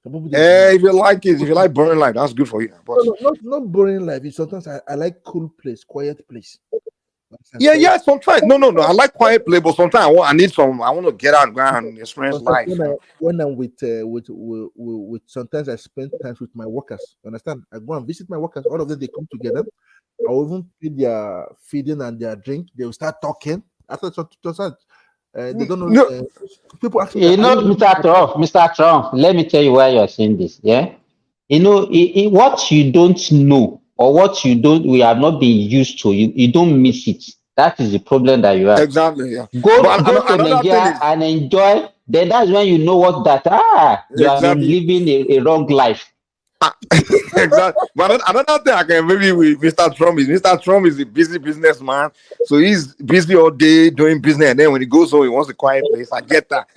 some people they If you like it, if you like boring life, that's good for you. But not boring life. It's sometimes I like cool place, quiet place. yeah. Sometimes no. I like quiet play, but sometimes I need some. I want to get out and go and experience Sometimes life. when I'm with sometimes I spend time with my workers. You understand? I go and visit my workers. All of them they come together. I will even pay their feeding and their drink. They will start talking. After they don't know. People ask me, You know, Mr. Trump, let me tell you why you're saying this. Yeah. You know, what you don't know or what we have not been used to, you don't miss it. That is the problem that you have. Exactly. Yeah. Go But to another thing Nigeria is and enjoy. Then that's when you know you have been exactly. living a wrong life. Exactly. But another thing I can maybe with Mr. Trump is a busy businessman. So he's busy all day doing business. And then when he goes home, he wants a quiet place. I get that.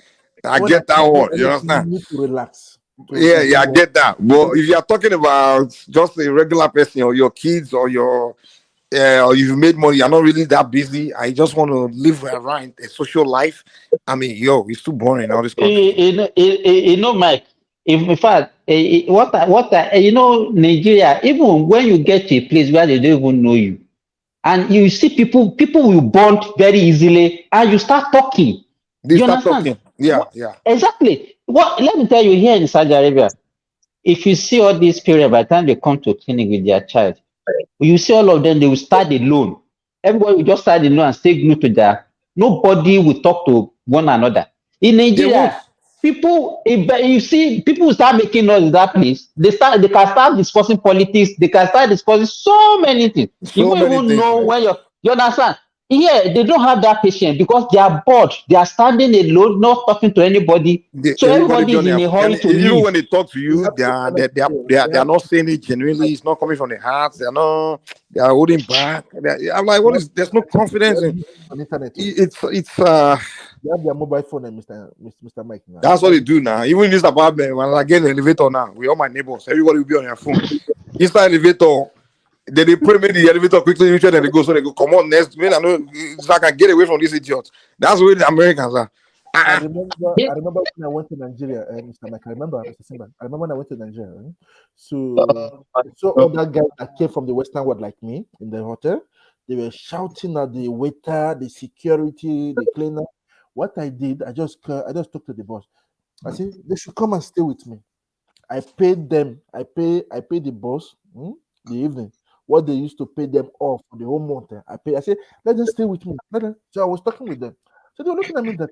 I when get that do one. You anything, understand? you need to relax. Yeah, I get that. But if you are talking about just a regular person or your kids or or you've made money, you're not really that busy. I just want to live around a social life. I mean, it's too boring in all this country. You know, Mike. In fact, Nigeria. Even when you get to a place where they don't even know you, and you see people will bond very easily, and you start talking. They You start understand? talking. Yeah. Exactly. Let me tell you, here in Saudi Arabia, if you see all these parents by the time they come to clinic with their child, you see all of them, they will start alone. Everybody will just start alone and stay glued to their. Nobody will talk to one another. In Nigeria, you see, people will start making noise in that place. They can start discussing politics. They can start discussing so many things. You So won't many even things, know man. when you understand. Here, they don't have that patience because they are bored. They are standing alone, not talking to anybody. So Everybody everybody is join in a hurry to even leave. when they talk to you, they are not saying it genuinely. It's not coming from the heart. They are holding back. I'm like, what is? There's no confidence in on internet. it's. They have their mobile phone and Mr. Mike now. That's what they do now. Even in this apartment, when I get in the elevator now, with all my neighbors, everybody will be on their phone. Inside the elevator, then they pray me the elevator quickly reach and they go, so they go, come on, next minute, I know, so I can get away from these idiots. That's the way the Americans are. I remember when I went to Nigeria, Mr. Mike. I remember, Mr. Simba. I remember when I went to Nigeria. So I saw other guys that came from the Western world like me in the hotel. They were shouting at the waiter, the security, the cleaner. What I did, I just talked to the boss. I said they should come and stay with me. I paid them. I paid the boss the evening what they used to pay them off for the whole month. I said, let them stay with me. So I was talking with them. So they were looking at me that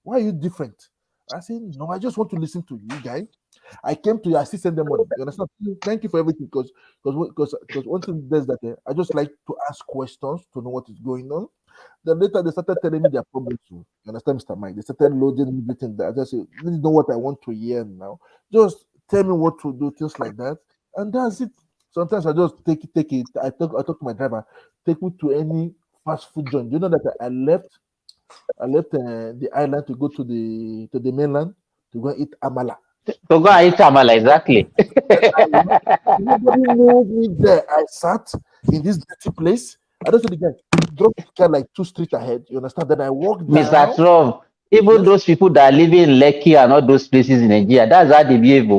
why are you different? I said, no, I just want to listen to you guys. I came to you, I still send them money. You understand? Thank you for everything because one thing is that I just like to ask questions to know what is going on. Then later they started telling me their problems too. You understand, Mr. Mike? They started loading everything that I just say, this is not what I want to hear now. Just tell me what to do, things like that. And that's it. Sometimes I just take it. I talk to my driver, take me to any fast food joint. You know that I left the island to go to the mainland to go and eat amala. To go and eat amala, exactly. Nobody knows me there. I sat in this dirty place. I don't see the guy. Drop the car like 2 streets ahead. You understand? Then I walk down. Mr. Trump, even those people that are living in Lekki and all those places in Nigeria, that's how they behave.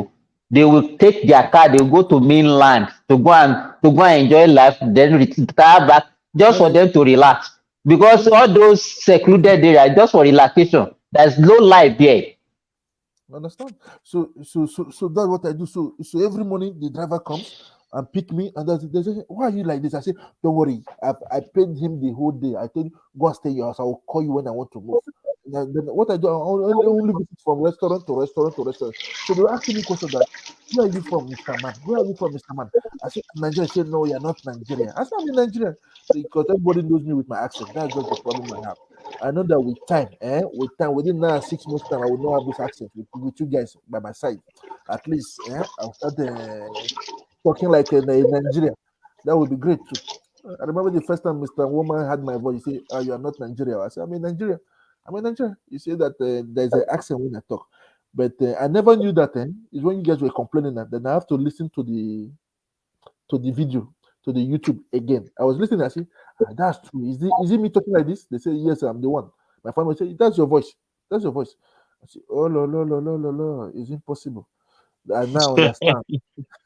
They will take their car, they will go to mainland to go and enjoy life, then retire back just for them to relax. Because all those secluded areas, just for relaxation, there's no life there. Understand? So that's what I do. So every morning the driver comes and pick me, and they say, "Why are you like this?" I say, "Don't worry, I paid him the whole day. I tell you, go and stay in your house. I will call you when I want to move." And then what I do, I only visit from restaurant to restaurant to restaurant. So they were asking me questions that, "Where are you from, Mr. Man? Where are you from, Mr. Man?" I said, "Nigeria." I said, "No, you're not Nigerian." I said, "I'm in Nigeria," because everybody knows me with my accent. That's just the problem I have. I know that with time, within now 6 months' time, I will not have this accent with you guys by my side. At least, I'll start talking like a Nigerian. That would be great too. I remember the first time Mr. Woman had my voice. He said, "You are not Nigerian." I said, "I'm in Nigeria." I'm a Nigerian. You say that there's an accent when I talk, but I never knew that. Is when you guys were complaining that then I have to listen to the video, to the YouTube again. I was listening. I say, that's true. Is it me talking like this? They say yes, I'm the one. My family say that's your voice. That's your voice. I say, oh no, it's impossible. I now understand.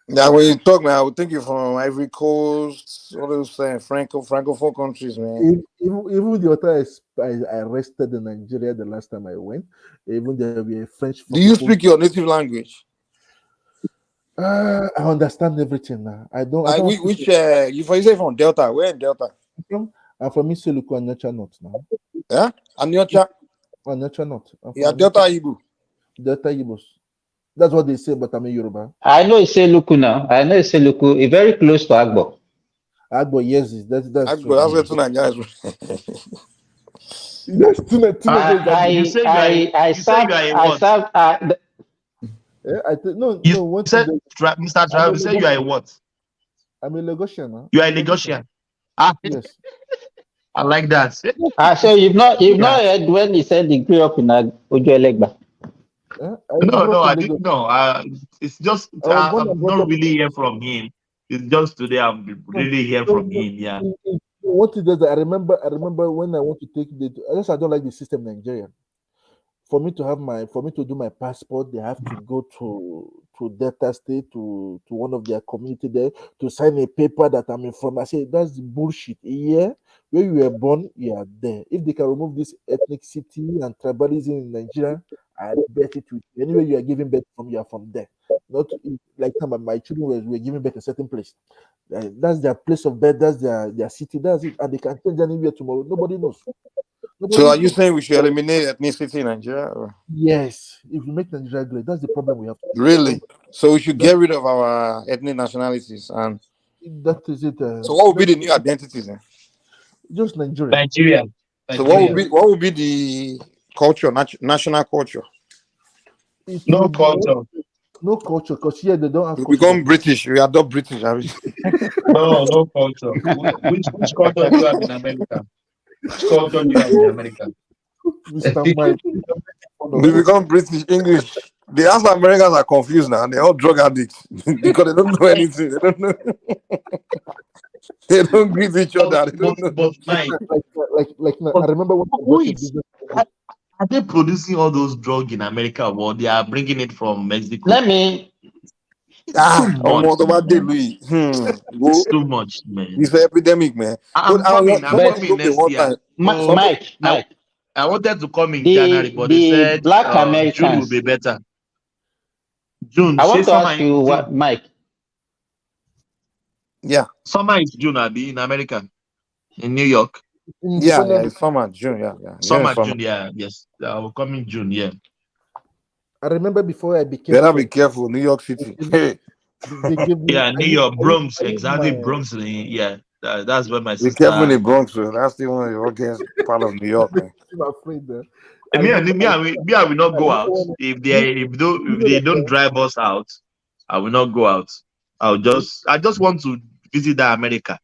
Now, when you talk, man, I would think you're from Ivory Coast, all those francophone countries, man. Even the other I rested in Nigeria the last time I went. Even there were French. Do you speak your native language? I understand everything now. I don't. You say from Delta? Where in Delta? I'm from Iseluku, Anyocha North now. Yeah, Anyocha North. Yeah, Delta Igbo. Delta Igbos. That's what they say, but I'm a Yoruba. I know it's Luku now. It's very close to Agbo. Agbo, yes, that's Agbo, that's where two Nigerians. You said, Mr. Travis, you said you are a what? I'm a Lagosian. Huh? You are a Lagosian. Yes. I like that. So you've not heard when he said he grew up in Ojo-Elegba. No, I didn't know. It's just I'm not really hear from him. It's just today I'm really hear from him. Yeah. What it does, I remember when I want to take I don't like the system in Nigeria. For me to do my passport, they have to go to Delta State to one of their community there to sign a paper that I'm from. I say that's bullshit. Yeah, where you were born, you are there. If they can remove this ethnicity and tribalism in Nigeria, I bet it will. Anywhere you are giving birth from, you are from there. Not like my children were giving birth in a certain place. That's their place of birth. That's their city. That's it, and they can change anywhere tomorrow. Nobody knows. So are you saying we should eliminate ethnicity in Nigeria? Or? Yes. If you make Nigeria great, that's the problem we have. Really? So we should get rid of our ethnic nationalities and that is it. So what would be the new identities then? Just Nigeria. So what would be the culture, national culture? No culture. No culture, because here they don't have we become British. We adopt British. No culture. Which culture do you have in America? Which culture do you have in America? Mr. Mike. We become British English. The other Americans are confused now. They're all drug addicts because they don't know anything. They don't know. They don't greet each other. They don't know. But Mike, I remember when are they producing all those drugs in America, or they are bringing it from Mexico? Let me. It's too much, man. It's an epidemic, man. I'm coming next year. Mike. I wanted to come in January, but they said Black Americans, June will be better. June. I want to ask you what, Mike. Yeah. Summer is June, Abi, in America, in New York. Yeah, it's summer, June, yeah. Summer, June, yes. I will come in June, yeah. I remember before I became. Better be careful, New York City. Yeah, New York, Bronx, exactly, Bronx. Yeah, that's where my sister. Be careful in the Bronx, so that's the one of the part of New York, man. I'm afraid that. I will not go out if they don't drive us out. I will not go out. I just want to visit America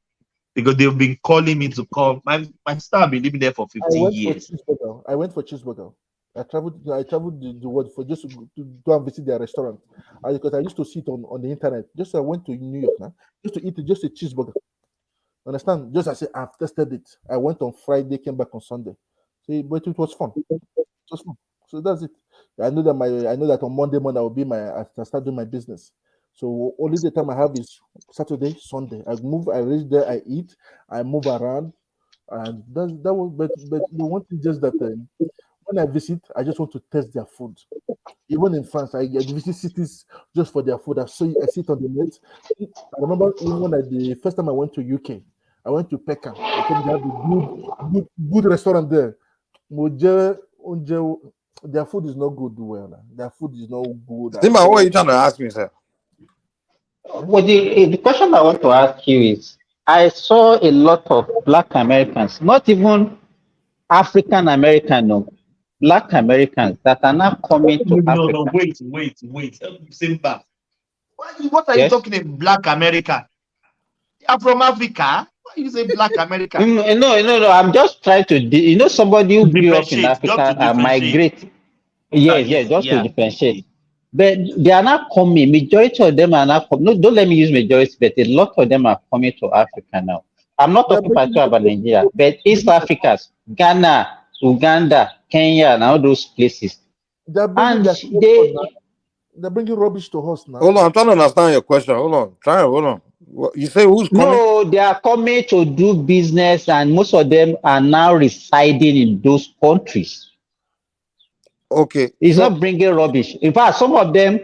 because they've been calling me to come. My sister has been living there for 15 years. I went for cheeseburger. I traveled the world for just to go and visit their restaurant. Because I used to see it on the internet. Just I went to New York now, just to eat just a cheeseburger. Understand? Just I said I've tested it. I went on Friday, came back on Sunday. See, but it was fun. It was fun. So that's it. I know that on Monday morning I start doing my business. So only the time I have is Saturday, Sunday. I reach there, I eat, I move around, and that was. But the one thing just that when I visit, I just want to test their food. Even in France, I visit cities just for their food. I see it on the net. I remember even when the first time I went to UK, I went to Peckham. I told they have a good restaurant there. Their food is not good. Their food is not good. Zima, what are you trying to ask me, sir? Well, the question I want to ask you is, I saw a lot of Black Americans, not even African American, no, Black Americans that are now coming to Africa. No, wait. Simba. What are you talking about, Black America? You are from Africa? you say Black America? No. I'm just trying to, somebody who grew up in Differentiate, just to Africa and differentiate. migrate. Yes, just to differentiate. But they are not coming. Majority of them are not coming. No, don't let me use majority, but a lot of them are coming to Africa now. I'm not talking particularly about Nigeria, but East Africa, Ghana, Uganda, Kenya, and all those places. They're bringing they're bringing rubbish to us now. Hold on, I'm trying to understand your question. Hold on. You say who's coming? No, they are coming to do business, and most of them are now residing in those countries. Okay, it's not bringing rubbish. In fact, some of them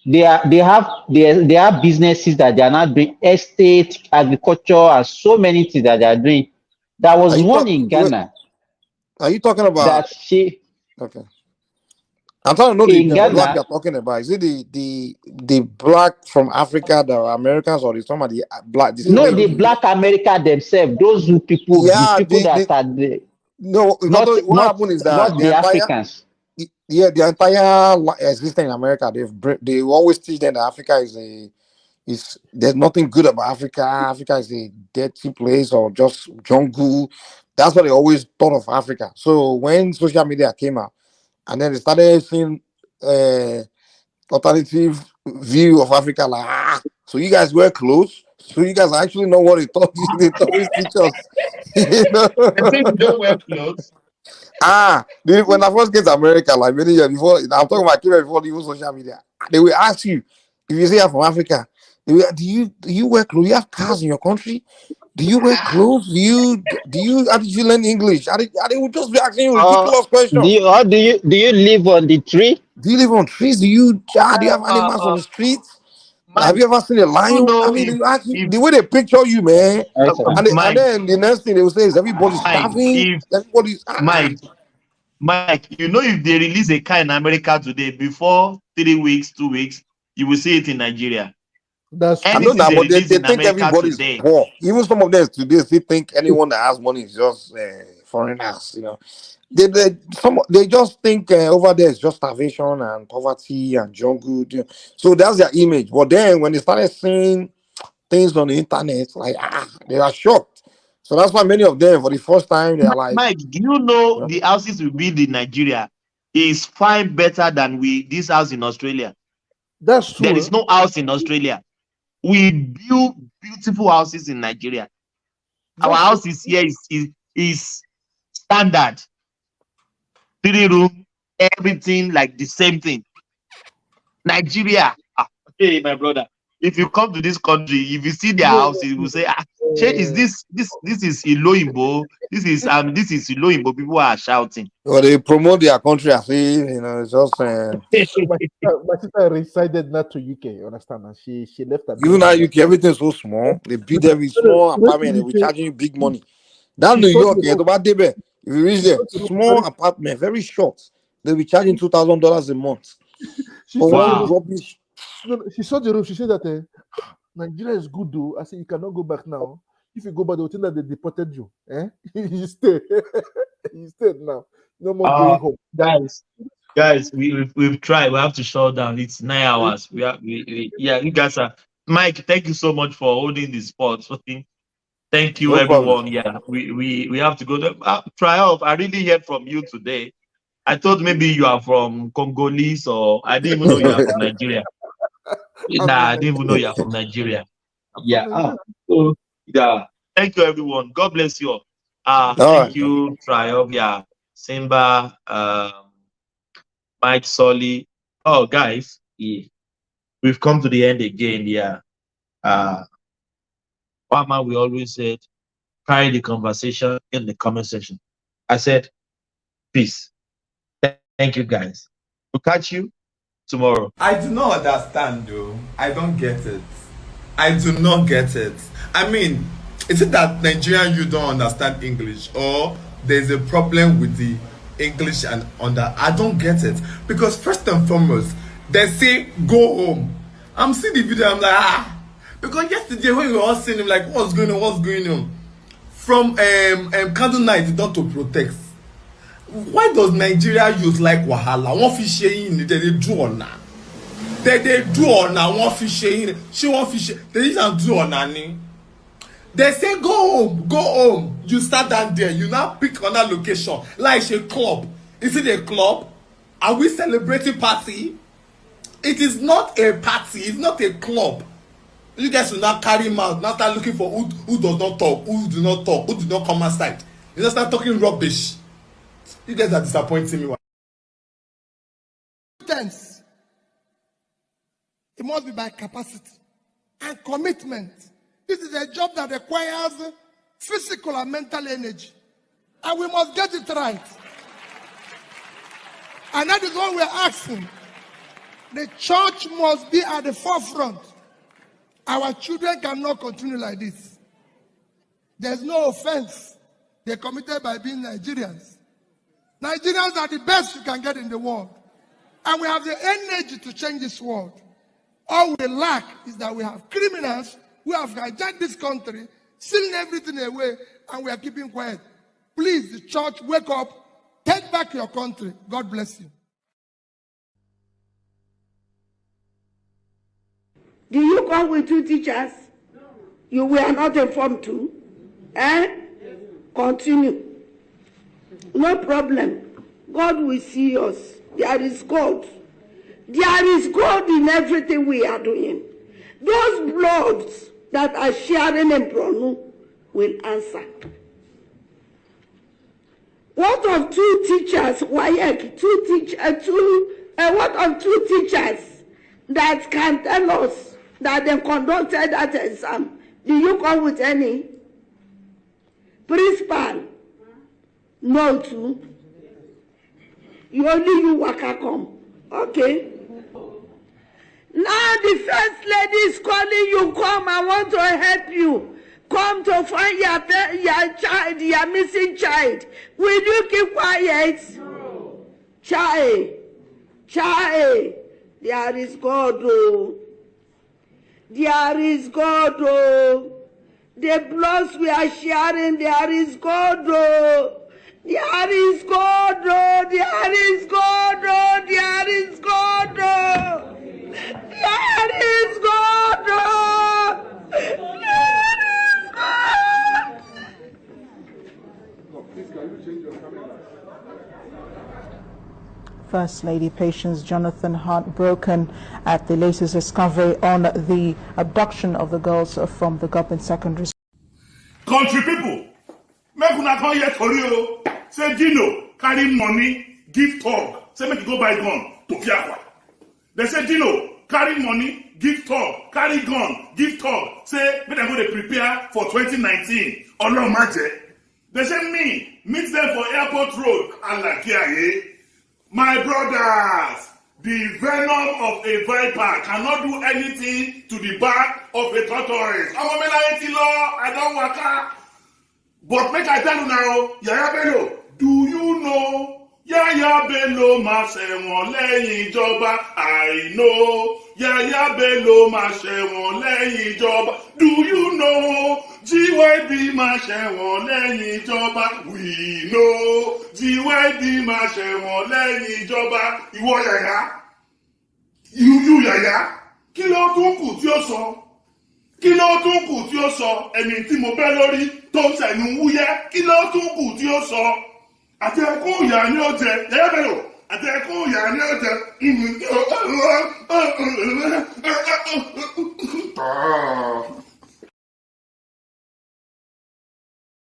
they have businesses that they are not doing, estate, agriculture, and so many things that they are doing. There was one in Ghana. Are you talking about that she? Okay. I'm trying to know the Ghana, black you're talking about. Is it the black from Africa that are Americans, or is some of the black? The black America themselves. Those people, the people that are the. No, what happened is that not the Africans. The entire existing in America, they always teach them that Africa is there's nothing good about Africa. Africa is a dirty place or just jungle. That's what they always thought of Africa. So when social media came out, and then they started seeing alternative view of Africa, like so you guys wear clothes, so you guys actually know what they taught you. They always teach us. I think we don't wear clothes. When I first came to America, like many years before, I'm talking about came before even social media. They will ask you if you say you're from Africa. They will, do you wear clothes? You have cars in your country? Do you wear clothes? Do you how did you learn English? They will just be asking you ridiculous questions. Do you live on the tree? Do you live on trees? Do you have animals on the streets? Have you ever seen a lion? The way they picture you, man. And then the next thing they will say is everybody's starving. Everybody's Mike, if they release a car in America today, before 3 weeks, 2 weeks, you will see it in Nigeria. I know that, but they think everybody's poor. Even some of them today still think anyone that has money is just foreigners. They just think over there is just starvation and poverty and jungle. So that's their image. But then when they started seeing things on the internet, like they are shocked. So that's why many of them, for the first time, they are like, Mike, do you know the houses we build in Nigeria is far better than this house in Australia? That's true. There is no house in Australia. We build beautiful houses in Nigeria. Our house is here is standard. 3 room, everything like the same thing. Nigeria, hey my brother, if you come to this country, if you see their houses, you will say, is this is Iloimbo? This is Iloimbo. People are shouting. Well, they promote their country as it's just. My sister resided not to UK. Understand? And she left. Even now, UK, everything's so small. They build every small apartment. They will charging you big money. That New York, if you reach there, small apartment, very short. They'll be charging $2,000 a month. She saw the roof. She said that Nigeria is good, though. I said you cannot go back now. If you go back, they will think that they deported you. You stay. You stayed now. No more going home. Guys, we've tried. We have to shut down. It's 9 hours. You guys are. Mike, thank you so much for holding the spot. Thank you, everyone. Yeah, we have to go there. Try off. I really heard from you today. I thought maybe you are from Congolese, or I didn't even know you are from Nigeria. I didn't even know you are from Nigeria. Yeah. Thank you, everyone. God bless you all. Thank you, Triumph. Yeah, Simba, Mike, Solly. Oh, guys, we've come to the end again. Yeah. Mama, we always said, carry the conversation in the comment section. I said, peace. Thank you, guys. We'll catch you tomorrow. I do not understand, though. I don't get it. I do not get it. I mean, is it that Nigerian you don't understand English, or there's a problem with the English and I don't get it. Because first and foremost, they say go home. I'm seeing the video, I'm like, because yesterday when we were all seeing him, like, what's going on? From candle night not to protect. Why does Nigeria use like wahala? One fish they do on now. They do on now. One fish she one fish they didn't do on any. They say go home. You start down there. You now pick another location, like a club. Is it a club? Are we celebrating party? It is not a party. It's not a club. You guys will now carry mouth, now start looking for who does not talk, who do not talk, who do not come outside. You just start talking rubbish. You guys are disappointing me. Tense. It must be by capacity and commitment. This is a job that requires physical and mental energy. And we must get it right. And that is what we're asking. The church must be at the forefront. Our children cannot continue like this. There's no offense they committed by being Nigerians. Nigerians are the best you can get in the world. And we have the energy to change this world. All we lack is that we have criminals who have hijacked this country, stealing everything away, and we are keeping quiet. Please, the church, wake up. Take back your country. God bless you. Do you come with 2 teachers? No. You were not informed too? Continue. No problem. God will see us. There is God. There is God in everything we are doing. Those bloods that are sharing in Bronu will answer. What of 2 teachers? What of 2 teachers that can tell us that they conducted that exam? Do you come with any? Principal? No, too. You waka come. Okay. Now the first lady is calling you. Come, I want to help you. Come to find your child, your missing child. Will you keep quiet? No. Child. There is God, oh. There is God, oh. The bloods we are sharing, there is God, oh. There is God, oh. There is God, oh. There is God, oh. There is God, oh. There is God. First Lady Patience Jonathan heartbroken at the latest discovery on the abduction of the girls from the government secondary school. Country people, make una come here tori o. Say Dino carry money, give talk. Say make you go buy gun to Fiakwa. They say Dino carry money, give talk, carry gun, give talk. Say make dem go dey prepare for 2019. Olomaje. They say me meet them for airport road. Alakiaye. My brothers, the venom of a viper cannot do anything to the back of a tortoise. I don't waka. But make I tell you now, Yaya Bello, do you know? Yaya Bello ma ṣẹ̀wọ̀n lẹ́yìn ìjọba. I know. Yaya Bello ma ṣẹ̀wọ̀n lẹ́yìn ìjọba. Do you know? GYB ma ṣẹ̀wọ̀n lẹ́yìn ìjọba. We know. GYB ma ṣẹ̀wọ̀n lẹ́yìn ìjọba. Ìwọ Yaya. You Yaya. Kí ló tún kù tí ó sọ? Kí ló tún kù tí ó sọ? Ẹni tí mo bẹ́ lórí tó ń ṣẹ̀nu wúyẹ́. Kí ló tún kù tí ó sọ? Àtẹ̀kùn ìyá ni ó jẹ. Yaya Bello. Àtẹ̀kùn ìyá ni ó jẹ.